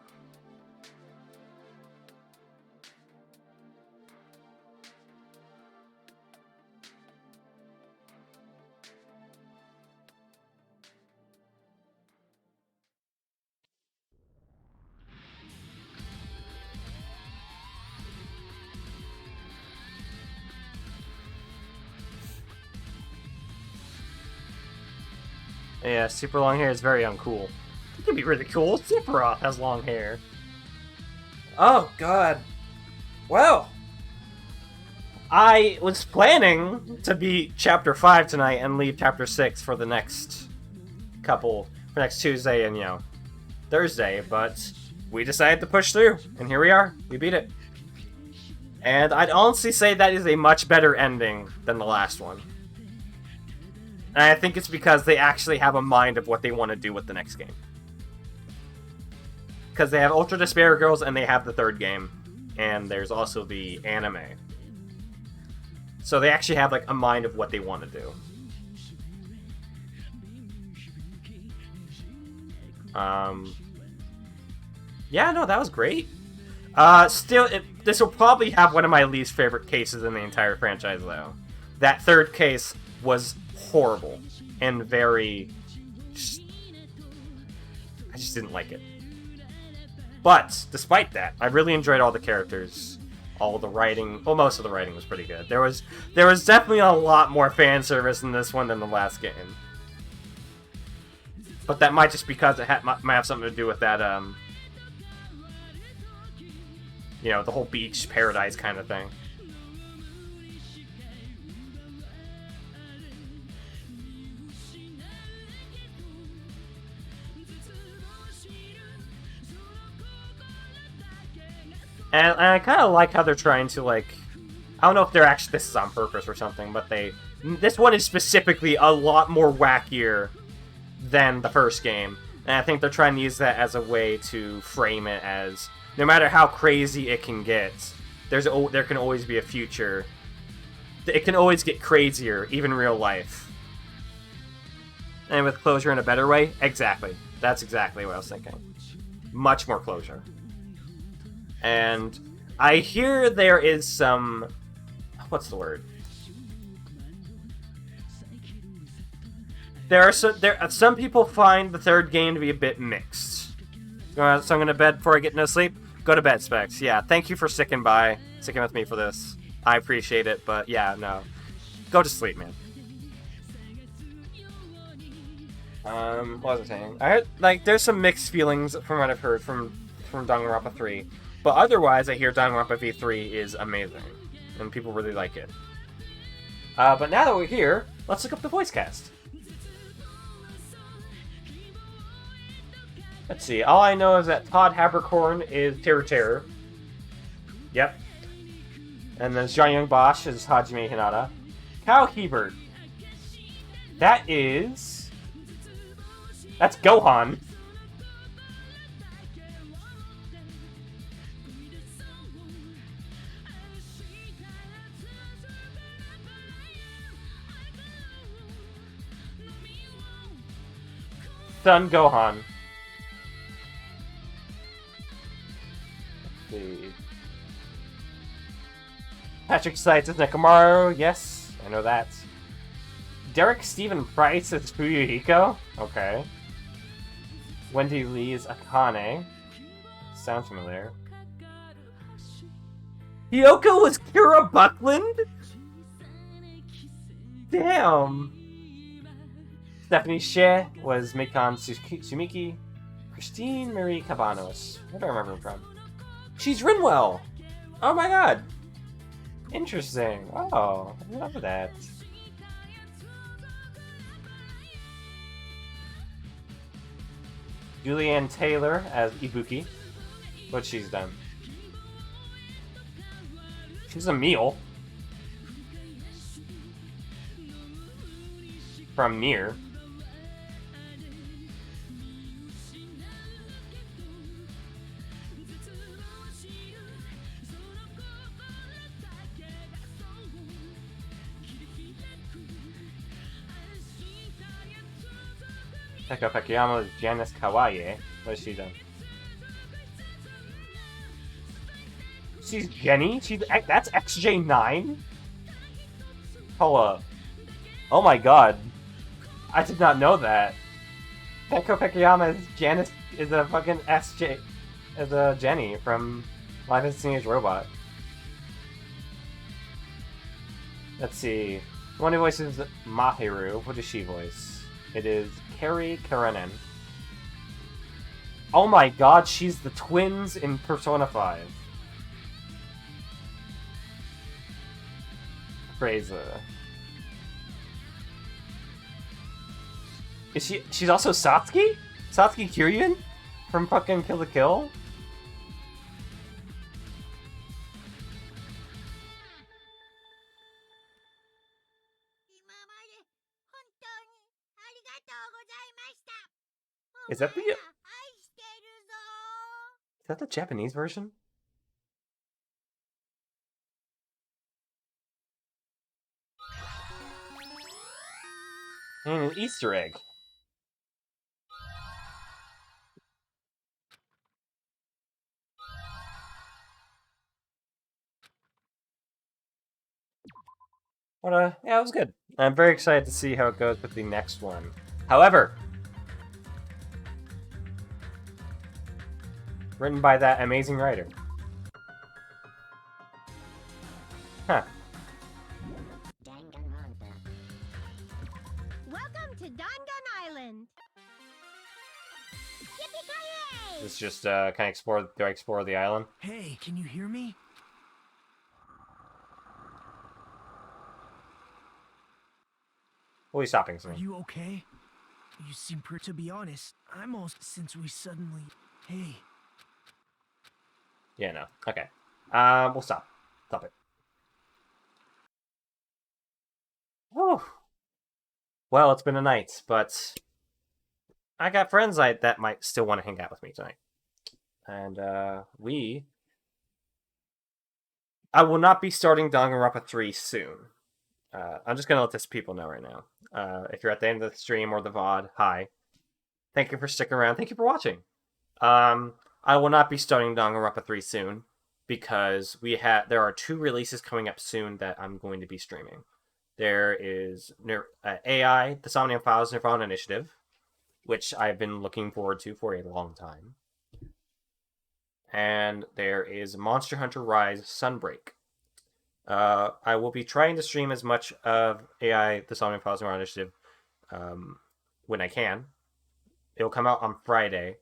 S1: Yeah, super long hair is very uncool. It could be really cool. Sephiroth has long hair. Oh, God. Well, I was planning to beat Chapter 5 tonight and leave Chapter 6 for the next for next Tuesday and, Thursday, but we decided to push through, and here we are. We beat it. And I'd honestly say that is a much better ending than the last one. And I think it's because they actually have a mind of what they want to do with the next game. Because they have Ultra Despair Girls and they have the third game. And there's also the anime. So they actually have like a mind of what they want to do. Yeah, no, that was great. Still, this will probably have one of my least favorite cases in the entire franchise, though. That third case was horrible and very... I just didn't like it. But, despite that, I really enjoyed all the characters. All the writing... Well, most of the writing was pretty good. There was definitely a lot more fan service in this one than the last game. But that might just because it might have something to do with that, the whole beach paradise kind of thing. And I kind of like how they're trying to, I don't know if they're actually, this is on purpose or something, but this one is specifically a lot more wackier than the first game. And I think they're trying to use that as a way to frame it as, no matter how crazy it can get, there can always be a future. It can always get crazier, even in real life. And with closure in a better way? Exactly. That's exactly what I was thinking. Much more closure. And I hear there is some... What's the word? Some people find the third game to be a bit mixed. So I'm going to bed before I get no sleep? Go to bed, Specs. Yeah, thank you for sticking with me for this. I appreciate it, but yeah, no. Go to sleep, man. What was I saying? I heard, there's some mixed feelings from what I've heard from Danganronpa 3. But otherwise, I hear Danganronpa V3 is amazing. And people really like it. But now that we're here, let's look up the voice cast. Let's see. All I know is that Todd Haberkorn is Terror. Yep. And then Jean Young Bosch is Hajime Hinata. Kyle Hebert. That's Gohan. Son Gohan. see. Patrick Seitz is Nekomaru. Yes, I know that. Derek Stephen Price is Fuyuhiko. Okay. Wendy Lee is Akane. Sounds familiar. Hiyoko was Kira Buckland? Damn. Stephanie Shea was Mikon Sumiki. Christine Marie Cabanos. Where do I remember her from? She's Rinwell! Oh my god! Interesting. Oh, I love that. Julianne Taylor as Ibuki. What she's done. She's a meal. From Nier. Eka Pekiyama is Janice Kawaii. What has she done? She's Jenny? That's XJ9? Hold up. Oh my god. I did not know that. Peko Pekiyama is Janice is a fucking SJ is a Jenny from Life is Teenage Robot. Let's see. One who voices Mahiru. What does she voice? It is Carrie Karanen. Oh my god, she's the twins in Persona 5. Fraser. Is she's also Satsuki? Satsuki Kiryuin? From fucking Kill la Kill? Is that the Japanese version? And an Easter egg. Yeah, it was good. I'm very excited to see how it goes with the next one. However, written by that amazing writer. Huh.
S10: Welcome to Dangan Island. Yippee-ki-yay!
S1: This just can I explore? Do I explore the island?
S4: Hey, can you hear me?
S1: We'll be stopping
S4: Are
S1: soon.
S4: you okay? You seem pretty. To be honest, I'm almost since we suddenly. Hey.
S1: Yeah, no. Okay. We'll stop. Stop it. Whew. Well, it's been a night, but I got friends that might still want to hang out with me tonight. And, I will not be starting Danganronpa 3 soon. I'm just gonna let this people know right now. If you're at the end of the stream or the VOD, hi. Thank you for sticking around. Thank you for watching. I will not be starting Danganronpa 3 soon because there are 2 releases coming up soon that I'm going to be streaming. There is AI, the Somnium Files Nirvana Initiative, which I've been looking forward to for a long time. And there is Monster Hunter Rise Sunbreak. I will be trying to stream as much of AI, the Somnium Files Nirvana Initiative, when I can. It'll come out on Friday.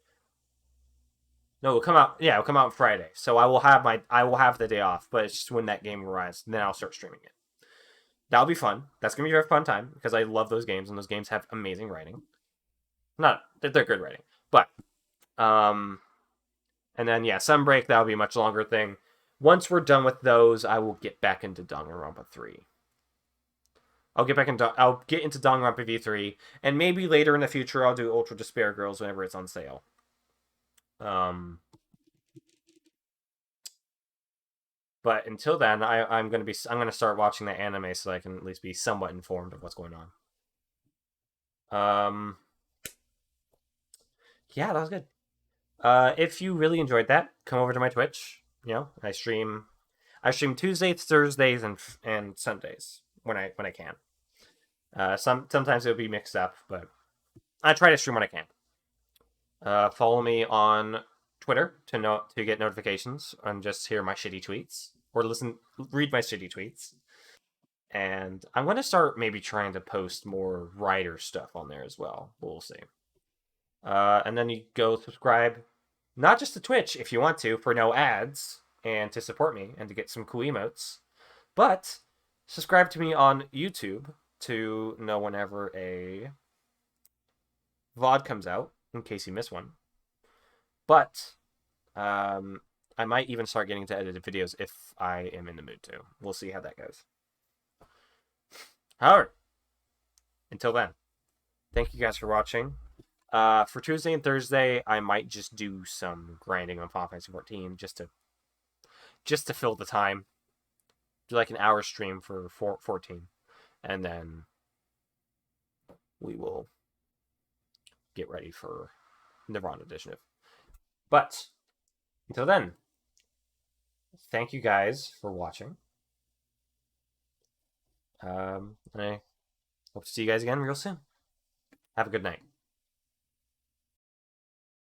S1: No, it'll come out. Yeah, it'll come out on Friday. So I will have the day off, but it's just when that game arrives, then I'll start streaming it. That'll be fun. That's gonna be a very fun time because I love those games, and those games have amazing writing. They're good writing, but and then yeah, Sunbreak, that'll be a much longer thing. Once we're done with those, I will get back into Danganronpa 3. I'll get into Danganronpa V3, and maybe later in the future I'll do Ultra Despair Girls whenever it's on sale. But until then, I'm gonna start watching the anime so I can at least be somewhat informed of what's going on. Yeah, that was good. If you really enjoyed that, come over to my Twitch. You know, I stream Tuesdays, Thursdays, and Sundays when I can. Sometimes it'll be mixed up, but I try to stream when I can. Follow me on Twitter to get notifications and just hear my shitty tweets or read my shitty tweets. And I'm going to start maybe trying to post more writer stuff on there as well. We'll see. And then you go subscribe, not just to Twitch if you want to, for no ads and to support me and to get some cool emotes, but subscribe to me on YouTube to know whenever a VOD comes out, in case you miss one. But I might even start getting to edited videos if I am in the mood to. We'll see how that goes. However, until then, thank you guys for watching. For Tuesday and Thursday, I might just do some grinding on Final Fantasy 14 just to fill the time. Do like an hour stream for 14, and then we will get ready for Nirvana Initiative. But until then, thank you guys for watching. And I hope to see you guys again real soon. Have a good night.